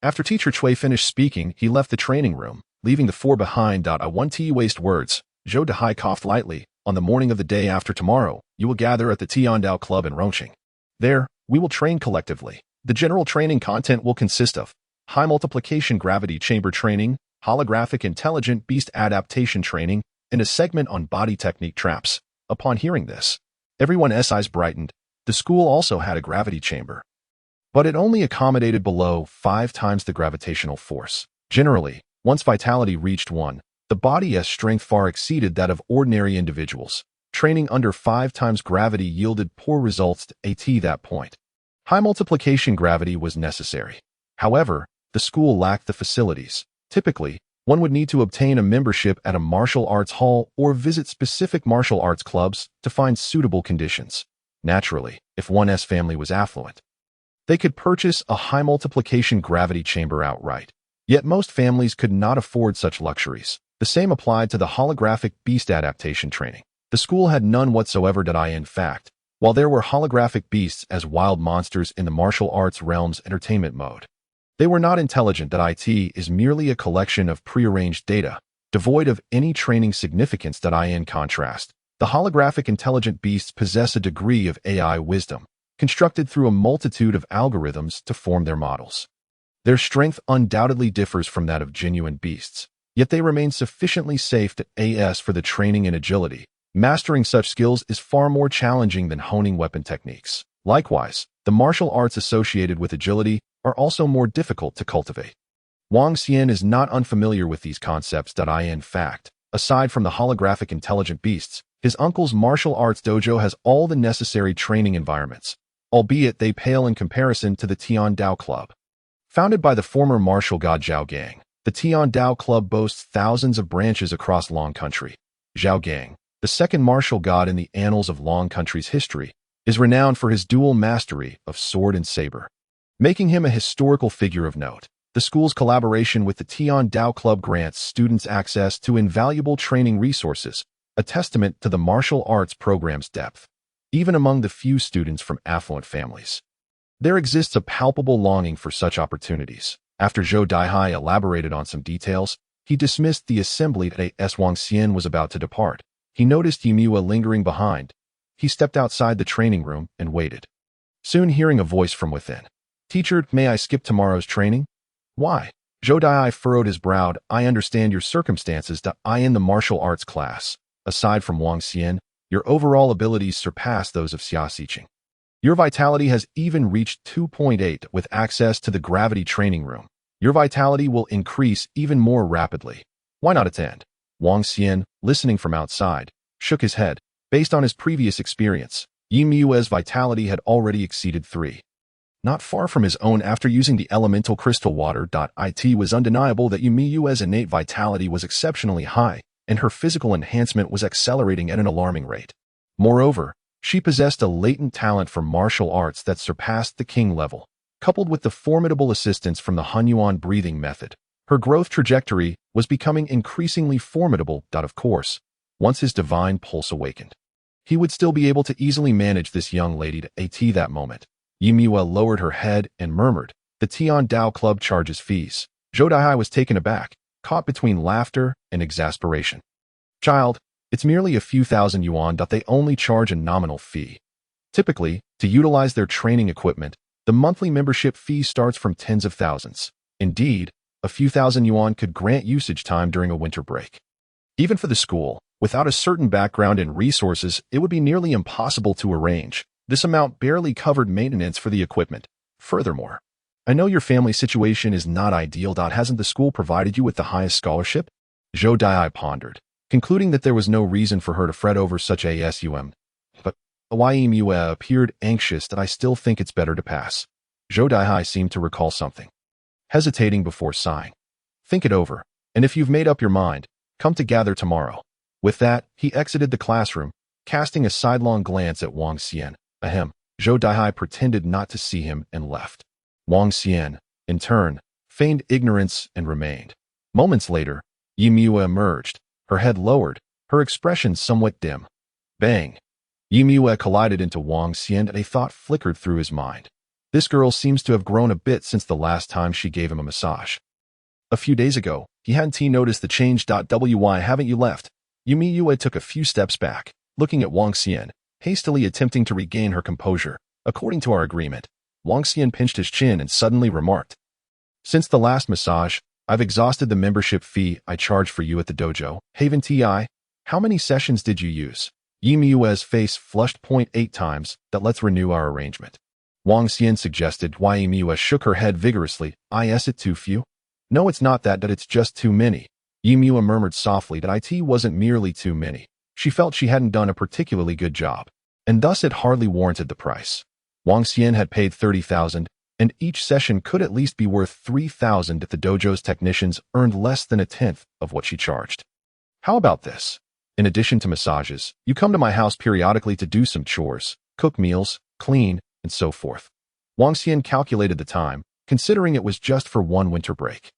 After Teacher Cui finished speaking, he left the training room, leaving the 4 behind. I won't waste words. Zhou Dahai coughed lightly. On the morning of the day after tomorrow, you will gather at the Tiandao Club in Rongqing. There, we will train collectively. The general training content will consist of high multiplication gravity chamber training, holographic intelligent beast adaptation training, and a segment on body technique traps. Upon hearing this, everyone's eyes brightened. The school also had a gravity chamber, but it only accommodated below 5 times the gravitational force. Generally, once vitality reached 1, the body's strength far exceeded that of ordinary individuals. Training under 5 times gravity yielded poor results at that point. High multiplication gravity was necessary. However, the school lacked the facilities. Typically, one would need to obtain a membership at a martial arts hall or visit specific martial arts clubs to find suitable conditions. Naturally, if one's family was affluent, they could purchase a high multiplication gravity chamber outright. Yet most families could not afford such luxuries. The same applied to the holographic beast adaptation training. The school had none whatsoever. In fact, while there were holographic beasts as wild monsters in the martial arts realm's entertainment mode, they were not intelligent. It is merely a collection of prearranged data, devoid of any training significance. In contrast, the holographic intelligent beasts possess a degree of AI wisdom, constructed through a multitude of algorithms to form their models. Their strength undoubtedly differs from that of genuine beasts, yet they remain sufficiently safe for the training and agility. Mastering such skills is far more challenging than honing weapon techniques. Likewise, the martial arts associated with agility are also more difficult to cultivate. Wang Xian is not unfamiliar with these concepts. In fact, aside from the holographic intelligent beasts, his uncle's martial arts dojo has all the necessary training environments, albeit they pale in comparison to the Tian Dao Club. Founded by the former martial god Zhao Gang, the Tian Dao Club boasts thousands of branches across Long Country. Zhao Gang, the second martial god in the annals of Long Country's history, is renowned for his dual mastery of sword and saber, making him a historical figure of note. The school's collaboration with the Tian Dao Club grants students access to invaluable training resources, a testament to the martial arts program's depth, even among the few students from affluent families. There exists a palpable longing for such opportunities. After Zhou Daihai elaborated on some details, he dismissed the assembly as Wang Xian was about to depart. He noticed Yimua lingering behind. He stepped outside the training room and waited. Soon hearing a voice from within. "Teacher, may I skip tomorrow's training?" "Why?" Zhou Daihai furrowed his brow. "I understand your circumstances. In the martial arts class, aside from Wang Xian, your overall abilities surpass those of Xia Xiqing. Your vitality has even reached 2.8 with access to the gravity training room. Your vitality will increase even more rapidly. Why not attend?" Wang Xian, listening from outside, shook his head. Based on his previous experience, Yimiue's vitality had already exceeded 3. Not far from his own after using the elemental crystal water. It was undeniable that Yimiue's innate vitality was exceptionally high, and her physical enhancement was accelerating at an alarming rate. Moreover, she possessed a latent talent for martial arts that surpassed the king level. Coupled with the formidable assistance from the Hunyuan breathing method, her growth trajectory was becoming increasingly formidable. Of course, once his divine pulse awakened, he would still be able to easily manage this young lady. At that moment, Yimiue lowered her head and murmured, "The Tian Dao Club charges fees." Zhou Daihai was taken aback, caught between laughter and exasperation. "Child, it's merely a few thousand yuan. They only charge a nominal fee. Typically, to utilize their training equipment, the monthly membership fee starts from tens of thousands. Indeed, a few thousand yuan could grant usage time during a winter break. Even for the school, without a certain background and resources, it would be nearly impossible to arrange. This amount barely covered maintenance for the equipment. Furthermore, I know your family situation is not ideal. Hasn't the school provided you with the highest scholarship?" Zhou Daihai pondered, concluding that there was no reason for her to fret over such a sum. But Yimue appeared anxious. "I still think it's better to pass." Zhou Daihai seemed to recall something, hesitating before sighing. "Think it over, and if you've made up your mind, come to gather tomorrow." With that, he exited the classroom, casting a sidelong glance at Wang Xian. Ahem. Zhou Daihai pretended not to see him and left. Wang Xian, in turn, feigned ignorance and remained. Moments later, Yimiue emerged, her head lowered, her expression somewhat dim. Bang! Yimiue collided into Wang Xian and a thought flickered through his mind. This girl seems to have grown a bit since the last time she gave him a massage. A few days ago, he hadn't noticed the change. Why haven't you left? Yimiue took a few steps back, looking at Wang Xian, hastily attempting to regain her composure. According to our agreement, Wang Xian pinched his chin and suddenly remarked, "Since the last massage, I've exhausted the membership fee I charged for you at the dojo. Haven Ti, how many sessions did you use?" Yimiue's face flushed 0.8 times. "Let's renew our arrangement," Wang Xian suggested. Yimiue shook her head vigorously. "Is it too few?" "No, it's not that it's just too many." Yimiue murmured softly that it wasn't merely too many. She felt she hadn't done a particularly good job, and thus it hardly warranted the price. Wang Xian had paid 30,000, and each session could at least be worth 3,000 if the dojo's technicians earned less than a tenth of what she charged. "How about this? In addition to massages, you come to my house periodically to do some chores, cook meals, clean, and so forth." Wang Xian calculated the time, considering it was just for one winter break.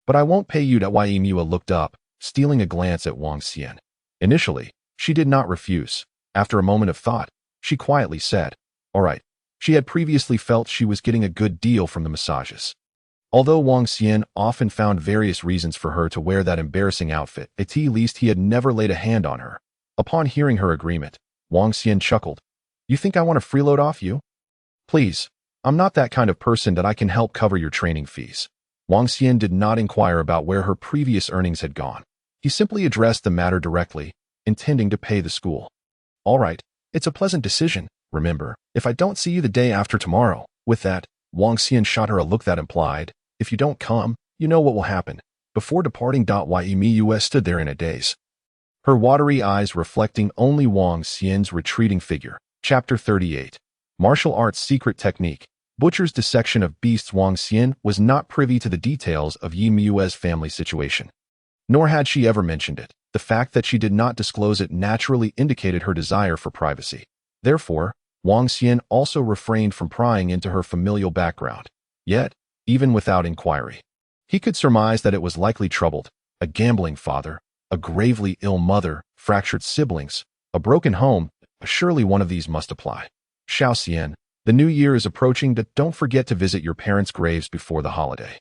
"But I won't pay you." Yimiue looked up, stealing a glance at Wang Xian. Initially, she did not refuse. After a moment of thought, she quietly said, "All right." She had previously felt she was getting a good deal from the massages. Although Wang Xian often found various reasons for her to wear that embarrassing outfit, at least he had never laid a hand on her. Upon hearing her agreement, Wang Xian chuckled. "You think I want to freeload off you? Please, I'm not that kind of person that I can help cover your training fees." Wang Xian did not inquire about where her previous earnings had gone. He simply addressed the matter directly. intending to pay the school. All right, it's a pleasant decision. Remember, if I don't see you the day after tomorrow. With that, Wang Xian shot her a look that implied, if you don't come, you know what will happen. Before departing, Yu stood there in a daze, her watery eyes reflecting only Wang Xian's retreating figure. Chapter 38. Martial Arts Secret Technique. Butcher's dissection of beasts. Wang Xian was not privy to the details of Yi Mue's family situation, nor had she ever mentioned it. The fact that she did not disclose it naturally indicated her desire for privacy. Therefore, Wang Xian also refrained from prying into her familial background. Yet, even without inquiry, he could surmise that it was likely troubled. A gambling father, a gravely ill mother, fractured siblings, a broken home, surely one of these must apply. Xiao Xian, the new year is approaching, but don't forget to visit your parents' graves before the holiday.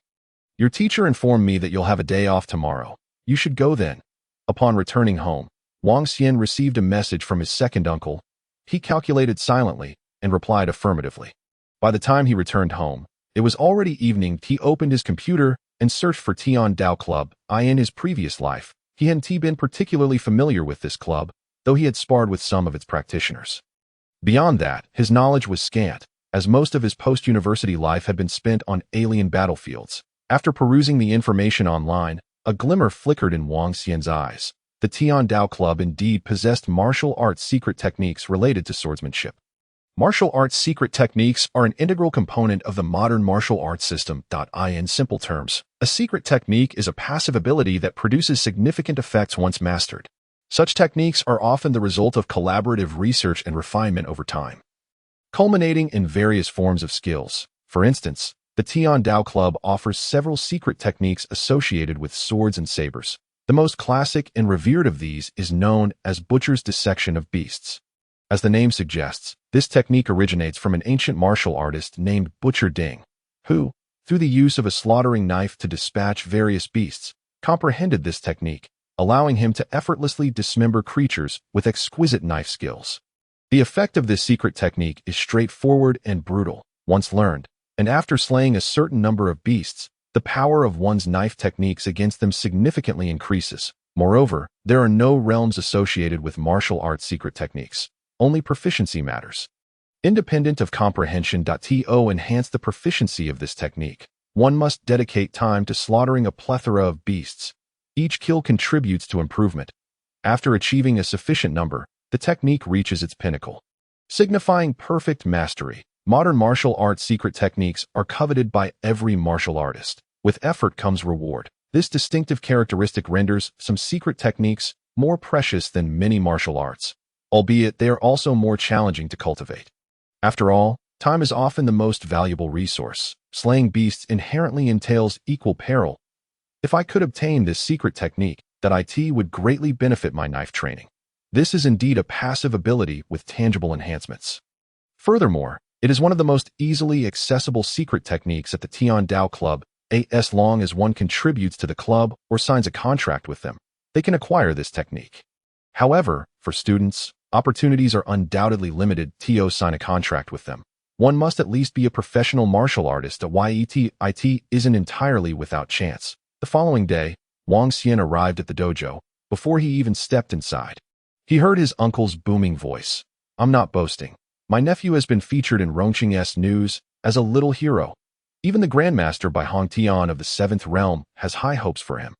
Your teacher informed me that you'll have a day off tomorrow. You should go then. Upon returning home, Wang Xian received a message from his second uncle. He calculated silently and replied affirmatively. By the time he returned home, it was already evening. He opened his computer and searched for Tian Dao Club. In his previous life, he hadn't been particularly familiar with this club, though he had sparred with some of its practitioners. Beyond that, his knowledge was scant, as most of his post-university life had been spent on alien battlefields. After perusing the information online, a glimmer flickered in Wang Xian's eyes. The Tian Dao Club indeed possessed martial arts secret techniques related to swordsmanship. Martial arts secret techniques are an integral component of the modern martial arts system. In simple terms, a secret technique is a passive ability that produces significant effects once mastered. Such techniques are often the result of collaborative research and refinement over time, culminating in various forms of skills. For instance, the Tian Dao Club offers several secret techniques associated with swords and sabers. The most classic and revered of these is known as Butcher's dissection of beasts. As the name suggests, this technique originates from an ancient martial artist named Butcher Ding, who, through the use of a slaughtering knife to dispatch various beasts, comprehended this technique, allowing him to effortlessly dismember creatures with exquisite knife skills. The effect of this secret technique is straightforward and brutal. Once learned, and after slaying a certain number of beasts, the power of one's knife techniques against them significantly increases. Moreover, there are no realms associated with martial arts secret techniques. Only proficiency matters. Independent of comprehension. To enhance the proficiency of this technique, one must dedicate time to slaughtering a plethora of beasts. Each kill contributes to improvement. After achieving a sufficient number, the technique reaches its pinnacle, signifying perfect mastery. Modern martial arts secret techniques are coveted by every martial artist. With effort comes reward. This distinctive characteristic renders some secret techniques more precious than many martial arts, albeit they are also more challenging to cultivate. After all, time is often the most valuable resource. Slaying beasts inherently entails equal peril. If I could obtain this secret technique, it would greatly benefit my knife training. This is indeed a passive ability with tangible enhancements. Furthermore, it is one of the most easily accessible secret techniques at the Tian Dao Club. As long as one contributes to the club or signs a contract with them, they can acquire this technique. However, for students, opportunities are undoubtedly limited. To sign a contract with them, one must at least be a professional martial artist. It isn't entirely without chance. The following day, Wang Xian arrived at the dojo. Before he even stepped inside, he heard his uncle's booming voice. I'm not boasting. My nephew has been featured in Rongqing's news as a little hero. Even the Grandmaster Bai Hongtian of the 7th Realm has high hopes for him.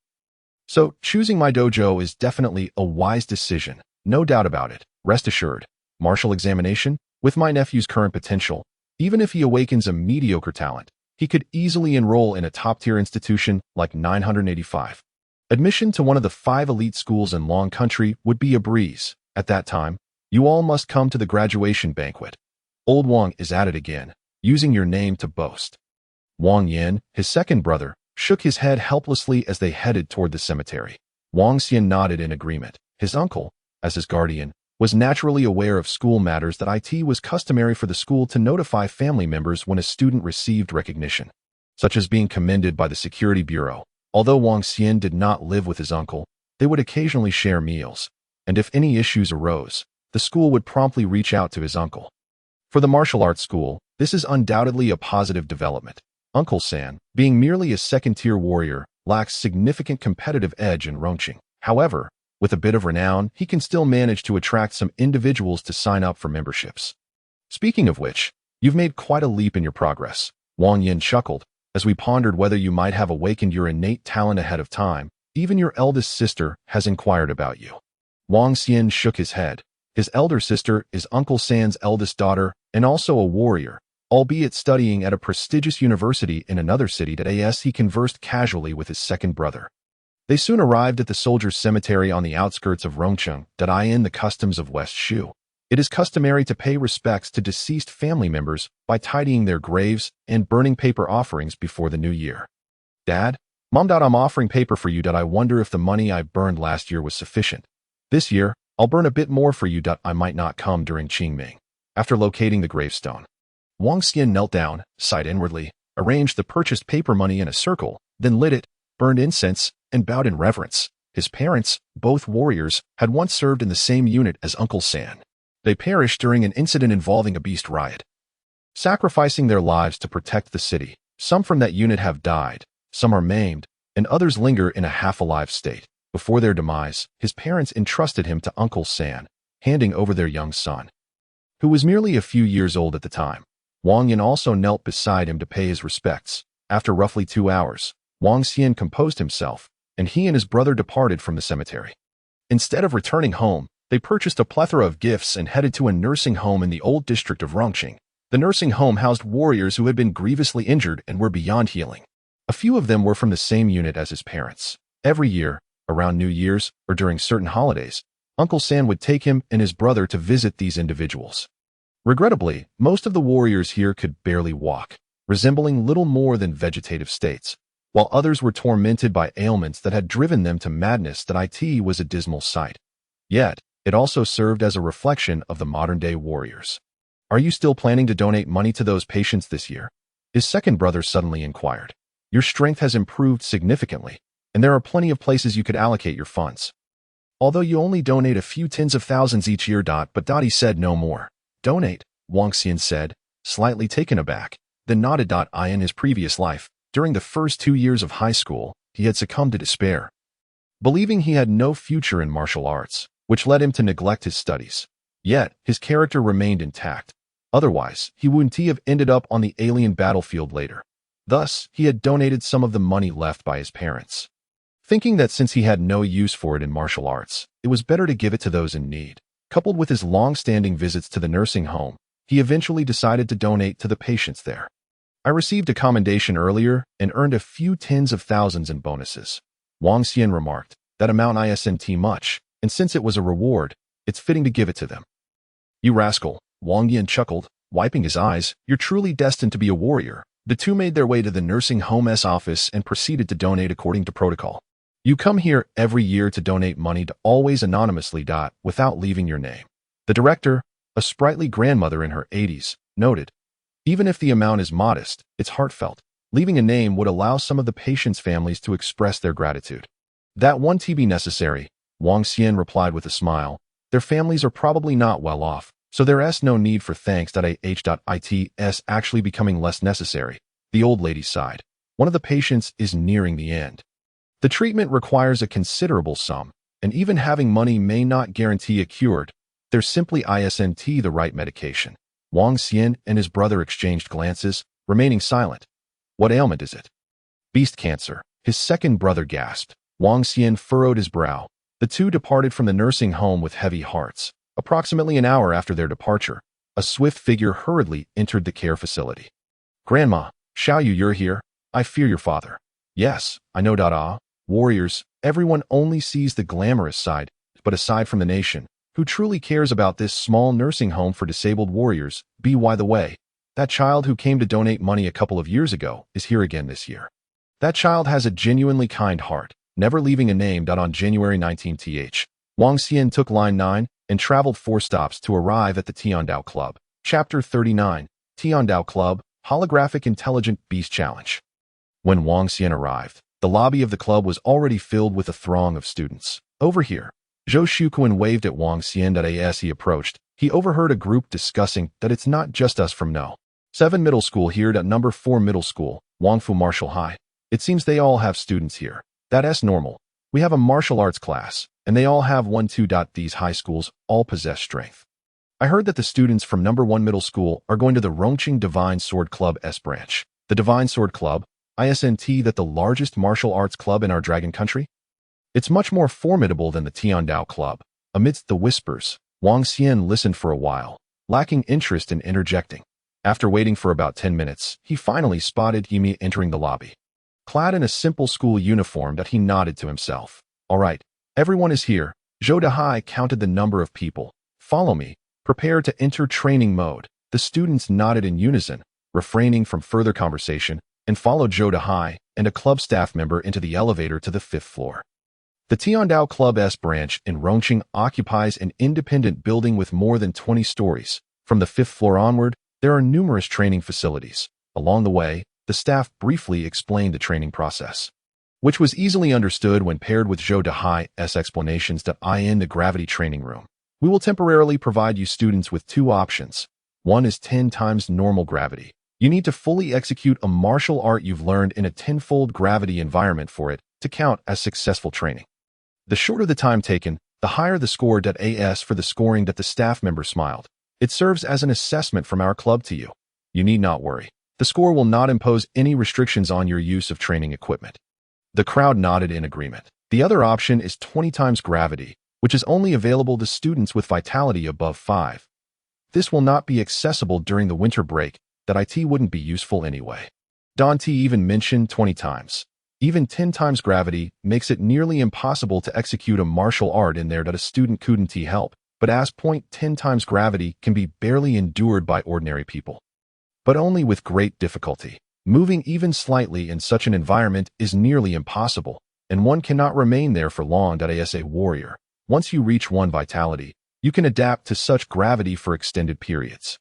So, choosing my dojo is definitely a wise decision, no doubt about it. Rest assured, martial examination, with my nephew's current potential, even if he awakens a mediocre talent, he could easily enroll in a top-tier institution like 985. Admission to one of the 5 elite schools in Long Country would be a breeze. At that time, you all must come to the graduation banquet. Old Wang is at it again, using your name to boast. Wang Yan, his second brother, shook his head helplessly as they headed toward the cemetery. Wang Xian nodded in agreement. His uncle, as his guardian, was naturally aware of school matters. It was customary for the school to notify family members when a student received recognition, such as being commended by the security bureau. Although Wang Xian did not live with his uncle, they would occasionally share meals, and if any issues arose, the school would promptly reach out to his uncle. For the martial arts school, this is undoubtedly a positive development. Uncle San, being merely a second-tier warrior, lacks significant competitive edge in Rongqing. However, With a bit of renown, he can still manage to attract some individuals to sign up for memberships. Speaking of which, you've made quite a leap in your progress. Wang Yin chuckled, as we pondered whether you might have awakened your innate talent ahead of time. Even your eldest sister has inquired about you. Wang Xian shook his head. His elder sister is Uncle San's eldest daughter and also a warrior, albeit studying at a prestigious university in another city. As he conversed casually with his second brother. They soon arrived at the soldiers' cemetery on the outskirts of Rongcheng. In the customs of West Shu, it is customary to pay respects to deceased family members by tidying their graves and burning paper offerings before the new year. Dad, Mom, I'm offering paper for you. I wonder if the money I burned last year was sufficient. This year, I'll burn a bit more for you. I might not come during Qingming. After locating the gravestone, Wang Xian knelt down, sighed inwardly, arranged the purchased paper money in a circle, then lit it, burned incense, and bowed in reverence. His parents, both warriors, had once served in the same unit as Uncle San. They perished during an incident involving a beast riot, sacrificing their lives to protect the city. Some from that unit have died, some are maimed, and others linger in a half-alive state. Before their demise, his parents entrusted him to Uncle San, handing over their young son, who was merely a few years old at the time. Wang Yin also knelt beside him to pay his respects. After roughly 2 hours, Wang Xian composed himself, and he and his brother departed from the cemetery. Instead of returning home, they purchased a plethora of gifts and headed to a nursing home in the old district of Rongqing. The nursing home housed warriors who had been grievously injured and were beyond healing. A few of them were from the same unit as his parents. Every year, around New Year's or during certain holidays, Uncle San would take him and his brother to visit these individuals. Regrettably, most of the warriors here could barely walk, resembling little more than vegetative states, while others were tormented by ailments that had driven them to madness. It was a dismal sight. Yet, it also served as a reflection of the modern-day warriors. Are you still planning to donate money to those patients this year? His second brother suddenly inquired. Your strength has improved significantly, and there are plenty of places you could allocate your funds. Although you only donate a few tens of thousands each year. But he said no more. Donate, Wang Xian said, slightly taken aback, then nodded. In his previous life, during the first 2 years of high school, he had succumbed to despair, believing he had no future in martial arts, which led him to neglect his studies. Yet, his character remained intact. Otherwise, he wouldn't have ended up on the alien battlefield later. Thus, he had donated some of the money left by his parents, thinking that since he had no use for it in martial arts, it was better to give it to those in need. Coupled with his long-standing visits to the nursing home, he eventually decided to donate to the patients there. I received a commendation earlier and earned a few tens of thousands in bonuses. Wang Xian remarked, that amount isn't much, and since it was a reward, it's fitting to give it to them. You rascal, Wang Yin chuckled, wiping his eyes, you're truly destined to be a warrior. The two made their way to the nursing home's office and proceeded to donate according to protocol. You come here every year to donate money to always anonymously. Without leaving your name. The director, a sprightly grandmother in her 80s, noted. Even if the amount is modest, it's heartfelt. Leaving a name would allow some of the patients' families to express their gratitude. That won't be necessary, Wang Xian replied with a smile. Their families are probably not well off, so there's no need for thanks. It's actually becoming less necessary. The old lady sighed. One of the patients is nearing the end. The treatment requires a considerable sum, and even having money may not guarantee a cure. There's simply isn't the right medication. Wang Xian and his brother exchanged glances, remaining silent. What ailment is it? Beast cancer, his second brother gasped. Wang Xian furrowed his brow. The two departed from the nursing home with heavy hearts. Approximately an hour after their departure, a swift figure hurriedly entered the care facility. Grandma, Xiaoyu, you're here? I fear your father. Yes, I know. Warriors, everyone only sees the glamorous side, but aside from the nation, who truly cares about this small nursing home for disabled warriors? By the way, that child who came to donate money a couple of years ago is here again this year. That child has a genuinely kind heart, never leaving a name. On January 19th, Wang Xian took Line 9 and traveled 4 stops to arrive at the Tiandao Club. Chapter 39, Tiandao Club, Holographic Intelligent Beast Challenge. When Wang Xian arrived, the lobby of the club was already filled with a throng of students. Over here, Zhou Shuquan waved at Wang Xian. As he approached, he overheard a group discussing that it's not just us from No. 7 Middle School here. Number 4 Middle School, Wangfu Martial High. It seems they all have students here. That's normal. We have a martial arts class. and they all have 1-2. These high schools all possess strength. I heard that the students from number 1 middle school are going to the Rongqing Divine Sword Club S branch. The Divine Sword Club, ISNT, that the largest martial arts club in our dragon country? It's much more formidable than the Tiandao Club. Amidst the whispers, Wang Xian listened for a while, lacking interest in interjecting. After waiting for about 10 minutes, he finally spotted Yimi entering the lobby. Clad in a simple school uniform that he nodded to himself. All right, everyone is here. Zhou Dehai counted the number of people. Follow me. Prepare to enter training mode. The students nodded in unison, refraining from further conversation, and followed Zhou Dehai and a club staff member into the elevator to the 5th floor. The Tiandao Club S branch in Rongqing occupies an independent building with more than 20 stories. From the 5th floor onward, there are numerous training facilities. Along the way, the staff briefly explained the training process, which was easily understood when paired with Zhou Dehai's explanations in the gravity training room. We will temporarily provide you students with 2 options. One is 10 times normal gravity. You need to fully execute a martial art you've learned in a 10-fold gravity environment for it to count as successful training. The shorter the time taken, the higher the score. As for the scoring, the staff member smiled. It serves as an assessment from our club to you. You need not worry. The score will not impose any restrictions on your use of training equipment. The crowd nodded in agreement. The other option is 20 times gravity, which is only available to students with vitality above 5. This will not be accessible during the winter break. It wouldn't be useful anyway. Dante even mentioned 20 times. Even 10 times gravity makes it nearly impossible to execute a martial art in there that a student couldn't help, but as 10 times gravity can be barely endured by ordinary people. But only with great difficulty. Moving even slightly in such an environment is nearly impossible, and one cannot remain there for long. As a warrior, once you reach 1 vitality, you can adapt to such gravity for extended periods.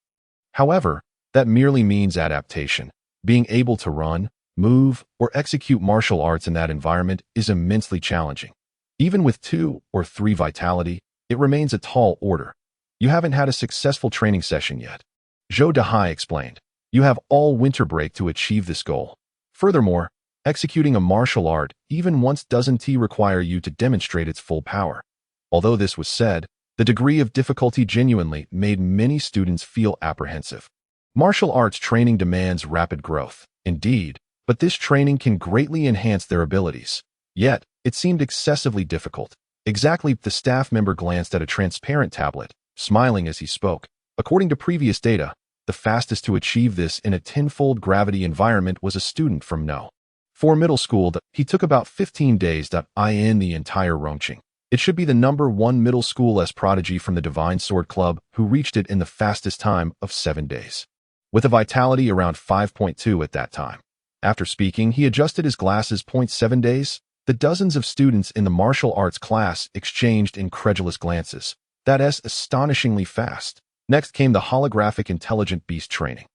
However, that merely means adaptation. Being able to run, move, or execute martial arts in that environment is immensely challenging. Even with 2 or 3 vitality, it remains a tall order. You haven't had a successful training session yet. Zhou Dehai explained. You have all winter break to achieve this goal. Furthermore, executing a martial art even once doesn't require you to demonstrate its full power. Although this was said, the degree of difficulty genuinely made many students feel apprehensive. Martial arts training demands rapid growth, indeed, but this training can greatly enhance their abilities. Yet, it seemed excessively difficult. Exactly. The staff member glanced at a transparent tablet, smiling as he spoke. According to previous data, the fastest to achieve this in a 10-fold gravity environment was a student from No. 4 middle school. He took about 15 days. In the entire Rongqing. It should be the number 1 middle school prodigy from the Divine Sword Club who reached it in the fastest time of 7 days. With a vitality around 5.2 at that time. After speaking, he adjusted his glasses. 7 days? The dozens of students in the martial arts class exchanged incredulous glances. That's astonishingly fast. Next came the holographic intelligent beast training.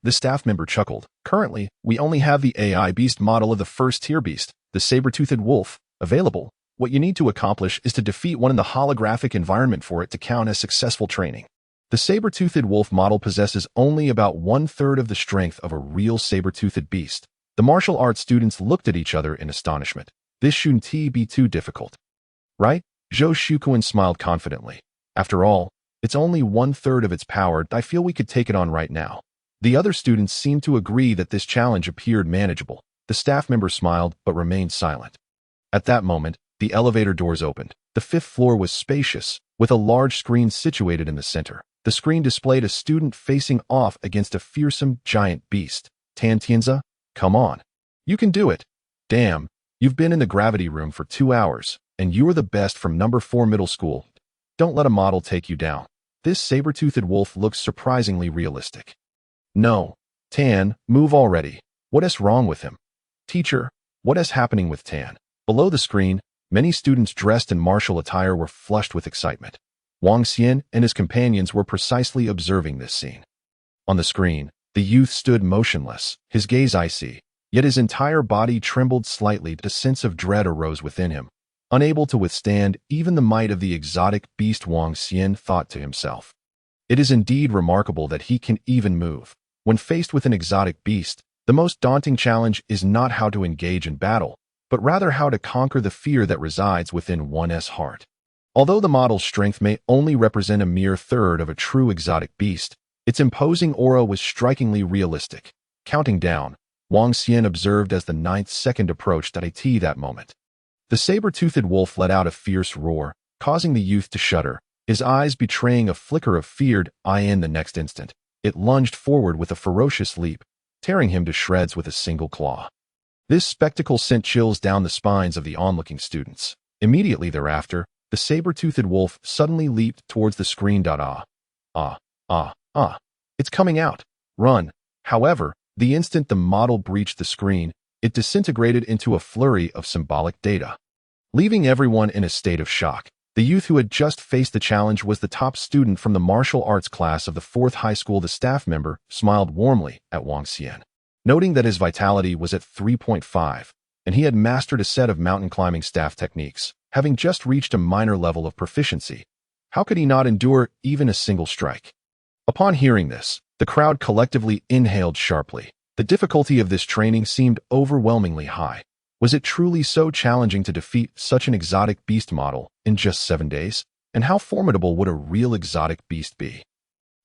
The staff member chuckled. Currently, we only have the AI beast model of the first-tier beast, the saber-toothed wolf, available. What you need to accomplish is to defeat one in the holographic environment for it to count as successful training. The saber-toothed wolf model possesses only about 1/3 of the strength of a real saber-toothed beast. The martial arts students looked at each other in astonishment. This shouldn't be too difficult. Right? Zhou Shuquan smiled confidently. After all, it's only 1/3 of its power. I feel we could take it on right now. The other students seemed to agree that this challenge appeared manageable. The staff member smiled but remained silent. At that moment, the elevator doors opened. The 5th floor was spacious, with a large screen situated in the center. The screen displayed a student facing off against a fearsome giant beast. Tan Tianza, come on. You can do it. Damn, you've been in the gravity room for 2 hours, and you're the best from number 4 middle school. Don't let a model take you down. This saber-toothed wolf looks surprisingly realistic. No. Tan, move already. What is wrong with him? Teacher, what is happening with Tan? Below the screen, many students dressed in martial attire were flushed with excitement. Wang Xian and his companions were precisely observing this scene. On the screen, the youth stood motionless, his gaze icy, yet his entire body trembled slightly. A sense of dread arose within him. Unable to withstand even the might of the exotic beast, Wang Xian thought to himself. It is indeed remarkable that he can even move. When faced with an exotic beast, the most daunting challenge is not how to engage in battle, but rather how to conquer the fear that resides within one's heart. Although the model's strength may only represent a mere third of a true exotic beast, its imposing aura was strikingly realistic. Counting down, Wang Xian observed as the ninth second approached at that moment. The saber-toothed wolf let out a fierce roar, causing the youth to shudder, his eyes betraying a flicker of fear. In the next instant, it lunged forward with a ferocious leap, tearing him to shreds with a single claw. This spectacle sent chills down the spines of the onlooking students. Immediately thereafter, the saber-toothed wolf suddenly leaped towards the screen. It's coming out. Run. However, the instant the model breached the screen, it disintegrated into a flurry of symbolic data. Leaving everyone in a state of shock, the youth who had just faced the challenge was the top student from the martial arts class of the 4th high school. The staff member smiled warmly at Wang Xian, noting that his vitality was at 3.5, and he had mastered a set of mountain climbing staff techniques, having just reached a minor level of proficiency. How could he not endure even a single strike? Upon hearing this, the crowd collectively inhaled sharply. The difficulty of this training seemed overwhelmingly high. Was it truly so challenging to defeat such an exotic beast model in just 7 days? And how formidable would a real exotic beast be?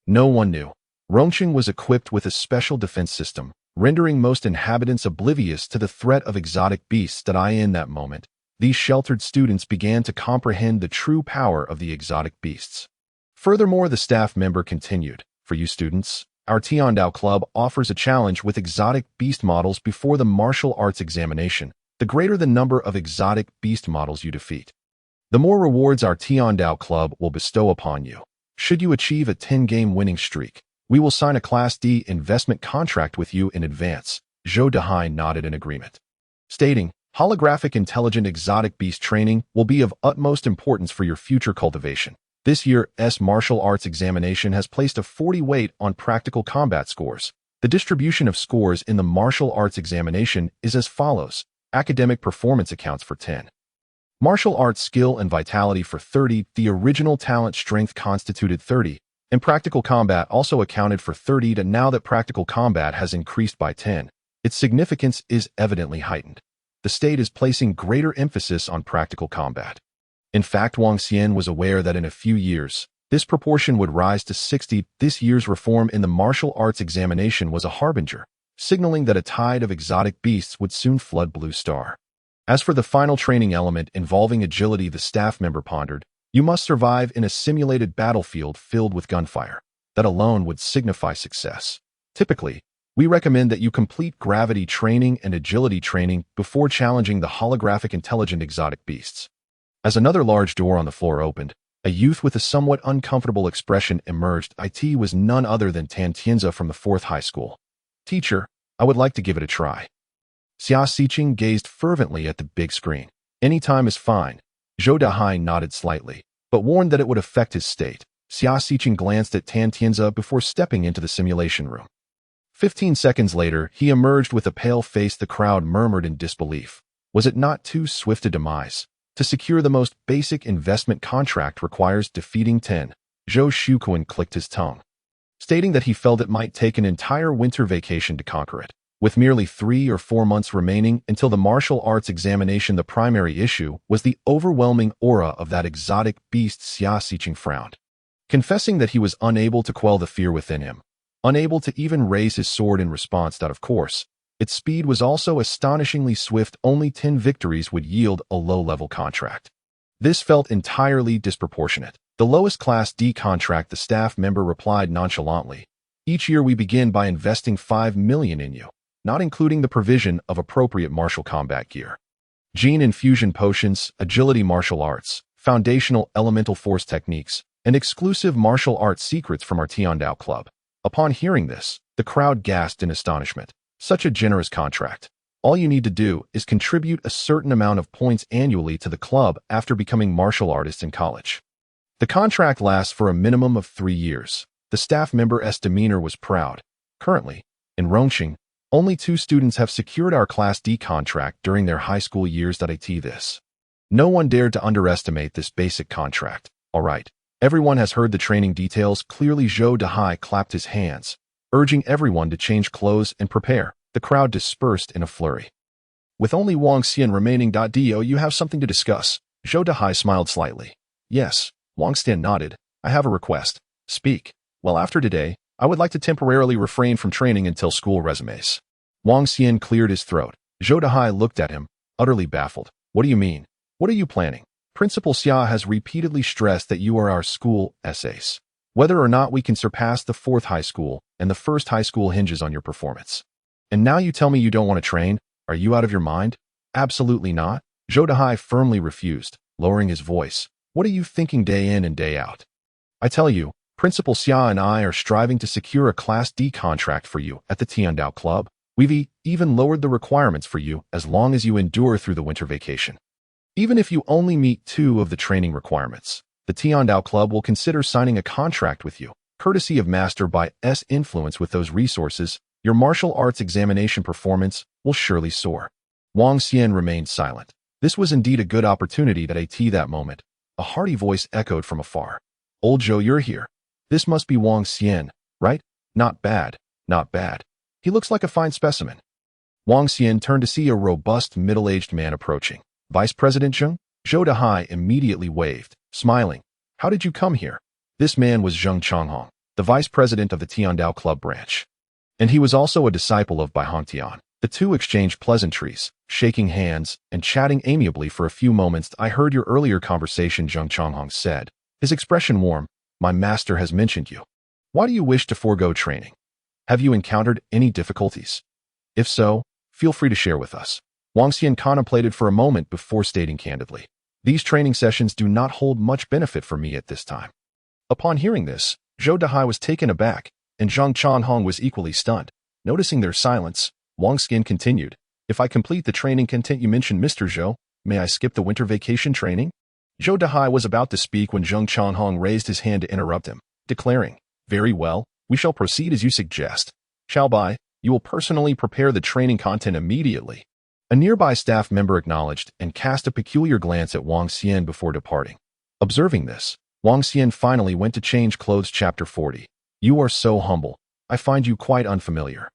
No one knew. Rongqing was equipped with a special defense system, rendering most inhabitants oblivious to the threat of exotic beasts. In that moment, these sheltered students began to comprehend the true power of the exotic beasts. Furthermore, the staff member continued, "For you students, our Tiandao Club offers a challenge with exotic beast models before the martial arts examination. The greater the number of exotic beast models you defeat, the more rewards our Tiandao Club will bestow upon you. Should you achieve a 10-game winning streak, we will sign a Class D investment contract with you in advance." Zhou Dehai nodded in agreement, stating, "Holographic intelligent exotic beast training will be of utmost importance for your future cultivation. This year's martial arts examination has placed a 40 weight on practical combat scores. The distribution of scores in the martial arts examination is as follows. Academic performance accounts for 10. Martial arts skill and vitality for 30. The original talent strength constituted 30, and practical combat also accounted for 30. Now that practical combat has increased by 10, its significance is evidently heightened. The state is placing greater emphasis on practical combat." In fact, Wang Xian was aware that in a few years, this proportion would rise to 60. This year's reform in the martial arts examination was a harbinger, signaling that a tide of exotic beasts would soon flood Blue Star. As for the final training element involving agility, the staff member pondered, "You must survive in a simulated battlefield filled with gunfire. That alone would signify success. Typically, we recommend that you complete gravity training and agility training before challenging the holographic intelligent exotic beasts." As another large door on the floor opened, a youth with a somewhat uncomfortable expression emerged. It was none other than Tan Tianza from the 4th high school. "Teacher, I would like to give it a try." Xia Xiqing gazed fervently at the big screen. "Any time is fine." Zhou Dehai nodded slightly, but warned that it would affect his state. Xia Xiqing glanced at Tan Tianza before stepping into the simulation room. 15 seconds later, he emerged with a pale face. The crowd murmured in disbelief. Was it not too swift a demise? To secure the most basic investment contract requires defeating 10. Zhou Shuquan clicked his tongue, stating that he felt it might take an entire winter vacation to conquer it. With merely 3 or 4 months remaining until the martial arts examination, the primary issue was the overwhelming aura of that exotic beast. Xia Xiqing frowned, confessing that he was unable to quell the fear within him, unable to even raise his sword in response. Of course, its speed was also astonishingly swift. Only 10 victories would yield a low-level contract. This felt entirely disproportionate. "The lowest Class D contract," the staff member replied nonchalantly. "Each year we begin by investing 5 million in you, not including the provision of appropriate martial combat gear, gene infusion potions, agility martial arts, foundational elemental force techniques, and exclusive martial arts secrets from our Tiandao Club." Upon hearing this, the crowd gasped in astonishment. Such a generous contract. All you need to do is contribute a certain amount of points annually to the club after becoming martial artists in college. The contract lasts for a minimum of 3 years. The staff member's demeanor was proud. "Currently, in Rongqing, only 2 students have secured our Class D contract during their high school years. This. No one dared to underestimate this basic contract. All right, everyone has heard the training details." Clearly, Zhou Dehai clapped his hands, urging everyone to change clothes and prepare. The crowd dispersed in a flurry. "With only Wang Xian remaining. Do you have something to discuss?" Zhou Dehai smiled slightly. Yes, Wang Xian nodded. I have a request. Speak. Well, after today, I would like to temporarily refrain from training until school resumes. Wang Xian cleared his throat. Zhou Dehai looked at him, utterly baffled. What do you mean? What are you planning? Principal Xia has repeatedly stressed that you are our school ace. Whether or not we can surpass the 4th high school and the 1st high school hinges on your performance. And now you tell me you don't want to train? Are you out of your mind? Absolutely not. Zhou Dehai firmly refused, lowering his voice. What are you thinking day in and day out? I tell you, Principal Xia and I are striving to secure a Class D contract for you at the Tiandao Club. We've even lowered the requirements for you as long as you endure through the winter vacation. Even if you only meet 2 of the training requirements, the Tiandao Club will consider signing a contract with you. Courtesy of Master by S influence with those resources, your martial arts examination performance will surely soar. Wang Xian remained silent. This was indeed a good opportunity that moment. A hearty voice echoed from afar. Old Zhou, you're here. This must be Wang Xian, right? Not bad, not bad. He looks like a fine specimen. Wang Xian turned to see a robust, middle-aged man approaching. Vice President Zheng? Zhou Dehai immediately waved, smiling. How did you come here? This man was Zheng Changhong, the vice president of the Tiandao Club branch. And he was also a disciple of Bai Hongtian. The two exchanged pleasantries, shaking hands and chatting amiably for a few moments. I heard your earlier conversation, Zheng Changhong said, his expression warm. My master has mentioned you. Why do you wish to forego training? Have you encountered any difficulties? If so, feel free to share with us. Wang Xian contemplated for a moment before stating candidly, these training sessions do not hold much benefit for me at this time. Upon hearing this, Zhou Dehai was taken aback, and Zheng Changhong was equally stunned. Noticing their silence, Wang Xian continued, if I complete the training content you mentioned, Mr. Zhou, may I skip the winter vacation training? Zhou Dehai was about to speak when Zheng Changhong raised his hand to interrupt him, declaring, very well, we shall proceed as you suggest. Xiao Bai, you will personally prepare the training content immediately. A nearby staff member acknowledged and cast a peculiar glance at Wang Xian before departing. Observing this, Wang Xian finally went to change clothes. Chapter 40. You are so humble. I find you quite unfamiliar.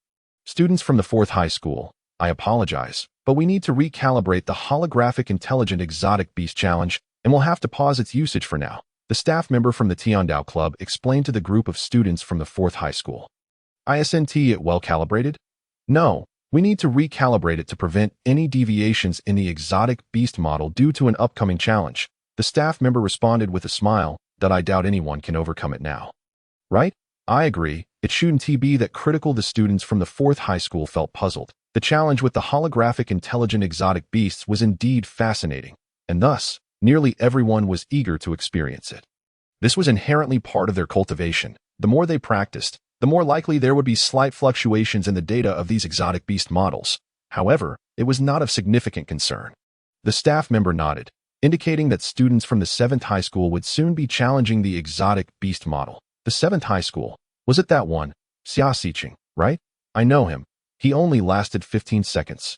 Students from the 4th high school, I apologize, but we need to recalibrate the holographic intelligent exotic beast challenge and we'll have to pause its usage for now. The staff member from the Tiandao Club explained to the group of students from the 4th high school. Isn't it well calibrated? No. We need to recalibrate it to prevent any deviations in the exotic beast model due to an upcoming challenge. The staff member responded with a smile that I doubt anyone can overcome it now. Right? I agree. It shouldn't be that critical. The students from the 4th high school felt puzzled. The challenge with the holographic intelligent exotic beasts was indeed fascinating, and thus, nearly everyone was eager to experience it. This was inherently part of their cultivation. The more they practiced, the more likely there would be slight fluctuations in the data of these exotic beast models. However, it was not of significant concern. The staff member nodded, indicating that students from the 7th high school would soon be challenging the exotic beast model. The 7th high school, was it that one? Xia Xiqing, right? I know him. He only lasted 15 seconds.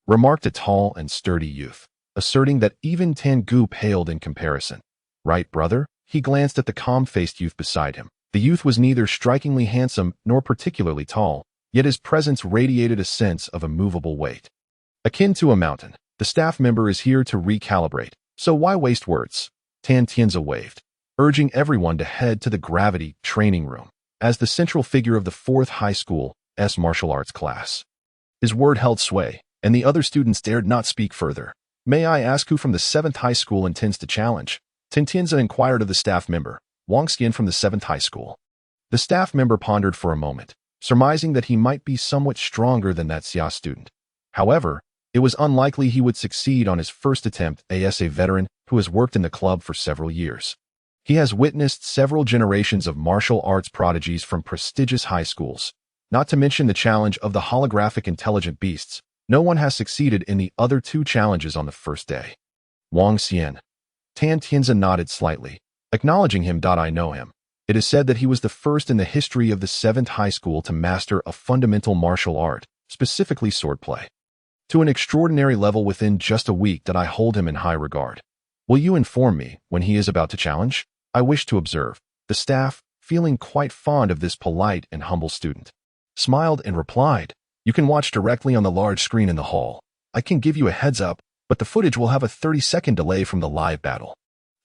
Remarked a tall and sturdy youth, asserting that even Tan Gu paled in comparison. Right, brother? He glanced at the calm-faced youth beside him. The youth was neither strikingly handsome nor particularly tall, yet his presence radiated a sense of immovable weight. Akin to a mountain, the staff member is here to recalibrate, so why waste words? Tan Tianzi waved, urging everyone to head to the gravity training room as the central figure of the 4th high school's martial arts class. His word held sway, and the other students dared not speak further. May I ask who from the 7th high school intends to challenge? Tan Tianzi inquired of the staff member. Wang Xian from the 7th high school. The staff member pondered for a moment, surmising that he might be somewhat stronger than that Xia student. However, it was unlikely he would succeed on his first attempt as a veteran who has worked in the club for several years. He has witnessed several generations of martial arts prodigies from prestigious high schools. Not to mention the challenge of the holographic intelligent beasts, no one has succeeded in the other 2 challenges on the first day. Wang Xian. Tan Tianzi nodded slightly, acknowledging him. I know him. It is said that he was the first in the history of the 7th high school to master a fundamental martial art, specifically swordplay, to an extraordinary level within just a week. That I hold him in high regard. Will you inform me when he is about to challenge? I wish to observe. The staff, feeling quite fond of this polite and humble student, smiled and replied, you can watch directly on the large screen in the hall. I can give you a heads up, but the footage will have a 30-second delay from the live battle.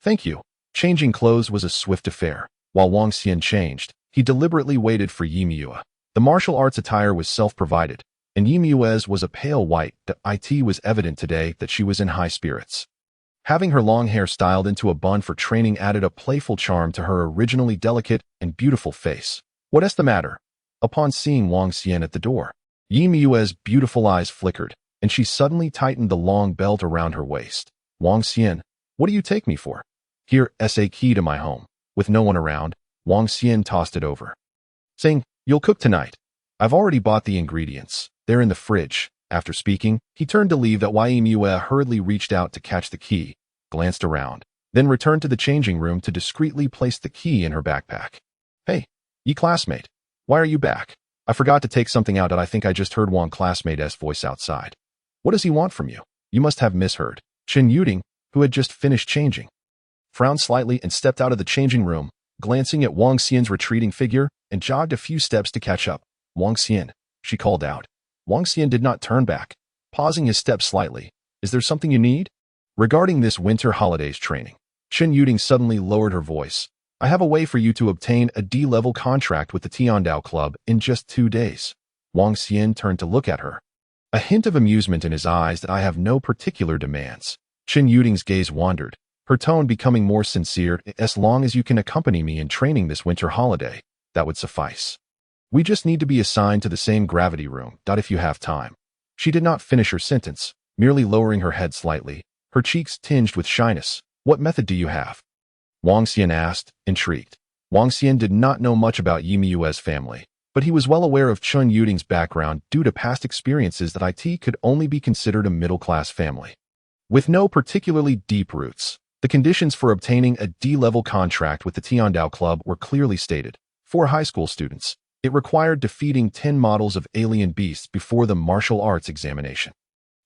Thank you. Changing clothes was a swift affair. While Wang Xian changed, he deliberately waited for Yi Miue. The martial arts attire was self-provided, and Yi Miue's was a pale white. It was evident today that she was in high spirits. Having her long hair styled into a bun for training added a playful charm to her originally delicate and beautiful face. "What is the matter?" Upon seeing Wang Xian at the door, Yi Miue's beautiful eyes flickered, and she suddenly tightened the long belt around her waist. "Wang Xian, what do you take me for?" "Here, a key to my home." With no one around, Wang Xian tossed it over, saying, "You'll cook tonight. I've already bought the ingredients. They're in the fridge." After speaking, he turned to leave. Yi Miue hurriedly reached out to catch the key, glanced around, then returned to the changing room to discreetly place the key in her backpack. "Hey, Yi classmate, why are you back? I forgot to take something out. I think I just heard Wang classmate's voice outside. What does he want from you?" "You must have misheard." Chen Yuding, who had just finished changing, frowned slightly and stepped out of the changing room, glancing at Wang Xian's retreating figure, and jogged a few steps to catch up. "Wang Xian," she called out. Wang Xian did not turn back, pausing his steps slightly. "Is there something you need?" "Regarding this winter holidays training." Chen Yuding suddenly lowered her voice. "I have a way for you to obtain a D-level contract with the Tiandao Club in just 2 days." Wang Xian turned to look at her, a hint of amusement in his eyes. "I have no particular demands." Chen Yuding's gaze wandered, her tone becoming more sincere. "As long as you can accompany me in training this winter holiday, that would suffice. We just need to be assigned to the same gravity room. If you have time." She did not finish her sentence, merely lowering her head slightly, her cheeks tinged with shyness. "What method do you have?" Wang Xian asked, intrigued. Wang Xian did not know much about Yi Miue's family, but he was well aware of Chen Yuding's background due to past experiences that it could only be considered a middle-class family, with no particularly deep roots. The conditions for obtaining a D-level contract with the Tiandao Club were clearly stated. For high school students, it required defeating 10 models of alien beasts before the martial arts examination.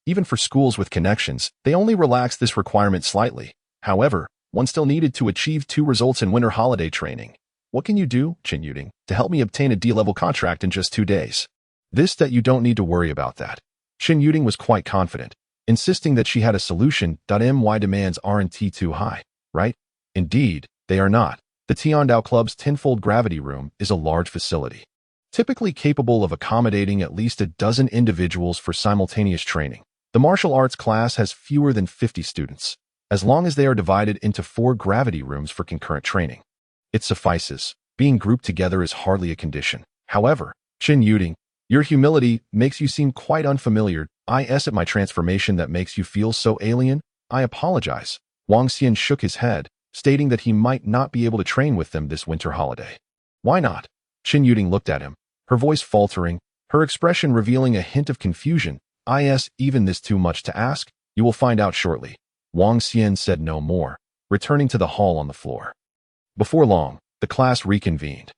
Even for schools with connections, they only relaxed this requirement slightly. However, one still needed to achieve 2 results in winter holiday training. "What can you do, Chen Yuding, to help me obtain a D-level contract in just 2 days?" That you don't need to worry about that." Chen Yuding was quite confident, insisting that she had a solution. "My demands aren't too high, right?" "Indeed, they are not. The Tiandao Club's tenfold gravity room is a large facility, typically capable of accommodating at least a dozen individuals for simultaneous training. The martial arts class has fewer than 50 students, as long as they are divided into 4 gravity rooms for concurrent training. It suffices. Being grouped together is hardly a condition. However, Chen Yuding, your humility makes you seem quite unfamiliar. Is it my transformation that makes you feel so alien? I apologize." Wang Xian shook his head, stating that he might not be able to train with them this winter holiday. "Why not?" Chen Yuding looked at him, her voice faltering, her expression revealing a hint of confusion. "Is even this too much to ask? You will find out shortly." Wang Xian said no more, returning to the hall on the floor. Before long, the class reconvened.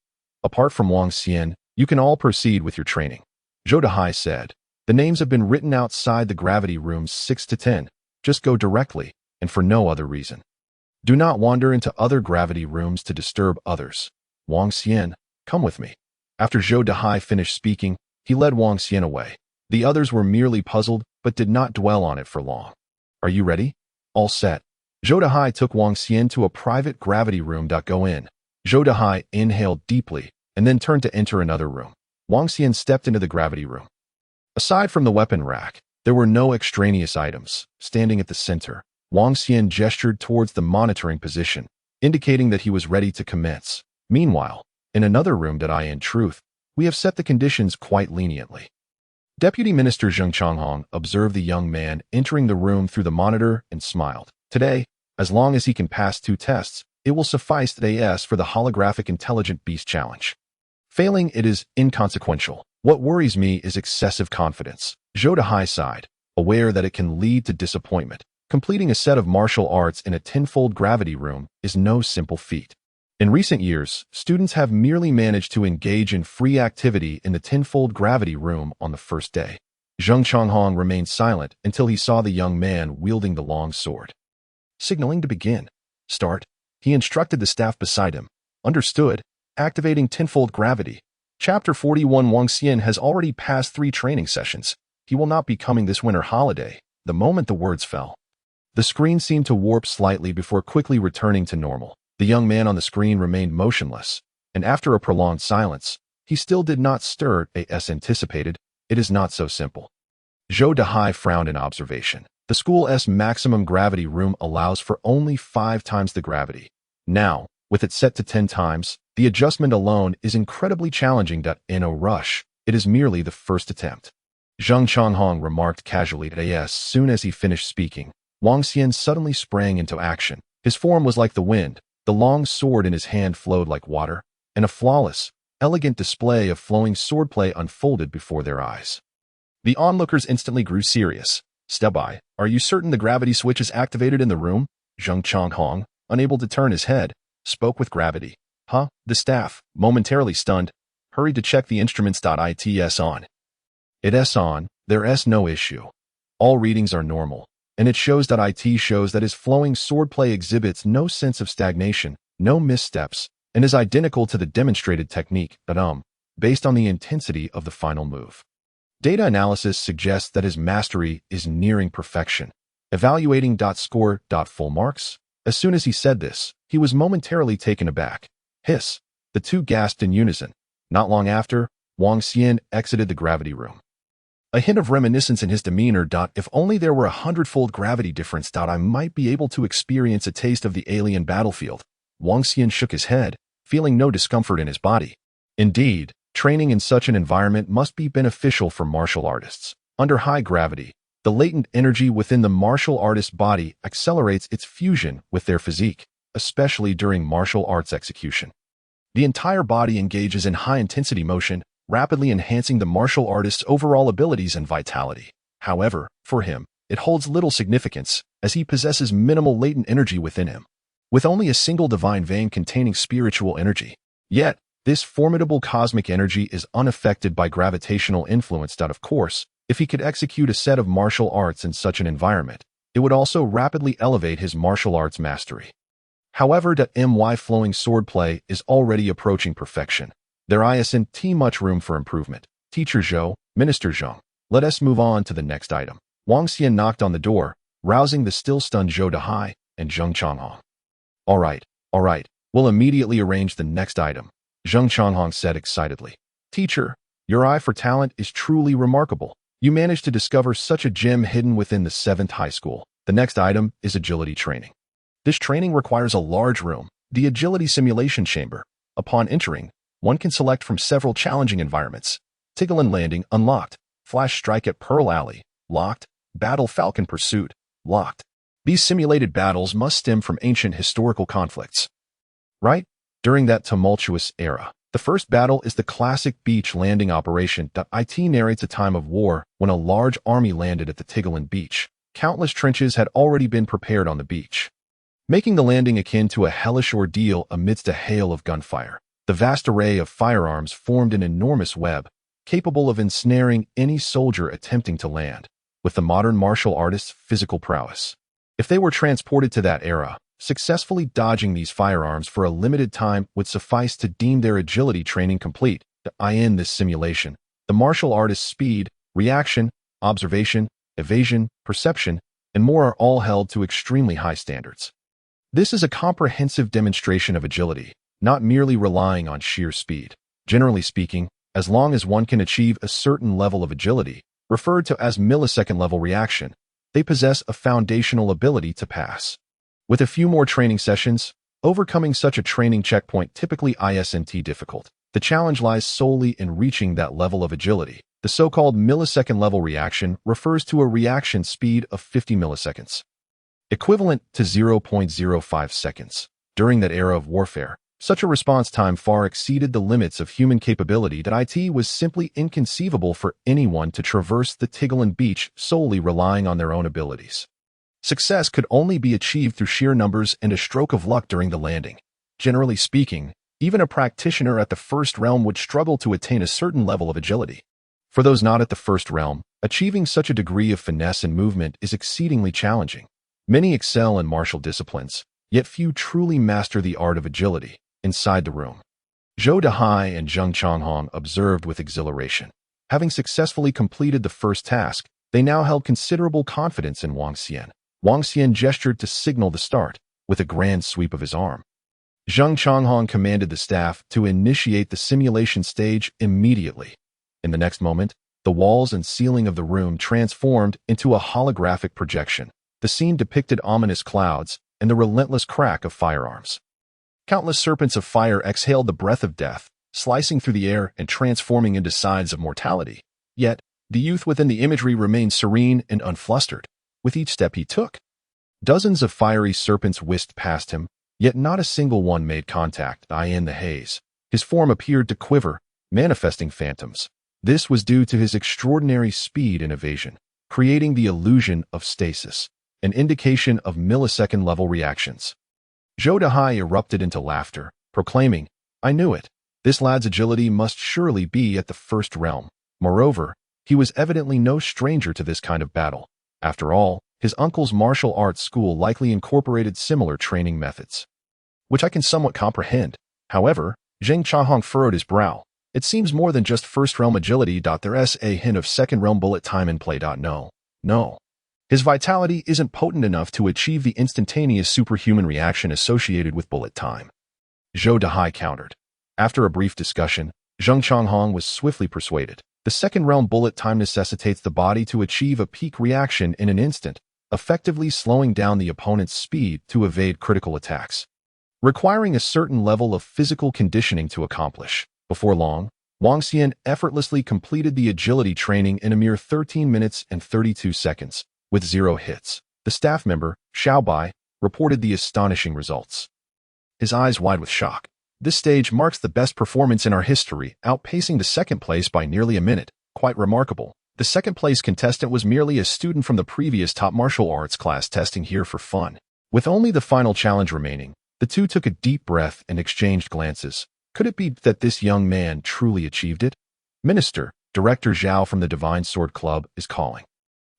"Apart from Wang Xian, you can all proceed with your training," Zhou Dehai said. "The names have been written outside the gravity rooms 6 to 10. Just go directly, and for no other reason. Do not wander into other gravity rooms to disturb others." "Wang Xian, come with me." After Zhou Dehai finished speaking, he led Wang Xian away. The others were merely puzzled, but did not dwell on it for long. "Are you ready?" "All set." Zhou Dehai took Wang Xian to a private gravity room. "Go in." Zhou Dehai inhaled deeply, and then turned to enter another room. Wang Xian stepped into the gravity room. Aside from the weapon rack, there were no extraneous items. Standing at the center, Wang Xian gestured towards the monitoring position, indicating that he was ready to commence. Meanwhile, in another room, in truth, we have set the conditions quite leniently. Deputy Minister Zheng Changhong observed the young man entering the room through the monitor and smiled. "Today, as long as he can pass 2 tests, it will suffice for the holographic intelligent beast challenge. Failing it is inconsequential. What worries me is excessive confidence." Zhou Dehai sighed, aware that it can lead to disappointment. Completing a set of martial arts in a 10-fold gravity room is no simple feat. In recent years, students have merely managed to engage in free activity in the 10-fold gravity room on the first day. Zheng Changhong remained silent until he saw the young man wielding the long sword. Signaling to begin. "Start," he instructed the staff beside him. "Understood. Activating 10-fold gravity." Chapter 41. Wang Xian has already passed 3 training sessions. He will not be coming this winter holiday. The moment the words fell, The screen seemed to warp slightly before quickly returning to normal. The young man on the screen remained motionless, and after a prolonged silence, he still did not stir. As anticipated, it is not so simple. Zhou Dehai frowned in observation. The school's maximum gravity room allows for only 5 times the gravity. Now, with it set to 10 times, the adjustment alone is incredibly challenging. In a rush, it is merely the first attempt. Zheng Changhong remarked casually. As soon as he finished speaking, Wang Xian suddenly sprang into action. His form was like the wind, the long sword in his hand flowed like water, and a flawless, elegant display of flowing swordplay unfolded before their eyes. The onlookers instantly grew serious. Step by, are you certain the gravity switch is activated in the room? Zheng Changhong, unable to turn his head, spoke with gravity. Huh? The staff, momentarily stunned, hurried to check the instruments. It's on. It's on, there's no issue. All readings are normal, and it shows. It shows that his flowing swordplay exhibits no sense of stagnation, no missteps, and is identical to the demonstrated technique, based on the intensity of the final move. Data analysis suggests that his mastery is nearing perfection. Evaluating. Score. Full marks? As soon as he said this, he was momentarily taken aback. Hiss. The two gasped in unison. Not long after, Wang Xian exited the gravity room. A hint of reminiscence in his demeanor. If only there were 100-fold gravity difference. I might be able to experience a taste of the alien battlefield. Wang Xian shook his head, feeling no discomfort in his body. Indeed, training in such an environment must be beneficial for martial artists. Under high gravity, the latent energy within the martial artist's body accelerates its fusion with their physique, especially during martial arts execution. The entire body engages in high-intensity motion, rapidly enhancing the martial artist's overall abilities and vitality. However, for him, it holds little significance, as he possesses minimal latent energy within him, with only a single divine vein containing spiritual energy. Yet, this formidable cosmic energy is unaffected by gravitational influence. Of course, if he could execute a set of martial arts in such an environment, it would also rapidly elevate his martial arts mastery. However, my flowing swordplay is already approaching perfection. There isn't much room for improvement. Teacher Zhou, Minister Zheng, let us move on to the next item. Wang Xian knocked on the door, rousing the still-stunned Zhou Dehai and Zheng Changhong. All right, we'll immediately arrange the next item, Zheng Changhong said excitedly. Teacher, your eye for talent is truly remarkable. You managed to discover such a gem hidden within the 7th high school. The next item is agility training. This training requires a large room, the agility simulation chamber. Upon entering, one can select from several challenging environments. Tiglin Landing, unlocked. Flash Strike at Pearl Alley, locked. Battle Falcon Pursuit, locked. These simulated battles must stem from ancient historical conflicts. Right? During that tumultuous era, the first battle is the classic beach landing operation. It narrates a time of war when a large army landed at the Tiglin beach. Countless trenches had already been prepared on the beach, making the landing akin to a hellish ordeal amidst a hail of gunfire. The vast array of firearms formed an enormous web, capable of ensnaring any soldier attempting to land. With the modern martial artist's physical prowess, if they were transported to that era, successfully dodging these firearms for a limited time would suffice to deem their agility training complete. In this simulation, the martial artist's speed, reaction, observation, evasion, perception, and more are all held to extremely high standards. This is a comprehensive demonstration of agility, not merely relying on sheer speed. Generally speaking, as long as one can achieve a certain level of agility, referred to as millisecond-level reaction, they possess a foundational ability to pass. With a few more training sessions, overcoming such a training checkpoint typically isn't difficult. The challenge lies solely in reaching that level of agility. The so-called millisecond-level reaction refers to a reaction speed of 50 milliseconds, equivalent to 0.05 seconds. During that era of warfare, such a response time far exceeded the limits of human capability. It was simply inconceivable for anyone to traverse the Tiglin beach solely relying on their own abilities. Success could only be achieved through sheer numbers and a stroke of luck during the landing. Generally speaking, even a practitioner at the first realm would struggle to attain a certain level of agility. For those not at the first realm, achieving such a degree of finesse and movement is exceedingly challenging. Many excel in martial disciplines, yet few truly master the art of agility. Inside the room, Zhou Dehai and Zheng Changhong observed with exhilaration. Having successfully completed the first task, they now held considerable confidence in Wang Xian. Wang Xian gestured to signal the start with a grand sweep of his arm. Zheng Changhong commanded the staff to initiate the simulation stage immediately. In the next moment, the walls and ceiling of the room transformed into a holographic projection. The scene depicted ominous clouds and the relentless crack of firearms. Countless serpents of fire exhaled the breath of death, slicing through the air and transforming into signs of mortality. Yet, the youth within the imagery remained serene and unflustered with each step he took. Dozens of fiery serpents whisked past him, yet not a single one made contact. In the haze, his form appeared to quiver, manifesting phantoms. This was due to his extraordinary speed and evasion, creating the illusion of stasis, an indication of millisecond-level reactions. Zhou Dehai erupted into laughter, proclaiming, "I knew it. This lad's agility must surely be at the first realm." Moreover, he was evidently no stranger to this kind of battle. After all, his uncle's martial arts school likely incorporated similar training methods, which I can somewhat comprehend. However, Zheng Changhong furrowed his brow. It seems more than just first-realm agility. There's a hint of second-realm bullet time in play. No. His vitality isn't potent enough to achieve the instantaneous superhuman reaction associated with bullet time. Zhou Dehai countered. After a brief discussion, Zheng Changhong was swiftly persuaded. The second-realm bullet time necessitates the body to achieve a peak reaction in an instant, effectively slowing down the opponent's speed to evade critical attacks, requiring a certain level of physical conditioning to accomplish. Before long, Wang Xian effortlessly completed the agility training in a mere 13 minutes and 32 seconds, with 0 hits. The staff member, Xiao Bai, reported the astonishing results, his eyes wide with shock. This stage marks the best performance in our history, outpacing the second place by nearly a minute. Quite remarkable. The second-place contestant was merely a student from the previous top martial arts class testing here for fun. With only the final challenge remaining, the two took a deep breath and exchanged glances. Could it be that this young man truly achieved it? Minister, Director Zhao from the Divine Sword Club is calling.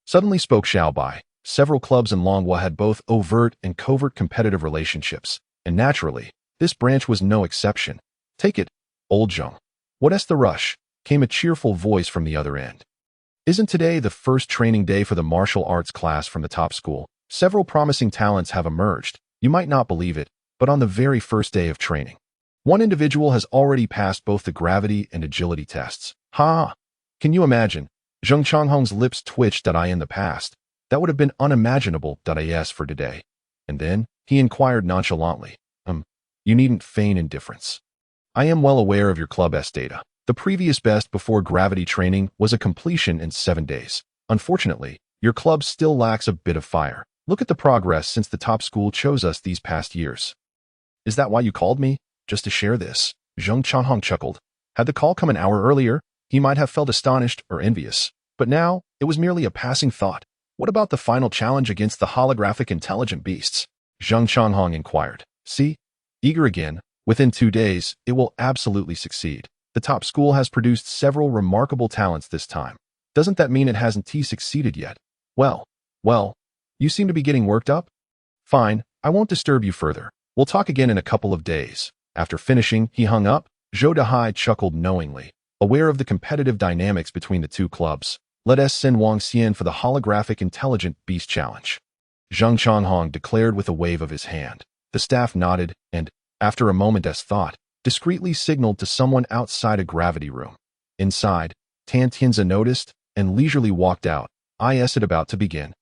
Suddenly spoke Xiao Bai. Several clubs in Longhua had both overt and covert competitive relationships, and naturally, this branch was no exception. Take it, old Zheng. What's the rush? Came a cheerful voice from the other end. Isn't today the first training day for the martial arts class from the top school? Several promising talents have emerged. You might not believe it, but on the very first day of training, one individual has already passed both the gravity and agility tests. Ha! Can you imagine? Zheng Changhong's lips twitched. In the past, that would have been unimaginable. Yes, for today. And then, he inquired nonchalantly, you needn't feign indifference. I am well aware of your club's data. The previous best before gravity training was a completion in 7 days. Unfortunately, your club still lacks a bit of fire. Look at the progress since the top school chose us these past years. Is that why you called me? Just to share this? Zheng Changhong chuckled. Had the call come an hour earlier, he might have felt astonished or envious. But now, it was merely a passing thought. What about the final challenge against the holographic intelligent beasts? Zheng Changhong inquired. See? Eager again. Within 2 days, it will absolutely succeed. The top school has produced several remarkable talents this time. Doesn't that mean it hasn't succeeded yet? Well, you seem to be getting worked up? Fine, I won't disturb you further. We'll talk again in a couple of days. After finishing, he hung up. Zhou Dehai chuckled knowingly, aware of the competitive dynamics between the two clubs. Let us send Wang Xian for the holographic intelligent beast challenge, Zheng Changhong declared with a wave of his hand. The staff nodded and, after a moment's thought, discreetly signaled to someone outside a gravity room. Inside, Tan Tianzi noticed and leisurely walked out. Is it about to begin?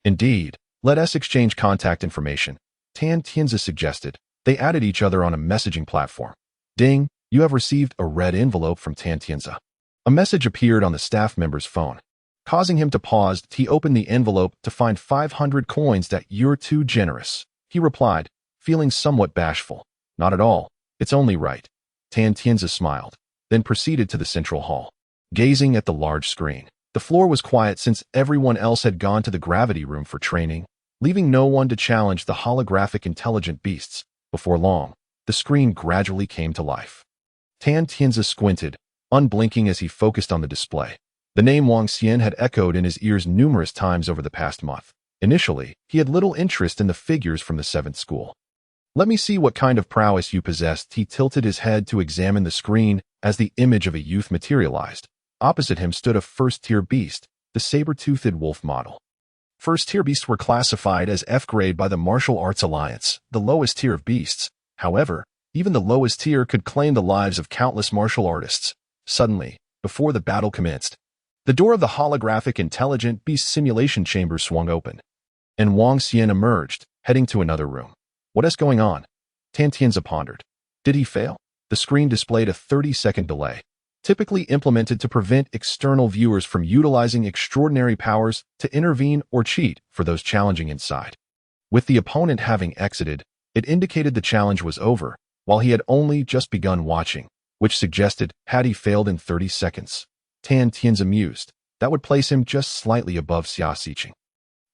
Indeed, let us exchange contact information, Tan Tianzi suggested. They added each other on a messaging platform. Ding, you have received a red envelope from Tan Tianzi. A message appeared on the staff member's phone. Causing him to pause, he opened the envelope to find 500 coins. That you're too generous, he replied, feeling somewhat bashful. Not at all. It's only right. Tan Tianzi smiled, then proceeded to the central hall. Gazing at the large screen, the floor was quiet since everyone else had gone to the gravity room for training, leaving no one to challenge the holographic intelligent beasts. Before long, the screen gradually came to life. Tan Tianzi squinted, unblinking as he focused on the display. The name Wang Xian had echoed in his ears numerous times over the past month. Initially, he had little interest in the figures from the 7th school. Let me see what kind of prowess you possessed. He tilted his head to examine the screen as the image of a youth materialized. Opposite him stood a first-tier beast, the saber-toothed wolf model. First-tier beasts were classified as F-grade by the Martial Arts Alliance, the lowest tier of beasts. However, even the lowest tier could claim the lives of countless martial artists. Suddenly, before the battle commenced, the door of the holographic intelligent beast simulation chamber swung open, and Wang Xian emerged, heading to another room. What is going on? Tan Tianzi pondered. Did he fail? The screen displayed a 30-second delay, typically implemented to prevent external viewers from utilizing extraordinary powers to intervene or cheat for those challenging inside. With the opponent having exited, it indicated the challenge was over, while he had only just begun watching, which suggested, had he failed in 30 seconds, Tan Tianzi amused, that would place him just slightly above Xia Xiqing.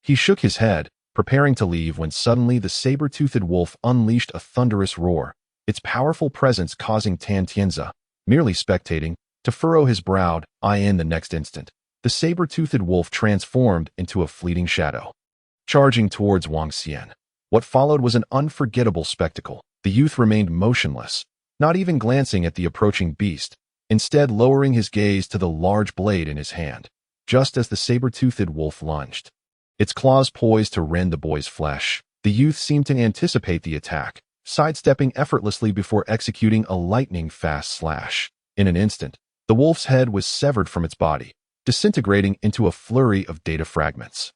He shook his head, preparing to leave when suddenly the saber-toothed wolf unleashed a thunderous roar, its powerful presence causing Tan Tianzi, merely spectating, to furrow his brow. In the next instant, the saber-toothed wolf transformed into a fleeting shadow, charging towards Wang Xian. What followed was an unforgettable spectacle. The youth remained motionless, not even glancing at the approaching beast, instead lowering his gaze to the large blade in his hand, just as the saber-toothed wolf lunged, its claws poised to rend the boy's flesh. The youth seemed to anticipate the attack, sidestepping effortlessly before executing a lightning-fast slash. In an instant, the wolf's head was severed from its body, disintegrating into a flurry of data fragments.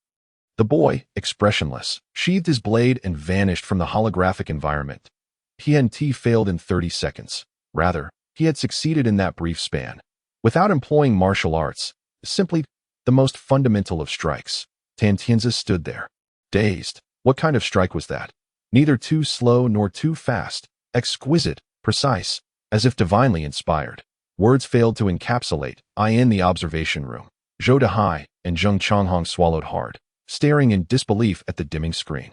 The boy, expressionless, sheathed his blade and vanished from the holographic environment. He hadn't failed in 30 seconds. Rather, he had succeeded in that brief span, without employing martial arts, simply the most fundamental of strikes. Tan Tianzi stood there, dazed. What kind of strike was that? Neither too slow nor too fast, exquisite, precise, as if divinely inspired. Words failed to encapsulate. In the observation room, Zhou Dehai and Zheng Changhong swallowed hard, staring in disbelief at the dimming screen.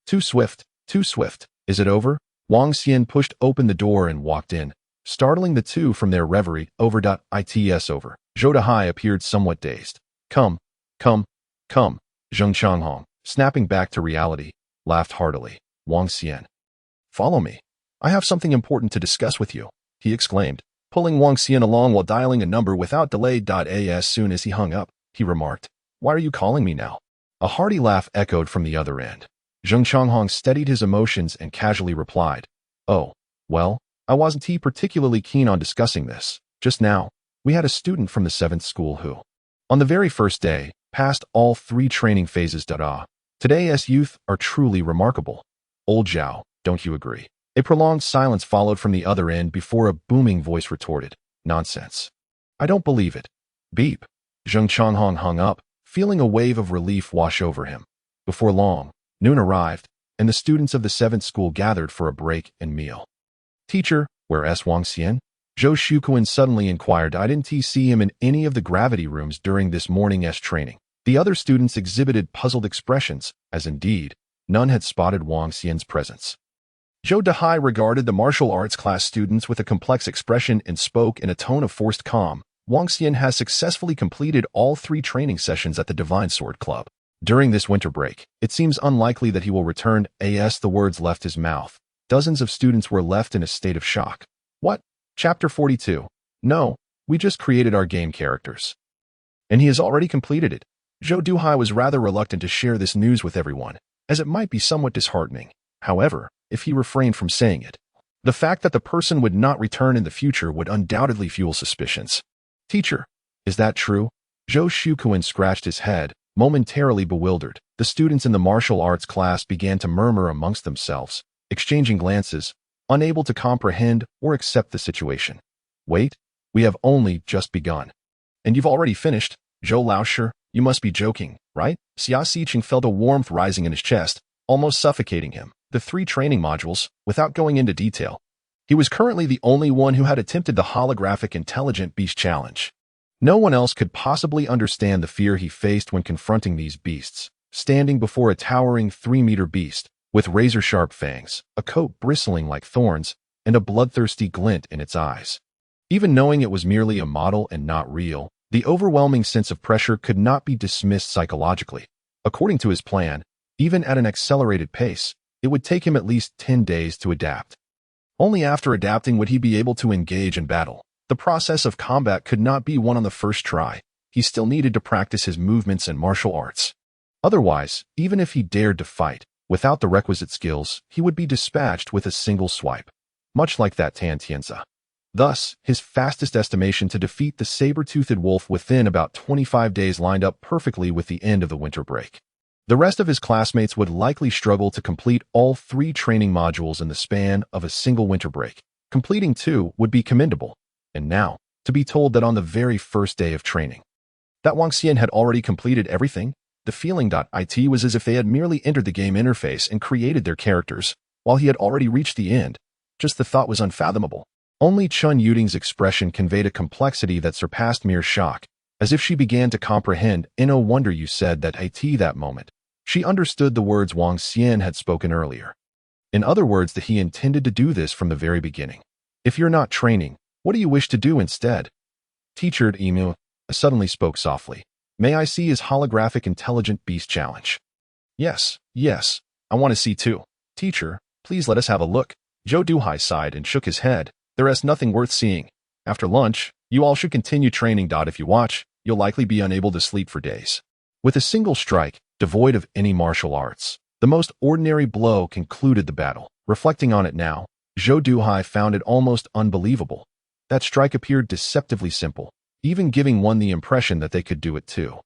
Too swift, too swift. Is it over? Wang Xian pushed open the door and walked in, startling the two from their reverie. It's over. Zhou Dehai appeared somewhat dazed. Come, come, come. Zheng Changhong, snapping back to reality, laughed heartily. Wang Xian, follow me. I have something important to discuss with you, he exclaimed, pulling Wang Xian along while dialing a number without delay. As soon as he hung up, he remarked, why are you calling me now? A hearty laugh echoed from the other end. Zheng Changhong steadied his emotions and casually replied, oh, well, I wasn't particularly keen on discussing this. Just now, we had a student from the 7th school who, on the very first day, passed all 3 training phases. Today's youth are truly remarkable. Old Zhao, don't you agree? A prolonged silence followed from the other end before a booming voice retorted, nonsense. I don't believe it. Beep. Zheng Changhong hung up, feeling a wave of relief wash over him. Before long, noon arrived, and the students of the 7th school gathered for a break and meal. Teacher, where's Wang Xian? Zhou Shuquan suddenly inquired. I didn't see him in any of the gravity rooms during this morning's training. The other students exhibited puzzled expressions, as indeed, none had spotted Wang Xian's presence. Zhou Dehai regarded the martial arts class students with a complex expression and spoke in a tone of forced calm. Wang Xian has successfully completed all 3 training sessions at the Divine Sword Club. During this winter break, it seems unlikely that he will return. As the words left his mouth, dozens of students were left in a state of shock. What? Chapter 42. No, we just created our game characters. And he has already completed it. Zhou Dehai was rather reluctant to share this news with everyone, as it might be somewhat disheartening. However, if he refrained from saying it, the fact that the person would not return in the future would undoubtedly fuel suspicions. Teacher, is that true? Zhou Shuquan scratched his head, momentarily bewildered. The students in the martial arts class began to murmur amongst themselves, exchanging glances, unable to comprehend or accept the situation. Wait, we have only just begun. And you've already finished? Zhou Laosher, you must be joking, right? Xia Xiqing felt a warmth rising in his chest, almost suffocating him. The 3 training modules, without going into detail. He was currently the only one who had attempted the holographic intelligent beast challenge. No one else could possibly understand the fear he faced when confronting these beasts, standing before a towering 3-meter beast, with razor-sharp fangs, a coat bristling like thorns, and a bloodthirsty glint in its eyes. Even knowing it was merely a model and not real, the overwhelming sense of pressure could not be dismissed psychologically. According to his plan, even at an accelerated pace, it would take him at least 10 days to adapt. Only after adapting would he be able to engage in battle. The process of combat could not be won on the first try. He still needed to practice his movements and martial arts. Otherwise, even if he dared to fight, without the requisite skills, he would be dispatched with a single swipe, much like that Tan Tianzi. Thus, his fastest estimation to defeat the saber-toothed wolf within about 25 days lined up perfectly with the end of the winter break. The rest of his classmates would likely struggle to complete all 3 training modules in the span of a single winter break. Completing 2 would be commendable. And now, to be told that on the very first day of training, that Wang Xian had already completed everything, the feeling.it was as if they had merely entered the game interface and created their characters, while he had already reached the end. Just the thought was unfathomable. Only Chun Yuding's expression conveyed a complexity that surpassed mere shock, as if she began to comprehend. No wonder you said that that moment. She understood the words Wang Xian had spoken earlier. In other words, that he intended to do this from the very beginning. If you're not training, what do you wish to do instead? Teacher Emu suddenly spoke softly. May I see his holographic intelligent beast challenge? Yes, I want to see too. Teacher, please let us have a look. Zhou Duhai sighed and shook his head. There is nothing worth seeing. After lunch, you all should continue training. If you watch, you'll likely be unable to sleep for days. With a single strike, devoid of any martial arts, the most ordinary blow concluded the battle. Reflecting on it now, Zhou Duhai found it almost unbelievable. That strike appeared deceptively simple, even giving one the impression that they could do it too.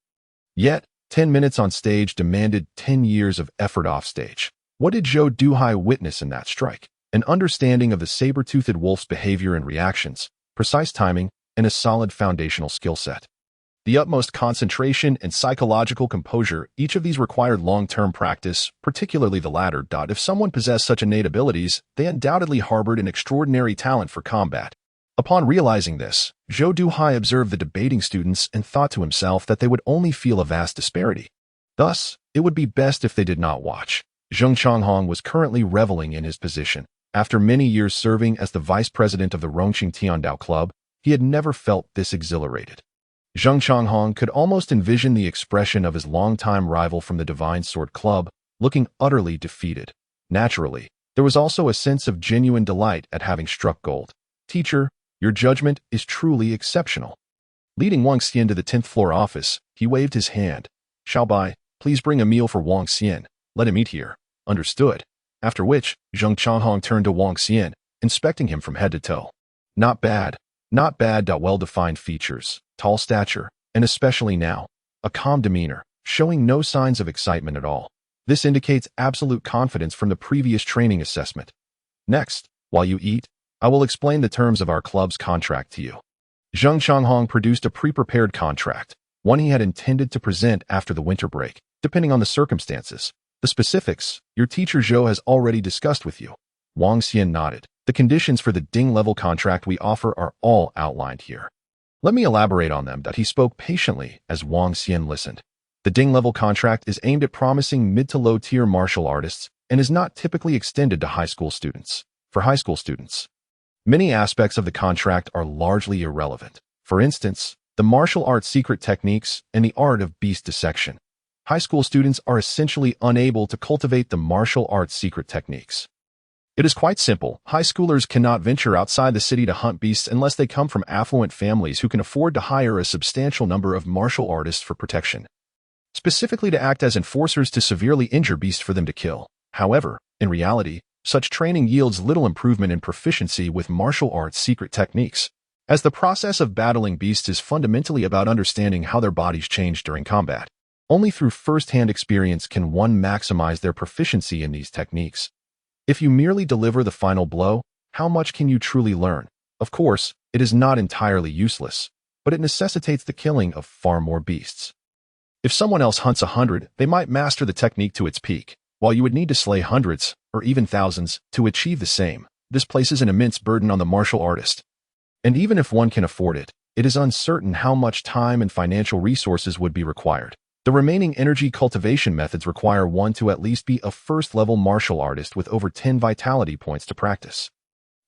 Yet, 10 minutes on stage demanded 10 years of effort off stage. What did Zhou Duhai witness in that strike? An understanding of the saber-toothed wolf's behavior and reactions, precise timing, and a solid foundational skill set. The utmost concentration and psychological composure, each of these required long-term practice, particularly the latter. If someone possessed such innate abilities, they undoubtedly harbored an extraordinary talent for combat. Upon realizing this, Zhou Duhai observed the debating students and thought to himself that they would only feel a vast disparity. Thus, it would be best if they did not watch. Zheng Changhong was currently reveling in his position. After many years serving as the vice president of the Rongqing Tiandao Club, he had never felt this exhilarated. Zheng Changhong could almost envision the expression of his longtime rival from the Divine Sword Club, looking utterly defeated. Naturally, there was also a sense of genuine delight at having struck gold. Teacher, your judgment is truly exceptional. Leading Wang Xian to the 10th floor office, he waved his hand. Xiaobai, please bring a meal for Wang Xian. Let him eat here. Understood. After which, Zheng Changhong turned to Wang Xian, inspecting him from head to toe. Not bad. Well-defined features, tall stature, and especially now, a calm demeanor, showing no signs of excitement at all. This indicates absolute confidence from the previous training assessment. Next, while you eat, I will explain the terms of our club's contract to you. Zheng Changhong produced a pre-prepared contract, one he had intended to present after the winter break, depending on the circumstances. The specifics, your teacher Zhou has already discussed with you. Wang Xian nodded. The conditions for the Ding-level contract we offer are all outlined here. Let me elaborate on them. He spoke patiently as Wang Xian listened. The Ding-level contract is aimed at promising mid to low-tier martial artists and is not typically extended to high school students. For high school students, many aspects of the contract are largely irrelevant. For instance, the martial arts secret techniques and the art of beast dissection. High school students are essentially unable to cultivate the martial arts secret techniques. It is quite simple. High schoolers cannot venture outside the city to hunt beasts unless they come from affluent families who can afford to hire a substantial number of martial artists for protection, specifically to act as enforcers to severely injure beasts for them to kill. However, in reality, such training yields little improvement in proficiency with martial arts secret techniques, as the process of battling beasts is fundamentally about understanding how their bodies change during combat. Only through first-hand experience can one maximize their proficiency in these techniques. If you merely deliver the final blow, how much can you truly learn? Of course, it is not entirely useless, but it necessitates the killing of far more beasts. If someone else hunts 100, they might master the technique to its peak, while you would need to slay hundreds, or even thousands, to achieve the same. This places an immense burden on the martial artist. And even if one can afford it, it is uncertain how much time and financial resources would be required. The remaining energy cultivation methods require one to at least be a first-level martial artist with over 10 vitality points to practice.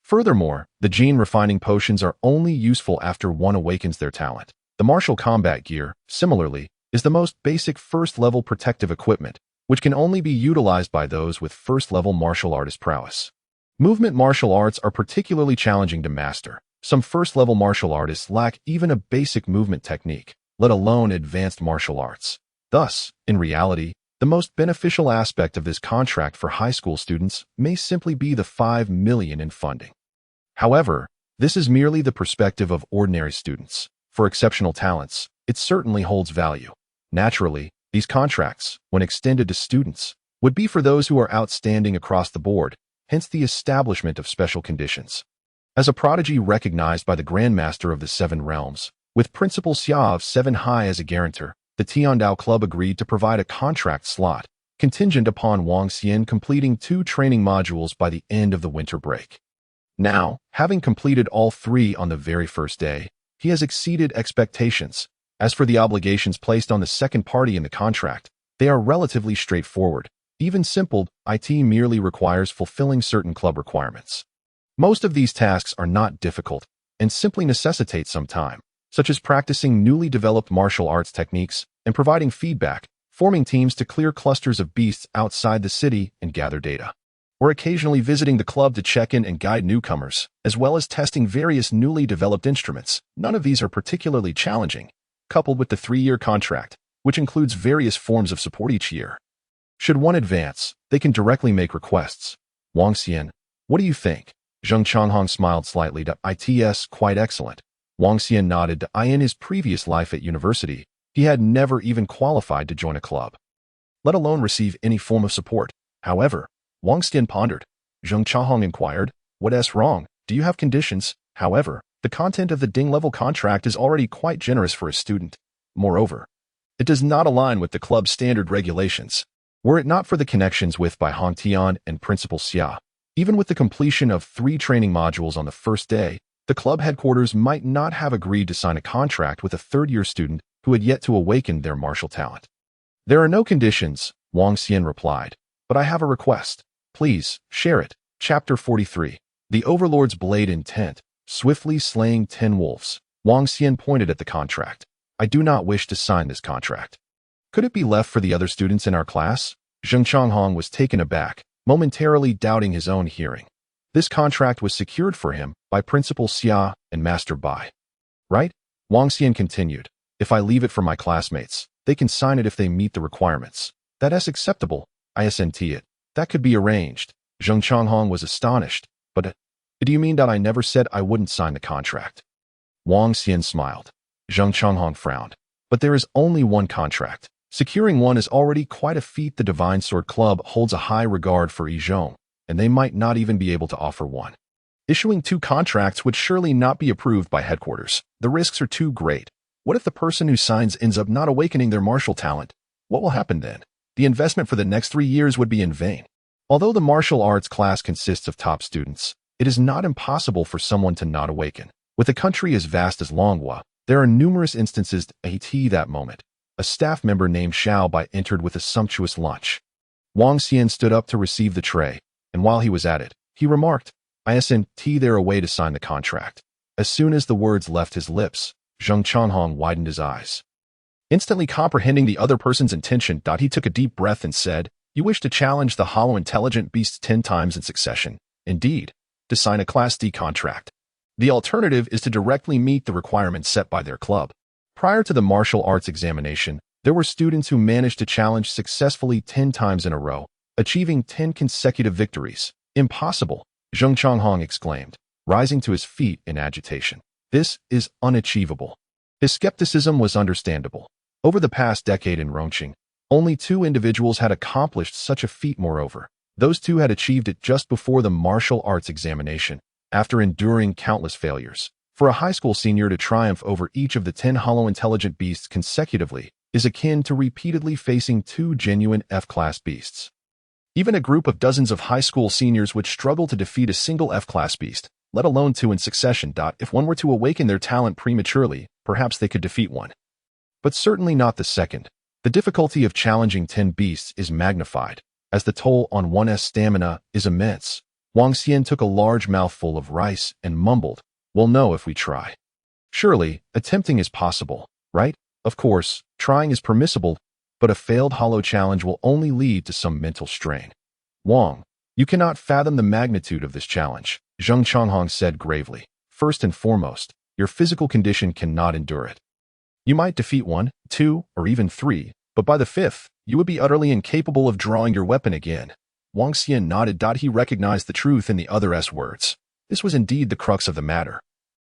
Furthermore, the gene refining potions are only useful after one awakens their talent. The martial combat gear, similarly, is the most basic first-level protective equipment, which can only be utilized by those with first-level martial artist prowess. Movement martial arts are particularly challenging to master. Some first-level martial artists lack even a basic movement technique, let alone advanced martial arts. Thus, in reality, The most beneficial aspect of this contract for high school students may simply be the $5 million in funding. However, this is merely the perspective of ordinary students. For exceptional talents, it certainly holds value. Naturally, these contracts, when extended to students, would be for those who are outstanding across the board, hence the establishment of special conditions. As a prodigy recognized by the Grandmaster of the Seven Realms, with Principal Xia of Seven High as a guarantor, the Tiandao Club agreed to provide a contract slot, contingent upon Wang Xian completing 2 training modules by the end of the winter break. Now, having completed all 3 on the very first day, he has exceeded expectations. As for the obligations placed on the second party in the contract, they are relatively straightforward. Even simple, it merely requires fulfilling certain club requirements. Most of these tasks are not difficult and simply necessitate some time, such as practicing newly developed martial arts techniques and providing feedback, forming teams to clear clusters of beasts outside the city and gather data, or occasionally visiting the club to check in and guide newcomers, as well as testing various newly developed instruments. None of these are particularly challenging, coupled with the 3-year contract, which includes various forms of support each year. Should one advance, they can directly make requests. Wang Xian, what do you think? Zheng Changhong smiled slightly. It's quite excellent. Wang Xian nodded. In his previous life at university, he had never even qualified to join a club, let alone receive any form of support. However, Wang Xian pondered. Zheng Changhong inquired, what's wrong? Do you have conditions? However, the content of the Ding-level contract is already quite generous for a student. Moreover, it does not align with the club's standard regulations. Were it not for the connections with by Hong Tian and Principal Xia, even with the completion of 3 training modules on the first day, the club headquarters might not have agreed to sign a contract with a third-year student who had yet to awaken their martial talent. There are no conditions, Wang Xian replied, but I have a request. Please, share it. Chapter 43. The Overlord's Blade Intent, swiftly slaying 10 wolves. Wang Xian pointed at the contract. I do not wish to sign this contract. Could it be left for the other students in our class? Zheng Changhong was taken aback, momentarily doubting his own hearing. This contract was secured for him by Principal Xia and Master Bai. Right? Wang Xian continued. If I leave it for my classmates, they can sign it if they meet the requirements. That is acceptable. ISNT it. That could be arranged. Zheng Changhong was astonished. But do you mean that I never said I wouldn't sign the contract? Wang Xian smiled. Zheng Changhong frowned. But there is only one contract. Securing one is already quite a feat. The Divine Sword Club holds a high regard for Yizhong, and they might not even be able to offer one. Issuing 2 contracts would surely not be approved by headquarters. The risks are too great. What if the person who signs ends up not awakening their martial talent? What will happen then? The investment for the next 3 years would be in vain. Although the martial arts class consists of top students, it is not impossible for someone to not awaken. With a country as vast as Longhua, there are numerous instances at that moment. A staff member named Xiao Bai entered with a sumptuous lunch. Wang Xian stood up to receive the tray, and while he was at it, he remarked, ISNT there a way to sign the contract. As soon as the words left his lips, Zheng Changhong widened his eyes. Instantly comprehending the other person's intention, he took a deep breath and said, You wish to challenge the hollow intelligent beasts 10 times in succession. Indeed, to sign a Class D contract. The alternative is to directly meet the requirements set by their club. Prior to the martial arts examination, there were students who managed to challenge successfully 10 times in a row, achieving 10 consecutive victories. Impossible, Zheng Changhong exclaimed, rising to his feet in agitation. This is unachievable. His skepticism was understandable. Over the past decade in Rongqing, only 2 individuals had accomplished such a feat. Moreover, those 2 had achieved it just before the martial arts examination, after enduring countless failures. For a high school senior to triumph over each of the 10 hollow intelligent beasts consecutively is akin to repeatedly facing 2 genuine F-class beasts. Even a group of dozens of high school seniors would struggle to defeat a single F-class beast, let alone 2 in succession. If one were to awaken their talent prematurely, perhaps they could defeat one. But certainly not the second. The difficulty of challenging 10 beasts is magnified, as the toll on one's stamina is immense. Wang Xian took a large mouthful of rice and mumbled, We'll know if we try. Surely, attempting is possible, right? Of course, trying is permissible, but a failed hollow challenge will only lead to some mental strain. Wang, you cannot fathom the magnitude of this challenge, Zheng Changhong said gravely. First and foremost, your physical condition cannot endure it. You might defeat 1, 2, or even 3, but by the 5th, you would be utterly incapable of drawing your weapon again. Wang Xian nodded. He recognized the truth in the other's words. This was indeed the crux of the matter.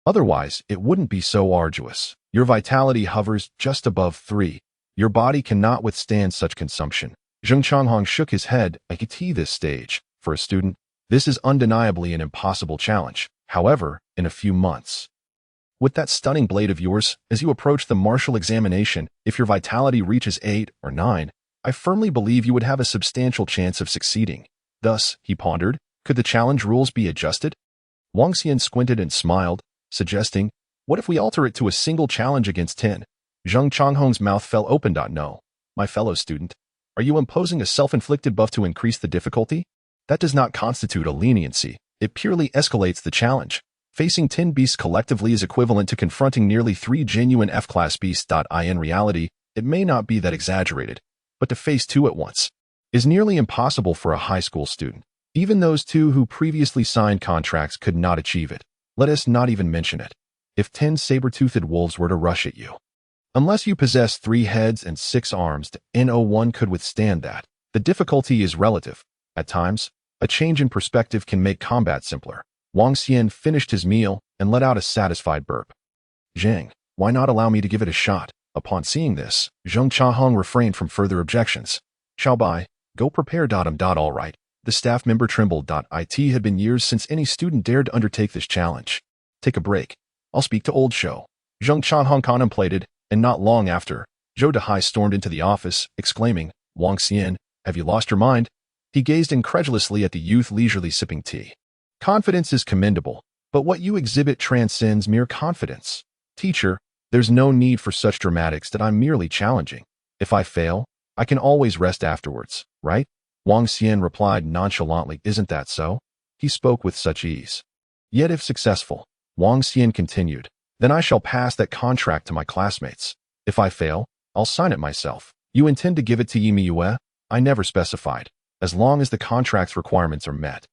Otherwise, it wouldn't be so arduous. Your vitality hovers just above 3. Your body cannot withstand such consumption. Zheng Changhong shook his head. At this stage, for a student, this is undeniably an impossible challenge. However, in a few months, with that stunning blade of yours, as you approach the martial examination, if your vitality reaches 8 or 9, I firmly believe you would have a substantial chance of succeeding. Thus, he pondered, could the challenge rules be adjusted? Wang Xian squinted and smiled, suggesting, what if we alter it to a single challenge against 10? Zheng Changhong's mouth fell open. No, my fellow student. Are you imposing a self-inflicted buff to increase the difficulty? That does not constitute a leniency. It purely escalates the challenge. Facing 10 beasts collectively is equivalent to confronting nearly 3 genuine F-class beasts. In reality, it may not be that exaggerated, but to face 2 at once is nearly impossible for a high school student. Even those 2 who previously signed contracts could not achieve it. Let us not even mention it. If 10 saber-toothed wolves were to rush at you, unless you possess 3 heads and 6 arms, no one could withstand that. The difficulty is relative. At times, a change in perspective can make combat simpler. Wang Xian finished his meal and let out a satisfied burp. Zheng, why not allow me to give it a shot? Upon seeing this, Zheng Changhong refrained from further objections. Xiaobai, go prepare. All right. The staff member trembled. It had been years since any student dared to undertake this challenge. Take a break. I'll speak to old Shou. Zheng Changhong contemplated, and not long after, Zhou Dehai stormed into the office, exclaiming, Wang Xian, have you lost your mind? He gazed incredulously at the youth leisurely sipping tea. Confidence is commendable, but what you exhibit transcends mere confidence. Teacher, there's no need for such dramatics. I'm merely challenging. If I fail, I can always rest afterwards, right? Wang Xian replied nonchalantly, isn't that so? He spoke with such ease. Yet if successful, Wang Xian continued, then I shall pass that contract to my classmates. If I fail, I'll sign it myself. You intend to give it to Yimiyue? I never specified. As long as the contract's requirements are met,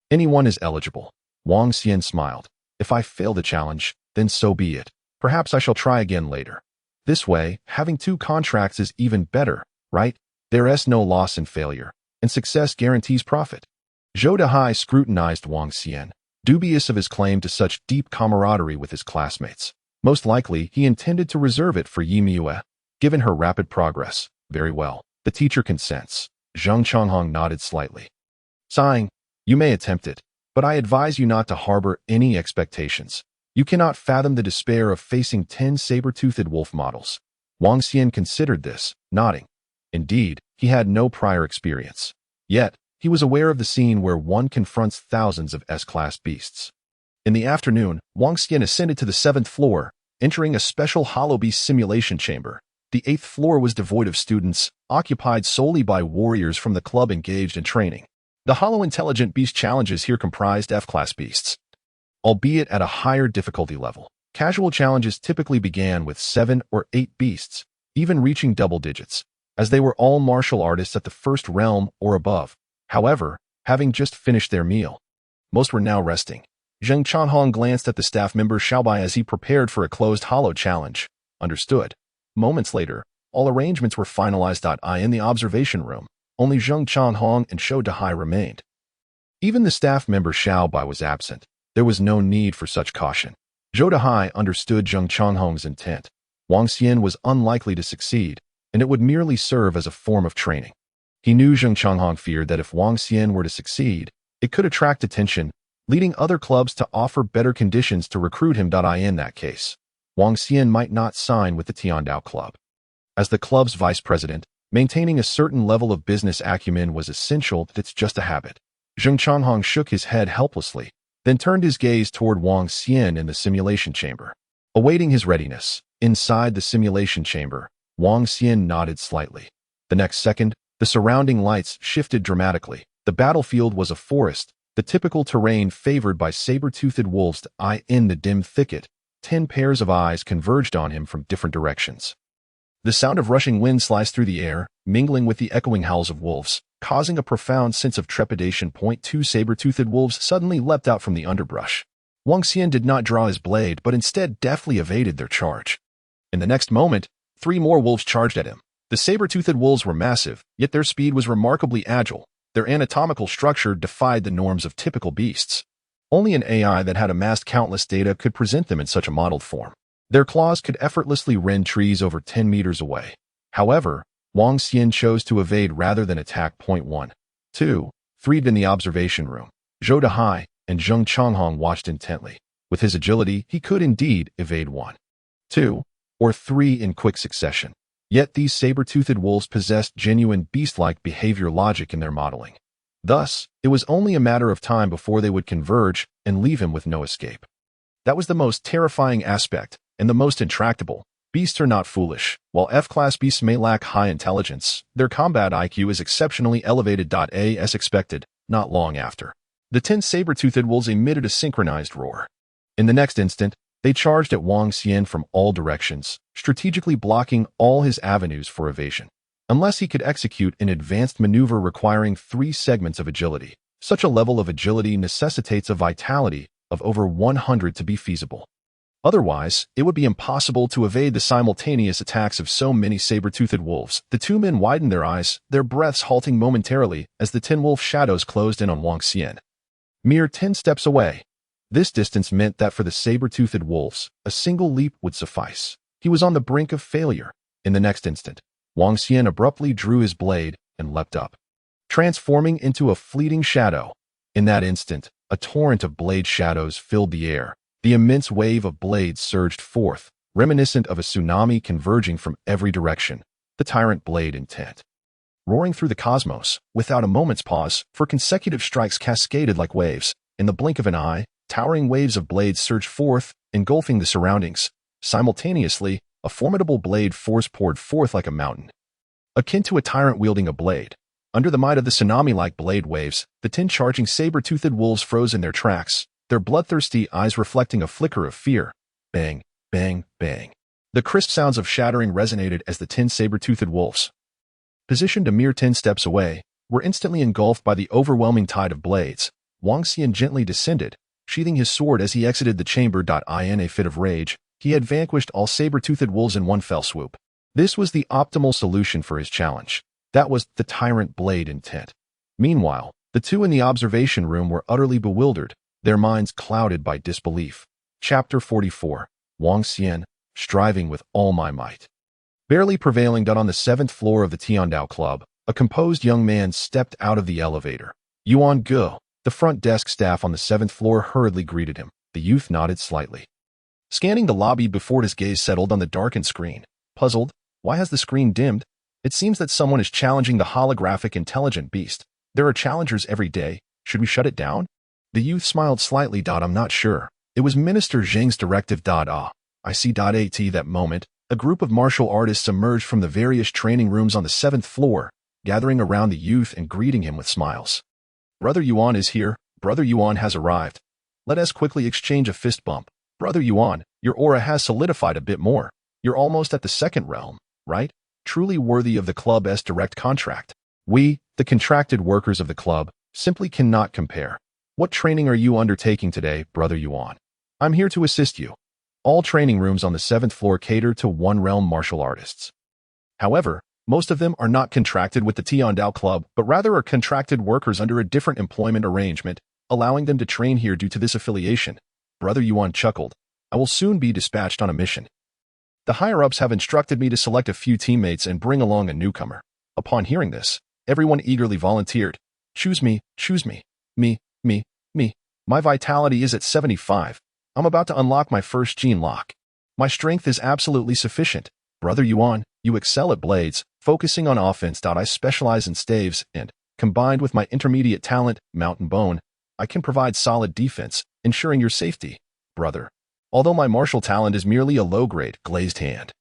anyone is eligible. Wang Xian smiled. If I fail the challenge, then so be it. Perhaps I shall try again later. This way, having 2 contracts is even better, right? There's no loss in failure, and success guarantees profit. Zhou Dehai scrutinized Wang Xian, dubious of his claim to such deep camaraderie with his classmates. Most likely, he intended to reserve it for Yimiyue. Given her rapid progress, very well. The teacher consents. Zheng Changhong nodded slightly. Sighing, you may attempt it, but I advise you not to harbor any expectations. You cannot fathom the despair of facing 10 saber-toothed wolf models. Wang Xian considered this, nodding. Indeed, he had no prior experience. Yet, he was aware of the scene where one confronts thousands of S-class beasts. In the afternoon, Wang Xian ascended to the 7th floor, entering a special hollow beast simulation chamber. The 8th floor was devoid of students, occupied solely by warriors from the club engaged in training. The hollow intelligent beast challenges here comprised F-class beasts, albeit at a higher difficulty level. Casual challenges typically began with 7 or 8 beasts, even reaching double digits, as they were all martial artists at the 1st realm or above. However, having just finished their meal, most were now resting. Zheng Changhong glanced at the staff member Xiaobai as he prepared for a closed hollow challenge. Understood. Moments later, all arrangements were finalized. In the observation room, only Zheng Changhong and Zhou Dehai remained. Even the staff member Xiaobai was absent. There was no need for such caution. Zhou Dehai understood Zheng Changhong's intent. Wang Xian was unlikely to succeed, and it would merely serve as a form of training. He knew Zheng Changhong feared that if Wang Xian were to succeed, it could attract attention, leading other clubs to offer better conditions to recruit him. In that case, Wang Xian might not sign with the Tiandao Club. As the club's vice president, maintaining a certain level of business acumen was essential. It's just a habit. Zheng Changhong shook his head helplessly, then turned his gaze toward Wang Xian in the simulation chamber. Awaiting his readiness, inside the simulation chamber, Wang Xian nodded slightly. The next second, the surrounding lights shifted dramatically. The battlefield was a forest, the typical terrain favored by saber-toothed wolves. In the dim thicket, 10 pairs of eyes converged on him from different directions. The sound of rushing wind sliced through the air, mingling with the echoing howls of wolves, causing a profound sense of trepidation. 2 saber-toothed wolves suddenly leapt out from the underbrush. Wang Xian did not draw his blade, but instead deftly evaded their charge. In the next moment, 3 more wolves charged at him. The saber-toothed wolves were massive, yet their speed was remarkably agile. Their anatomical structure defied the norms of typical beasts. Only an AI that had amassed countless data could present them in such a modeled form. Their claws could effortlessly rend trees over 10 meters away. However, Wang Xian chose to evade rather than attack. 1, 2, 3 in the observation room. Zhou Dehai and Zheng Chonghong watched intently. With his agility, he could indeed evade 1, 2, or 3 in quick succession. Yet these saber-toothed wolves possessed genuine beast-like behavior logic in their modeling. Thus, it was only a matter of time before they would converge and leave him with no escape. That was the most terrifying aspect, and the most intractable. Beasts are not foolish. While F-class beasts may lack high intelligence, their combat IQ is exceptionally elevated. As expected, not long after, the 10 saber-toothed wolves emitted a synchronized roar. In the next instant, they charged at Wang Xian from all directions, strategically blocking all his avenues for evasion. Unless he could execute an advanced maneuver requiring 3 segments of agility, such a level of agility necessitates a vitality of over 100 to be feasible. Otherwise, it would be impossible to evade the simultaneous attacks of so many saber-toothed wolves. The two men widened their eyes, their breaths halting momentarily as the 10 wolf shadows closed in on Wang Xian. Mere 10 steps away. This distance meant that for the saber-toothed wolves, a single leap would suffice. He was on the brink of failure. In the next instant, Wang Xian abruptly drew his blade and leapt up, transforming into a fleeting shadow. In that instant, a torrent of blade shadows filled the air. The immense wave of blades surged forth, reminiscent of a tsunami converging from every direction, the tyrant blade intent. Roaring through the cosmos, without a moment's pause, for consecutive strikes cascaded like waves. In the blink of an eye, towering waves of blades surged forth, engulfing the surroundings. Simultaneously, a formidable blade force poured forth like a mountain. Akin to a tyrant wielding a blade, under the might of the tsunami-like blade waves, the 10 charging saber-toothed wolves froze in their tracks, their bloodthirsty eyes reflecting a flicker of fear. Bang, bang, bang. The crisp sounds of shattering resonated as the 10 saber-toothed wolves, positioned a mere 10 steps away, were instantly engulfed by the overwhelming tide of blades. Wang Xian gently descended, sheathing his sword as he exited the chamber. In a fit of rage, he had vanquished all saber-toothed wolves in one fell swoop. This was the optimal solution for his challenge. That was the tyrant blade intent. Meanwhile, the two in the observation room were utterly bewildered, their minds clouded by disbelief. Chapter 44. Wang Xian, striving with all my might. Barely prevailing. On the 7th floor of the Tiandao Club, a composed young man stepped out of the elevator. Yuan Ge, the front desk staff on the 7th floor, hurriedly greeted him. The youth nodded slightly, scanning the lobby before his gaze settled on the darkened screen. Puzzled, why has the screen dimmed? It seems that someone is challenging the holographic intelligent beast. There are challengers every day. Should we shut it down? The youth smiled slightly. I'm not sure. It was Minister Zheng's directive. I see. At that moment, a group of martial artists emerged from the various training rooms on the 7th floor, gathering around the youth and greeting him with smiles. Brother Yuan is here. Brother Yuan has arrived. Let us quickly exchange a fist bump. Brother Yuan, your aura has solidified a bit more. You're almost at the 2nd realm, right? Truly worthy of the club's direct contract. We, the contracted workers of the club, simply cannot compare. What training are you undertaking today, Brother Yuan? I'm here to assist you. All training rooms on the 7th floor cater to one-realm martial artists. However, most of them are not contracted with the Tiandao Club, but rather are contracted workers under a different employment arrangement, allowing them to train here due to this affiliation. Brother Yuan chuckled. I will soon be dispatched on a mission. The higher-ups have instructed me to select a few teammates and bring along a newcomer. Upon hearing this, everyone eagerly volunteered. Choose me, choose me. Me. My vitality is at 75. I'm about to unlock my first gene lock. My strength is absolutely sufficient. Brother Yuan, you excel at blades, focusing on offense. I specialize in staves, and, combined with my intermediate talent, Mountain Bone, I can provide solid defense, ensuring your safety, brother. Although my martial talent is merely a low-grade, glazed hand,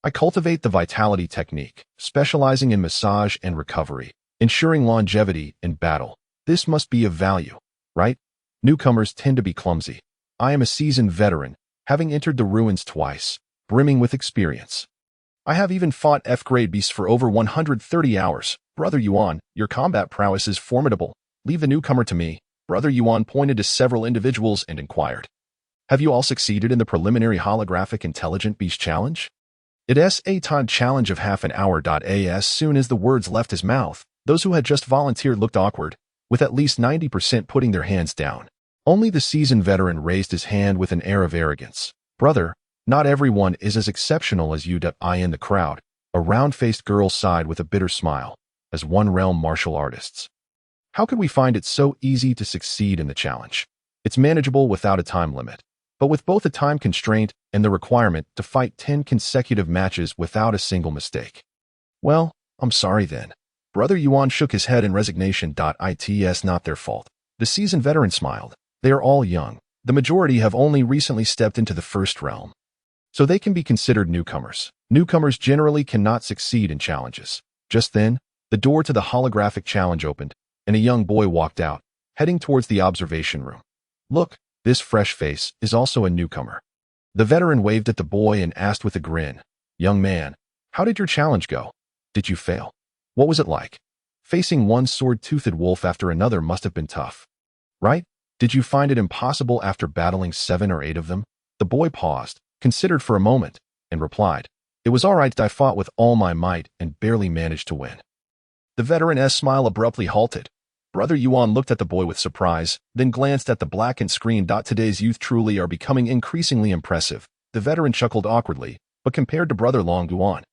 I cultivate the vitality technique, specializing in massage and recovery, ensuring longevity in battle. This must be of value, right? Newcomers tend to be clumsy. I am a seasoned veteran, having entered the ruins twice, brimming with experience. I have even fought F-grade beasts for over 130 hours. Brother Yuan, your combat prowess is formidable. Leave the newcomer to me. Brother Yuan pointed to several individuals and inquired. Have you all succeeded in the preliminary holographic intelligent beast challenge? It's a time challenge of half an hour. As soon as the words left his mouth, those who had just volunteered looked awkward, with at least 90% putting their hands down. Only the seasoned veteran raised his hand with an air of arrogance. Brother, not everyone is as exceptional as you. I in the crowd, a round-faced girl sighed with a bitter smile, as one-realm martial artists. How could we find it so easy to succeed in the challenge? It's manageable without a time limit, but with both a time constraint and the requirement to fight 10 consecutive matches without a single mistake. Well, I'm sorry then. Brother Yuan shook his head in resignation. It's not their fault. The seasoned veteran smiled. They are all young. The majority have only recently stepped into the first realm, so they can be considered newcomers. Newcomers generally cannot succeed in challenges. Just then, the door to the holographic challenge opened, and a young boy walked out, heading towards the observation room. Look, this fresh face is also a newcomer. The veteran waved at the boy and asked with a grin, "Young man, how did your challenge go? Did you fail? What was it like? Facing one sword-toothed wolf after another must have been tough, right? Did you find it impossible after battling 7 or 8 of them?" The boy paused, considered for a moment, and replied, "It was all right. I fought with all my might and barely managed to win." The veteran's smile abruptly halted. Brother Yuan looked at the boy with surprise, then glanced at the blackened screen. Today's youth truly are becoming increasingly impressive. The veteran chuckled awkwardly, but compared to Brother Long Yuan,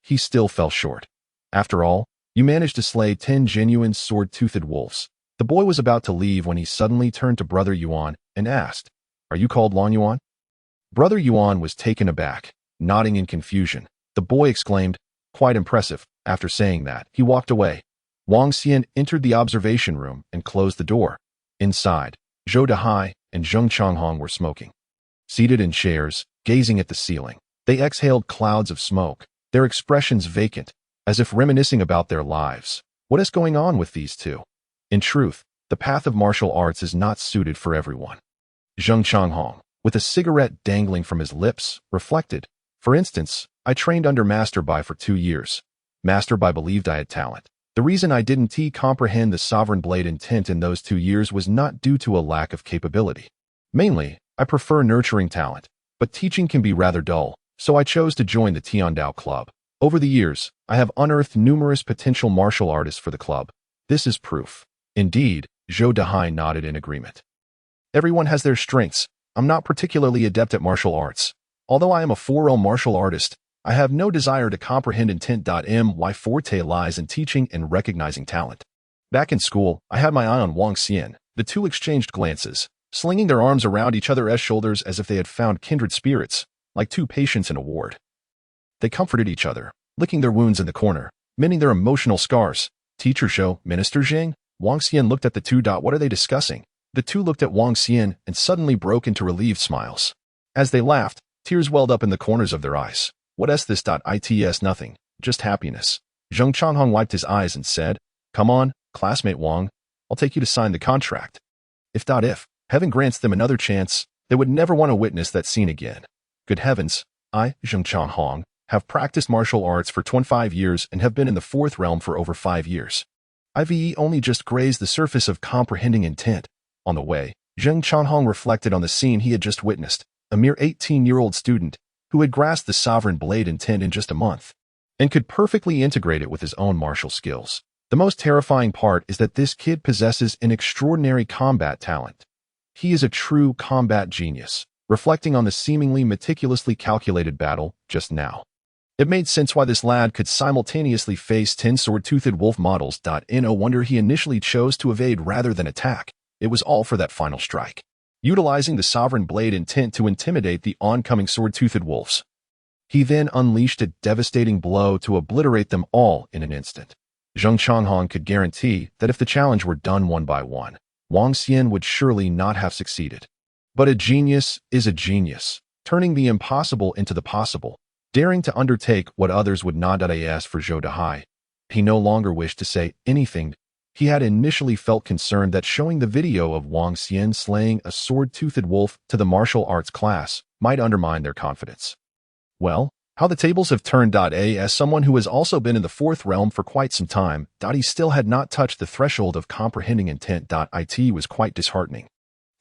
he still fell short. After all, you managed to slay 10 genuine sword-toothed wolves. The boy was about to leave when he suddenly turned to Brother Yuan and asked, "Are you called Long Yuan?" Brother Yuan was taken aback, nodding in confusion. The boy exclaimed, "Quite impressive." After saying that, he walked away. Wang Xian entered the observation room and closed the door. Inside, Zhou Dahai and Zheng Changhong were smoking. Seated in chairs, gazing at the ceiling, they exhaled clouds of smoke, their expressions vacant, as if reminiscing about their lives. What is going on with these two? In truth, the path of martial arts is not suited for everyone. Zheng Changhong, with a cigarette dangling from his lips, reflected, "For instance, I trained under Master Bai for 2 years. Master Bai believed I had talent. The reason I didn't comprehend the sovereign blade intent in those 2 years was not due to a lack of capability. Mainly, I prefer nurturing talent, but teaching can be rather dull, so I chose to join the Tiandao Club. Over the years, I have unearthed numerous potential martial artists for the club. This is proof." Indeed, Zhou Dahai nodded in agreement. "Everyone has their strengths. I'm not particularly adept at martial arts. Although I am a 4-realm martial artist, I have no desire to comprehend intent. My forte lies in teaching and recognizing talent. Back in school, I had my eye on Wang Xian. The two exchanged glances, slinging their arms around each other's shoulders as if they had found kindred spirits, like 2 patients in a ward. They comforted each other, licking their wounds in the corner, mending their emotional scars. "Teacher Zhou, Minister Zhang?" Wang Xian looked at the two. "What are they discussing?" The two looked at Wang Xian and suddenly broke into relieved smiles. As they laughed, tears welled up in the corners of their eyes. "What is this? It's nothing, just happiness." Zheng Changhong wiped his eyes and said, "Come on, classmate Wang, I'll take you to sign the contract." If heaven grants them another chance, they would never want to witness that scene again. Good heavens, I, Zheng Changhong, have practiced martial arts for 25 years and have been in the 4th realm for over 5 years. I've only just grazed the surface of comprehending intent. On the way, Zheng Changhong reflected on the scene he had just witnessed, a mere 18-year-old student who had grasped the sovereign blade intent in just a month, and could perfectly integrate it with his own martial skills. The most terrifying part is that this kid possesses an extraordinary combat talent. He is a true combat genius, reflecting on the seemingly meticulously calculated battle just now. It made sense why this lad could simultaneously face 10 sword-toothed wolf models. No wonder he initially chose to evade rather than attack. It was all for that final strike, utilizing the sovereign blade intent to intimidate the oncoming sword-toothed wolves. He then unleashed a devastating blow to obliterate them all in an instant. Zheng Changhong could guarantee that if the challenge were done one by one, Wang Xian would surely not have succeeded. But a genius is a genius, turning the impossible into the possible, daring to undertake what others would not. As for Zhou Dahai, he no longer wished to say anything. He had initially felt concerned that showing the video of Wang Xian slaying a sword-toothed wolf to the martial arts class might undermine their confidence. Well, how the tables have turned. As someone who has also been in the 4th realm for quite some time, he still had not touched the threshold of comprehending intent. It was quite disheartening.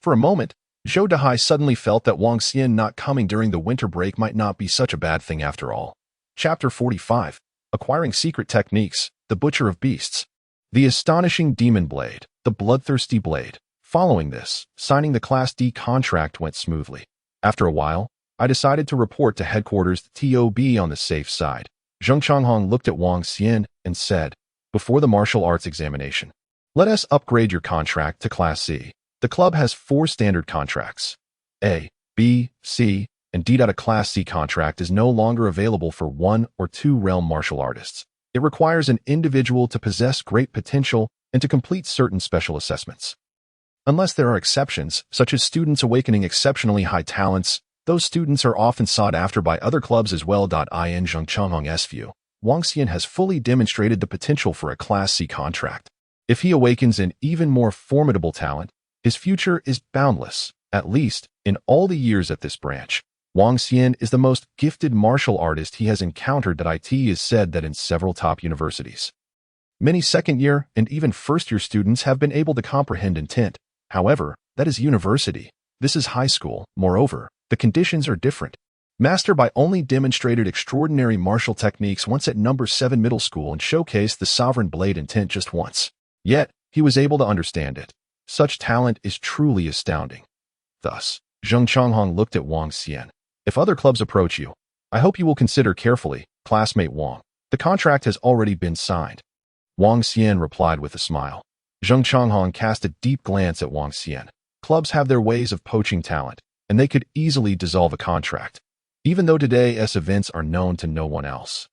For a moment, Zhou Dahai suddenly felt that Wang Xian not coming during the winter break might not be such a bad thing after all. Chapter 45. Acquiring Secret Techniques, the Butcher of Beasts. The Astonishing Demon Blade, the Bloodthirsty Blade. Following this, signing the Class D contract went smoothly. After a while, I decided to report to headquarters TOB on the safe side. Zheng Changhong looked at Wang Xian and said, before the martial arts examination, let us upgrade your contract to Class C. The club has 4 standard contracts. A, B, C, and D. A Class C contract is no longer available for 1 or 2 realm martial artists. It requires an individual to possess great potential and to complete certain special assessments. Unless there are exceptions, such as students awakening exceptionally high talents, those students are often sought after by other clubs as well. In Zheng Changhong's view, Wang Xian has fully demonstrated the potential for a Class C contract. If he awakens an even more formidable talent, his future is boundless. At least, in all the years at this branch, Wang Xian is the most gifted martial artist he has encountered. It is said that in several top universities, many second-year and even first-year students have been able to comprehend intent. However, that is university. This is high school. Moreover, the conditions are different. Master Bai only demonstrated extraordinary martial techniques once at number 7 middle school and showcased the sovereign blade intent just once. Yet, he was able to understand it. Such talent is truly astounding. Thus, Zheng Changhong looked at Wang Xian. If other clubs approach you, I hope you will consider carefully, classmate Wang. The contract has already been signed. Wang Xian replied with a smile. Zheng Changhong cast a deep glance at Wang Xian. Clubs have their ways of poaching talent, and they could easily dissolve a contract, even though today's events are known to no one else.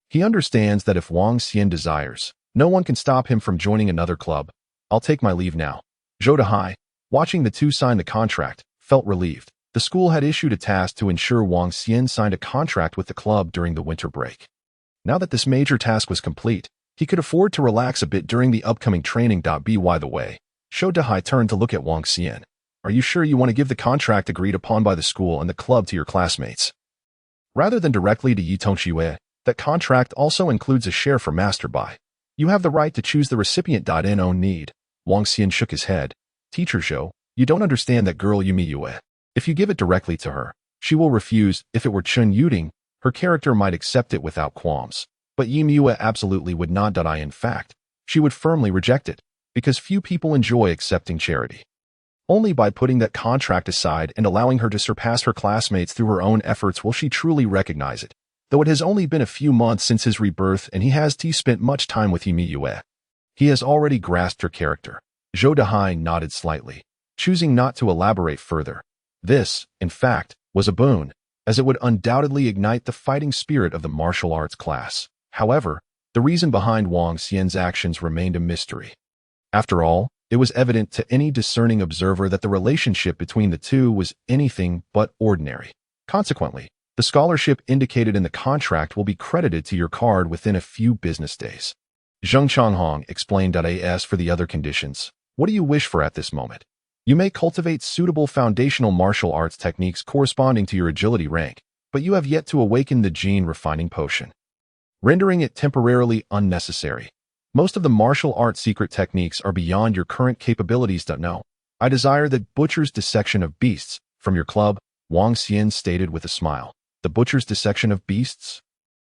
He understands that if Wang Xian desires, no one can stop him from joining another club. I'll take my leave now. Zhou Dehai, watching the two sign the contract, felt relieved. The school had issued a task to ensure Wang Xian signed a contract with the club during the winter break. Now that this major task was complete, he could afford to relax a bit during the upcoming training. By the way, Zhou Dehai turned to look at Wang Xian. Are you sure you want to give the contract agreed upon by the school and the club to your classmates, rather than directly to Yi Tongxue? That contract also includes a share for Master Bai. You have the right to choose the recipient. In own need. Wang Xian shook his head. Teacher Zhou, you don't understand that girl Yumi Yue. If you give it directly to her, she will refuse. If it were Chun Yuding, her character might accept it without qualms. But Yimi Yue absolutely would not. In fact, she would firmly reject it, because few people enjoy accepting charity. Only by putting that contract aside and allowing her to surpass her classmates through her own efforts will she truly recognize it. Though it has only been a few months since his rebirth and he has spent much time with Yimi Yue, he has already grasped her character. Zhou Dehai nodded slightly, choosing not to elaborate further. This, in fact, was a boon, as it would undoubtedly ignite the fighting spirit of the martial arts class. However, the reason behind Wang Xian's actions remained a mystery. After all, it was evident to any discerning observer that the relationship between the two was anything but ordinary. Consequently, the scholarship indicated in the contract will be credited to your card within a few business days. Zheng Changhong explained. As for the other conditions, what do you wish for at this moment? You may cultivate suitable foundational martial arts techniques corresponding to your agility rank, but you have yet to awaken the gene refining potion, rendering it temporarily unnecessary. Most of the martial arts secret techniques are beyond your current capabilities. No, I desire the Butcher's Dissection of Beasts from your club, Wang Xian stated with a smile. The Butcher's Dissection of Beasts?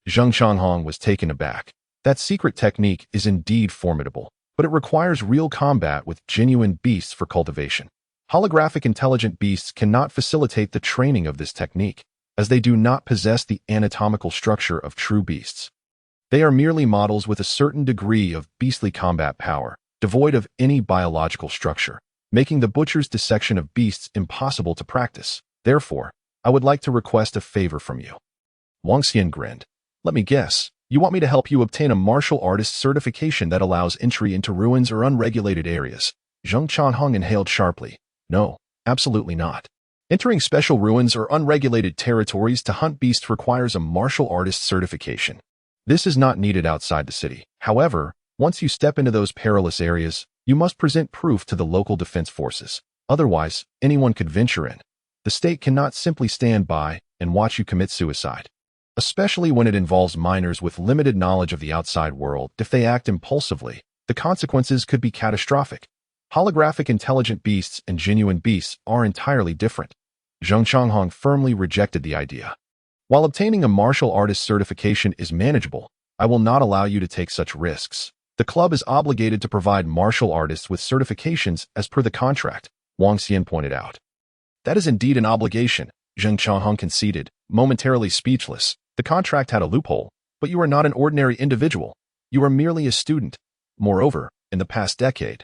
Zheng Changhong was taken aback. That secret technique is indeed formidable, but it requires real combat with genuine beasts for cultivation. Holographic intelligent beasts cannot facilitate the training of this technique, as they do not possess the anatomical structure of true beasts. They are merely models with a certain degree of beastly combat power, devoid of any biological structure, making the Butcher's Dissection of Beasts impossible to practice. Therefore, I would like to request a favor from you. Wang Xian grinned. Let me guess. You want me to help you obtain a martial artist certification that allows entry into ruins or unregulated areas? Zheng Changhong inhaled sharply. No, absolutely not. Entering special ruins or unregulated territories to hunt beasts requires a martial artist certification. This is not needed outside the city. However, once you step into those perilous areas, you must present proof to the local defense forces. Otherwise, anyone could venture in. The state cannot simply stand by and watch you commit suicide, especially when it involves minors with limited knowledge of the outside world. If they act impulsively, the consequences could be catastrophic. Holographic intelligent beasts and genuine beasts are entirely different. Zheng Changhong firmly rejected the idea. While obtaining a martial artist certification is manageable, I will not allow you to take such risks. The club is obligated to provide martial artists with certifications as per the contract, Wang Xian pointed out. That is indeed an obligation, Zheng Changhong conceded, momentarily speechless. The contract had a loophole, but you are not an ordinary individual. You are merely a student. Moreover, in the past decade,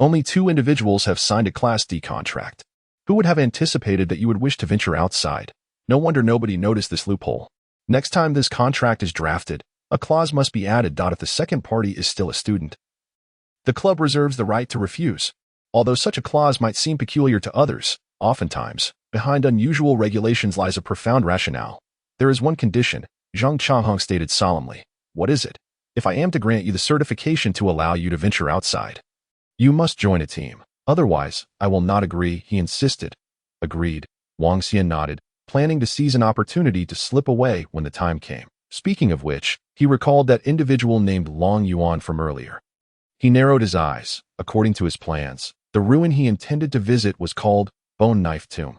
only 2 individuals have signed a Class D contract. Who would have anticipated that you would wish to venture outside? No wonder nobody noticed this loophole. Next time this contract is drafted, a clause must be added. If the second party is still a student, the club reserves the right to refuse. Although such a clause might seem peculiar to others, oftentimes, behind unusual regulations lies a profound rationale. There is one condition, Zhang Changhong stated solemnly. What is it? If I am to grant you the certification to allow you to venture outside, you must join a team. Otherwise, I will not agree, he insisted. Agreed. Wang Xian nodded, planning to seize an opportunity to slip away when the time came. Speaking of which, he recalled that individual named Long Yuan from earlier. He narrowed his eyes. According to his plans, the ruin he intended to visit was called Bone Knife Tomb.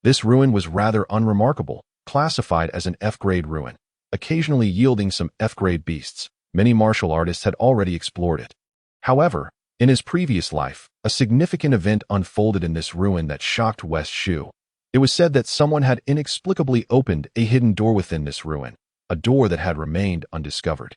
This ruin was rather unremarkable, classified as an F-grade ruin, occasionally yielding some F-grade beasts. Many martial artists had already explored it. However, in his previous life, a significant event unfolded in this ruin that shocked West Shu. It was said that someone had inexplicably opened a hidden door within this ruin, a door that had remained undiscovered,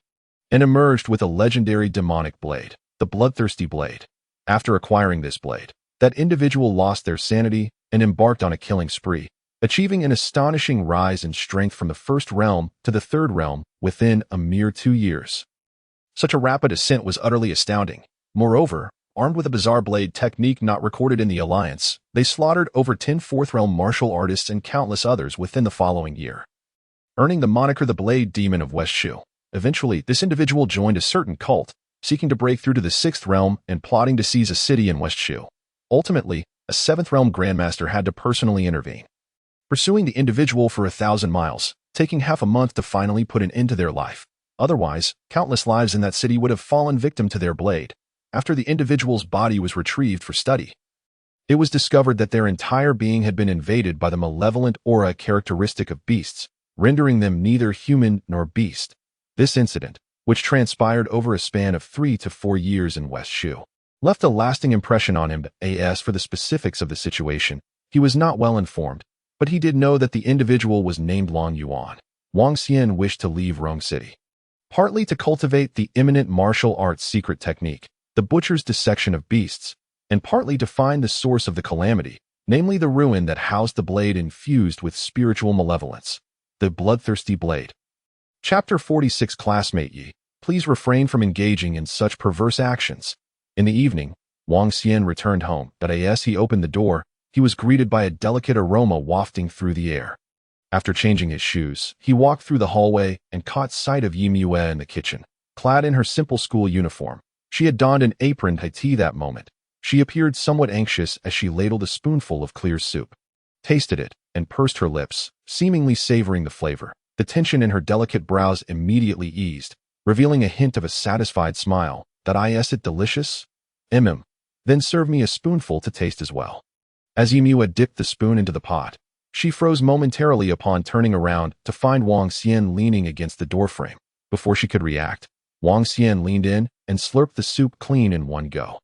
and emerged with a legendary demonic blade, the Bloodthirsty Blade. After acquiring this blade, that individual lost their sanity and embarked on a killing spree, achieving an astonishing rise in strength from the first realm to the third realm within a mere 2 years. Such a rapid ascent was utterly astounding. Moreover, armed with a bizarre blade technique not recorded in the Alliance, they slaughtered over 10 fourth-realm martial artists and countless others within the following year, earning the moniker the Blade Demon of West Shu. Eventually, this individual joined a certain cult, seeking to break through to the 6th realm and plotting to seize a city in West Shu. Ultimately, a 7th realm grandmaster had to personally intervene, pursuing the individual for 1,000 miles, taking half a month to finally put an end to their life. Otherwise, countless lives in that city would have fallen victim to their blade. After the individual's body was retrieved for study, it was discovered that their entire being had been invaded by the malevolent aura characteristic of beasts, rendering them neither human nor beast. This incident, which transpired over a span of 3 to 4 years in West Shu, left a lasting impression on him. As for the specifics of the situation, he was not well informed, but he did know that the individual was named Long Yuan. Wang Xian wished to leave Rome City, partly to cultivate the eminent martial arts secret technique, the butcher's dissection of beasts, and partly to find the source of the calamity, namely the ruin that housed the blade infused with spiritual malevolence, the Bloodthirsty Blade. Chapter 46. Classmate Yi, please refrain from engaging in such perverse actions. In the evening, Wang Xian returned home. As he opened the door, he was greeted by a delicate aroma wafting through the air. After changing his shoes, he walked through the hallway and caught sight of Yi Mue in the kitchen, clad in her simple school uniform. She had donned an apron high tea that moment. She appeared somewhat anxious as she ladled a spoonful of clear soup, tasted it, and pursed her lips, seemingly savoring the flavor. The tension in her delicate brows immediately eased, revealing a hint of a satisfied smile. Is it delicious? Then serve me a spoonful to taste as well. As Yi Mue dipped the spoon into the pot, she froze momentarily upon turning around to find Wang Xian leaning against the doorframe. Before she could react, Wang Xian leaned in and slurped the soup clean in one go.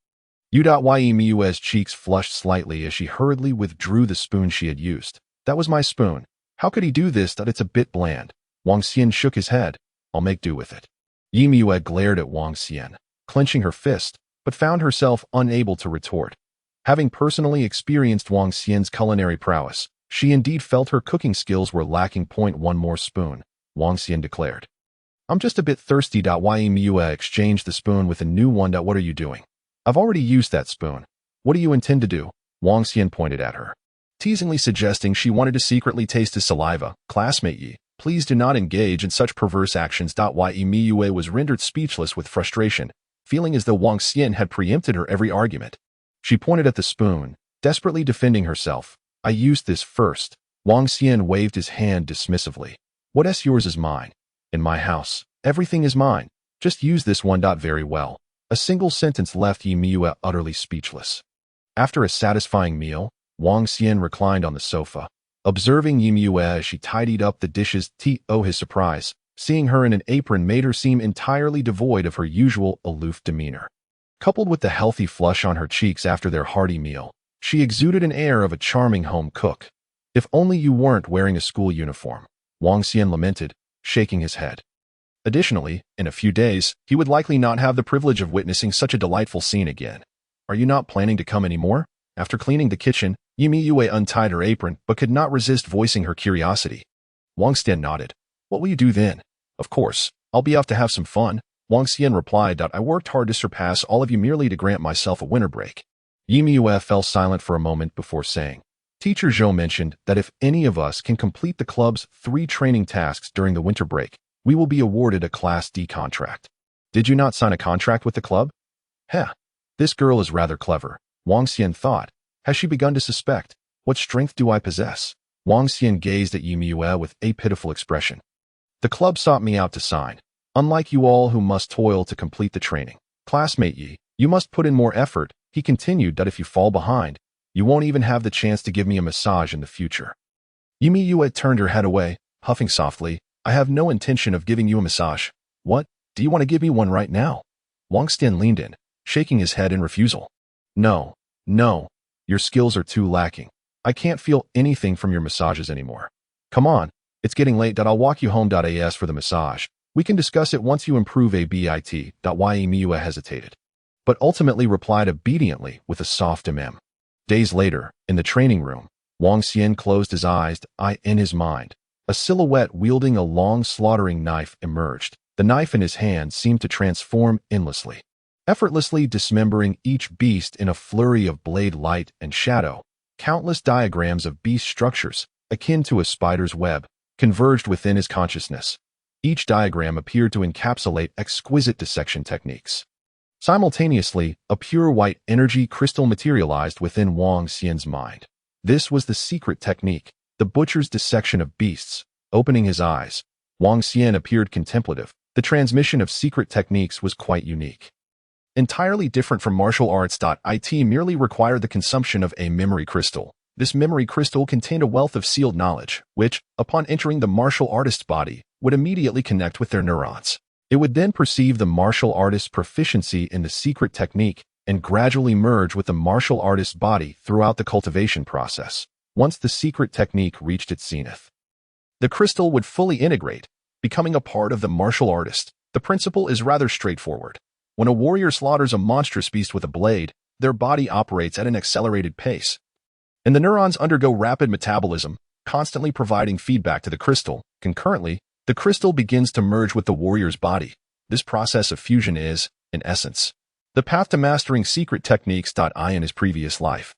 Yi Mue's cheeks flushed slightly as she hurriedly withdrew the spoon she had used. That was my spoon. How could he do this? It's a bit bland. Wang Xian shook his head. I'll make do with it. Yi Mue glared at Wang Xian, clenching her fist, but found herself unable to retort. Having personally experienced Wang Xian's culinary prowess, she indeed felt her cooking skills were lacking. One more spoon, Wang Xian declared. I'm just a bit thirsty. Yi Mue exchanged the spoon with a new one. What are you doing? I've already used that spoon. What do you intend to do? Wang Xian pointed at her, teasingly suggesting she wanted to secretly taste his saliva. Classmate Yi, please do not engage in such perverse actions. Yi Mue was rendered speechless with frustration, feeling as though Wang Xian had preempted her every argument. She pointed at the spoon, desperately defending herself. I used this first. Wang Xian waved his hand dismissively. What's yours is mine. In my house, everything is mine. Just use this one. Very well. A single sentence left Yi Mue utterly speechless. After a satisfying meal, Wang Xian reclined on the sofa, Observing Yimue as she tidied up the dishes, to his surprise, seeing her in an apron made her seem entirely devoid of her usual aloof demeanor. Coupled with the healthy flush on her cheeks after their hearty meal, she exuded an air of a charming home cook. If only you weren't wearing a school uniform, Wang Xian lamented, shaking his head. Additionally, in a few days, he would likely not have the privilege of witnessing such a delightful scene again. Are you not planning to come anymore? After cleaning the kitchen, Yimue untied her apron but could not resist voicing her curiosity. Wang Xian nodded. What will you do then? Of course, I'll be off to have some fun. Wang Xian replied. I worked hard to surpass all of you merely to grant myself a winter break. Yimue fell silent for a moment before saying, Teacher Zhou mentioned that if any of us can complete the club's 3 training tasks during the winter break, we will be awarded a Class D contract. Did you not sign a contract with the club? Heh, this girl is rather clever, Wang Xian thought. Has she begun to suspect? What strength do I possess? Wang Xian gazed at Yimue with a pitiful expression. The club sought me out to sign. Unlike you all who must toil to complete the training. Classmate Yi, you must put in more effort. He continued that if you fall behind, you won't even have the chance to give me a massage in the future. Yimue turned her head away, huffing softly. I have no intention of giving you a massage. What? Do you want to give me one right now? Wang Xian leaned in, shaking his head in refusal. No. Your skills are too lacking. I can't feel anything from your massages anymore. Come on, it's getting late. I'll walk you home. As for the massage, we can discuss it once you improve a bit. Yimue hesitated, but ultimately replied obediently with a soft Days later, in the training room, Wang Xian closed his eyes. In his mind, a silhouette wielding a long slaughtering knife emerged. The knife in his hand seemed to transform endlessly, effortlessly dismembering each beast in a flurry of blade light and shadow. Countless diagrams of beast structures, akin to a spider's web, converged within his consciousness. Each diagram appeared to encapsulate exquisite dissection techniques. Simultaneously, a pure white energy crystal materialized within Wang Xian's mind. This was the secret technique, the butcher's dissection of beasts. Opening his eyes, Wang Xian appeared contemplative. The transmission of secret techniques was quite unique. Entirely different from martial arts. It merely required the consumption of a memory crystal. This memory crystal contained a wealth of sealed knowledge, which, upon entering the martial artist's body, would immediately connect with their neurons. It would then perceive the martial artist's proficiency in the secret technique and gradually merge with the martial artist's body throughout the cultivation process. Once the secret technique reached its zenith, the crystal would fully integrate, becoming a part of the martial artist. The principle is rather straightforward. When a warrior slaughters a monstrous beast with a blade, their body operates at an accelerated pace, and the neurons undergo rapid metabolism, constantly providing feedback to the crystal. Concurrently, the crystal begins to merge with the warrior's body. This process of fusion is, in essence, the path to mastering secret techniques. In his previous life,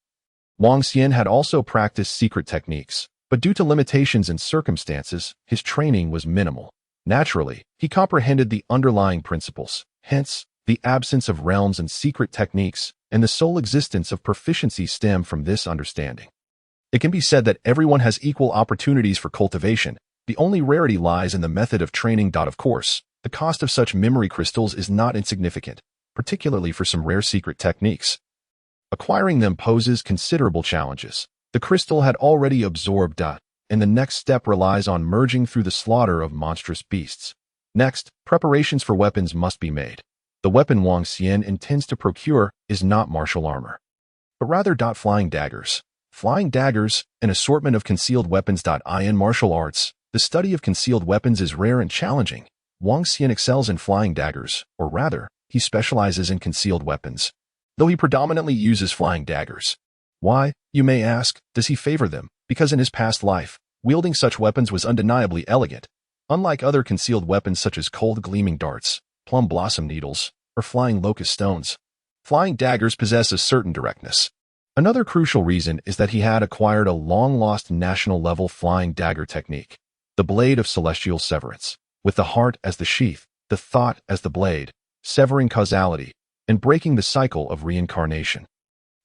Wang Xian had also practiced secret techniques, but due to limitations and circumstances, his training was minimal. Naturally, he comprehended the underlying principles. Hence, the absence of realms and secret techniques, and the sole existence of proficiency stem from this understanding. It can be said that everyone has equal opportunities for cultivation. The only rarity lies in the method of training. Of course, the cost of such memory crystals is not insignificant, particularly for some rare secret techniques. Acquiring them poses considerable challenges. The crystal had already absorbed and the next step relies on merging through the slaughter of monstrous beasts. Next, preparations for weapons must be made. The weapon Wang Xian intends to procure is not martial armor, but rather flying daggers. Flying daggers, an assortment of concealed weapons. In martial arts, the study of concealed weapons is rare and challenging. Wang Xian excels in flying daggers, or rather, he specializes in concealed weapons, though he predominantly uses flying daggers. Why, you may ask, does he favor them? Because in his past life, wielding such weapons was undeniably elegant. Unlike other concealed weapons such as cold gleaming darts, plum blossom needles, or flying locust stones, flying daggers possess a certain directness. Another crucial reason is that he had acquired a long-lost national-level flying dagger technique, the blade of celestial severance, with the heart as the sheath, the thought as the blade, severing causality, and breaking the cycle of reincarnation.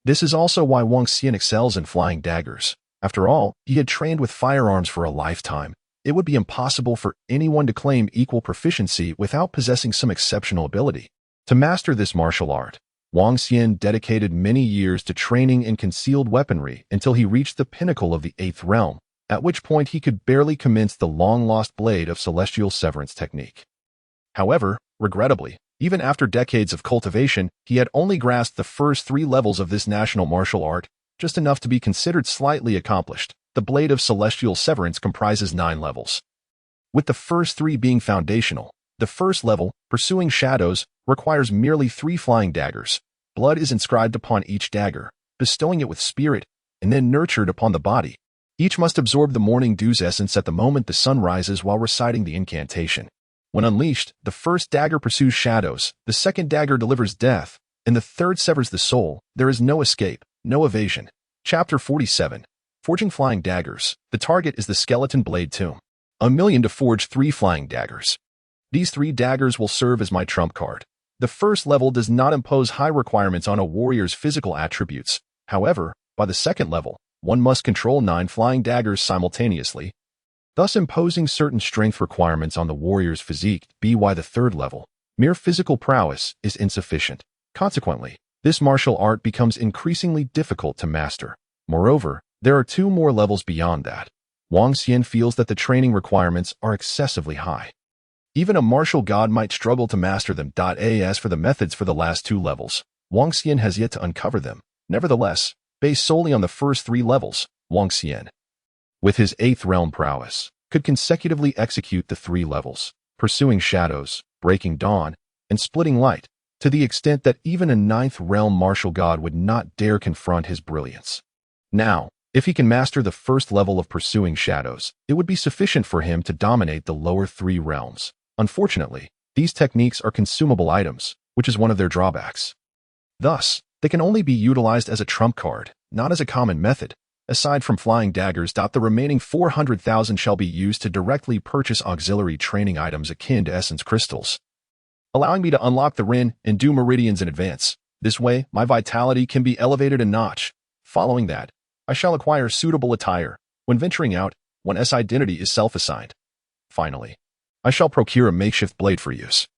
This is also why Wang Xian excels in flying daggers. After all, he had trained with firearms for a lifetime. It would be impossible for anyone to claim equal proficiency without possessing some exceptional ability. To master this martial art, Wang Xian dedicated many years to training in concealed weaponry until he reached the pinnacle of the 8th realm, at which point he could barely commence the long-lost blade of celestial severance technique. However, regrettably, even after decades of cultivation, he had only grasped the first 3 levels of this national martial art, just enough to be considered slightly accomplished. The blade of celestial severance comprises 9 levels, with the first 3 being foundational. The first level, Pursuing Shadows, requires merely 3 flying daggers. Blood is inscribed upon each dagger, bestowing it with spirit, and then nurtured upon the body. Each must absorb the morning dew's essence at the moment the sun rises while reciting the incantation. When unleashed, the first dagger pursues shadows, the second dagger delivers death, and the third severs the soul. There is no escape, no evasion. Chapter 47. Forging Flying Daggers. The target is the Skeleton Blade Tomb. 1,000,000 to forge 3 flying daggers. These 3 daggers will serve as my trump card. The first level does not impose high requirements on a warrior's physical attributes. However, by the second level, one must control 9 flying daggers simultaneously, thus imposing certain strength requirements on the warrior's physique. By the third level, mere physical prowess is insufficient. Consequently, this martial art becomes increasingly difficult to master. Moreover, there are 2 more levels beyond that. Wang Xian feels that the training requirements are excessively high. Even a martial god might struggle to master them. As for the methods for the last 2 levels, Wang Xian has yet to uncover them. Nevertheless, based solely on the first 3 levels, Wang Xian, with his 8th realm prowess, could consecutively execute the 3 levels, Pursuing Shadows, Breaking Dawn, and Splitting Light, to the extent that even a 9th realm martial god would not dare confront his brilliance. Now, if he can master the first level of Pursuing Shadows, it would be sufficient for him to dominate the lower 3 realms. Unfortunately, these techniques are consumable items, which is one of their drawbacks. Thus, they can only be utilized as a trump card, not as a common method. Aside from flying daggers, the remaining 400,000 shall be used to directly purchase auxiliary training items akin to essence crystals, allowing me to unlock the Rin and Do meridians in advance. This way, my vitality can be elevated a notch. Following that, I shall acquire suitable attire. When venturing out, one's identity is self-assigned. Finally, I shall procure a makeshift blade for use.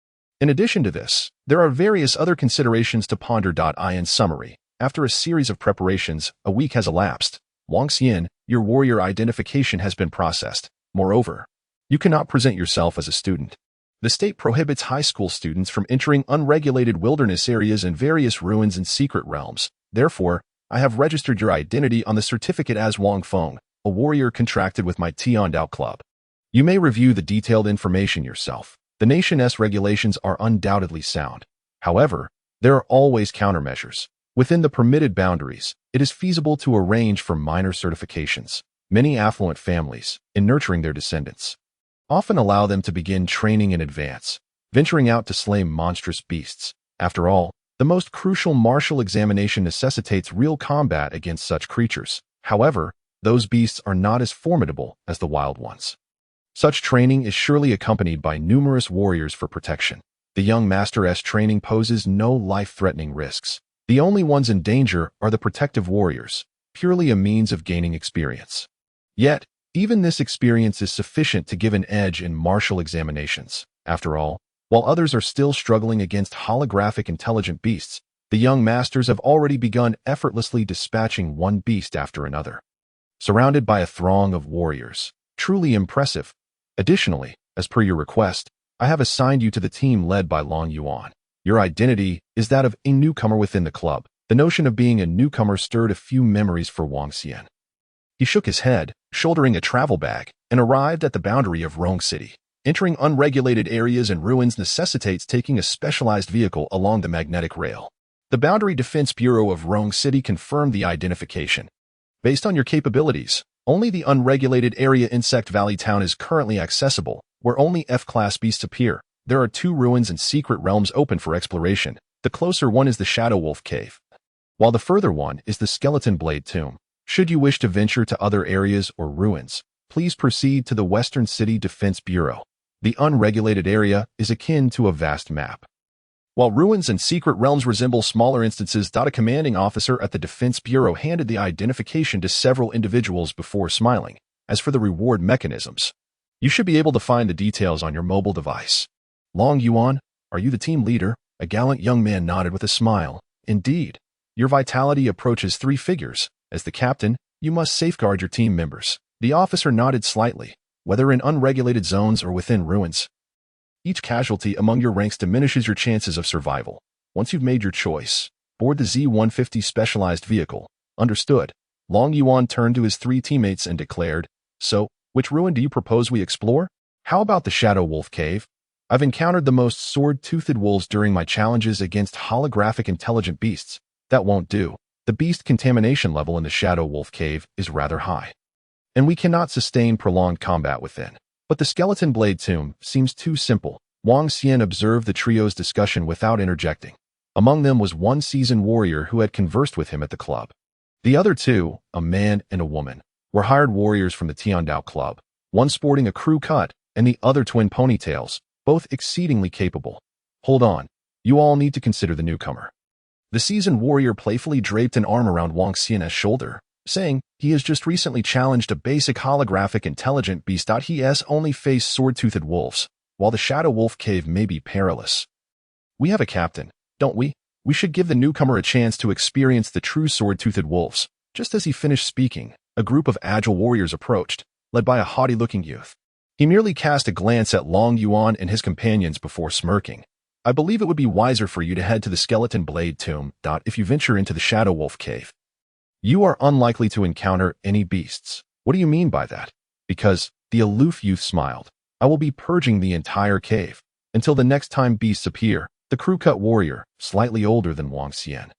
In addition to this, there are various other considerations to ponder. In summary, after a series of preparations, a week has elapsed. Wang Xian, your warrior identification has been processed. Moreover, you cannot present yourself as a student. The state prohibits high school students from entering unregulated wilderness areas and various ruins and secret realms. Therefore, I have registered your identity on the certificate as Wang Feng, a warrior contracted with my Tiandao Club. You may review the detailed information yourself. The nation's regulations are undoubtedly sound. However, there are always countermeasures. Within the permitted boundaries, it is feasible to arrange for minor certifications. Many affluent families, in nurturing their descendants, often allow them to begin training in advance, venturing out to slay monstrous beasts. After all, the most crucial martial examination necessitates real combat against such creatures. However, those beasts are not as formidable as the wild ones. Such training is surely accompanied by numerous warriors for protection. The young master's training poses no life-threatening risks. The only ones in danger are the protective warriors, purely a means of gaining experience. Yet, even this experience is sufficient to give an edge in martial examinations. After all, while others are still struggling against holographic intelligent beasts, the young masters have already begun effortlessly dispatching one beast after another, surrounded by a throng of warriors. Truly impressive. Additionally, as per your request, I have assigned you to the team led by Long Yuan. Your identity is that of a newcomer within the club. The notion of being a newcomer stirred a few memories for Wang Xian. He shook his head, shouldering a travel bag, and arrived at the boundary of Rong City. Entering unregulated areas and ruins necessitates taking a specialized vehicle along the magnetic rail. The Boundary Defense Bureau of Rong City confirmed the identification. Based on your capabilities, only the unregulated area Insect Valley Town is currently accessible, where only F-class beasts appear. There are 2 ruins and secret realms open for exploration. The closer one is the Shadow Wolf Cave, while the further one is the Skeleton Blade Tomb. Should you wish to venture to other areas or ruins, please proceed to the Western City Defense Bureau. The unregulated area is akin to a vast map. While ruins and secret realms resemble smaller instances, a commanding officer at the Defense Bureau handed the identification to several individuals before smiling. As for the reward mechanisms, you should be able to find the details on your mobile device. Long Yuan, are you the team leader? A gallant young man nodded with a smile. Indeed, your vitality approaches 3 figures. As the captain, you must safeguard your team members. The officer nodded slightly, whether in unregulated zones or within ruins. Each casualty among your ranks diminishes your chances of survival. Once you've made your choice, board the Z-150 specialized vehicle. Understood. Long Yuan turned to his 3 teammates and declared, "So, which ruin do you propose we explore? How about the Shadow Wolf Cave? I've encountered the most sword-toothed wolves during my challenges against holographic intelligent beasts. That won't do. The beast contamination level in the Shadow Wolf Cave is rather high, and we cannot sustain prolonged combat within. But the Skeleton Blade Tomb seems too simple." Wang Xian observed the trio's discussion without interjecting. Among them was one seasoned warrior who had conversed with him at the club. The other two, a man and a woman, were hired warriors from the Tiandao Club, one sporting a crew cut and the other twin ponytails, both exceedingly capable. "Hold on. You all need to consider the newcomer." The seasoned warrior playfully draped an arm around Wang Xian's shoulder, saying he has just recently challenged a basic holographic intelligent beast. He has only faced sword-toothed wolves, while the Shadow Wolf Cave may be perilous. "We have a captain, don't we? We should give the newcomer a chance to experience the true sword-toothed wolves." Just as he finished speaking, a group of agile warriors approached, led by a haughty-looking youth. He merely cast a glance at Long Yuan and his companions before smirking. "I believe it would be wiser for you to head to the Skeleton Blade Tomb. If you venture into the Shadow Wolf Cave, you are unlikely to encounter any beasts." "What do you mean by that?" "Because," the aloof youth smiled, "I will be purging the entire cave. Until the next time beasts appear." The crew-cut warrior, slightly older than Wang Xian,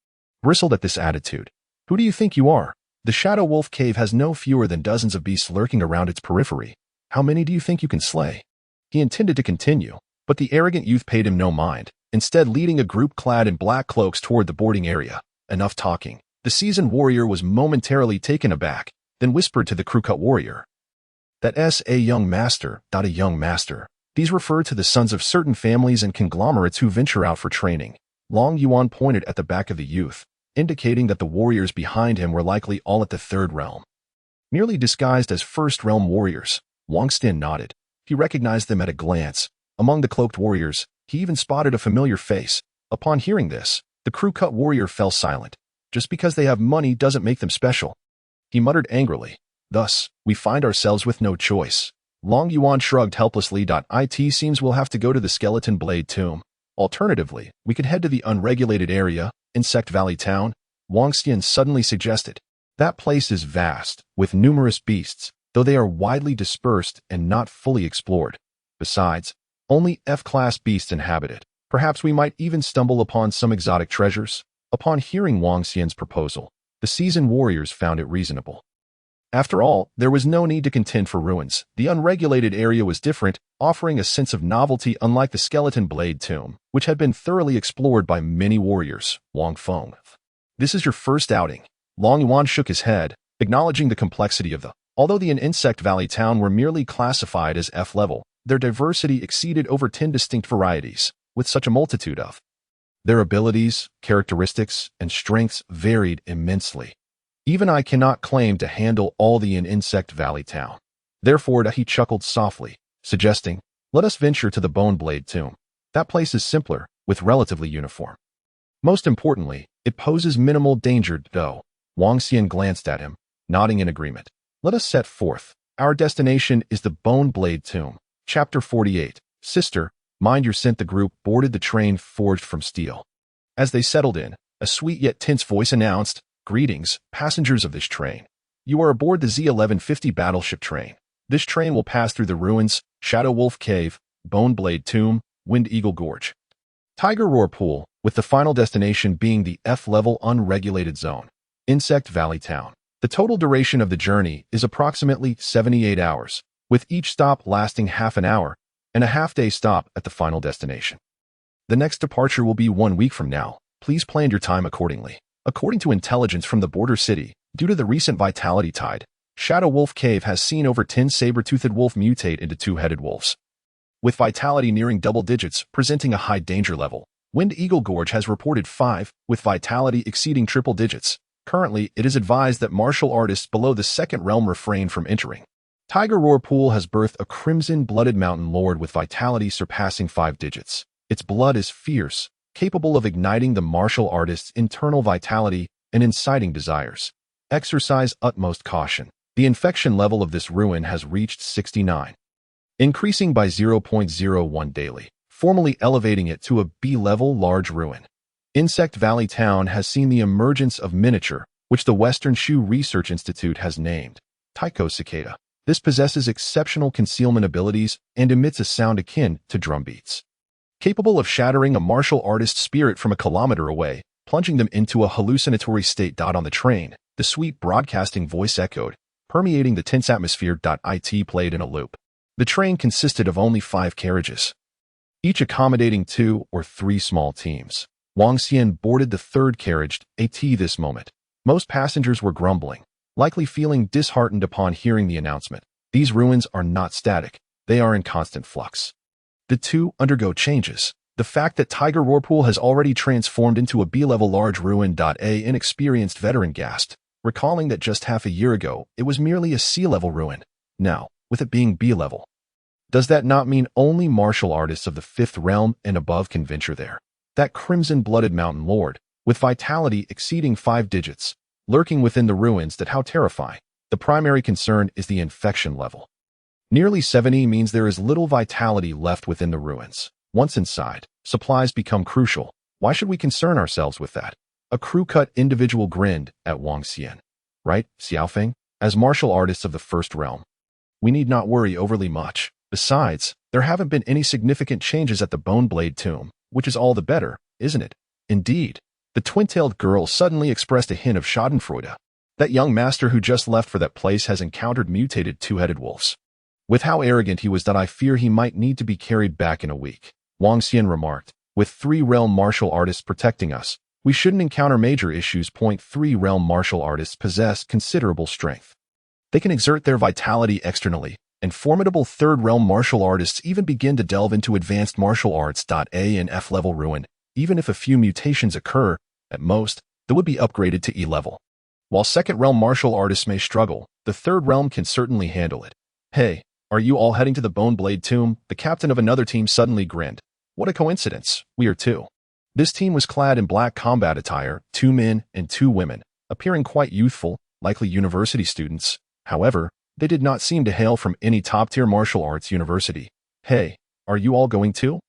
bristled at this attitude. "Who do you think you are? The Shadow Wolf Cave has no fewer than dozens of beasts lurking around its periphery. How many do you think you can slay?" He intended to continue, but the arrogant youth paid him no mind, instead leading a group clad in black cloaks toward the boarding area. Enough talking. The seasoned warrior was momentarily taken aback, then whispered to the crew-cut warrior, "That's a young master, not a young master." These refer to the sons of certain families and conglomerates who venture out for training. Long Yuan pointed at the back of the youth, indicating that the warriors behind him were likely all at the third realm, merely disguised as first realm warriors. Wang Xian nodded. He recognized them at a glance. Among the cloaked warriors, he even spotted a familiar face. Upon hearing this, the crew-cut warrior fell silent. Just because they have money doesn't make them special. He muttered angrily. "Thus, we find ourselves with no choice." Long Yuan shrugged helplessly. "It seems we'll have to go to the Skeleton Blade Tomb. Alternatively, we could head to the unregulated area, Insect Valley Town," Wang Xian suddenly suggested. "That place is vast, with numerous beasts, though they are widely dispersed and not fully explored. Besides, only F-class beasts inhabit it. Perhaps we might even stumble upon some exotic treasures." Upon hearing Wang Xian's proposal, the seasoned warriors found it reasonable. After all, there was no need to contend for ruins. The unregulated area was different, offering a sense of novelty unlike the Skeleton Blade Tomb, which had been thoroughly explored by many warriors. Wang Feng. "This is your first outing." Long Yuan shook his head, acknowledging the complexity of Although the Insect Valley Town were merely classified as F-level, their diversity exceeded over 10 distinct varieties. With such a multitude of their abilities, characteristics, and strengths varied immensely. Even I cannot claim to handle all the in Insect Valley Town. Therefore, he chuckled softly, suggesting, "Let us venture to the Bone Blade Tomb. That place is simpler, with relatively uniform. Most importantly, it poses minimal danger, though." Wang Xian glanced at him, nodding in agreement. "Let us set forth. Our destination is the Bone Blade Tomb." Chapter 48. Sister, mind your scent. The group boarded the train forged from steel. As they settled in, a sweet yet tense voice announced, "Greetings, passengers of this train. You are aboard the Z-1150 battleship train. This train will pass through the ruins, Shadow Wolf Cave, Bone Blade Tomb, Wind Eagle Gorge, Tiger Roar Pool, with the final destination being the F-level unregulated zone, Insect Valley Town. The total duration of the journey is approximately 78 hours, with each stop lasting half an hour, and a half-day stop at the final destination. The next departure will be 1 week from now. Please plan your time accordingly." According to intelligence from the border city, due to the recent vitality tide, Shadow Wolf Cave has seen over 10 saber-toothed wolf mutate into two-headed wolves, with vitality nearing double digits, presenting a high danger level. Wind Eagle Gorge has reported 5, with vitality exceeding triple digits. Currently, it is advised that martial artists below the second realm refrain from entering. Tiger Roar Pool has birthed a crimson-blooded mountain lord with vitality surpassing 5 digits. Its blood is fierce, capable of igniting the martial artist's internal vitality and inciting desires. Exercise utmost caution. The infection level of this ruin has reached 69, increasing by 0.01 daily, formally elevating it to a B-level large ruin. Insect Valley Town has seen the emergence of miniature, which the Western Shoe Research Institute has named Tycho cicada. This possesses exceptional concealment abilities and emits a sound akin to drum beats, capable of shattering a martial artist's spirit from a kilometer away, plunging them into a hallucinatory state. On the train, the sweet broadcasting voice echoed, permeating the tense atmosphere. It played in a loop. The train consisted of only 5 carriages, each accommodating 2 or 3 small teams. Wang Xian boarded the third carriage, AT. This moment, most passengers were grumbling, likely feeling disheartened upon hearing the announcement. These ruins are not static, they are in constant flux. The two undergo changes. The fact that Tiger Roarpool has already transformed into a B-level large ruin. A inexperienced veteran gasped, recalling that just half a year ago it was merely a C-level ruin. Now, with it being B-level, does that not mean only martial artists of the 5th realm and above can venture there? That crimson-blooded mountain lord, with vitality exceeding 5 digits, lurking within the ruins. That how terrifying. The primary concern is the infection level. Nearly 70 means there is little vitality left within the ruins. Once inside, supplies become crucial. Why should we concern ourselves with that? A crew-cut individual grinned at Wang Xian. Right, Xiaofeng? As martial artists of the 1st realm, we need not worry overly much. Besides, there haven't been any significant changes at the Bone Blade Tomb, which is all the better, isn't it? Indeed. The twin-tailed girl suddenly expressed a hint of schadenfreude. That young master who just left for that place has encountered mutated 2-headed wolves. With how arrogant he was, that I fear he might need to be carried back in a week. Wang Xian remarked, with 3-realm martial artists protecting us, we shouldn't encounter major issues. 3-realm martial artists possess considerable strength. They can exert their vitality externally, and formidable 3rd-realm martial artists even begin to delve into advanced martial arts. A and F-level ruin, even if a few mutations occur, at most, they would be upgraded to E-level. While 2nd-realm martial artists may struggle, the 3rd realm can certainly handle it. Hey, are you all heading to the Bone Blade Tomb? The captain of another team suddenly grinned. What a coincidence, we are too. This team was clad in black combat attire, 2 men and 2 women, appearing quite youthful, likely university students. However, they did not seem to hail from any top-tier martial arts university. Hey, are you all going too?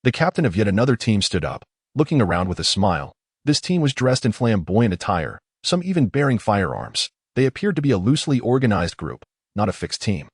The captain of yet another team stood up, looking around with a smile. This team was dressed in flamboyant attire, some even bearing firearms. They appeared to be a loosely organized group, not a fixed team.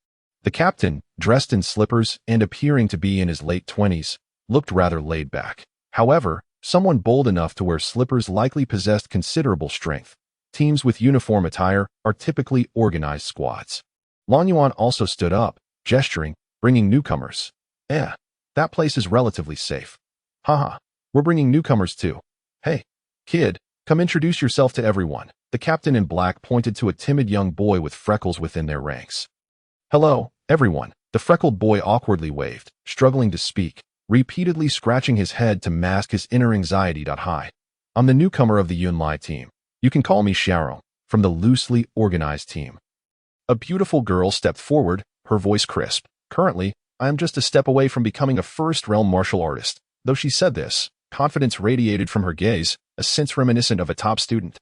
The captain, dressed in slippers and appearing to be in his late 20s, looked rather laid back. However, someone bold enough to wear slippers likely possessed considerable strength. Teams with uniform attire are typically organized squads. Lan Yuan also stood up, gesturing, bringing newcomers. That place is relatively safe. Haha, we're bringing newcomers too. Hey, kid, come introduce yourself to everyone. The captain in black pointed to a timid young boy with freckles within their ranks. Hello, everyone. The freckled boy awkwardly waved, struggling to speak, repeatedly scratching his head to mask his inner anxiety. Hi, I'm the newcomer of the Yunlai team. You can call me Xiaorong, from the loosely organized team. A beautiful girl stepped forward, her voice crisp. Currently, I am just a step away from becoming a 1st-realm martial artist. Though she said this, confidence radiated from her gaze, a sense reminiscent of a top student.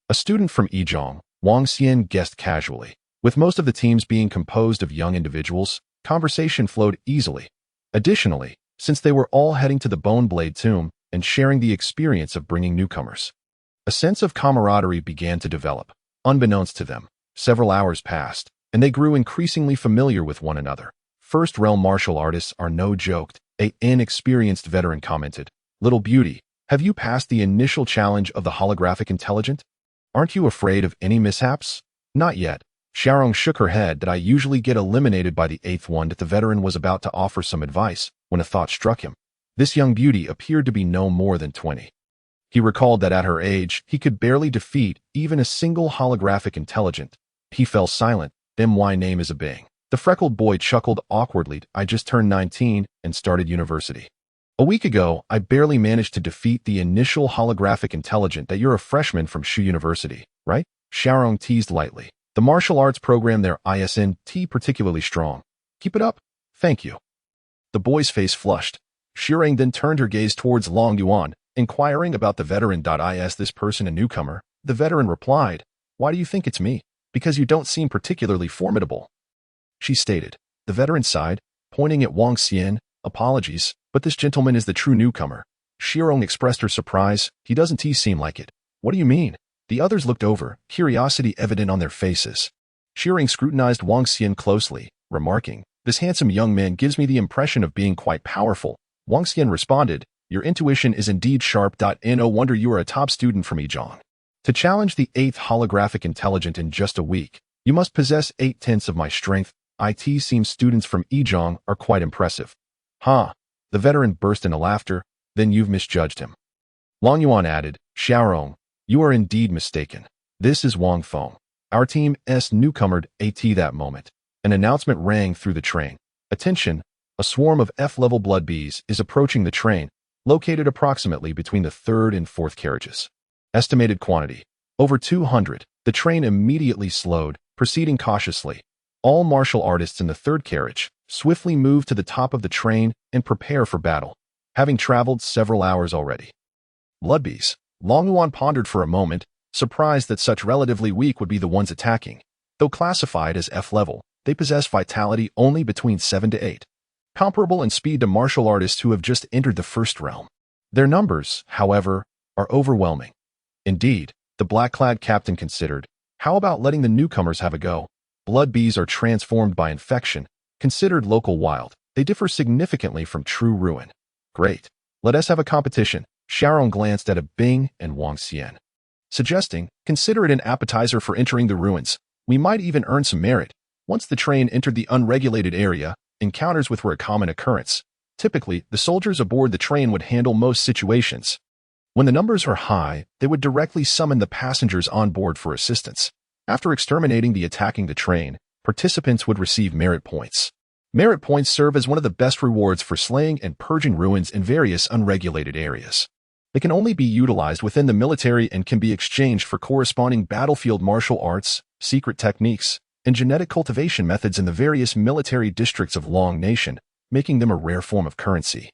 A student from Yizhong, Wang Xian guessed casually. With most of the teams being composed of young individuals, conversation flowed easily. Additionally, since they were all heading to the Bone Blade Tomb and sharing the experience of bringing newcomers, a sense of camaraderie began to develop. Unbeknownst to them, several hours passed, and they grew increasingly familiar with one another. 1st-realm martial artists are no joke, an inexperienced veteran commented. Little beauty, have you passed the initial challenge of the holographic intelligent? Aren't you afraid of any mishaps? Not yet. Xiaorong shook her head. That I usually get eliminated by the 8th one. That the veteran was about to offer some advice when a thought struck him. This young beauty appeared to be no more than 20. He recalled that at her age, he could barely defeat even a single holographic intelligent. He fell silent. Then my name is a Bing. The freckled boy chuckled awkwardly. I just turned 19 and started university. A week ago, I barely managed to defeat the initial holographic intelligent. That you're a freshman from Shu University, right? Xiaorong teased lightly. The martial arts program there isn't particularly strong. Keep it up. Thank you. The boy's face flushed. Shirang then turned her gaze towards Long Yuan, inquiring about the veteran. Is this person a newcomer? The veteran replied, why do you think it's me? Because you don't seem particularly formidable, she stated. The veteran sighed, pointing at Wang Xian. Apologies, but this gentleman is the true newcomer. Shirong expressed her surprise. He doesn't seem like it. What do you mean? The others looked over, curiosity evident on their faces. Shirong scrutinized Wang Xian closely, remarking, this handsome young man gives me the impression of being quite powerful. Wang Xian responded, your intuition is indeed sharp. No wonder you are a top student from Yizhong. To challenge the 8th holographic intelligent in just a week, you must possess 8/10 of my strength. It seems students from Yizhong are quite impressive. Huh? The veteran burst into laughter. Then you've misjudged him. Long Yuan added, Xiaorong, you are indeed mistaken. This is Wang Feng, our team's newcomer. At that moment, an announcement rang through the train. Attention, a swarm of F-level blood bees is approaching the train, located approximately between the 3rd and 4th carriages. Estimated quantity, over 200. The train immediately slowed, proceeding cautiously. All martial artists in the 3rd carriage swiftly move to the top of the train and prepare for battle, having traveled several hours already. Blood bees. Long Yuan pondered for a moment, surprised that such relatively weak would be the ones attacking. Though classified as F-level, they possess vitality only between 7 to 8, comparable in speed to martial artists who have just entered the 1st realm. Their numbers, however, are overwhelming. Indeed, the black-clad captain considered, how about letting the newcomers have a go? Blood bees are transformed by infection, considered local wild. They differ significantly from true ruin. Great. Let us have a competition. Xiaorong glanced at Bing and Wang Xian, suggesting, consider it an appetizer for entering the ruins. We might even earn some merit. Once the train entered the unregulated area, encounters with were a common occurrence. Typically, the soldiers aboard the train would handle most situations. When the numbers are high, they would directly summon the passengers on board for assistance. After exterminating the attacking the train, participants would receive merit points. Merit points serve as one of the best rewards for slaying and purging ruins in various unregulated areas. They can only be utilized within the military and can be exchanged for corresponding battlefield martial arts, secret techniques, and genetic cultivation methods in the various military districts of Long Nation, making them a rare form of currency.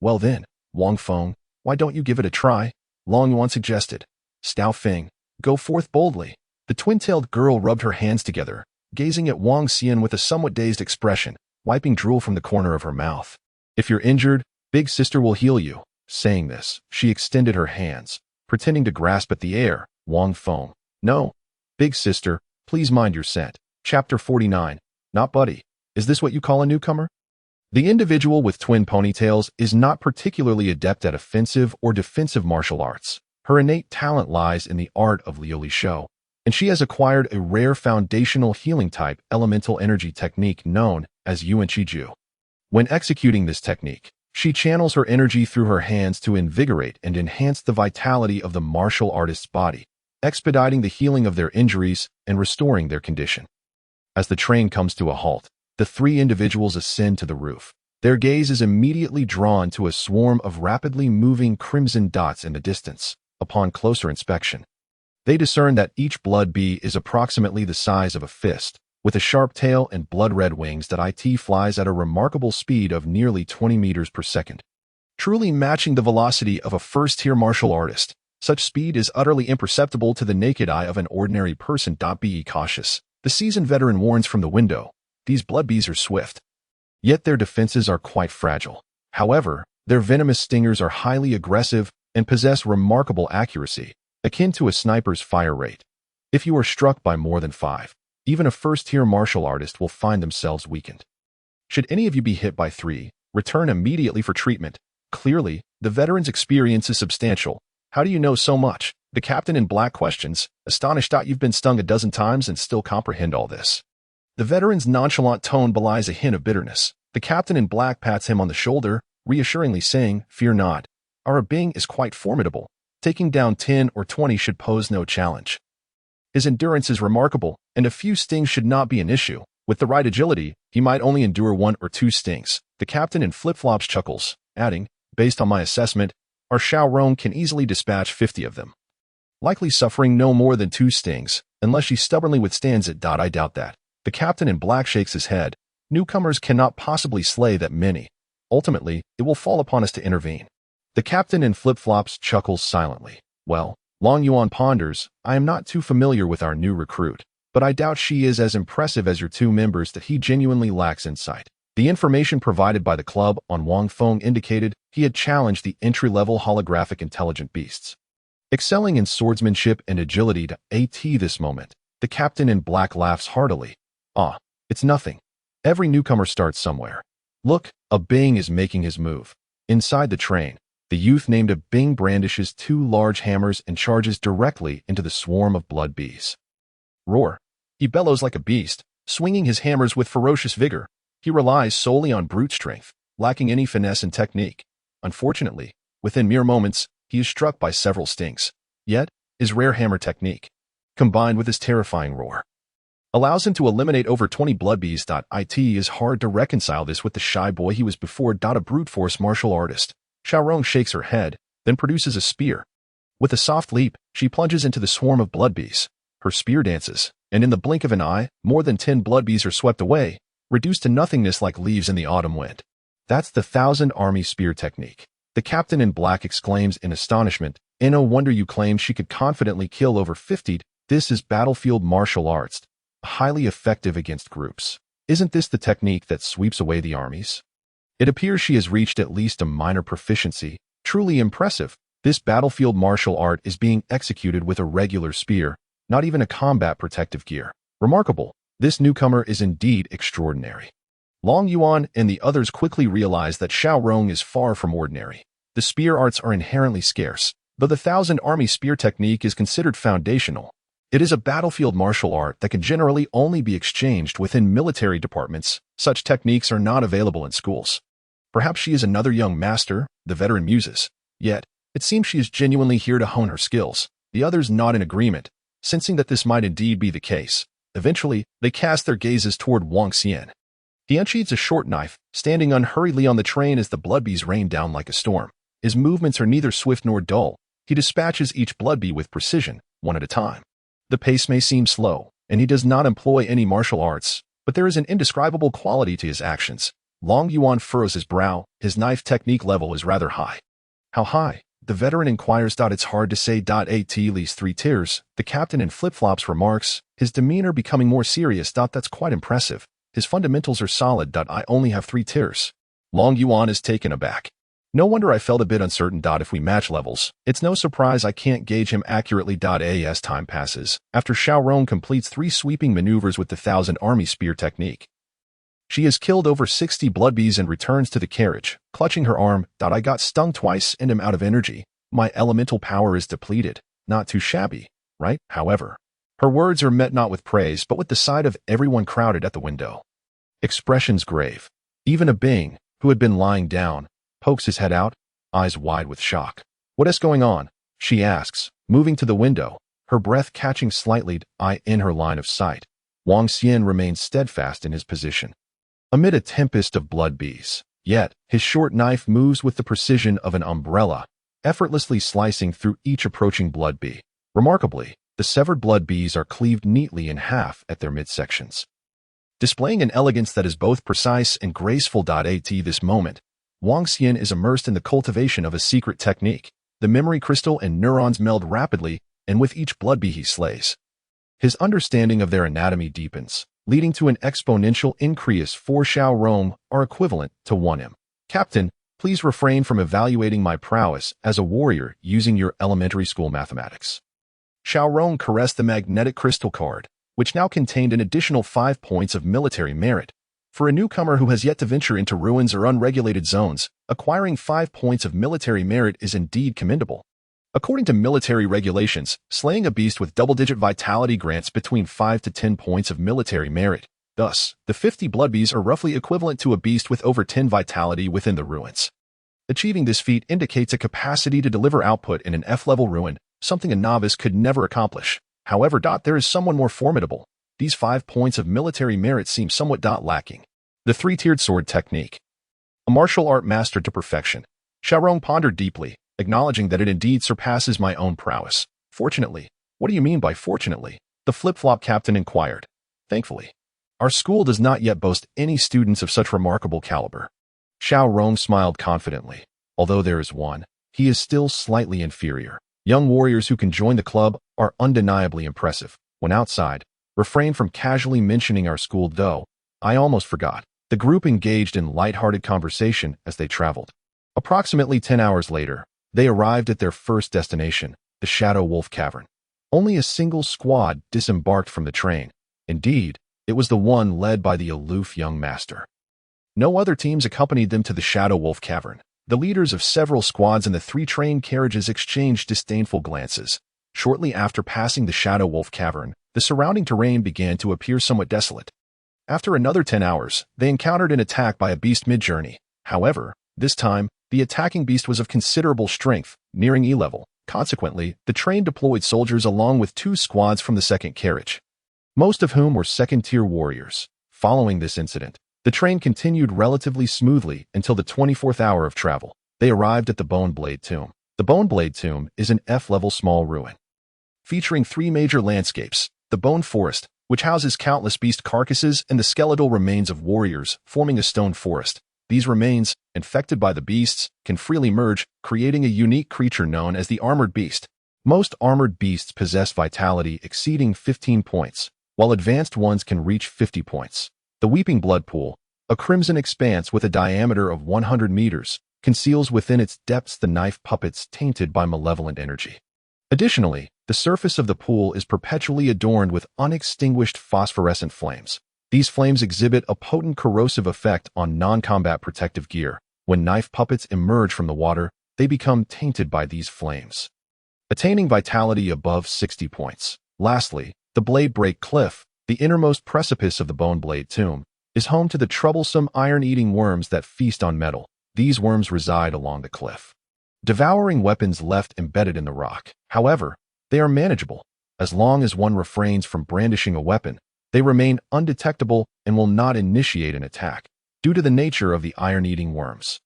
Well then, Wang Feng, why don't you give it a try? Long Yuan suggested. Stao Feng, go forth boldly. The twin-tailed girl rubbed her hands together, gazing at Wang Xian with a somewhat dazed expression, wiping drool from the corner of her mouth. If you're injured, big sister will heal you. Saying this, she extended her hands, pretending to grasp at the air. Wang Feng, no. Big sister, please mind your scent. Chapter 49. Not buddy. Is this what you call a newcomer? The individual with twin ponytails is not particularly adept at offensive or defensive martial arts. Her innate talent lies in the art of Liu Shou, and she has acquired a rare foundational healing type elemental energy technique known as Yuan Qiju. When executing this technique, she channels her energy through her hands to invigorate and enhance the vitality of the martial artist's body, expediting the healing of their injuries and restoring their condition. As the train comes to a halt, the 3 individuals ascend to the roof. Their gaze is immediately drawn to a swarm of rapidly moving crimson dots in the distance. Upon closer inspection, they discern that each blood bee is approximately the size of a fist, with a sharp tail and blood-red wings that flies at a remarkable speed of nearly 20 meters per second. Truly matching the velocity of a first-tier martial artist, such speed is utterly imperceptible to the naked eye of an ordinary person. Be cautious. The seasoned veteran warns from the window. These blood bees are swift, yet their defenses are quite fragile. However, their venomous stingers are highly aggressive and possess remarkable accuracy, akin to a sniper's fire rate. If you are struck by more than 5, even a first-tier martial artist will find themselves weakened. Should any of you be hit by 3, return immediately for treatment. Clearly, the veteran's experience is substantial. How do you know so much? The captain in black questions, astonished. You've been stung a dozen times and still comprehend all this. The veteran's nonchalant tone belies a hint of bitterness. The captain in black pats him on the shoulder, reassuringly saying, fear not. Our Bing is quite formidable. Taking down 10 or 20 should pose no challenge. His endurance is remarkable, and a few stings should not be an issue. With the right agility, he might only endure 1 or 2 stings. The captain in flip-flops chuckles, adding, based on my assessment, our Xiaorong can easily dispatch 50 of them, likely suffering no more than 2 stings, unless she stubbornly withstands it. I doubt that. The captain in black shakes his head. Newcomers cannot possibly slay that many. Ultimately, it will fall upon us to intervene. The captain in flip-flops chuckles silently. Well, Long Yuan ponders, I am not too familiar with our new recruit. but I doubt she is as impressive as your two members that he genuinely lacks insight. The information provided by the club on Wang Feng indicated he had challenged the entry-level holographic intelligent beasts. Excelling in swordsmanship and agility to AT this moment, the captain in black laughs heartily. Ah, it's nothing. Every newcomer starts somewhere. Look, a Bing is making his move. Inside the train, the youth named a Bing brandishes two large hammers and charges directly into the swarm of blood bees. Roar. He bellows like a beast, swinging his hammers with ferocious vigor. He relies solely on brute strength, lacking any finesse and technique. Unfortunately, within mere moments, he is struck by several stings. Yet, his rare hammer technique, combined with his terrifying roar, allows him to eliminate over 20 blood bees. It is hard to reconcile this with the shy boy he was before. A brute force martial artist. Xiaorong shakes her head, then produces a spear. With a soft leap, she plunges into the swarm of blood bees. Her spear dances, and in the blink of an eye, more than 10 blood bees are swept away, reduced to nothingness like leaves in the autumn wind. That's the 1,000 army spear technique. The captain in black exclaims in astonishment, no wonder you claimed she could confidently kill over 50. This is battlefield martial arts, highly effective against groups. Isn't this the technique that sweeps away the armies? It appears she has reached at least a minor proficiency. Truly impressive. This battlefield martial art is being executed with a regular spear, not even a combat protective gear. Remarkable. This newcomer is indeed extraordinary. Long Yuan and the others quickly realize that Xiaorong is far from ordinary. The spear arts are inherently scarce, though the 1,000 army spear technique is considered foundational. It is a battlefield martial art that can generally only be exchanged within military departments. Such techniques are not available in schools. Perhaps she is another young master, the veteran muses. Yet, it seems she is genuinely here to hone her skills. The others nod in agreement, sensing that this might indeed be the case. Eventually, they cast their gazes toward Wang Xian. He unsheathes a short knife, standing unhurriedly on the train as the blood bees rain down like a storm. His movements are neither swift nor dull. He dispatches each blood bee with precision, one at a time. The pace may seem slow, and he does not employ any martial arts, but there is an indescribable quality to his actions. Long Yuan furrows his brow. His knife technique level is rather high. How high? The veteran inquires. It's hard to say. At least 3 tiers. The captain in flip-flops remarks, his demeanor becoming more serious. That's quite impressive. His fundamentals are solid. I only have 3 tiers. Long Yuan is taken aback. No wonder I felt a bit uncertain. If we match levels, it's no surprise I can't gauge him accurately. As time passes, after Xiaorong completes 3 sweeping maneuvers with the 1,000 army spear technique, she has killed over 60 blood bees and returns to the carriage, clutching her arm. I got stung twice and am out of energy. My elemental power is depleted. Not too shabby, right? However, her words are met not with praise but with the sight of everyone crowded at the window. Expressions grave. Even a Bing, who had been lying down, pokes his head out, eyes wide with shock. What is going on? She asks, moving to the window, her breath catching slightly in her line of sight. Wang Xian remains steadfast in his position, amid a tempest of blood bees. Yet, his short knife moves with the precision of an umbrella, effortlessly slicing through each approaching blood bee. Remarkably, the severed blood bees are cleaved neatly in half at their midsections, displaying an elegance that is both precise and graceful. At this moment, Wang Xian is immersed in the cultivation of a secret technique. The memory crystal and neurons meld rapidly, and with each blood bee he slays, his understanding of their anatomy deepens, leading to an exponential increase. 4 Xiaorong are equivalent to 1 Captain, please refrain from evaluating my prowess as a warrior using your elementary school mathematics. Xiaorong caressed the magnetic crystal card, which now contained an additional 5 points of military merit. For a newcomer who has yet to venture into ruins or unregulated zones, acquiring 5 points of military merit is indeed commendable. According to military regulations, slaying a beast with double-digit vitality grants between 5 to 10 points of military merit. Thus, the 50 blood bees are roughly equivalent to a beast with over 10 vitality within the ruins. Achieving this feat indicates a capacity to deliver output in an F-level ruin, something a novice could never accomplish. However, there is someone more formidable. These 5 points of military merit seem somewhat lacking. The 3-tiered sword technique. A martial art mastered to perfection. Xiaorong pondered deeply, acknowledging that it indeed surpasses my own prowess. Fortunately. What do you mean by fortunately? The flip-flop captain inquired. Thankfully. Our school does not yet boast any students of such remarkable caliber. Xiaorong smiled confidently. Although there is one, he is still slightly inferior. Young warriors who can join the club are undeniably impressive. When outside, Refrain from casually mentioning our school, though. I almost forgot. The group engaged in light-hearted conversation as they traveled. Approximately 10 hours later, they arrived at their first destination, the Shadow Wolf Cavern. Only a single squad disembarked from the train. Indeed, it was the one led by the aloof young master. No other teams accompanied them to the Shadow Wolf Cavern. The leaders of several squads in the 3 train carriages exchanged disdainful glances. Shortly after passing the Shadow Wolf Cavern, the surrounding terrain began to appear somewhat desolate. After another 10 hours, they encountered an attack by a beast mid-journey. However, this time, the attacking beast was of considerable strength, nearing E-level. Consequently, the train deployed soldiers along with 2 squads from the second carriage, most of whom were second-tier warriors. Following this incident, the train continued relatively smoothly until the 24th hour of travel. They arrived at the Bone Blade Tomb. The Bone Blade Tomb is an F-level small ruin, featuring 3 major landscapes: the Bone Forest, which houses countless beast carcasses and the skeletal remains of warriors, forming a stone forest. These remains, infected by the beasts, can freely merge, creating a unique creature known as the Armored Beast. Most armored beasts possess vitality exceeding 15 points, while advanced ones can reach 50 points. The Weeping Blood Pool, a crimson expanse with a diameter of 100 meters, conceals within its depths the knife puppets tainted by malevolent energy. Additionally, the surface of the pool is perpetually adorned with unextinguished phosphorescent flames. These flames exhibit a potent corrosive effect on non-combat protective gear. When knife puppets emerge from the water, they become tainted by these flames, attaining vitality above 60 points. Lastly, the Blade Break Cliff, the innermost precipice of the Bone Blade Tomb, is home to the troublesome iron-eating worms that feast on metal. These worms reside along the cliff, devouring weapons left embedded in the rock. However, they are manageable. As long as one refrains from brandishing a weapon, they remain undetectable and will not initiate an attack, due to the nature of the iron-eating worms.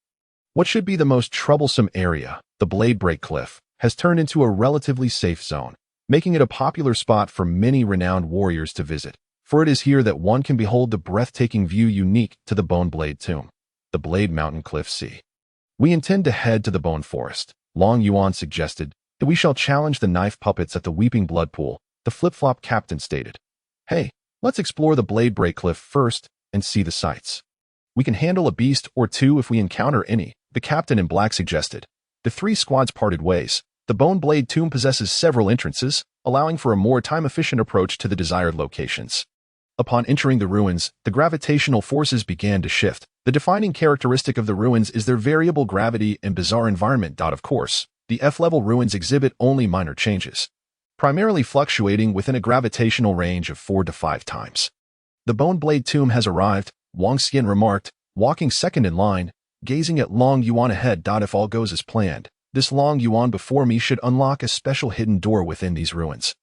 What should be the most troublesome area, the Blade Break Cliff, has turned into a relatively safe zone, making it a popular spot for many renowned warriors to visit, for it is here that one can behold the breathtaking view unique to the Bone Blade Tomb, the Blade Mountain Cliff Sea. We intend to head to the Bone Forest. Long Yuan suggested that we shall challenge the knife puppets at the Weeping Blood Pool, the flip-flop captain stated. Hey, let's explore the Blade Break Cliff first and see the sights. We can handle a beast or 2 if we encounter any, the captain in black suggested. The 3 squads parted ways. The Bone Blade Tomb possesses several entrances, allowing for a more time-efficient approach to the desired locations. Upon entering the ruins, the gravitational forces began to shift. The defining characteristic of the ruins is their variable gravity and bizarre environment. Of course, the F-level ruins exhibit only minor changes, primarily fluctuating within a gravitational range of 4 to 5 times. The Bone Blade Tomb has arrived, Wang Xian remarked, walking second in line, gazing at Long Yuan ahead. If all goes as planned, this Long Yuan before me should unlock a special hidden door within these ruins,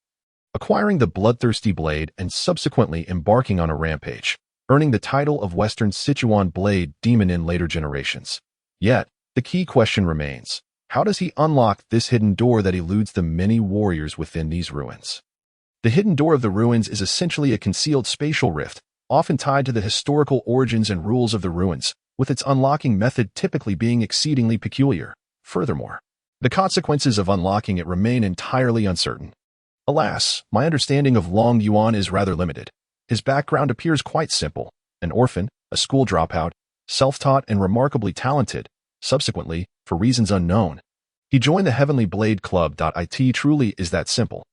acquiring the bloodthirsty blade and subsequently embarking on a rampage, earning the title of Western Sichuan Blade Demon in later generations. Yet, the key question remains: how does he unlock this hidden door that eludes the many warriors within these ruins? The hidden door of the ruins is essentially a concealed spatial rift, often tied to the historical origins and rules of the ruins, with its unlocking method typically being exceedingly peculiar. Furthermore, the consequences of unlocking it remain entirely uncertain. Alas, my understanding of Long Yuan is rather limited. His background appears quite simple: an orphan, a school dropout, self-taught and remarkably talented. Subsequently, for reasons unknown, he joined the Heavenly Blade Club. It truly is that simple.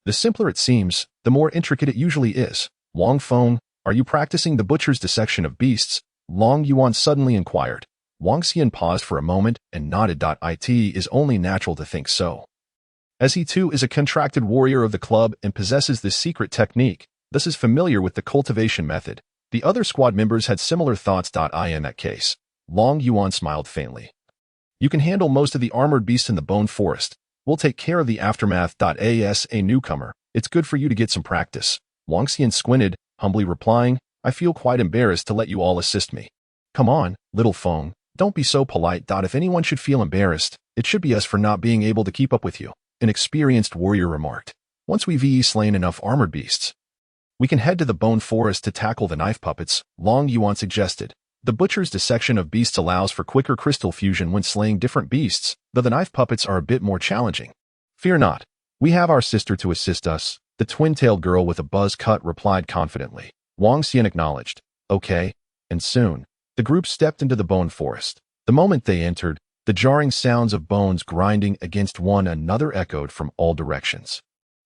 The simpler it seems, the more intricate it usually is. Wang Feng, are you practicing the butcher's dissection of beasts? Long Yuan suddenly inquired. Wang Xian paused for a moment and nodded. It is only natural to think so, as he too is a contracted warrior of the club and possesses this secret technique, thus is familiar with the cultivation method. The other squad members had similar thoughts. In that case, Long Yuan smiled faintly. You can handle most of the armored beasts in the Bone Forest. We'll take care of the aftermath. As a newcomer, it's good for you to get some practice. Wang Xian squinted, humbly replying, I feel quite embarrassed to let you all assist me. Come on, little Feng, don't be so polite. If anyone should feel embarrassed, it should be us for not being able to keep up with you, an experienced warrior remarked. Once we've slain enough armored beasts, we can head to the Bone Forest to tackle the knife puppets, Long Yuan suggested. The butcher's dissection of beasts allows for quicker crystal fusion when slaying different beasts, though the knife puppets are a bit more challenging. Fear not, we have our sister to assist us, The twin-tailed girl with a buzz cut replied confidently. Wang Xian acknowledged. Okay. And soon, the group stepped into the bone forest. The moment they entered, the jarring sounds of bones grinding against one another echoed from all directions.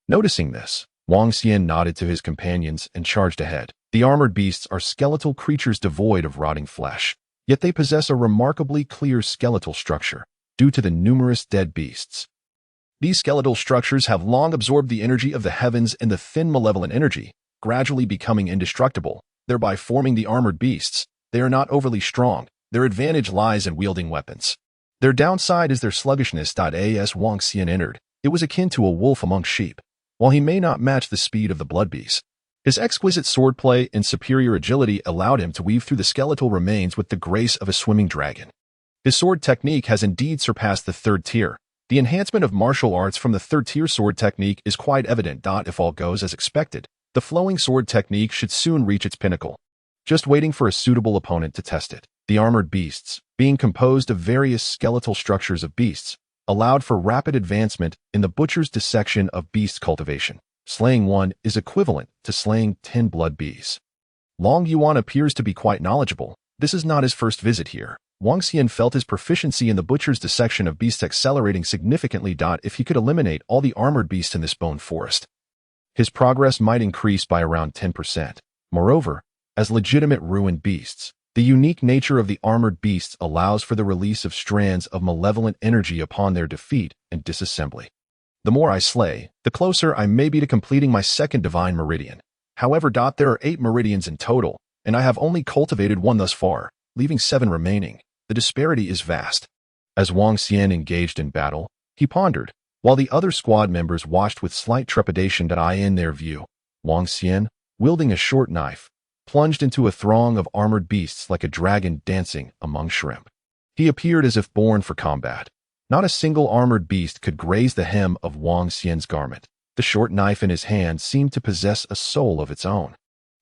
Noticing this, Wang Xian nodded to his companions and charged ahead. The armored beasts are skeletal creatures devoid of rotting flesh, yet they possess a remarkably clear skeletal structure due to the numerous dead beasts. These skeletal structures have long absorbed the energy of the heavens and the thin malevolent energy, gradually becoming indestructible, thereby forming the armored beasts. They are not overly strong. Their advantage lies in wielding weapons. Their downside is their sluggishness. As Wang Xian entered, it was akin to a wolf among sheep. While he may not match the speed of the blood beast, his exquisite swordplay and superior agility allowed him to weave through the skeletal remains with the grace of a swimming dragon. His sword technique has indeed surpassed the third tier. The enhancement of martial arts from the third-tier sword technique is quite evident. If all goes as expected, the flowing sword technique should soon reach its pinnacle. Just waiting for a suitable opponent to test it. The armored beasts, being composed of various skeletal structures of beasts, allowed for rapid advancement in the butcher's dissection of beast cultivation. Slaying one is equivalent to slaying 10 blood bees. Long Yuan appears to be quite knowledgeable. This is not his first visit here. Wang Xian felt his proficiency in the butcher's dissection of beasts accelerating significantly. If he could eliminate all the armored beasts in this bone forest, his progress might increase by around 10%. Moreover, as legitimate ruined beasts, the unique nature of the armored beasts allows for the release of strands of malevolent energy upon their defeat and disassembly. The more I slay, the closer I may be to completing my second divine meridian. However, there are 8 meridians in total, and I have only cultivated one thus far, leaving 7 remaining. The disparity is vast. As Wang Xian engaged in battle, he pondered, while the other squad members watched with slight trepidation. In their view, Wang Xian, wielding a short knife, plunged into a throng of armored beasts like a dragon dancing among shrimp. He appeared as if born for combat. Not a single armored beast could graze the hem of Wang Xian's garment. The short knife in his hand seemed to possess a soul of its own.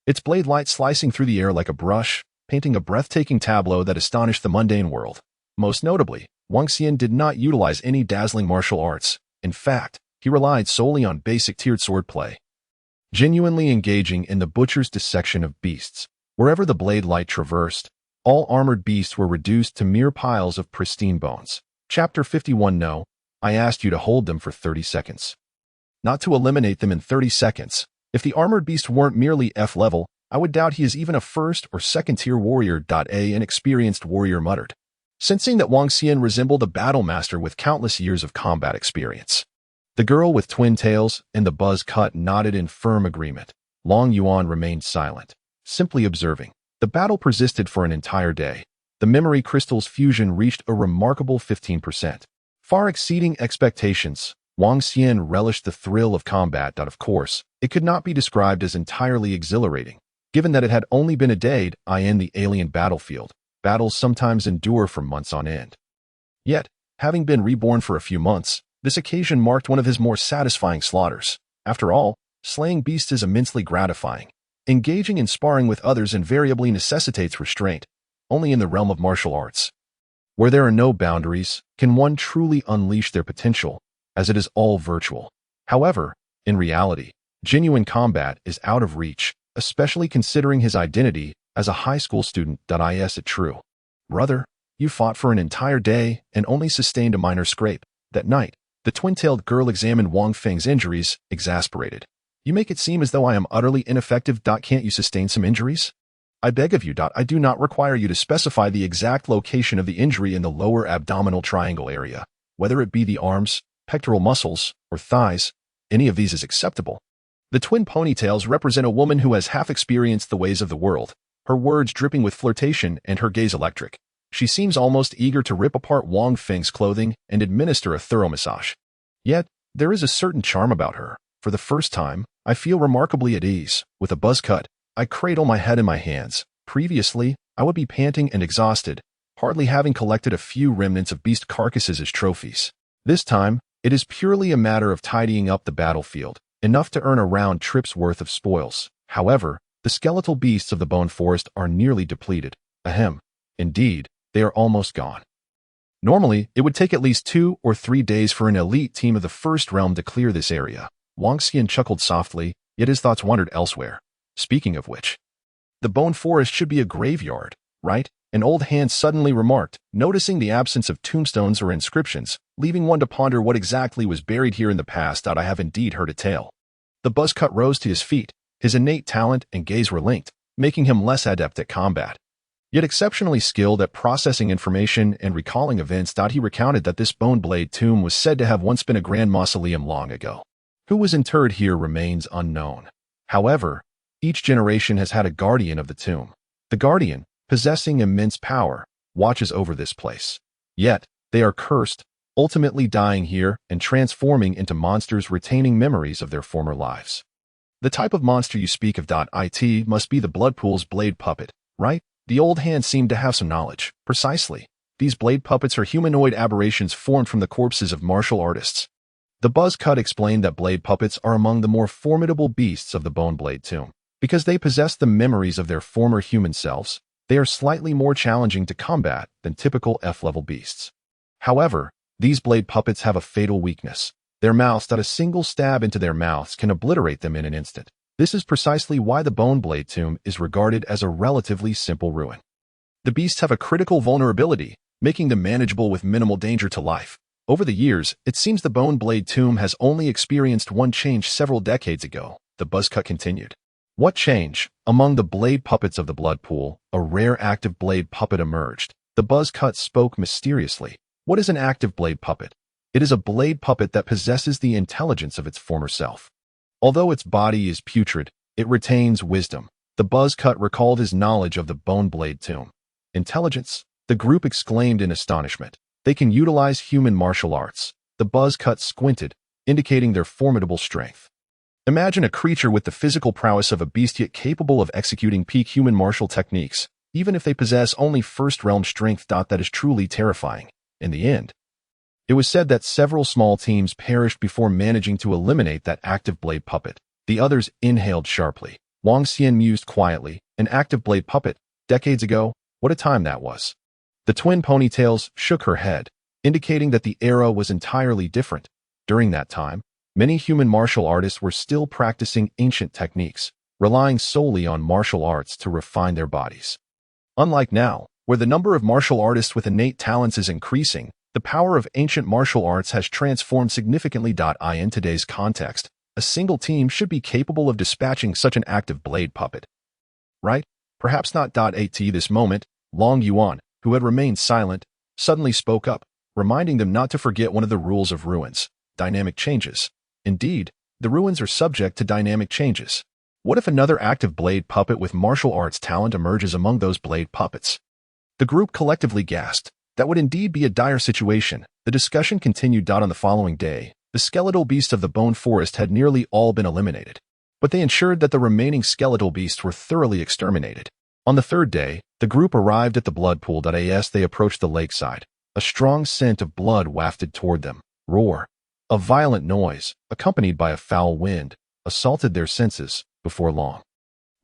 Its blade light slicing through the air like a brush, painting a breathtaking tableau that astonished the mundane world. Most notably, Wang Xian did not utilize any dazzling martial arts. In fact, he relied solely on basic tiered swordplay. Genuinely engaging in the butcher's dissection of beasts, wherever the blade light traversed, all armored beasts were reduced to mere piles of pristine bones. Chapter 51. No, I asked you to hold them for 30 seconds. Not to eliminate them in 30 seconds. If the armored beast weren't merely F-level, I would doubt he is even a first or second-tier warrior. An experienced warrior muttered, sensing that Wang Xian resembled a battle master with countless years of combat experience. The girl with twin tails and the buzz cut nodded in firm agreement. Long Yuan remained silent, simply observing. The battle persisted for an entire day. The memory crystal's fusion reached a remarkable 15%. Far exceeding expectations, Wang Xian relished the thrill of combat. Of course, it could not be described as entirely exhilarating, given that it had only been a day in the alien battlefield. Battles sometimes endure for months on end. Yet, having been reborn for a few months, this occasion marked one of his more satisfying slaughters. After all, slaying beasts is immensely gratifying. Engaging in sparring with others invariably necessitates restraint. Only in the realm of martial arts, where there are no boundaries, can one truly unleash their potential, as it is all virtual. However, in reality, genuine combat is out of reach, especially considering his identity as a high school student. Is it true? Brother, you fought for an entire day and only sustained a minor scrape. That night, the twin-tailed girl examined Wang Feng's injuries, exasperated. You make it seem as though I am utterly ineffective. Can't you sustain some injuries? I beg of you. I do not require you to specify the exact location of the injury in the lower abdominal triangle area. Whether it be the arms, pectoral muscles, or thighs, any of these is acceptable. The twin ponytails represent a woman who has half experienced the ways of the world, her words dripping with flirtation and her gaze electric. She seems almost eager to rip apart Wang Feng's clothing and administer a thorough massage. Yet, there is a certain charm about her. For the first time, I feel remarkably at ease. With a buzz cut, I cradle my head in my hands. Previously, I would be panting and exhausted, hardly having collected a few remnants of beast carcasses as trophies. This time, it is purely a matter of tidying up the battlefield, enough to earn a round trip's worth of spoils. However, the skeletal beasts of the bone forest are nearly depleted. Ahem. Indeed, they are almost gone. Normally, it would take at least 2 or 3 days for an elite team of the first realm to clear this area. Wang Xian chuckled softly, yet his thoughts wandered elsewhere. Speaking of which, the bone forest should be a graveyard, right? An old hand suddenly remarked, noticing the absence of tombstones or inscriptions, leaving one to ponder what exactly was buried here in the past. I have indeed heard a tale. The buzzcut rose to his feet. His innate talent and gaze were linked, making him less adept at combat, yet exceptionally skilled at processing information and recalling events. He recounted that this bone blade tomb was said to have once been a grand mausoleum long ago. Who was interred here remains unknown. However, each generation has had a guardian of the tomb. The guardian, possessing immense power, watches over this place. Yet, they are cursed, ultimately dying here and transforming into monsters retaining memories of their former lives. The type of monster you speak of. It must be the Bloodpool's blade puppet, right? The old hand seemed to have some knowledge. Precisely. These blade puppets are humanoid aberrations formed from the corpses of martial artists. The buzzcut explained that blade puppets are among the more formidable beasts of the Bone Blade Tomb. Because they possess the memories of their former human selves, they are slightly more challenging to combat than typical F-level beasts. However, these blade puppets have a fatal weakness. Their mouths. A single stab into their mouths can obliterate them in an instant. This is precisely why the Bone Blade Tomb is regarded as a relatively simple ruin. The beasts have a critical vulnerability, making them manageable with minimal danger to life. Over the years, it seems the Bone Blade Tomb has only experienced one change several decades ago, the buzzcut continued. What change? Among the blade puppets of the blood pool, a rare active blade puppet emerged. The buzzcut spoke mysteriously. What is an active blade puppet? It is a blade puppet that possesses the intelligence of its former self. Although its body is putrid, it retains wisdom. The buzzcut recalled his knowledge of the Bone Blade Tomb. Intelligence? The group exclaimed in astonishment. They can utilize human martial arts. The buzzcut squinted, indicating their formidable strength. Imagine a creature with the physical prowess of a beast yet capable of executing peak human martial techniques, even if they possess only first-realm strength. That is truly terrifying. In the end, it was said that several small teams perished before managing to eliminate that active blade puppet. The others inhaled sharply. Wang Xian mused quietly. An active blade puppet? Decades ago? What a time that was. The twin ponytails shook her head, indicating that the era was entirely different. During that time, many human martial artists were still practicing ancient techniques, relying solely on martial arts to refine their bodies. Unlike now, where the number of martial artists with innate talents is increasing, the power of ancient martial arts has transformed significantly. In today's context, a single team should be capable of dispatching such an active blade puppet. Right? Perhaps not. At this moment, Long Yuan, who had remained silent, suddenly spoke up, reminding them not to forget one of the rules of ruins: dynamic changes. Indeed, the ruins are subject to dynamic changes. What if another active blade puppet with martial arts talent emerges among those blade puppets? The group collectively gasped. That would indeed be a dire situation. The discussion continued. On the following day, the skeletal beasts of the Bone Forest had nearly all been eliminated, but they ensured that the remaining skeletal beasts were thoroughly exterminated. On the third day, the group arrived at the blood pool. As they approached the lakeside, a strong scent of blood wafted toward them. Roar. A violent noise, accompanied by a foul wind, assaulted their senses. Before long,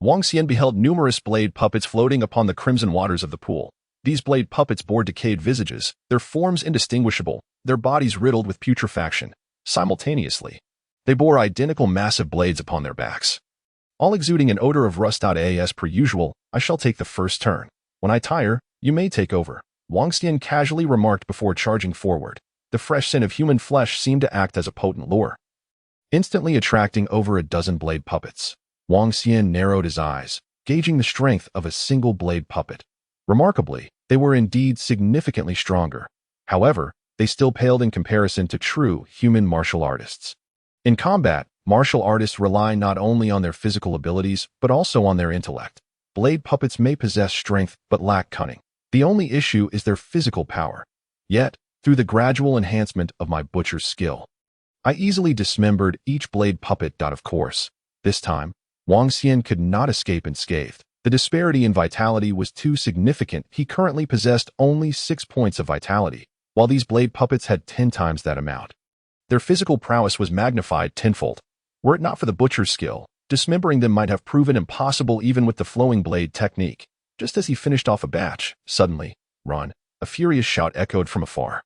Wang Xian beheld numerous blade puppets floating upon the crimson waters of the pool. These blade puppets bore decayed visages, their forms indistinguishable, their bodies riddled with putrefaction. Simultaneously, they bore identical massive blades upon their backs, all exuding an odor of rust. As per usual, I shall take the first turn. When I tire, you may take over, Wang Xian casually remarked before charging forward. The fresh scent of human flesh seemed to act as a potent lure, instantly attracting over a dozen blade puppets. Wang Xian narrowed his eyes, gauging the strength of a single blade puppet. Remarkably, they were indeed significantly stronger. However, they still paled in comparison to true human martial artists. In combat, martial artists rely not only on their physical abilities, but also on their intellect. Blade puppets may possess strength, but lack cunning. The only issue is their physical power. Yet, through the gradual enhancement of my butcher's skill, I easily dismembered each blade puppet. Of course, this time, Wang Xian could not escape unscathed. The disparity in vitality was too significant. He currently possessed only 6 points of vitality, while these blade puppets had 10 times that amount. Their physical prowess was magnified tenfold. Were it not for the butcher's skill, dismembering them might have proven impossible even with the flowing blade technique. Just as he finished off a batch, suddenly, run, a furious shout echoed from afar.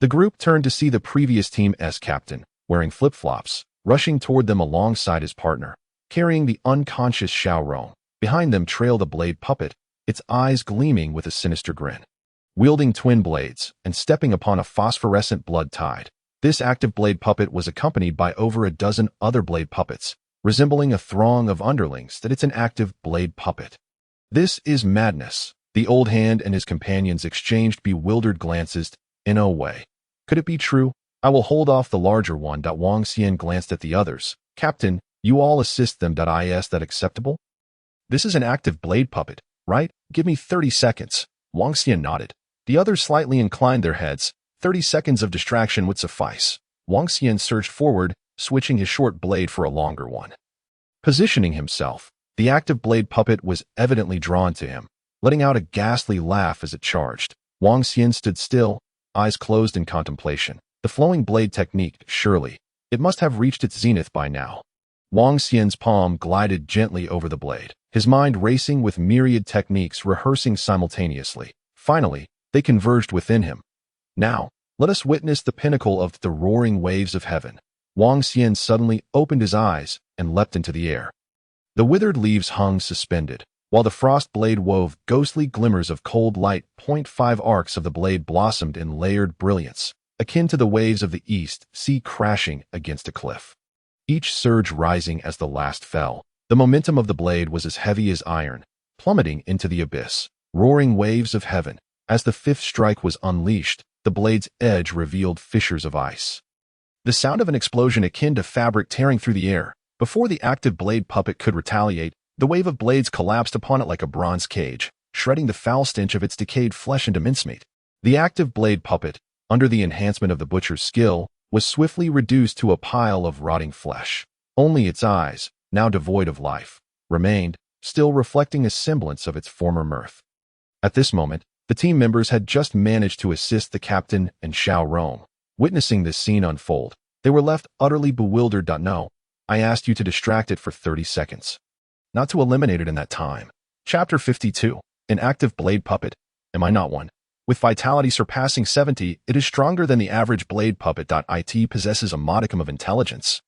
The group turned to see the previous team's captain, wearing flip-flops, rushing toward them alongside his partner, carrying the unconscious Xiao Rong. Behind them trailed a blade puppet, its eyes gleaming with a sinister grin. Wielding twin blades and stepping upon a phosphorescent blood tide, this active blade puppet was accompanied by over a dozen other blade puppets, resembling a throng of underlings that it's an active blade puppet. This is madness. The old hand and his companions exchanged bewildered glances. In a way, could it be true? I will hold off the larger one. Wang Xian glanced at the others. Captain, you all assist them. Is that acceptable? This is an active blade puppet, right? Give me 30 seconds. Wang Xian nodded. The others slightly inclined their heads. 30 seconds of distraction would suffice. Wang Xian surged forward, switching his short blade for a longer one. Positioning himself, the active blade puppet was evidently drawn to him, letting out a ghastly laugh as it charged. Wang Xian stood still, eyes closed in contemplation. The flowing blade technique, surely. It must have reached its zenith by now. Wang Xian's palm glided gently over the blade, his mind racing with myriad techniques rehearsing simultaneously. Finally, they converged within him. Now, let us witness the pinnacle of the roaring waves of heaven. Wang Xian suddenly opened his eyes and leapt into the air. The withered leaves hung suspended, while the frost blade wove ghostly glimmers of cold light. 5 arcs of the blade blossomed in layered brilliance, akin to the waves of the east sea crashing against a cliff. Each surge rising as the last fell. The momentum of the blade was as heavy as iron, plummeting into the abyss. Roaring waves of heaven. As the fifth strike was unleashed, the blade's edge revealed fissures of ice. The sound of an explosion akin to fabric tearing through the air. Before the active blade puppet could retaliate, the wave of blades collapsed upon it like a bronze cage, shredding the foul stench of its decayed flesh into mincemeat. The active blade puppet, under the enhancement of the butcher's skill, was swiftly reduced to a pile of rotting flesh. Only its eyes, now devoid of life, remained, still reflecting a semblance of its former mirth. At this moment, the team members had just managed to assist the captain and Xiao Rong. Witnessing this scene unfold, they were left utterly bewildered. No, I asked you to distract it for 30 seconds. Not to eliminate it in that time. Chapter 52. An active blade puppet. Am I not one? With vitality surpassing 70, it is stronger than the average blade puppet. It possesses a modicum of intelligence,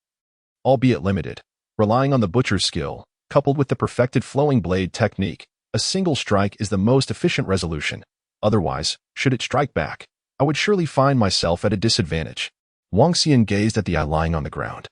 albeit limited. Relying on the butcher's skill, coupled with the perfected flowing blade technique, a single strike is the most efficient resolution. Otherwise, should it strike back, I would surely find myself at a disadvantage. Wang Xian gazed at the eye lying on the ground,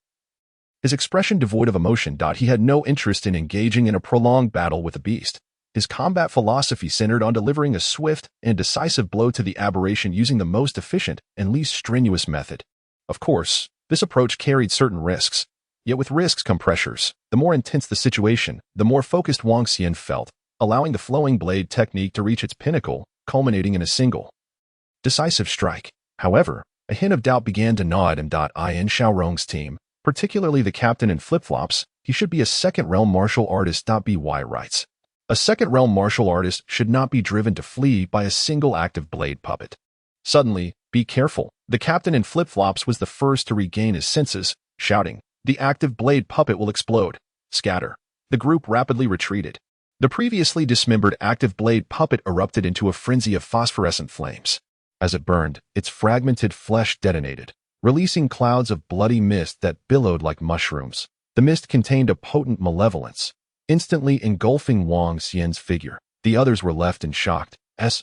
his expression devoid of emotion. He had no interest in engaging in a prolonged battle with the beast. His combat philosophy centered on delivering a swift and decisive blow to the aberration using the most efficient and least strenuous method. Of course, this approach carried certain risks. Yet with risks come pressures. The more intense the situation, the more focused Wang Xian felt, allowing the flowing blade technique to reach its pinnacle, culminating in a single, decisive strike. However, a hint of doubt began to gnaw at him. In Xiao Rong's team, particularly the captain in flip-flops, he should be a second-realm martial artist. By writes. A second-realm martial artist should not be driven to flee by a single active blade puppet. Suddenly, be careful. The captain in flip-flops was the first to regain his senses, shouting, "The active blade puppet will explode. Scatter." The group rapidly retreated. The previously dismembered active blade puppet erupted into a frenzy of phosphorescent flames. As it burned, its fragmented flesh detonated, releasing clouds of bloody mist that billowed like mushrooms. The mist contained a potent malevolence, instantly engulfing Wang Xian's figure. The others were left in shock.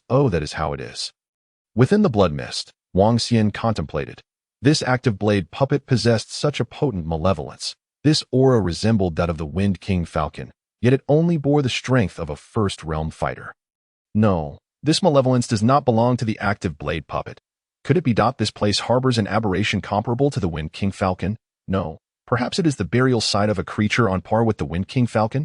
Oh, that is how it is. Within the blood mist, Wang Xian contemplated. This active blade puppet possessed such a potent malevolence. This aura resembled that of the Wind King Falcon, yet it only bore the strength of a first-realm fighter. No, this malevolence does not belong to the active blade puppet. Could it be? This place harbors an aberration comparable to the Wind King Falcon? No, perhaps it is the burial site of a creature on par with the Wind King Falcon?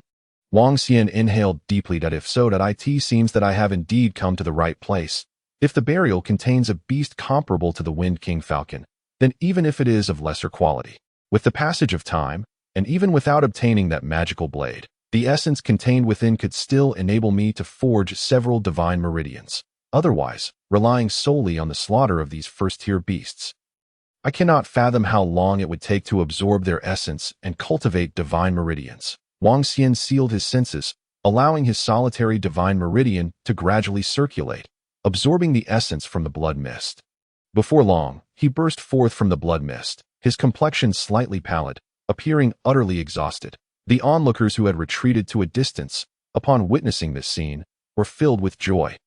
Wang Xian inhaled deeply. If so, it seems that I have indeed come to the right place. If the burial contains a beast comparable to the Wind King Falcon, then even if it is of lesser quality, with the passage of time, and even without obtaining that magical blade, the essence contained within could still enable me to forge several divine meridians. Otherwise, relying solely on the slaughter of these first-tier beasts, I cannot fathom how long it would take to absorb their essence and cultivate divine meridians. Wang Xian sealed his senses, allowing his solitary divine meridian to gradually circulate, absorbing the essence from the blood mist. Before long, he burst forth from the blood mist, his complexion slightly pallid, appearing utterly exhausted. The onlookers who had retreated to a distance, upon witnessing this scene, were filled with joy.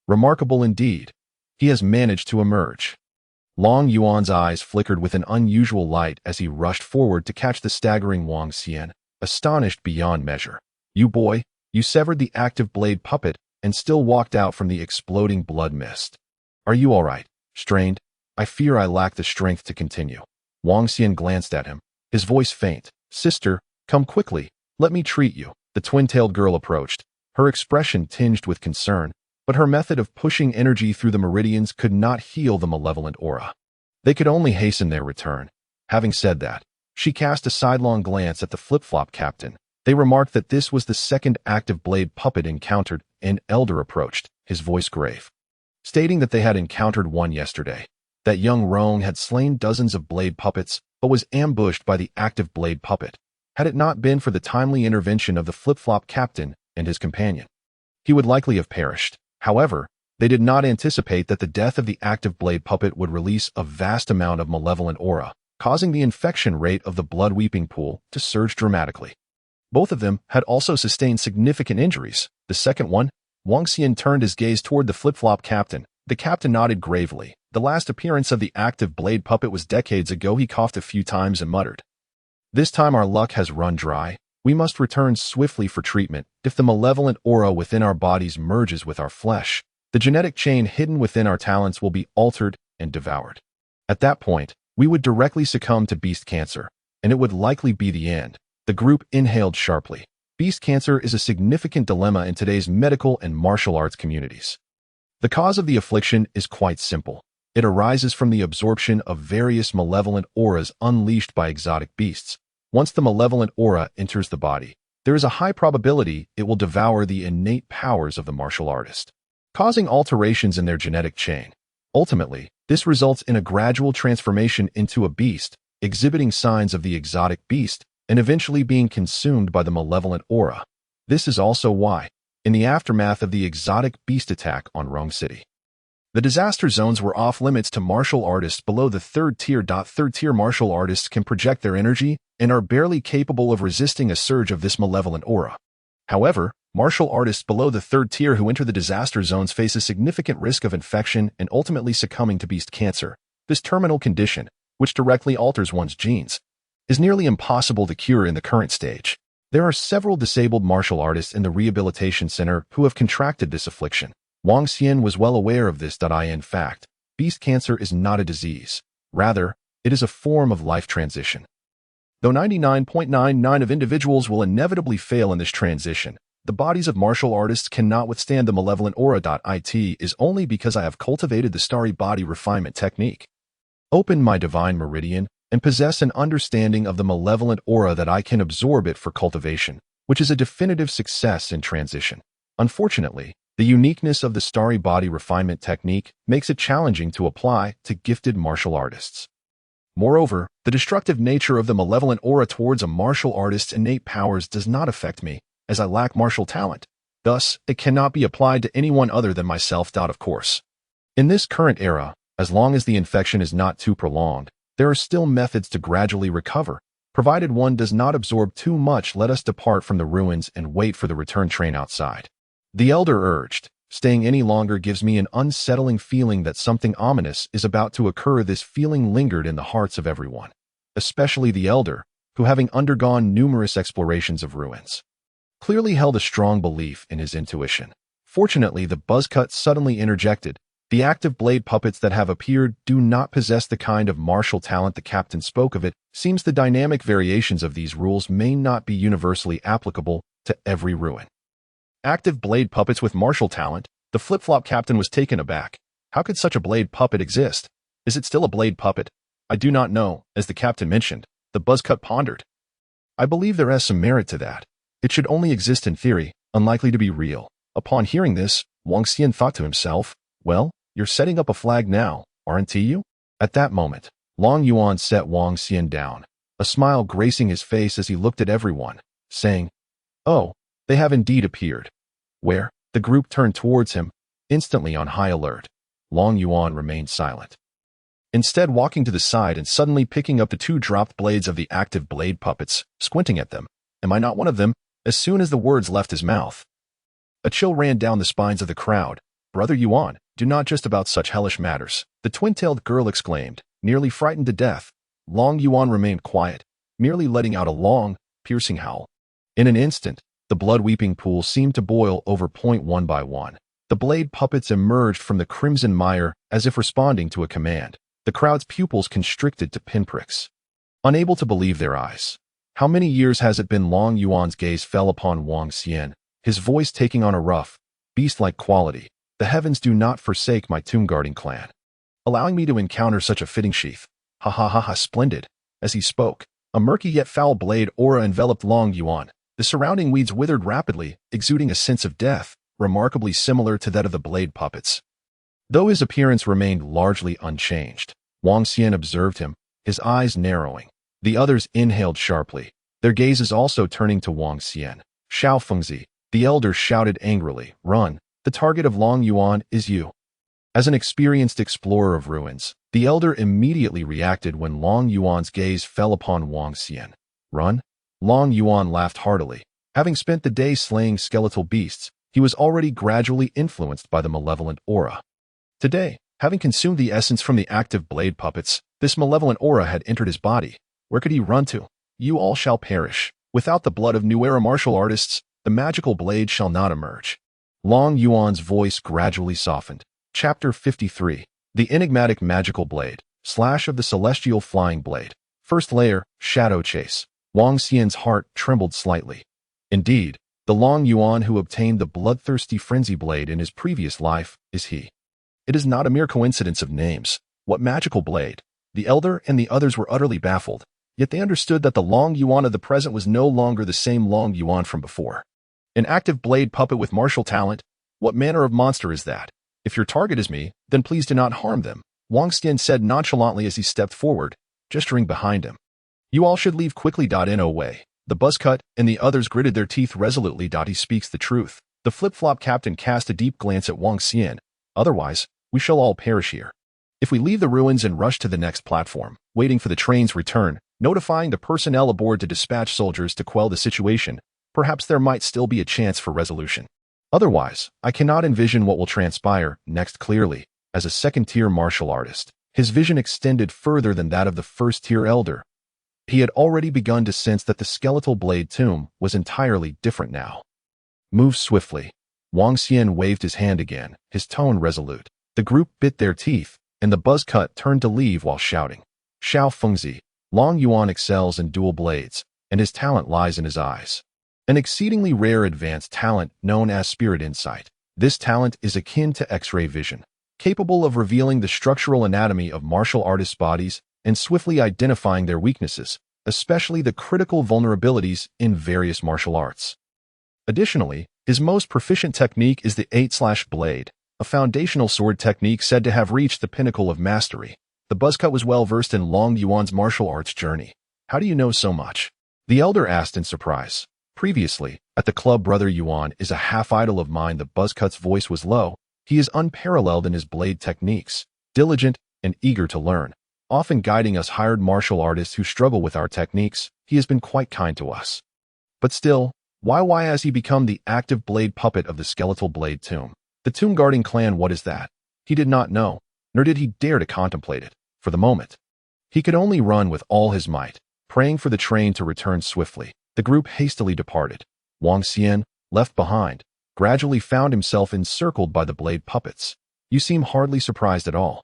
Remarkable indeed. He has managed to emerge. Long Yuan's eyes flickered with an unusual light as he rushed forward to catch the staggering Wang Xian, astonished beyond measure. You boy, you severed the active blade puppet and still walked out from the exploding blood mist. Are you all right? Strained? I fear I lack the strength to continue. Wang Xian glanced at him, his voice faint. Sister, come quickly, let me treat you. The twin-tailed girl approached, her expression tinged with concern, but her method of pushing energy through the meridians could not heal the malevolent aura. They could only hasten their return. Having said that, she cast a sidelong glance at the flip-flop captain. They remarked that this was the second active blade puppet encountered. An elder approached, his voice grave, stating that they had encountered one yesterday. That young rogue had slain dozens of blade puppets, but was ambushed by the active blade puppet. Had it not been for the timely intervention of the flip-flop captain and his companion, he would likely have perished. However, they did not anticipate that the death of the active blade puppet would release a vast amount of malevolent aura, causing the infection rate of the blood-weeping pool to surge dramatically. Both of them had also sustained significant injuries. The second one, Wang Xian turned his gaze toward the flip-flop captain. The captain nodded gravely. The last appearance of the active blade puppet was decades ago. He coughed a few times and muttered, "This time our luck has run dry. We must return swiftly for treatment. If the malevolent aura within our bodies merges with our flesh, the genetic chain hidden within our talents will be altered and devoured. At that point, we would directly succumb to beast cancer, and it would likely be the end." The group inhaled sharply. Beast cancer is a significant dilemma in today's medical and martial arts communities. The cause of the affliction is quite simple. It arises from the absorption of various malevolent auras unleashed by exotic beasts. Once the malevolent aura enters the body, there is a high probability it will devour the innate powers of the martial artist, causing alterations in their genetic chain. Ultimately, this results in a gradual transformation into a beast, exhibiting signs of the exotic beast, and eventually being consumed by the malevolent aura. This is also why, in the aftermath of the exotic beast attack on Rome City, the disaster zones were off limits to martial artists below the third tier. Third-tier martial artists can project their energy and are barely capable of resisting a surge of this malevolent aura. However, martial artists below the third tier who enter the disaster zones face a significant risk of infection and ultimately succumbing to beast cancer. This terminal condition, which directly alters one's genes, is nearly impossible to cure in the current stage. There are several disabled martial artists in the rehabilitation center who have contracted this affliction. Wang Xian was well aware of this. In fact, beast cancer is not a disease. Rather, it is a form of life transition. Though 99.99% of individuals will inevitably fail in this transition, the bodies of martial artists cannot withstand the malevolent aura. It is only because I have cultivated the starry body refinement technique, opened my divine meridian, and possess an understanding of the malevolent aura that I can absorb it for cultivation, which is a definitive success in transition. Unfortunately, the uniqueness of the starry body refinement technique makes it challenging to apply to gifted martial artists. Moreover, the destructive nature of the malevolent aura towards a martial artist's innate powers does not affect me, as I lack martial talent. Thus, it cannot be applied to anyone other than myself. Of course, in this current era, as long as the infection is not too prolonged, there are still methods to gradually recover. Provided one does not absorb too much, let us depart from the ruins and wait for the return train outside. The elder urged. Staying any longer gives me an unsettling feeling that something ominous is about to occur. This feeling lingered in the hearts of everyone, especially the elder, who, having undergone numerous explorations of ruins, clearly held a strong belief in his intuition. Fortunately, the buzzcut suddenly interjected. The active blade puppets that have appeared do not possess the kind of martial talent the captain spoke of. It seems the dynamic variations of these rules may not be universally applicable to every ruin. Active blade puppets with martial talent? The flip-flop captain was taken aback. How could such a blade puppet exist? Is it still a blade puppet? I do not know, as the captain mentioned. The buzzcut pondered. I believe there is some merit to that. It should only exist in theory, unlikely to be real. Upon hearing this, Wang Xian thought to himself, well, you're setting up a flag now, aren't you? At that moment, Long Yuan set Wang Xian down, a smile gracing his face as he looked at everyone, saying, "Oh, they have indeed appeared." Where? The group turned towards him, instantly on high alert. Long Yuan remained silent. instead walking to the side and suddenly picking up the two dropped blades of the active blade puppets, squinting at them. Am I not one of them? As soon as the words left his mouth, a chill ran down the spines of the crowd. Brother Yuan, do not just about such hellish matters, the twin-tailed girl exclaimed, nearly frightened to death. Long Yuan remained quiet, merely letting out a long, piercing howl. In an instant, the blood-weeping pool seemed to boil over. One by one, the blade puppets emerged from the crimson mire as if responding to a command. The crowd's pupils constricted to pinpricks, unable to believe their eyes. How many years has it been? Long Yuan's gaze fell upon Wang Xian, his voice taking on a rough, beast-like quality. The heavens do not forsake my tomb-guarding clan, allowing me to encounter such a fitting sheath. Ha ha ha ha, splendid. As he spoke, a murky yet foul blade aura enveloped Long Yuan. The surrounding weeds withered rapidly, exuding a sense of death, remarkably similar to that of the blade puppets. Though his appearance remained largely unchanged, Wang Xian observed him, his eyes narrowing. The others inhaled sharply, their gazes also turning to Wang Xian. Xiao Fengzi, the elder shouted angrily, run, the target of Long Yuan is you. As an experienced explorer of ruins, the elder immediately reacted when Long Yuan's gaze fell upon Wang Xian. Run? Long Yuan laughed heartily. Having spent the day slaying skeletal beasts, he was already gradually influenced by the malevolent aura. Today, having consumed the essence from the active blade puppets, this malevolent aura had entered his body. Where could he run to? You all shall perish. Without the blood of new era martial artists, the magical blade shall not emerge. Long Yuan's voice gradually softened. Chapter 53. The Enigmatic Magical Blade. Slash of the Celestial Flying Blade. First layer, Shadow Chase. Wang Xian's heart trembled slightly. Indeed, the Long Yuan who obtained the bloodthirsty frenzy blade in his previous life is he. It is not a mere coincidence of names. What magical blade? The elder and the others were utterly baffled, yet they understood that the Long Yuan of the present was no longer the same Long Yuan from before. An active blade puppet with martial talent? What manner of monster is that? If your target is me, then please do not harm them, Wang Xian said nonchalantly as he stepped forward, gesturing behind him. You all should leave quickly. No way. The buzzcut and the others gritted their teeth resolutely. He speaks the truth. The flip-flop captain cast a deep glance at Wang Xian. Otherwise, we shall all perish here. If we leave the ruins and rush to the next platform, waiting for the train's return, notifying the personnel aboard to dispatch soldiers to quell the situation, perhaps there might still be a chance for resolution. Otherwise, I cannot envision what will transpire next clearly. As a second-tier martial artist, his vision extended further than that of the first-tier elder. He had already begun to sense that the skeletal blade tomb was entirely different now. Move swiftly. Wang Xian waved his hand again, his tone resolute. The group bit their teeth, and the buzzcut turned to leave while shouting. Xiao Fengzi, Long Yuan excels in dual blades, and his talent lies in his eyes. An exceedingly rare advanced talent known as spirit insight. This talent is akin to X-ray vision, capable of revealing the structural anatomy of martial artists' bodies and swiftly identifying their weaknesses, especially the critical vulnerabilities in various martial arts. Additionally, his most proficient technique is the 8/blade, a foundational sword technique said to have reached the pinnacle of mastery. The buzzcut was well versed in Long Yuan's martial arts journey. How do you know so much? The elder asked in surprise. Previously, at the club, Brother Yuan is a half-idol of mine. The buzzcut's voice was low. He is unparalleled in his blade techniques, diligent and eager to learn, often guiding us hired martial artists who struggle with our techniques. He has been quite kind to us. But still, why has he become the active blade puppet of the skeletal blade tomb? The tomb guarding clan, what is that? He did not know, nor did he dare to contemplate it, for the moment. He could only run with all his might, praying for the train to return swiftly. The group hastily departed. Wang Xian, left behind, gradually found himself encircled by the blade puppets. You seem hardly surprised at all.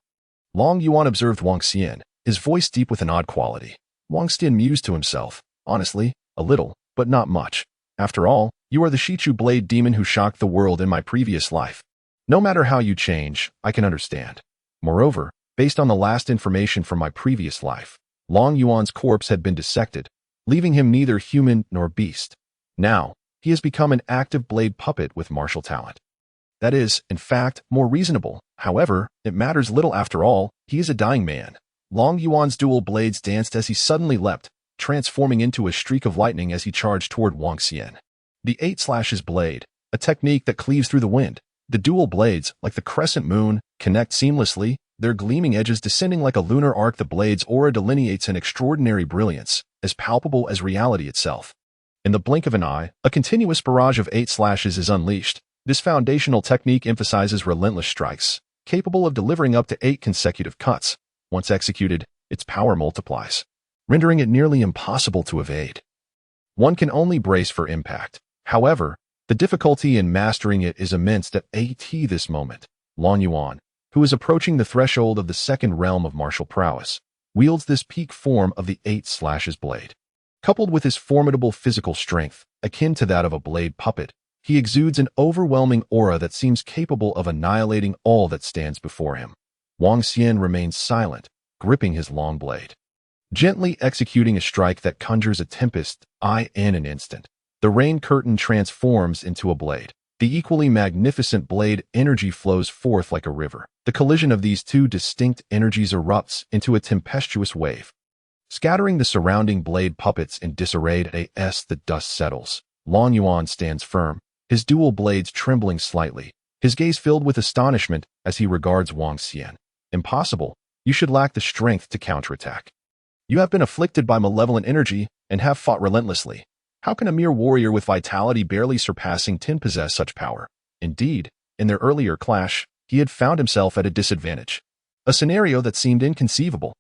Long Yuan observed Wang Xian, his voice deep with an odd quality. Wang Xian mused to himself, honestly, a little, but not much. After all, you are the Shichu blade demon who shocked the world in my previous life. No matter how you change, I can understand. Moreover, based on the last information from my previous life, Long Yuan's corpse had been dissected, leaving him neither human nor beast. Now, he has become an active blade puppet with martial talent. That is, in fact, more reasonable. However, it matters little after all. He is a dying man. Long Yuan's dual blades danced as he suddenly leapt, transforming into a streak of lightning as he charged toward Wang Xian. The 8/blade, a technique that cleaves through the wind. The dual blades, like the crescent moon, connect seamlessly, their gleaming edges descending like a lunar arc. The blade's aura delineates an extraordinary brilliance, as palpable as reality itself. In the blink of an eye, a continuous barrage of 8 slashes is unleashed. This foundational technique emphasizes relentless strikes, capable of delivering up to 8 consecutive cuts. Once executed, its power multiplies, rendering it nearly impossible to evade. One can only brace for impact. However, the difficulty in mastering it is immense. At this moment, Long Yuan, who is approaching the threshold of the second realm of martial prowess, wields this peak form of the 8 slashes blade. Coupled with his formidable physical strength, akin to that of a blade puppet, he exudes an overwhelming aura that seems capable of annihilating all that stands before him. Wang Xian remains silent, gripping his long blade, gently executing a strike that conjures a tempest. In an instant, the rain curtain transforms into a blade. The equally magnificent blade energy flows forth like a river. The collision of these two distinct energies erupts into a tempestuous wave, scattering the surrounding blade puppets in disarray. As the dust settles, Long Yuan stands firm, his dual blades trembling slightly, his gaze filled with astonishment as he regards Wang Xian. Impossible. You should lack the strength to counterattack. You have been afflicted by malevolent energy and have fought relentlessly. How can a mere warrior with vitality barely surpassing 10 possess such power? Indeed, in their earlier clash, he had found himself at a disadvantage, a scenario that seemed inconceivable.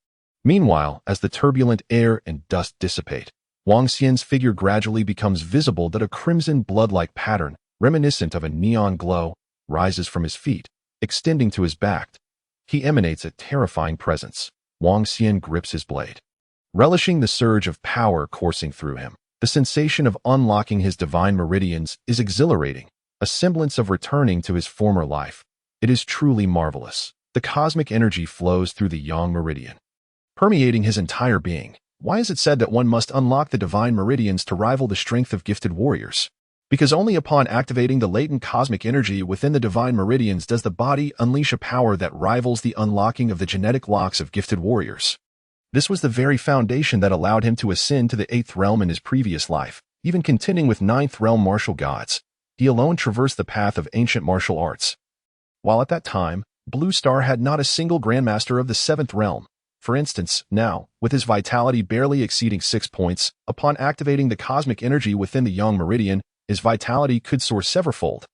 Meanwhile, as the turbulent air and dust dissipate, Wang Xian's figure gradually becomes visible. That a crimson blood-like pattern, reminiscent of a neon glow, rises from his feet, extending to his back. He emanates a terrifying presence. Wang Xian grips his blade, relishing the surge of power coursing through him. The sensation of unlocking his divine meridians is exhilarating, a semblance of returning to his former life. It is truly marvelous. The cosmic energy flows through the yang meridian, permeating his entire being. Why is it said that one must unlock the divine meridians to rival the strength of gifted warriors? Because only upon activating the latent cosmic energy within the divine meridians does the body unleash a power that rivals the unlocking of the genetic locks of gifted warriors. This was the very foundation that allowed him to ascend to the 8th realm in his previous life. Even contending with 9th realm martial gods, he alone traversed the path of ancient martial arts. While at that time, Blue Star had not a single grandmaster of the 7th realm. For instance, now, with his vitality barely exceeding 6 points, upon activating the cosmic energy within the yang meridian, his vitality could soar severfold.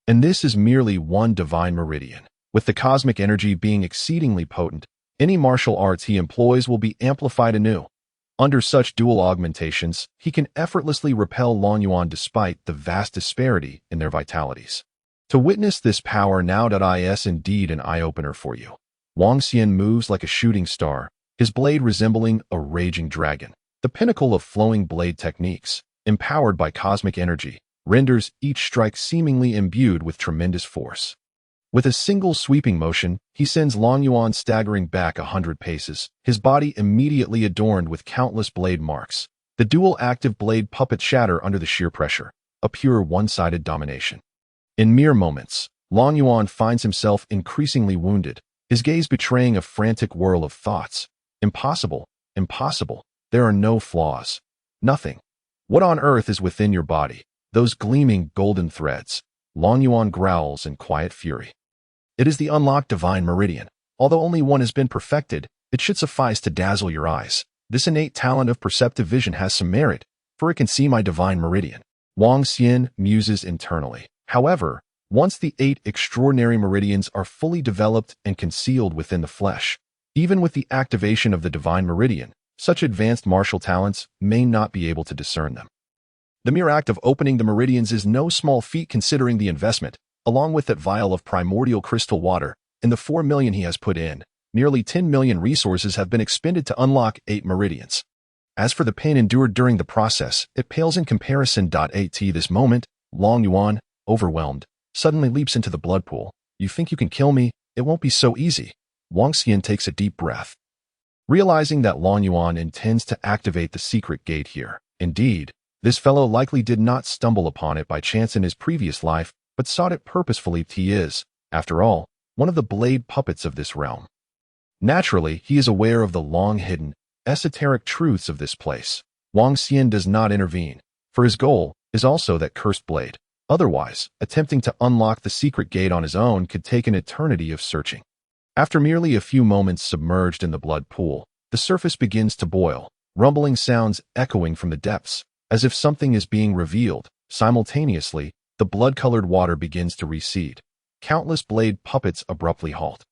And this is merely one divine meridian. With the cosmic energy being exceedingly potent, any martial arts he employs will be amplified anew. Under such dual augmentations, he can effortlessly repel Long Yuan despite the vast disparity in their vitalities. To witness this power now is indeed an eye-opener for you. Wang Xian moves like a shooting star, his blade resembling a raging dragon. The pinnacle of flowing blade techniques, empowered by cosmic energy, renders each strike seemingly imbued with tremendous force. With a single sweeping motion, he sends Long Yuan staggering back 100 paces, his body immediately adorned with countless blade marks. The dual active blade puppets shatter under the sheer pressure, a pure one-sided domination. In mere moments, Long Yuan finds himself increasingly wounded, his gaze betraying a frantic whirl of thoughts. Impossible, impossible, there are no flaws. Nothing. What on earth is within your body? Those gleaming golden threads. Long Yuan growls in quiet fury. It is the unlocked divine meridian. Although only one has been perfected, it should suffice to dazzle your eyes. This innate talent of perceptive vision has some merit, for it can see my divine meridian. Wang Xian muses internally. However, once the 8 extraordinary meridians are fully developed and concealed within the flesh, even with the activation of the divine meridian, such advanced martial talents may not be able to discern them. The mere act of opening the meridians is no small feat considering the investment, along with that vial of primordial crystal water, and the 4 million he has put in. Nearly 10 million resources have been expended to unlock 8 meridians. As for the pain endured during the process, it pales in comparison. At this moment, Long Yuan, overwhelmed, suddenly leaps into the blood pool. You think you can kill me? It won't be so easy. Wang Xian takes a deep breath, realizing that Long Yuan intends to activate the secret gate here. Indeed, this fellow likely did not stumble upon it by chance in his previous life, but sought it purposefully. He is, after all, one of the blade puppets of this realm. Naturally, he is aware of the long-hidden, esoteric truths of this place. Wang Xian does not intervene, for his goal is also that cursed blade. Otherwise, attempting to unlock the secret gate on his own could take an eternity of searching. After merely a few moments submerged in the blood pool, the surface begins to boil, rumbling sounds echoing from the depths, as if something is being revealed. Simultaneously, the blood-colored water begins to recede. Countless blade puppets abruptly halt,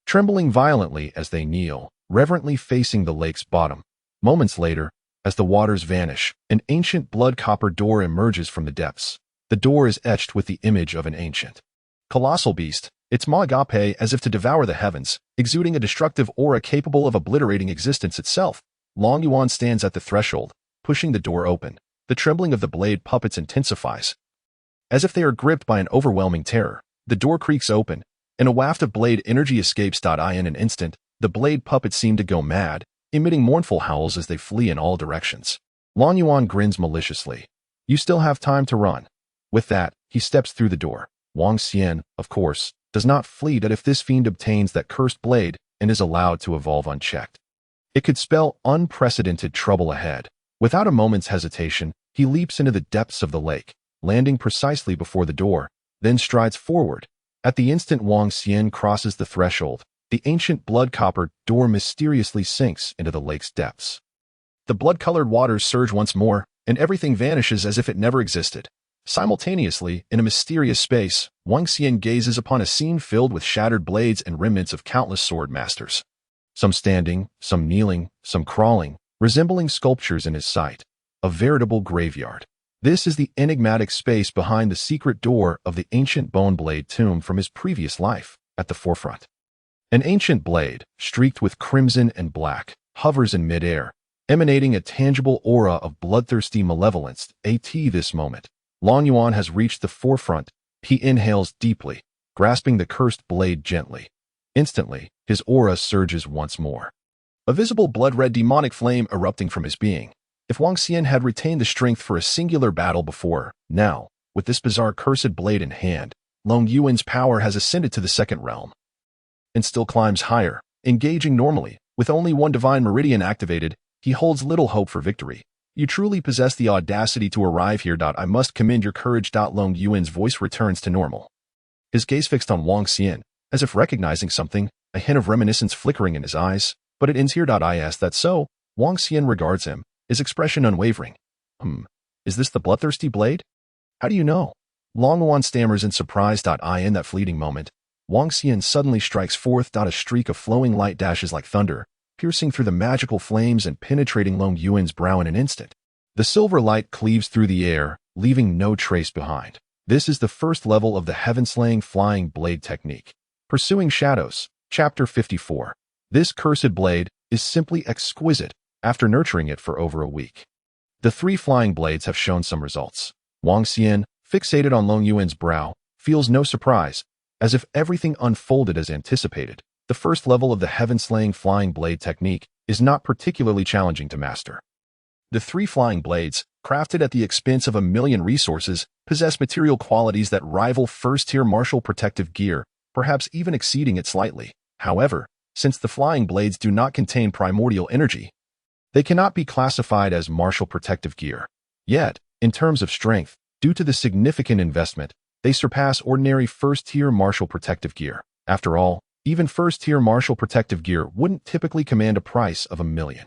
trembling violently as they kneel, reverently facing the lake's bottom. Moments later, as the waters vanish, an ancient blood-copper door emerges from the depths. The door is etched with the image of an ancient, colossal beast, its maw agape as if to devour the heavens, exuding a destructive aura capable of obliterating existence itself. Long Yuan stands at the threshold, pushing the door open. The trembling of the blade puppets intensifies. As if they are gripped by an overwhelming terror, the door creaks open, and a waft of blade energy escapes. In an instant, the blade puppets seem to go mad, emitting mournful howls as they flee in all directions. Long Yuan grins maliciously. You still have time to run. With that, he steps through the door. Wang Xian, of course, does not flee if this fiend obtains that cursed blade and is allowed to evolve unchecked. It could spell unprecedented trouble ahead. Without a moment's hesitation, he leaps into the depths of the lake, landing precisely before the door, then strides forward. At the instant Wang Xian crosses the threshold, the ancient blood-copper door mysteriously sinks into the lake's depths. The blood-colored waters surge once more, and everything vanishes as if it never existed. Simultaneously, in a mysterious space, Wang Xian gazes upon a scene filled with shattered blades and remnants of countless sword masters. Some standing, some kneeling, some crawling, resembling sculptures in his sight. A veritable graveyard. This is the enigmatic space behind the secret door of the ancient bone blade tomb from his previous life, at the forefront. An ancient blade, streaked with crimson and black, hovers in midair, emanating a tangible aura of bloodthirsty malevolence. This moment, Long Yuan has reached the forefront. He inhales deeply, grasping the cursed blade gently. Instantly, his aura surges once more. A visible blood-red demonic flame erupting from his being. If Wang Xian had retained the strength for a singular battle before, now, with this bizarre cursed blade in hand, Long Yuan's power has ascended to the second realm and still climbs higher. Engaging normally, with only one divine meridian activated, he holds little hope for victory. You truly possess the audacity to arrive here. I must commend your courage. Long Yuan's voice returns to normal. His gaze fixed on Wang Xian, as if recognizing something, a hint of reminiscence flickering in his eyes. But it ends here. Is that so? Wang Xian regards him, his expression unwavering. Is this the bloodthirsty blade? How do you know? Long Yuan stammers in surprise. In that fleeting moment, Wang Xian suddenly strikes forth. A streak of flowing light dashes like thunder, piercing through the magical flames and penetrating Long Yuan's brow in an instant. The silver light cleaves through the air, leaving no trace behind. This is the first level of the heaven-slaying flying blade technique. Pursuing Shadows, Chapter 54. This cursed blade is simply exquisite after nurturing it for over a week. The three flying blades have shown some results. Wang Xian, fixated on Long Yuan's brow, feels no surprise, as if everything unfolded as anticipated. The first level of the heaven-slaying flying blade technique is not particularly challenging to master. The three flying blades, crafted at the expense of 1,000,000 resources, possess material qualities that rival first-tier martial protective gear, perhaps even exceeding it slightly. However, since the flying blades do not contain primordial energy, they cannot be classified as martial protective gear. Yet, in terms of strength, due to the significant investment, they surpass ordinary first-tier martial protective gear. After all, even first-tier martial protective gear wouldn't typically command a price of 1,000,000.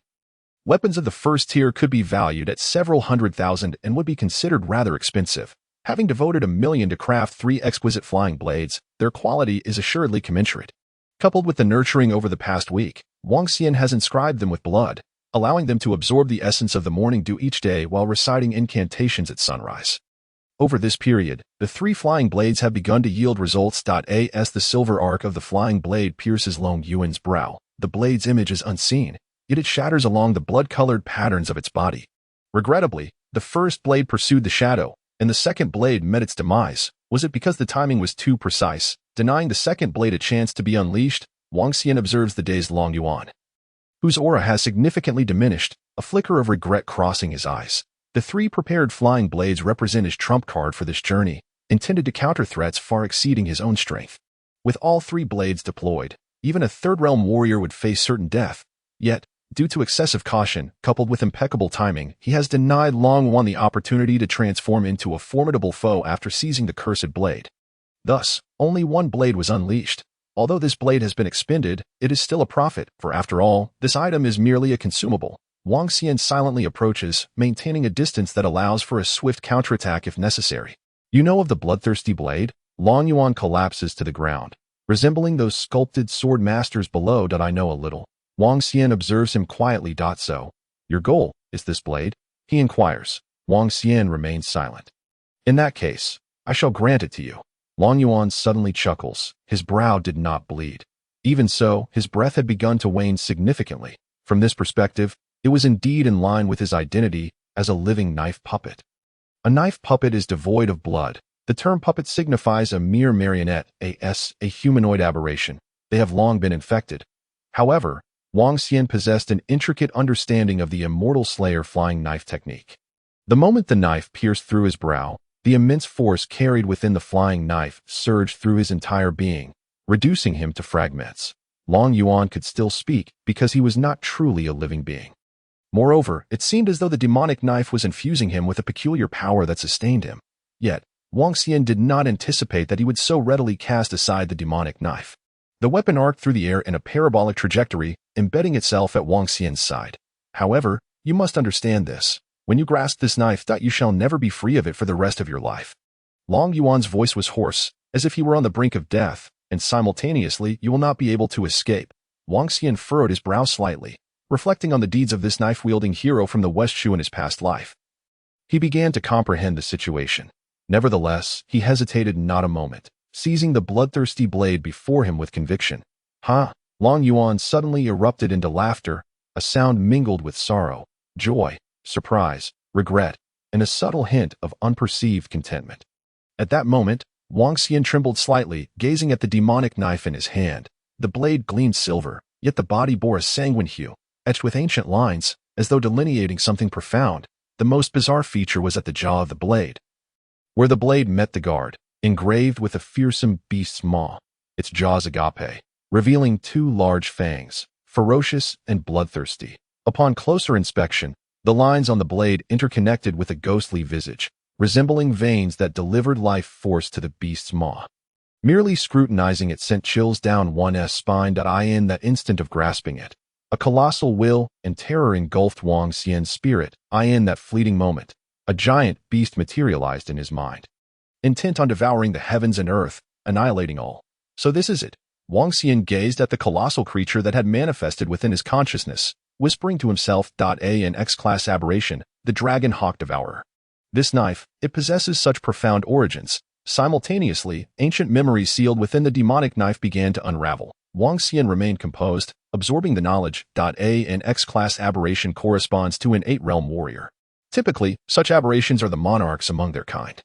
Weapons of the first tier could be valued at several hundred thousand and would be considered rather expensive. Having devoted 1,000,000 to craft three exquisite flying blades, their quality is assuredly commensurate. Coupled with the nurturing over the past week, Wang Xian has inscribed them with blood, allowing them to absorb the essence of the morning dew each day while reciting incantations at sunrise. Over this period, the three flying blades have begun to yield results. As the silver arc of the flying blade pierces Long Yuan's brow, the blade's image is unseen, yet it shatters along the blood-colored patterns of its body. Regrettably, the first blade pursued the shadow, and the second blade met its demise. Was it because the timing was too precise, denying the second blade a chance to be unleashed? Wang Xian observes the dazed Long Yuan, whose aura has significantly diminished, a flicker of regret crossing his eyes. The three prepared flying blades represent his trump card for this journey, intended to counter threats far exceeding his own strength. With all three blades deployed, even a third-realm warrior would face certain death. Yet, due to excessive caution, coupled with impeccable timing, he has denied Long Yuan the opportunity to transform into a formidable foe after seizing the cursed blade. Thus, only one blade was unleashed. Although this blade has been expended, it is still a profit, for after all, this item is merely a consumable. Wang Xian silently approaches, maintaining a distance that allows for a swift counterattack if necessary. You know of the bloodthirsty blade? Long Yuan collapses to the ground. Resembling those sculpted sword masters below, that I know a little. Wang Xian observes him quietly. So, your goal is this blade? He inquires. Wang Xian remains silent. In that case, I shall grant it to you. Long Yuan suddenly chuckles. His brow did not bleed. Even so, his breath had begun to wane significantly. From this perspective, it was indeed in line with his identity as a living knife puppet. A knife puppet is devoid of blood. The term puppet signifies a mere marionette, a humanoid aberration. They have long been infected. However, Wang Xian possessed an intricate understanding of the immortal slayer flying knife technique. The moment the knife pierced through his brow, the immense force carried within the flying knife surged through his entire being, reducing him to fragments. Long Yuan could still speak because he was not truly a living being. Moreover, it seemed as though the demonic knife was infusing him with a peculiar power that sustained him. Yet, Wang Xian did not anticipate that he would so readily cast aside the demonic knife. The weapon arced through the air in a parabolic trajectory, embedding itself at Wang Xian's side. However, you must understand this. When you grasp this knife, you shall never be free of it for the rest of your life. Long Yuan's voice was hoarse, as if he were on the brink of death, and simultaneously you will not be able to escape. Wang Xian furrowed his brow slightly, reflecting on the deeds of this knife-wielding hero from the West Shu in his past life. He began to comprehend the situation. Nevertheless, he hesitated not a moment, seizing the bloodthirsty blade before him with conviction. Ha! Long Yuan suddenly erupted into laughter, a sound mingled with sorrow, joy, surprise, regret, and a subtle hint of unperceived contentment. At that moment, Wang Xian trembled slightly, gazing at the demonic knife in his hand. The blade gleamed silver, yet the body bore a sanguine hue, etched with ancient lines, as though delineating something profound. The most bizarre feature was at the jaw of the blade, where the blade met the guard, engraved with a fearsome beast's maw, its jaws agape, revealing two large fangs, ferocious and bloodthirsty. Upon closer inspection, the lines on the blade interconnected with a ghostly visage, resembling veins that delivered life force to the beast's maw. Merely scrutinizing it sent chills down one's spine. In that instant of grasping it, a colossal will and terror engulfed Wang Xian's spirit. In that fleeting moment, a giant beast materialized in his mind, intent on devouring the heavens and earth, annihilating all. So this is it. Wang Xian gazed at the colossal creature that had manifested within his consciousness, whispering to himself, an X-class aberration, the dragon hawk devourer. This knife, it possesses such profound origins. Simultaneously, ancient memories sealed within the demonic knife began to unravel. Wang Xian remained composed, absorbing the knowledge. An X-class aberration corresponds to an 8-realm warrior. Typically, such aberrations are the monarchs among their kind.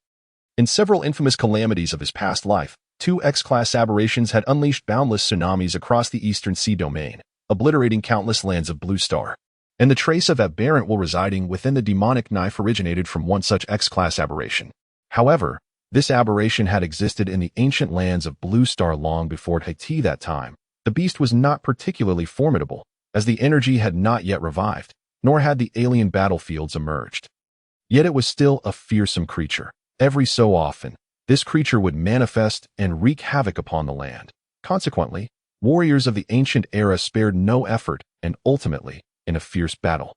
In several infamous calamities of his past life, 2 X-class aberrations had unleashed boundless tsunamis across the Eastern Sea domain, obliterating countless lands of Blue Star. And the trace of aberrant will residing within the demonic knife originated from one such X-class aberration. However, this aberration had existed in the ancient lands of Blue Star long before Haiti that time. The beast was not particularly formidable, as the energy had not yet revived, nor had the alien battlefields emerged. Yet it was still a fearsome creature. Every so often, this creature would manifest and wreak havoc upon the land. Consequently, warriors of the ancient era spared no effort and ultimately, in a fierce battle,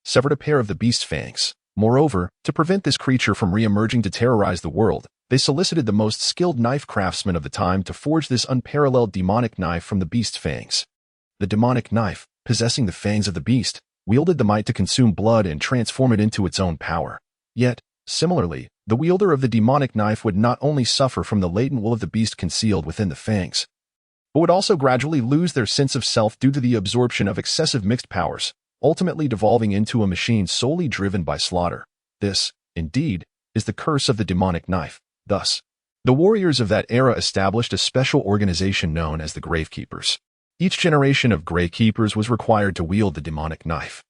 severed a pair of the beast's fangs. Moreover, to prevent this creature from re-emerging to terrorize the world, they solicited the most skilled knife craftsmen of the time to forge this unparalleled demonic knife from the beast's fangs. The demonic knife, possessing the fangs of the beast, wielded the might to consume blood and transform it into its own power. Yet, similarly, the wielder of the demonic knife would not only suffer from the latent will of the beast concealed within the fangs, but would also gradually lose their sense of self due to the absorption of excessive mixed powers, ultimately devolving into a machine solely driven by slaughter. This, indeed, is the curse of the demonic knife. Thus, the warriors of that era established a special organization known as the Gravekeepers. Each generation of Gravekeepers was required to wield the demonic knife,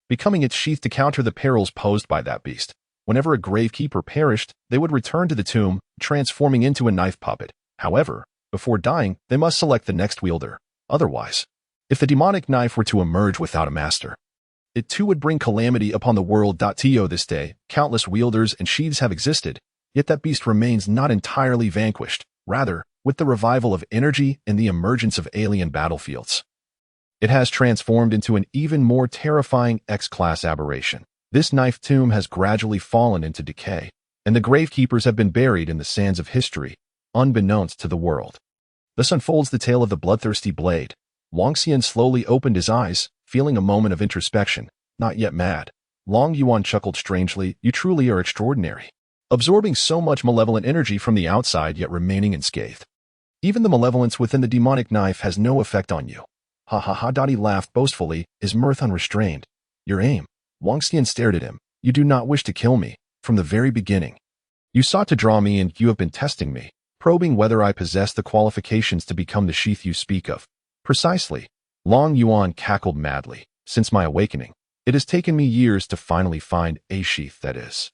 becoming its sheath to counter the perils posed by that beast. Whenever a Gravekeeper perished, they would return to the tomb, transforming into a knife puppet. However, before dying, they must select the next wielder. Otherwise, if the demonic knife were to emerge without a master, it too would bring calamity upon the world. To this day, countless wielders and sheaths have existed, yet that beast remains not entirely vanquished. Rather, with the revival of energy and the emergence of alien battlefields. It has transformed into an even more terrifying X-class aberration. This knife tomb has gradually fallen into decay, and the gravekeepers have been buried in the sands of history, unbeknownst to the world. Thus unfolds the tale of the bloodthirsty blade. Wang Xian slowly opened his eyes, feeling a moment of introspection, not yet mad. Long Yuan chuckled strangely, "You truly are extraordinary, absorbing so much malevolent energy from the outside yet remaining unscathed. Even the malevolence within the demonic knife has no effect on you." Ha ha ha! He laughed boastfully, his mirth unrestrained. "Your aim?" Wang Xian stared at him. "You do not wish to kill me. From the very beginning, you sought to draw me and you have been testing me, probing whether I possess the qualifications to become the sheath you speak of." "Precisely." Long Yuan cackled madly. "Since my awakening, it has taken me years to finally find a sheath that is,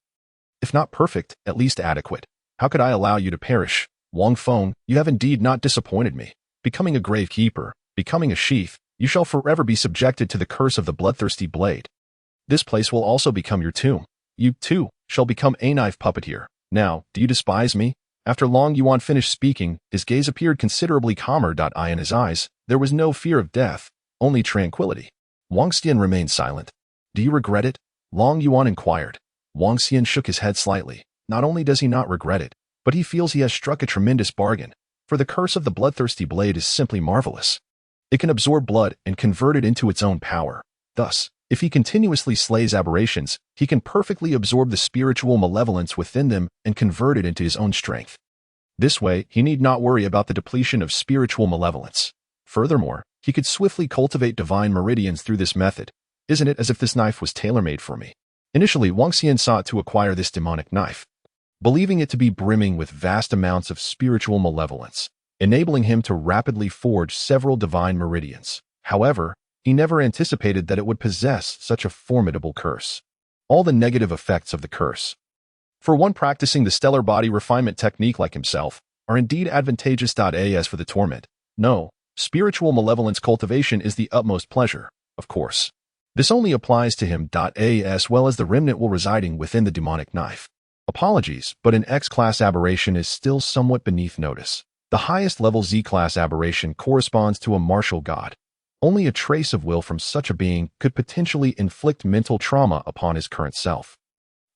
if not perfect, at least adequate. How could I allow you to perish? Wang Feng, you have indeed not disappointed me. Becoming a gravekeeper, becoming a sheath, you shall forever be subjected to the curse of the bloodthirsty blade. This place will also become your tomb. You, too, shall become a knife puppeteer. Now, do you despise me?" After Long Yuan finished speaking, his gaze appeared considerably calmer. In his eyes, there was no fear of death, only tranquility. Wang Xian remained silent. "Do you regret it?" Long Yuan inquired. Wang Xian shook his head slightly. Not only does he not regret it, but he feels he has struck a tremendous bargain, for the curse of the bloodthirsty blade is simply marvelous. It can absorb blood and convert it into its own power. Thus, if he continuously slays aberrations, he can perfectly absorb the spiritual malevolence within them and convert it into his own strength. This way, he need not worry about the depletion of spiritual malevolence. Furthermore, he could swiftly cultivate divine meridians through this method. Isn't it as if this knife was tailor-made for me? Initially, Wang Xian sought to acquire this demonic knife, believing it to be brimming with vast amounts of spiritual malevolence, enabling him to rapidly forge several divine meridians. However, he never anticipated that it would possess such a formidable curse. All the negative effects of the curse, for one practicing the stellar body refinement technique like himself, are indeed advantageous. As for the torment, no, spiritual malevolence cultivation is the utmost pleasure, of course. This only applies to him. As well as the remnant will residing within the demonic knife. Apologies, but an X-class aberration is still somewhat beneath notice. The highest level Z-class aberration corresponds to a martial god. Only a trace of will from such a being could potentially inflict mental trauma upon his current self.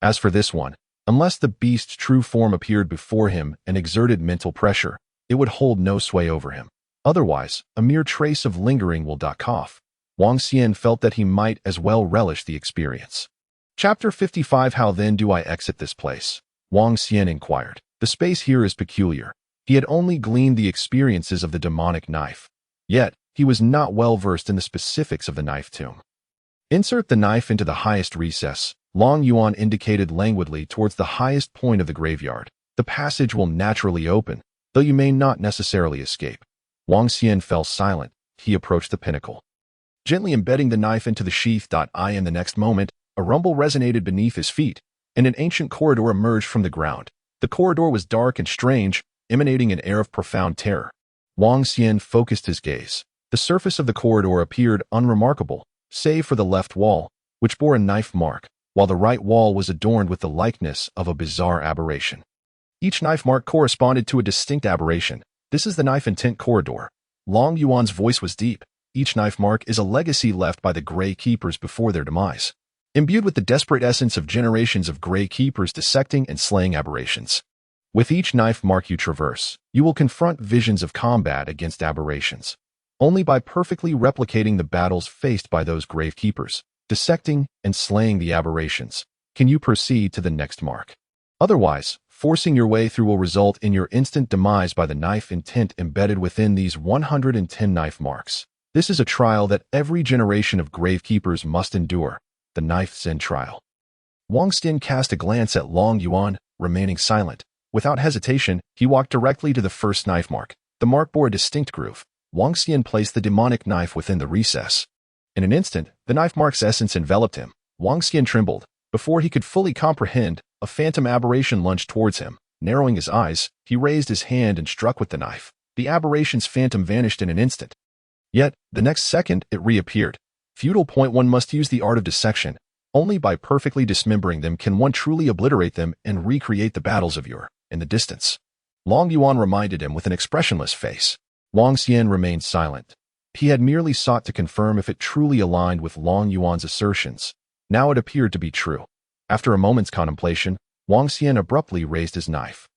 As for this one, unless the beast's true form appeared before him and exerted mental pressure, it would hold no sway over him. Otherwise, a mere trace of lingering will cough. Wang Xian felt that he might as well relish the experience. Chapter 55. How then do I exit this place? Wang Xian inquired. The space here is peculiar. He had only gleaned the experiences of the demonic knife. Yet, he was not well versed in the specifics of the knife tomb. Insert the knife into the highest recess. Long Yuan indicated languidly towards the highest point of the graveyard. The passage will naturally open, though you may not necessarily escape. Wang Xian fell silent. He approached the pinnacle, gently embedding the knife into the sheath. In the next moment, a rumble resonated beneath his feet, and an ancient corridor emerged from the ground. The corridor was dark and strange, emanating an air of profound terror. Wang Xian focused his gaze. The surface of the corridor appeared unremarkable, save for the left wall, which bore a knife mark, while the right wall was adorned with the likeness of a bizarre aberration. Each knife mark corresponded to a distinct aberration. This is the knife intent corridor. Long Yuan's voice was deep. Each knife mark is a legacy left by the Grey Keepers before their demise, imbued with the desperate essence of generations of Grey Keepers dissecting and slaying aberrations. With each knife mark you traverse, you will confront visions of combat against aberrations. Only by perfectly replicating the battles faced by those Grave Keepers, dissecting and slaying the aberrations, can you proceed to the next mark. Otherwise, forcing your way through will result in your instant demise by the knife intent embedded within these 110 knife marks. This is a trial that every generation of Gravekeepers must endure, the Knife Sin trial. Wang Xian cast a glance at Long Yuan, remaining silent. Without hesitation, he walked directly to the first knife mark. The mark bore a distinct groove. Wang Xian placed the demonic knife within the recess. In an instant, the knife mark's essence enveloped him. Wang Xian trembled. Before he could fully comprehend, a phantom aberration lunged towards him. Narrowing his eyes, he raised his hand and struck with the knife. The aberration's phantom vanished in an instant. Yet, the next second, it reappeared. Feudal point: one must use the art of dissection. Only by perfectly dismembering them can one truly obliterate them and recreate the battles of yore, in the distance. Long Yuan reminded him with an expressionless face. Wang Xian remained silent. He had merely sought to confirm if it truly aligned with Long Yuan's assertions. Now it appeared to be true. After a moment's contemplation, Wang Xian abruptly raised his knife,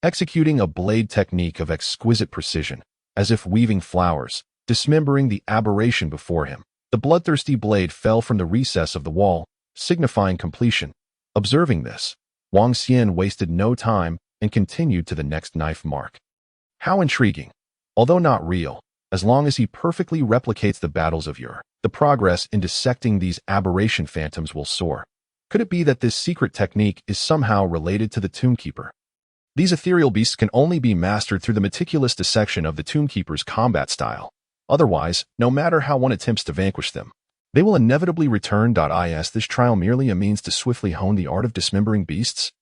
executing a blade technique of exquisite precision, as if weaving flowers, dismembering the aberration before him. The bloodthirsty blade fell from the recess of the wall, signifying completion. Observing this, Wang Xian wasted no time and continued to the next knife mark. How intriguing! Although not real, as long as he perfectly replicates the battles of yore, the progress in dissecting these aberration phantoms will soar. Could it be that this secret technique is somehow related to the Tombkeeper? These ethereal beasts can only be mastered through the meticulous dissection of the Tombkeeper's combat style. Otherwise, no matter how one attempts to vanquish them, they will inevitably return. Is this trial merely a means to swiftly hone the art of dismembering beasts?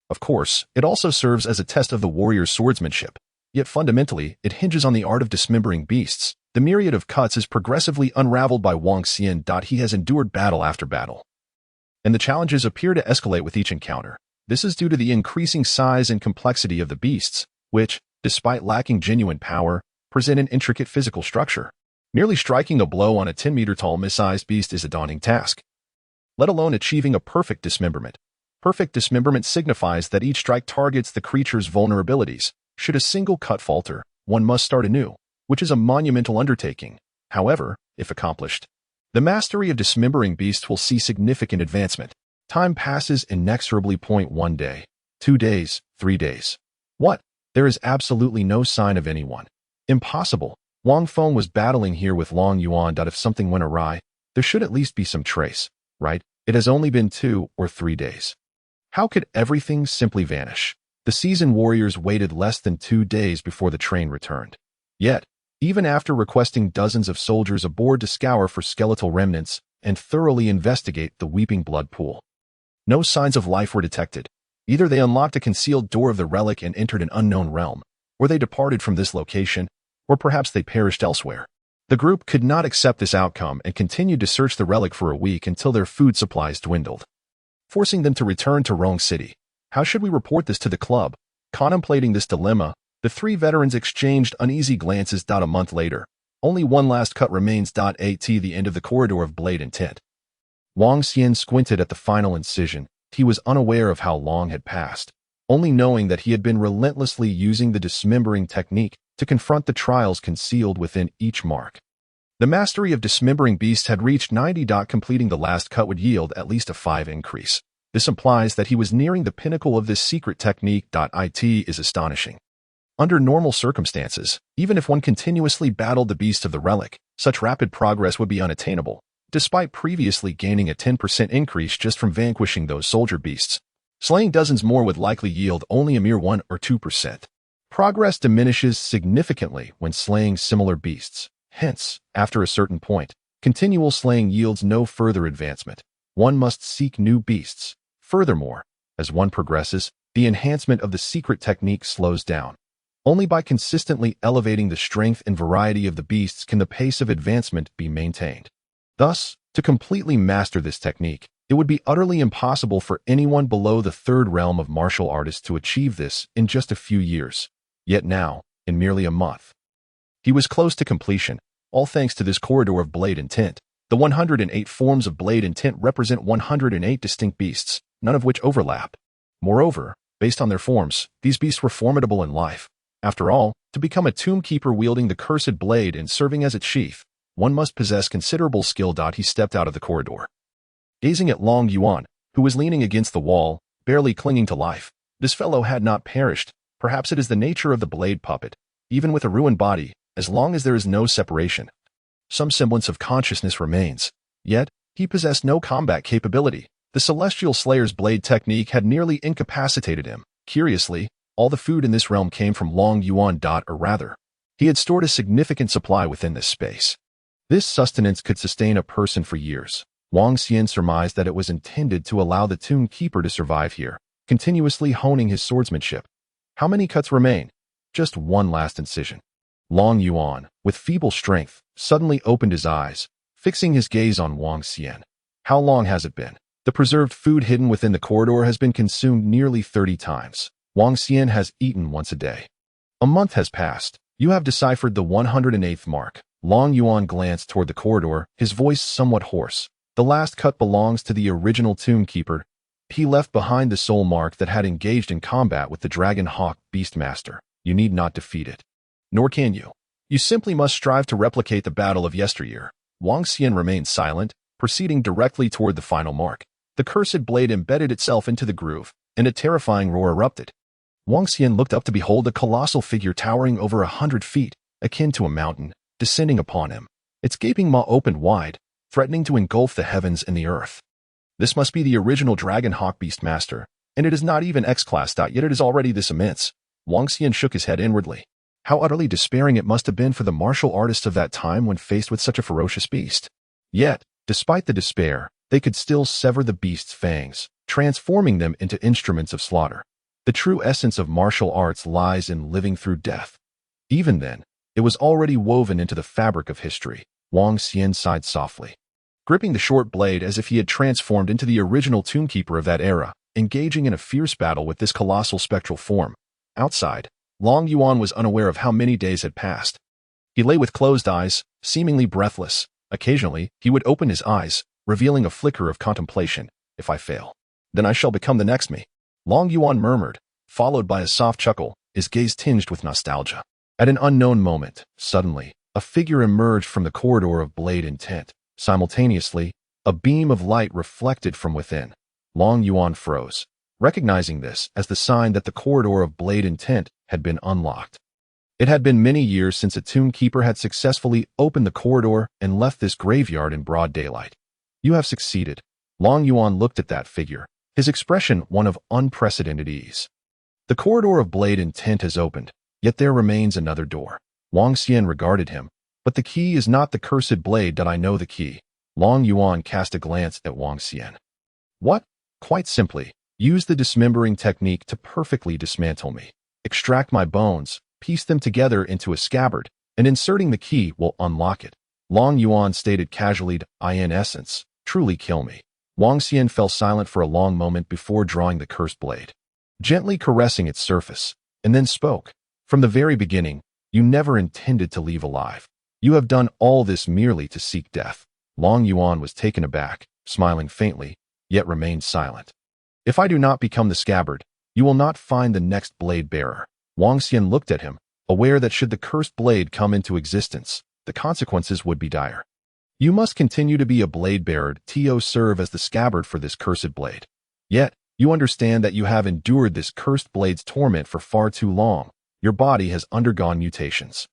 Of course, it also serves as a test of the warrior's swordsmanship. Yet fundamentally, it hinges on the art of dismembering beasts. The myriad of cuts is progressively unraveled by Wang Xian. He has endured battle after battle, and the challenges appear to escalate with each encounter. This is due to the increasing size and complexity of the beasts, which, despite lacking genuine power, present an intricate physical structure. Merely striking a blow on a 10-meter-tall mid-sized beast is a daunting task, let alone achieving a perfect dismemberment. Perfect dismemberment signifies that each strike targets the creature's vulnerabilities. Should a single cut falter, one must start anew, which is a monumental undertaking. However, if accomplished, the mastery of dismembering beasts will see significant advancement. Time passes inexorably. 1 day, 2 days, 3 days. What? There is absolutely no sign of anyone. Impossible. Wang Feng was battling here with Long Yuan. If something went awry, there should at least be some trace, right? It has only been 2 or 3 days. How could everything simply vanish? The seasoned warriors waited less than 2 days before the train returned. Yet, even after requesting dozens of soldiers aboard to scour for skeletal remnants and thoroughly investigate the weeping blood pool, no signs of life were detected. Either they unlocked a concealed door of the relic and entered an unknown realm, or they departed from this location, or perhaps they perished elsewhere. The group could not accept this outcome and continued to search the relic for a week until their food supplies dwindled, forcing them to return to Rong City. How should we report this to the club? Contemplating this dilemma, the 3 veterans exchanged uneasy glances. A month later, only one last cut remains. At the end of the corridor of blade and tint, Wang Xian squinted at the final incision. He was unaware of how long had passed, only knowing that he had been relentlessly using the dismembering technique to confront the trials concealed within each mark. The mastery of dismembering beasts had reached 90. Completing the last cut would yield at least a 5 increase. This implies that he was nearing the pinnacle of this secret technique. It is astonishing. Under normal circumstances, even if one continuously battled the beast of the relic, such rapid progress would be unattainable, despite previously gaining a 10% increase just from vanquishing those soldier beasts. Slaying dozens more would likely yield only a mere 1 or 2%. Progress diminishes significantly when slaying similar beasts. Hence, after a certain point, continual slaying yields no further advancement. One must seek new beasts. Furthermore, as one progresses, the enhancement of the secret technique slows down. Only by consistently elevating the strength and variety of the beasts can the pace of advancement be maintained. Thus, to completely master this technique, it would be utterly impossible for anyone below the 3rd realm of martial artists to achieve this in just a few years. Yet now, in merely a month, he was close to completion, all thanks to this corridor of blade and tint. The 108 forms of blade and tint represent 108 distinct beasts, none of which overlap. Moreover, based on their forms, these beasts were formidable in life. After all, to become a Tombkeeper wielding the cursed blade and serving as its sheath, one must possess considerable skill. He stepped out of the corridor, gazing at Long Yuan, who was leaning against the wall, barely clinging to life. This fellow had not perished. Perhaps it is the nature of the blade puppet. Even with a ruined body, as long as there is no separation, some semblance of consciousness remains. Yet, he possessed no combat capability. The Celestial Slayer's blade technique had nearly incapacitated him. Curiously, all the food in this realm came from Long Yuan. Or rather, he had stored a significant supply within this space. This sustenance could sustain a person for years. Wang Xian surmised that it was intended to allow the Tombkeeper to survive here, continuously honing his swordsmanship. How many cuts remain? Just one last incision. Long Yuan, with feeble strength, suddenly opened his eyes, fixing his gaze on Wang Xian. How long has it been? The preserved food hidden within the corridor has been consumed nearly 30 times. Wang Xian has eaten once a day. A month has passed. You have deciphered the 108th mark. Long Yuan glanced toward the corridor, his voice somewhat hoarse. The last cut belongs to the original Tomb Keeper. He left behind the soul mark that had engaged in combat with the Dragon Hawk Beastmaster. You need not defeat it. Nor can you. You simply must strive to replicate the battle of yesteryear. Wang Xian remained silent, proceeding directly toward the final mark. The cursed blade embedded itself into the groove, and a terrifying roar erupted. Wang Xian looked up to behold a colossal figure towering over 100 feet, akin to a mountain, descending upon him. Its gaping maw opened wide, threatening to engulf the heavens and the earth. This must be the original Dragon Hawk Beastmaster, and it is not even X-class. Yet it is already this immense. Wang Xian shook his head inwardly. How utterly despairing it must have been for the martial artists of that time when faced with such a ferocious beast. Yet, despite the despair, they could still sever the beast's fangs, transforming them into instruments of slaughter. The true essence of martial arts lies in living through death. Even then, it was already woven into the fabric of history. Wang Xian sighed softly, gripping the short blade as if he had transformed into the original Tomb Keeper of that era, engaging in a fierce battle with this colossal spectral form. Outside, Long Yuan was unaware of how many days had passed. He lay with closed eyes, seemingly breathless. Occasionally, he would open his eyes, revealing a flicker of contemplation. If I fail, then I shall become the next me. Long Yuan murmured, followed by a soft chuckle, his gaze tinged with nostalgia. At an unknown moment, suddenly, a figure emerged from the corridor of blade intent. Simultaneously, a beam of light reflected from within. Long Yuan froze, recognizing this as the sign that the corridor of blade intent had been unlocked. It had been many years since a Tomb Keeper had successfully opened the corridor and left this graveyard in broad daylight. You have succeeded. Long Yuan looked at that figure, his expression one of unprecedented ease. The corridor of blade intent has opened, yet there remains another door. Wang Xian regarded him. But the key is not the cursed blade. I know the key. Long Yuan cast a glance at Wang Xian. What? Quite simply, use the dismembering technique to perfectly dismantle me. Extract my bones, piece them together into a scabbard, and inserting the key will unlock it. Long Yuan stated casually, in essence, truly kill me. Wang Xian fell silent for a long moment before drawing the cursed blade, gently caressing its surface, and then spoke. From the very beginning, you never intended to leave alive. You have done all this merely to seek death. Long Yuan was taken aback, smiling faintly, yet remained silent. If I do not become the scabbard, you will not find the next blade bearer. Wang Xian looked at him, aware that should the cursed blade come into existence, the consequences would be dire. You must continue to be a blade bearer to serve as the scabbard for this cursed blade. Yet, you understand that you have endured this cursed blade's torment for far too long. Your body has undergone mutations.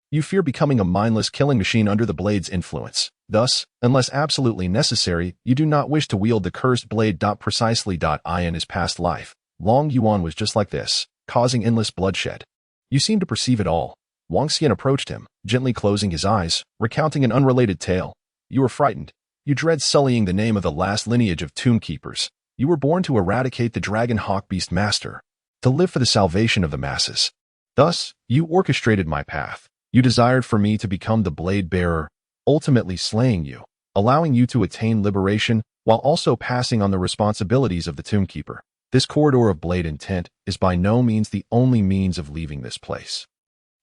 You fear becoming a mindless killing machine under the blade's influence. Thus, unless absolutely necessary, you do not wish to wield the cursed blade. Precisely. In his past life, Long Yuan was just like this, causing endless bloodshed. You seem to perceive it all. Wang Xian approached him, gently closing his eyes, recounting an unrelated tale. You were frightened. You dread sullying the name of the last lineage of Tomb Keepers. You were born to eradicate the Dragon Hawk Beastmaster, to live for the salvation of the masses. Thus, you orchestrated my path. You desired for me to become the blade bearer, ultimately slaying you, allowing you to attain liberation while also passing on the responsibilities of the Tomb Keeper. This corridor of blade intent is by no means the only means of leaving this place.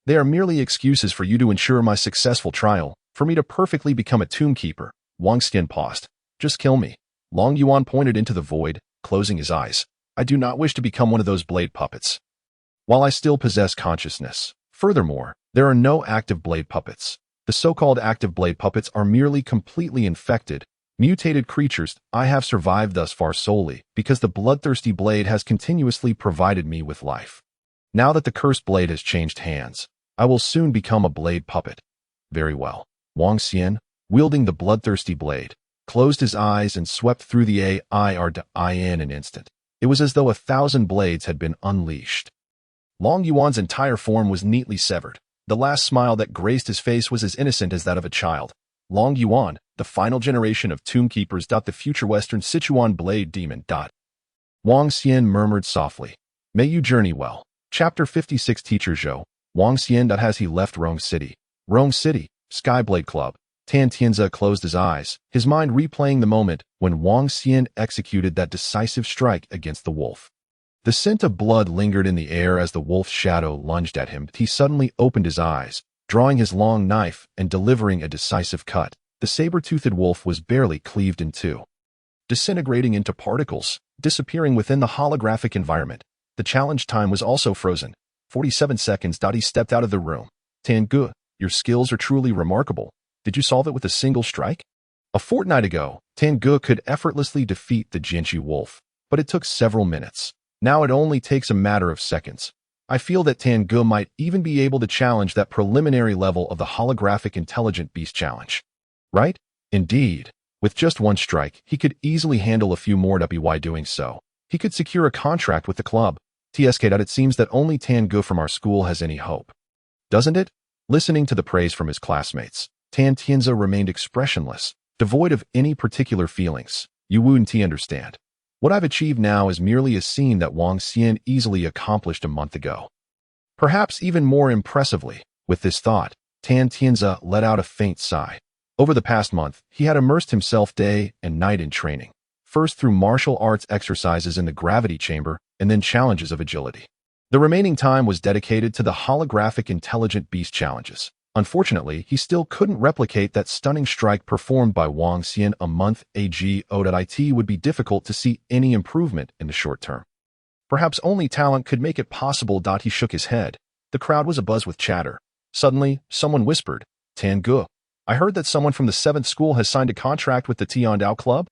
They are merely excuses for you to ensure my successful trial, for me to perfectly become a Tomb Keeper. Wang Xian paused. Just kill me. Long Yuan pointed into the void, closing his eyes. I do not wish to become one of those blade puppets. While I still possess consciousness. Furthermore, there are no active blade puppets. The so-called active blade puppets are merely completely infected, mutated creatures. I have survived thus far solely because the bloodthirsty blade has continuously provided me with life. Now that the cursed blade has changed hands, I will soon become a blade puppet. Very well. Wang Xian, wielding the bloodthirsty blade, closed his eyes and swept through the air in an instant. It was as though 1,000 blades had been unleashed. Long Yuan's entire form was neatly severed. The last smile that graced his face was as innocent as that of a child. Long Yuan, the final generation of Tomb Keepers. The future Western Sichuan blade demon. Wang Xian murmured softly. May you journey well. Chapter 56. Teacher Zhou. Wang Xian. Has he left Rong City? Rong City, Skyblade Club. Tan Tianzi closed his eyes, his mind replaying the moment when Wang Xian executed that decisive strike against the wolf. The scent of blood lingered in the air as the wolf's shadow lunged at him. He suddenly opened his eyes, drawing his long knife and delivering a decisive cut. The saber-toothed wolf was barely cleaved in two, disintegrating into particles, disappearing within the holographic environment. The challenge time was also frozen. 47 seconds. He stepped out of the room. Tangu, your skills are truly remarkable. Did you solve it with a single strike? A fortnight ago, Tangu could effortlessly defeat the Jinchi wolf, but it took several minutes. Now it only takes a matter of seconds. I feel that Tangu might even be able to challenge that preliminary level of the holographic intelligent beast challenge. Right? Indeed. With just one strike, he could easily handle a few more. By doing so, he could secure a contract with the club. It seems that only Tangu from our school has any hope. Doesn't it? Listening to the praise from his classmates, Tan Tianzi remained expressionless, devoid of any particular feelings. You wouldn't understand. What I've achieved now is merely a scene that Wang Xian easily accomplished a month ago. Perhaps even more impressively, with this thought, Tan Tianzi let out a faint sigh. Over the past month, he had immersed himself day and night in training, first through martial arts exercises in the gravity chamber and then challenges of agility. The remaining time was dedicated to the holographic intelligent beast challenges. Unfortunately, he still couldn't replicate that stunning strike performed by Wang Xian a month ago. It would be difficult to see any improvement in the short term. Perhaps only talent could make it possible. He shook his head. The crowd was abuzz with chatter. Suddenly, someone whispered, Tangu, I heard that someone from the 7th school has signed a contract with the Tiandao Club.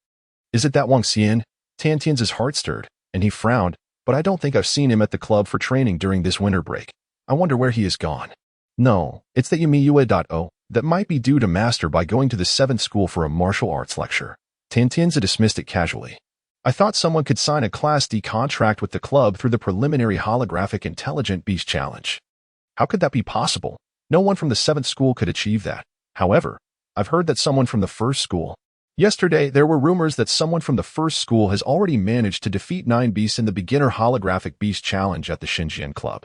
Is it that Wang Xian? Tan Tianzi's heart stirred, and he frowned, but I don't think I've seen him at the club for training during this winter break. I wonder where he has gone. No, it's that Yumiyue.o. That might be due to master by going to the 7th school for a martial arts lecture. Tan Tianzi dismissed it casually. I thought someone could sign a Class D contract with the club through the preliminary holographic intelligent beast challenge. How could that be possible? No one from the 7th school could achieve that. However, I've heard that someone from the 1st school. Yesterday, there were rumors that someone from the 1st school has already managed to defeat 9 beasts in the beginner holographic beast challenge at the Xinjiang Club.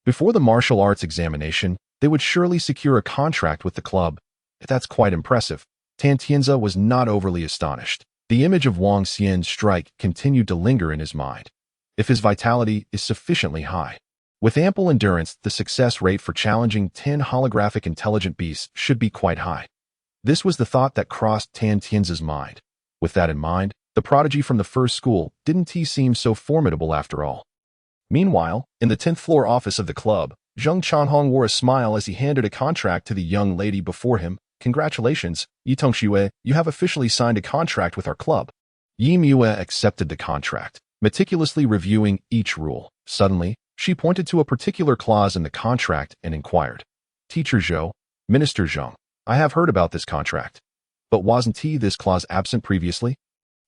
Before the martial arts examination, they would surely secure a contract with the club. That's quite impressive. Tan Tianzi was not overly astonished. The image of Wang Xian's strike continued to linger in his mind. If his vitality is sufficiently high, with ample endurance, the success rate for challenging 10 holographic intelligent beasts should be quite high. This was the thought that crossed Tan Tianzi's mind. With that in mind, the prodigy from the 1st school didn't seem so formidable after all. Meanwhile, in the 10th floor office of the club, Zheng Changhong wore a smile as he handed a contract to the young lady before him. Congratulations, Yi Tongxue, you have officially signed a contract with our club. Yi Mue accepted the contract, meticulously reviewing each rule. Suddenly, she pointed to a particular clause in the contract and inquired, Teacher Zhou, Minister Zheng, I have heard about this contract. But wasn't this clause absent previously?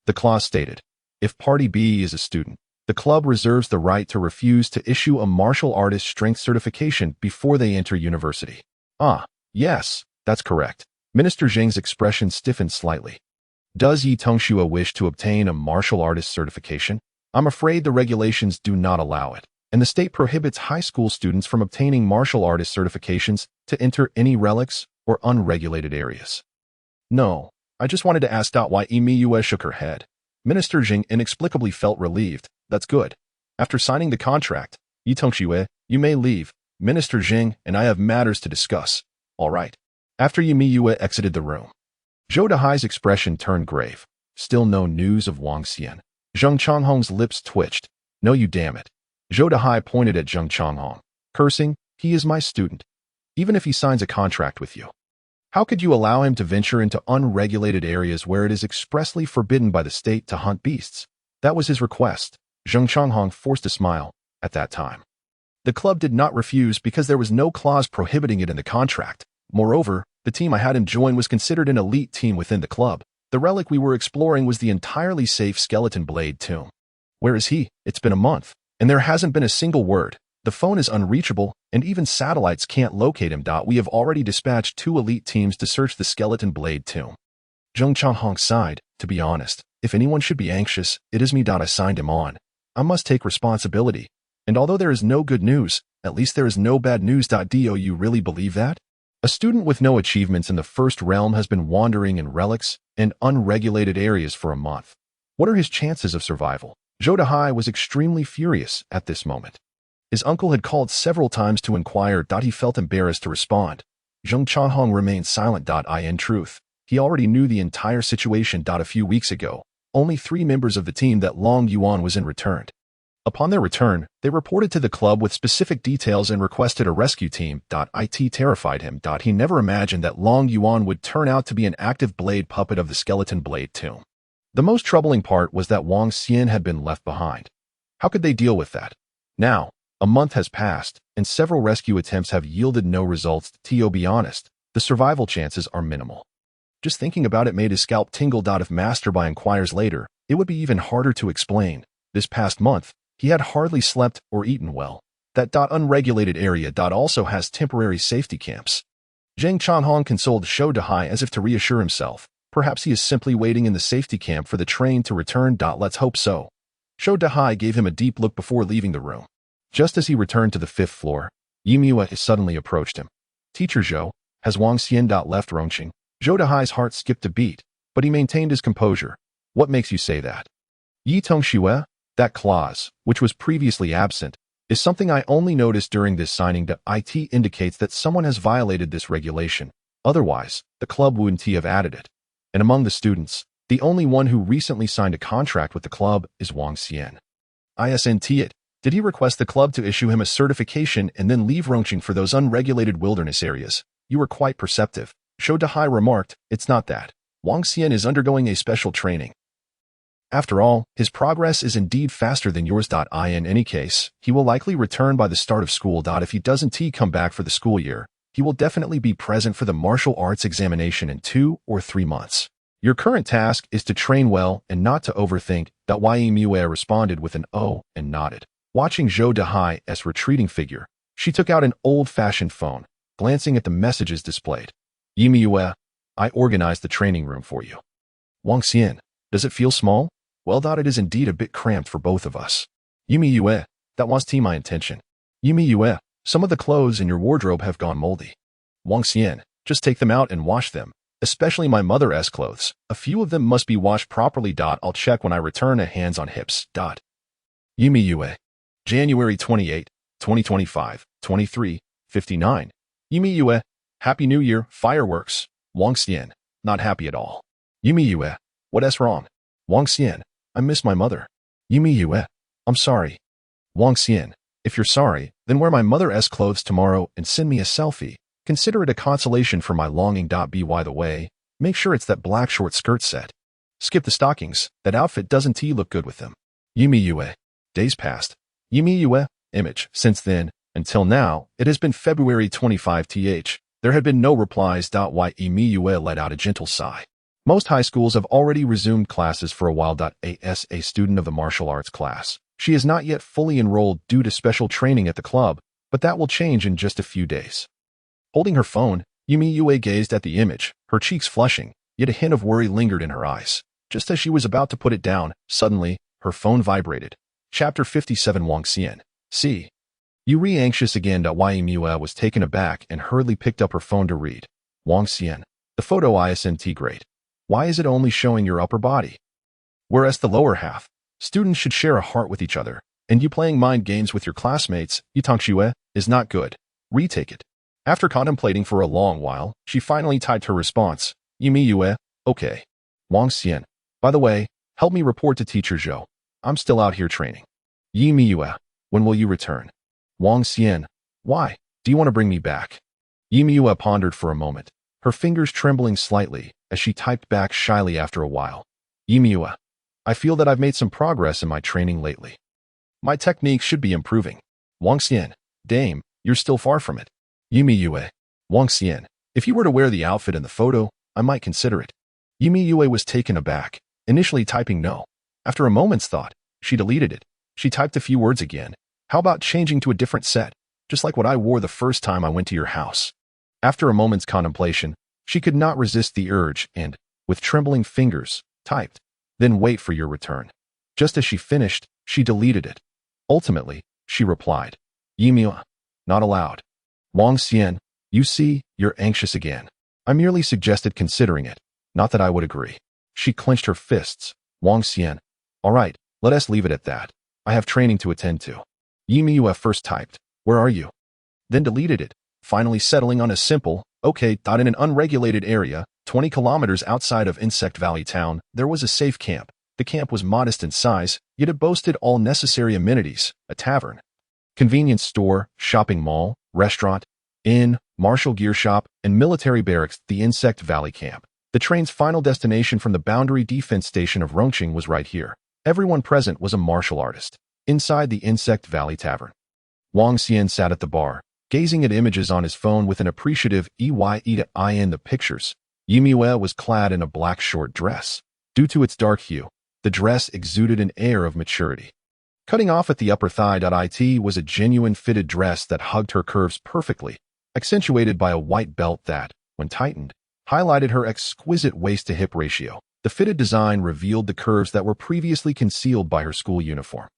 The clause stated, if Party B is a student, the club reserves the right to refuse to issue a martial artist strength certification before they enter university. Ah, yes, that's correct. Minister Zheng's expression stiffened slightly. Does Yi Tongxue wish to obtain a martial artist certification? I'm afraid the regulations do not allow it, and the state prohibits high school students from obtaining martial artist certifications to enter any relics or unregulated areas. No, I just wanted to ask. Why Yue shook her head. Minister Zheng inexplicably felt relieved. That's good. After signing the contract, Yi Tongxue, you may leave. Minister Zheng and I have matters to discuss. All right. After Yue exited the room, Zhou Dahai's expression turned grave. Still no news of Wang Xian. Zheng Changhong's lips twitched. No, you damn it. Zhou Dahai pointed at Zheng Changhong, cursing, he is my student. Even if he signs a contract with you, how could you allow him to venture into unregulated areas where it is expressly forbidden by the state to hunt beasts? That was his request. Zheng Changhong forced a smile. At that time, the club did not refuse because there was no clause prohibiting it in the contract. Moreover, the team I had him join was considered an elite team within the club. The relic we were exploring was the entirely safe skeleton blade tomb. Where is he? It's been a month, and there hasn't been a single word. The phone is unreachable, and even satellites can't locate him. We have already dispatched 2 elite teams to search the skeleton blade tomb. Zheng Changhong sighed. To be honest, if anyone should be anxious, it is me. I signed him on. I must take responsibility. And although there is no good news, at least there is no bad news. Do you really believe that? A student with no achievements in the 1st realm has been wandering in relics and unregulated areas for a month. What are his chances of survival? Zhou Dehai was extremely furious at this moment. His uncle had called several times to inquire. He felt embarrassed to respond. Zheng Chanhong remained silent. In truth, he already knew the entire situation. A few weeks ago, only 3 members of the team that Long Yuan was in returned. Upon their return, they reported to the club with specific details and requested a rescue team. It terrified him. He never imagined that Long Yuan would turn out to be an active blade puppet of the skeleton blade tomb. The most troubling part was that Wang Xian had been left behind. How could they deal with that? Now, a month has passed, and several rescue attempts have yielded no results. To be honest, the survival chances are minimal. Just thinking about it made his scalp tingle. If Master Bai inquires later, it would be even harder to explain. This past month, he had hardly slept or eaten well. That unregulated area also has temporary safety camps. Zheng Chanhong consoled Zhou Dehai as if to reassure himself. Perhaps he is simply waiting in the safety camp for the train to return. Let's hope so. Zhou Dehai gave him a deep look before leaving the room. Just as he returned to the 5th floor, Yimue suddenly approached him. Teacher Zhou, has Wang Xian left Rongqing? Zhou Dehai's heart skipped a beat, but he maintained his composure. What makes you say that? Yi Tong Xue? That clause, which was previously absent, is something I only noticed during this signing. It indicates that someone has violated this regulation. Otherwise, the club wouldn't have added it. And among the students, the only one who recently signed a contract with the club is Wang Xian. Isn't it? Did he request the club to issue him a certification and then leave Rongqing for those unregulated wilderness areas? You were quite perceptive. Zhou Dehai remarked, it's not that. Wang Xian is undergoing a special training. After all, his progress is indeed faster than yours. In any case, he will likely return by the start of school. If he doesn't come back for the school year, he will definitely be present for the martial arts examination in 2 or 3 months. Your current task is to train well and not to overthink. Yimue responded with an "oh" and nodded. Watching Zhou Dehai's retreating figure, she took out an old-fashioned phone, glancing at the messages displayed. Yimue, I organized the training room for you. Wang Xian, does it feel small? Well, it is indeed a bit cramped for both of us. Yimue, that was my intention. Yimue, some of the clothes in your wardrobe have gone moldy. Wang Xian, just take them out and wash them, especially my mother's clothes. A few of them must be washed properly. I'll check when I return. Hands on hips. Yimue, January 28, 2025, 23:59. Yimue, Happy New Year, fireworks. Wang Xian, not happy at all. Yimue, what's wrong? Wang Xian, I miss my mother. Yimue, I'm sorry. Wang Xian, if you're sorry, then wear my mother's clothes tomorrow and send me a selfie. Consider it a consolation for my longing. By the way, make sure it's that black short skirt set. Skip the stockings, that outfit doesn't look good with them. Yimue, days passed. Yimue, image, since then, until now, it has been February 25th. There had been no replies. Yimue let out a gentle sigh. Most high schools have already resumed classes for a while. As a student of the martial arts class, she is not yet fully enrolled due to special training at the club, but that will change in just a few days. Holding her phone, Yimue gazed at the image, her cheeks flushing, yet a hint of worry lingered in her eyes. Just as she was about to put it down, suddenly, her phone vibrated. Chapter 57 Wang Xian. See. You anxious again. Yimue was taken aback and hurriedly picked up her phone to read. Wang Xian. The photo isn't great. Why is it only showing your upper body? Whereas the lower half, students should share a heart with each other, and you playing mind games with your classmates, Yitangxue, is not good. Retake it. After contemplating for a long while, she finally typed her response. Yimue, okay. Wang Xian. By the way, help me report to Teacher Zhou. I'm still out here training. Yimue, when will you return? Wang Xian. Why? Do you want to bring me back? Yimue pondered for a moment, her fingers trembling slightly, as she typed back shyly after a while. Yimue, I feel that I've made some progress in my training lately. My technique should be improving. Wang Xian, dame, you're still far from it. Yimue, Wang Xian, if you were to wear the outfit in the photo, I might consider it. Yimue was taken aback, initially typing no. After a moment's thought, she deleted it. She typed a few words again. How about changing to a different set, just like what I wore the first time I went to your house? After a moment's contemplation, she could not resist the urge and, with trembling fingers, typed, then wait for your return. Just as she finished, she deleted it. Ultimately, she replied, Yimue, not allowed. Wang Xian, you see, you're anxious again. I merely suggested considering it, not that I would agree. She clenched her fists. Wang Xian, all right, Let us leave it at that. I have training to attend to. Yi Miu first typed, "Where are you?" Then deleted it, finally settling on a simple, "Okay." In an unregulated area, 20 kilometers outside of Insect Valley town, there was a safe camp. The camp was modest in size, yet it boasted all necessary amenities: a tavern, convenience store, shopping mall, restaurant, inn, martial gear shop, and military barracks. The Insect Valley camp. The train's final destination from the boundary defense station of Rongqing was right here. Everyone present was a martial artist. Inside the Insect Valley Tavern, Wang Xian sat at the bar, gazing at images on his phone with an appreciative eye in the pictures. Yi Miu was clad in a black short dress. Due to its dark hue, the dress exuded an air of maturity. Cutting off at the upper thigh. It was a genuine fitted dress that hugged her curves perfectly, accentuated by a white belt that, when tightened, highlighted her exquisite waist-to-hip ratio. The fitted design revealed the curves that were previously concealed by her school uniform.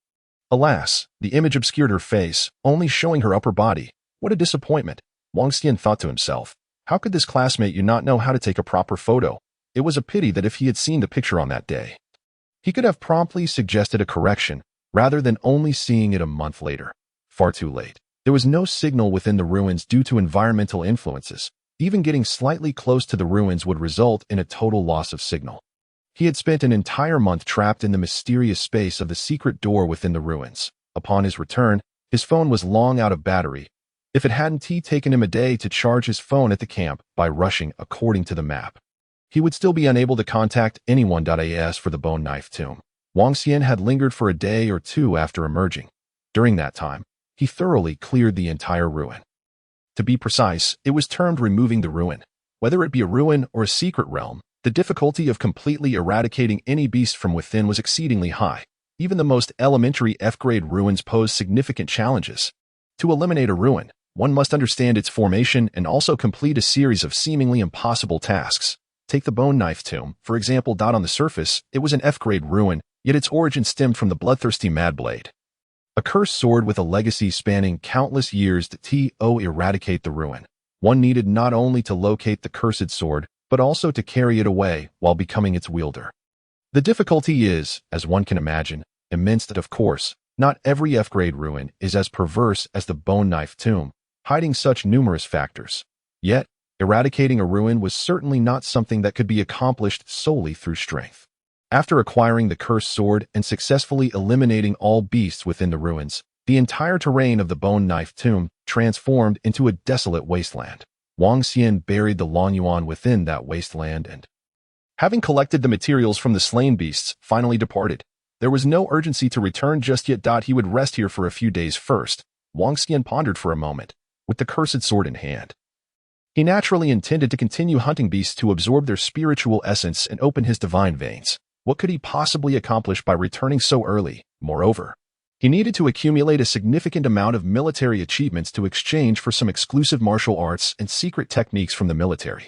Alas, the image obscured her face, only showing her upper body. What a disappointment, Wang Xian thought to himself. How could this classmate not know how to take a proper photo? It was a pity that if he had seen the picture on that day, he could have promptly suggested a correction, rather than only seeing it a month later. Far too late. There was no signal within the ruins due to environmental influences. Even getting slightly close to the ruins would result in a total loss of signal. He had spent an entire month trapped in the mysterious space of the secret door within the ruins. Upon his return, his phone was long out of battery. If it hadn't taken him a day to charge his phone at the camp by rushing according to the map, he would still be unable to contact anyone. As for the bone knife tomb, Wang Xian had lingered for a day or two after emerging. During that time, he thoroughly cleared the entire ruin. To be precise, it was termed removing the ruin. Whether it be a ruin or a secret realm, the difficulty of completely eradicating any beast from within was exceedingly high. Even the most elementary F-grade ruins posed significant challenges. To eliminate a ruin, one must understand its formation and also complete a series of seemingly impossible tasks. Take the bone knife tomb, for example. On the surface, it was an F-grade ruin, yet its origin stemmed from the bloodthirsty Mad Blade, a cursed sword with a legacy spanning countless years. To eradicate the ruin, one needed not only to locate the cursed sword, but also to carry it away while becoming its wielder. The difficulty is, as one can imagine, immense. Of course, not every F-grade ruin is as perverse as the bone knife tomb, hiding such numerous factors. Yet, eradicating a ruin was certainly not something that could be accomplished solely through strength. After acquiring the cursed sword and successfully eliminating all beasts within the ruins, the entire terrain of the bone knife tomb transformed into a desolate wasteland. Wang Xian buried the Longyuan within that wasteland and, having collected the materials from the slain beasts, finally departed. There was no urgency to return just yet. He would rest here for a few days first. Wang Xian pondered for a moment, with the cursed sword in hand. He naturally intended to continue hunting beasts to absorb their spiritual essence and open his divine veins. What could he possibly accomplish by returning so early? Moreover, he needed to accumulate a significant amount of military achievements to exchange for some exclusive martial arts and secret techniques from the military.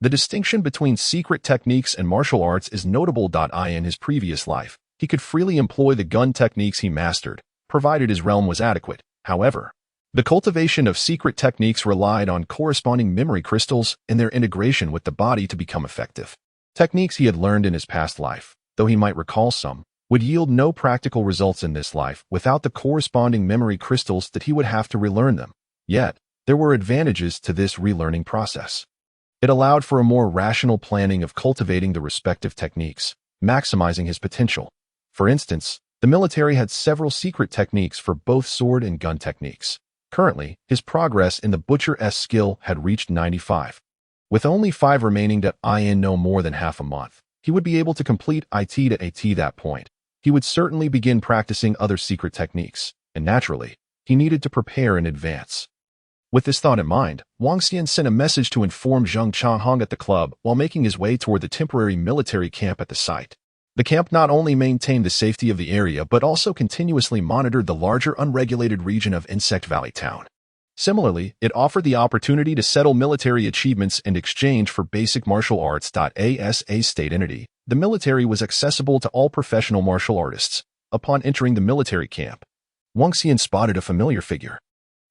The distinction between secret techniques and martial arts is notable. In his previous life, he could freely employ the gun techniques he mastered, provided his realm was adequate. However, the cultivation of secret techniques relied on corresponding memory crystals and their integration with the body to become effective. Techniques he had learned in his past life, though he might recall some, would yield no practical results in this life without the corresponding memory crystals that he would have to relearn them. Yet, there were advantages to this relearning process. It allowed for a more rational planning of cultivating the respective techniques, maximizing his potential. For instance, the military had several secret techniques for both sword and gun techniques. Currently, his progress in the butcher's skill had reached 95. With only 5 remaining in no more than half a month, he would be able to complete it at that point. He would certainly begin practicing other secret techniques, and naturally, he needed to prepare in advance. With this thought in mind, Wang Xian sent a message to inform Zheng Changhong at the club while making his way toward the temporary military camp at the site. The camp not only maintained the safety of the area but also continuously monitored the larger unregulated region of Insect Valley Town. Similarly, it offered the opportunity to settle military achievements in exchange for basic martial arts. As a state entity, the military was accessible to all professional martial artists. Upon entering the military camp, Wang Xian spotted a familiar figure.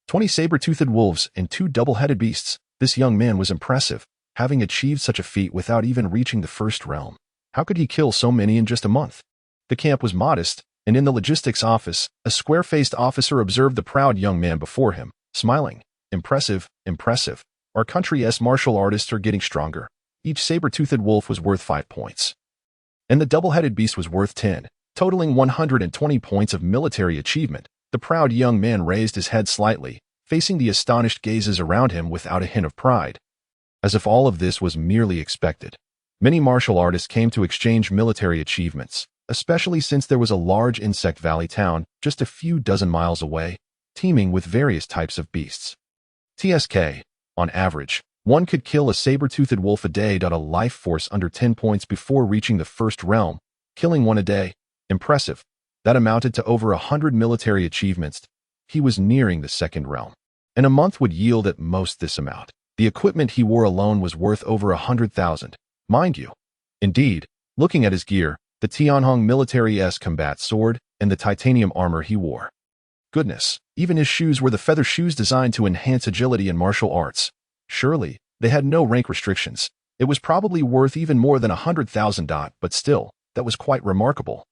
20 saber-toothed wolves and 2 double-headed beasts. This young man was impressive, having achieved such a feat without even reaching the first realm. How could he kill so many in just a month? The camp was modest, and in the logistics office, a square-faced officer observed the proud young man before him, smiling. Impressive, impressive. Our country's martial artists are getting stronger. Each saber-toothed wolf was worth 5 points. And the double-headed beast was worth 10, totaling 120 points of military achievement. The proud young man raised his head slightly, facing the astonished gazes around him without a hint of pride. As if all of this was merely expected. Many martial artists came to exchange military achievements, especially since there was a large insect valley town just a few dozen miles away, teeming with various types of beasts. TSK, on average, one could kill a saber-toothed wolf a day. A life force under 10 points before reaching the first realm, killing one a day. Impressive. That amounted to over 100 military achievements. He was nearing the second realm. And a month would yield at most this amount. The equipment he wore alone was worth over 100,000, mind you. Indeed, looking at his gear, the Tianhong military-esque combat sword, and the titanium armor he wore. Goodness, even his shoes were the feather shoes designed to enhance agility in martial arts. Surely, they had no rank restrictions. It was probably worth even more than 100,000. But still, that was quite remarkable.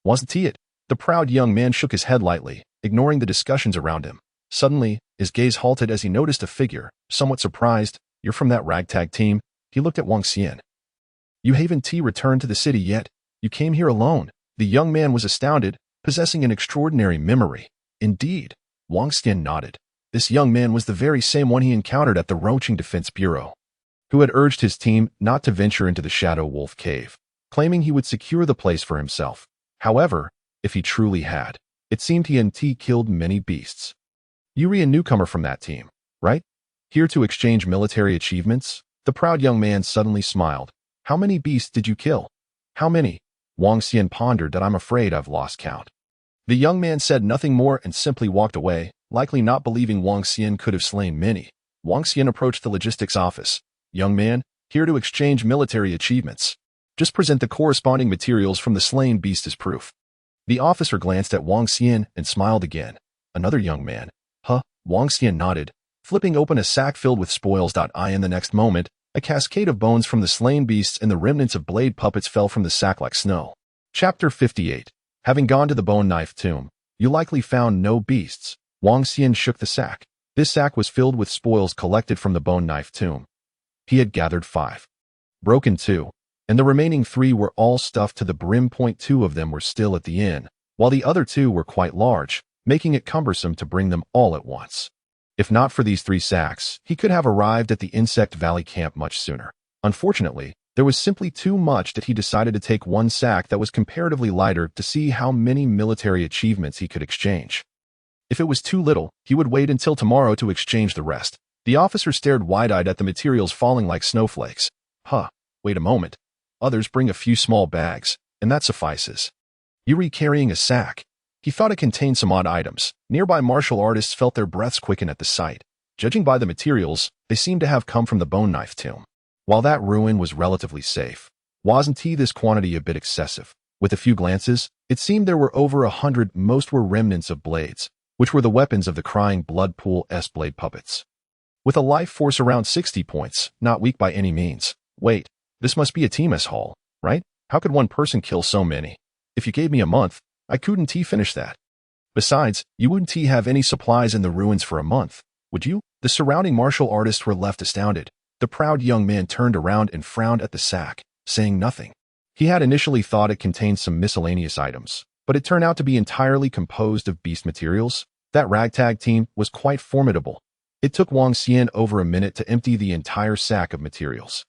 Wasn't it? The proud young man shook his head lightly, ignoring the discussions around him. Suddenly, his gaze halted as he noticed a figure, somewhat surprised. You're from that ragtag team? He looked at Wang Xian. You haven't returned to the city yet? You came here alone. The young man was astounded, possessing an extraordinary memory. Indeed, Wang Xian nodded. This young man was the very same one he encountered at the Roaching Defense Bureau, who had urged his team not to venture into the Shadow Wolf Cave, claiming he would secure the place for himself. However, if he truly had, it seemed he hadn't killed many beasts. You're a newcomer from that team, right? Here to exchange military achievements? The proud young man suddenly smiled. How many beasts did you kill? How many? Wang Xian pondered. I'm afraid I've lost count. The young man said nothing more and simply walked away, likely not believing Wang Xian could have slain many. Wang Xian approached the logistics office. Young man, here to exchange military achievements. Just present the corresponding materials from the slain beast as proof. The officer glanced at Wang Xian and smiled again. Another young man. Huh? Wang Xian nodded, flipping open a sack filled with spoils. In the next moment, a cascade of bones from the slain beasts and the remnants of blade puppets fell from the sack like snow. Chapter 58. Having gone to the bone knife tomb, you likely found no beasts. Wang Xian shook the sack. This sack was filled with spoils collected from the bone knife tomb. He had gathered 5. Broken 2, and the remaining 3 were all stuffed to the brim. 2 of them were still at the inn, while the other 2 were quite large, making it cumbersome to bring them all at once. If not for these 3 sacks, he could have arrived at the Insect Valley camp much sooner. Unfortunately, there was simply too much that he decided to take one sack that was comparatively lighter to see how many military achievements he could exchange. If it was too little, he would wait until tomorrow to exchange the rest. The officer stared wide-eyed at the materials falling like snowflakes. Huh, wait a moment. Others bring a few small bags, and that suffices. Yuri carrying a sack. He thought it contained some odd items. Nearby martial artists felt their breaths quicken at the sight. Judging by the materials, they seemed to have come from the bone knife tomb. While that ruin was relatively safe, wasn't this quantity a bit excessive? With a few glances, it seemed there were over 100. Most were remnants of blades, which were the weapons of the crying blood pool-esque blade puppets. With a life force around 60 points, not weak by any means. Wait, this must be a team hall, right? How could one person kill so many? If you gave me a month, I couldn't finish that. Besides, you wouldn't have any supplies in the ruins for a month, would you? The surrounding martial artists were left astounded. The proud young man turned around and frowned at the sack, saying nothing. He had initially thought it contained some miscellaneous items, but it turned out to be entirely composed of beast materials. That ragtag team was quite formidable. It took Wang Xian over a minute to empty the entire sack of materials.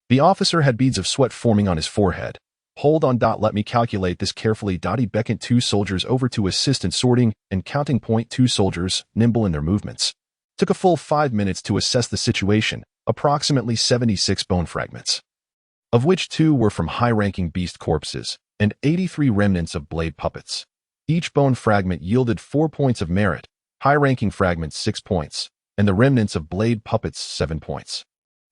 The officer had beads of sweat forming on his forehead. Hold on. Let me calculate this carefully. He beckoned 2 soldiers over to assist in sorting and counting. 2 soldiers, nimble in their movements, took a full 5 minutes to assess the situation. Approximately 76 bone fragments, of which 2 were from high-ranking beast corpses, and 83 remnants of blade puppets. Each bone fragment yielded 4 points of merit, high-ranking fragments 6 points, and the remnants of blade puppets 7 points.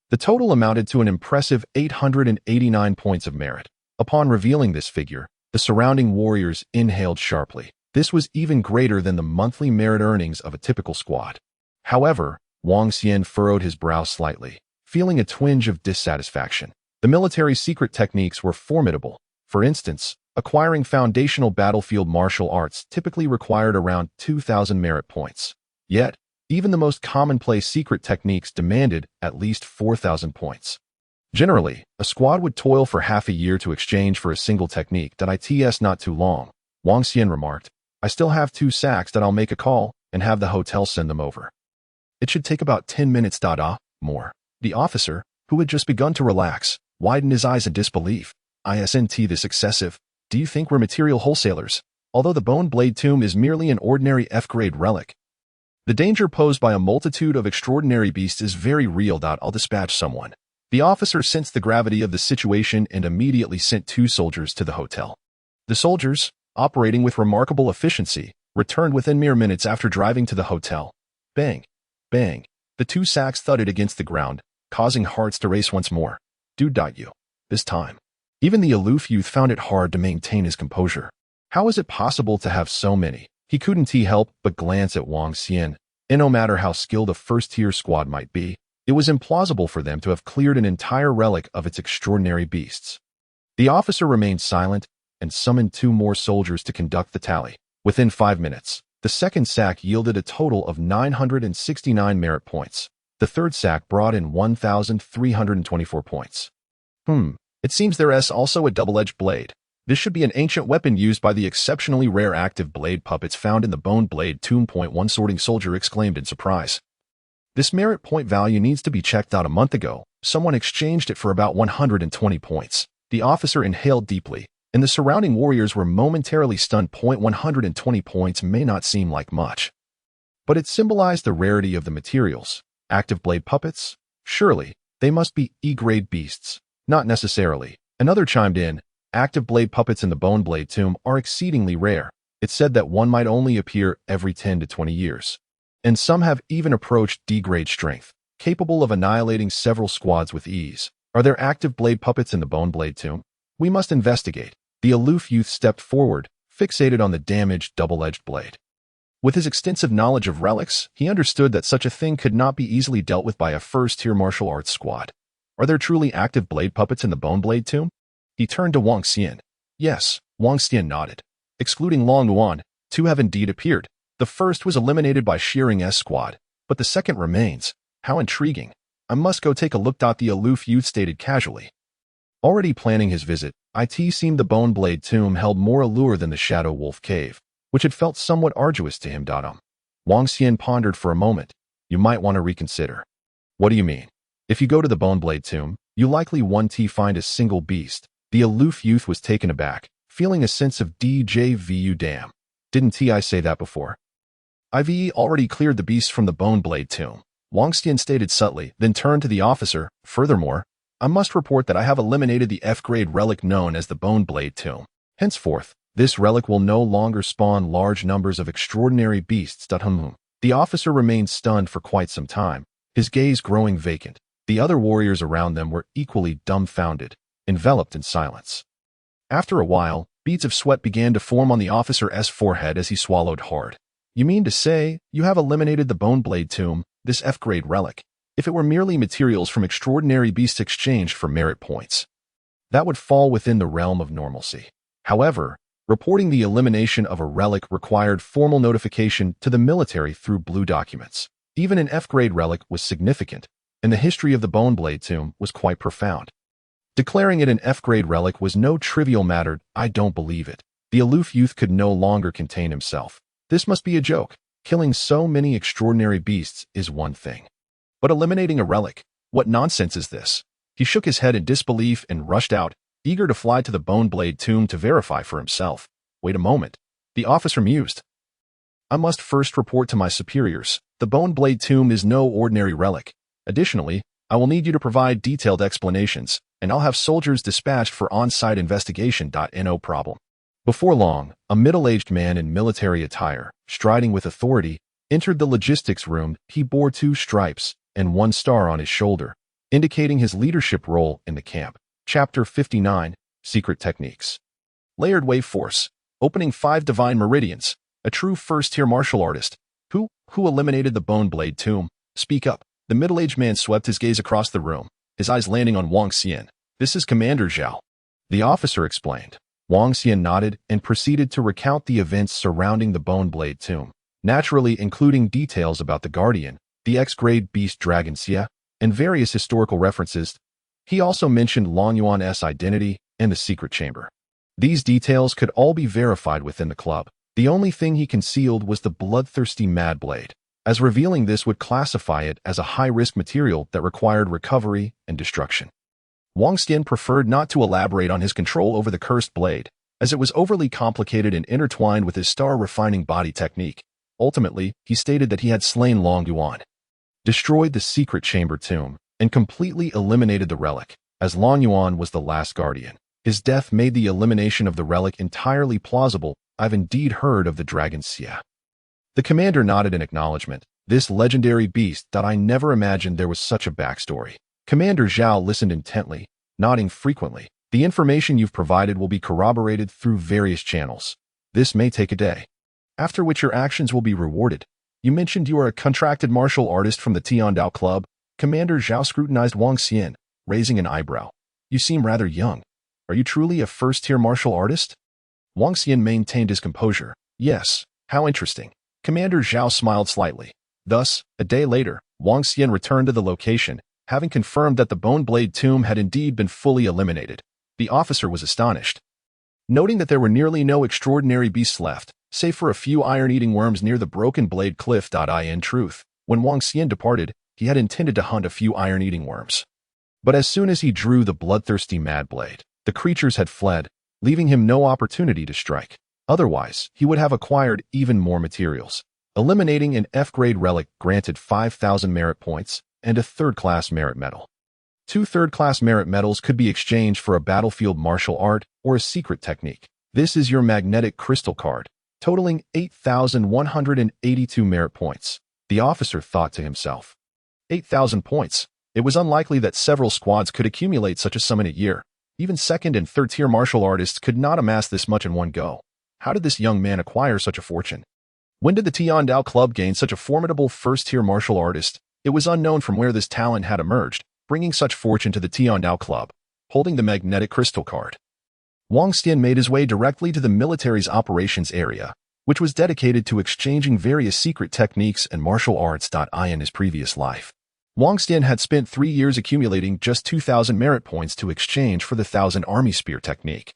The total amounted to an impressive 889 points of merit. Upon revealing this figure, the surrounding warriors inhaled sharply. This was even greater than the monthly merit earnings of a typical squad. However, Wang Xian furrowed his brow slightly, feeling a twinge of dissatisfaction. The military secret techniques were formidable. For instance, Acquiring foundational battlefield martial arts typically required around 2,000 merit points. Yet, even the most commonplace secret techniques demanded at least 4,000 points. Generally, a squad would toil for half a year to exchange for a single technique that it's not too long. Wang Xian remarked, I still have 2 sacks that I'll make a call and have the hotel send them over. It should take about 10 minutes. More. The officer, who had just begun to relax, widened his eyes in disbelief. Isn't this excessive? Do you think we're material wholesalers? Although the Bone Blade Tomb is merely an ordinary F-grade relic, the danger posed by a multitude of extraordinary beasts is very real. I'll dispatch someone. The officer sensed the gravity of the situation and immediately sent 2 soldiers to the hotel. The soldiers, operating with remarkable efficiency, returned within mere minutes after driving to the hotel. Bang! Bang! The 2 sacks thudded against the ground, causing hearts to race once more. You. This time, even the aloof youth found it hard to maintain his composure. How is it possible to have so many? He couldn't help but glance at Wang Xian, and no matter how skilled a first-tier squad might be, it was implausible for them to have cleared an entire relic of its extraordinary beasts. The officer remained silent and summoned 2 more soldiers to conduct the tally. Within 5 minutes, the second sack yielded a total of 969 merit points. The third sack brought in 1,324 points. It seems there's also a double-edged blade. This should be an ancient weapon used by the exceptionally rare active blade puppets found in the Bone Blade Tomb. One sorting soldier exclaimed in surprise. This merit point value needs to be checked out. A month ago, someone exchanged it for about 120 points. The officer inhaled deeply, and the surrounding warriors were momentarily stunned. 120 points may not seem like much, but it symbolized the rarity of the materials. Active blade puppets? Surely, they must be E-grade beasts. Not necessarily. Another chimed in, active blade puppets in the Bone Blade Tomb are exceedingly rare. It's said that one might only appear every 10 to 20 years. And some have even approached D-grade strength, capable of annihilating several squads with ease. Are there active blade puppets in the Bone Blade Tomb? We must investigate. The aloof youth stepped forward, fixated on the damaged double-edged blade. With his extensive knowledge of relics, he understood that such a thing could not be easily dealt with by a first-tier martial arts squad. Are there truly active blade puppets in the Bone Blade Tomb? He turned to Wang Xian. Yes, Wang Xian nodded. Excluding Long Yuan, 2 have indeed appeared. The first was eliminated by Shearing's squad, but the second remains. How intriguing. I must go take a look. The aloof youth stated casually. Already planning his visit, it seemed the Bone Blade Tomb held more allure than the Shadow Wolf Cave, which had felt somewhat arduous to him. Wang Xian pondered for a moment. You might want to reconsider. What do you mean? If you go to the Bone Blade Tomb, you likely won't find a single beast. The aloof youth was taken aback, feeling a sense of deja vu. Damn. Didn't I say that before? I've already cleared the beasts from the Bone Blade Tomb, Wang Xian stated subtly, then turned to the officer. Furthermore, I must report that I have eliminated the F-grade relic known as the Bone Blade Tomb. Henceforth, this relic will no longer spawn large numbers of extraordinary beasts. The officer remained stunned for quite some time, his gaze growing vacant. The other warriors around them were equally dumbfounded, enveloped in silence. After a while, beads of sweat began to form on the officer's forehead as he swallowed hard. You mean to say you have eliminated the Bone Blade Tomb, this F-grade relic? If it were merely materials from extraordinary beasts exchanged for merit points, that would fall within the realm of normalcy. However, reporting the elimination of a relic required formal notification to the military through blue documents. Even an F-grade relic was significant, and the history of the Bone Blade Tomb was quite profound. Declaring it an F-grade relic was no trivial matter. I don't believe it. The aloof youth could no longer contain himself. This must be a joke. Killing so many extraordinary beasts is one thing, but eliminating a relic? What nonsense is this? He shook his head in disbelief and rushed out, eager to fly to the Bone Blade Tomb to verify for himself. Wait a moment. The officer mused. I must first report to my superiors. The Bone Blade Tomb is no ordinary relic. Additionally, I will need you to provide detailed explanations, and I'll have soldiers dispatched for on-site investigation. No problem. Before long, a middle-aged man in military attire, striding with authority, entered the logistics room. He bore 2 stripes and 1 star on his shoulder, indicating his leadership role in the camp. Chapter 59, Secret Techniques. Layered Wave Force, opening 5 divine meridians, a true first-tier martial artist. Who eliminated the Bone Blade Tomb? Speak up. The middle-aged man swept his gaze across the room, his eyes landing on Wang Xian. This is Commander Zhao. The officer explained. Wang Xian nodded and proceeded to recount the events surrounding the Bone Blade tomb, naturally including details about the Guardian, the X-grade beast Dragon Xia, and various historical references. He also mentioned Long Yuan's identity and the secret chamber. These details could all be verified within the club. The only thing he concealed was the bloodthirsty Mad Blade, as revealing this would classify it as a high-risk material that required recovery and destruction. Wang Xian preferred not to elaborate on his control over the cursed blade, as it was overly complicated and intertwined with his star-refining body technique. Ultimately, he stated that he had slain Long Yuan, destroyed the secret chamber tomb, and completely eliminated the relic, as Long Yuan was the last guardian. His death made the elimination of the relic entirely plausible. I've indeed heard of the Dragon Xia. The commander nodded in acknowledgement. This legendary beast that I never imagined there was such a backstory. Commander Zhao listened intently, nodding frequently. The information you've provided will be corroborated through various channels. This may take a day, after which your actions will be rewarded. You mentioned you are a contracted martial artist from the Tiandao Club. Commander Zhao scrutinized Wang Xian, raising an eyebrow. You seem rather young. Are you truly a first-tier martial artist? Wang Xian maintained his composure. Yes, how interesting. Commander Zhao smiled slightly. Thus, a day later, Wang Xian returned to the location, having confirmed that the Bone Blade tomb had indeed been fully eliminated. The officer was astonished, noting that there were nearly no extraordinary beasts left, save for a few iron-eating worms near the Broken Blade Cliff. In truth, when Wang Xian departed, he had intended to hunt a few iron-eating worms. But as soon as he drew the bloodthirsty Mad Blade, the creatures had fled, leaving him no opportunity to strike. Otherwise, he would have acquired even more materials. Eliminating an F-grade relic granted 5,000 merit points and a third-class merit medal. 2 third-class merit medals could be exchanged for a battlefield martial art or a secret technique. This is your magnetic crystal card, totaling 8,182 merit points. The officer thought to himself. 8,000 points. It was unlikely that several squads could accumulate such a sum in a year. Even second- and third-tier martial artists could not amass this much in one go. How did this young man acquire such a fortune? When did the Tiandao Club gain such a formidable first-tier martial artist? It was unknown from where this talent had emerged, bringing such fortune to the Tiandao Club, holding the magnetic crystal card. Wang Xian made his way directly to the military's operations area, which was dedicated to exchanging various secret techniques and martial arts. In his previous life, Wang Xian had spent 3 years accumulating just 2,000 merit points to exchange for the 1,000 army spear technique.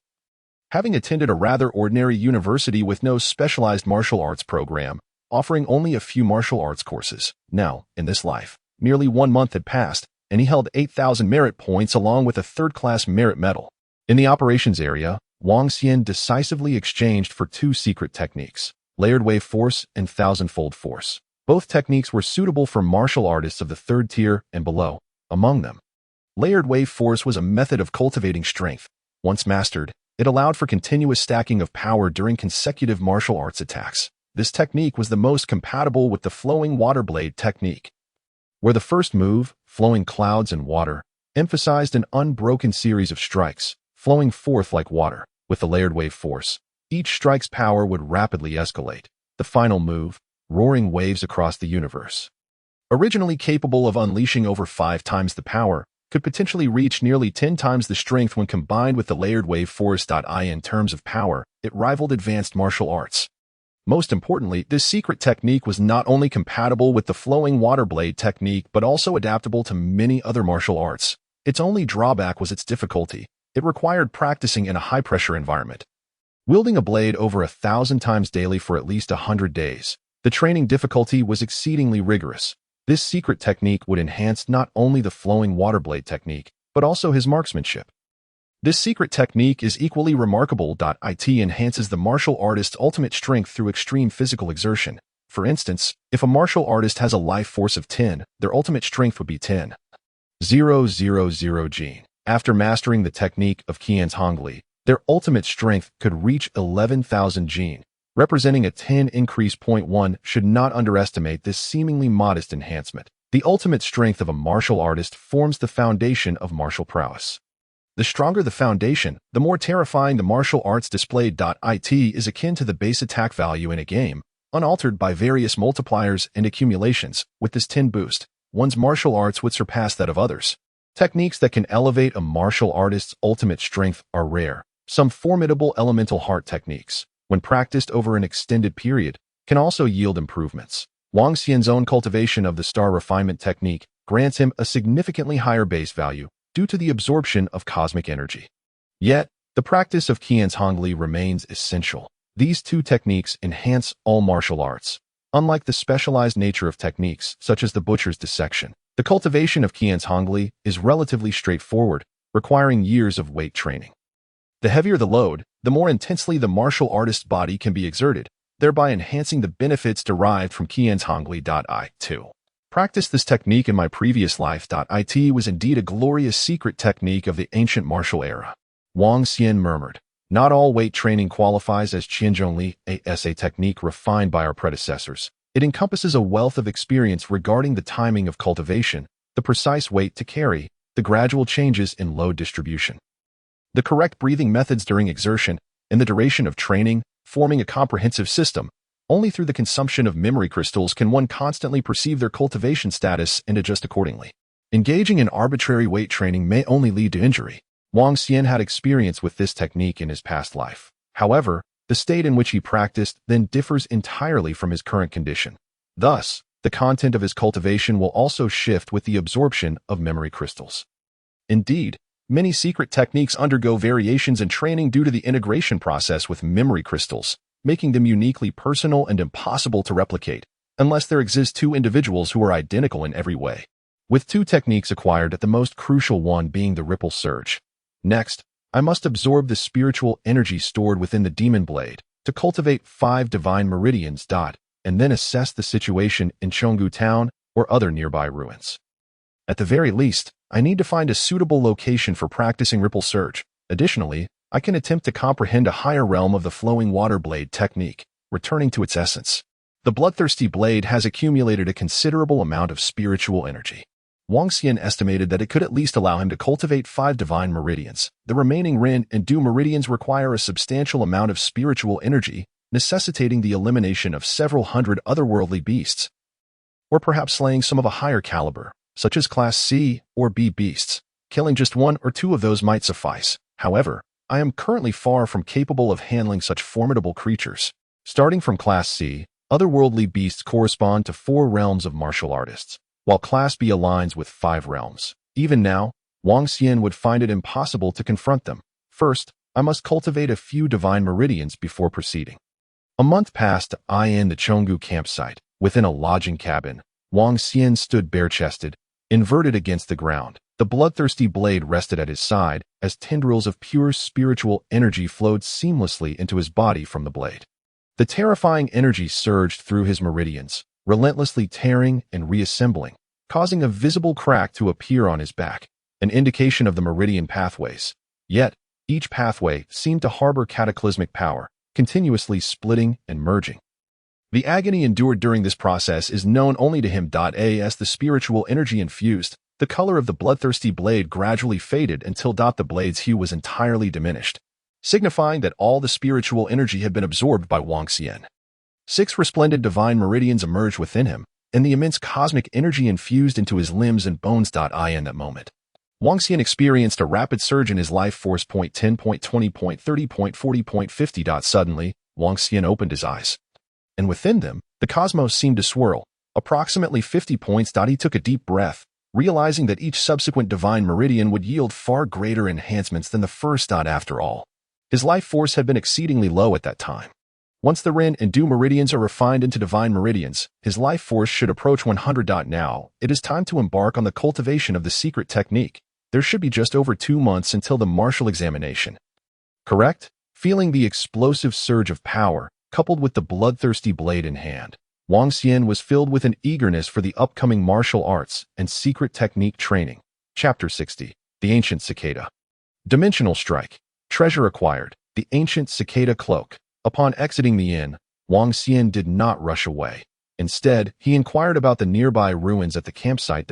Having attended a rather ordinary university with no specialized martial arts program, offering only a few martial arts courses, now, in this life, nearly 1 month had passed, and he held 8,000 merit points along with a third-class merit medal. In the operations area, Wang Xian decisively exchanged for 2 secret techniques, Layered Wave Force and Thousand-Fold Force. Both techniques were suitable for martial artists of the 3rd tier and below. Among them, Layered Wave Force was a method of cultivating strength. Once mastered, it allowed for continuous stacking of power during consecutive martial arts attacks. This technique was the most compatible with the Flowing Water Blade technique, where the first move, Flowing Clouds and Water, emphasized an unbroken series of strikes, flowing forth like water. With the Layered Wave Force, each strike's power would rapidly escalate. The final move, Roaring Waves Across the Universe, originally capable of unleashing over 5 times the power, could potentially reach nearly 10 times the strength when combined with the Layered Wave Force. In terms of power, it rivaled advanced martial arts. Most importantly, this secret technique was not only compatible with the Flowing Water Blade technique but also adaptable to many other martial arts. Its only drawback was its difficulty. It required practicing in a high-pressure environment, wielding a blade over 1,000 times daily for at least 100 days. The training difficulty was exceedingly rigorous. This secret technique would enhance not only the Flowing Water Blade technique, but also his marksmanship. This secret technique is equally remarkable. It enhances the martial artist's ultimate strength through extreme physical exertion. For instance, if a martial artist has a life force of 10, their ultimate strength would be 10,000 gene. After mastering the technique of Qian's Hongli, their ultimate strength could reach 11,000 gene, representing a 10 increase. 1 should not underestimate this seemingly modest enhancement. The ultimate strength of a martial artist forms the foundation of martial prowess. The stronger the foundation, the more terrifying the martial arts displayed. It is akin to the base attack value in a game, unaltered by various multipliers and accumulations. With this 10 boost, one's martial arts would surpass that of others. Techniques that can elevate a martial artist's ultimate strength are rare. Some formidable elemental heart techniques, when practiced over an extended period, can also yield improvements. Wang Xian's own cultivation of the star refinement technique grants him a significantly higher base value due to the absorption of cosmic energy. Yet, the practice of Qian's Hongli remains essential. These two techniques enhance all martial arts. Unlike the specialized nature of techniques, such as the butcher's dissection, the cultivation of Qian's Hongli is relatively straightforward, requiring years of weight training. The heavier the load, the more intensely the martial artist's body can be exerted, thereby enhancing the benefits derived from Qian's Hongli. I practiced this technique in my previous life. It was indeed a glorious secret technique of the ancient martial era. Wang Xian murmured. Not all weight training qualifies as Qianzhongli, a technique refined by our predecessors. It encompasses a wealth of experience regarding the timing of cultivation, the precise weight to carry, the gradual changes in load distribution, the correct breathing methods during exertion, and the duration of training, forming a comprehensive system. Only through the consumption of memory crystals can one constantly perceive their cultivation status and adjust accordingly. Engaging in arbitrary weight training may only lead to injury. Wang Xian had experience with this technique in his past life. However, the state in which he practiced then differs entirely from his current condition. Thus, the content of his cultivation will also shift with the absorption of memory crystals. Indeed, many secret techniques undergo variations in training due to the integration process with memory crystals, making them uniquely personal and impossible to replicate, unless there exist two individuals who are identical in every way. With two techniques acquired, the most crucial one being the ripple surge. Next, I must absorb the spiritual energy stored within the demon blade to cultivate 5 divine meridians. And then assess the situation in Chengdu town or other nearby ruins. At the very least, I need to find a suitable location for practicing ripple surge. Additionally, I can attempt to comprehend a higher realm of the flowing water blade technique, returning to its essence. The bloodthirsty blade has accumulated a considerable amount of spiritual energy. Wang Xian estimated that it could at least allow him to cultivate 5 divine meridians. The remaining Ren and Du meridians require a substantial amount of spiritual energy, necessitating the elimination of several hundred otherworldly beasts, or perhaps slaying some of a higher caliber, such as Class C or B beasts. Killing just 1 or 2 of those might suffice. However, I am currently far from capable of handling such formidable creatures. Starting from Class C, otherworldly beasts correspond to 4 realms of martial artists, while Class B aligns with 5 realms. Even now, Wang Xian would find it impossible to confront them. First, I must cultivate a few divine meridians before proceeding. A month passed in the Chengdu campsite. Within a lodging cabin, Wang Xian stood bare-chested, inverted against the ground. The bloodthirsty blade rested at his side as tendrils of pure spiritual energy flowed seamlessly into his body from the blade. The terrifying energy surged through his meridians, relentlessly tearing and reassembling, causing a visible crack to appear on his back, an indication of the meridian pathways. Yet, each pathway seemed to harbor cataclysmic power, continuously splitting and merging. The agony endured during this process is known only to him. As the spiritual energy infused, the color of the bloodthirsty blade gradually faded until the blade's hue was entirely diminished, signifying that all the spiritual energy had been absorbed by Wang Xian. 6 resplendent divine meridians emerged within him, and the immense cosmic energy infused into his limbs and bones. In that moment, Wang Xian experienced a rapid surge in his life force. 10, 20, 30, 40, 50. Suddenly, Wang Xian opened his eyes, and within them, the cosmos seemed to swirl, approximately 50 points. He took a deep breath, realizing that each subsequent divine meridian would yield far greater enhancements than the first. After all, his life force had been exceedingly low at that time. Once the Ren and Du meridians are refined into divine meridians, his life force should approach 100. Now, it is time to embark on the cultivation of the secret technique. There should be just over 2 months until the martial examination. Correct? Feeling the explosive surge of power, coupled with the bloodthirsty blade in hand, Wang Xian was filled with an eagerness for the upcoming martial arts and secret technique training. Chapter 60. The Ancient Cicada. Dimensional Strike. Treasure acquired. The Ancient Cicada Cloak. Upon exiting the inn, Wang Xian did not rush away. Instead, he inquired about the nearby ruins at the campsite.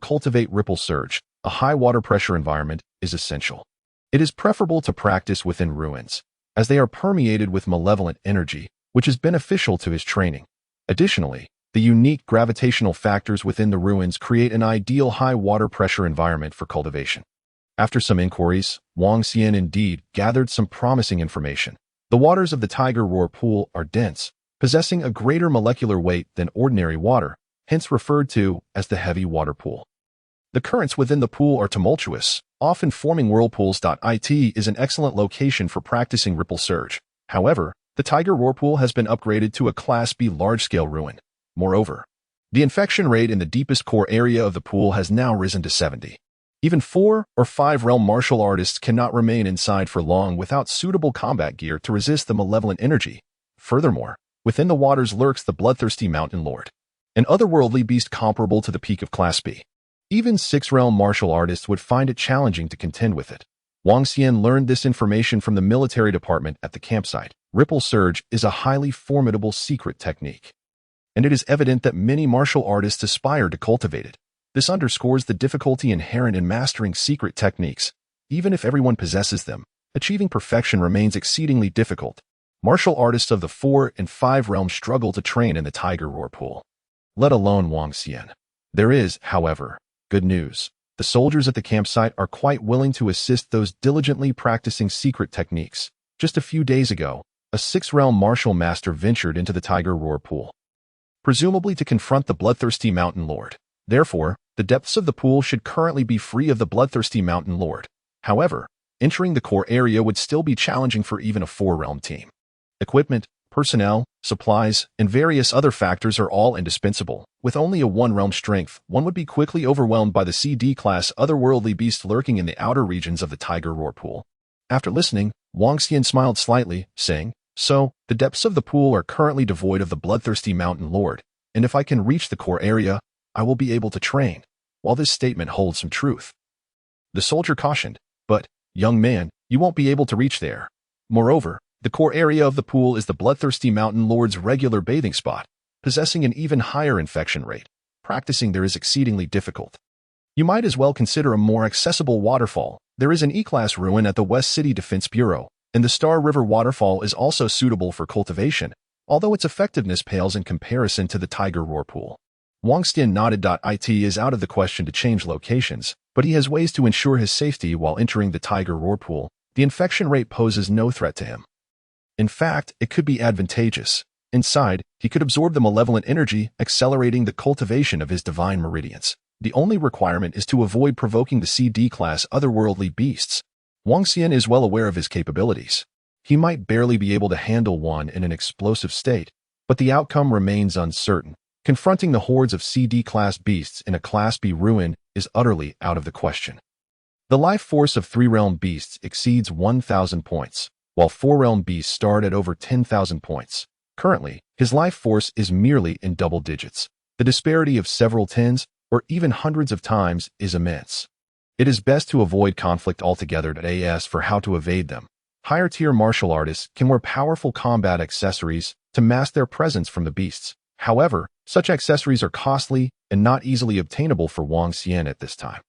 Cultivate ripple surge. A high water pressure environment is essential. It is preferable to practice within ruins, as they are permeated with malevolent energy, which is beneficial to his training. Additionally, the unique gravitational factors within the ruins create an ideal high water pressure environment for cultivation. After some inquiries, Wang Xian indeed gathered some promising information. The waters of the Tiger Roar Pool are dense, possessing a greater molecular weight than ordinary water, hence referred to as the heavy water pool. The currents within the pool are tumultuous, often forming whirlpools. It is an excellent location for practicing ripple surge. However, the Tiger Roar Pool has been upgraded to a Class B large-scale ruin. Moreover, the infection rate in the deepest core area of the pool has now risen to 70. Even 4 or 5 realm martial artists cannot remain inside for long without suitable combat gear to resist the malevolent energy. Furthermore, within the waters lurks the bloodthirsty mountain lord, an otherworldly beast comparable to the peak of Class B. Even 6-realm martial artists would find it challenging to contend with it. Wang Xian learned this information from the military department at the campsite. Ripple surge is a highly formidable secret technique, and it is evident that many martial artists aspire to cultivate it. This underscores the difficulty inherent in mastering secret techniques. Even if everyone possesses them, achieving perfection remains exceedingly difficult. Martial artists of the 4 and 5 realms struggle to train in the Tiger Roar Pool, let alone Wang Xian. There is, however, good news. The soldiers at the campsite are quite willing to assist those diligently practicing secret techniques. Just a few days ago, a 6-realm martial master ventured into the Tiger Roar Pool, presumably to confront the bloodthirsty mountain lord. Therefore, the depths of the pool should currently be free of the bloodthirsty mountain lord. However, entering the core area would still be challenging for even a 4-realm team. Equipment, personnel, supplies, and various other factors are all indispensable. With only a 1-realm strength, one would be quickly overwhelmed by the CD-class otherworldly beast lurking in the outer regions of the Tiger Roar Pool. After listening, Wang Xian smiled slightly, saying, "So, the depths of the pool are currently devoid of the bloodthirsty mountain lord, and if I can reach the core area, I will be able to train." While this statement holds some truth, the soldier cautioned, "But, young man, you won't be able to reach there. Moreover, the core area of the pool is the bloodthirsty mountain lord's regular bathing spot, possessing an even higher infection rate. Practicing there is exceedingly difficult. You might as well consider a more accessible waterfall. There is an E-class ruin at the West City Defense Bureau, and the Star River waterfall is also suitable for cultivation, although its effectiveness pales in comparison to the Tiger Roar Pool." Wang Xian nodded. It is out of the question to change locations, but he has ways to ensure his safety while entering the Tiger Roar Pool. The infection rate poses no threat to him. In fact, it could be advantageous. Inside, he could absorb the malevolent energy, accelerating the cultivation of his divine meridians. The only requirement is to avoid provoking the CD-class otherworldly beasts. Wang Xian is well aware of his capabilities. He might barely be able to handle one in an explosive state, but the outcome remains uncertain. Confronting the hordes of CD-class beasts in a Class B ruin is utterly out of the question. The life force of 3-realm beasts exceeds 1,000 points, while 4-realm beasts start at over 10,000 points. Currently, his life force is merely in double digits. The disparity of several tens, or even hundreds of times, is immense. It is best to avoid conflict altogether. As for how to evade them, higher-tier martial artists can wear powerful combat accessories to mask their presence from the beasts. However, such accessories are costly and not easily obtainable for Wang Xian at this time.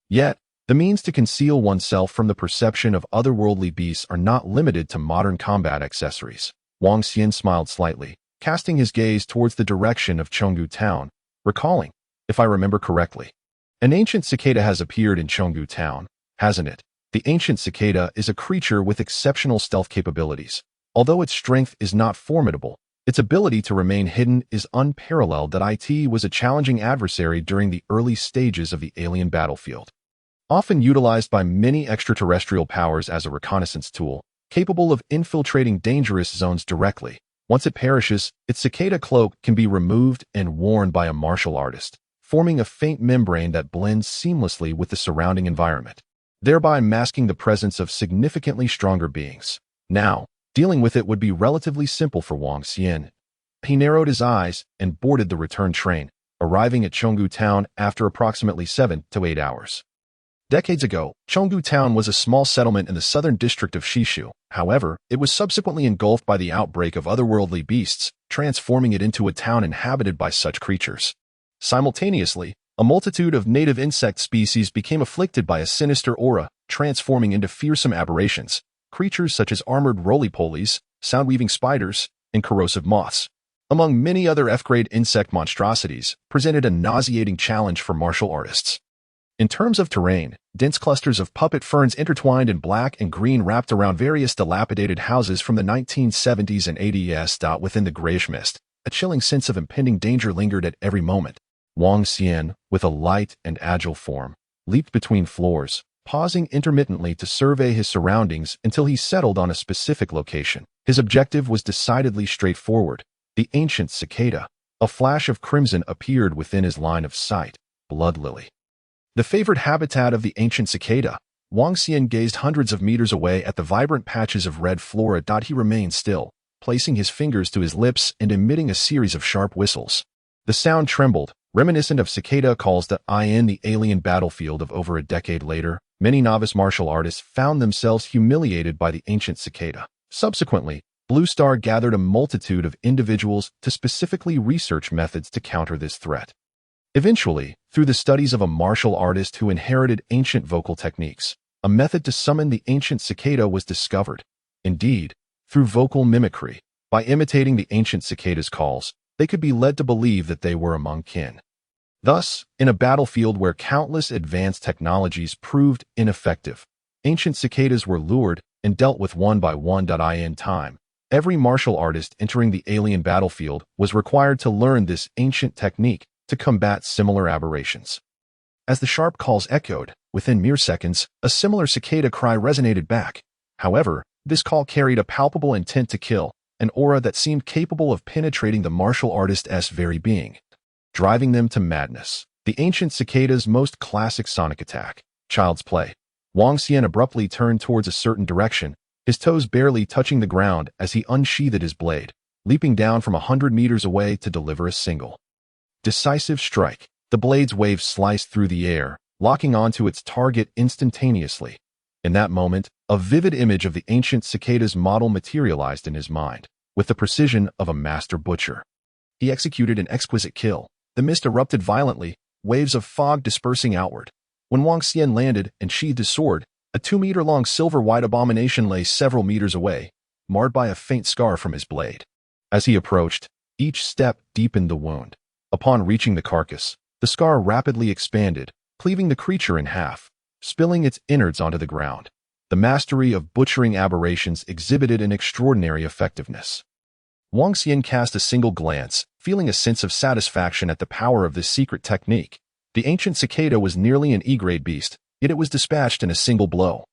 Yet, the means to conceal oneself from the perception of otherworldly beasts are not limited to modern combat accessories. Wang Xian smiled slightly, casting his gaze towards the direction of Chengdu Town, recalling, "If I remember correctly, an ancient cicada has appeared in Chengdu Town, hasn't it?" The ancient cicada is a creature with exceptional stealth capabilities. Although its strength is not formidable, its ability to remain hidden is unparalleled. It was a challenging adversary during the early stages of the alien battlefield, often utilized by many extraterrestrial powers as a reconnaissance tool, capable of infiltrating dangerous zones directly. Once it perishes, its cicada cloak can be removed and worn by a martial artist, forming a faint membrane that blends seamlessly with the surrounding environment, thereby masking the presence of significantly stronger beings. Now, dealing with it would be relatively simple for Wang Xian. He narrowed his eyes and boarded the return train, arriving at Chengdu Town after approximately 7 to 8 hours. Decades ago, Chengdu Town was a small settlement in the southern district of Shishu. However, it was subsequently engulfed by the outbreak of otherworldly beasts, transforming it into a town inhabited by such creatures. Simultaneously, a multitude of native insect species became afflicted by a sinister aura, transforming into fearsome aberrations. Creatures such as armored roly-polies, sound-weaving spiders, and corrosive moths, among many other F-grade insect monstrosities, presented a nauseating challenge for martial artists. In terms of terrain, dense clusters of puppet ferns intertwined in black and green wrapped around various dilapidated houses from the 1970s and 80s. Within the grayish mist, a chilling sense of impending danger lingered at every moment. Wang Xian, with a light and agile form, leaped between floors, pausing intermittently to survey his surroundings until he settled on a specific location. His objective was decidedly straightforward: the ancient cicada. A flash of crimson appeared within his line of sight. Blood lily. The favored habitat of the ancient cicada. Wang Xian gazed hundreds of meters away at the vibrant patches of red flora. He remained still, placing his fingers to his lips and emitting a series of sharp whistles. The sound trembled, reminiscent of cicada calls. In the alien battlefield of over a decade later, many novice martial artists found themselves humiliated by the ancient cicada. Subsequently, Blue Star gathered a multitude of individuals to specifically research methods to counter this threat. Eventually, through the studies of a martial artist who inherited ancient vocal techniques, a method to summon the ancient cicada was discovered. Indeed, through vocal mimicry, by imitating the ancient cicada's calls, they could be led to believe that they were among kin. Thus, in a battlefield where countless advanced technologies proved ineffective, ancient cicadas were lured and dealt with one by one. In time, every martial artist entering the alien battlefield was required to learn this ancient technique to combat similar aberrations. As the sharp calls echoed, within mere seconds, a similar cicada cry resonated back. However, this call carried a palpable intent to kill, an aura that seemed capable of penetrating the martial artist's very being, driving them to madness. The ancient cicada's most classic sonic attack, child's play. Wang Xian abruptly turned towards a certain direction, his toes barely touching the ground as he unsheathed his blade, leaping down from 100 meters away to deliver a single decisive strike. The blade's wave sliced through the air, locking onto its target instantaneously. In that moment, a vivid image of the ancient cicada's model materialized in his mind, with the precision of a master butcher. He executed an exquisite kill. The mist erupted violently, waves of fog dispersing outward. When Wang Xian landed and sheathed his sword, a 2-meter-long silver-white abomination lay several meters away, marred by a faint scar from his blade. As he approached, each step deepened the wound. Upon reaching the carcass, the scar rapidly expanded, cleaving the creature in half, spilling its innards onto the ground. The mastery of butchering aberrations exhibited an extraordinary effectiveness. Wang Xian cast a single glance, feeling a sense of satisfaction at the power of this secret technique. The ancient cicada was nearly an E-grade beast, yet it was dispatched in a single blow.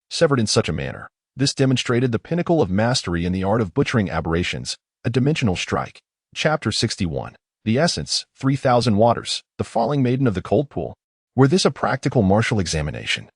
Severed in such a manner, this demonstrated the pinnacle of mastery in the art of butchering aberrations, a dimensional strike. Chapter 61. The Essence, 3,000 Waters, the Falling Maiden of the Cold Pool. Were this a practical martial examination?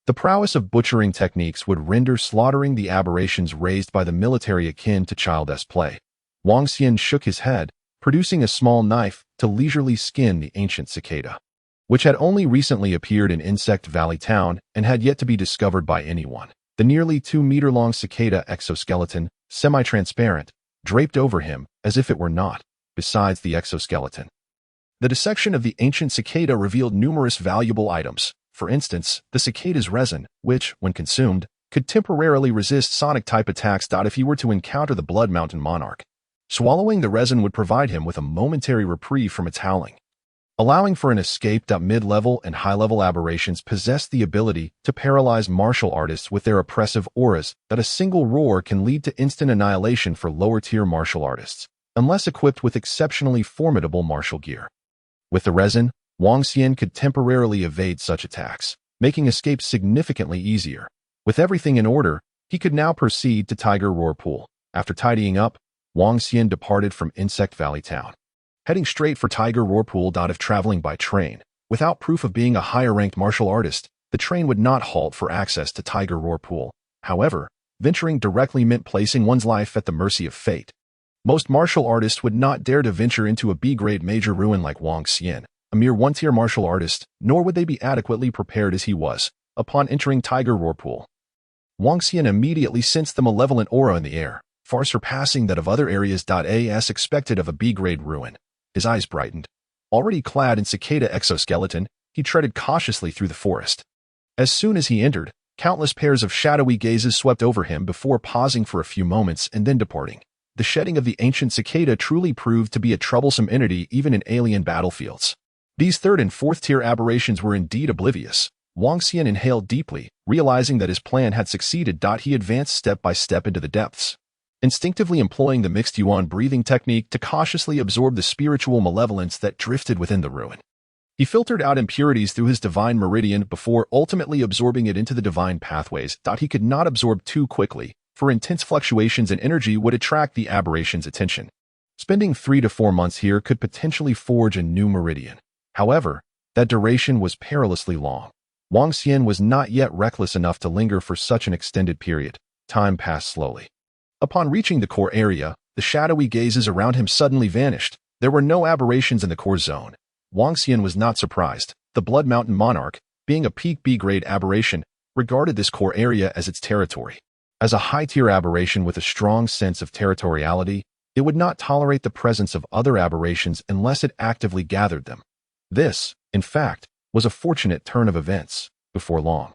The prowess of butchering techniques would render slaughtering the aberrations raised by the military akin to child's play. Wang Xian shook his head, producing a small knife to leisurely skin the ancient cicada, which had only recently appeared in Insect Valley Town and had yet to be discovered by anyone. The nearly 2-meter-long cicada exoskeleton, semi-transparent, draped over him as if it were not. Besides the exoskeleton, the dissection of the ancient cicada revealed numerous valuable items. For instance, the cicada's resin, which, when consumed, could temporarily resist sonic-type attacks. If he were to encounter the Blood Mountain Monarch, swallowing the resin would provide him with a momentary reprieve from its howling, allowing for an escape. Mid-level and high-level aberrations possess the ability to paralyze martial artists with their oppressive auras. A single roar can lead to instant annihilation for lower-tier martial artists, unless equipped with exceptionally formidable martial gear. With the resin, Wang Xian could temporarily evade such attacks, making escape significantly easier. With everything in order, he could now proceed to Tiger Roar Pool. After tidying up, Wang Xian departed from Insect Valley Town, heading straight for Tiger Roar Pool. If traveling by train, without proof of being a higher-ranked martial artist, the train would not halt for access to Tiger Roar Pool. However, venturing directly meant placing one's life at the mercy of fate. Most martial artists would not dare to venture into a B-grade major ruin like Wang Xian, a mere 1-tier martial artist, nor would they be adequately prepared as he was. Upon entering Tiger Roar Pool, Wang Xian immediately sensed the malevolent aura in the air, far surpassing that of other areas. As expected of a B-grade ruin, his eyes brightened. Already clad in cicada exoskeleton, he treaded cautiously through the forest. As soon as he entered, countless pairs of shadowy gazes swept over him before pausing for a few moments and then departing. The shedding of the ancient cicada truly proved to be a troublesome entity even in alien battlefields. These third and fourth tier aberrations were indeed oblivious. Wang Xian inhaled deeply, realizing that his plan had succeeded. He advanced step by step into the depths, instinctively employing the mixed yuan breathing technique to cautiously absorb the spiritual malevolence that drifted within the ruin. He filtered out impurities through his divine meridian before ultimately absorbing it into the divine pathways. He could not absorb too quickly, for intense fluctuations in energy would attract the aberration's attention. Spending 3 to 4 months here could potentially forge a new meridian. However, that duration was perilously long. Wang Xian was not yet reckless enough to linger for such an extended period. Time passed slowly. Upon reaching the core area, the shadowy gazes around him suddenly vanished. There were no aberrations in the core zone. Wang Xian was not surprised. The Blood Mountain Monarch, being a peak B-grade aberration, regarded this core area as its territory. As a high-tier aberration with a strong sense of territoriality, it would not tolerate the presence of other aberrations unless it actively gathered them. This, in fact, was a fortunate turn of events. Before long,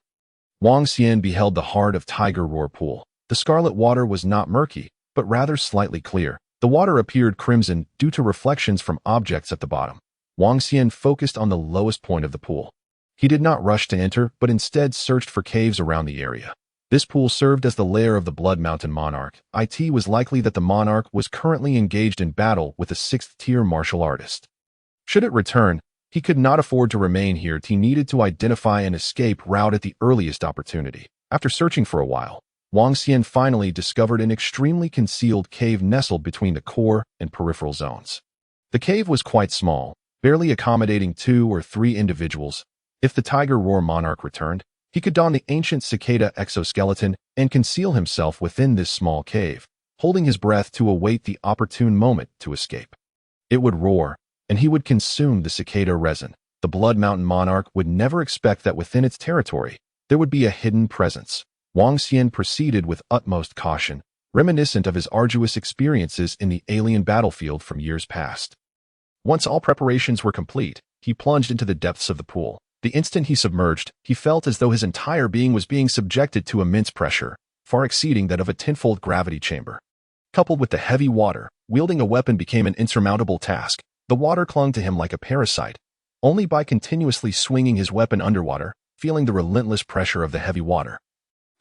Wang Xian beheld the heart of Tiger Roar Pool. The scarlet water was not murky, but rather slightly clear. The water appeared crimson due to reflections from objects at the bottom. Wang Xian focused on the lowest point of the pool. He did not rush to enter, but instead searched for caves around the area. This pool served as the lair of the Blood Mountain Monarch. It was likely that the monarch was currently engaged in battle with a 6th-tier martial artist. Should it return, he could not afford to remain here. He needed to identify an escape route at the earliest opportunity. After searching for a while, Wang Xian finally discovered an extremely concealed cave nestled between the core and peripheral zones. The cave was quite small, barely accommodating 2 or 3 individuals. If the Tiger Roar Monarch returned, he could don the ancient cicada exoskeleton and conceal himself within this small cave, holding his breath to await the opportune moment to escape. It would roar, and he would consume the cicada resin. The Blood Mountain Monarch would never expect that within its territory, there would be a hidden presence. Wang Xian proceeded with utmost caution, reminiscent of his arduous experiences in the alien battlefield from years past. Once all preparations were complete, he plunged into the depths of the pool. The instant he submerged, he felt as though his entire being was being subjected to immense pressure, far exceeding that of a tenfold gravity chamber. Coupled with the heavy water, wielding a weapon became an insurmountable task. The water clung to him like a parasite. Only by continuously swinging his weapon underwater, feeling the relentless pressure of the heavy water,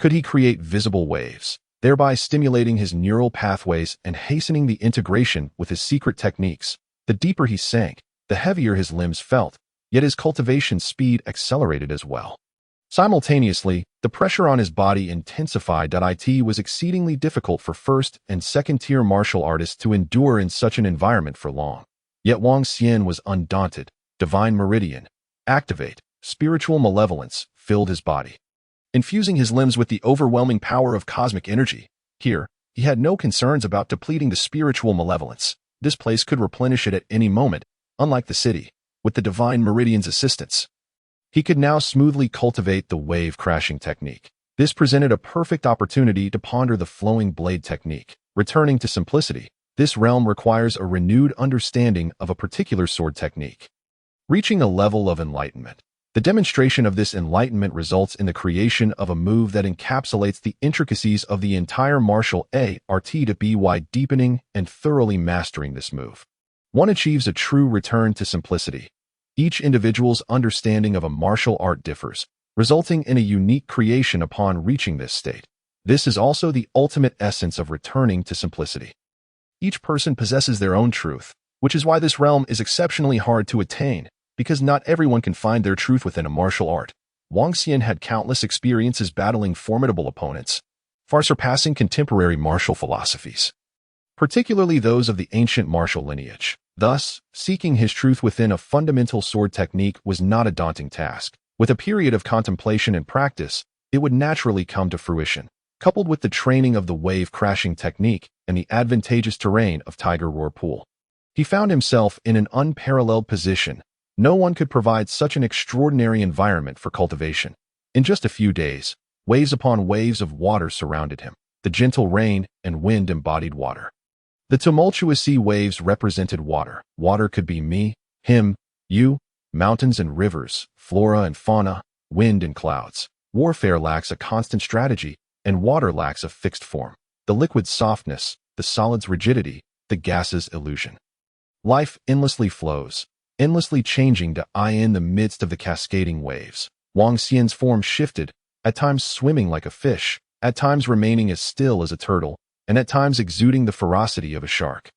could he create visible waves, thereby stimulating his neural pathways and hastening the integration with his secret techniques. The deeper he sank, the heavier his limbs felt, yet his cultivation speed accelerated as well. Simultaneously, the pressure on his body intensified. It was exceedingly difficult for 1st and 2nd-tier martial artists to endure in such an environment for long. Yet Wang Xian was undaunted. Divine Meridian, activate, spiritual malevolence, filled his body, infusing his limbs with the overwhelming power of cosmic energy. Here, he had no concerns about depleting the spiritual malevolence. This place could replenish it at any moment, unlike the city. With the Divine Meridian's assistance, he could now smoothly cultivate the wave-crashing technique. This presented a perfect opportunity to ponder the flowing blade technique. Returning to simplicity, this realm requires a renewed understanding of a particular sword technique. Reaching a level of enlightenment. The demonstration of this enlightenment results in the creation of a move that encapsulates the intricacies of the entire martial art. By deepening and thoroughly mastering this move, one achieves a true return to simplicity. Each individual's understanding of a martial art differs, resulting in a unique creation upon reaching this state. This is also the ultimate essence of returning to simplicity. Each person possesses their own truth, which is why this realm is exceptionally hard to attain, because not everyone can find their truth within a martial art. Wang Xian had countless experiences battling formidable opponents, far surpassing contemporary martial philosophies, particularly those of the ancient martial lineage. Thus, seeking his truth within a fundamental sword technique was not a daunting task. With a period of contemplation and practice, it would naturally come to fruition. Coupled with the training of the wave-crashing technique and the advantageous terrain of Tiger Roar Pool, he found himself in an unparalleled position. No one could provide such an extraordinary environment for cultivation. In just a few days, waves upon waves of water surrounded him. The gentle rain and wind embodied water. The tumultuous sea waves represented water. Water could be me, him, you, mountains and rivers, flora and fauna, wind and clouds. Warfare lacks a constant strategy, and water lacks a fixed form. The liquid's softness, the solid's rigidity, the gas's illusion. Life endlessly flows. endlessly changing to eye in the midst of the cascading waves. Wang Xian's form shifted, at times swimming like a fish, at times remaining as still as a turtle, and at times exuding the ferocity of a shark.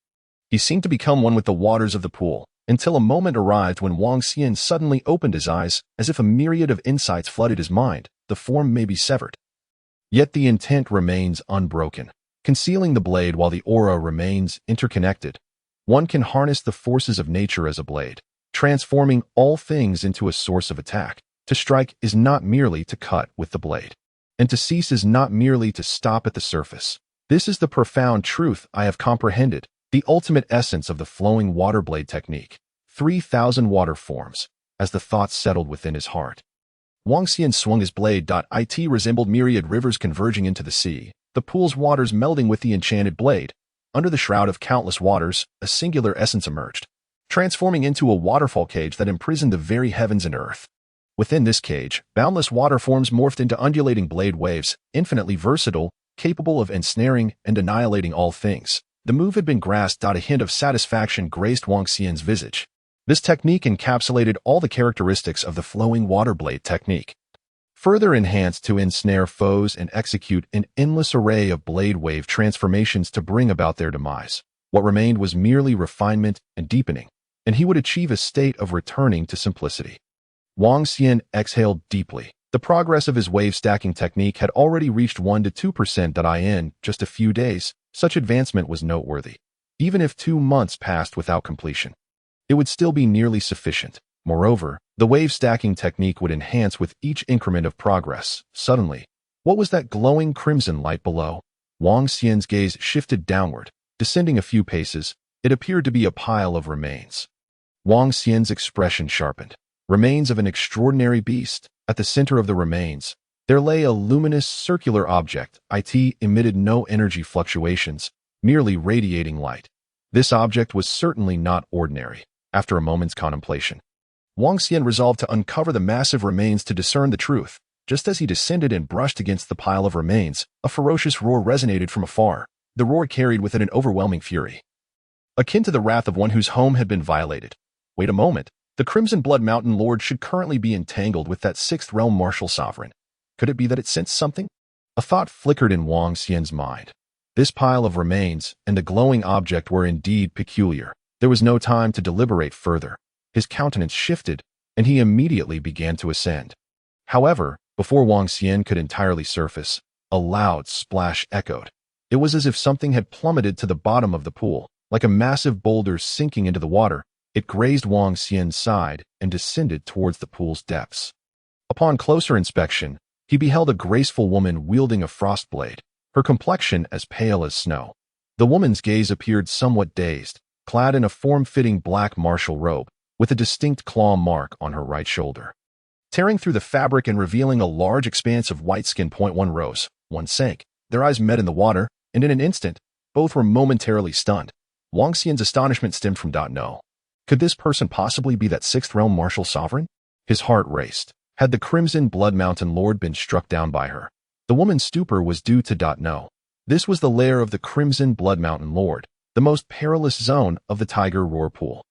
He seemed to become one with the waters of the pool, until a moment arrived when Wang Xian suddenly opened his eyes as if a myriad of insights flooded his mind. The form may be severed, yet the intent remains unbroken, concealing the blade while the aura remains interconnected. One can harness the forces of nature as a blade, transforming all things into a source of attack. To strike is not merely to cut with the blade, and to cease is not merely to stop at the surface. This is the profound truth I have comprehended, the ultimate essence of the flowing water blade technique. 3,000 water forms. As the thoughts settled within his heart, Wang Xian swung his blade. It resembled myriad rivers converging into the sea, the pool's waters melding with the enchanted blade. Under the shroud of countless waters, a singular essence emerged, transforming into a waterfall cage that imprisoned the very heavens and earth. Within this cage, boundless water forms morphed into undulating blade waves, infinitely versatile, capable of ensnaring and annihilating all things. The move had been grasped. A hint of satisfaction graced Wang Xian's visage. This technique encapsulated all the characteristics of the flowing water blade technique, further enhanced to ensnare foes and execute an endless array of blade wave transformations to bring about their demise. What remained was merely refinement and deepening, and he would achieve a state of returning to simplicity. Wang Xian exhaled deeply. The progress of his wave stacking technique had already reached 1 to 2% in just a few days. Such advancement was noteworthy. Even if 2 months passed without completion, it would still be nearly sufficient. Moreover, the wave stacking technique would enhance with each increment of progress. Suddenly, what was that glowing crimson light below? Wang Xian's gaze shifted downward. Descending a few paces, it appeared to be a pile of remains. Wang Xian's expression sharpened. Remains of an extraordinary beast. At the center of the remains, there lay a luminous circular object. It emitted no energy fluctuations, merely radiating light. This object was certainly not ordinary. After a moment's contemplation, Wang Xian resolved to uncover the massive remains to discern the truth. Just as he descended and brushed against the pile of remains, a ferocious roar resonated from afar. The roar carried with it an overwhelming fury, akin to the wrath of one whose home had been violated. Wait a moment. The Crimson Blood Mountain Lord should currently be entangled with that Sixth Realm martial sovereign. Could it be that it sensed something? A thought flickered in Wang Xian's mind. This pile of remains and the glowing object were indeed peculiar. There was no time to deliberate further. His countenance shifted, and he immediately began to ascend. However, before Wang Xian could entirely surface, a loud splash echoed. It was as if something had plummeted to the bottom of the pool, like a massive boulder sinking into the water. It grazed Wang Xian's side and descended towards the pool's depths. Upon closer inspection, he beheld a graceful woman wielding a frost blade, her complexion as pale as snow. The woman's gaze appeared somewhat dazed, clad in a form-fitting black martial robe, with a distinct claw mark on her right shoulder. Tearing through the fabric and revealing a large expanse of white skin. One rose, one sank. Their eyes met in the water, and in an instant, both were momentarily stunned. Wang Xian's astonishment stemmed from no. Could this person possibly be that Sixth Realm martial sovereign? His heart raced. Had the Crimson Blood Mountain Lord been struck down by her? The woman's stupor was due to no. This was the lair of the Crimson Blood Mountain Lord, the most perilous zone of the Tiger Roar Pool.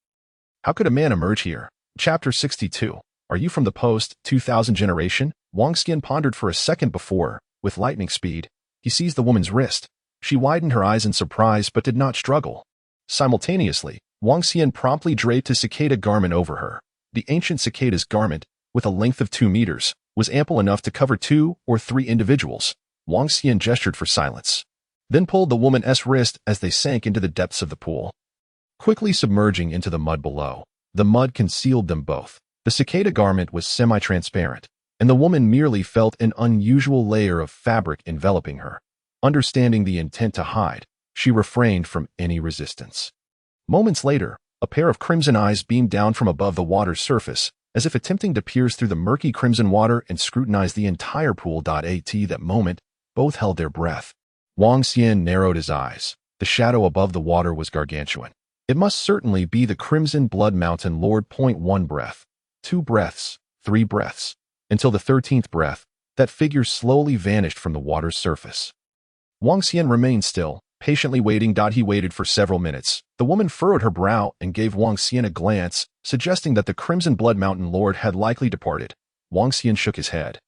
How could a man emerge here? Chapter 62. Are you from the post-2000 generation? Wang Xian pondered for a second before, with lightning speed, he seized the woman's wrist. She widened her eyes in surprise but did not struggle. Simultaneously, Wang Xian promptly draped his cicada garment over her. The ancient cicada's garment, with a length of 2 meters, was ample enough to cover 2 or 3 individuals. Wang Xian gestured for silence, then pulled the woman's wrist as they sank into the depths of the pool, quickly submerging into the mud below. The mud concealed them both. The cicada garment was semi-transparent, and the woman merely felt an unusual layer of fabric enveloping her. Understanding the intent to hide, she refrained from any resistance. Moments later, a pair of crimson eyes beamed down from above the water's surface, as if attempting to pierce through the murky crimson water and scrutinize the entire pool. At that moment, both held their breath. Wang Xian narrowed his eyes. The shadow above the water was gargantuan. It must certainly be the Crimson Blood Mountain Lord. 1 breath, 2 breaths, 3 breaths. Until the 13th breath, that figure slowly vanished from the water's surface. Wang Xian remained still, patiently waiting. He waited for several minutes. The woman furrowed her brow and gave Wang Xian a glance, suggesting that the Crimson Blood Mountain Lord had likely departed. Wang Xian shook his head,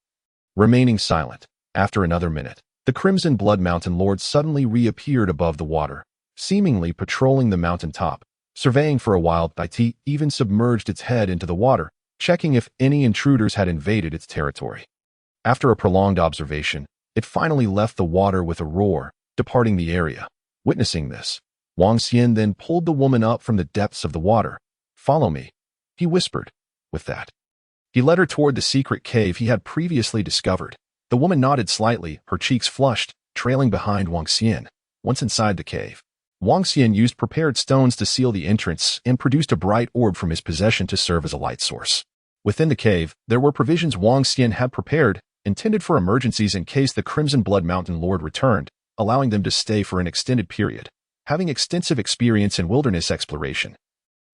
remaining silent. After another minute, the Crimson Blood Mountain Lord suddenly reappeared above the water, seemingly patrolling the mountain top. Surveying for a while, it even submerged its head into the water, checking if any intruders had invaded its territory. After a prolonged observation, it finally left the water with a roar, departing the area. Witnessing this, Wang Xian then pulled the woman up from the depths of the water. "Follow me," he whispered. With that, he led her toward the secret cave he had previously discovered. The woman nodded slightly, her cheeks flushed, trailing behind Wang Xian. Once inside the cave, Wang Xian used prepared stones to seal the entrance and produced a bright orb from his possession to serve as a light source. Within the cave, there were provisions Wang Xian had prepared, intended for emergencies in case the Crimson Blood Mountain Lord returned, allowing them to stay for an extended period. Having extensive experience in wilderness exploration,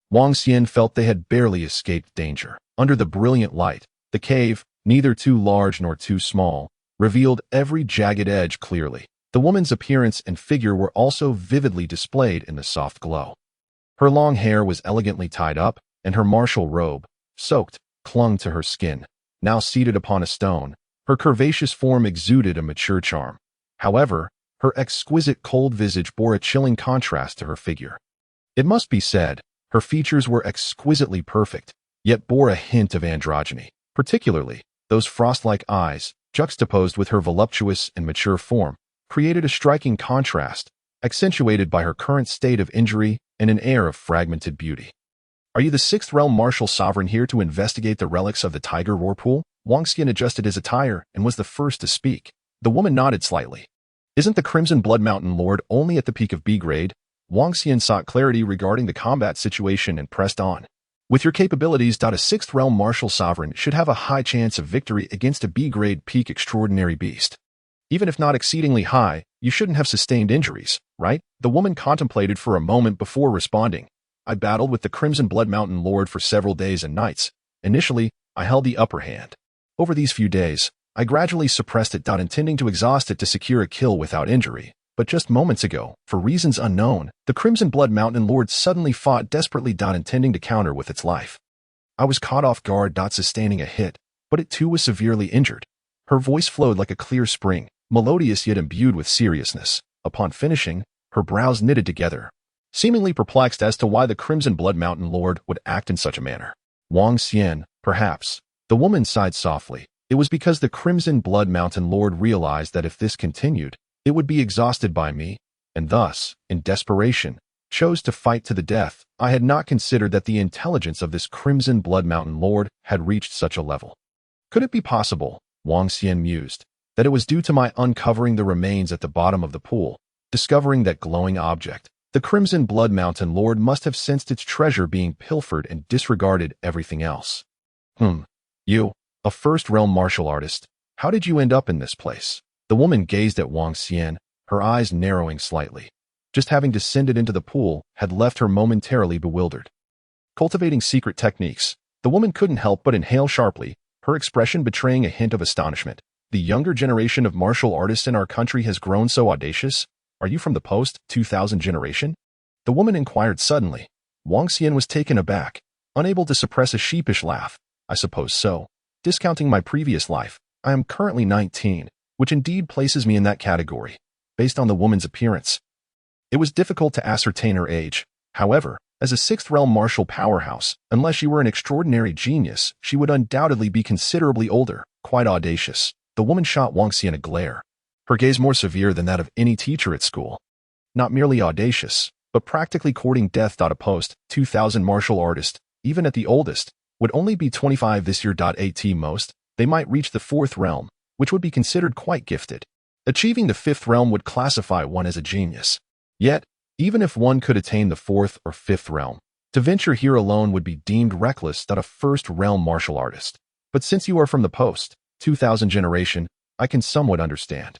Wang Xian felt they had barely escaped danger. Under the brilliant light, the cave, neither too large nor too small, revealed every jagged edge clearly. The woman's appearance and figure were also vividly displayed in the soft glow. Her long hair was elegantly tied up, and her martial robe, soaked, clung to her skin. Now seated upon a stone, her curvaceous form exuded a mature charm. However, her exquisite cold visage bore a chilling contrast to her figure. It must be said, her features were exquisitely perfect, yet bore a hint of androgyny. Particularly, those frost-like eyes, juxtaposed with her voluptuous and mature form, created a striking contrast, accentuated by her current state of injury and an air of fragmented beauty. "Are you the Sixth Realm Martial Sovereign here to investigate the relics of the Tiger Roar Pool?" Wang Xian adjusted his attire and was the first to speak. The woman nodded slightly. "Isn't the Crimson Blood Mountain Lord only at the peak of B grade?" Wang Xian sought clarity regarding the combat situation and pressed on. "With your capabilities, a Sixth Realm Martial Sovereign should have a high chance of victory against a B-grade peak extraordinary beast. Even if not exceedingly high, you shouldn't have sustained injuries, right?" The woman contemplated for a moment before responding. "I battled with the Crimson Blood Mountain Lord for several days and nights. Initially, I held the upper hand. Over these few days, I gradually suppressed it, intending to exhaust it to secure a kill without injury. But just moments ago, for reasons unknown, the Crimson Blood Mountain Lord suddenly fought desperately, intending to counter with its life. I was caught off guard, sustaining a hit, but it too was severely injured." Her voice flowed like a clear spring, melodious yet imbued with seriousness. Upon finishing, her brows knitted together, seemingly perplexed as to why the Crimson Blood Mountain Lord would act in such a manner. "Wang Xian, perhaps." The woman sighed softly. "It was because the Crimson Blood Mountain Lord realized that if this continued, it would be exhausted by me, and thus, in desperation, chose to fight to the death. I had not considered that the intelligence of this Crimson Blood Mountain Lord had reached such a level. Could it be possible," Wang Xian mused, "that it was due to my uncovering the remains at the bottom of the pool, discovering that glowing object? The Crimson Blood Mountain Lord must have sensed its treasure being pilfered and disregarded everything else." You, a first-realm martial artist, how did you end up in this place?" The woman gazed at Wang Xian, her eyes narrowing slightly. Just having descended into the pool had left her momentarily bewildered. Cultivating secret techniques, the woman couldn't help but inhale sharply, her expression betraying a hint of astonishment. "The younger generation of martial artists in our country has grown so audacious. Are you from the post-2000 generation?" the woman inquired suddenly. Wang Xian was taken aback, unable to suppress a sheepish laugh. "I suppose so. Discounting my previous life, I am currently 19, which indeed places me in that category, based on the woman's appearance." It was difficult to ascertain her age. However, as a sixth-realm martial powerhouse, unless she were an extraordinary genius, she would undoubtedly be considerably older. Quite audacious. The woman shot Wang Xian a glare, her gaze more severe than that of any teacher at school. Not merely audacious, but practically courting death. A post-2000 martial artist, even at the oldest, would only be 25 this year. At most, they might reach the fourth realm, which would be considered quite gifted. Achieving the fifth realm would classify one as a genius. Yet, even if one could attain the fourth or fifth realm, to venture here alone would be deemed reckless. A first-realm martial artist. But since you are from the post-2000 generation, I can somewhat understand.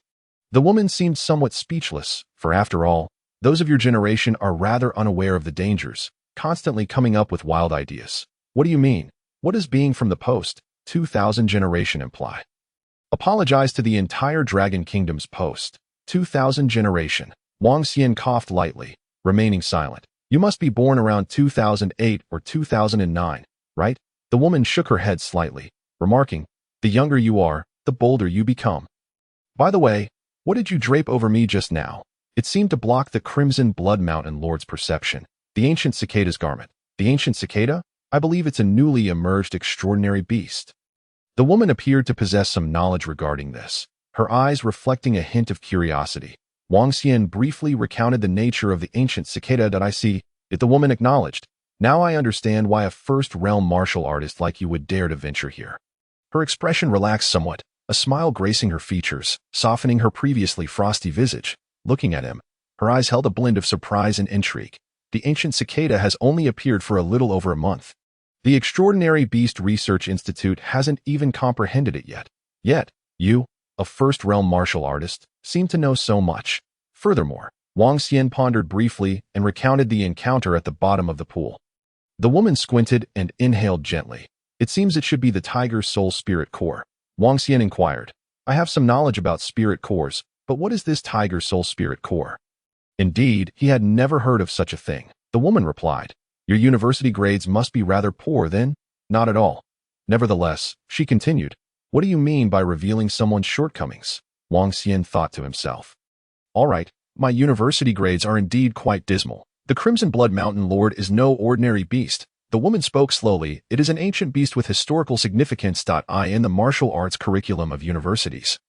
The woman seemed somewhat speechless, for after all, those of your generation are rather unaware of the dangers, constantly coming up with wild ideas. What do you mean? What does being from the post-2000 generation imply? Apologize to the entire Dragon Kingdom's post-2000 generation. Wang Xian coughed lightly, remaining silent. You must be born around 2008 or 2009, right? The woman shook her head slightly, remarking, "The younger you are, the bolder you become. By the way, what did you drape over me just now?" It seemed to block the Crimson Blood Mountain Lord's perception. The ancient cicada's garment. The ancient cicada? I believe it's a newly emerged extraordinary beast. The woman appeared to possess some knowledge regarding this, her eyes reflecting a hint of curiosity. Wang Xian briefly recounted the nature of the ancient cicada that I see. The woman acknowledged. Now I understand why a first-realm martial artist like you would dare to venture here. Her expression relaxed somewhat, a smile gracing her features, softening her previously frosty visage. Looking at him, her eyes held a blend of surprise and intrigue. The ancient cicada has only appeared for a little over a month. The Extraordinary Beast Research Institute hasn't even comprehended it yet. Yet, you, a first-realm martial artist, seem to know so much. Furthermore, Wang Xian pondered briefly and recounted the encounter at the bottom of the pool. The woman squinted and inhaled gently. It seems it should be the Tiger Soul Spirit Core. Wang Xian inquired. I have some knowledge about spirit cores, but what is this Tiger Soul Spirit Core? Indeed, he had never heard of such a thing. The woman replied. Your university grades must be rather poor then? Not at all. Nevertheless, she continued. What do you mean by revealing someone's shortcomings? Wang Xian thought to himself. All right, my university grades are indeed quite dismal. The Crimson Blood Mountain Lord is no ordinary beast. The woman spoke slowly. It is an ancient beast with historical significance. In the martial arts curriculum of universities,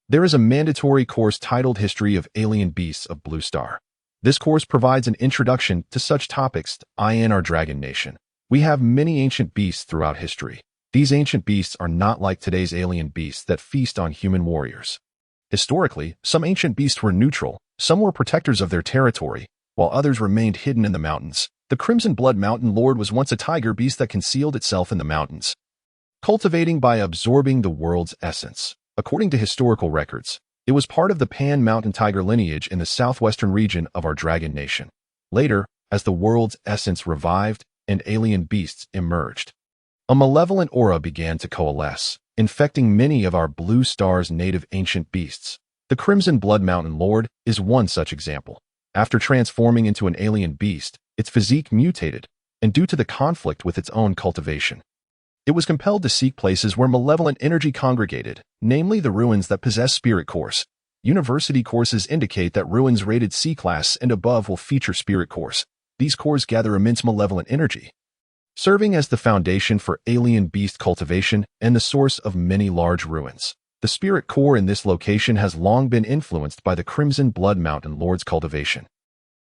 there is a mandatory course titled History of Alien Beasts of Blue Star. This course provides an introduction to such topics in our Dragon Nation. We have many ancient beasts throughout history. These ancient beasts are not like today's alien beasts that feast on human warriors. Historically, some ancient beasts were neutral, some were protectors of their territory, while others remained hidden in the mountains. The Crimson Blood Mountain Lord was once a tiger beast that concealed itself in the mountains, cultivating by absorbing the world's essence. According to historical records, it was part of the Pan-Mountain tiger lineage in the southwestern region of our Dragon Nation. Later, as the world's essence revived and alien beasts emerged, a malevolent aura began to coalesce, infecting many of our Blue Star's native ancient beasts. The Crimson Blood Mountain Lord is one such example. After transforming into an alien beast, its physique mutated, and due to the conflict with its own cultivation, it was compelled to seek places where malevolent energy congregated, namely the ruins that possess spirit cores. University courses indicate that ruins rated C-class and above will feature spirit cores. These cores gather immense malevolent energy, serving as the foundation for alien beast cultivation and the source of many large ruins. The spirit core in this location has long been influenced by the Crimson Blood Mountain Lord's cultivation,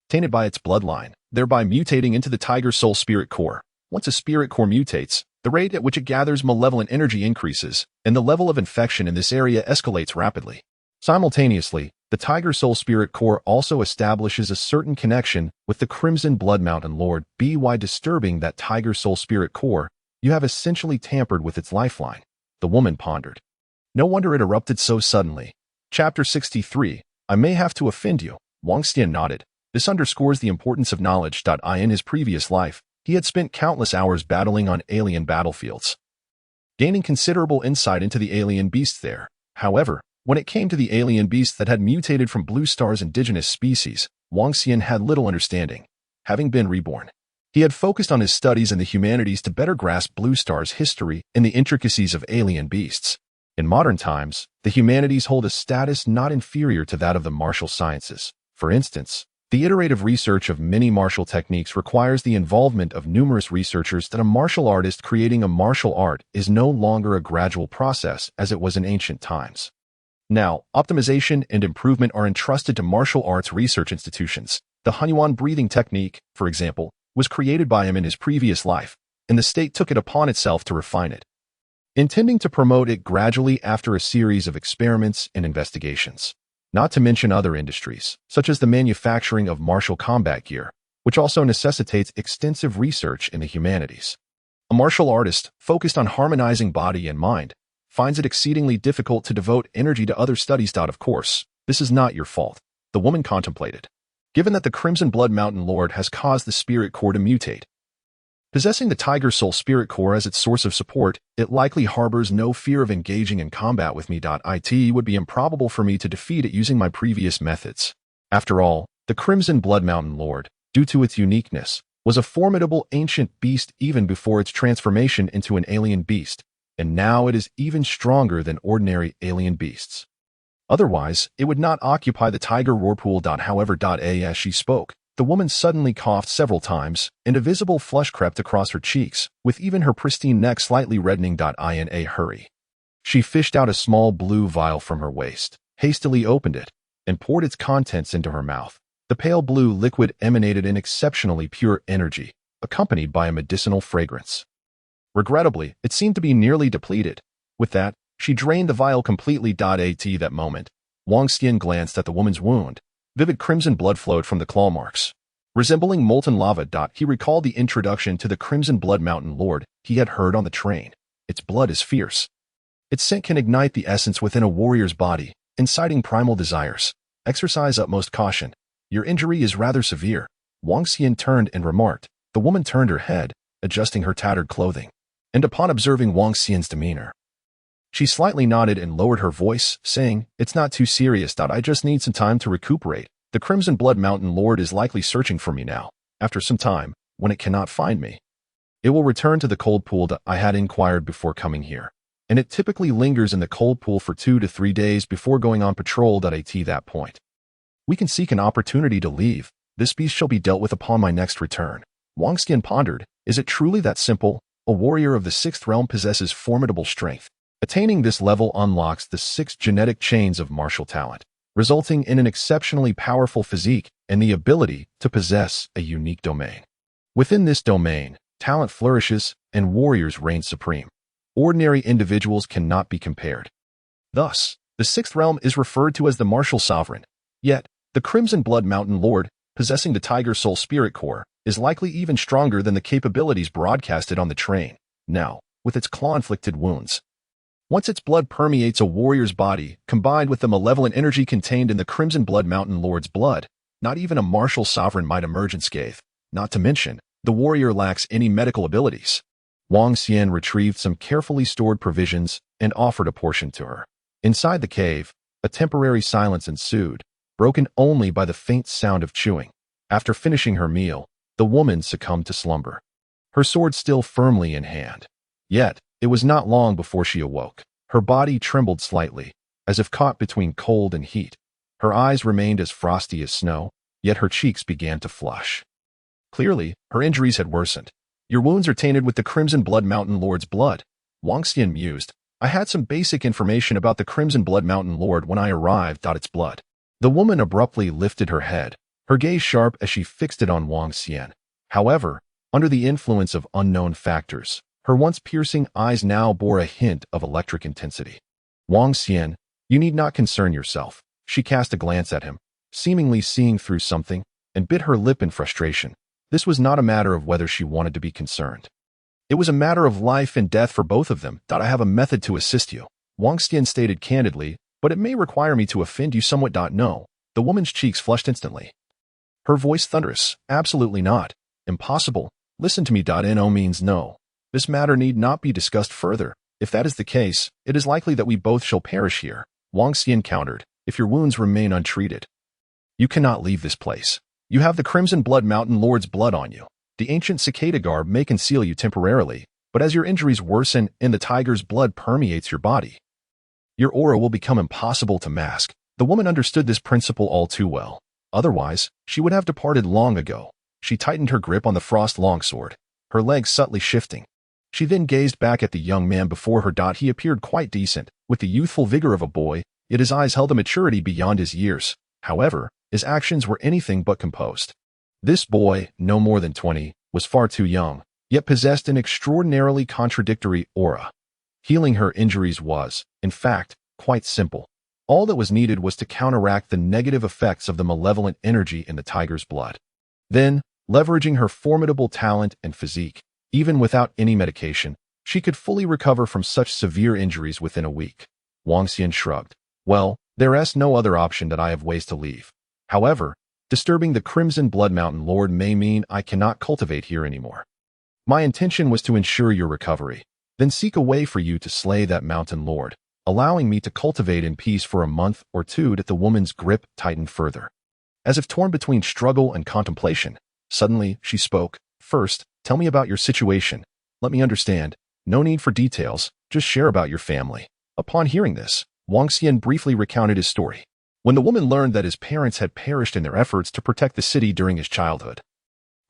tainted by its bloodline, thereby mutating into the Tiger Soul Spirit Core. Once a spirit core mutates, the rate at which it gathers malevolent energy increases, and the level of infection in this area escalates rapidly. Simultaneously, the Tiger Soul Spirit Core also establishes a certain connection with the Crimson Blood Mountain Lord. By disturbing that Tiger Soul Spirit Core, you have essentially tampered with its lifeline. The woman pondered. No wonder it erupted so suddenly. Chapter 63. I may have to offend you. Wang Xian nodded. This underscores the importance of knowledge. In his previous life, he had spent countless hours battling on alien battlefields, gaining considerable insight into the alien beasts there. However, when it came to the alien beasts that had mutated from Blue Star's indigenous species, Wang Xian had little understanding. Having been reborn, he had focused on his studies in the humanities to better grasp Blue Star's history and the intricacies of alien beasts. In modern times, the humanities hold a status not inferior to that of the martial sciences. For instance, the iterative research of many martial techniques requires the involvement of numerous researchers. That a martial artist creating a martial art is no longer a gradual process as it was in ancient times. Now, optimization and improvement are entrusted to martial arts research institutions. The Hunyuan breathing technique, for example, was created by him in his previous life, and the state took it upon itself to refine it, intending to promote it gradually after a series of experiments and investigations. Not to mention other industries, such as the manufacturing of martial combat gear, which also necessitates extensive research in the humanities. A martial artist, focused on harmonizing body and mind, finds it exceedingly difficult to devote energy to other studies. Of course, this is not your fault, the woman contemplated. Given that the Crimson Blood Mountain Lord has caused the spirit core to mutate, possessing the Tiger Soul Spirit Core as its source of support, it likely harbors no fear of engaging in combat with me. It would be improbable for me to defeat it using my previous methods. After all, the Crimson Blood Mountain Lord, due to its uniqueness, was a formidable ancient beast even before its transformation into an alien beast, and now it is even stronger than ordinary alien beasts. Otherwise, it would not occupy the tiger roarpool. However, as she spoke, the woman suddenly coughed several times, and a visible flush crept across her cheeks, with even her pristine neck slightly reddening. In a hurry, she fished out a small blue vial from her waist, hastily opened it, and poured its contents into her mouth. The pale blue liquid emanated an exceptionally pure energy, accompanied by a medicinal fragrance. Regrettably, it seemed to be nearly depleted. With that, she drained the vial completely. At that moment, Wang Xian glanced at the woman's wound. Vivid crimson blood flowed from the claw marks. Resembling molten lava. He recalled the introduction to the Crimson Blood Mountain Lord he had heard on the train. Its blood is fierce. Its scent can ignite the essence within a warrior's body, inciting primal desires. Exercise utmost caution. Your injury is rather severe. Wang Xian turned and remarked. The woman turned her head, adjusting her tattered clothing. And upon observing Wang Xian's demeanor, she slightly nodded and lowered her voice, saying, "It's not too serious. I just need some time to recuperate. The Crimson Blood Mountain Lord is likely searching for me now. After some time, when it cannot find me, it will return to the cold pool that I had inquired before coming here. And it typically lingers in the cold pool for 2 to 3 days before going on patrol. At that point, we can seek an opportunity to leave. This beast shall be dealt with upon my next return." Wang Xian pondered, is it truly that simple? A warrior of the 6th realm possesses formidable strength. Attaining this level unlocks the 6 genetic chains of martial talent, resulting in an exceptionally powerful physique and the ability to possess a unique domain. Within this domain, talent flourishes and warriors reign supreme. Ordinary individuals cannot be compared. Thus, the 6th realm is referred to as the martial sovereign. Yet, the Crimson Blood Mountain Lord, possessing the Tiger Soul Spirit Core, is likely even stronger than the capabilities broadcasted on the train. Now, with its claw-inflicted wounds, once its blood permeates a warrior's body, combined with the malevolent energy contained in the Crimson Blood Mountain Lord's blood, not even a martial sovereign might emerge unscathed. Not to mention, the warrior lacks any medical abilities. Wang Xian retrieved some carefully stored provisions and offered a portion to her. Inside the cave, a temporary silence ensued, broken only by the faint sound of chewing. After finishing her meal, the woman succumbed to slumber, her sword still firmly in hand. Yet, it was not long before she awoke. Her body trembled slightly, as if caught between cold and heat. Her eyes remained as frosty as snow, yet her cheeks began to flush. Clearly, her injuries had worsened. "Your wounds are tainted with the Crimson Blood Mountain Lord's blood," Wang Xian mused. "I had some basic information about the Crimson Blood Mountain Lord when I arrived. Its blood." The woman abruptly lifted her head, her gaze sharp as she fixed it on Wang Xian. However, under the influence of unknown factors, her once piercing eyes now bore a hint of electric intensity. "Wang Xian, you need not concern yourself." She cast a glance at him, seemingly seeing through something, and bit her lip in frustration. This was not a matter of whether she wanted to be concerned. It was a matter of life and death for both of them. "I have a method to assist you," Wang Xian stated candidly, "but it may require me to offend you somewhat." No. The woman's cheeks flushed instantly, her voice thunderous. "Absolutely not. Impossible. Listen to me. No means no. This matter need not be discussed further. If that is the case, it is likely that we both shall perish here," Wang Xian countered. "If your wounds remain untreated, you cannot leave this place. You have the Crimson Blood Mountain Lord's blood on you. The ancient cicada garb may conceal you temporarily, but as your injuries worsen and the tiger's blood permeates your body, your aura will become impossible to mask." The woman understood this principle all too well. Otherwise, she would have departed long ago. She tightened her grip on the frost longsword, her legs subtly shifting. She then gazed back at the young man before her. He appeared quite decent, with the youthful vigor of a boy, yet his eyes held a maturity beyond his years. However, his actions were anything but composed. This boy, no more than 20, was far too young, yet possessed an extraordinarily contradictory aura. Healing her injuries was, in fact, quite simple. All that was needed was to counteract the negative effects of the malevolent energy in the tiger's blood. Then, leveraging her formidable talent and physique, even without any medication, she could fully recover from such severe injuries within a week. Wang Xian shrugged. "Well, there is no other option that I have ways to leave. However, disturbing the Crimson Blood Mountain Lord may mean I cannot cultivate here anymore. My intention was to ensure your recovery, then seek a way for you to slay that mountain lord, allowing me to cultivate in peace for a month or two." That the woman's grip tightened further. As if torn between struggle and contemplation, Suddenly, she spoke. First, tell me about your situation. Let me understand. No need for details, just share about your family. Upon hearing this, Wang Xian briefly recounted his story. When the woman learned that his parents had perished in their efforts to protect the city during his childhood,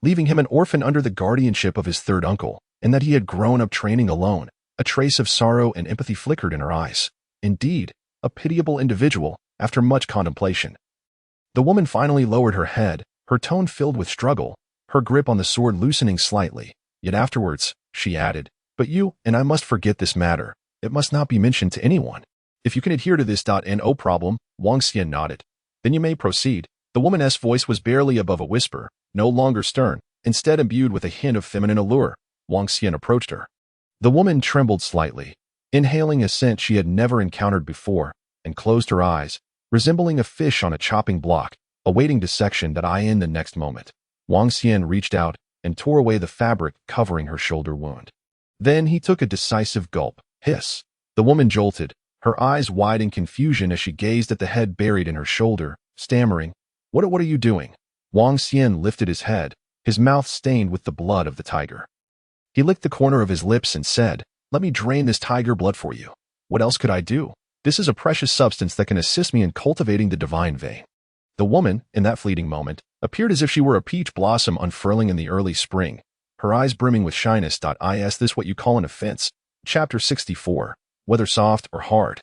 leaving him an orphan under the guardianship of his third uncle, and that he had grown up training alone, a trace of sorrow and empathy flickered in her eyes. Indeed, a pitiable individual, after much contemplation. The woman finally lowered her head, her tone filled with struggle, her grip on the sword loosening slightly. Yet afterwards, she added, "But you and I must forget this matter. It must not be mentioned to anyone. If you can adhere to this no problem." Wang Xian nodded. "Then you may proceed." The woman's voice was barely above a whisper, no longer stern, instead imbued with a hint of feminine allure. Wang Xian approached her. The woman trembled slightly, inhaling a scent she had never encountered before, and closed her eyes, resembling a fish on a chopping block, awaiting dissection that in the next moment. Wang Xian reached out and tore away the fabric covering her shoulder wound. Then he took a decisive gulp. Hiss. The woman jolted, her eyes wide in confusion as she gazed at the head buried in her shoulder, stammering, What are you doing?" Wang Xian lifted his head, his mouth stained with the blood of the tiger. He licked the corner of his lips and said, "Let me drain this tiger blood for you. What else could I do? This is a precious substance that can assist me in cultivating the divine vein." The woman, in that fleeting moment, appeared as if she were a peach blossom unfurling in the early spring, her eyes brimming with shyness. Is this what you call an offense? Chapter 64. Whether soft or hard.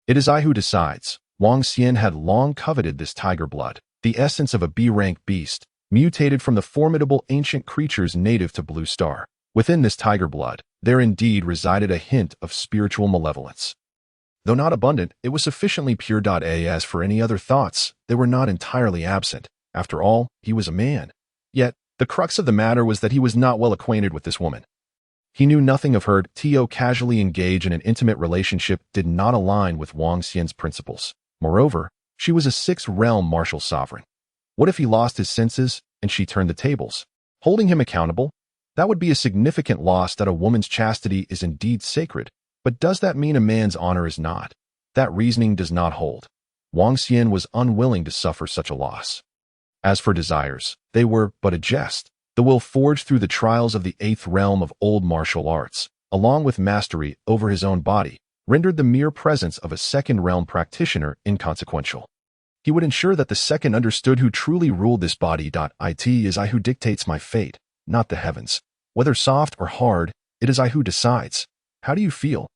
It is I who decides. Wang Xian had long coveted this tiger blood, the essence of a B-rank beast, mutated from the formidable ancient creatures native to Blue Star. Within this tiger blood, there indeed resided a hint of spiritual malevolence. Though not abundant, it was sufficiently pure. As for any other thoughts, they were not entirely absent. After all, he was a man. Yet, the crux of the matter was that he was not well acquainted with this woman. He knew nothing of her. To casually engage in an intimate relationship did not align with Wang Xian's principles. Moreover, she was a sixth-realm martial sovereign. What if he lost his senses and she turned the tables, holding him accountable? That would be a significant loss. That a woman's chastity is indeed sacred, but does that mean a man's honor is not? That reasoning does not hold. Wang Xian was unwilling to suffer such a loss. As for desires, they were but a jest. The will forged through the trials of the eighth realm of old martial arts, along with mastery over his own body, rendered the mere presence of a second-realm practitioner inconsequential. He would ensure that the second understood who truly ruled this body. It is I who dictates my fate, not the heavens. Whether soft or hard, it is I who decides. How do you feel?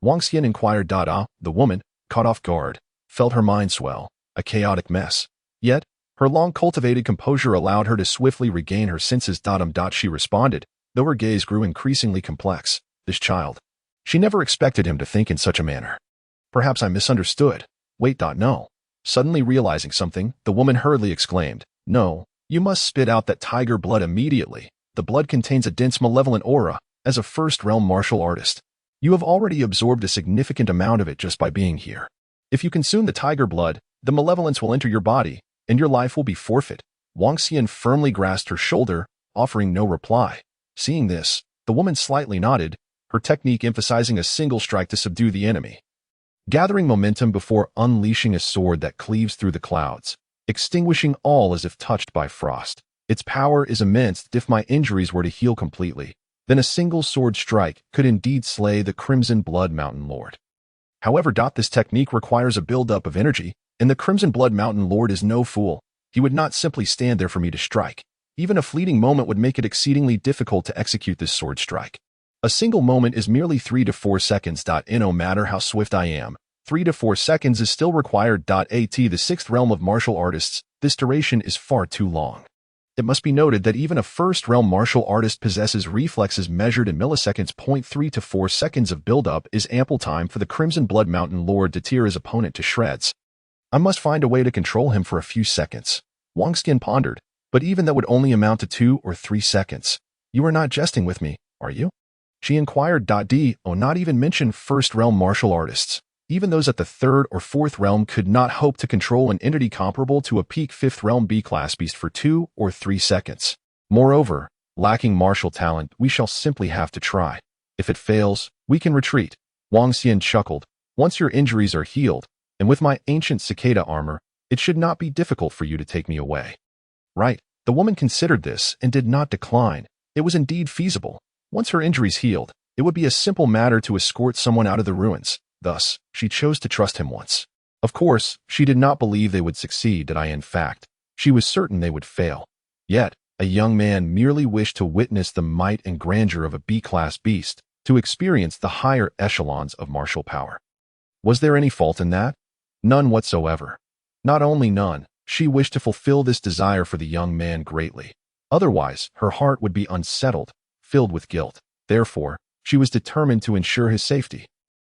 Wang Xian inquired. The woman, caught off guard, felt her mind swell, a chaotic mess. Yet, her long-cultivated composure allowed her to swiftly regain her senses. She responded, though her gaze grew increasingly complex. This child. She never expected him to think in such a manner. Perhaps I misunderstood. Wait. No. Suddenly realizing something, the woman hurriedly exclaimed, "No, you must spit out that tiger blood immediately. The blood contains a dense malevolent aura. As a first-realm martial artist, you have already absorbed a significant amount of it just by being here. If you consume the tiger blood, the malevolence will enter your body, and your life will be forfeit." Wang Xian firmly grasped her shoulder, offering no reply. Seeing this, the woman slightly nodded, her technique emphasizing a single strike to subdue the enemy. Gathering momentum before unleashing a sword that cleaves through the clouds, extinguishing all as if touched by frost. Its power is immense. If my injuries were to heal completely, then a single sword strike could indeed slay the Crimson Blood Mountain Lord. However, this technique requires a buildup of energy, and the Crimson Blood Mountain Lord is no fool. He would not simply stand there for me to strike. Even a fleeting moment would make it exceedingly difficult to execute this sword strike. A single moment is merely 3 to 4 seconds. No matter how swift I am, 3 to 4 seconds is still required. At the sixth realm of martial artists, this duration is far too long. It must be noted that even a first-realm martial artist possesses reflexes measured in milliseconds. 3 to 4 seconds of buildup is ample time for the Crimson Blood Mountain Lord to tear his opponent to shreds. I must find a way to control him for a few seconds. Wang Xian pondered, but even that would only amount to 2 or 3 seconds. You are not jesting with me, are you? She inquired. Not even mention first-realm martial artists. Even those at the third or fourth realm could not hope to control an entity comparable to a peak fifth-realm B-class beast for 2 or 3 seconds. Moreover, lacking martial talent, we shall simply have to try. If it fails, we can retreat. Wang Xian chuckled. Once your injuries are healed, and with my ancient cicada armor, it should not be difficult for you to take me away. Right. The woman considered this and did not decline. It was indeed feasible. Once her injuries healed, it would be a simple matter to escort someone out of the ruins. Thus, she chose to trust him once. Of course, she did not believe they would succeed. In fact, she was certain they would fail. Yet, a young man merely wished to witness the might and grandeur of a B-class beast, to experience the higher echelons of martial power. Was there any fault in that? None whatsoever. Not only none, she wished to fulfill this desire for the young man greatly. Otherwise, her heart would be unsettled, filled with guilt. Therefore, she was determined to ensure his safety.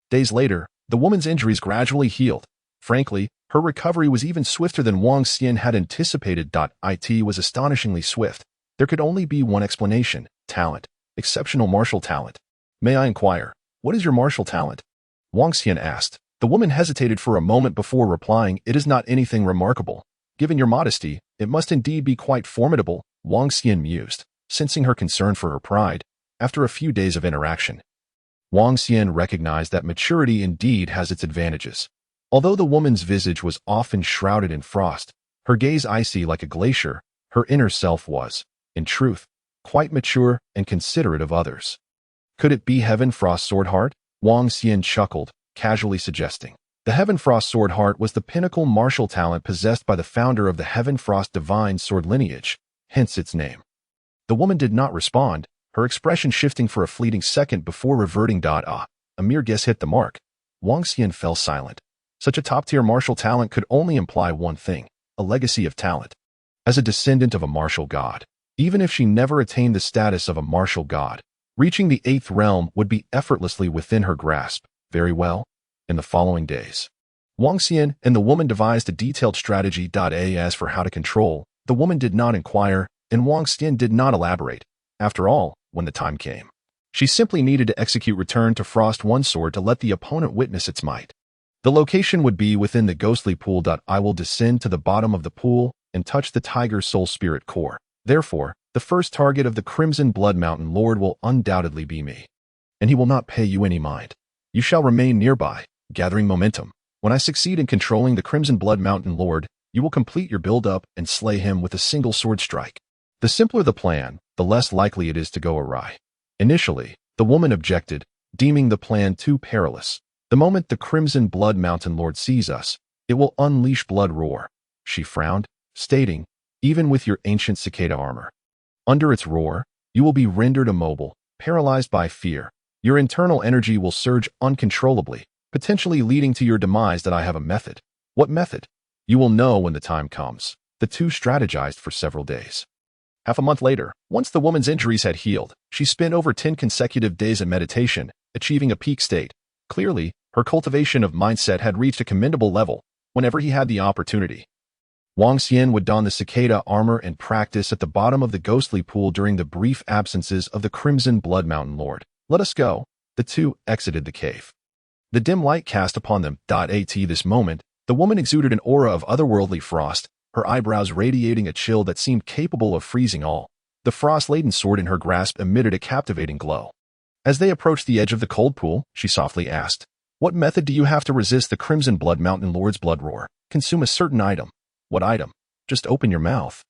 Days later, the woman's injuries gradually healed. Frankly, her recovery was even swifter than Wang Xian had anticipated. It was astonishingly swift. There could only be one explanation: talent. Exceptional martial talent. May I inquire, what is your martial talent? Wang Xian asked. The woman hesitated for a moment before replying, it is not anything remarkable. Given your modesty, it must indeed be quite formidable, Wang Xian mused, sensing her concern for her pride. After a few days of interaction, Wang Xian recognized that maturity indeed has its advantages. Although the woman's visage was often shrouded in frost, her gaze icy like a glacier, her inner self was, in truth, quite mature and considerate of others. Could it be Heaven Frost Sword Heart? Wang Xian chuckled, casually suggesting. The Heaven Frost Sword Heart was the pinnacle martial talent possessed by the founder of the Heaven Frost Divine Sword lineage, hence its name. The woman did not respond, her expression shifting for a fleeting second before reverting. A mere guess hit the mark. Wang Xian fell silent. Such a top-tier martial talent could only imply one thing: a legacy of talent. As a descendant of a martial god, even if she never attained the status of a martial god, reaching the 8th realm would be effortlessly within her grasp. Very well. In the following days, Wang Xian and the woman devised a detailed strategy. As for how to control, the woman did not inquire, and Wang Xian did not elaborate. After all, when the time came, she simply needed to execute Return to Frost One Sword to let the opponent witness its might. The location would be within the ghostly pool. I will descend to the bottom of the pool and touch the Tiger Soul Spirit core. Therefore, the first target of the Crimson Blood Mountain Lord will undoubtedly be me. And he will not pay you any mind. You shall remain nearby, gathering momentum. When I succeed in controlling the Crimson Blood Mountain Lord, you will complete your build-up and slay him with a single sword strike. The simpler the plan, the less likely it is to go awry. Initially, the woman objected, deeming the plan too perilous. The moment the Crimson Blood Mountain Lord sees us, it will unleash blood roar. She frowned, stating, even with your ancient cicada armor. Under its roar, you will be rendered immobile, paralyzed by fear. Your internal energy will surge uncontrollably, potentially leading to your demise. I have a method. What method? You will know when the time comes. The two strategized for several days. Half a month later, once the woman's injuries had healed, she spent over 10 consecutive days in meditation, achieving a peak state. Clearly, her cultivation of mindset had reached a commendable level. Whenever he had the opportunity, Wang Xian would don the cicada armor and practice at the bottom of the ghostly pool during the brief absences of the Crimson Blood Mountain Lord. Let us go. The two exited the cave. The dim light cast upon them. At this moment, the woman exuded an aura of otherworldly frost, her eyebrows radiating a chill that seemed capable of freezing all. The frost-laden sword in her grasp emitted a captivating glow. As they approached the edge of the cold pool, she softly asked, what method do you have to resist the Crimson Blood Mountain Lord's blood roar? Consume a certain item. What item? Just open your mouth.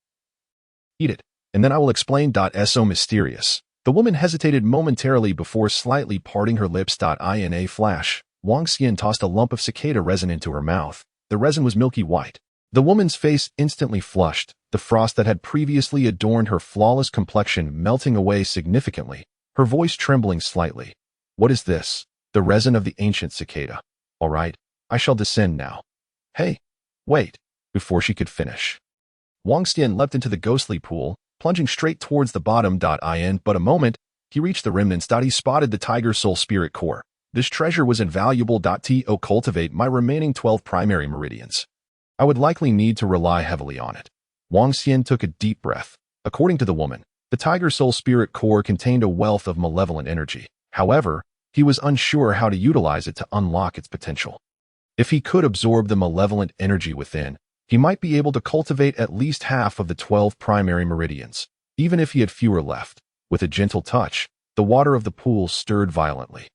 Eat it, and then I will explain. So mysterious. The woman hesitated momentarily before slightly parting her lips. In a flash, Wang Xian tossed a lump of cicada resin into her mouth. The resin was milky white. The woman's face instantly flushed, the frost that had previously adorned her flawless complexion melting away significantly, her voice trembling slightly. What is this? The resin of the ancient cicada. All right, I shall descend now. Hey, wait. Before she could finish, Wang Xian leapt into the ghostly pool, plunging straight towards the bottom. In but a moment, he reached the remnants. He spotted the Tiger Soul Spirit core. This treasure was invaluable. To cultivate my remaining 12 primary meridians, I would likely need to rely heavily on it. Wang Xian took a deep breath. According to the woman, the Tiger Soul Spirit core contained a wealth of malevolent energy. However, he was unsure how to utilize it to unlock its potential. If he could absorb the malevolent energy within, he might be able to cultivate at least half of the 12 primary meridians, even if he had fewer left. With a gentle touch, the water of the pool stirred violently.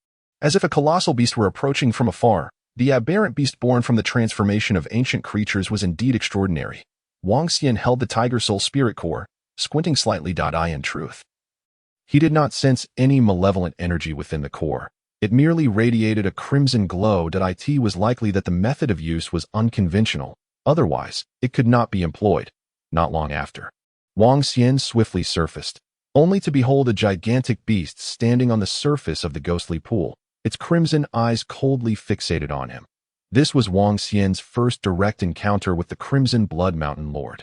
As if a colossal beast were approaching from afar, the aberrant beast born from the transformation of ancient creatures was indeed extraordinary. Wang Xian held the Tiger Soul Spirit core, squinting slightly. In truth, he did not sense any malevolent energy within the core. It merely radiated a crimson glow. It was likely that the method of use was unconventional. Otherwise, it could not be employed. Not long after, Wang Xian swiftly surfaced, only to behold a gigantic beast standing on the surface of the ghostly pool, its crimson eyes coldly fixated on him. This was Wang Xian's first direct encounter with the Crimson Blood Mountain Lord.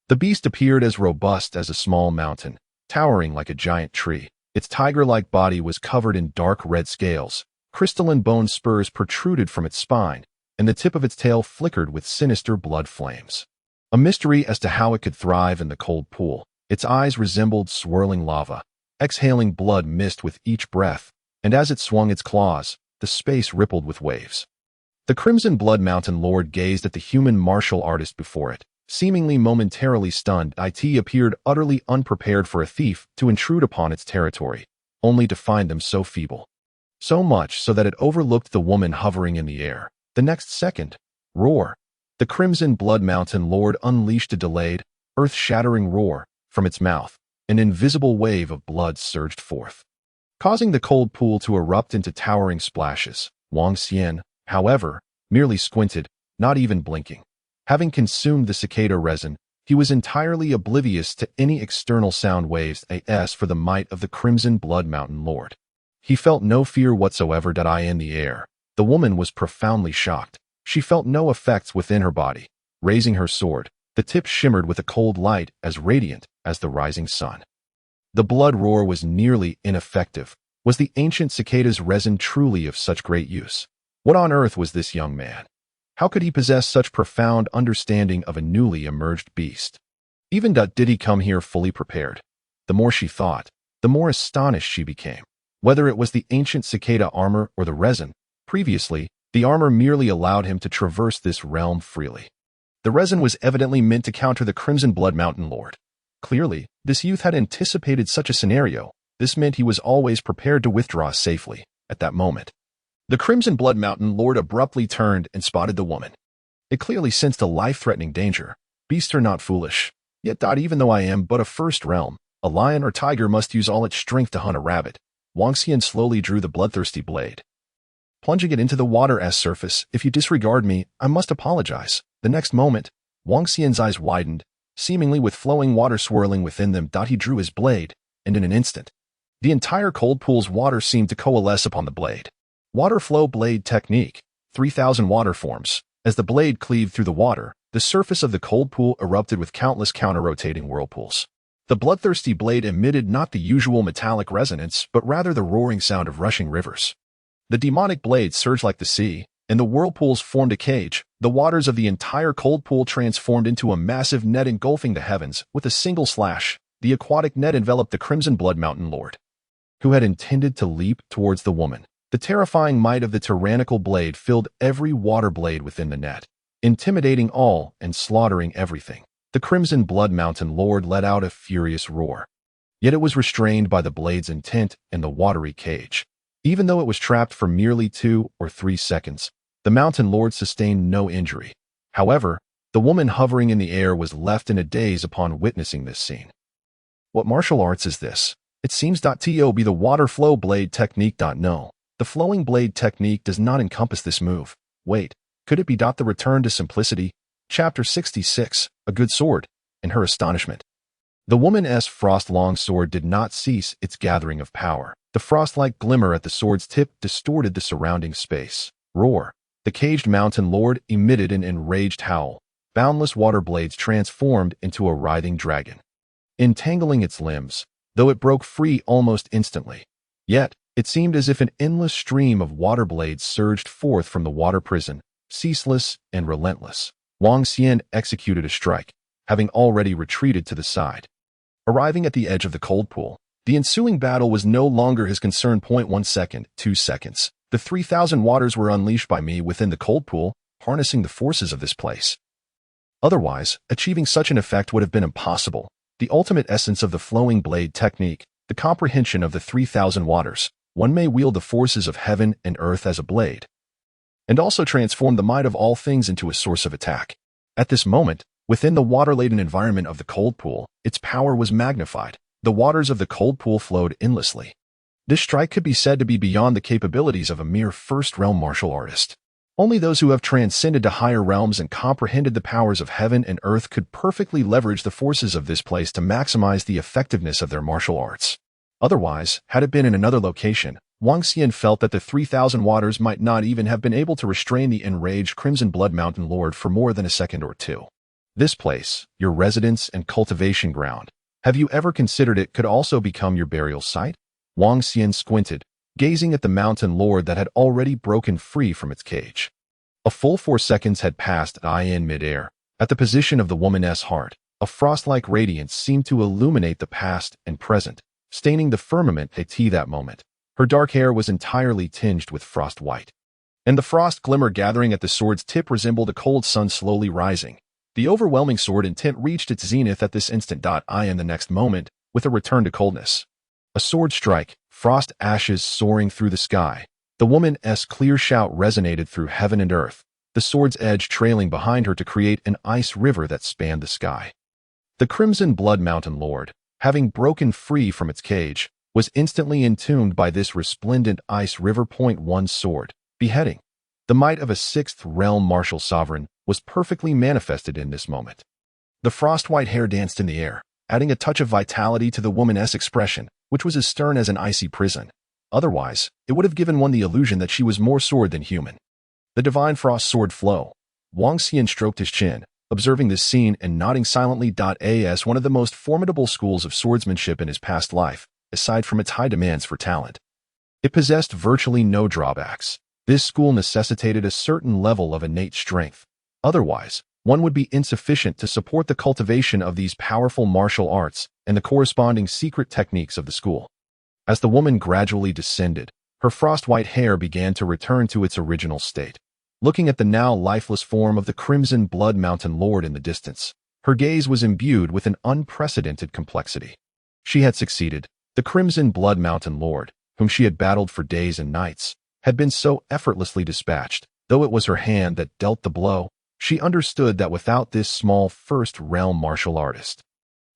The beast appeared as robust as a small mountain, towering like a giant tree. Its tiger-like body was covered in dark red scales, crystalline bone spurs protruded from its spine, and the tip of its tail flickered with sinister blood flames. A mystery as to how it could thrive in the cold pool. Its eyes resembled swirling lava, exhaling blood mist with each breath, and as it swung its claws, the space rippled with waves. The Crimson Blood Mountain Lord gazed at the human martial artist before it, seemingly momentarily stunned. It appeared utterly unprepared for a thief to intrude upon its territory, only to find them so feeble. So much so that it overlooked the woman hovering in the air. The next second, roar. The Crimson Blood Mountain Lord unleashed a delayed, earth-shattering roar. From its mouth, an invisible wave of blood surged forth, causing the cold pool to erupt into towering splashes. Wang Xian, however, merely squinted, not even blinking. Having consumed the cicada resin, he was entirely oblivious to any external sound waves. As for the might of the Crimson Blood Mountain Lord, he felt no fear whatsoever. In the air, the woman was profoundly shocked. She felt no effects within her body. Raising her sword, the tip shimmered with a cold light as radiant as the rising sun. The blood roar was nearly ineffective. Was the ancient cicada's resin truly of such great use? What on earth was this young man? How could he possess such profound understanding of a newly emerged beast? Even did he come here fully prepared? The more she thought, the more astonished she became. Whether it was the ancient cicada armor or the resin, previously, the armor merely allowed him to traverse this realm freely. The resin was evidently meant to counter the Crimson Blood Mountain Lord. Clearly, this youth had anticipated such a scenario. This meant he was always prepared to withdraw safely. At that moment, the Crimson Blood Mountain Lord abruptly turned and spotted the woman. It clearly sensed a life-threatening danger. Beasts are not foolish. Yet, even though I am but a first realm, a lion or tiger must use all its strength to hunt a rabbit. Wang Xian slowly drew the bloodthirsty blade, plunging it into the water's surface. If you disregard me, I must apologize. The next moment, Wang Xian's eyes widened, seemingly with flowing water swirling within them. He drew his blade, and in an instant, the entire cold pool's water seemed to coalesce upon the blade. Water flow blade technique, 3,000 water forms. As the blade cleaved through the water, the surface of the cold pool erupted with countless counter-rotating whirlpools. The bloodthirsty blade emitted not the usual metallic resonance, but rather the roaring sound of rushing rivers. The demonic blade surged like the sea, and the whirlpools formed a cage. The waters of the entire cold pool transformed into a massive net engulfing the heavens. With a single slash, the aquatic net enveloped the Crimson Blood Mountain Lord, who had intended to leap towards the woman. The terrifying might of the tyrannical blade filled every water blade within the net, intimidating all and slaughtering everything. The Crimson Blood Mountain Lord let out a furious roar. Yet it was restrained by the blade's intent and the watery cage. Even though it was trapped for merely 2 or 3 seconds, the Mountain Lord sustained no injury. However, the woman hovering in the air was left in a daze upon witnessing this scene. What martial arts is this? It seems to be the water flow blade technique. No, the flowing blade technique does not encompass this move. Wait, could it be the return to simplicity? Chapter 66, A Good Sword. In her astonishment, the woman's frost-long sword did not cease its gathering of power. The frost-like glimmer at the sword's tip distorted the surrounding space. Roar. The caged Mountain Lord emitted an enraged howl. Boundless water blades transformed into a writhing dragon, entangling its limbs, though it broke free almost instantly. Yet, it seemed as if an endless stream of water blades surged forth from the water prison, ceaseless and relentless. Wang Xian executed a strike, having already retreated to the side. Arriving at the edge of the cold pool, the ensuing battle was no longer his concern. 1 second, 2 seconds. The 3,000 waters were unleashed by me within the cold pool, harnessing the forces of this place. Otherwise, achieving such an effect would have been impossible. The ultimate essence of the flowing blade technique, the comprehension of the 3,000 waters. One may wield the forces of heaven and earth as a blade, and also transform the might of all things into a source of attack. At this moment, Within the water-laden environment of the cold pool, its power was magnified. The waters of the cold pool flowed endlessly. This strike could be said to be beyond the capabilities of a mere first-realm martial artist. Only those who have transcended to higher realms and comprehended the powers of heaven and earth could perfectly leverage the forces of this place to maximize the effectiveness of their martial arts. Otherwise, had it been in another location, Wang Xian felt that the 3,000 waters might not even have been able to restrain the enraged Crimson Blood Mountain Lord for more than a second or two. This place, your residence and cultivation ground, have you ever considered it could also become your burial site? Wang Xian squinted, gazing at the mountain lord that had already broken free from its cage. A full 4 seconds had passed in midair. At the position of the woman's heart, a frost-like radiance seemed to illuminate the past and present, staining the firmament at that moment. Her dark hair was entirely tinged with frost white, and the frost glimmer gathering at the sword's tip resembled a cold sun slowly rising. The overwhelming sword intent reached its zenith at this instant. In the next moment, with a return to coldness. A sword strike, frost ashes soaring through the sky. The woman's clear shout resonated through heaven and earth, the sword's edge trailing behind her to create an ice river that spanned the sky. The Crimson Blood Mountain Lord, having broken free from its cage, was instantly entombed by this resplendent ice river. One sword, beheading. The might of a 6th realm martial sovereign was perfectly manifested in this moment. The frost-white hair danced in the air, adding a touch of vitality to the woman's expression, which was as stern as an icy prison. Otherwise, it would have given one the illusion that she was more sword than human. The divine frost sword flow. Wang Xian stroked his chin, observing this scene and nodding silently. As one of the most formidable schools of swordsmanship in his past life, aside from its high demands for talent. It possessed virtually no drawbacks. This school necessitated a certain level of innate strength. Otherwise, one would be insufficient to support the cultivation of these powerful martial arts and the corresponding secret techniques of the school. As the woman gradually descended, her frost-white hair began to return to its original state. Looking at the now lifeless form of the Crimson Blood Mountain Lord in the distance, her gaze was imbued with an unprecedented complexity. She had succeeded. The Crimson Blood Mountain Lord, whom she had battled for days and nights, had been so effortlessly dispatched. Though it was her hand that dealt the blow, she understood that without this small first-realm martial artist,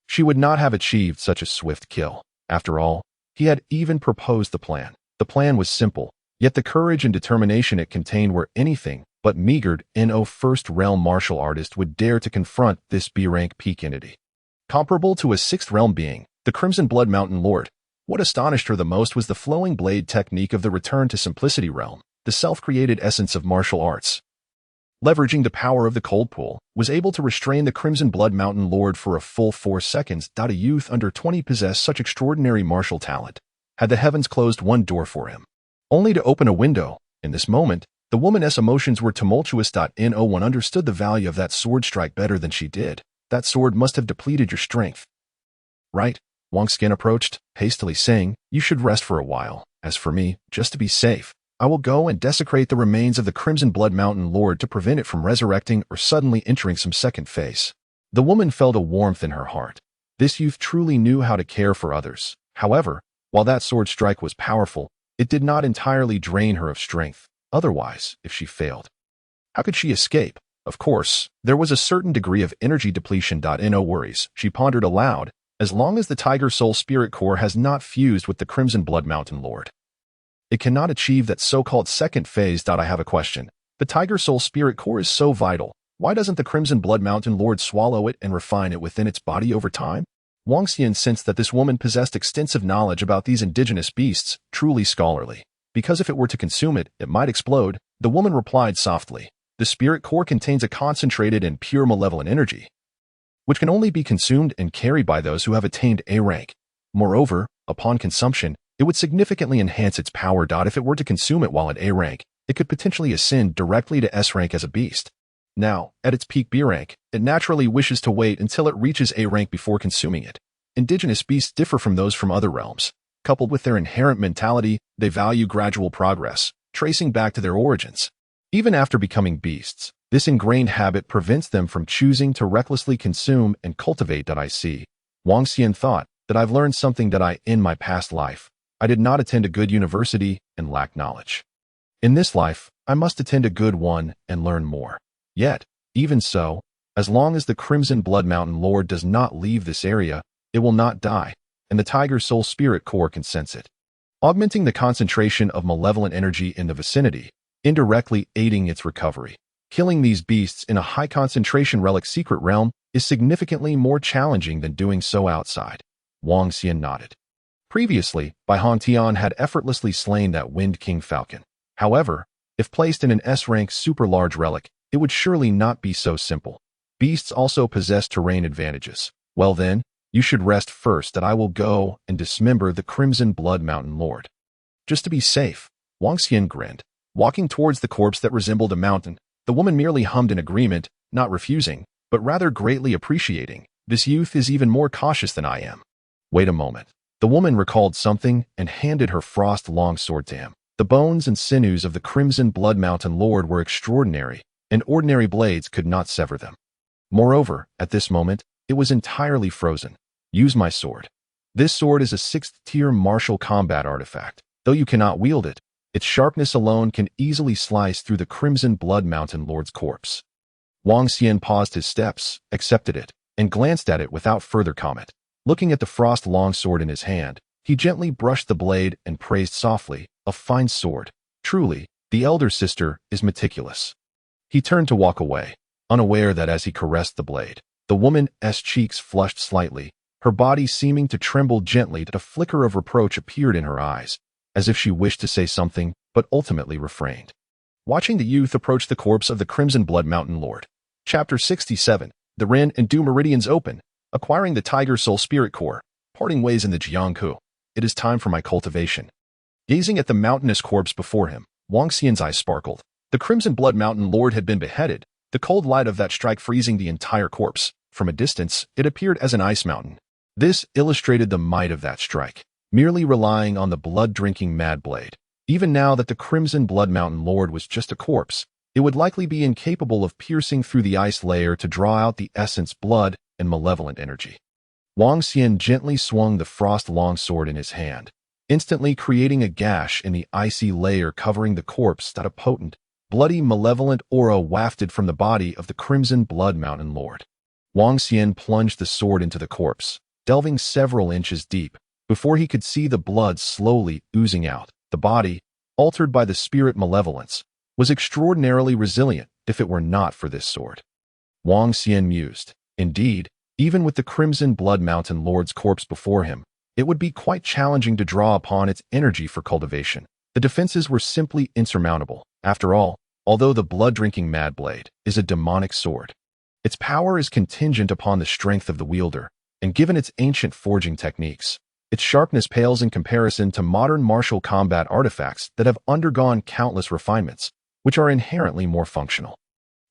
she would not have achieved such a swift kill. After all, he had even proposed the plan. The plan was simple, yet the courage and determination it contained were anything but meagered. No first-realm martial artist would dare to confront this B-rank peak entity. Comparable to a 6th-realm being, the Crimson Blood Mountain Lord. What astonished her the most was the flowing blade technique of the return to simplicity realm, the self-created essence of martial arts. Leveraging the power of the cold pool, was able to restrain the Crimson Blood Mountain Lord for a full 4 seconds. A youth under 20 possessed such extraordinary martial talent. Had the heavens closed one door for him, only to open a window. In this moment, the woman's emotions were tumultuous. No one understood the value of that sword strike better than she did. That sword must have depleted your strength. Right? Wang Xian approached, hastily saying, "You should rest for a while. As for me, just to be safe, I will go and desecrate the remains of the Crimson Blood Mountain Lord to prevent it from resurrecting or suddenly entering some second phase." The woman felt a warmth in her heart. This youth truly knew how to care for others. However, while that sword strike was powerful, it did not entirely drain her of strength. Otherwise, if she failed, how could she escape? Of course, there was a certain degree of energy depletion. No worries, she pondered aloud, as long as the Tiger Soul Spirit Core has not fused with the Crimson Blood Mountain Lord, it cannot achieve that so-called second phase. I have a question. The Tiger Soul Spirit Core is so vital. Why doesn't the Crimson Blood Mountain Lord swallow it and refine it within its body over time? Wang Xian sensed that this woman possessed extensive knowledge about these indigenous beasts, truly scholarly. Because if it were to consume it, it might explode. The woman replied softly. The Spirit Core contains a concentrated and pure malevolent energy, which can only be consumed and carried by those who have attained A rank. Moreover, upon consumption, it would significantly enhance its power. If it were to consume it while at A rank, it could potentially ascend directly to S rank as a beast. Now, at its peak B rank, it naturally wishes to wait until it reaches A rank before consuming it. Indigenous beasts differ from those from other realms. Coupled with their inherent mentality, they value gradual progress, tracing back to their origins. Even after becoming beasts, this ingrained habit prevents them from choosing to recklessly consume and cultivate. I see. Wang Xian thought that I've learned something that in my past life, I did not attend a good university and lack knowledge. In this life, I must attend a good one and learn more. Yet, even so, As long as the Crimson Blood Mountain Lord does not leave this area, it will not die, and the Tiger Soul Spirit Core can sense it, augmenting the concentration of malevolent energy in the vicinity, indirectly aiding its recovery. Killing these beasts in a high-concentration relic secret realm is significantly more challenging than doing so outside. Wang Xian nodded. Previously, Bai Hongtian had effortlessly slain that Wind King Falcon. However, if placed in an S-rank super-large relic, it would surely not be so simple. Beasts also possess terrain advantages. Well then, you should rest first, that I will go and dismember the Crimson Blood Mountain Lord. Just to be safe, Wang Xian grinned. Walking towards the corpse that resembled a mountain, the woman merely hummed in agreement, not refusing, but rather greatly appreciating. This youth is even more cautious than I am. Wait a moment. The woman recalled something and handed her frost longsword to him. The bones and sinews of the Crimson Blood Mountain Lord were extraordinary, and ordinary blades could not sever them. Moreover, at this moment, it was entirely frozen. Use my sword. This sword is a 6th-tier martial combat artifact. Though you cannot wield it, its sharpness alone can easily slice through the Crimson Blood Mountain Lord's corpse. Wang Xian paused his steps, accepted it, and glanced at it without further comment. Looking at the frost longsword in his hand, he gently brushed the blade and praised softly, "A fine sword. Truly, the elder sister is meticulous." He turned to walk away, unaware that as he caressed the blade, the woman's cheeks flushed slightly, her body seeming to tremble gently. A flicker of reproach appeared in her eyes, as if she wished to say something, but ultimately refrained. Watching the youth approach the corpse of the Crimson Blood Mountain Lord. Chapter 67. The Ren and Du Meridians Open. Acquiring the Tiger Soul Spirit Core. Parting ways in the Jiangku. It is time for my cultivation. Gazing at the mountainous corpse before him, Wang Xian's eyes sparkled. The Crimson Blood Mountain Lord had been beheaded, the cold light of that strike freezing the entire corpse. From a distance, it appeared as an ice mountain. This illustrated the might of that strike, merely relying on the blood-drinking mad blade. Even now that the Crimson Blood Mountain Lord was just a corpse, it would likely be incapable of piercing through the ice layer to draw out the essence blood and malevolent energy. Wang Xian gently swung the frost longsword in his hand, instantly creating a gash in the icy layer covering the corpse. That a potent, bloody, malevolent aura wafted from the body of the Crimson Blood Mountain Lord. Wang Xian plunged the sword into the corpse, delving several inches deep, before he could see the blood slowly oozing out. The body, altered by the spirit malevolence, was extraordinarily resilient if it were not for this sword. Wang Xian mused. Indeed, even with the Crimson Blood Mountain Lord's corpse before him, it would be quite challenging to draw upon its energy for cultivation. The defenses were simply insurmountable. After all, although the blood-drinking Mad Blade is a demonic sword, its power is contingent upon the strength of the wielder, and given its ancient forging techniques, its sharpness pales in comparison to modern martial combat artifacts that have undergone countless refinements, which are inherently more functional.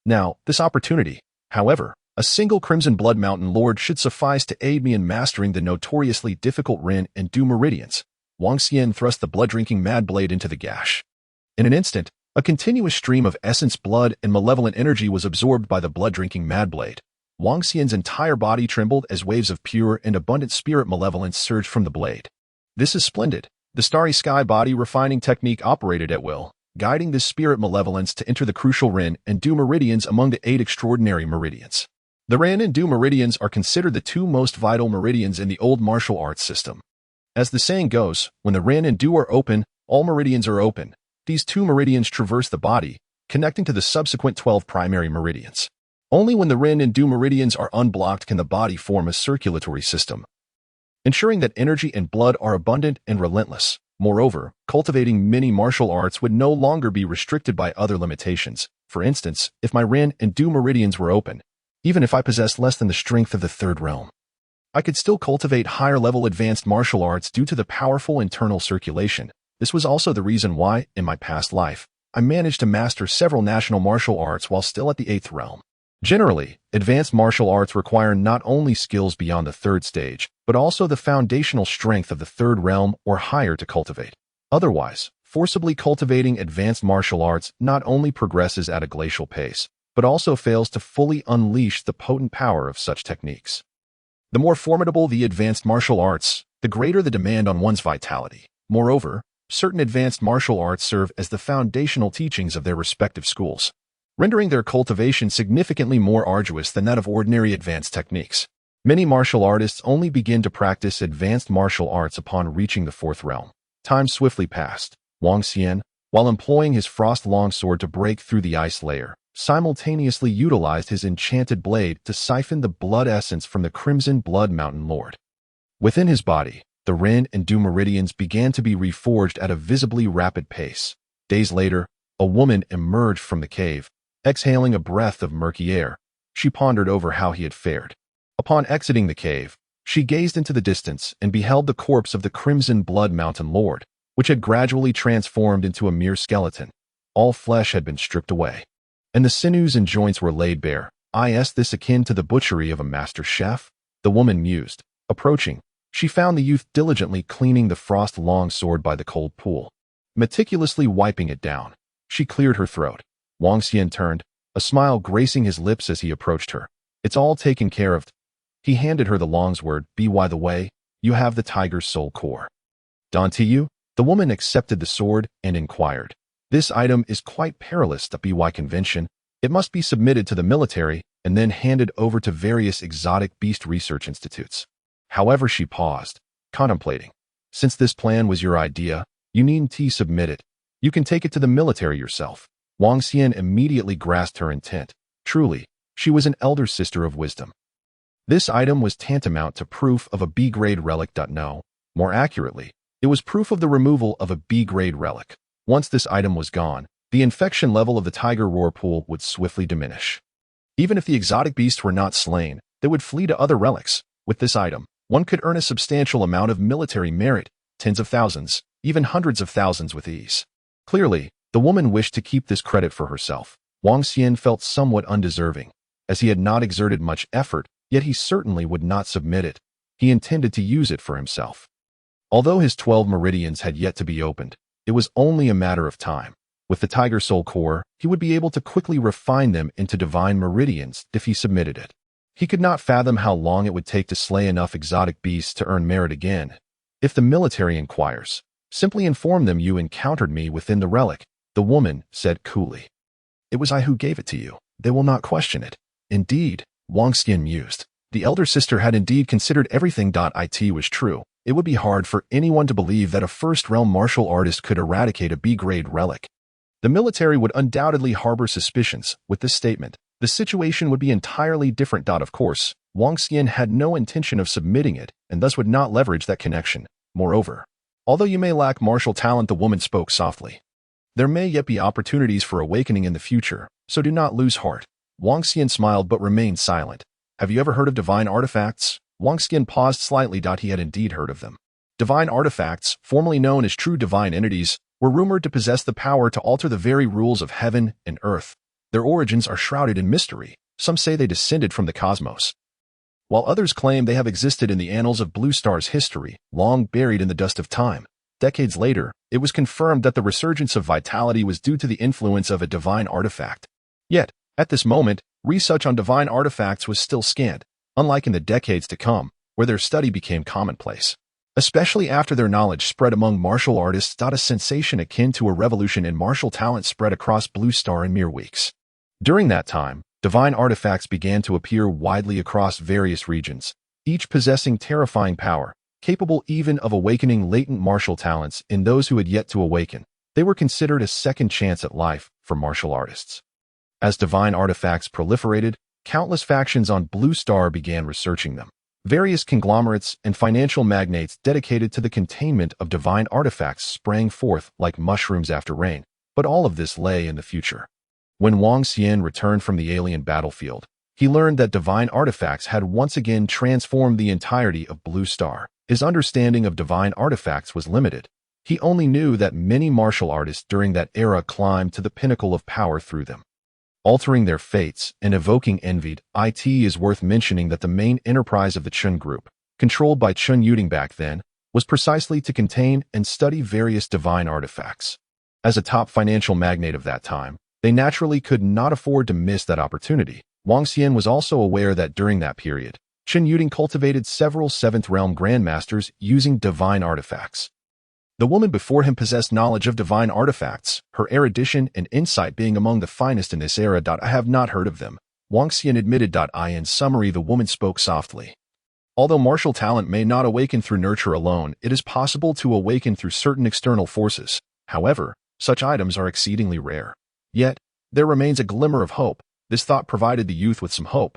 Now, this opportunity, however, a single Crimson Blood Mountain Lord should suffice to aid me in mastering the notoriously difficult Ren and Du Meridians. Wang Xian thrust the blood-drinking Mad Blade into the gash. In an instant, a continuous stream of essence blood and malevolent energy was absorbed by the blood-drinking Mad Blade. Wang Xian's entire body trembled as waves of pure and abundant spirit malevolence surged from the blade. This is splendid. The Starry Sky body refining technique operated at will, guiding this spirit malevolence to enter the crucial Ren and Du Meridians among the 8 extraordinary meridians. The Ren and Du Meridians are considered the 2 most vital meridians in the old martial arts system. As the saying goes, when the Ren and Du are open, all meridians are open. These 2 meridians traverse the body, connecting to the subsequent 12 primary meridians. Only when the Ren and Du meridians are unblocked can the body form a circulatory system, ensuring that energy and blood are abundant and relentless. Moreover, cultivating many martial arts would no longer be restricted by other limitations. For instance, if my Ren and Du meridians were open, even if I possessed less than the strength of the 3rd realm, I could still cultivate higher-level advanced martial arts due to the powerful internal circulation. This was also the reason why, in my past life, I managed to master several national martial arts while still at the 8th realm. Generally, advanced martial arts require not only skills beyond the 3rd stage, but also the foundational strength of the 3rd realm or higher to cultivate. Otherwise, forcibly cultivating advanced martial arts not only progresses at a glacial pace, but also fails to fully unleash the potent power of such techniques. The more formidable the advanced martial arts, the greater the demand on one's vitality. Moreover, certain advanced martial arts serve as the foundational teachings of their respective schools. rendering their cultivation significantly more arduous than that of ordinary advanced techniques. Many martial artists only begin to practice advanced martial arts upon reaching the fourth realm. Time swiftly passed. Wang Xian, while employing his frost longsword to break through the ice layer, simultaneously utilized his enchanted blade to siphon the blood essence from the Crimson Blood Mountain Lord. Within his body, the Ren and Du meridians began to be reforged at a visibly rapid pace. Days later, a woman emerged from the cave, exhaling a breath of murky air. She pondered over how he had fared. Upon exiting the cave, she gazed into the distance and beheld the corpse of the Crimson Blood Mountain Lord, which had gradually transformed into a mere skeleton. All flesh had been stripped away, and the sinews and joints were laid bare. Is this akin to the butchery of a master chef? The woman mused. Approaching, she found the youth diligently cleaning the frost longsword by the cold pool. Meticulously wiping it down, she cleared her throat. Wang Xian turned, a smile gracing his lips as he approached her. It's all taken care of. He handed her the longsword. By the way, you have the tiger's soul core. Dantiyu? The woman accepted the sword and inquired. This item is quite perilous. By convention, it must be submitted to the military and then handed over to various exotic beast research institutes. However, she paused, contemplating. Since this plan was your idea, you needn't submit it. You can take it to the military yourself. Wang Xian immediately grasped her intent. Truly, she was an elder sister of wisdom. This item was tantamount to proof of a B-grade relic. No, more accurately, it was proof of the removal of a B-grade relic. Once this item was gone, the infection level of the tiger roar pool would swiftly diminish. Even if the exotic beasts were not slain, they would flee to other relics. With this item, one could earn a substantial amount of military merit, tens of thousands, even hundreds of thousands with ease. Clearly, the woman wished to keep this credit for herself. Wang Xian felt somewhat undeserving, as he had not exerted much effort, yet he certainly would not submit it. He intended to use it for himself. Although his 12 meridians had yet to be opened, it was only a matter of time. With the Tiger Soul Core, he would be able to quickly refine them into divine meridians if he submitted it. He could not fathom how long it would take to slay enough exotic beasts to earn merit again. If the military inquires, simply inform them you encountered me within the relic, the woman said coolly. It was I who gave it to you. They will not question it. Indeed, Wang Xian mused. The elder sister had indeed considered everything. It was true. It would be hard for anyone to believe that a first-realm martial artist could eradicate a B-grade relic. The military would undoubtedly harbor suspicions. With this statement, the situation would be entirely different. Of course, Wang Xian had no intention of submitting it and thus would not leverage that connection. Moreover, although you may lack martial talent, the woman spoke softly, there may yet be opportunities for awakening in the future, so do not lose heart. Wang Xian smiled but remained silent. Have you ever heard of divine artifacts? Wang Xian paused slightly. He had indeed heard of them. Divine artifacts, formerly known as true divine entities, were rumored to possess the power to alter the very rules of heaven and earth. Their origins are shrouded in mystery. Some say they descended from the cosmos, while others claim they have existed in the annals of Blue Star's history, long buried in the dust of time. Decades later, it was confirmed that the resurgence of vitality was due to the influence of a divine artifact. Yet, at this moment, research on divine artifacts was still scant, unlike in the decades to come, where their study became commonplace. Especially after their knowledge spread among martial artists. A sensation akin to a revolution in martial talent spread across Blue Star in mere weeks. During that time, divine artifacts began to appear widely across various regions, each possessing terrifying power, capable even of awakening latent martial talents in those who had yet to awaken. They were considered a second chance at life for martial artists. As divine artifacts proliferated, countless factions on Blue Star began researching them. Various conglomerates and financial magnates dedicated to the containment of divine artifacts sprang forth like mushrooms after rain, but all of this lay in the future. When Wang Xian returned from the alien battlefield, he learned that divine artifacts had once again transformed the entirety of Blue Star. His understanding of divine artifacts was limited. He only knew that many martial artists during that era climbed to the pinnacle of power through them, altering their fates and evoking envy. It is worth mentioning that the main enterprise of the Chun Group, controlled by Chun Yuding back then, was precisely to contain and study various divine artifacts. As a top financial magnate of that time, they naturally could not afford to miss that opportunity. Wang Xian was also aware that during that period, Chun Yuding cultivated several 7th realm grandmasters using divine artifacts. The woman before him possessed knowledge of divine artifacts, her erudition and insight being among the finest in this era. I have not heard of them, Wang Xian admitted. In summary, the woman spoke softly. Although martial talent may not awaken through nurture alone, it is possible to awaken through certain external forces. However, such items are exceedingly rare. Yet, there remains a glimmer of hope. This thought provided the youth with some hope.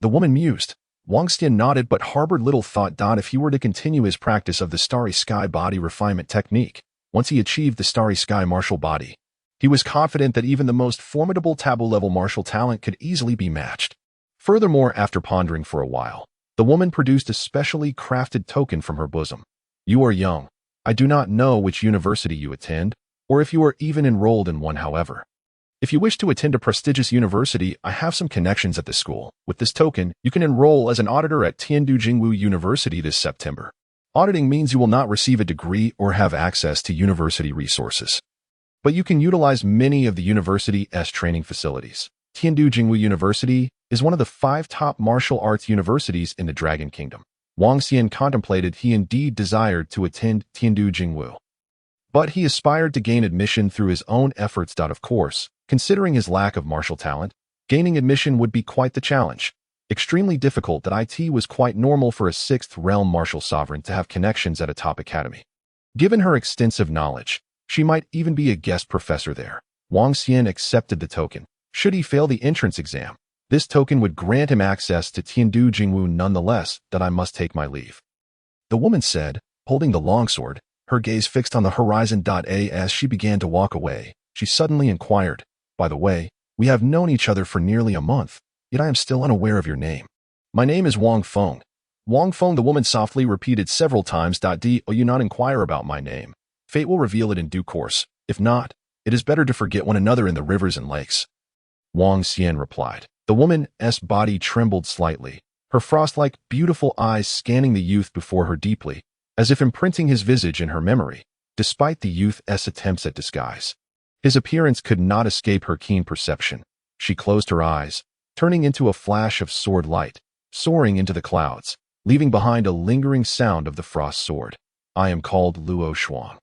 The woman mused. Wang Xian nodded but harbored little thought. If he were to continue his practice of the starry sky body refinement technique, once he achieved the starry sky martial body, he was confident that even the most formidable taboo-level martial talent could easily be matched. Furthermore, after pondering for a while, the woman produced a specially crafted token from her bosom. You are young. I do not know which university you attend, or if you are even enrolled in one. However, if you wish to attend a prestigious university, I have some connections at the school. With this token, you can enroll as an auditor at Tiandu Jingwu University this September. Auditing means you will not receive a degree or have access to university resources, but you can utilize many of the university's training facilities. Tiandu Jingwu University is one of the 5 top martial arts universities in the Dragon Kingdom. Wang Xian contemplated he indeed desired to attend Tiandu Jingwu, but he aspired to gain admission through his own efforts. Of course, considering his lack of martial talent, gaining admission would be quite the challenge. Extremely difficult. It was quite normal for a 6th realm martial sovereign to have connections at a top academy. Given her extensive knowledge, she might even be a guest professor there. Wang Xian accepted the token. Should he fail the entrance exam, this token would grant him access to Tiandu Jingwu. Nonetheless, I must take my leave, the woman said, holding the longsword, her gaze fixed on the horizon. As she began to walk away, she suddenly inquired, by the way, we have known each other for nearly a month, yet I am still unaware of your name. My name is Wang Feng. Wang Feng, the woman softly repeated several times. Do you not inquire about my name? Fate will reveal it in due course. If not, it is better to forget one another in the rivers and lakes. Wang Xian replied. The woman's body trembled slightly, her frost-like, beautiful eyes scanning the youth before her deeply, as if imprinting his visage in her memory, despite the youth's attempts at disguise. His appearance could not escape her keen perception. She closed her eyes, turning into a flash of sword light, soaring into the clouds, leaving behind a lingering sound of the frost sword. I am called Luo Shuang.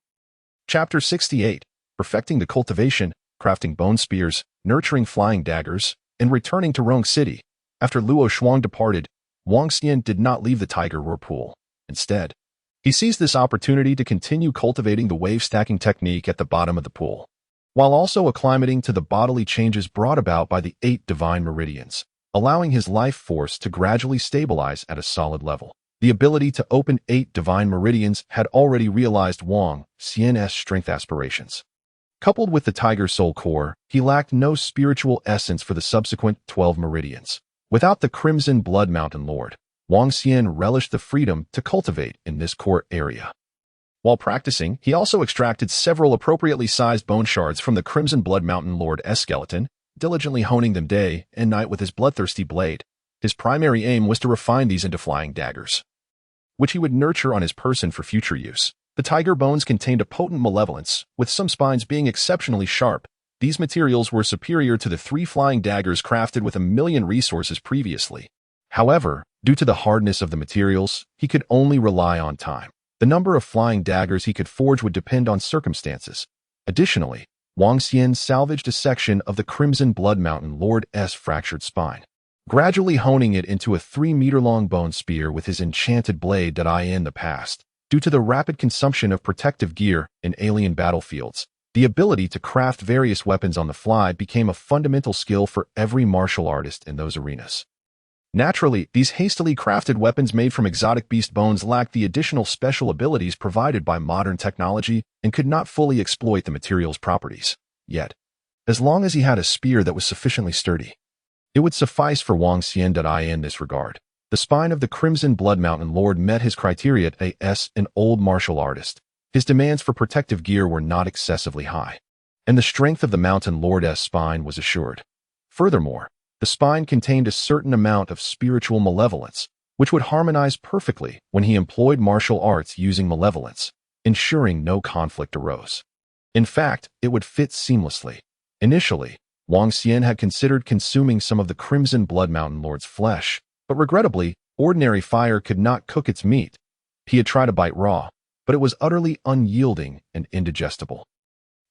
Chapter 68. Perfecting the cultivation, crafting bone spears, nurturing flying daggers, and returning to Rong City. After Luo Shuang departed, Wang Xian did not leave the tiger roar pool. Instead, he seized this opportunity to continue cultivating the wave stacking technique at the bottom of the pool, while also acclimating to the bodily changes brought about by the 8 divine meridians, allowing his life force to gradually stabilize at a solid level. The ability to open 8 divine meridians had already realized Wang Xian's strength aspirations. Coupled with the tiger soul core, he lacked no spiritual essence for the subsequent 12 meridians. Without the Crimson Blood Mountain Lord, Wang Xian relished the freedom to cultivate in this core area. While practicing, he also extracted several appropriately sized bone shards from the Crimson Blood Mountain Lord's skeleton, diligently honing them day and night with his bloodthirsty blade. His primary aim was to refine these into flying daggers, which he would nurture on his person for future use. The tiger bones contained a potent malevolence, with some spines being exceptionally sharp. These materials were superior to the 3 flying daggers crafted with 1,000,000 resources previously. However, due to the hardness of the materials, he could only rely on time. The number of flying daggers he could forge would depend on circumstances. Additionally, Wang Xian salvaged a section of the Crimson Blood Mountain Lord's fractured spine, gradually honing it into a 3-meter-long bone spear with his enchanted blade. In the past, due to the rapid consumption of protective gear in alien battlefields, the ability to craft various weapons on the fly became a fundamental skill for every martial artist in those arenas. Naturally, these hastily crafted weapons made from exotic beast bones lacked the additional special abilities provided by modern technology and could not fully exploit the material's properties. Yet, as long as he had a spear that was sufficiently sturdy, it would suffice for Wang Xian. In this regard, the spine of the Crimson Blood Mountain Lord met his criteria as an old martial artist. His demands for protective gear were not excessively high, and the strength of the Mountain Lord's spine was assured. Furthermore, the spine contained a certain amount of spiritual malevolence, which would harmonize perfectly when he employed martial arts using malevolence, ensuring no conflict arose. In fact, it would fit seamlessly. Initially, Wang Xian had considered consuming some of the Crimson Blood Mountain Lord's flesh, but regrettably, ordinary fire could not cook its meat. He had tried to bite raw, but it was utterly unyielding and indigestible.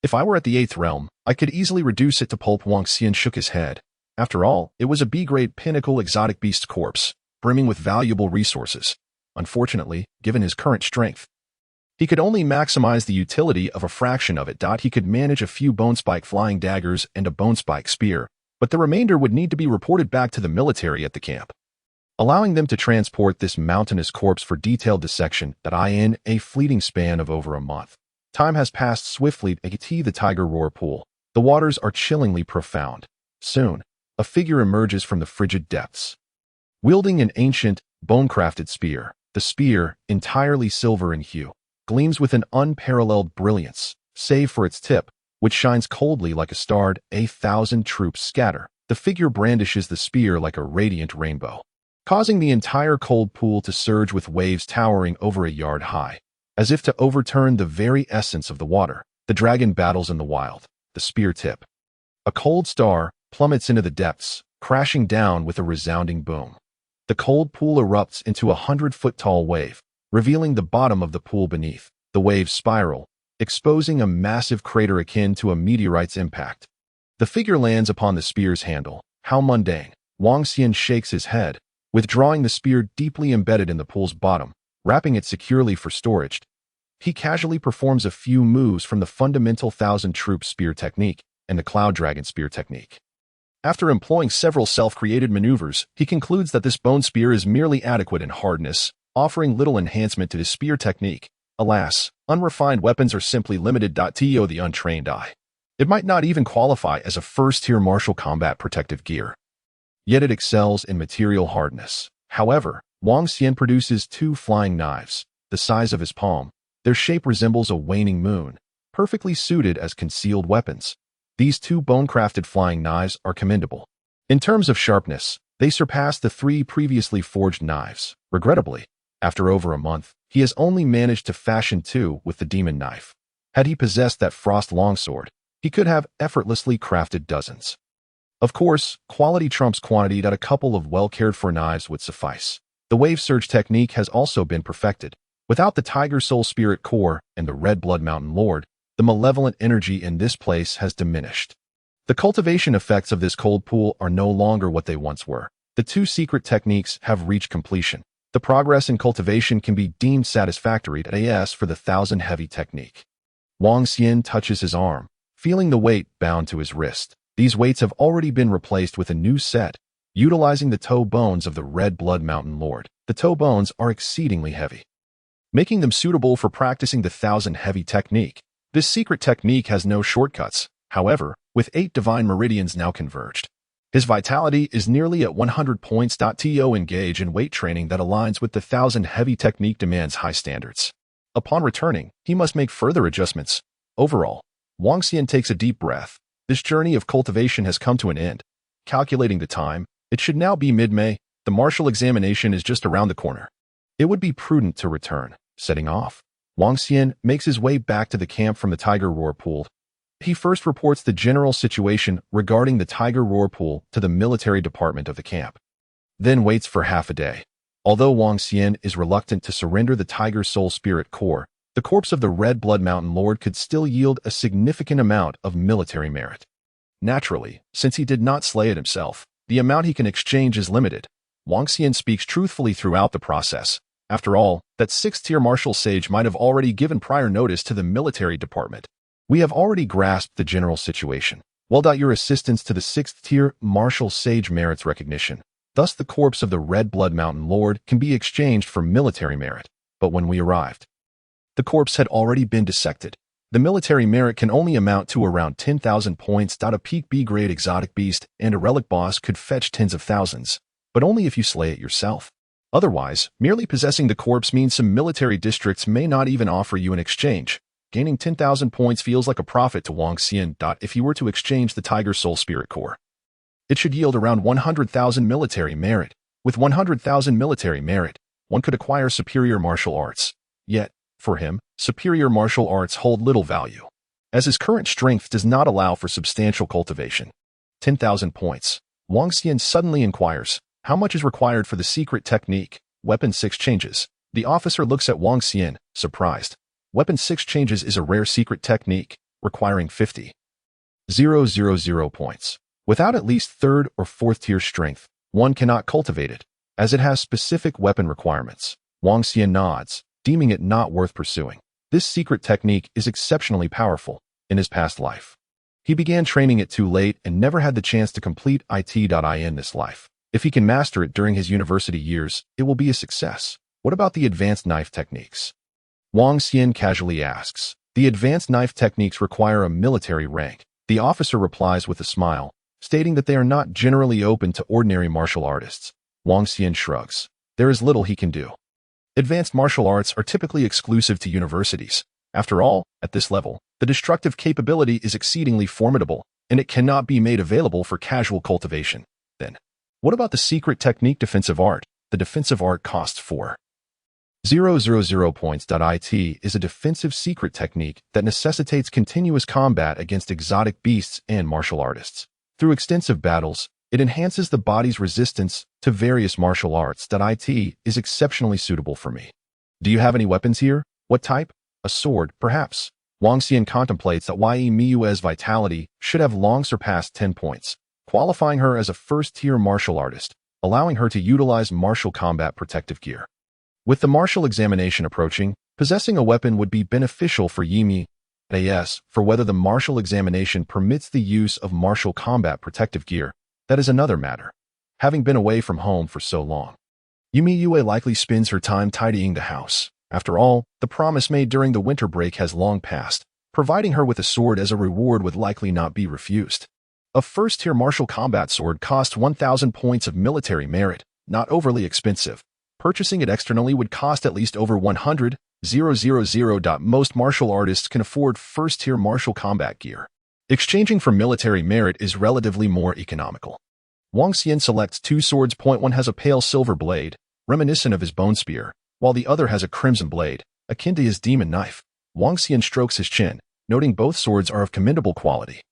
If I were at the eighth realm, I could easily reduce it to pulp. Wang Xian shook his head. After all, it was a B-grade pinnacle exotic beast corpse, brimming with valuable resources. Unfortunately, given his current strength, he could only maximize the utility of a fraction of it. He could manage a few bone spike flying daggers and a bone spike spear, but the remainder would need to be reported back to the military at the camp, allowing them to transport this mountainous corpse for detailed dissection in a fleeting span of over a month. Time has passed swiftly at the Tiger Roar pool. The waters are chillingly profound. Soon, a figure emerges from the frigid depths, wielding an ancient, bone-crafted spear. The spear, entirely silver in hue, gleams with an unparalleled brilliance, save for its tip, which shines coldly like a starred. 1,000 troops scatter. The figure brandishes the spear like a radiant rainbow, causing the entire cold pool to surge with waves towering over a yard high. As if to overturn the very essence of the water, the dragon battles in the wild. The spear tip, a cold star, plummets into the depths, crashing down with a resounding boom. The cold pool erupts into a 100-foot-tall wave, revealing the bottom of the pool beneath. The waves spiral, exposing a massive crater akin to a meteorite's impact. The figure lands upon the spear's handle. How mundane. Wang Xian shakes his head, withdrawing the spear deeply embedded in the pool's bottom, wrapping it securely for storage. He casually performs a few moves from the fundamental 1,000-troop spear technique and the Cloud Dragon spear technique. After employing several self-created maneuvers, he concludes that this bone spear is merely adequate in hardness, offering little enhancement to his spear technique. Alas, unrefined weapons are simply limited to the untrained eye. It might not even qualify as a first-tier martial combat protective gear. Yet it excels in material hardness. However, Wang Xian produces 2 flying knives, the size of his palm. Their shape resembles a waning moon, perfectly suited as concealed weapons. These 2 bone-crafted flying knives are commendable. In terms of sharpness, they surpass the 3 previously forged knives. Regrettably, after over a month, he has only managed to fashion 2 with the demon knife. Had he possessed that frost longsword, he could have effortlessly crafted dozens. Of course, quality trumps quantity. A couple of well-cared-for knives would suffice. The wave surge technique has also been perfected. Without the Tiger Soul Spirit Core and the Red Blood Mountain Lord, the malevolent energy in this place has diminished. The cultivation effects of this cold pool are no longer what they once were. The 2 secret techniques have reached completion. The progress in cultivation can be deemed satisfactory for the 1,000 heavy technique. Wang Xian touches his arm, feeling the weight bound to his wrist. These weights have already been replaced with a new set, utilizing the toe bones of the Red Blood Mountain Lord. The toe bones are exceedingly heavy, making them suitable for practicing the 1,000 heavy technique. This secret technique has no shortcuts. However, with 8 divine meridians now converged, his vitality is nearly at 100 points. To engage in weight training that aligns with the 1,000 heavy technique demands high standards. Upon returning, he must make further adjustments. Overall, Wang Xian takes a deep breath. This journey of cultivation has come to an end. Calculating the time, it should now be mid-May. The martial examination is just around the corner. It would be prudent to return. Setting off, Wang Xian makes his way back to the camp from the Tiger Roar pool. He first reports the general situation regarding the Tiger Roar pool to the military department of the camp, then waits for half a day. Although Wang Xian is reluctant to surrender the Tiger Soul Spirit Core, the corpse of the Red Blood Mountain Lord could still yield a significant amount of military merit. Naturally, since he did not slay it himself, the amount he can exchange is limited. Wang Xian speaks truthfully throughout the process. After all, that 6th-tier martial sage might have already given prior notice to the military department. We have already grasped the general situation. Well, your assistance to the 6th-tier martial sage merits recognition. Thus, the corpse of the Red Blood Mountain Lord can be exchanged for military merit. But when we arrived, the corpse had already been dissected. The military merit can only amount to around 10,000 points. A peak B-grade exotic beast and a relic boss could fetch tens of thousands, but only if you slay it yourself. Otherwise, merely possessing the corpse means some military districts may not even offer you an exchange. Gaining 10,000 points feels like a profit to Wang Xian. If he were to exchange the Tiger Soul Spirit Core, it should yield around 100,000 military merit. With 100,000 military merit, one could acquire superior martial arts. Yet, for him, superior martial arts hold little value, as his current strength does not allow for substantial cultivation. 10,000 points. Wang Xian suddenly inquires, how much is required for the secret technique? Weapon 6 changes. The officer looks at Wang Xian, surprised. Weapon 6 changes is a rare secret technique requiring 50,000 points. Without at least 3rd or 4th tier strength, one cannot cultivate it, as it has specific weapon requirements. Wang Xian nods, deeming it not worth pursuing. This secret technique is exceptionally powerful in his past life. He began training it too late and never had the chance to complete it.in this life. If he can master it during his university years, it will be a success. What about the advanced knife techniques? Wang Xian casually asks. The advanced knife techniques require a military rank. The officer replies with a smile, stating that they are not generally open to ordinary martial artists. Wang Xian shrugs. There is little he can do. Advanced martial arts are typically exclusive to universities. After all, at this level, the destructive capability is exceedingly formidable, and it cannot be made available for casual cultivation. Then, what about the secret technique defensive art? The defensive art costs 4,000 points. It is a defensive secret technique that necessitates continuous combat against exotic beasts and martial artists. Through extensive battles, it enhances the body's resistance to various martial arts. It is exceptionally suitable for me. Do you have any weapons here? What type? A sword, perhaps. Wang Xian contemplates that Yi Miyue's vitality should have long surpassed 10 points, qualifying her as a first-tier martial artist, allowing her to utilize martial combat protective gear. With the martial examination approaching, possessing a weapon would be beneficial for Yi Miyue. As for whether the martial examination permits the use of martial combat protective gear, that is another matter. Having been away from home for so long, Yi Miyue likely spends her time tidying the house. After all, the promise made during the winter break has long passed. Providing her with a sword as a reward would likely not be refused. A first-tier martial combat sword costs 1,000 points of military merit, not overly expensive. Purchasing it externally would cost at least over 100,000. Most martial artists can afford first-tier martial combat gear. Exchanging for military merit is relatively more economical. Wang Xian selects 2 swords. One has a pale silver blade, reminiscent of his bone spear, while the other has a crimson blade, akin to his demon knife. Wang Xian strokes his chin, noting both swords are of commendable quality.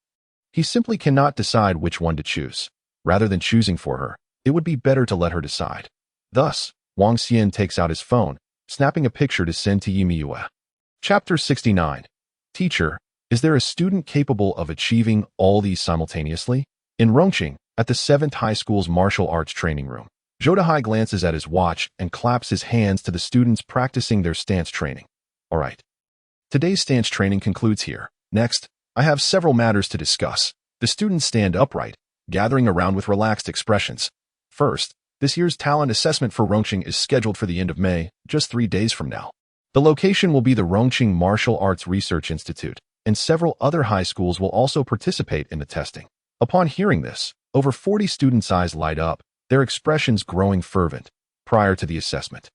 He simply cannot decide which one to choose. Rather than choosing for her, it would be better to let her decide. Thus, Wang Xian takes out his phone, snapping a picture to send to Yi Miyue. Chapter 69. Teacher, is there a student capable of achieving all these simultaneously? In Rongqing, at the 7th High School's martial arts training room, Zhou Dehai glances at his watch and claps his hands to the students practicing their stance training. All right. Today's stance training concludes here. Next, I have several matters to discuss. The students stand upright, gathering around with relaxed expressions. First, this year's talent assessment for Rongqing is scheduled for the end of May, just 3 days from now. The location will be the Rongqing Martial Arts Research Institute, and several other high schools will also participate in the testing. Upon hearing this, over 40 students' eyes light up, their expressions growing fervent. Prior to the assessment,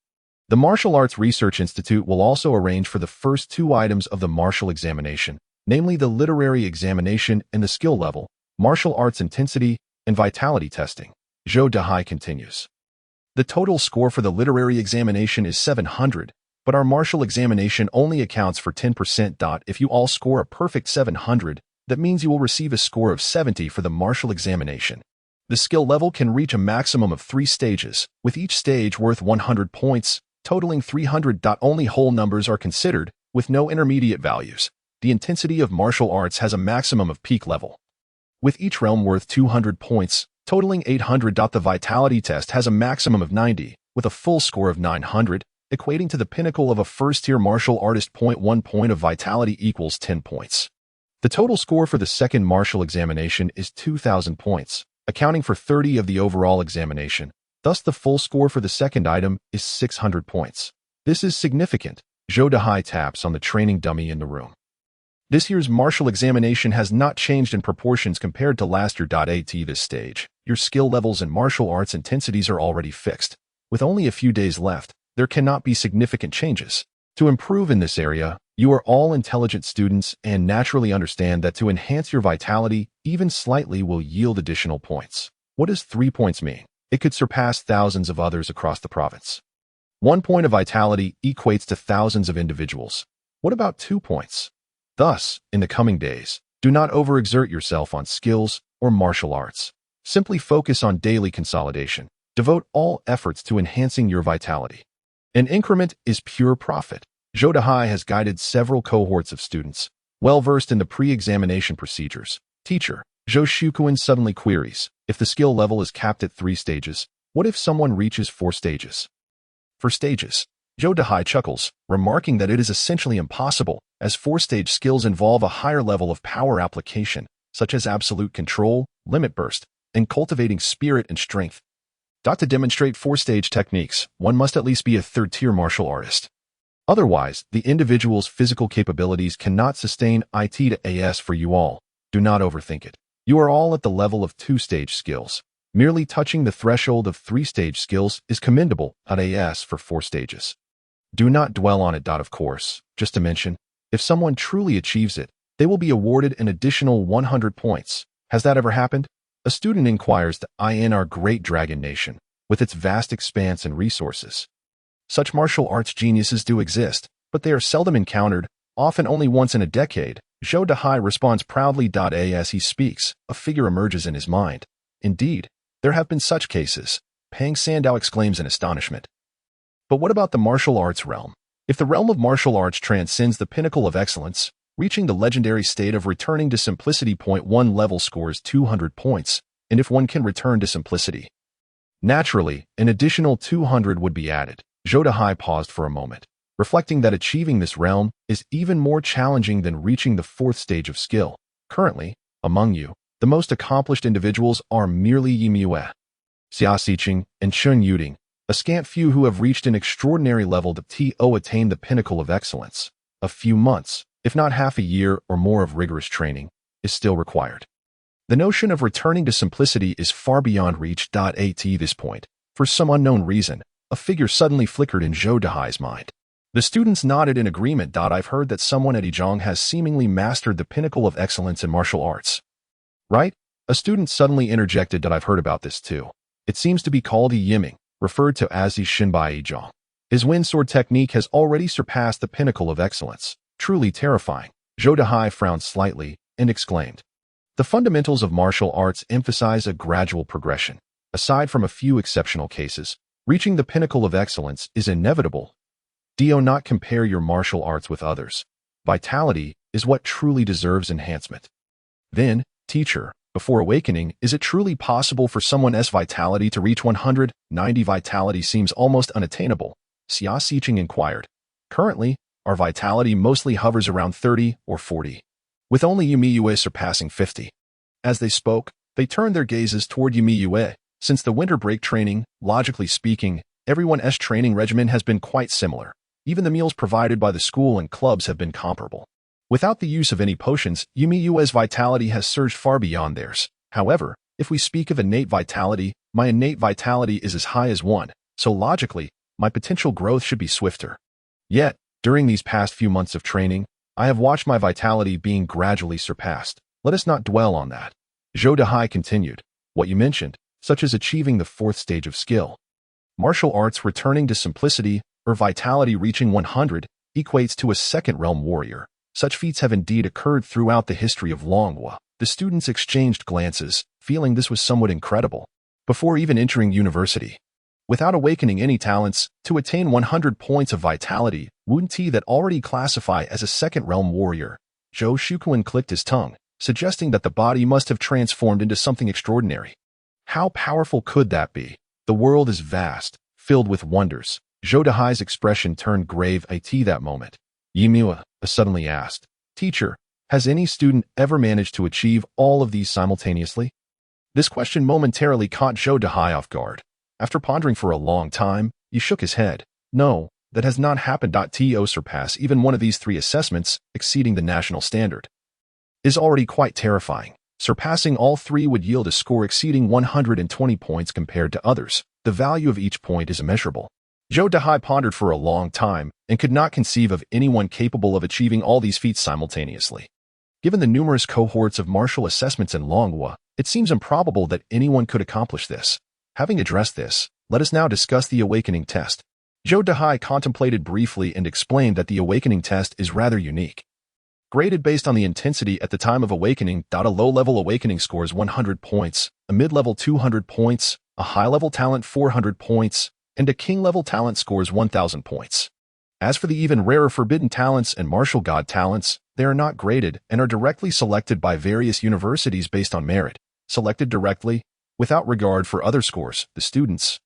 the Martial Arts Research Institute will also arrange for the first 2 items of the martial examination, namely the literary examination and the skill level, martial arts intensity, and vitality testing. Zhou Dehai continues. The total score for the literary examination is 700, but our martial examination only accounts for 10%. If you all score a perfect 700, that means you will receive a score of 70 for the martial examination. The skill level can reach a maximum of 3 stages, with each stage worth 100 points, totaling 300. Only whole numbers are considered, with no intermediate values. The intensity of martial arts has a maximum of peak level, with each realm worth 200 points, totaling 800. The vitality test has a maximum of 90, with a full score of 900, equating to the pinnacle of a first-tier martial artist. 1 point of vitality equals 10 points. The total score for the second martial examination is 2,000 points, accounting for 30 of the overall examination. Thus, the full score for the second item is 600 points. This is significant. Zhou Dehai taps on the training dummy in the room. This year's martial examination has not changed in proportions compared to last year. At this stage, your skill levels and martial arts intensities are already fixed. With only a few days left, there cannot be significant changes. To improve in this area, you are all intelligent students and naturally understand that to enhance your vitality, even slightly will yield additional points. What does 3 points mean? It could surpass thousands of others across the province. 1 point of vitality equates to thousands of individuals. What about 2 points? Thus, in the coming days, do not overexert yourself on skills or martial arts. Simply focus on daily consolidation. Devote all efforts to enhancing your vitality. An increment is pure profit. Zhou Dahai has guided several cohorts of students, well-versed in the pre-examination procedures. Teacher, Zhou Shukuan suddenly queries, if the skill level is capped at 3 stages, what if someone reaches 4 stages? For stages, Zhou Dahai chuckles, remarking that it is essentially impossible, as 4-stage skills involve a higher level of power application, such as absolute control, limit burst, and cultivating spirit and strength. To demonstrate 4-stage techniques, one must at least be a 3rd-tier martial artist. Otherwise, the individual's physical capabilities cannot sustain IT to AS for you all. Do not overthink it. You are all at the level of 2-stage skills. Merely touching the threshold of 3-stage skills is commendable at AS for 4 stages. Do not dwell on it. Of course, just to mention, if someone truly achieves it, they will be awarded an additional 100 points. Has that ever happened? A student inquires in our great dragon nation, with its vast expanse and resources. Such martial arts geniuses do exist, but they are seldom encountered, often only once in a decade. Zhou Dahai responds proudly. As he speaks, a figure emerges in his mind. Indeed, there have been such cases, Pang Sandow exclaims in astonishment. But what about the martial arts realm? If the realm of martial arts transcends the pinnacle of excellence, reaching the legendary state of returning to simplicity. 1 level scores 200 points, and if one can return to simplicity, naturally, an additional 200 would be added. Zhou Dahai paused for a moment, reflecting that achieving this realm is even more challenging than reaching the 4th stage of skill. Currently, among you, the most accomplished individuals are merely Yi Mue, Xia Xiqing, and Chun Yuding, a scant few who have reached an extraordinary level to attain the pinnacle of excellence. A few months, if not half a year or more of rigorous training, is still required. The notion of returning to simplicity is far beyond reach. At this point, for some unknown reason, a figure suddenly flickered in Zhou Dahai's mind. The students nodded in agreement. I've heard that someone at Yizhong has seemingly mastered the pinnacle of excellence in martial arts. Right? A student suddenly interjected. I've heard about this too. It seems to be called Yiming, referred to as the Shinbai Yizhong. His wind sword technique has already surpassed the pinnacle of excellence. Truly terrifying. Zhou Dahai frowned slightly and exclaimed. The fundamentals of martial arts emphasize a gradual progression. Aside from a few exceptional cases, reaching the pinnacle of excellence is inevitable. Do not compare your martial arts with others. Vitality is what truly deserves enhancement. Then, teacher, before awakening, is it truly possible for someone's vitality to reach 190? Vitality seems almost unattainable, Xia Xiqing inquired. Currently, our vitality mostly hovers around 30 or 40, with only Yimiyue surpassing 50. As they spoke, they turned their gazes toward Yimiyue. Since the winter break training, logically speaking, everyone's training regimen has been quite similar. Even the meals provided by the school and clubs have been comparable. Without the use of any potions, Yimiyue's vitality has surged far beyond theirs. However, if we speak of innate vitality, my innate vitality is as high as 1, so logically, my potential growth should be swifter. Yet, during these past few months of training, I have watched my vitality being gradually surpassed. Let us not dwell on that. Zhou Dahai continued. What you mentioned, such as achieving the 4th stage of skill. Martial arts returning to simplicity or vitality reaching 100 equates to a 2nd realm warrior. Such feats have indeed occurred throughout the history of Longhua. The students exchanged glances, feeling this was somewhat incredible. Before even entering university, without awakening any talents, to attain 100 points of vitality, Wu Ti that already classify as a 2nd realm warrior. Zhou Shukuan clicked his tongue, suggesting that the body must have transformed into something extraordinary. How powerful could that be? The world is vast, filled with wonders. Zhou Dahai's expression turned grave at that moment. Yimua suddenly asked, Teacher, has any student ever managed to achieve all of these simultaneously? This question momentarily caught Zhou Dahai off guard. After pondering for a long time, he shook his head. No, that has not happened. To surpass even one of these 3 assessments, exceeding the national standard, is already quite terrifying. Surpassing all 3 would yield a score exceeding 120 points compared to others. The value of each point is immeasurable. Zhou Dahai pondered for a long time and could not conceive of anyone capable of achieving all these feats simultaneously. Given the numerous cohorts of martial assessments in Longhua, it seems improbable that anyone could accomplish this. Having addressed this, let us now discuss the awakening test. Zhou Dahai contemplated briefly and explained that the awakening test is rather unique. Graded based on the intensity at the time of awakening. A low-level awakening scores 100 points, a mid-level 200 points, a high-level talent 400 points, and a king-level talent scores 1,000 points. As for the even rarer forbidden talents and martial god talents, they are not graded and are directly selected by various universities based on merit, selected directly, without regard for other scores. The students,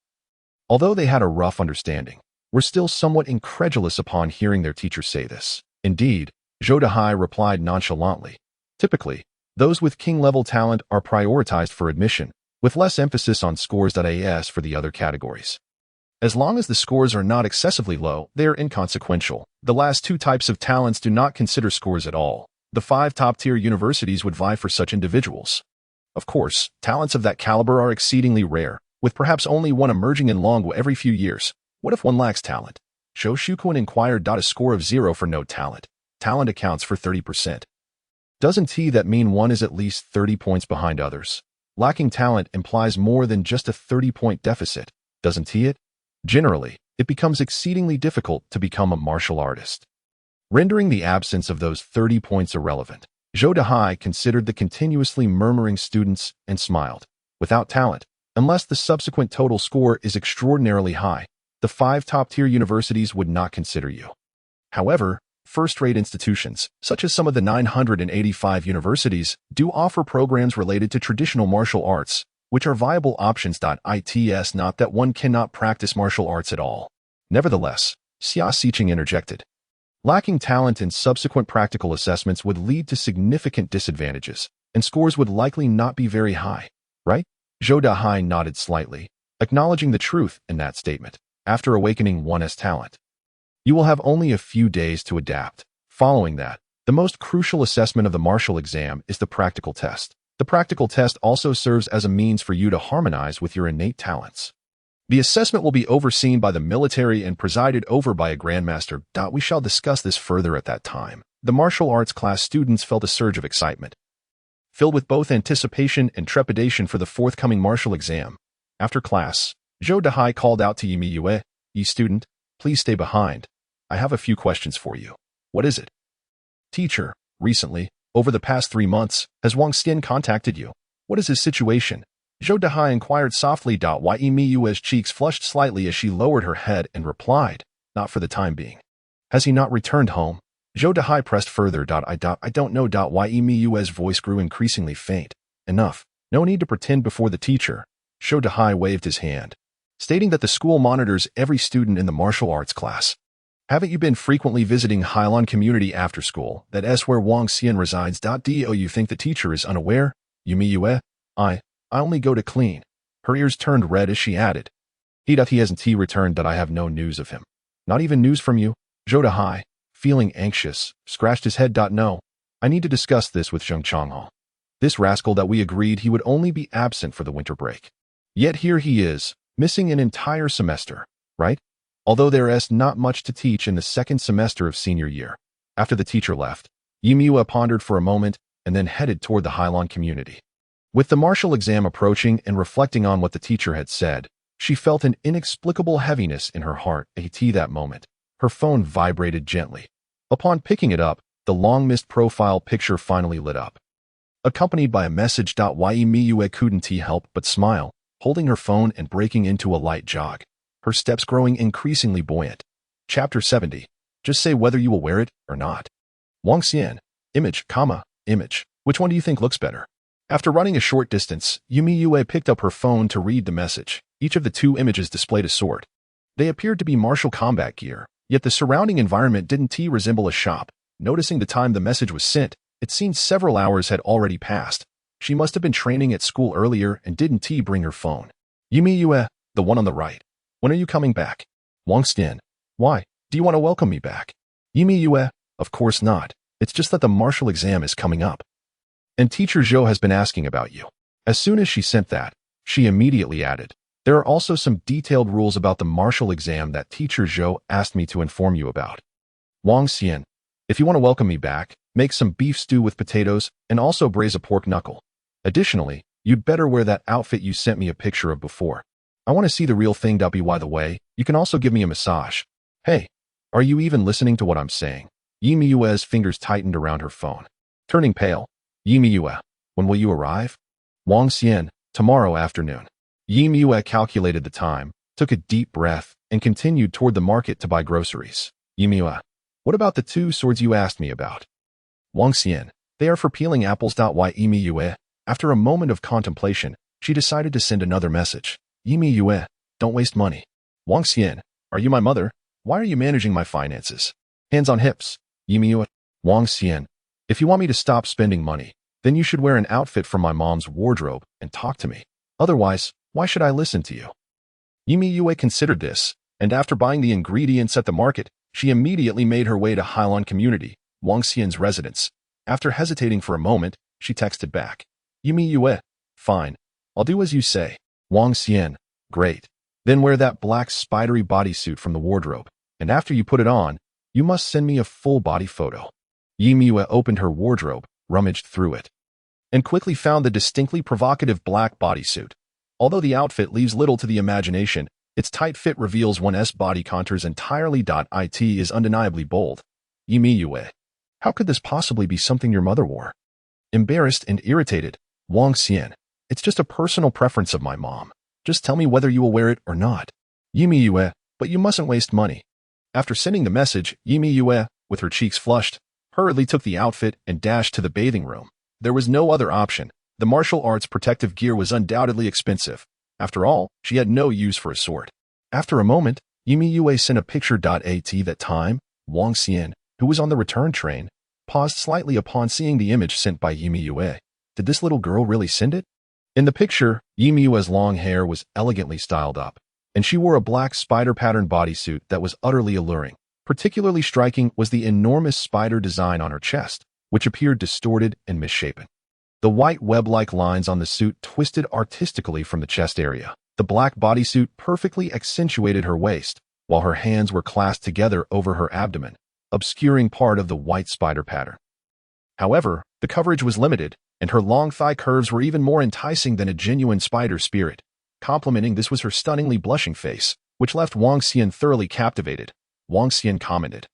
although they had a rough understanding, were still somewhat incredulous upon hearing their teacher say this. Indeed, Zhou Dehai replied nonchalantly, typically, those with king-level talent are prioritized for admission, with less emphasis on scores.as for the other categories. As long as the scores are not excessively low, they are inconsequential. The last two types of talents do not consider scores at all. The 5 top-tier universities would vie for such individuals. Of course, talents of that caliber are exceedingly rare, with perhaps only one emerging in Longwu every few years. What if one lacks talent? Zhou Shuquan inquired. A score of 0 for no talent. Talent accounts for 30%. Doesn't that mean one is at least 30 points behind others? Lacking talent implies more than just a 30-point deficit, doesn't it? Generally, it becomes exceedingly difficult to become a martial artist, rendering the absence of those 30 points irrelevant. Zhou Dehai considered the continuously murmuring students and smiled. Without talent, unless the subsequent total score is extraordinarily high, the 5 top-tier universities would not consider you. However, first-rate institutions, such as some of the 985 universities, do offer programs related to traditional martial arts, which are viable options. It's not that one cannot practice martial arts at all. Nevertheless, Xia Xiqing interjected. Lacking talent in subsequent practical assessments would lead to significant disadvantages, and scores would likely not be very high, right? Zhou Dehai nodded slightly, acknowledging the truth in that statement. After awakening one's talent, you will have only a few days to adapt. Following that, the most crucial assessment of the martial exam is the practical test. The practical test also serves as a means for you to harmonize with your innate talents. The assessment will be overseen by the military and presided over by a grandmaster. We shall discuss this further at that time. The martial arts class students felt a surge of excitement, filled with both anticipation and trepidation for the forthcoming martial exam. After class, Zhou Dehai called out to Yimi Yue, "Yi student, please stay behind. I have a few questions for you." "What is it?" "Teacher, recently, over the past 3 months, has Wang Xian contacted you? What is his situation?" Zhou Dehai inquired softly. Yimi Yue's cheeks flushed slightly as she lowered her head and replied, "Not for the time being." "Has he not returned home?" Zhou Dehai pressed further. I don't know. Yimi Yue's voice grew increasingly faint. "Enough. No need to pretend before the teacher." Zhou Dehai waved his hand, stating that the school monitors every student in the martial arts class. "Haven't you been frequently visiting Hailan Community after school? That's where Wang Xian resides. Do you think the teacher is unaware?" "Yumi Yue, I only go to clean." Her ears turned red as she added, He hasn't returned. I have no news of him." "Not even news from you?" Zhou Dehai, feeling anxious, scratched his head. "No. I need to discuss this with Zheng Changhao. This rascal that we agreed he would only be absent for the winter break. Yet here he is, missing an entire semester, right? Although there is not much to teach in the second semester of senior year." After the teacher left, Yimiwa pondered for a moment and then headed toward the Hailan community. With the martial exam approaching and reflecting on what the teacher had said, she felt an inexplicable heaviness in her heart. At that moment, her phone vibrated gently. Upon picking it up, the long-missed profile picture finally lit up, accompanied by a message. Yimiwa couldn't help but smile, holding her phone and breaking into a light jog, her steps growing increasingly buoyant. Chapter 70. Just say whether you will wear it or not. Wang Xian. Image, image. Which one do you think looks better? After running a short distance, Yumi Yue picked up her phone to read the message. Each of the 2 images displayed a sword. They appeared to be martial combat gear, yet the surrounding environment didn't resemble a shop. Noticing the time the message was sent, it seemed several hours had already passed. She must have been training at school earlier and didn't bring her phone. Yumi Yue, the one on the right. When are you coming back? Wang Xian. Why? Do you want to welcome me back? Yumi Yue, of course not. It's just that the martial exam is coming up, and Teacher Zhou has been asking about you. As soon as she sent that, she immediately added, there are also some detailed rules about the martial exam that Teacher Zhou asked me to inform you about. Wang Xian, if you want to welcome me back, make some beef stew with potatoes and also braise a pork knuckle. Additionally, you'd better wear that outfit you sent me a picture of before. I want to see the real thing. By the way, you can also give me a massage. Hey, are you even listening to what I'm saying? Yimi Yue's fingers tightened around her phone. Turning pale, Yimi Yue, when will you arrive? Wang Xian, tomorrow afternoon. Yimi Yue calculated the time, took a deep breath, and continued toward the market to buy groceries. Yimue, what about the two swords you asked me about? Wang Xian, they are for peeling apples. Yimue, after a moment of contemplation, she decided to send another message. Yimue, don't waste money. Wang Xian, are you my mother? Why are you managing my finances? Hands on hips. Yimue, Wang Xian, if you want me to stop spending money, then you should wear an outfit from my mom's wardrobe and talk to me. Otherwise, why should I listen to you? Yimue considered this, and after buying the ingredients at the market, she immediately made her way to Hailan Community, Wang Xian's residence. After hesitating for a moment, she texted back. Yimue, fine. I'll do as you say. Wang Xian, great. Then wear that black spidery bodysuit from the wardrobe, and after you put it on, you must send me a full body photo. Yimue opened her wardrobe, rummaged through it, and quickly found the distinctly provocative black bodysuit. Although the outfit leaves little to the imagination, its tight fit reveals one's body contours entirely. It is undeniably bold. Yimue, how could this possibly be something your mother wore? Embarrassed and irritated, Wang Xian, it's just a personal preference of my mom. Just tell me whether you will wear it or not. Yimue, but you mustn't waste money. After sending the message, Yimue, with her cheeks flushed, hurriedly took the outfit and dashed to the bathing room. There was no other option. The martial arts protective gear was undoubtedly expensive. After all, she had no use for a sword. After a moment, Yimue sent a picture. At that time, Wang Xian, who was on the return train, paused slightly upon seeing the image sent by Yimue. Did this little girl really send it? In the picture, Yimue's long hair was elegantly styled up, and she wore a black spider-patterned bodysuit that was utterly alluring. Particularly striking was the enormous spider design on her chest, which appeared distorted and misshapen. The white web-like lines on the suit twisted artistically from the chest area. The black bodysuit perfectly accentuated her waist, while her hands were clasped together over her abdomen, obscuring part of the white spider pattern. However, the coverage was limited, and her long thigh curves were even more enticing than a genuine spider spirit. Complementing this was her stunningly blushing face, which left Wang Xian thoroughly captivated. Wang Xian commented.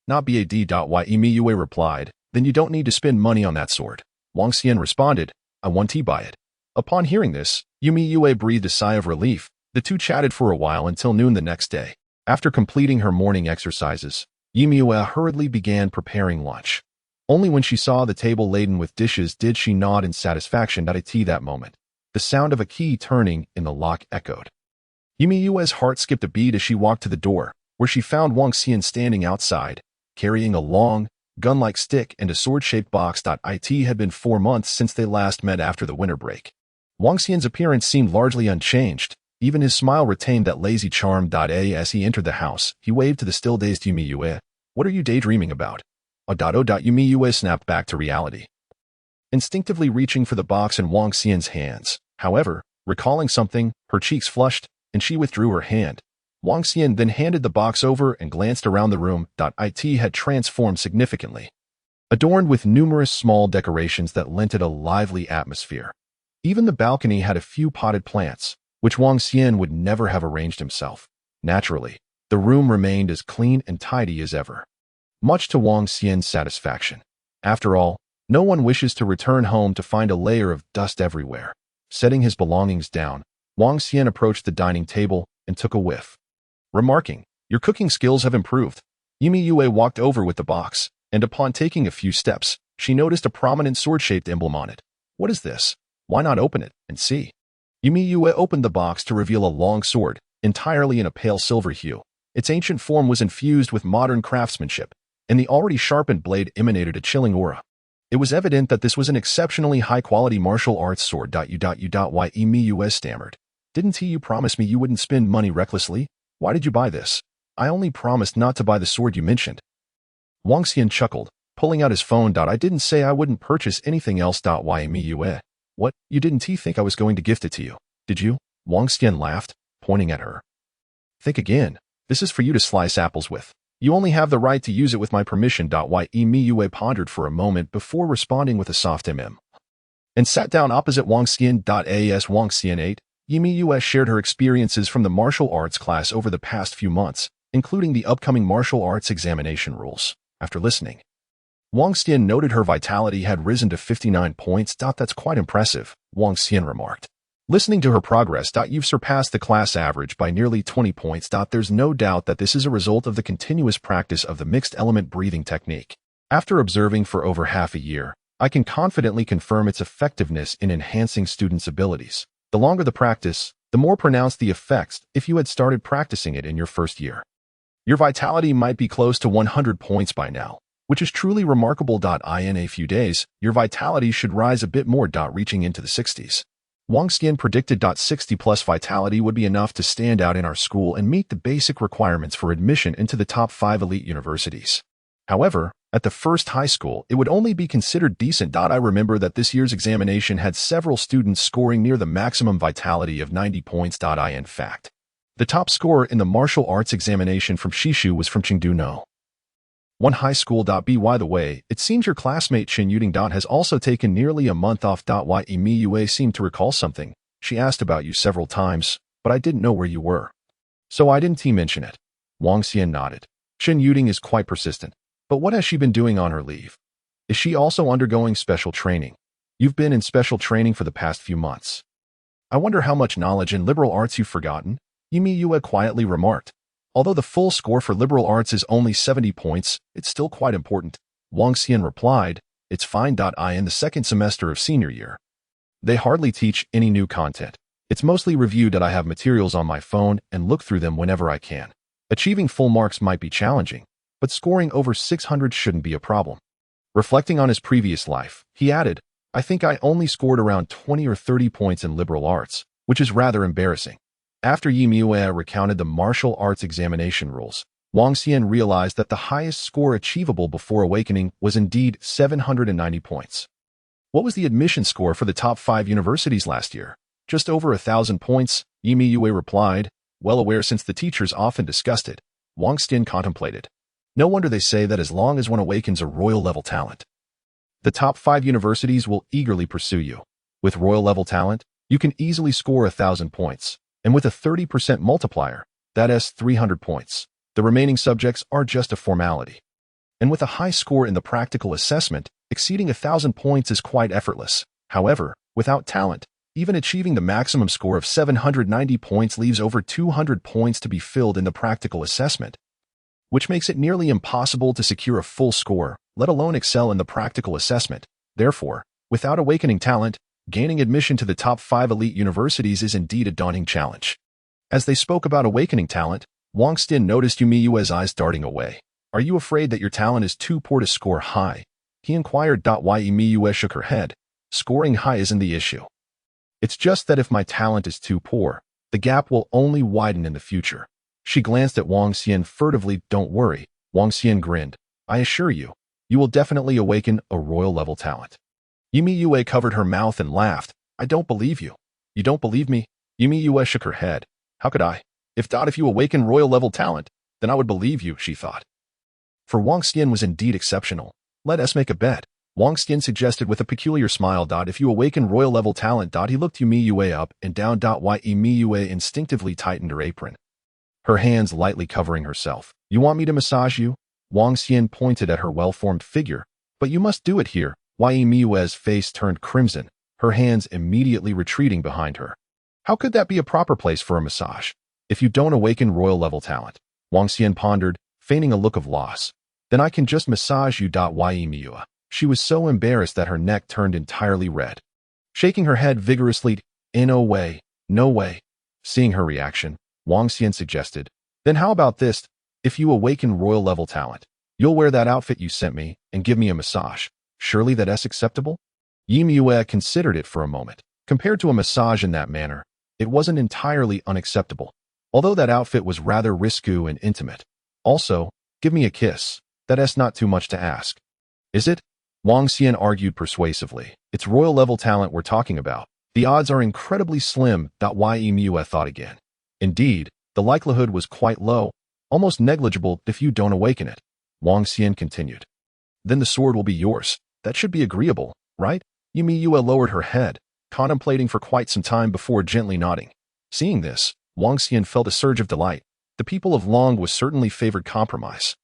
Not bad. Yimue replied, then you don't need to spend money on that sword. Wang Xian responded, I want to buy it. Upon hearing this, Yimue breathed a sigh of relief. The two chatted for a while until noon the next day. After completing her morning exercises, Yimue hurriedly began preparing lunch. Only when she saw the table laden with dishes did she nod in satisfaction. At that moment, the sound of a key turning in the lock echoed. Yimeue's heart skipped a beat as she walked to the door, where she found Wang Xian standing outside, carrying a long, gun-like stick and a sword-shaped box. It had been 4 months since they last met after the winter break. Wang Xian's appearance seemed largely unchanged. Even his smile retained that lazy charm. As he entered the house, he waved to the still-dazed Yimue. What are you daydreaming about? Yimue snapped back to reality, instinctively reaching for the box in Wang Xian's hands. However, recalling something, her cheeks flushed, and she withdrew her hand. Wang Xian then handed the box over and glanced around the room. It had transformed significantly, adorned with numerous small decorations that lent it a lively atmosphere. Even the balcony had a few potted plants, which Wang Xian would never have arranged himself. Naturally, the room remained as clean and tidy as ever, much to Wang Xian's satisfaction. After all, no one wishes to return home to find a layer of dust everywhere. Setting his belongings down, Wang Xian approached the dining table and took a whiff, remarking, your cooking skills have improved. Yimue walked over with the box, and upon taking a few steps, she noticed a prominent sword-shaped emblem on it. What is this? Why not open it and see? Yimue opened the box to reveal a long sword, entirely in a pale silver hue. Its ancient form was infused with modern craftsmanship, and the already sharpened blade emanated a chilling aura. It was evident that this was an exceptionally high-quality martial arts sword. Yimue stammered. Didn't you promise me you wouldn't spend money recklessly? Why did you buy this? I only promised not to buy the sword you mentioned. Wang Xian chuckled, pulling out his phone. I didn't say I wouldn't purchase anything else. Yimue. What, you didn't think I was going to gift it to you, did you? Wang Xian laughed, pointing at her. Think again. This is for you to slice apples with. You only have the right to use it with my permission. Yimue pondered for a moment before responding with a soft and sat down opposite Wang Xian. As Wang Xian ate, Yimue shared her experiences from the martial arts class over the past few months, including the upcoming martial arts examination rules. After listening, Wang Xian noted her vitality had risen to 59 points. That's quite impressive, Wang Xian remarked. Listening to her progress, you've surpassed the class average by nearly 20 points. There's no doubt that this is a result of the continuous practice of the mixed element breathing technique. After observing for over half a year, I can confidently confirm its effectiveness in enhancing students' abilities. The longer the practice, the more pronounced the effects if you had started practicing it in your first year. Your vitality might be close to 100 points by now, which is truly remarkable. In a few days, your vitality should rise a bit more, reaching into the 60s. Wang Xian predicted 60 plus vitality would be enough to stand out in our school and meet the basic requirements for admission into the top 5 elite universities. However, at the first high school, it would only be considered decent. I remember that this year's examination had several students scoring near the maximum vitality of 90 points. In fact, the top scorer in the martial arts examination from Shishu was from Chengdu No. 1 high school. By the way, it seems your classmate Chen Yuding has also taken nearly a month off. Mi Yue seemed to recall something. She asked about you several times, but I didn't know where you were. So I didn't mention it. Wang Xian nodded. Chen Yuding is quite persistent. But what has she been doing on her leave? Is she also undergoing special training? You've been in special training for the past few months. I wonder how much knowledge in liberal arts you've forgotten, Mi Yue quietly remarked. Although the full score for liberal arts is only 70 points, it's still quite important. Wang Xian replied, it's fine. In the second semester of senior year, they hardly teach any new content. It's mostly reviewed. I have materials on my phone and look through them whenever I can. Achieving full marks might be challenging, but scoring over 600 shouldn't be a problem. Reflecting on his previous life, he added, I think I only scored around 20 or 30 points in liberal arts, which is rather embarrassing. After Yi Miue recounted the martial arts examination rules, Wang Xian realized that the highest score achievable before awakening was indeed 790 points. What was the admission score for the top 5 universities last year? Just over 1,000 points, Yi Miue replied, well aware since the teachers often discussed it. Wang Xian contemplated. No wonder they say that as long as one awakens a royal-level talent, the top 5 universities will eagerly pursue you. With royal-level talent, you can easily score 1,000 points. And with a 30% multiplier, that's 300 points. The remaining subjects are just a formality. And with a high score in the practical assessment, exceeding 1,000 points is quite effortless. However, without talent, even achieving the maximum score of 790 points leaves over 200 points to be filled in the practical assessment, which makes it nearly impossible to secure a full score, let alone excel in the practical assessment. Therefore, without awakening talent, gaining admission to the top 5 elite universities is indeed a daunting challenge. As they spoke about awakening talent, Wang Xian noticed Yi Miue's eyes darting away. Are you afraid that your talent is too poor to score high? He inquired. Yi Miue shook her head. Scoring high isn't the issue. It's just that if my talent is too poor, the gap will only widen in the future. She glanced at Wang Xian furtively. Don't worry. Wang Xian grinned. I assure you, you will definitely awaken a royal-level talent. Yi Miue covered her mouth and laughed. I don't believe you. You don't believe me? Yi Miue shook her head. How could I? If you awaken royal-level talent, then I would believe you, she thought. For Wang Xian was indeed exceptional. Let us make a bet. Wang Xian suggested with a peculiar smile. If you awaken royal-level talent. He looked Yi Miue up and down. Yi Miue instinctively tightened her apron, her hands lightly covering herself. You want me to massage you? Wang Xian pointed at her well-formed figure. But you must do it here. Yi Miue's face turned crimson, her hands immediately retreating behind her. How could that be a proper place for a massage? If you don't awaken royal-level talent, Wang Xian pondered, feigning a look of loss. Then I can just massage you. Yi Miue. She was so embarrassed that her neck turned entirely red. Shaking her head vigorously, no way, no way. Seeing her reaction, Wang Xian suggested, then how about this? If you awaken royal-level talent, you'll wear that outfit you sent me and give me a massage. Surely that's acceptable? Yi Miue considered it for a moment. Compared to a massage in that manner, it wasn't entirely unacceptable, although that outfit was rather risque and intimate. Also, give me a kiss. That's not too much to ask. Is it? Wang Xian argued persuasively. It's royal-level talent we're talking about. The odds are incredibly slim. Yi Miue thought again. Indeed, the likelihood was quite low, almost negligible if you don't awaken it. Wang Xian continued. Then the sword will be yours. That should be agreeable, right? Yi Miue lowered her head, contemplating for quite some time before gently nodding. Seeing this, Wang Xian felt a surge of delight. The people of Long was certainly favored compromise.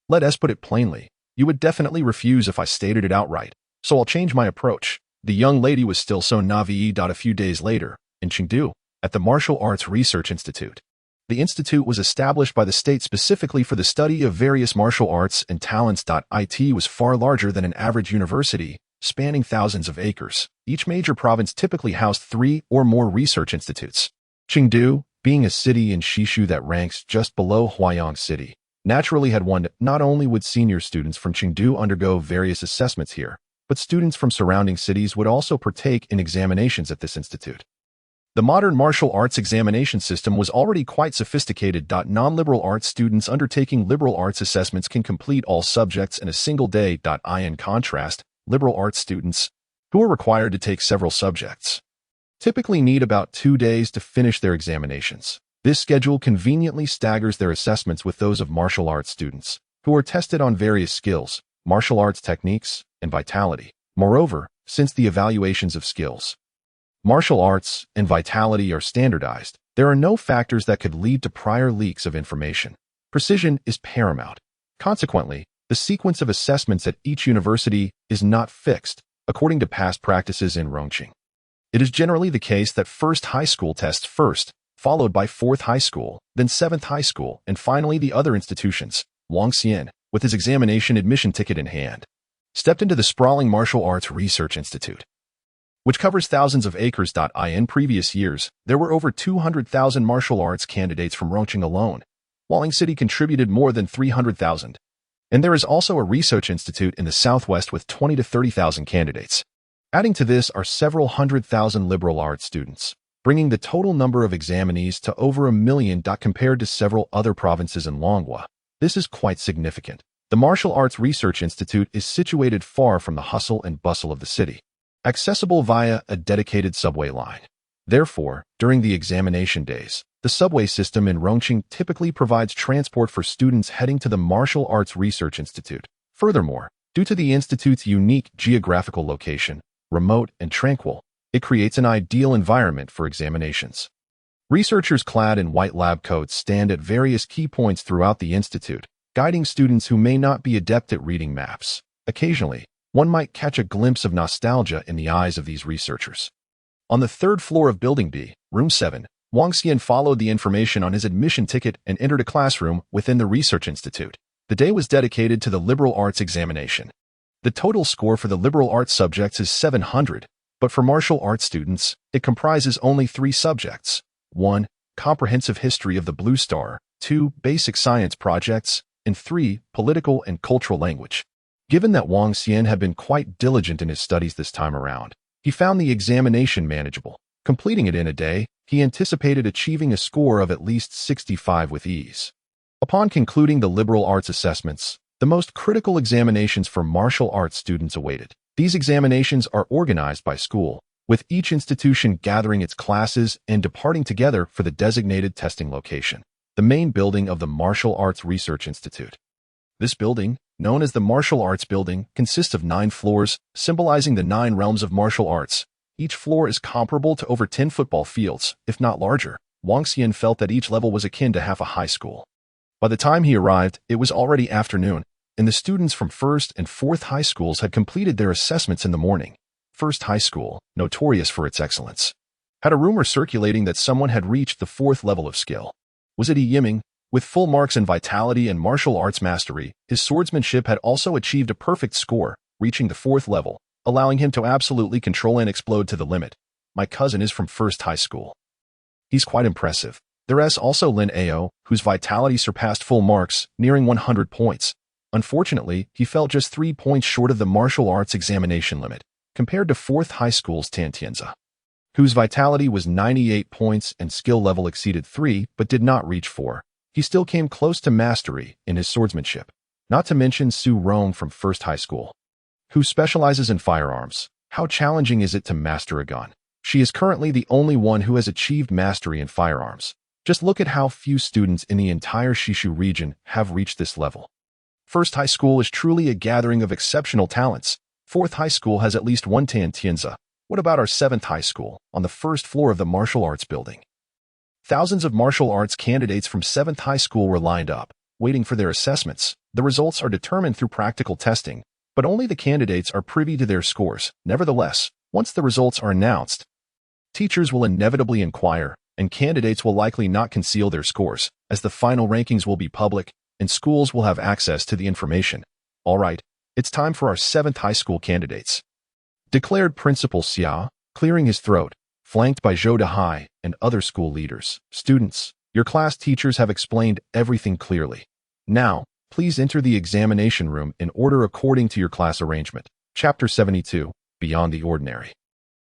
Let us put it plainly. You would definitely refuse if I stated it outright, so I'll change my approach. The young lady was still so naive. A few days later, in Chengdu, at the Martial Arts Research Institute. The institute was established by the state specifically for the study of various martial arts and talents. It was far larger than an average university, spanning thousands of acres. Each major province typically housed 3 or more research institutes. Chengdu, being a city in Shishu that ranks just below Huayang City, naturally had one. Not only would senior students from Chengdu undergo various assessments here, but students from surrounding cities would also partake in examinations at this institute. The modern martial arts examination system was already quite sophisticated. Non-liberal arts students undertaking liberal arts assessments can complete all subjects in a single day. In contrast, liberal arts students, who are required to take several subjects, typically need about 2 days to finish their examinations. This schedule conveniently staggers their assessments with those of martial arts students, who are tested on various skills, martial arts techniques, and vitality. Moreover, since the evaluations of skills, martial arts, and vitality are standardized, there are no factors that could lead to prior leaks of information. Precision is paramount. Consequently, the sequence of assessments at each university is not fixed, according to past practices in Rongqing. It is generally the case that first high school tests first, followed by 4th high school, then 7th high school, and finally the other institutions. Wang Xian, with his examination admission ticket in hand, stepped into the sprawling Martial Arts Research Institute, which covers thousands of acres. In previous years, there were over 200,000 martial arts candidates from Rongqing alone. Hualing City contributed more than 300,000. And there is also a research institute in the southwest with 20 to 30,000 candidates. Adding to this are several 100,000 liberal arts students, bringing the total number of examinees to over 1 million. Compared to several other provinces in Longhua, this is quite significant. The Martial Arts Research Institute is situated far from the hustle and bustle of the city, accessible via a dedicated subway line. Therefore, during the examination days, the subway system in Rongqing typically provides transport for students heading to the Martial Arts Research Institute. Furthermore, due to the institute's unique geographical location, remote and tranquil, it creates an ideal environment for examinations. Researchers clad in white lab coats stand at various key points throughout the institute, guiding students who may not be adept at reading maps. Occasionally, one might catch a glimpse of nostalgia in the eyes of these researchers. On the 3rd floor of Building B, Room 7, Wang Xian followed the information on his admission ticket and entered a classroom within the Research Institute. The day was dedicated to the liberal arts examination. The total score for the liberal arts subjects is 700, but for martial arts students, it comprises only 3 subjects. 1. Comprehensive History of the Blue Star, 2. Basic Science Projects, and 3. Political and Cultural Language. Given that Wang Xian had been quite diligent in his studies this time around, he found the examination manageable. Completing it in a day, he anticipated achieving a score of at least 65 with ease. Upon concluding the liberal arts assessments, the most critical examinations for martial arts students awaited. These examinations are organized by school, with each institution gathering its classes and departing together for the designated testing location, the main building of the Martial Arts Research Institute. This building, known as the Martial Arts Building, consists of 9 floors, symbolizing the 9 realms of martial arts. Each floor is comparable to over 10 football fields, if not larger. Wang Xian felt that each level was akin to half a high school. By the time he arrived, it was already afternoon, and the students from 1st and 4th high schools had completed their assessments in the morning. 1st High School, notorious for its excellence, had a rumor circulating that someone had reached the 4th level of skill. Was it Yi Yiming? With full marks in vitality and martial arts mastery, his swordsmanship had also achieved a perfect score, reaching the 4th level, allowing him to absolutely control and explode to the limit. My cousin is from 1st High School. He's quite impressive. There is also Lin Ao, whose vitality surpassed full marks, nearing 100 points. Unfortunately, he fell just 3 points short of the martial arts examination limit, compared to 4th High School's Tan Tianza, whose vitality was 98 points and skill level exceeded 3 but did not reach 4. He still came close to mastery in his swordsmanship, not to mention Su Rong from 1st High School, who specializes in firearms. How challenging is it to master a gun? She is currently the only one who has achieved mastery in firearms. Just look at how few students in the entire Shishu region have reached this level. 1st High School is truly a gathering of exceptional talents. 4th High School has at least 1 Tan Tianza. What about our 7th High School, on the 1st floor of the Martial Arts Building? Thousands of martial arts candidates from 7th High School were lined up, waiting for their assessments. The results are determined through practical testing, but only the candidates are privy to their scores. Nevertheless, once the results are announced, Teachers will inevitably inquire, and candidates will likely not conceal their scores, as the final rankings will be public, and schools will have access to the information. All right, it's time for our 7th high school candidates, declared Principal Xia, clearing his throat, flanked by Zhou Dehai and other school leaders. Students, your class teachers have explained everything clearly. Now, please enter the examination room in order according to your class arrangement. Chapter 72, Beyond the Ordinary.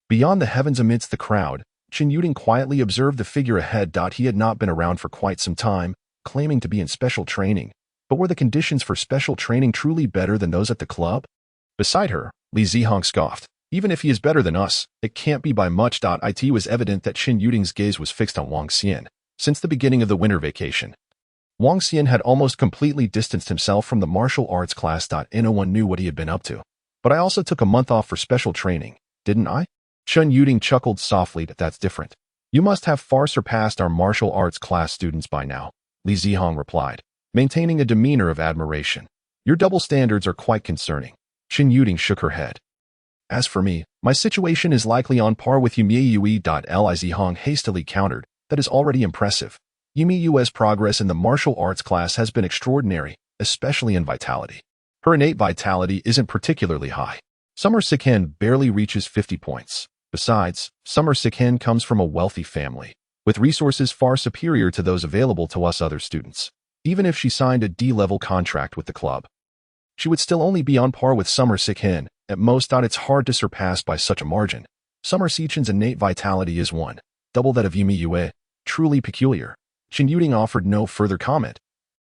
Beyond the heavens amidst the crowd, Chen Yuding quietly observed the figure ahead. He had not been around for quite some time, claiming to be in special training. But were the conditions for special training truly better than those at the club? Beside her, Li Zihong scoffed. Even if he is better than us, it can't be by much. It was evident that Chen Yuding's gaze was fixed on Wang Xian. Since the beginning of the winter vacation, Wang Xian had almost completely distanced himself from the martial arts class. No one knew what he had been up to. But I also took a month off for special training, didn't I? Chen Yuding chuckled softly. That's different. You must have far surpassed our martial arts class students by now, Li Zihong replied, maintaining a demeanor of admiration. Your double standards are quite concerning. Chen Yuding shook her head. As for me, my situation is likely on par with Yumi. Li Zihong hastily countered. That is already impressive. Yumi Yu's progress in the martial arts class has been extraordinary, especially in vitality. Her innate vitality isn't particularly high. Summer Sikhen barely reaches 50 points. Besides, Summer Sikhen comes from a wealthy family, with resources far superior to those available to us other students. Even if she signed a D-level contract with the club, she would still only be on par with Summer Sikhen, at most. It's hard to surpass by such a margin. Summer Sikhen's innate vitality is double that of Yumi Yue, truly peculiar. Chen Yuding offered no further comment,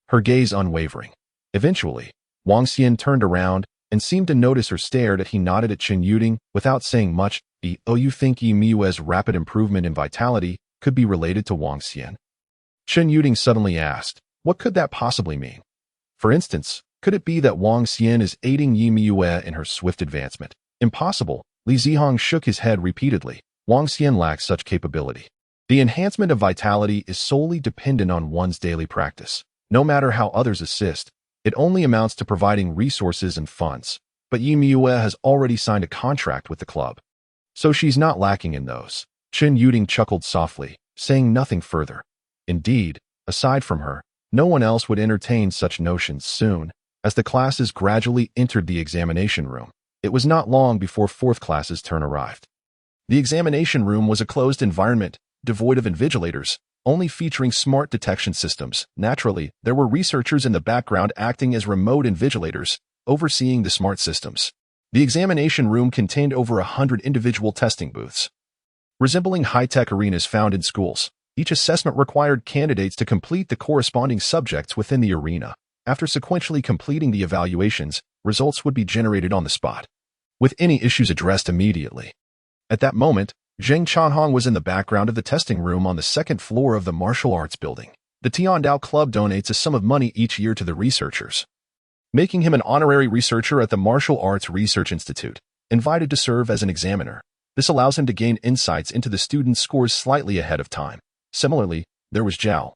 her gaze unwavering. Eventually, Wang Xian turned around and seemed to notice her stare. He nodded at Chen Yuding without saying much. You think Yumi Yue's rapid improvement in vitality could be related to Wang Xian? Chen Yuding suddenly asked, what could that possibly mean? For instance, could it be that Wang Xian is aiding Yumi Yue in her swift advancement? Impossible. Li Zihong shook his head repeatedly. Wang Xian lacks such capability. The enhancement of vitality is solely dependent on one's daily practice. No matter how others assist, it only amounts to providing resources and funds. But Yumi Yue has already signed a contract with the club, so she's not lacking in those. Chen Yuding chuckled softly, saying nothing further. Indeed, aside from her, no one else would entertain such notions. Soon, as the classes gradually entered the examination room, it was not long before 4th class's turn arrived. The examination room was a closed environment, devoid of invigilators, only featuring smart detection systems. Naturally, there were researchers in the background acting as remote invigilators, overseeing the smart systems. The examination room contained over 100 individual testing booths, resembling high-tech arenas found in schools. Each assessment required candidates to complete the corresponding subjects within the arena. After sequentially completing the evaluations, results would be generated on the spot, with any issues addressed immediately. At that moment, Zheng Chanhong was in the background of the testing room on the 2nd floor of the martial arts building. The Tiandao Club donates a sum of money each year to the researchers, making him an honorary researcher at the Martial Arts Research Institute, invited to serve as an examiner. This allows him to gain insights into the students' scores slightly ahead of time. Similarly, there was Zhao,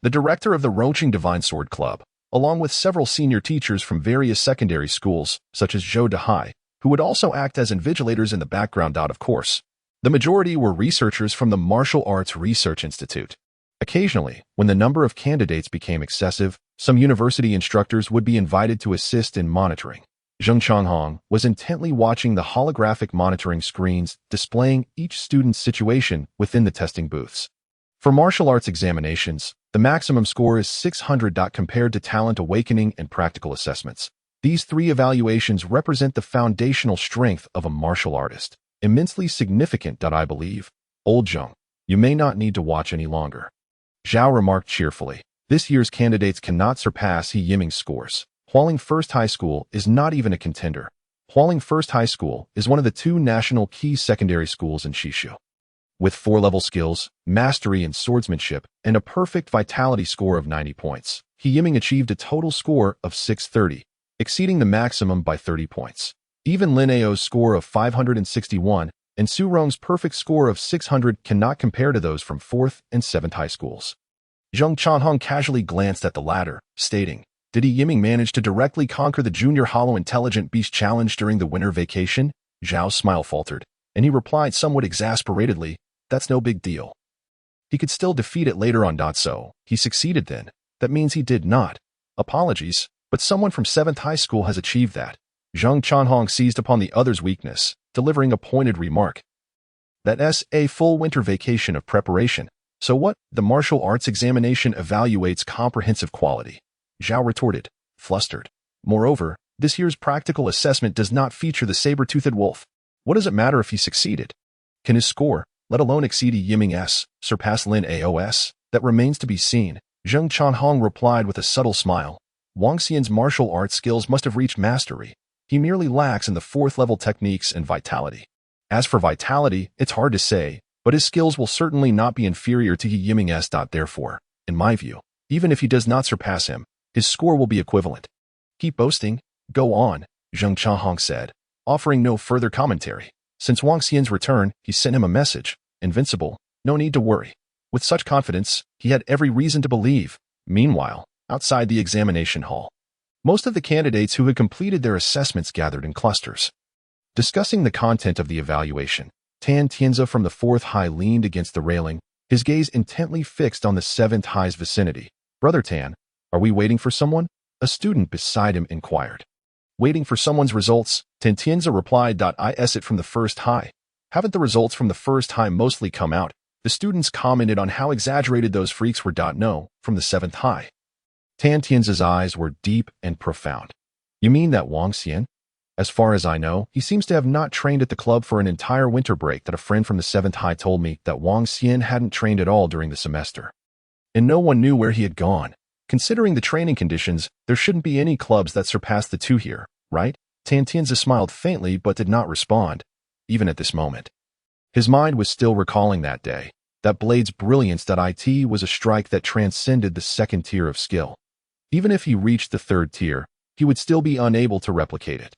the director of the Roqing Divine Sword Club, along with several senior teachers from various secondary schools, such as Zhou Dehai, who would also act as invigilators in the background. Of course, the majority were researchers from the Martial Arts Research Institute. Occasionally, when the number of candidates became excessive, some university instructors would be invited to assist in monitoring. Zheng Changhong was intently watching the holographic monitoring screens displaying each student's situation within the testing booths. For martial arts examinations, the maximum score is 600. Compared to talent awakening and practical assessments, these 3 evaluations represent the foundational strength of a martial artist. Immensely significant. I believe. Old Zheng, you may not need to watch any longer, Zhao remarked cheerfully. This year's candidates cannot surpass He Yiming's scores. Hualing First High School is not even a contender. Hualing First High School is one of the 2 national key secondary schools in Shishu. With 4-level skills, mastery in swordsmanship, and a perfect vitality score of 90 points, He Yiming achieved a total score of 630, exceeding the maximum by 30 points. Even Lin Ao's score of 561 and Su Rong's perfect score of 600 cannot compare to those from 4th and 7th high schools. Zheng Chanhong casually glanced at the latter, stating, did He Yiming manage to directly conquer the Junior Hollow Intelligent Beast Challenge during the winter vacation? Zhao's smile faltered. And he replied somewhat exasperatedly, "That's no big deal. He could still defeat it later on. So, he succeeded then. That means he did not. Apologies, but someone from 7th High School has achieved that." Zhang Chanhong seized upon the other's weakness, delivering a pointed remark. "That's a full winter vacation of preparation. So what? The martial arts examination evaluates comprehensive quality," Zhao retorted, flustered. "Moreover, this year's practical assessment does not feature the saber-toothed wolf. What does it matter if he succeeded? Can his score, let alone exceed Yiming's, surpass Lin Ao's? That remains to be seen," Zhang Chanhong replied with a subtle smile. "Wang Xian's martial arts skills must have reached mastery. He merely lacks in the 4th-level techniques and vitality. As for vitality, it's hard to say, but his skills will certainly not be inferior to Yiming's. Therefore, in my view, even if he does not surpass him, his score will be equivalent." "Keep boasting. Go on," Zhang Chanhong said, offering no further commentary. Since Wang Xian's return, he sent him a message. "Invincible. No need to worry." With such confidence, he had every reason to believe. Meanwhile, outside the examination hall, most of the candidates who had completed their assessments gathered in clusters, discussing the content of the evaluation. Tan Tianzi from the 4th High leaned against the railing, his gaze intently fixed on the 7th High's vicinity. "Brother Tan, are we waiting for someone?" a student beside him inquired. "Waiting for someone's results," Tan Tianzi replied. "Is it from the 1st High? Haven't the results from the 1st High mostly come out?" The students commented on how exaggerated those freaks were. "No, from the 7th High." Tan Tianzi's eyes were deep and profound. "You mean that Wang Xian? As far as I know, he seems to have not trained at the club for an entire winter break. That a friend from the 7th High told me that Wang Xian hadn't trained at all during the semester. And no one knew where he had gone. Considering the training conditions, there shouldn't be any clubs that surpass the 2 here, right?" Tan Tianzi smiled faintly but did not respond, even at this moment. His mind was still recalling that day, that Blade's brilliance. It was a strike that transcended the 2nd tier of skill. Even if he reached the 3rd tier, he would still be unable to replicate it.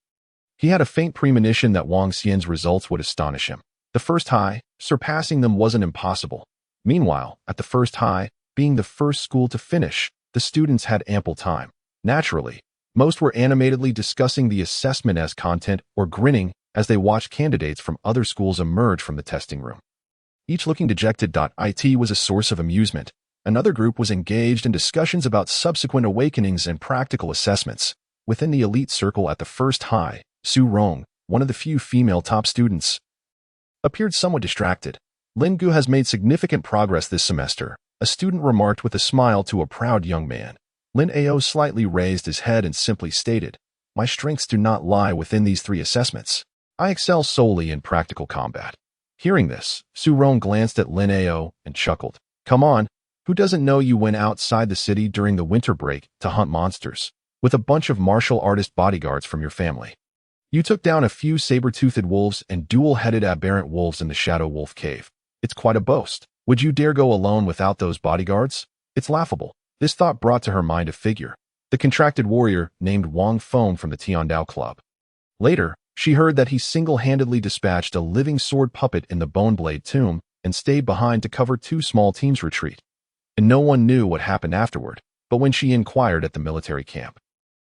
He had a faint premonition that Wang Xian's results would astonish him. The 1st High, surpassing them wasn't impossible. Meanwhile, at the 1st High, being the first school to finish, the students had ample time. Naturally, most were animatedly discussing the assessment as content or grinning as they watched candidates from other schools emerge from the testing room, each looking dejected. It was a source of amusement. Another group was engaged in discussions about subsequent awakenings and practical assessments. Within the elite circle at the 1st High, Su Rong, one of the few female top students, appeared somewhat distracted. "Lin Gu has made significant progress this semester," a student remarked with a smile to a proud young man. Lin Ao slightly raised his head and simply stated, "My strengths do not lie within these 3 assessments. I excel solely in practical combat." Hearing this, Su Rong glanced at Lin Ao and chuckled. "Come on, who doesn't know you went outside the city during the winter break to hunt monsters with a bunch of martial artist bodyguards from your family? You took down a few saber-toothed wolves and dual-headed aberrant wolves in the Shadow Wolf Cave. It's quite a boast. Would you dare go alone without those bodyguards? It's laughable." This thought brought to her mind a figure, the contracted warrior named Wang Feng from the Tiandao Club. Later, she heard that he single-handedly dispatched a living sword puppet in the Bone Blade tomb and stayed behind to cover 2 small teams' retreat. And no one knew what happened afterward, but when she inquired at the military camp,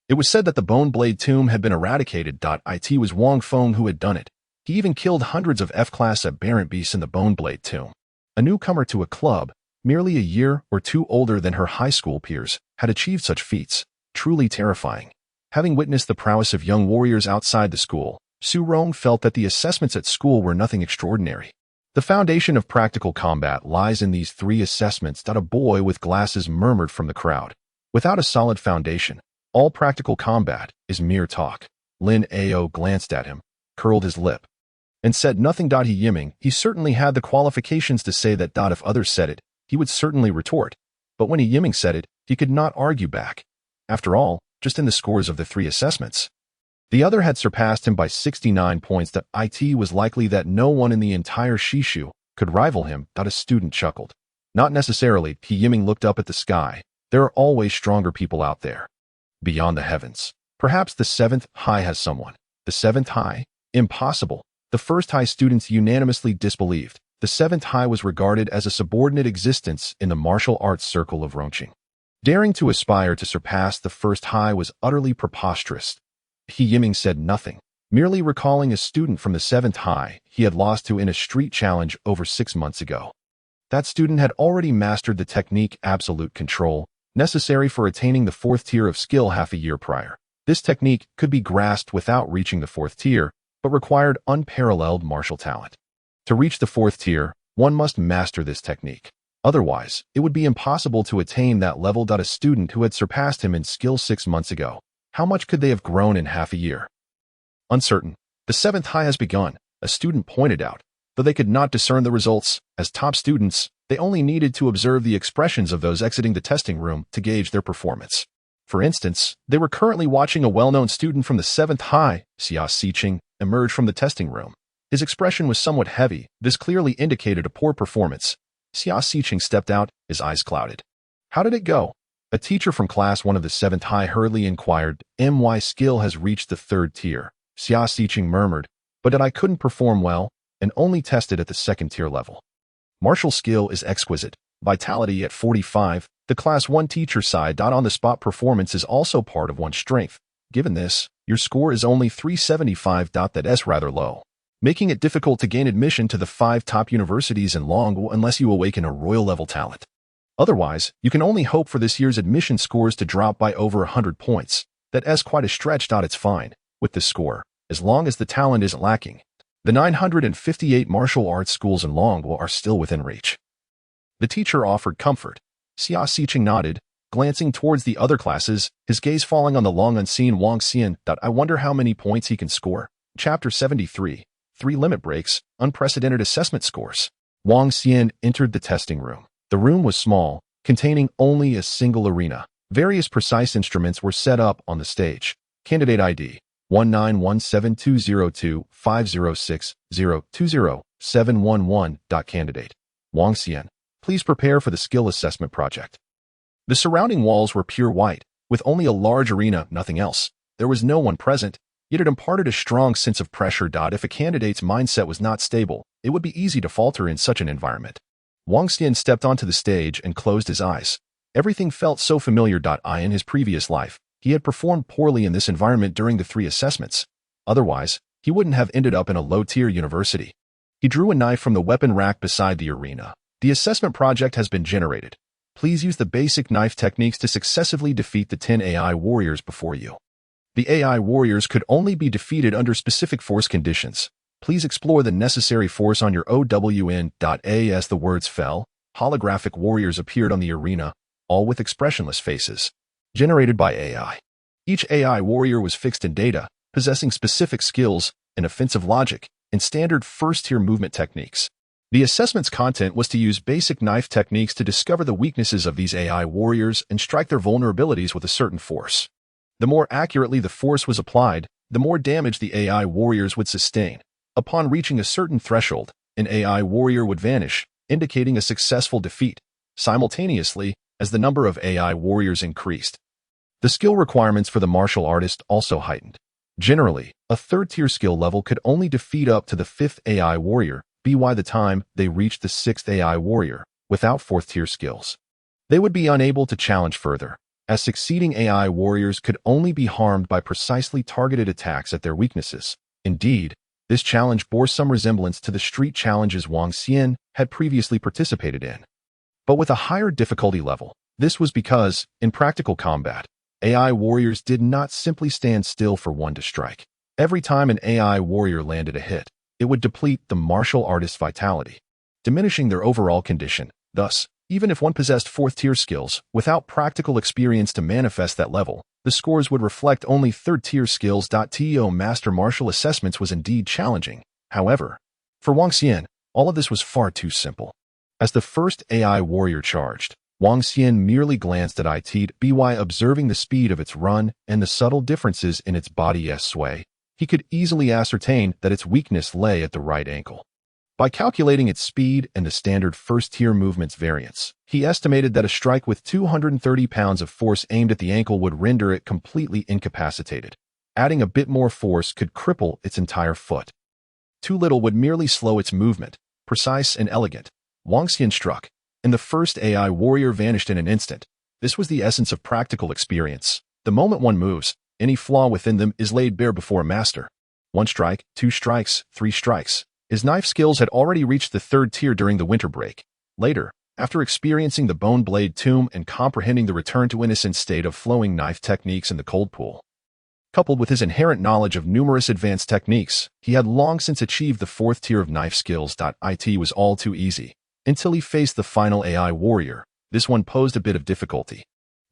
it was said that the Bone Blade tomb had been eradicated. It was Wang Feng who had done it. He even killed hundreds of F-class aberrant beasts in the Bone Blade tomb. A newcomer to a club, merely a year or 2 older than her high school peers, had achieved such feats, truly terrifying. Having witnessed the prowess of young warriors outside the school, Su Rong felt that the assessments at school were nothing extraordinary. The foundation of practical combat lies in these 3 assessments. A boy with glasses murmured from the crowd. Without a solid foundation, all practical combat is mere talk. Lin Ao glanced at him, curled his lip, and said nothing. He certainly had the qualifications to say that. If others said it, he would certainly retort. But when Yiming said it, he could not argue back. After all, just in the scores of the 3 assessments, the other had surpassed him by 69 points. It was likely that no one in the entire Shishu could rival him. A student chuckled. Not necessarily. Yiming looked up at the sky. There are always stronger people out there, beyond the heavens. Perhaps the 7th High has someone. The 7th High? Impossible. The 1st High students unanimously disbelieved. The 7th High was regarded as a subordinate existence in the martial arts circle of Rongqing. Daring to aspire to surpass the 1st High was utterly preposterous. Yiming said nothing. merely recalling a student from the 7th High he had lost to in a street challenge over 6 months ago. That student had already mastered the technique absolute control, necessary for attaining the 4th tier of skill half a year prior. This technique could be grasped without reaching the 4th tier, but required unparalleled martial talent. To reach the 4th tier, one must master this technique. Otherwise, it would be impossible to attain that level. A student who had surpassed him in skill 6 months ago, how much could they have grown in half a year? Uncertain. The 7th High has begun, a student pointed out. Though they could not discern the results, as top students, they only needed to observe the expressions of those exiting the testing room to gauge their performance. For instance, they were currently watching a well-known student from the 7th High, Xia Xiqing, emerge from the testing room. His expression was somewhat heavy. This clearly indicated a poor performance. Xia Xiqing stepped out, his eyes clouded. How did it go? A teacher from class 1 of the 7th High hurriedly inquired. My skill has reached the 3rd tier, Xia Xiqing murmured, but I couldn't perform well, and only tested at the 2nd tier level. Martial skill is exquisite. Vitality at 45, the class 1 teacher sighed. On-the-spot performance is also part of one's strength. Given this, your score is only 375. That's rather low, making it difficult to gain admission to the 5 top universities in Longwu unless you awaken a royal-level talent. Otherwise, you can only hope for this year's admission scores to drop by over 100 points. That's quite a stretch. It's fine with this score, as long as the talent isn't lacking. The 958 martial arts schools in Longwu are still within reach. The teacher offered comfort. Xia Xiqing nodded, glancing towards the other classes, his gaze falling on the long-unseen Wang Xian. I wonder how many points he can score. Chapter 73. 3 limit breaks, unprecedented assessment scores. Wang Xian entered the testing room. The room was small, containing only a single arena. Various precise instruments were set up on the stage. Candidate ID 1917202506020. Candidate Wang Xian, please prepare for the skill assessment project. The surrounding walls were pure white, with only a large arena, nothing else. There was no one present, yet it imparted a strong sense of pressure. If a candidate's mindset was not stable, it would be easy to falter in such an environment. Wang Xian stepped onto the stage and closed his eyes. Everything felt so familiar. In his previous life, he had performed poorly in this environment during the 3 assessments. Otherwise, he wouldn't have ended up in a low-tier university. He drew a knife from the weapon rack beside the arena. The assessment project has been generated. Please use the basic knife techniques to successively defeat the 10 AI warriors before you. The AI warriors could only be defeated under specific force conditions. Please explore the necessary force on your OWN. As the words fell, holographic warriors appeared on the arena, all with expressionless faces. Generated by AI. Each AI warrior was fixed in data, possessing specific skills, and offensive logic, and standard first-tier movement techniques. The assessment's content was to use basic knife techniques to discover the weaknesses of these AI warriors and strike their vulnerabilities with a certain force. The more accurately the force was applied, the more damage the AI warriors would sustain. Upon reaching a certain threshold, an AI warrior would vanish, indicating a successful defeat, simultaneously as the number of AI warriors increased. The skill requirements for the martial artist also heightened. Generally, a 3rd-tier skill level could only defeat up to the 5th AI warrior, by the time they reached the 6th AI warrior, without 4th-tier skills. They would be unable to challenge further, as succeeding AI warriors could only be harmed by precisely targeted attacks at their weaknesses. Indeed, this challenge bore some resemblance to the street challenges Wang Xian had previously participated in. But with a higher difficulty level. This was because, in practical combat, AI warriors did not simply stand still for one to strike. Every time an AI warrior landed a hit, it would deplete the martial artist's vitality, diminishing their overall condition. Thus, even if one possessed 4th-tier skills, without practical experience to manifest that level, the scores would reflect only 3rd-tier skills. To master martial assessments was indeed challenging. However, for Wang Xian, all of this was far too simple. As the first AI warrior charged, Wang Xian merely glanced at it. By observing the speed of its run and the subtle differences in its body's sway, he could easily ascertain that its weakness lay at the right ankle. By calculating its speed and the standard first-tier movement's variance, he estimated that a strike with 230 pounds of force aimed at the ankle would render it completely incapacitated. Adding a bit more force could cripple its entire foot. Too little would merely slow its movement. Precise and elegant, Wang Xian struck, and the first AI warrior vanished in an instant. This was the essence of practical experience. The moment one moves, any flaw within them is laid bare before a master. 1 strike, 2 strikes, 3 strikes. His knife skills had already reached the 3rd tier during the winter break. Later, after experiencing the bone blade tomb and comprehending the return to innocence state of flowing knife techniques in the cold pool, coupled with his inherent knowledge of numerous advanced techniques, he had long since achieved the 4th tier of knife skills. It was all too easy. Until he faced the final AI warrior, this one posed a bit of difficulty.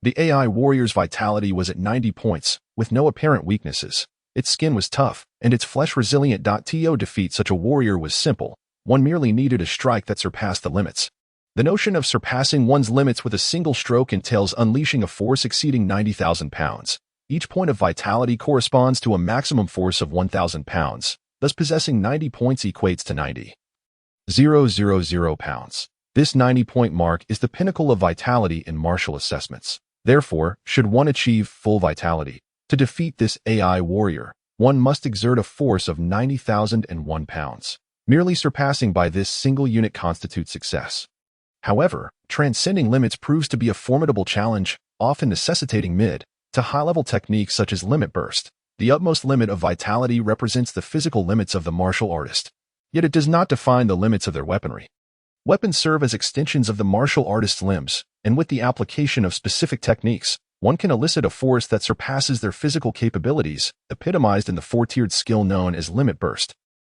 The AI warrior's vitality was at 90 points, with no apparent weaknesses. Its skin was tough, and its flesh resilient. To defeat such a warrior was simple. One merely needed a strike that surpassed the limits. The notion of surpassing one's limits with a single stroke entails unleashing a force exceeding 90,000 pounds. Each point of vitality corresponds to a maximum force of 1,000 pounds, thus possessing 90 points equates to 90,000 pounds. This 90-point mark is the pinnacle of vitality in martial assessments. Therefore, should one achieve full vitality, to defeat this AI warrior, one must exert a force of 90,001 pounds. Merely surpassing by this single unit constitutes success. However, transcending limits proves to be a formidable challenge, often necessitating mid to high-level techniques such as limit burst. The utmost limit of vitality represents the physical limits of the martial artist, yet it does not define the limits of their weaponry. Weapons serve as extensions of the martial artist's limbs, and with the application of specific techniques, one can elicit a force that surpasses their physical capabilities, epitomized in the 4-tiered skill known as limit burst.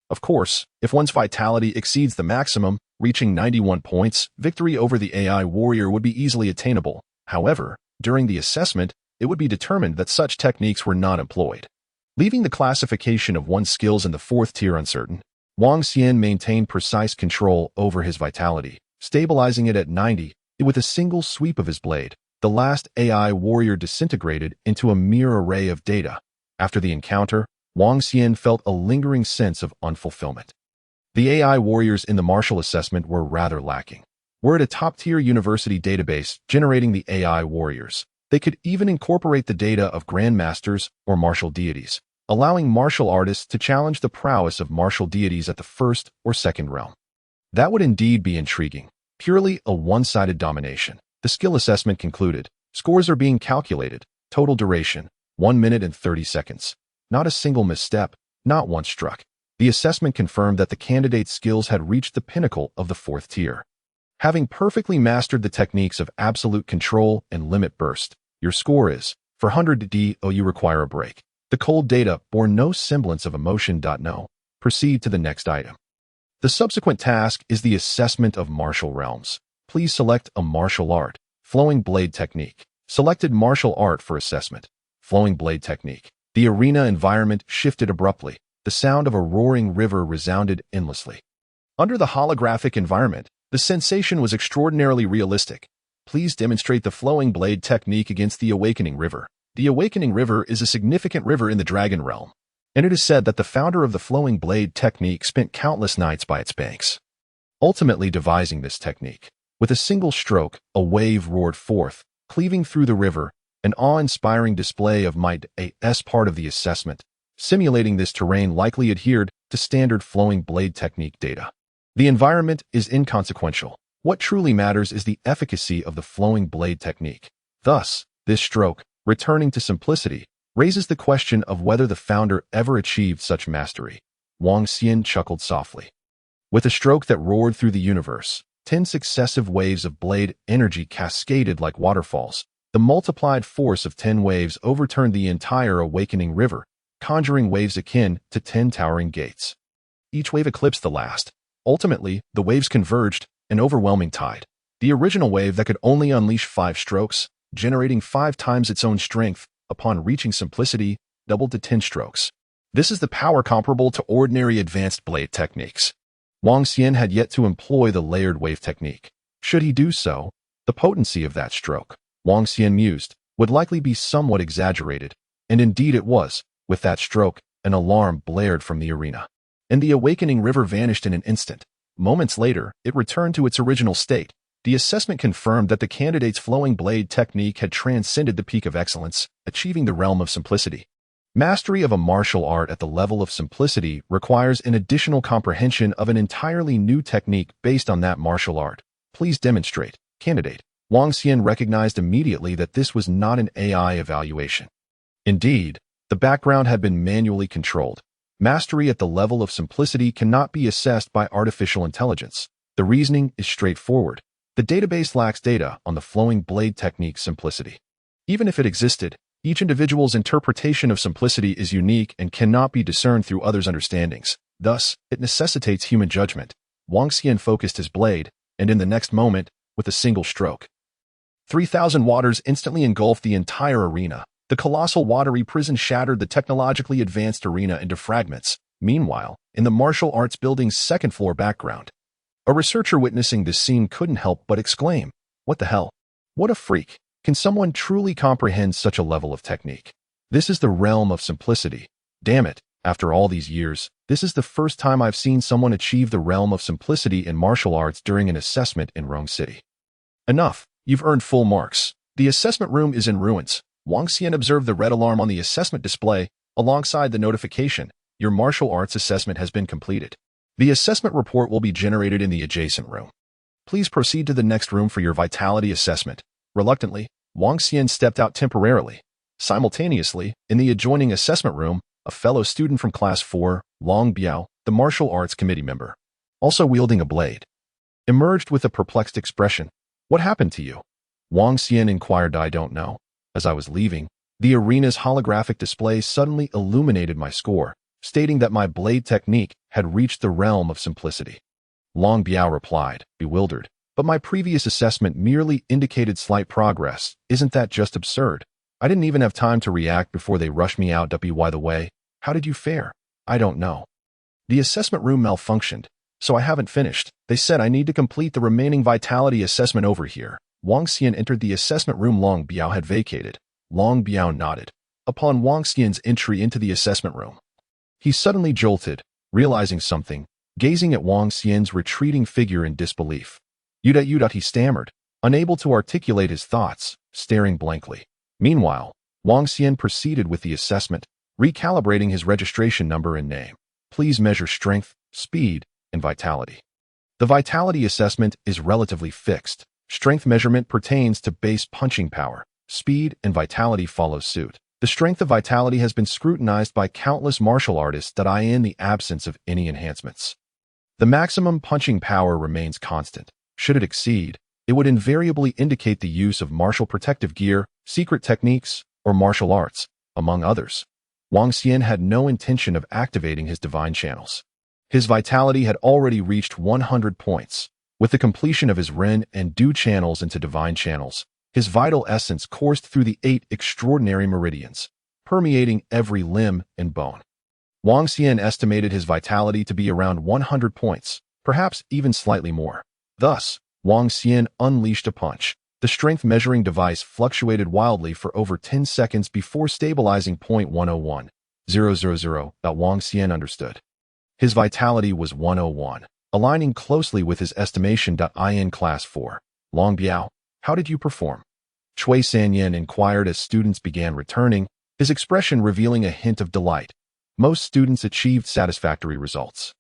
Of course, if one's vitality exceeds the maximum, reaching 91 points, victory over the AI warrior would be easily attainable. However, during the assessment, it would be determined that such techniques were not employed. Leaving the classification of one's skills in the 4th tier uncertain, Wang Xian maintained precise control over his vitality, stabilizing it at 90. With a single sweep of his blade, the last AI warrior disintegrated into a mere array of data. After the encounter, Wang Xian felt a lingering sense of unfulfillment. The AI warriors in the martial assessment were rather lacking. Were it a top-tier university database generating the AI warriors, they could even incorporate the data of grandmasters or martial deities, allowing martial artists to challenge the prowess of martial deities at the 1st or 2nd realm. That would indeed be intriguing. Purely a one-sided domination. The skill assessment concluded. Scores are being calculated. Total duration, 1 minute and 30 seconds. Not a single misstep, not one struck. The assessment confirmed that the candidate's skills had reached the pinnacle of the 4th tier. Having perfectly mastered the techniques of absolute control and limit burst, your score is, for 100 you require a break. The cold data bore no semblance of emotion. No. Proceed to the next item. The subsequent task is the assessment of martial realms. Please select a martial art. Flowing blade technique. Selected martial art for assessment. Flowing blade technique. The arena environment shifted abruptly. The sound of a roaring river resounded endlessly. Under the holographic environment, the sensation was extraordinarily realistic. Please demonstrate the flowing blade technique against the Awakening River. The Awakening River is a significant river in the Dragon Realm, and it is said that the founder of the flowing blade technique spent countless nights by its banks, ultimately devising this technique. With a single stroke, a wave roared forth, cleaving through the river, an awe-inspiring display of might as part of the assessment. Simulating this terrain likely adhered to standard flowing blade technique data. The environment is inconsequential. What truly matters is the efficacy of the flowing blade technique. Thus, this stroke, returning to simplicity, raises the question of whether the founder ever achieved such mastery. Wang Xian chuckled softly. With a stroke that roared through the universe, 10 successive waves of blade energy cascaded like waterfalls. The multiplied force of 10 waves overturned the entire Awakening River, conjuring waves akin to 10 towering gates. Each wave eclipsed the last. Ultimately, the waves converged, an overwhelming tide. The original wave that could only unleash 5 strokes, generating 5 times its own strength, upon reaching simplicity, doubled to 10 strokes. This is the power comparable to ordinary advanced blade techniques. Wang Xian had yet to employ the layered wave technique. Should he do so, the potency of that stroke, Wang Xian mused, would likely be somewhat exaggerated, and indeed it was. With that stroke, an alarm blared from the arena, and the Awakening River vanished in an instant. Moments later, it returned to its original state. The assessment confirmed that the candidate's flowing blade technique had transcended the peak of excellence, achieving the realm of simplicity. Mastery of a martial art at the level of simplicity requires an additional comprehension of an entirely new technique based on that martial art. Please demonstrate, candidate. Wang Xian recognized immediately that this was not an AI evaluation. Indeed, the background had been manually controlled, Mastery at the level of simplicity cannot be assessed by artificial intelligence. The reasoning is straightforward. The database lacks data on the flowing blade technique's simplicity. Even if it existed, each individual's interpretation of simplicity is unique and cannot be discerned through others' understandings. Thus, it necessitates human judgment. Wang Xian focused his blade, and in the next moment, with a single stroke, 3,000 waters instantly engulfed the entire arena. The colossal watery prison shattered the technologically advanced arena into fragments. Meanwhile, in the martial arts building's second-floor background, a researcher witnessing this scene couldn't help but exclaim, "What the hell? What a freak! Can someone truly comprehend such a level of technique? This is the realm of simplicity. Damn it, after all these years, this is the first time I've seen someone achieve the realm of simplicity in martial arts during an assessment in Rome City." Enough, you've earned full marks. The assessment room is in ruins. Wang Xian observed the red alarm on the assessment display, alongside the notification, "Your martial arts assessment has been completed." The assessment report will be generated in the adjacent room. Please proceed to the next room for your vitality assessment. Reluctantly, Wang Xian stepped out temporarily. Simultaneously, in the adjoining assessment room, a fellow student from Class 4, Long Biao, the martial arts committee member, also wielding a blade, emerged with a perplexed expression. "What happened to you?" Wang Xian inquired. "I don't know. As I was leaving, the arena's holographic display suddenly illuminated my score, stating that my blade technique had reached the realm of simplicity." Long Biao replied, bewildered, "But my previous assessment merely indicated slight progress. Isn't that just absurd? I didn't even have time to react before they rushed me out. By the way, how did you fare?" "I don't know. The assessment room malfunctioned, so I haven't finished. They said I need to complete the remaining vitality assessment over here." Wang Xian entered the assessment room Long Biao had vacated. Long Biao nodded. Upon Wang Xian's entry into the assessment room, he suddenly jolted, realizing something, gazing at Wang Xian's retreating figure in disbelief. He stammered, unable to articulate his thoughts, staring blankly. Meanwhile, Wang Xian proceeded with the assessment, recalibrating his registration number and name. "Please measure strength, speed, and vitality." The vitality assessment is relatively fixed. Strength measurement pertains to base punching power. Speed and vitality follow suit. The strength of vitality has been scrutinized by countless martial artists in the absence of any enhancements. The maximum punching power remains constant. Should it exceed, it would invariably indicate the use of martial protective gear, secret techniques, or martial arts, among others. Wang Xian had no intention of activating his divine channels. His vitality had already reached 100 points. With the completion of his Ren and Du channels into divine channels, his vital essence coursed through the 8 extraordinary meridians, permeating every limb and bone. Wang Xian estimated his vitality to be around 100 points, perhaps even slightly more. Thus, Wang Xian unleashed a punch. The strength measuring device fluctuated wildly for over 10 seconds before stabilizing .101000. Wang Xian understood. His vitality was 101. Aligning closely with his estimation. In Class 4, Long Biao, how did you perform? Chui Sanyan inquired as students began returning, his expression revealing a hint of delight. Most students achieved satisfactory results.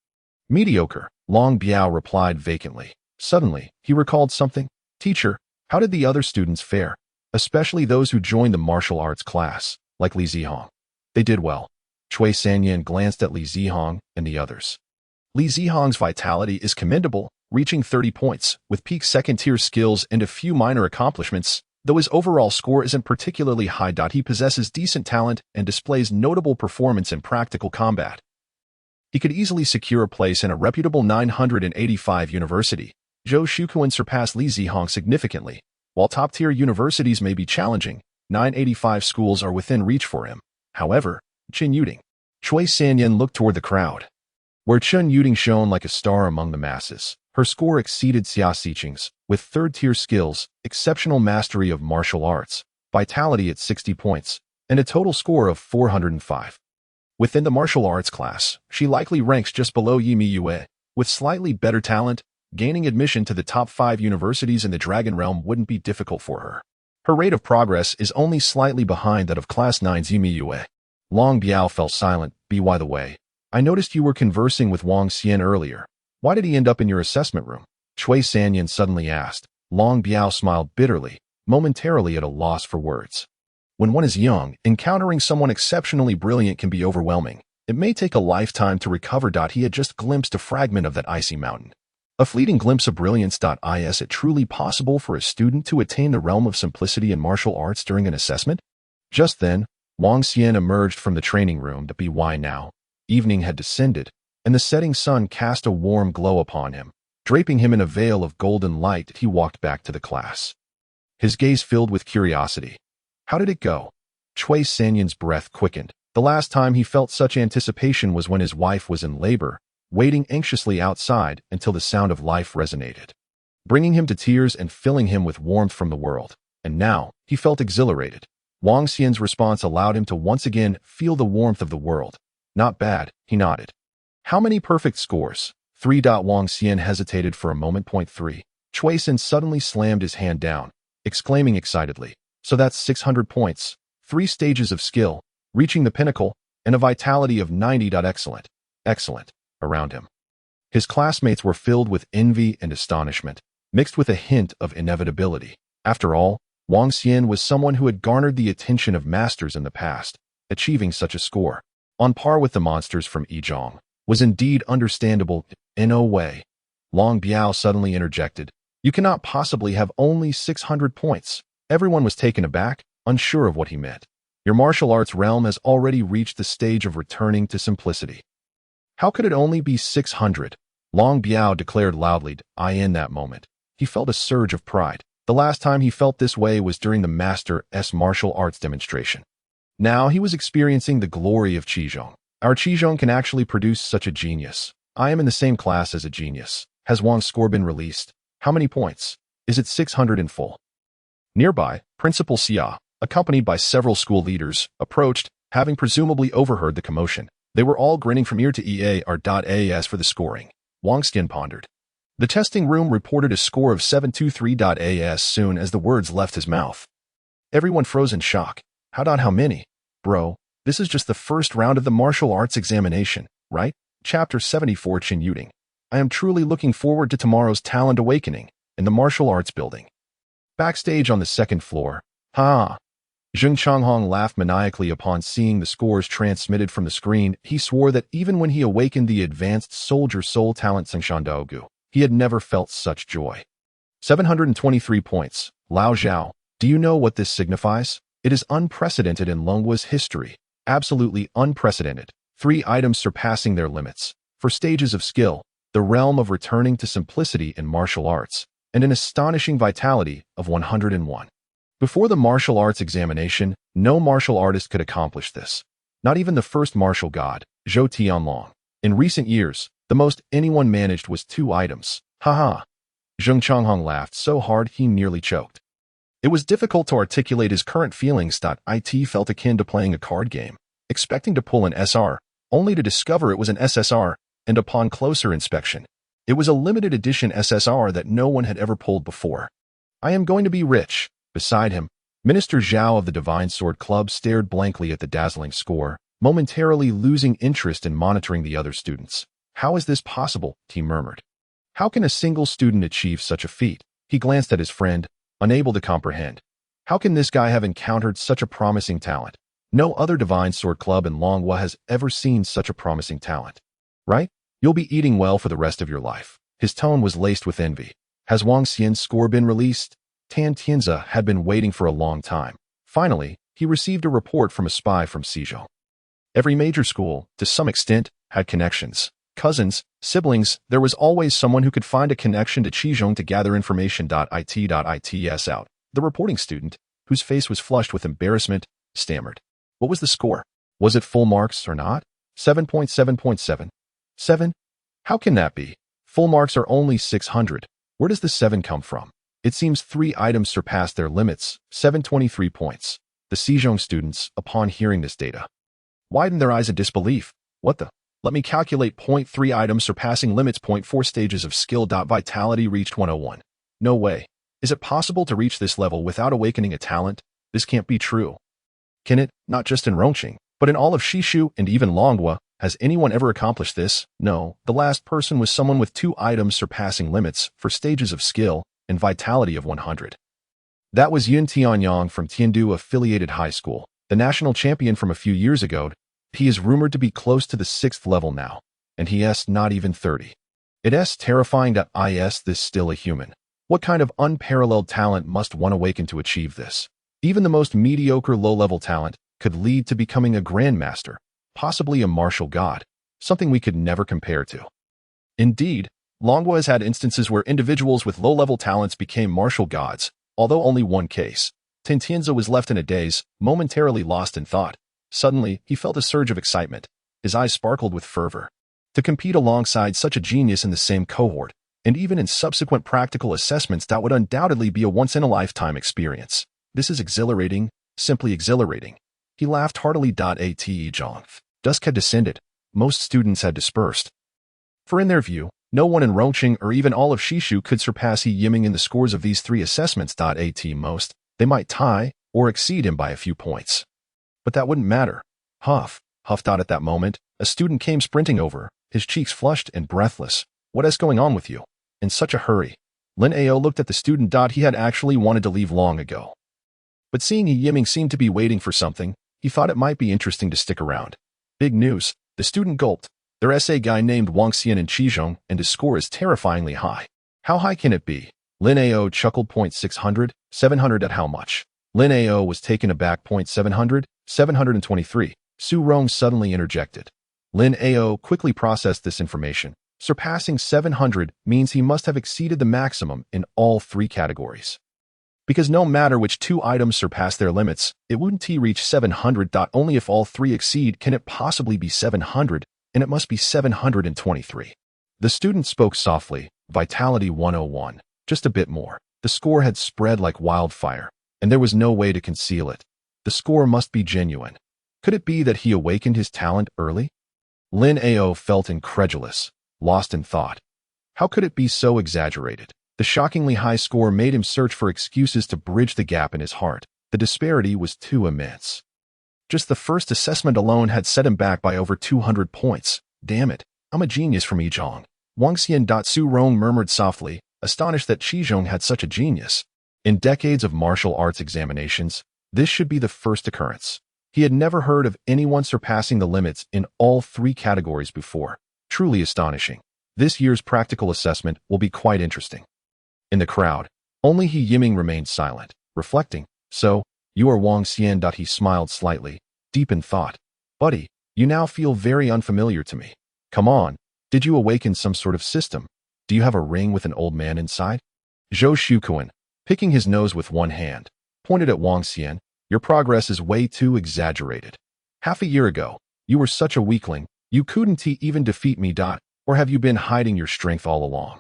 "Mediocre," Long Biao replied vacantly. Suddenly, he recalled something. "Teacher, how did the other students fare? Especially those who joined the martial arts class, like Li Zihong." "They did well." Chui Sanyan glanced at Li Zihong and the others. Li Zihong's vitality is commendable, reaching 30 points, with peak second-tier skills and a few minor accomplishments, though his overall score isn't particularly high. He possesses decent talent and displays notable performance in practical combat. He could easily secure a place in a reputable 985 university. Zhou Shukuan surpassed Li Zihong significantly. While top-tier universities may be challenging, 985 schools are within reach for him. However, Chen Yuding. Chui Sanyan looked toward the crowd, where Chen Yuding shone like a star among the masses. Her score exceeded Xia Xiqing's, with third-tier skills, exceptional mastery of martial arts, vitality at 60 points, and a total score of 405. Within the martial arts class, she likely ranks just below Yimi Yue. With slightly better talent, gaining admission to the top 5 universities in the Dragon Realm wouldn't be difficult for her. Her rate of progress is only slightly behind that of Class 9's Yimi Yue. Long Biao fell silent. By the way, I noticed you were conversing with Wang Xian earlier. Why did he end up in your assessment room? Chui Sanyan suddenly asked. Long Biao smiled bitterly, momentarily at a loss for words. When one is young, encountering someone exceptionally brilliant can be overwhelming. It may take a lifetime to recover. He had just glimpsed a fragment of that icy mountain. A fleeting glimpse of brilliance. Is it truly possible for a student to attain the realm of simplicity in martial arts during an assessment? Just then, Wang Xian emerged from the training room. Why now? Evening had descended, and the setting sun cast a warm glow upon him. Draping him in a veil of golden light, he walked back to the class. His gaze filled with curiosity. How did it go? Cui Sanyan's breath quickened. The last time he felt such anticipation was when his wife was in labor, waiting anxiously outside until the sound of life resonated, bringing him to tears and filling him with warmth from the world. And now, he felt exhilarated. Wang Xian's response allowed him to once again feel the warmth of the world. Not bad, he nodded. How many perfect scores? 3. Wang Xian hesitated for a moment. 3. Cui San suddenly slammed his hand down, exclaiming excitedly, so that's 600 points, 3 stages of skill, reaching the pinnacle, and a vitality of 90. Excellent. Excellent. Around him, his classmates were filled with envy and astonishment, mixed with a hint of inevitability. After all, Wang Xian was someone who had garnered the attention of masters in the past. Achieving such a score, on par with the monsters from Yizhong, was indeed understandable. In a way, Long Biao suddenly interjected, "You cannot possibly have only 600 points." Everyone was taken aback, unsure of what he meant. Your martial arts realm has already reached the stage of returning to simplicity. How could it only be 600? Long Biao declared loudly. In that moment, he felt a surge of pride. The last time he felt this way was during the master's martial arts demonstration. Now he was experiencing the glory of Qizhong. Our Qizhong can actually produce such a genius. I am in the same class as a genius. Has Wang's score been released? How many points? Is it 600 in full? Nearby, Principal Xia, accompanied by several school leaders, approached, having presumably overheard the commotion. They were all grinning from ear to ear. As for the scoring, Wang Xian pondered. The testing room reported a score of 723. As soon as the words left his mouth, everyone froze in shock. How many? Bro, this is just the first round of the martial arts examination, right? Chapter 74. Qin Yuding. I am truly looking forward to tomorrow's talent awakening in the martial arts building. Backstage on the second floor. Ha! Zheng Changhong laughed maniacally upon seeing the scores transmitted from the screen. He swore that even when he awakened the advanced soldier soul talent Sengshandaogu, he had never felt such joy. 723 points. Lao Zhao, do you know what this signifies? It is unprecedented in Longhua's history. Absolutely unprecedented. 3 items surpassing their limits. For stages of skill, the realm of returning to simplicity in martial arts, and an astonishing vitality of 101. Before the martial arts examination, no martial artist could accomplish this. Not even the first martial god, Zhou Tianlong. In recent years, the most anyone managed was 2 items. Haha. Zheng Changhong laughed so hard he nearly choked. It was difficult to articulate his current feelings. It felt akin to playing a card game, expecting to pull an SR, only to discover it was an SSR, and upon closer inspection, it was a limited edition SSR that no one had ever pulled before. I am going to be rich. Beside him, Minister Zhao of the Divine Sword Club stared blankly at the dazzling score, momentarily losing interest in monitoring the other students. How is this possible? He murmured. How can a single student achieve such a feat? He glanced at his friend, unable to comprehend. How can this guy have encountered such a promising talent? No other Divine Sword Club in Longhua has ever seen such a promising talent. Right? You'll be eating well for the rest of your life. His tone was laced with envy. Has Wang Xian's score been released? Tan Tianzi had been waiting for a long time. Finally, he received a report from a spy from Xizhou. Every major school, to some extent, had connections. Cousins, siblings, there was always someone who could find a connection to Qizhong to gather information. Its out. The reporting student, whose face was flushed with embarrassment, stammered. What was the score? Was it full marks or not? 7.7.7. 7? How can that be? Full marks are only 600. Where does the 7 come from? It seems 3 items surpassed their limits, 723 points. The Xizhong students, upon hearing this data, widened their eyes in disbelief. What the? Let me calculate. 0.3 items surpassing limits. 0.4 stages of skill. Vitality reached 101. No way. Is it possible to reach this level without awakening a talent? This can't be true. Can it? Not just in Rongqing, but in all of Shishu and even Longhua. Has anyone ever accomplished this? No. The last person was someone with 2 items surpassing limits for stages of skill and vitality of 100. That was Yun Tianyang from Tiandu Affiliated High School, the national champion from a few years ago. He is rumored to be close to the 6th level now, and he is not even 30. It is terrifying that this still a human. What kind of unparalleled talent must one awaken to achieve this? Even the most mediocre low-level talent could lead to becoming a grandmaster, possibly a martial god, something we could never compare to. Indeed, Longwa has had instances where individuals with low-level talents became martial gods, although only one case. Tintianza was left in a daze, momentarily lost in thought. Suddenly, he felt a surge of excitement. His eyes sparkled with fervor. To compete alongside such a genius in the same cohort, and even in subsequent practical assessments, that would undoubtedly be a once-in-a-lifetime experience. This is exhilarating, simply exhilarating. He laughed heartily. At dusk had descended. Most students had dispersed. For in their view, no one in Rongqing or even all of Shishu could surpass He Yiming in the scores of these 3 assessments. At most, they might tie or exceed him by a few points. But that wouldn't matter. Huff. At that moment, a student came sprinting over, his cheeks flushed and breathless. What is going on with you? In such a hurry. Lin Ao looked at the student. He had actually wanted to leave long ago. But seeing He Yiming seemed to be waiting for something, he thought it might be interesting to stick around. Big news. The student gulped. There's a guy named Wang Xian in Qizhong, and his score is terrifyingly high. How high can it be? Lin Ao chuckled. 600, 700 at how much? Lin Ao was taken aback. 700, 723. Su Rong suddenly interjected. Lin Ao quickly processed this information. Surpassing 700 means he must have exceeded the maximum in all 3 categories. Because no matter which 2 items surpass their limits, it wouldn't reach 700. Only if all 3 exceed can it possibly be 700, and it must be 723. The student spoke softly, Vitality 101, just a bit more. The score had spread like wildfire, and there was no way to conceal it. The score must be genuine. Could it be that he awakened his talent early? Lin Ao felt incredulous, lost in thought. How could it be so exaggerated? The shockingly high score made him search for excuses to bridge the gap in his heart. The disparity was too immense. Just the first assessment alone had set him back by over 200 points. Damn it, I'm a genius from Yizhong. Wang Xian. Su Rong murmured softly, astonished that Qizhong had such a genius. In decades of martial arts examinations, this should be the first occurrence. He had never heard of anyone surpassing the limits in all 3 categories before. Truly astonishing. This year's practical assessment will be quite interesting. In the crowd, only He Yiming remained silent, reflecting. So, you are Wang Xian. He smiled slightly, deep in thought. Buddy, you now feel very unfamiliar to me. Come on, did you awaken some sort of system? Do you have a ring with an old man inside? Zhou Shukuan, picking his nose with one hand, pointed at Wang Xian. Your progress is way too exaggerated. Half a year ago, you were such a weakling, you couldn't even defeat me. Or have you been hiding your strength all along?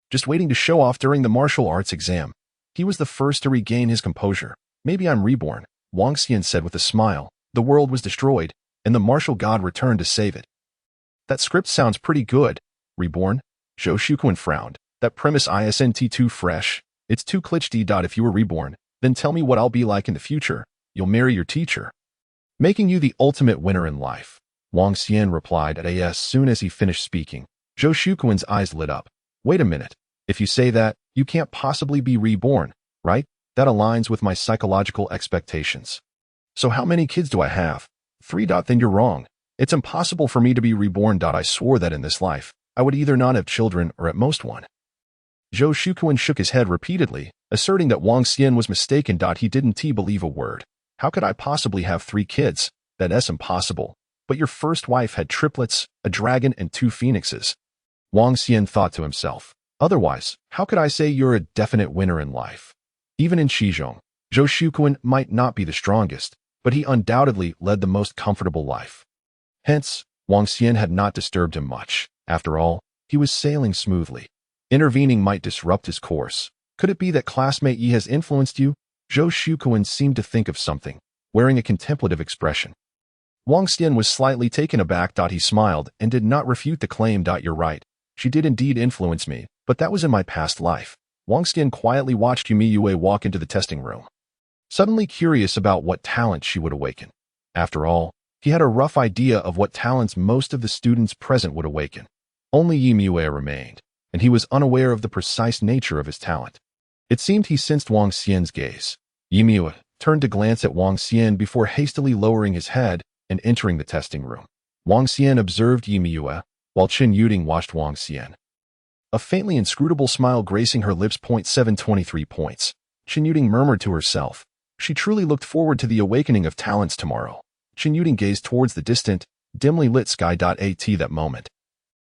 Just waiting to show off during the martial arts exam. He was the first to regain his composure. Maybe I'm reborn, Wang Xian said with a smile. The world was destroyed, and the martial god returned to save it. That script sounds pretty good. Reborn? Zhou Shukuan frowned. That premise isn't too fresh. It's too cliché. If you were reborn, then tell me what I'll be like in the future. You'll marry your teacher, making you the ultimate winner in life. Wang Xian replied as soon as he finished speaking. Zhou Shukuan's eyes lit up. Wait a minute. If you say that, you can't possibly be reborn, right? That aligns with my psychological expectations. So how many kids do I have? 3. Then you're wrong. It's impossible for me to be reborn. I swore that in this life, I would either not have children or at most one. Zhou Shukuan shook his head repeatedly, asserting that Wang Xian was mistaken. He didn't believe a word. How could I possibly have 3 kids? That's impossible. But your first wife had triplets, a dragon, and 2 phoenixes. Wang Xian thought to himself. Otherwise, how could I say you're a definite winner in life? Even in Qizhong, Zhou Shukuan might not be the strongest, but he undoubtedly led the most comfortable life. Hence, Wang Xian had not disturbed him much. After all, he was sailing smoothly. Intervening might disrupt his course. Could it be that classmate Yi has influenced you? Zhou Shukuan seemed to think of something, wearing a contemplative expression. Wang Xian was slightly taken aback. He smiled and did not refute the claim. You're right. She did indeed influence me, but that was in my past life. Wang Xian quietly watched Yumi Yue walk into the testing room, suddenly curious about what talent she would awaken. After all, he had a rough idea of what talents most of the students present would awaken. Only Yimue remained, and he was unaware of the precise nature of his talent. It seemed he sensed Wang Xian's gaze. Yimue turned to glance at Wang Xian before hastily lowering his head, and entering the testing room. Wang Xian observed Yimue, while Qin Yuding watched Wang Xian. A faintly inscrutable smile gracing her lips. 723 points. Qin Yuding murmured to herself. She truly looked forward to the awakening of talents tomorrow. Qin Yuding gazed towards the distant, dimly lit sky. At that moment,